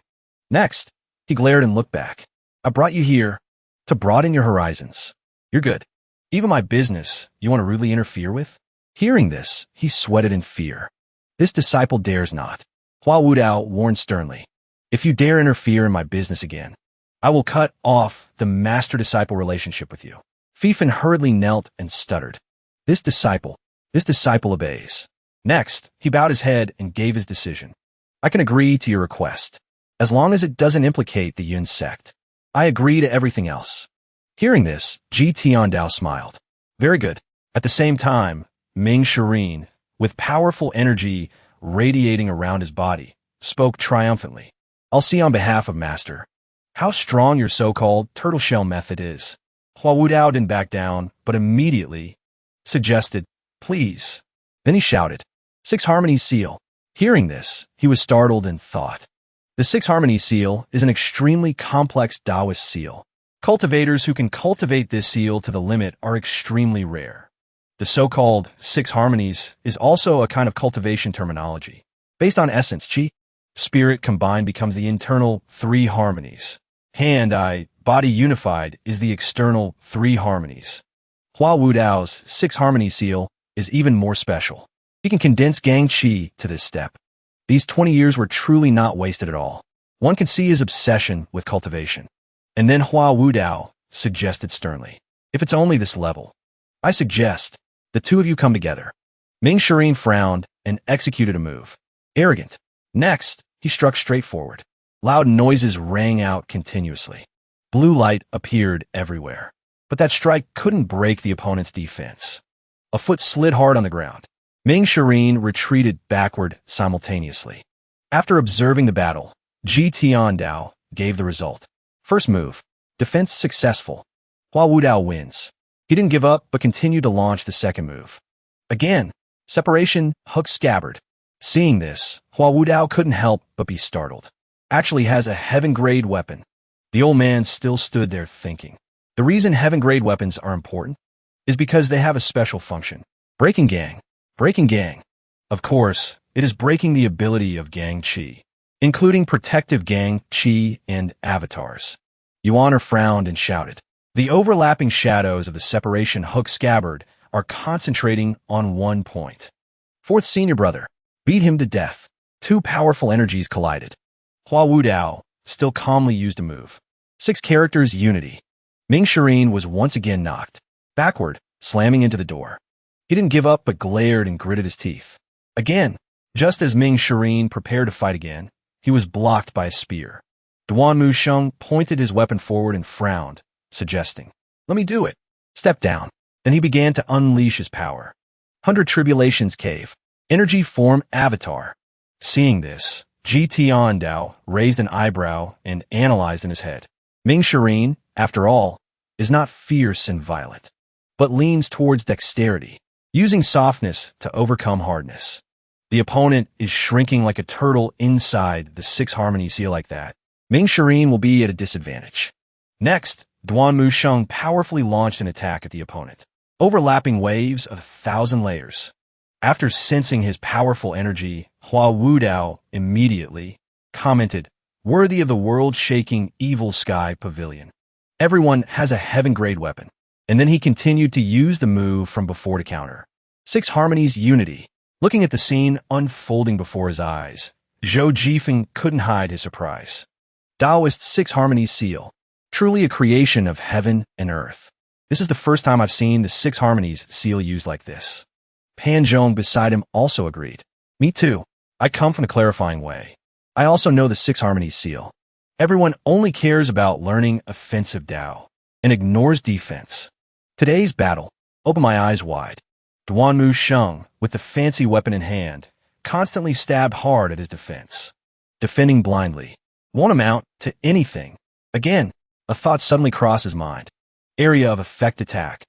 Next, he glared and looked back. I brought you here to broaden your horizons. You're good. Even my business, you want to rudely interfere with? Hearing this, he sweated in fear. This disciple dares not. Hua Wudao warned sternly. If you dare interfere in my business again, I will cut off the master-disciple relationship with you. Fifan hurriedly knelt and stuttered. This disciple obeys. Next, he bowed his head and gave his decision. I can agree to your request, as long as it doesn't implicate the Yun sect. I agree to everything else. Hearing this, Ji Tiandao smiled. Very good. At the same time, Ming Shirin, with powerful energy radiating around his body, spoke triumphantly. I'll see on behalf of Master how strong your so-called turtle shell method is. Hua Wudao didn't back down, but immediately suggested, please. Then he shouted, 6 Harmony Seal. Hearing this, he was startled and thought. The 6 Harmony Seal is an extremely complex Taoist seal. Cultivators who can cultivate this seal to the limit are extremely rare. The so-called 6 Harmonies is also a kind of cultivation terminology. Based on essence, chi, spirit combined becomes the internal 3 harmonies. Hand, eye, body unified is the external 3 harmonies. Hua Wudao's 6 Harmony Seal is even more special. He can condense Gang Qi to this step. These 20 years were truly not wasted at all. One can see his obsession with cultivation. And then Hua Wudao suggested sternly, if it's only this level, I suggest the two of you come together. Ming Shirin frowned and executed a move. Arrogant. Next, he struck straight forward. Loud noises rang out continuously. Blue light appeared everywhere. But that strike couldn't break the opponent's defense. A foot slid hard on the ground. Ming Shirin retreated backward simultaneously. After observing the battle, Ji Tiandao gave the result. First move. Defense successful. Hua Wudao wins. He didn't give up, but continued to launch the second move. Again, separation, hook scabbard. Seeing this, Hua Wudao couldn't help but be startled. Actually has a heaven-grade weapon. The old man still stood there thinking. The reason heaven-grade weapons are important is because they have a special function. Breaking gang. Breaking gang. Of course, it is breaking the ability of Gang Qi, including protective Gang Qi and avatars. Yuan frowned and shouted. The overlapping shadows of the separation hook scabbard are concentrating on one point. Fourth senior brother. Beat him to death. 2 powerful energies collided. Hua Wudao still calmly used a move. 6 characters unity. Ming Shirin was once again knocked backward, slamming into the door. He didn't give up but glared and gritted his teeth. Again, just as Ming Shirin prepared to fight again, he was blocked by a spear. Duan Musheng pointed his weapon forward and frowned, suggesting, let me do it. Step down. Then he began to unleash his power. 100 Tribulations Cave. Energy Form Avatar. Seeing this, Ji Tiandao raised an eyebrow and analyzed in his head. Ming Shirin, after all, is not fierce and violent, but leans towards dexterity, using softness to overcome hardness. The opponent is shrinking like a turtle inside the 6 Harmony Seal like that. Ming Shirin will be at a disadvantage. Next, Duan Musheng powerfully launched an attack at the opponent, overlapping waves of 1,000 layers. After sensing his powerful energy, Hua Wudao immediately commented, "Worthy of the world-shaking evil sky pavilion. Everyone has a heaven-grade weapon." And then he continued to use the move from before to counter. Six Harmonies Unity. Looking at the scene unfolding before his eyes, Zhou Jifeng couldn't hide his surprise. Taoist Six Harmonies Seal. Truly a creation of heaven and earth. This is the first time I've seen the Six Harmonies seal used like this. Pan Zhong beside him also agreed. Me too. I come from the clarifying way. I also know the Six Harmonies seal. Everyone only cares about learning offensive Dao and ignores defense. Today's battle opened my eyes wide. Duan Musheng, with the fancy weapon in hand, constantly stabbed hard at his defense. Defending blindly won't amount to anything. Again, a thought suddenly crossed his mind. Area of effect attack.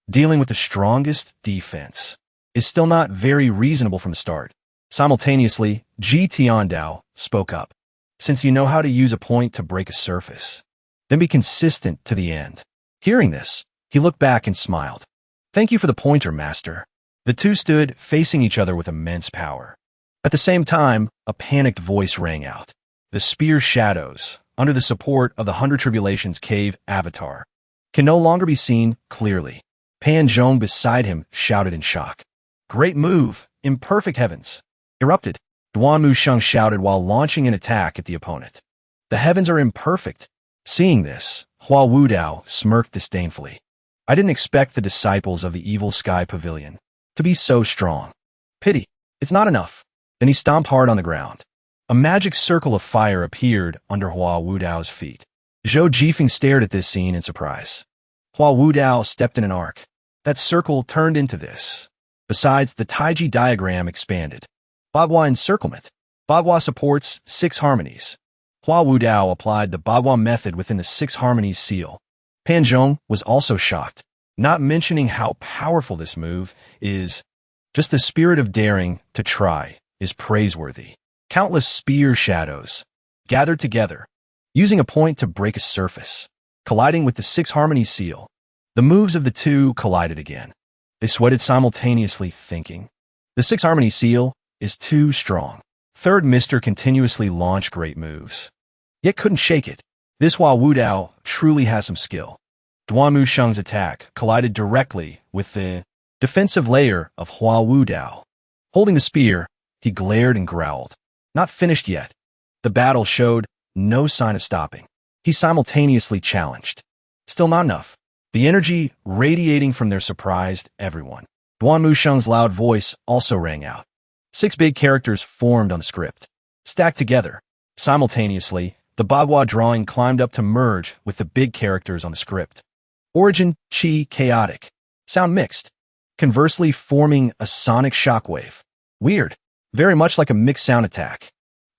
Dealing with the strongest defense is still not very reasonable from the start. Simultaneously, Ji Tiandao spoke up. Since you know how to use a point to break a surface, then be consistent to the end. Hearing this, he looked back and smiled. Thank you for the pointer, master. The two stood facing each other with immense power. At the same time, a panicked voice rang out. The spear shadows, under the support of the 100 Tribulations Cave avatar, can no longer be seen clearly. Pan Zhong beside him shouted in shock. Great move, imperfect heavens. Erupted. Duan Musheng shouted while launching an attack at the opponent. The heavens are imperfect. Seeing this, Hua Wudao smirked disdainfully. I didn't expect the disciples of the evil sky pavilion to be so strong. Pity, it's not enough. Then he stomped hard on the ground. A magic circle of fire appeared under Hua Wudao's feet. Zhou Jifeng stared at this scene in surprise. Hua Wudao stepped in an arc. That circle turned into this. Besides, the Taiji diagram expanded. Bagua encirclement. Bagua supports 6 harmonies. Hua Wudao applied the Bagua method within the 6 harmonies seal. Pan Zhong was also shocked, not mentioning how powerful this move is. Just the spirit of daring to try is praiseworthy. Countless spear shadows gathered together, using a point to break a surface, colliding with the 6 harmonies seal. The moves of the two collided again. They sweated simultaneously, thinking, the 6 harmonies seal is too strong. Third Mister continuously launched great moves, yet couldn't shake it. This Hua Wudao truly has some skill. Duan Musheng's attack collided directly with the defensive layer of Hua Wudao. Holding the spear, he glared and growled. Not finished yet. The battle showed no sign of stopping. He simultaneously challenged. Still not enough. The energy radiating from there surprised everyone. Duan Musheng's loud voice also rang out. 6 big characters formed on the script. Stacked together. Simultaneously, the Bagua drawing climbed up to merge with the big characters on the script. Origin, Chi, chaotic. Sound mixed. Conversely, forming a sonic shockwave. Weird. Very much like a mixed sound attack.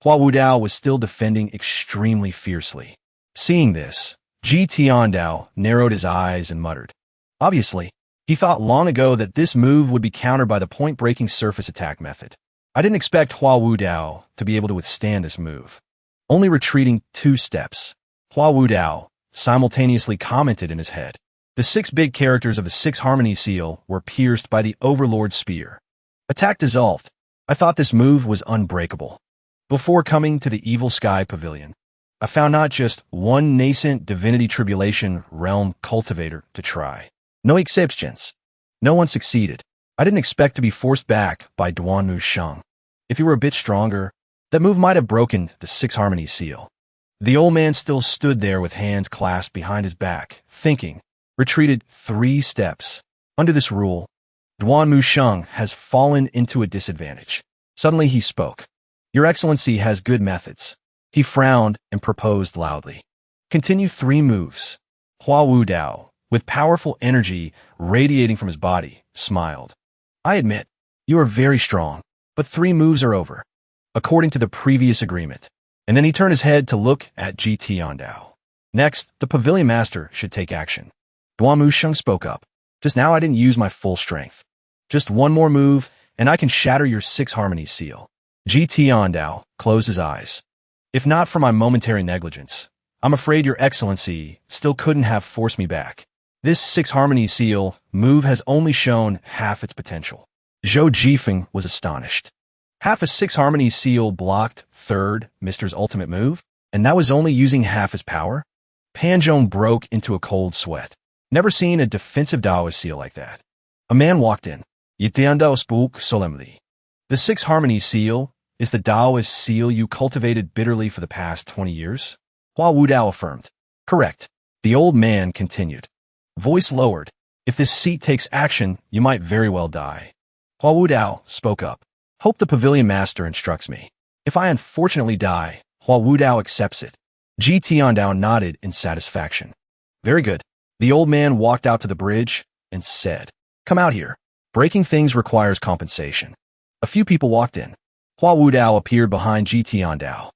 Hua Wudao was still defending extremely fiercely. Seeing this, Ji Tiandao narrowed his eyes and muttered. Obviously, he thought long ago that this move would be countered by the point-breaking surface attack method. I didn't expect Hua Wudao to be able to withstand this move. Only retreating 2 steps. Hua Wudao simultaneously commented in his head. The 6 big characters of the 6 harmony seal were pierced by the Overlord spear. Attack dissolved. I thought this move was unbreakable. Before coming to the Evil Sky Pavilion, I found not just one nascent Divinity Tribulation realm cultivator to try. No exceptions. No one succeeded. I didn't expect to be forced back by Duan Musheng. If he were a bit stronger, that move might have broken the 6 harmony seal. The old man still stood there with hands clasped behind his back, thinking, retreated 3 steps. Under this rule, Duan Musheng has fallen into a disadvantage. Suddenly he spoke. Your Excellency has good methods. He frowned and proposed loudly. Continue 3 moves. Hua Wudao, with powerful energy radiating from his body, smiled. I admit, you are very strong, but 3 moves are over, according to the previous agreement. And then he turned his head to look at Ji Tiandao. Next, the pavilion master should take action. Duan Musheng spoke up. Just now I didn't use my full strength. Just 1 more move, and I can shatter your 6 harmony seal. Ji Tiandao closed his eyes. If not for my momentary negligence, I'm afraid your excellency still couldn't have forced me back. This 6 harmony seal move has only shown half its potential. Zhou Jifeng was astonished. Half a 6 harmony seal blocked third Mr.'s ultimate move, and that was only using half his power? Pan Zhong broke into a cold sweat. Never seen a defensive Daoist seal like that. A man walked in. Yitiandao spoke solemnly. The 6 harmony seal is the Daoist seal you cultivated bitterly for the past 20 years? Hua Wudao affirmed. Correct. The old man continued. Voice lowered. If this seat takes action, you might very well die. Hua Wudao spoke up. Hope the pavilion master instructs me. If I unfortunately die, Hua Wudao accepts it. Ji Tiandao nodded in satisfaction. Very good. The old man walked out to the bridge and said, Come out here. Breaking things requires compensation. A few people walked in. Hua Wudao appeared behind Ji Tiandao.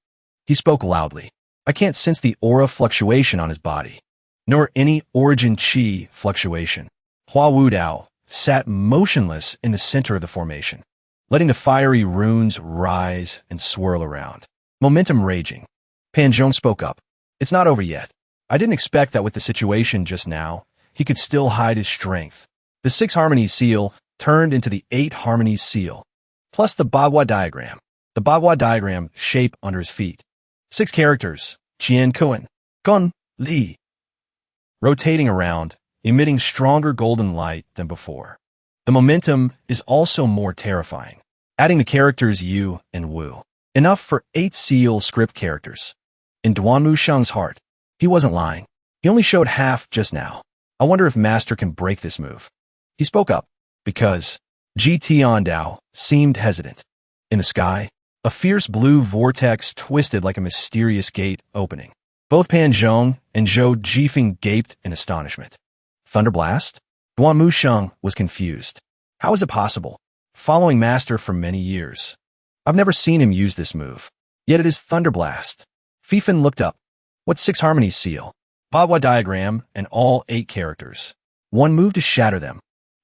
He spoke loudly. I can't sense the aura fluctuation on his body, nor any origin chi fluctuation. Hua Wudao sat motionless in the center of the formation, letting the fiery runes rise and swirl around. Momentum raging. Pan Zhong spoke up. It's not over yet. I didn't expect that with the situation just now, he could still hide his strength. The 6 harmony seal turned into the 8 harmony seal, plus the Bagua diagram. The Bagua diagram shape under his feet. 6 characters, Jian Kuan, Gun, Li, rotating around, emitting stronger golden light than before. The momentum is also more terrifying, adding the characters Yu and Wu. Enough for 8 seal script characters. In Duanmu Shang's heart, he wasn't lying. He only showed half just now. I wonder if Master can break this move. He spoke up, because Ji Tiandao seemed hesitant. In the sky, a fierce blue vortex twisted like a mysterious gate opening. Both Pan Zhong and Zhou Jifeng gaped in astonishment. Thunderblast? Duanmu Shang was confused. How is it possible? Following Master for many years, I've never seen him use this move. Yet it is Thunderblast. Fifan looked up. What 6 harmony seal? Bagua diagram and all 8 characters. One move to shatter them.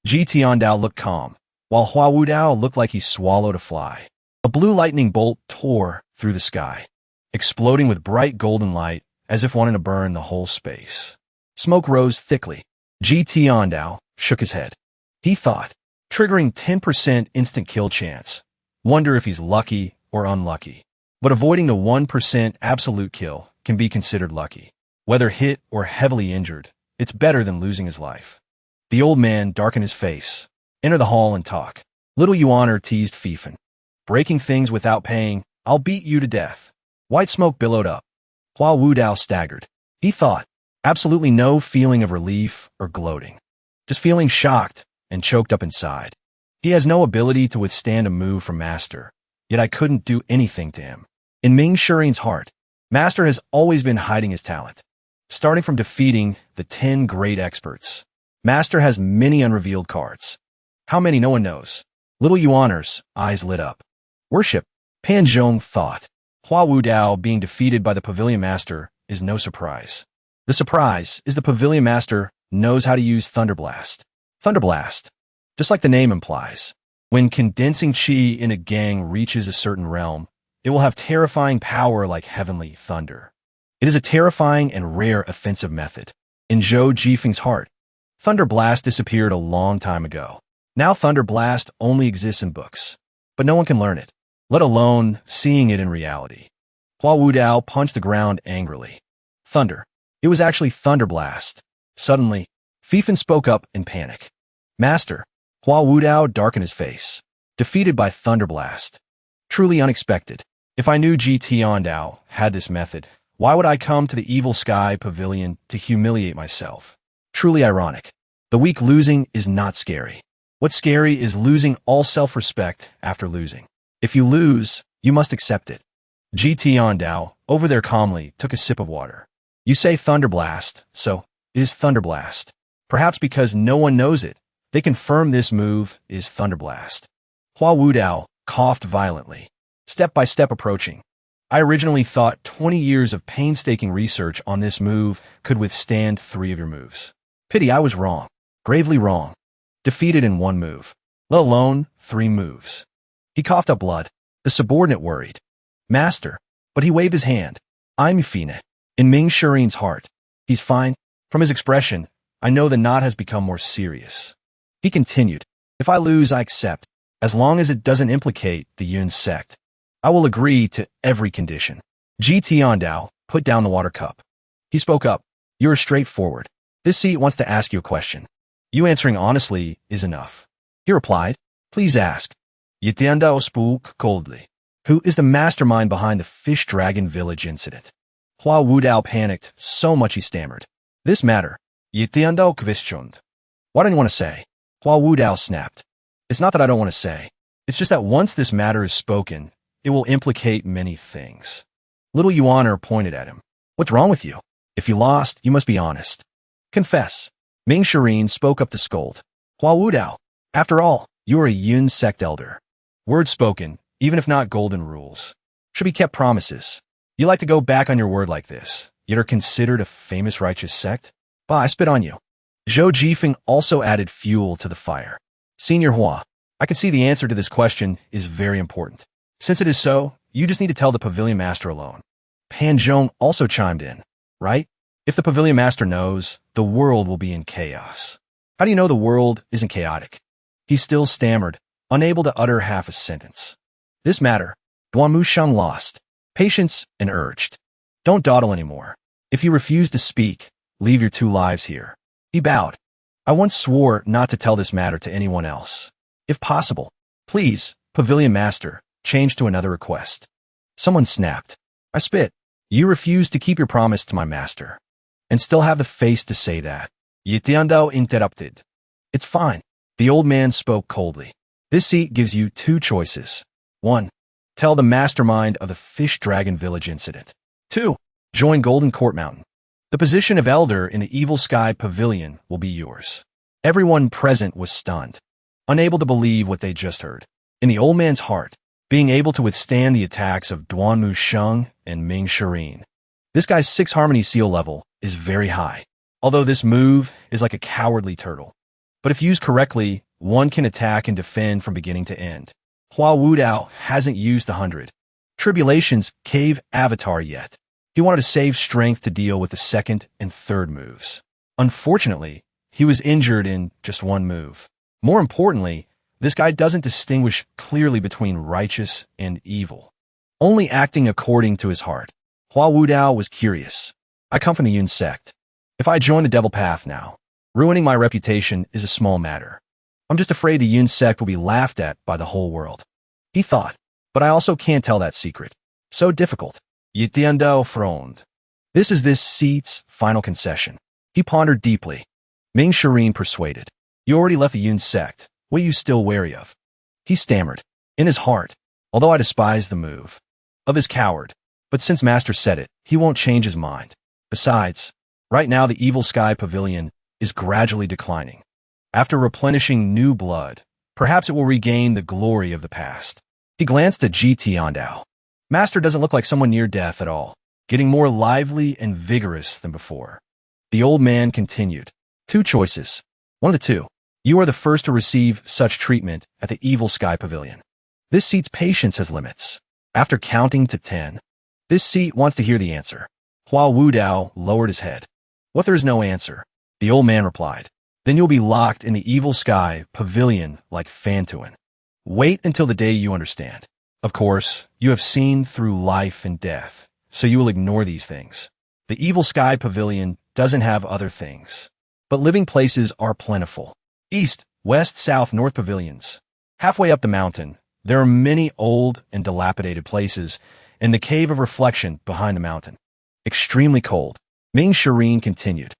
Ji Tiandao looked calm, while Hua Wudao looked like he swallowed a fly. A blue lightning bolt tore through the sky, exploding with bright golden light as if wanting to burn the whole space. Smoke rose thickly. Ji Tiandao shook his head. He thought, triggering 10% instant kill chance. Wonder if he's lucky or unlucky. But avoiding the 1% absolute kill can be considered lucky. Whether hit or heavily injured, it's better than losing his life. The old man darkened his face. Enter the hall and talk. Little Yuaner teased Fifan. Breaking things without paying, I'll beat you to death. White smoke billowed up. Hua Wudao staggered. He thought, absolutely no feeling of relief or gloating. Just feeling shocked and choked up inside. He has no ability to withstand a move from Master, yet I couldn't do anything to him. In Ming Shirin's heart, Master has always been hiding his talent. Starting from defeating the 10 great experts, Master has many unrevealed cards. How many no one knows. Little Yuaner's eyes lit up. Worship, Pan Zhong thought. Hua Wudao being defeated by the Pavilion Master is no surprise. The surprise is the Pavilion Master knows how to use Thunderblast. Thunderblast, just like the name implies. When condensing chi in a gang reaches a certain realm, it will have terrifying power like heavenly thunder. It is a terrifying and rare offensive method. In Zhou Jifeng's heart, Thunderblast disappeared a long time ago. Now Thunderblast only exists in books, but no one can learn it, let alone seeing it in reality. Hua Wudao punched the ground angrily. Thunder. It was actually Thunderblast. Suddenly, Fifan spoke up in panic. Master. Hua Wudao darkened his face. Defeated by Thunderblast. Truly unexpected. If I knew Ji Tiandao had this method, why would I come to the Evil Sky Pavilion to humiliate myself? Truly ironic. The weak losing is not scary. What's scary is losing all self-respect after losing. If you lose, you must accept it. Ji Tiandao, over there calmly, took a sip of water. You say Thunderblast, so it is Thunderblast. Perhaps because no one knows it, they confirm this move is Thunderblast. Hua Wudao coughed violently, step by step approaching. I originally thought 20 years of painstaking research on this move could withstand 3 of your moves. Pity I was wrong. Gravely wrong. Defeated in 1 move, let alone 3 moves. He coughed up blood. The subordinate worried. Master. But he waved his hand. I'm Fine. In Ming Shirin's heart. He's fine. From his expression, I know the knot has become more serious. He continued, if I lose, I accept. As long as it doesn't implicate the Yun sect. I will agree to every condition. Ji Tiandao put down the water cup. He spoke up. You are straightforward. This seat wants to ask you a question. You answering honestly is enough. He replied, please ask. Yitiandao spoke coldly. Who is the mastermind behind the Fish Dragon Village incident? Hua Wudao panicked so much he stammered. This matter. Yitiandao questioned. Why don't you want to say? Hua Wudao snapped. It's not that I don't want to say. It's just that once this matter is spoken, it will implicate many things. Little Yuaner pointed at him. What's wrong with you? If you lost, you must be honest. Confess. Ming Shirin spoke up to scold. Hua Wudao. After all, you are a Yun sect elder. Words spoken, even if not golden rules, should be kept promises. You like to go back on your word like this, yet are considered a famous righteous sect? Bah, I spit on you. Zhou Jifeng also added fuel to the fire. Senior Hua, I can see the answer to this question is very important. Since it is so, you just need to tell the pavilion master alone. Pan Zhong also chimed in, right? If the pavilion master knows, the world will be in chaos. How do you know the world isn't chaotic? He still stammered, unable to utter half a sentence. This matter, Duanmu Shang lost patience and urged. Don't dawdle anymore. If you refuse to speak, leave your 2 lives here. He bowed. I once swore not to tell this matter to anyone else. If possible, please, pavilion master, change to another request. Someone snapped. I spit. You refuse to keep your promise to my master. And still have the face to say that. Yitiandao interrupted. It's fine. The old man spoke coldly. This seat gives you 2 choices. 1. Tell the mastermind of the Fish Dragon Village incident. 2. Join Golden Court Mountain. The position of elder in the Evil Sky Pavilion will be yours. Everyone present was stunned, unable to believe what they just heard. In the old man's heart, being able to withstand the attacks of Duanmu Sheng and Ming Shirin. This guy's 6 harmony seal level is very high, although this move is like a cowardly turtle. But if used correctly, one can attack and defend from beginning to end. Hua Wudao hasn't used the 100 Tribulations Cave Avatar yet. He wanted to save strength to deal with the 2nd and 3rd moves. Unfortunately, he was injured in just 1 move. More importantly, this guy doesn't distinguish clearly between righteous and evil, only acting according to his heart. Hua Wudao was curious. I come from the Yun sect. If I join the devil path now, ruining my reputation is a small matter. I'm just afraid the Yun sect will be laughed at by the whole world. He thought, but I also can't tell that secret. So difficult. Yitiandao frowned. This is this seat's final concession. He pondered deeply. Ming Shirin persuaded. You already left the Yun sect. What are you still wary of? He stammered. In his heart, although I despise the move of his coward, but since Master said it, he won't change his mind. Besides, right now the Evil Sky Pavilion is gradually declining. After replenishing new blood, perhaps it will regain the glory of the past. He glanced at Ji Tiandao. Master doesn't look like someone near death at all, getting more lively and vigorous than before. The old man continued. 2 choices. One of the 2. You are the first to receive such treatment at the Evil Sky Pavilion. This seat's patience has limits. After counting to 10, this seat wants to hear the answer. Hua Wudao lowered his head. What there is no answer? The old man replied. Then you'll be locked in the Evil Sky Pavilion like Fantuan. Wait until the day you understand. Of course, you have seen through life and death, so you will ignore these things. The Evil Sky Pavilion doesn't have other things, but living places are plentiful. East, west, south, north pavilions. Halfway up the mountain, there are many old and dilapidated places and the Cave of Reflection behind the mountain. Extremely cold. Ming Shirin continued.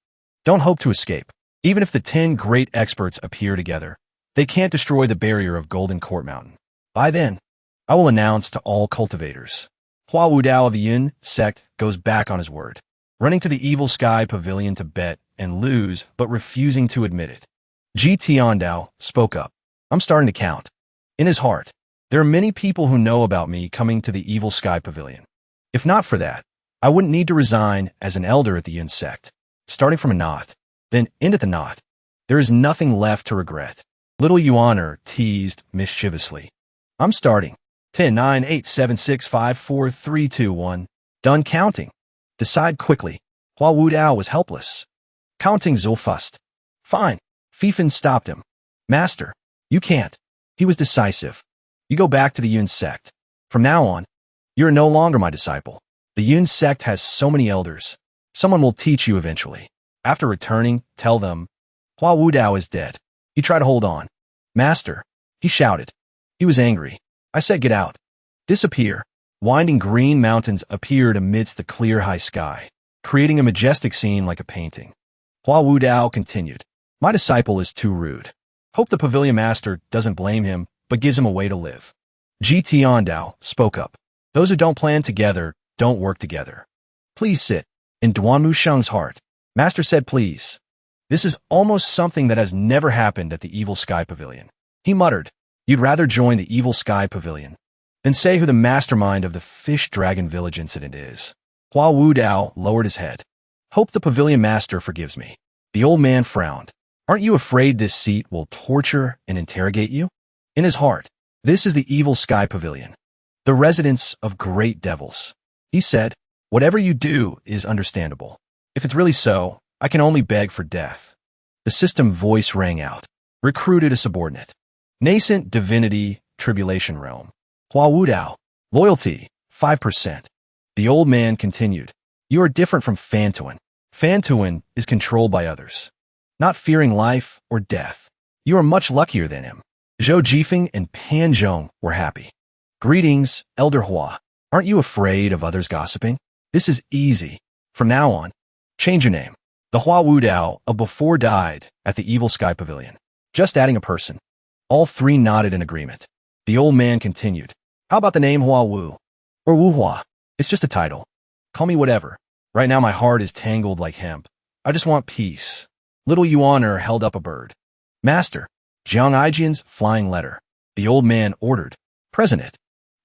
Don't hope to escape. Even if the 10 great experts appear together, they can't destroy the barrier of Golden Court Mountain. By then, I will announce to all cultivators. Hua Wudao of the Yun sect goes back on his word, running to the Evil Sky Pavilion to bet and lose, but refusing to admit it. Ji Tiandao spoke up. I'm starting to count. In his heart, there are many people who know about me coming to the Evil Sky Pavilion. If not for that, I wouldn't need to resign as an elder at the Yun sect. Starting from a knot, then end at the knot. There is nothing left to regret. Little Yuaner teased mischievously. I'm starting. 10, 9, 8, 7, 6, 5, 4, 3, 2, 1. Done counting. Decide quickly. Hua Wudao was helpless. Counting Zulfust. Fine. Fifan stopped him. Master, you can't. He was decisive. You go back to the Yun sect. From now on, you are no longer my disciple. The Yun sect has so many elders. Someone will teach you eventually. After returning, tell them, Hua Wudao is dead. He tried to hold on. Master, he shouted. He was angry. I said get out. Disappear. Winding green mountains appeared amidst the clear high sky, creating a majestic scene like a painting. Hua Wudao continued. My disciple is too rude. Hope the pavilion master doesn't blame him, but gives him a way to live. Ji Tiandao spoke up. Those who don't plan together don't work together. Please sit. In Duanmu Sheng's heart, Master said please. This is almost something that has never happened at the Evil Sky Pavilion. He muttered, you'd rather join the Evil Sky Pavilion than say who the mastermind of the Fish Dragon Village incident is. Hua Wudao lowered his head. Hope the pavilion master forgives me. The old man frowned. Aren't you afraid this seat will torture and interrogate you? In his heart, this is the Evil Sky Pavilion, the residence of great devils. He said, whatever you do is understandable. If it's really so, I can only beg for death. The system voice rang out. Recruited a subordinate. Nascent divinity, tribulation realm. Hua Wudao. Loyalty, 5%. The old man continued. You are different from Fantuan. Fantuan is controlled by others, not fearing life or death. You are much luckier than him. Zhou Jifeng and Pan Zhong were happy. Greetings, Elder Hua. Aren't you afraid of others gossiping? This is easy. From now on, change your name. The Hua Wudao of before died at the Evil Sky Pavilion. Just adding a person. All three nodded in agreement. The old man continued. How about the name Hua Wu? Or Wu Hua? It's just a title. Call me whatever. Right now my heart is tangled like hemp. I just want peace. Little Yuaner held up a bird. Master, Jiang Aijian's flying letter. The old man ordered. Present it.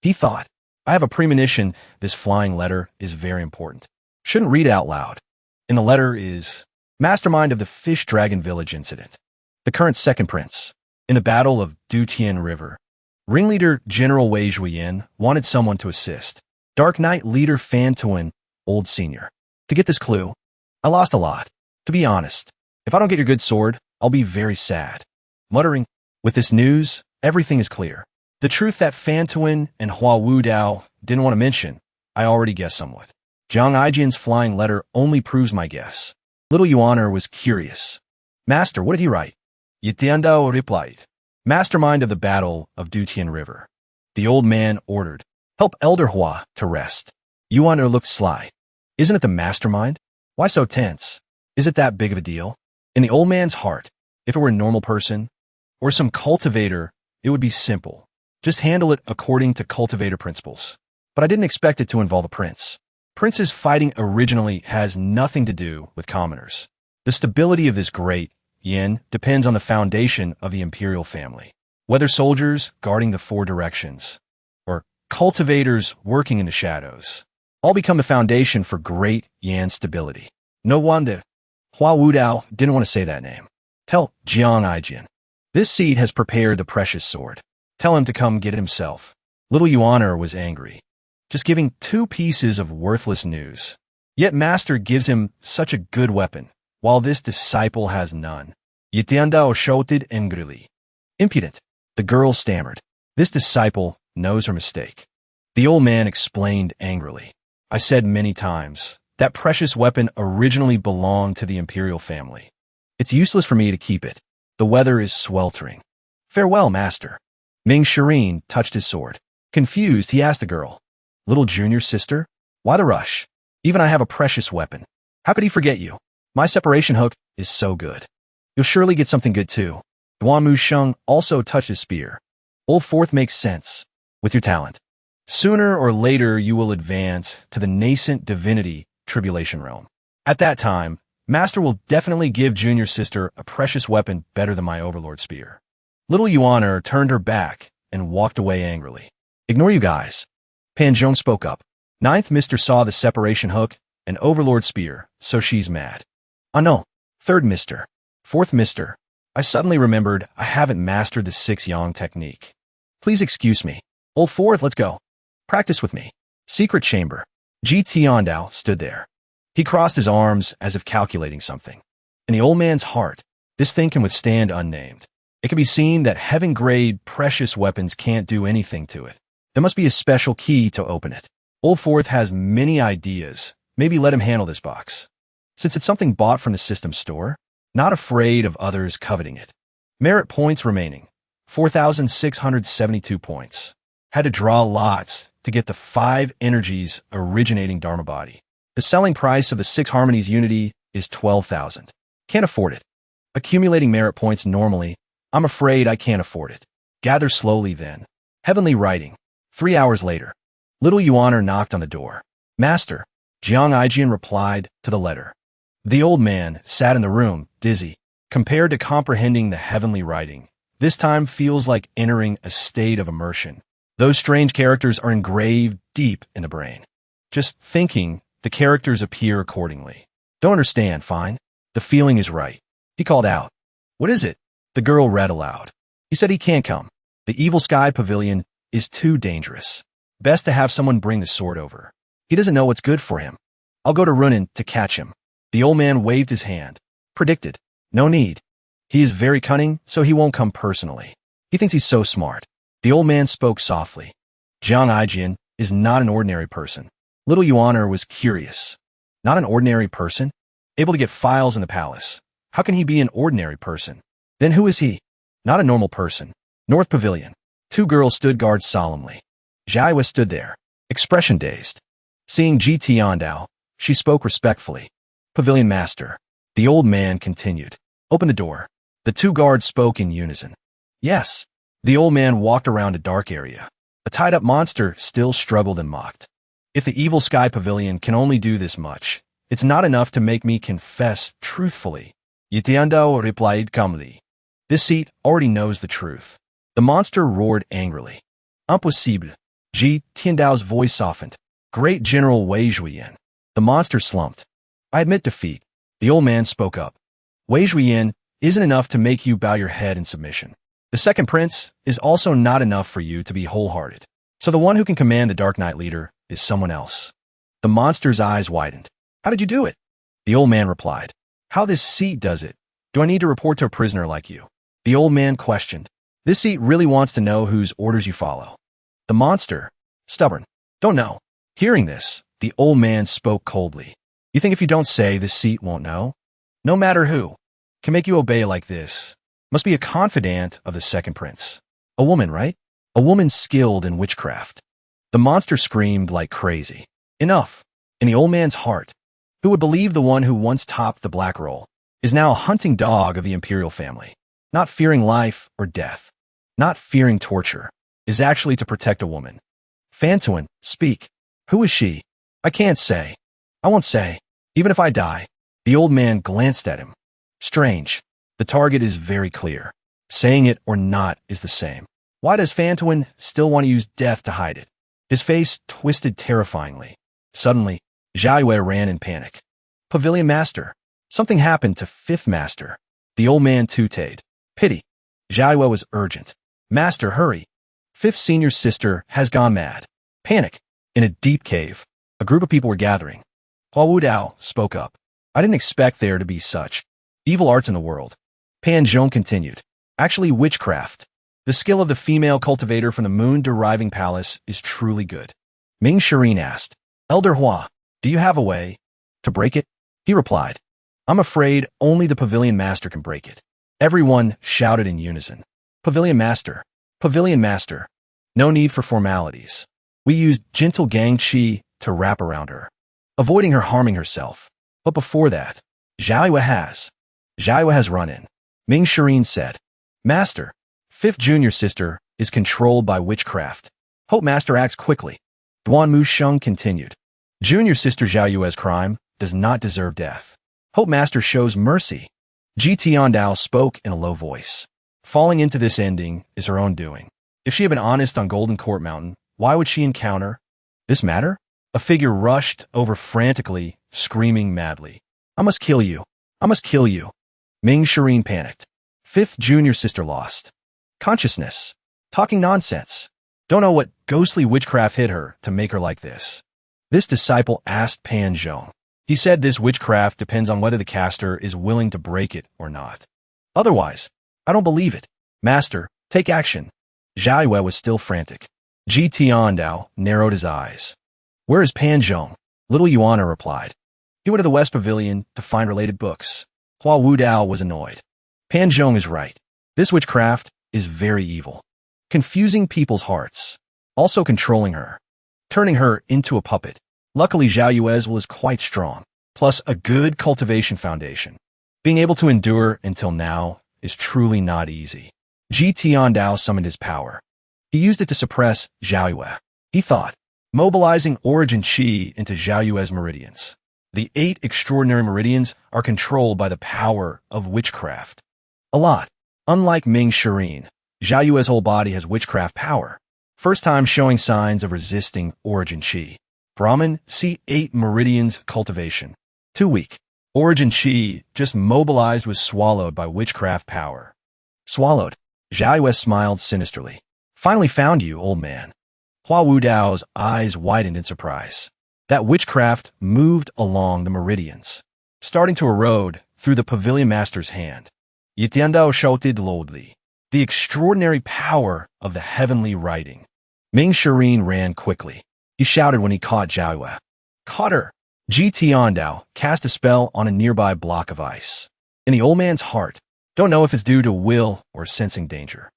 He thought. I have a premonition this flying letter is very important. Shouldn't read it out loud. In the letter is mastermind of the Fish Dragon Village incident. The current second prince. In the Battle of Dutian River. Ringleader General Wei Zhuyin wanted someone to assist. Dark Knight leader Fan Tuan, old senior. To get this clue, I lost a lot. To be honest, if I don't get your good sword, I'll be very sad. Muttering, with this news, everything is clear. The truth that Fan Tuan and Hua Wudao didn't want to mention, I already guessed somewhat. Jiang Aijian's flying letter only proves my guess. Little Yuaner was curious. Master, what did he write? Yitiandao replied. Mastermind of the Battle of Dutian River. The old man ordered. Help Elder Hua to rest. Yuaner looked sly. Isn't it the mastermind? Why so tense? Is it that big of a deal? In the old man's heart, if it were a normal person, or some cultivator, it would be simple. Just handle it according to cultivator principles. But I didn't expect it to involve a prince. Princes fighting originally has nothing to do with commoners. The stability of this great yin depends on the foundation of the imperial family. Whether soldiers guarding the four directions, or cultivators working in the shadows, all become the foundation for great yan stability. No wonder Hua Wudao didn't want to say that name. Tell Jiang Aijian. This seed has prepared the precious sword. Tell him to come get it himself. Little Yuaner was angry. Just giving 2 pieces of worthless news. Yet Master gives him such a good weapon, while this disciple has none. Yitiandao shouted angrily. Impudent. The girl stammered. This disciple knows her mistake. The old man explained angrily. I said many times, that precious weapon originally belonged to the imperial family. It's useless for me to keep it. The weather is sweltering. Farewell, Master. Ming Shireen touched his sword. Confused, he asked the girl. Little junior sister? Why the rush? Even I have a precious weapon. How could he forget you? My separation hook is so good. You'll surely get something good too. Duanmu Sheng also touched his spear. Old Fourth makes sense. With your talent. Sooner or later you will advance to the nascent divinity tribulation realm. At that time, Master will definitely give junior sister a precious weapon better than my overlord spear. Little Yuaner turned her back and walked away angrily. Ignore you guys. Pan Zhong spoke up. Ninth Mister saw the separation hook and overlord spear, so she's mad. I know. Third Mister. Fourth Mister. I suddenly remembered I haven't mastered the 6-yang technique. Please excuse me. Old Fourth, let's go. Practice with me. Secret chamber. Ji Tiandao stood there. He crossed his arms as if calculating something. In the old man's heart, this thing can withstand unnamed. It can be seen that heaven-grade precious weapons can't do anything to it. There must be a special key to open it. Old Fourth has many ideas. Maybe let him handle this box. Since it's something bought from the system store, not afraid of others coveting it. Merit points remaining. 4,672 points. Had to draw lots to get the 5 energies originating Dharma body. The selling price of the 6 harmonies unity is 12,000. Can't afford it. Accumulating merit points normally. I'm afraid I can't afford it. Gather slowly then. Heavenly writing. 3 hours later. Little Yuaner knocked on the door. Master, Jiang Aijian replied to the letter. The old man sat in the room, dizzy. Compared to comprehending the heavenly writing, this time feels like entering a state of immersion. Those strange characters are engraved deep in the brain. Just thinking, the characters appear accordingly. Don't understand, fine. The feeling is right. He called out. What is it? The girl read aloud. He said he can't come. The evil sky pavilion is too dangerous. Best to have someone bring the sword over. He doesn't know what's good for him. I'll go to Runin to catch him. The old man waved his hand. Predicted. No need. He is very cunning, so he won't come personally. He thinks he's so smart. The old man spoke softly. Jiang Aijian is not an ordinary person. Little Yuaner was curious. Not an ordinary person? Able to get files in the palace. How can he be an ordinary person? Then who is he? Not a normal person. North Pavilion. 2 girls stood guard solemnly. Jiaihua stood there, expression dazed. Seeing Ji Tiandao, she spoke respectfully. Pavilion Master. The old man continued. Open the door. The 2 guards spoke in unison. Yes. The old man walked around a dark area. A tied-up monster still struggled and mocked. If the evil sky pavilion can only do this much, it's not enough to make me confess truthfully. Yitiandao replied calmly. This seat already knows the truth. The monster roared angrily. Impossible. Ji Tiandao's voice softened. Great General Wei Zhuiyan. The monster slumped. I admit defeat. The old man spoke up. Wei Zhuiyan isn't enough to make you bow your head in submission. The second prince is also not enough for you to be wholehearted. So the one who can command the Dark Knight leader is someone else. The monster's eyes widened. How did you do it? The old man replied. How this seat does it? Do I need to report to a prisoner like you? The old man questioned. This seat really wants to know whose orders you follow. The monster, stubborn, don't know. Hearing this, the old man spoke coldly. You think if you don't say, this seat won't know? No matter who can make you obey like this. Must be a confidant of the second prince. A woman, right? A woman skilled in witchcraft. The monster screamed like crazy. Enough. In the old man's heart, who would believe the one who once topped the black roll is now a hunting dog of the imperial family, not fearing life or death, not fearing torture, is actually to protect a woman. Fantuan, speak. Who is she? I can't say. I won't say. Even if I die. The old man glanced at him. Strange. The target is very clear. Saying it or not is the same. Why does Fantuan still want to use death to hide it? His face twisted terrifyingly. Suddenly, Jiaihua ran in panic. Pavilion Master. Something happened to Fifth Master. The old man tooted. Pity. Jiaihua was urgent. Master, hurry. Fifth Senior's sister has gone mad. Panic. In a deep cave, a group of people were gathering. Hua Wudao spoke up. I didn't expect there to be such evil arts in the world. Pan Zhong continued. Actually, witchcraft. The skill of the female cultivator from the moon-deriving palace is truly good. Ming Shireen asked. Elder Hua, do you have a way to break it? He replied. I'm afraid only the Pavilion Master can break it. Everyone shouted in unison. Pavilion Master. Pavilion Master. No need for formalities. We used gentle gang chi to wrap around her, avoiding her harming herself. But before that, Jiaihua has run in. Ming Shireen said. Master, Fifth Junior sister is controlled by witchcraft. Hope Master acts quickly. Duan Musheng continued. Junior sister Jiaiyue's crime does not deserve death. Hope Master shows mercy. Ji Tiandao spoke in a low voice. Falling into this ending is her own doing. If she had been honest on Golden Court Mountain, why would she encounter this matter? A figure rushed over frantically, screaming madly. I must kill you. I must kill you. Ming Shireen panicked. Fifth Junior sister lost consciousness. Talking nonsense. Don't know what ghostly witchcraft hit her to make her like this. This disciple asked Pan Zhong. He said this witchcraft depends on whether the caster is willing to break it or not. Otherwise, I don't believe it. Master, take action. Zhao Yue was still frantic. Ji Tiandao narrowed his eyes. Where is Pan Zhong? Little Yuana replied. He went to the West Pavilion to find related books. Hua Wudao was annoyed. Pan Zhong is right. This witchcraft is very evil. Confusing people's hearts. Also controlling her. Turning her into a puppet. Luckily, Zhao Yue's will is quite strong. Plus a good cultivation foundation. Being able to endure until now is truly not easy. Ji Tiandao summoned his power. He used it to suppress Zhao Yue. He thought, mobilizing origin chi into Zhao Yue's meridians. The 8 extraordinary meridians are controlled by the power of witchcraft. A lot. Unlike Ming Shirin, Zhao Yue's whole body has witchcraft power. First time showing signs of resisting origin chi. Brahman, see 8 meridians cultivation. Too weak. Origin chi, just mobilized, was swallowed by witchcraft power. Swallowed. Zhao Yue smiled sinisterly. Finally found you, old man. Hua Wudao's eyes widened in surprise. That witchcraft moved along the meridians, starting to erode through the pavilion master's hand. Yitiandao shouted loudly. The extraordinary power of the heavenly writing. Ming Shirin ran quickly. He shouted when he caught Zhao Yue. Caught her! Ji Tiandao cast a spell on a nearby block of ice. In the old man's heart, don't know if it's due to will or sensing danger.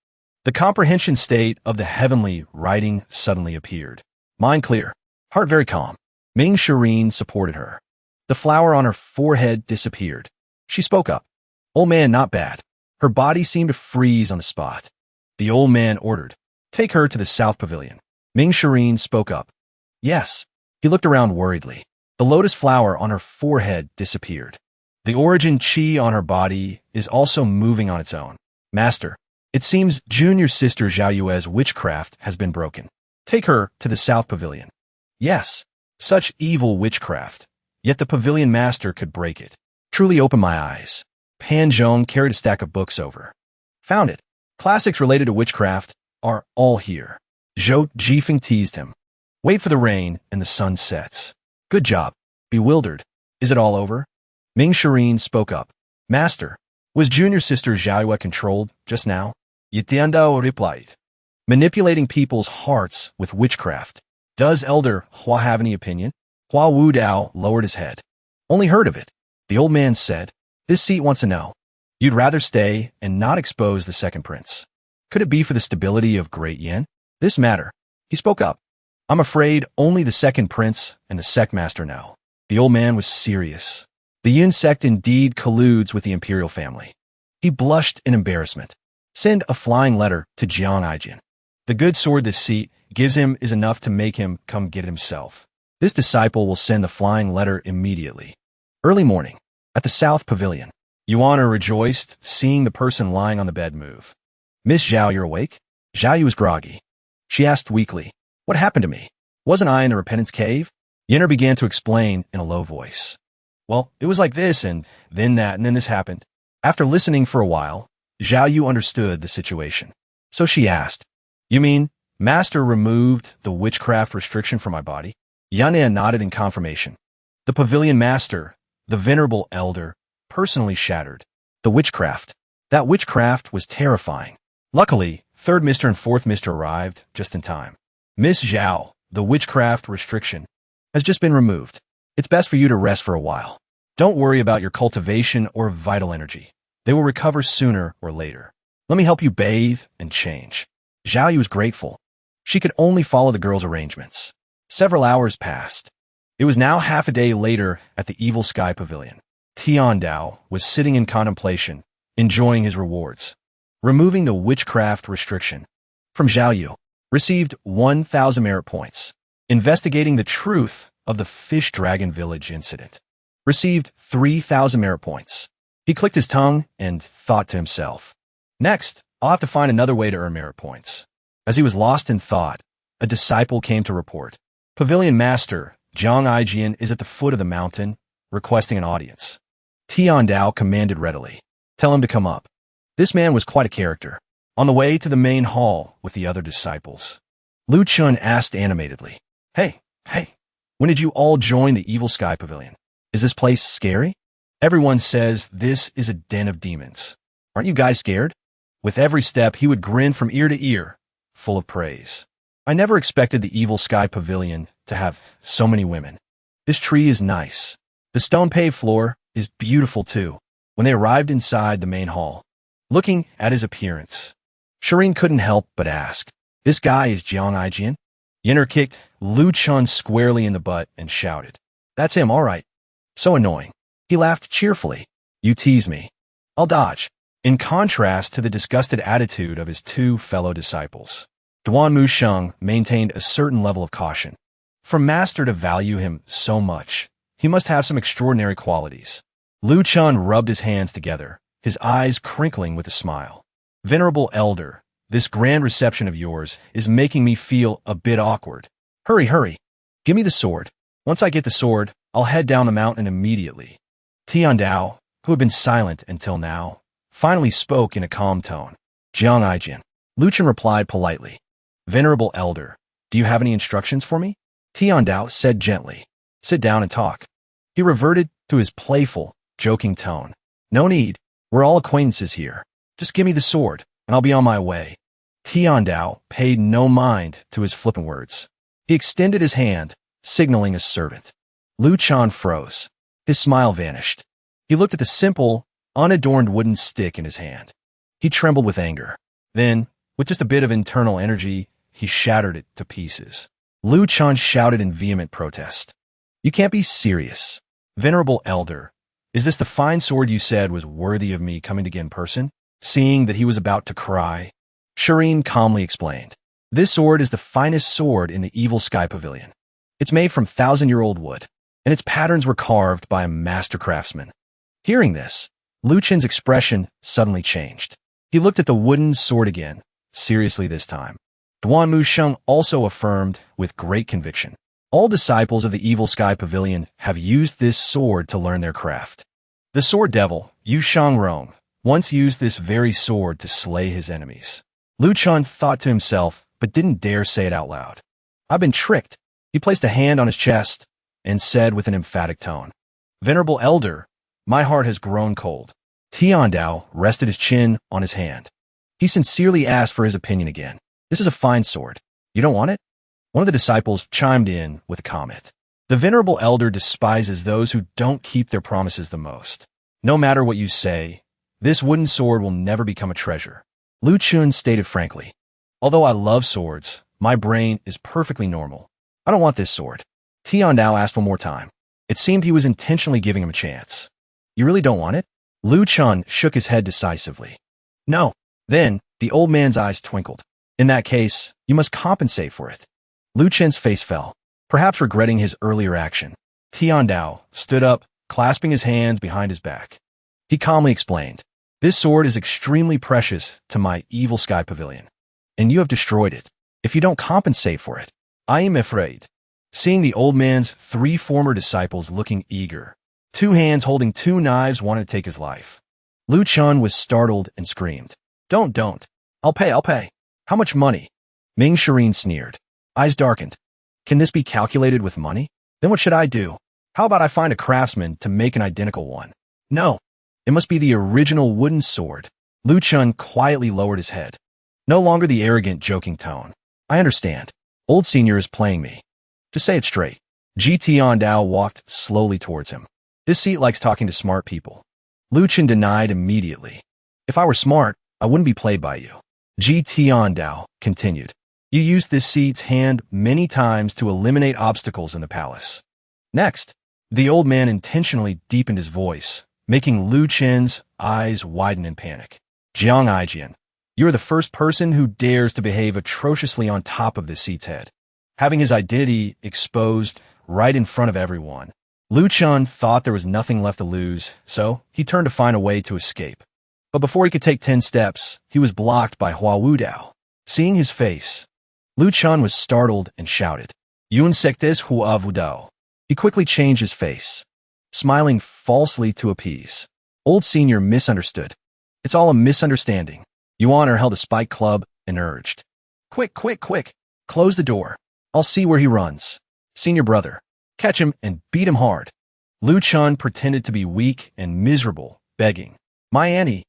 The comprehension state of the heavenly writing suddenly appeared. Mind clear, heart very calm. Ming Shirin supported her. The flower on her forehead disappeared. She spoke up. Old man, not bad. Her body seemed to freeze on the spot. The old man ordered, take her to the South Pavilion. Ming Shirin spoke up. Yes. He looked around worriedly. The lotus flower on her forehead disappeared. The origin chi on her body is also moving on its own. Master, it seems junior sister Zhao Yue's witchcraft has been broken. Take her to the South Pavilion. Yes. Such evil witchcraft. Yet the pavilion master could break it. Truly opened my eyes. Pan Zhong carried a stack of books over. Found it. Classics related to witchcraft are all here. Zhou Jifeng teased him. Wait for the rain and the sun sets. Good job. Bewildered. Is it all over? Ming Shirin spoke up. Master, was junior sister Zhao Yue controlled just now? Yitiandao replied. Manipulating people's hearts with witchcraft. Does Elder Hua have any opinion? Hua Wudao lowered his head. Only heard of it. The old man said. This seat wants to know. You'd rather stay and not expose the second prince. Could it be for the stability of Great Yin? This matter. He spoke up. I'm afraid only the second prince and the sect master know. The old man was serious. The Yin sect indeed colludes with the imperial family. He blushed in embarrassment. Send a flying letter to Jiang Aijin. The good sword this seat gives him is enough to make him come get it himself. This disciple will send the flying letter immediately. Early morning, at the South Pavilion, Yuana rejoiced, seeing the person lying on the bed move. Miss Zhao, you're awake? Zhao Yu was groggy. She asked weakly, what happened to me? Wasn't I in the repentance cave? Yenner began to explain in a low voice. Well, it was like this, and then that, and then this happened. After listening for a while, Zhao Yu understood the situation. So she asked, you mean, Master removed the witchcraft restriction from my body? Yana nodded in confirmation. The pavilion master, the venerable elder, personally shattered the witchcraft. That witchcraft was terrifying. Luckily, third Mr. and fourth Mr. arrived just in time. Miss Zhao, the witchcraft restriction has just been removed. It's best for you to rest for a while. Don't worry about your cultivation or vital energy. They will recover sooner or later. Let me help you bathe and change. Zhao Yu was grateful. She could only follow the girl's arrangements. Several hours passed. It was now half a day later at the Evil Sky Pavilion. Tiandao was sitting in contemplation, enjoying his rewards. Removing the witchcraft restriction from Zhao Yu. Received 1,000 merit points. Investigating the truth of the Fish Dragon Village incident. Received 3,000 merit points. He clicked his tongue and thought to himself. Next, I'll have to find another way to earn merit points. As he was lost in thought, a disciple came to report. Pavilion Master Jiang Aijian is at the foot of the mountain, requesting an audience. Tiandao commanded readily. Tell him to come up. This man was quite a character. On the way to the main hall with the other disciples, Lu Chun asked animatedly, Hey, when did you all join the Evil Sky Pavilion? Is this place scary? Everyone says this is a den of demons. Aren't you guys scared? With every step, he would grin from ear to ear, full of praise. I never expected the evil sky pavilion to have so many women. This tree is nice. The stone-paved floor is beautiful too. When they arrived inside the main hall, looking at his appearance, Shireen couldn't help but ask, "This guy is Jiang Aijian?" Yenner kicked Lu Chun squarely in the butt and shouted, "That's him, all right." So annoying. He laughed cheerfully. "You tease me. I'll dodge." In contrast to the disgusted attitude of his two fellow disciples, Duan Musheng maintained a certain level of caution. For Master to value him so much, he must have some extraordinary qualities. Lu Chun rubbed his hands together, his eyes crinkling with a smile. "Venerable Elder, this grand reception of yours is making me feel a bit awkward. Hurry, hurry. Give me the sword. Once I get the sword, I'll head down the mountain immediately." Tiandao, who had been silent until now, finally spoke in a calm tone. "Jiang Aijian." Lu Chun replied politely. "Venerable Elder, do you have any instructions for me?" Tiandao said gently. "Sit down and talk." He reverted to his playful, joking tone. "No need. We're all acquaintances here. Just give me the sword, and I'll be on my way." Tiandao paid no mind to his flippant words. He extended his hand, signaling a servant. Lu Chun froze. His smile vanished. He looked at the simple, unadorned wooden stick in his hand. He trembled with anger. Then, with just a bit of internal energy, he shattered it to pieces. Lu Chun shouted in vehement protest. "You can't be serious. Venerable Elder, is this the fine sword you said was worthy of me coming to get in person?" Seeing that he was about to cry, Shireen calmly explained. "This sword is the finest sword in the evil sky pavilion. It's made from 1,000-year-old wood, and its patterns were carved by a master craftsman." Hearing this, Lu Chun's expression suddenly changed. He looked at the wooden sword again, seriously this time. Duan Musheng also affirmed with great conviction. "All disciples of the Evil Sky Pavilion have used this sword to learn their craft. The sword devil, Yu Shangrong, once used this very sword to slay his enemies." Lu Chun thought to himself, but didn't dare say it out loud. "I've been tricked." He placed a hand on his chest and said with an emphatic tone, "Venerable Elder, my heart has grown cold." Tiandao rested his chin on his hand. He sincerely asked for his opinion again. "This is a fine sword. You don't want it?" One of the disciples chimed in with a comment. "The Venerable Elder despises those who don't keep their promises the most. No matter what you say, this wooden sword will never become a treasure." Lu Chun stated frankly, "Although I love swords, my brain is perfectly normal. I don't want this sword." Tiandao asked one more time. It seemed he was intentionally giving him a chance. "You really don't want it?" Lu Chun shook his head decisively. "No." Then, the old man's eyes twinkled. "In that case, you must compensate for it." Lu Chun's face fell, perhaps regretting his earlier action. Tiandao stood up, clasping his hands behind his back. He calmly explained, "This sword is extremely precious to my evil sky pavilion, and you have destroyed it. If you don't compensate for it, I am afraid." Seeing the old man's three former disciples looking eager, two hands holding two knives wanted to take his life, Lu Chun was startled and screamed, Don't. I'll pay. How much money?" Ming Shireen sneered. Eyes darkened. "Can this be calculated with money? Then what should I do? How about I find a craftsman to make an identical one?" "No. It must be the original wooden sword." Lu Chun quietly lowered his head. No longer the arrogant, joking tone. "I understand. Old Senior is playing me. Just say it straight." Ji Tiandao walked slowly towards him. "This seat likes talking to smart people." Lu Chun denied immediately. "If I were smart, I wouldn't be played by you." Ji Tiandao continued. "You used this seat's hand many times to eliminate obstacles in the palace." Next, the old man intentionally deepened his voice, making Lu Chun's eyes widen in panic. "Jiang Aijian, you are the first person who dares to behave atrociously on top of this seat's head, having his identity exposed right in front of everyone." Lu Chun thought there was nothing left to lose, so he turned to find a way to escape. But before he could take 10 steps, he was blocked by Hua Wudao. Seeing his face, Lu Chun was startled and shouted, "Yun sectes Hua Wudao." He quickly changed his face, smiling falsely to appease. Old Senior misunderstood. "It's all a misunderstanding." Yuan held a spike club and urged, Quick, close the door. I'll see where he runs. Senior brother, catch him and beat him hard." Lu Chun pretended to be weak and miserable, begging, "My Annie,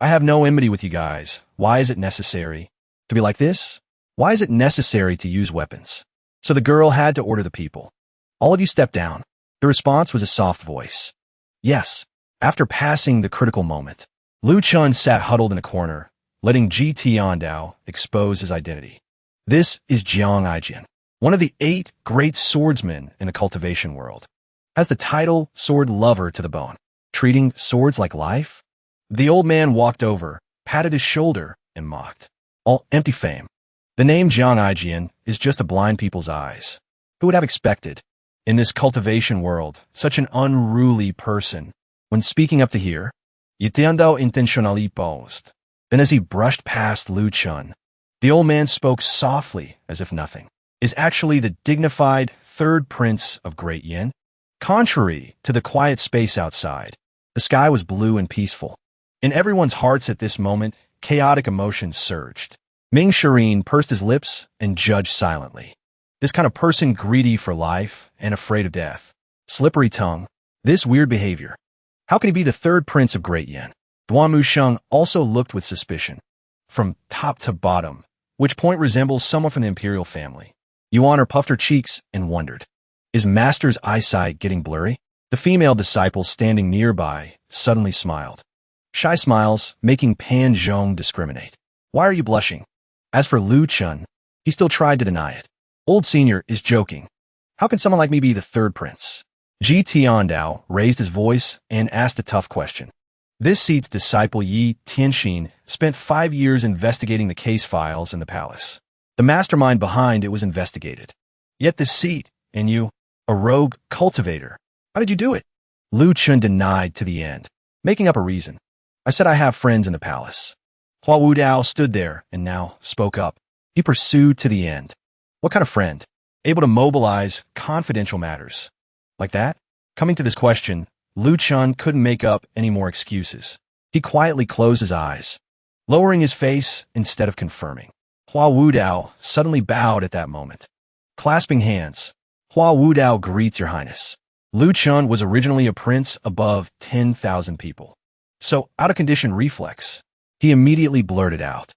I have no enmity with you guys. Why is it necessary to be like this? Why is it necessary to use weapons?" So the girl had to order the people. "All of you step down." The response was a soft voice. Yes. After passing the critical moment, Lu Chun sat huddled in a corner, letting Ji Tiandao expose his identity. This is Jiang Aijian, one of the 8 great swordsmen in the cultivation world. Has the title Sword Lover to the bone, treating swords like life? The old man walked over, patted his shoulder, and mocked. All empty fame. The name Jiang Aijian is just a blind people's eyes. Who would have expected, in this cultivation world, such an unruly person? When speaking up to here, Yitiando intentionally paused. Then as he brushed past Lu Chun, the old man spoke softly as if nothing is actually the dignified 3rd prince of Great Yin. Contrary to the quiet space outside, the sky was blue and peaceful. In everyone's hearts at this moment, chaotic emotions surged. Ming Shireen pursed his lips and judged silently. This kind of person greedy for life and afraid of death. Slippery tongue. This weird behavior. How can he be the 3rd prince of Great Yin? Duan Musheng also looked with suspicion. From top to bottom, which point resembles someone from the imperial family. Yuan puffed her cheeks and wondered. Is Master's eyesight getting blurry? The female disciple standing nearby suddenly smiled. Shy smiles, making Pan Zhong discriminate. Why are you blushing? As for Lu Chun, he still tried to deny it. Old Senior is joking. How can someone like me be the 3rd prince? Ji Tiandao raised his voice and asked a tough question. This seat's disciple Yi Tianxin spent 5 years investigating the case files in the palace. The mastermind behind it was investigated. Yet this seat, and you, a rogue cultivator, how did you do it? Lu Chun denied to the end, making up a reason. I said I have friends in the palace. Hua Wudao stood there and now spoke up. He pursued to the end. What kind of friend? Able to mobilize confidential matters. Like that? Coming to this question, Lu Chun couldn't make up any more excuses. He quietly closed his eyes, lowering his face instead of confirming. Hua Wudao suddenly bowed at that moment. Clasping hands, Hua Wudao greets your highness. Lu Chun was originally a prince above 10,000 people. So, out of condition reflex, he immediately blurted out.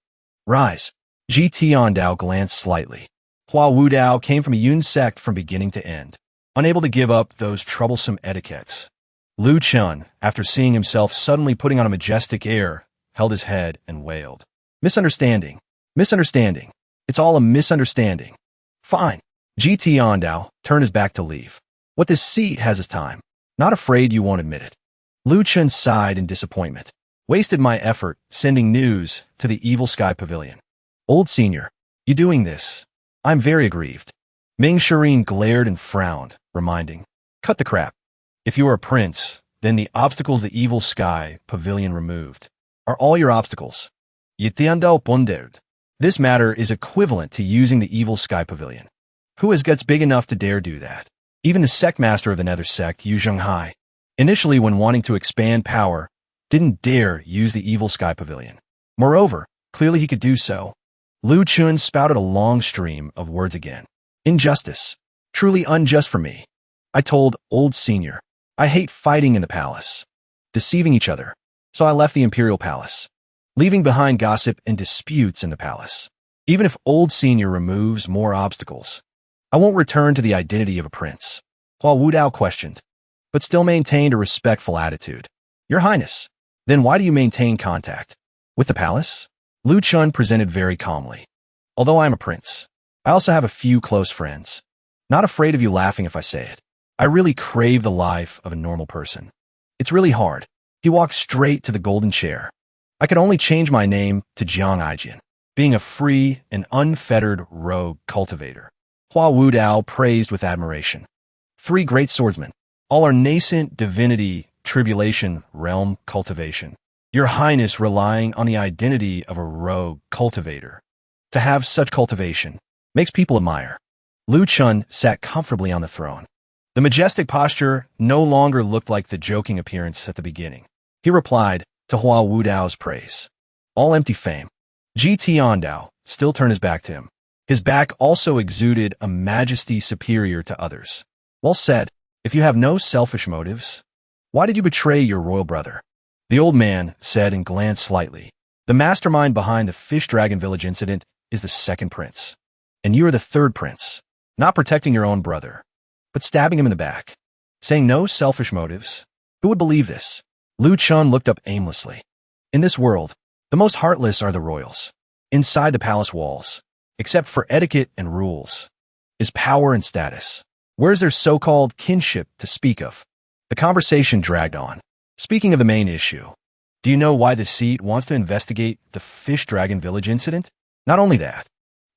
Rise. Ji Tiandao glanced slightly. Hua Wudao came from a Yun sect from beginning to end, unable to give up those troublesome etiquettes. Lu Chun, after seeing himself suddenly putting on a majestic air, held his head and wailed. Misunderstanding. Misunderstanding. It's all a misunderstanding. Fine. Ji Tiandao turned his back to leave. What this seat has is time. Not afraid you won't admit it. Lu Chun sighed in disappointment. Wasted my effort sending news to the Evil Sky Pavilion. Old Senior, you doing this? I'm very aggrieved. Ming Shireen glared and frowned, reminding. Cut the crap. If you are a prince, then the obstacles the Evil Sky Pavilion removed are all your obstacles. Yitiando pondered. This matter is equivalent to using the Evil Sky Pavilion. Who has guts big enough to dare do that? Even the sect master of the Nether sect, Yu Zhenghai, initially when wanting to expand power, didn't dare use the Evil Sky Pavilion. Moreover, clearly he could do so. Lu Chun spouted a long stream of words again. Injustice. Truly unjust for me. I told Old Senior, I hate fighting in the palace. Deceiving each other. So I left the Imperial Palace. Leaving behind gossip and disputes in the palace. Even if Old Senior removes more obstacles, I won't return to the identity of a prince. Hua Wudao questioned, but still maintained a respectful attitude. Your Highness, then why do you maintain contact? With the palace? Lu Chun presented very calmly. Although I am a prince, I also have a few close friends. Not afraid of you laughing if I say it. I really crave the life of a normal person. It's really hard. He walked straight to the golden chair. I could only change my name to Jiang Aijian, being a free and unfettered rogue cultivator. Hua Wudao praised with admiration. 3 great swordsmen. All are nascent divinity, tribulation, realm, cultivation. Your Highness relying on the identity of a rogue cultivator. To have such cultivation makes people admire. Lu Chun sat comfortably on the throne. The majestic posture no longer looked like the joking appearance at the beginning. He replied to Hua Wudao's praise. All empty fame. Ji Tiandao still turned his back to him. His back also exuded a majesty superior to others. Well said. If you have no selfish motives, why did you betray your royal brother? The old man said and glanced slightly. The mastermind behind the Fish Dragon Village incident is the second prince. And you are the third prince, not protecting your own brother, but stabbing him in the back. Saying no selfish motives? Who would believe this? Lu Chun looked up aimlessly. In this world, the most heartless are the royals. Inside the palace walls, except for etiquette and rules, is power and status. Where's their so-called kinship to speak of? The conversation dragged on. Speaking of the main issue, do you know why the seat wants to investigate the Fish Dragon Village incident? Not only that,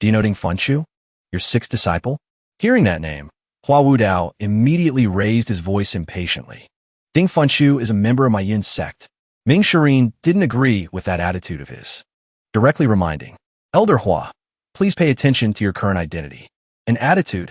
do you know Ding Funchu, your sixth disciple? Hearing that name, Hua Wudao immediately raised his voice impatiently. Ding Funchu is a member of my yin sect. Ming Shirin didn't agree with that attitude of his, directly reminding, Elder Hua, please pay attention to your current identity. An attitude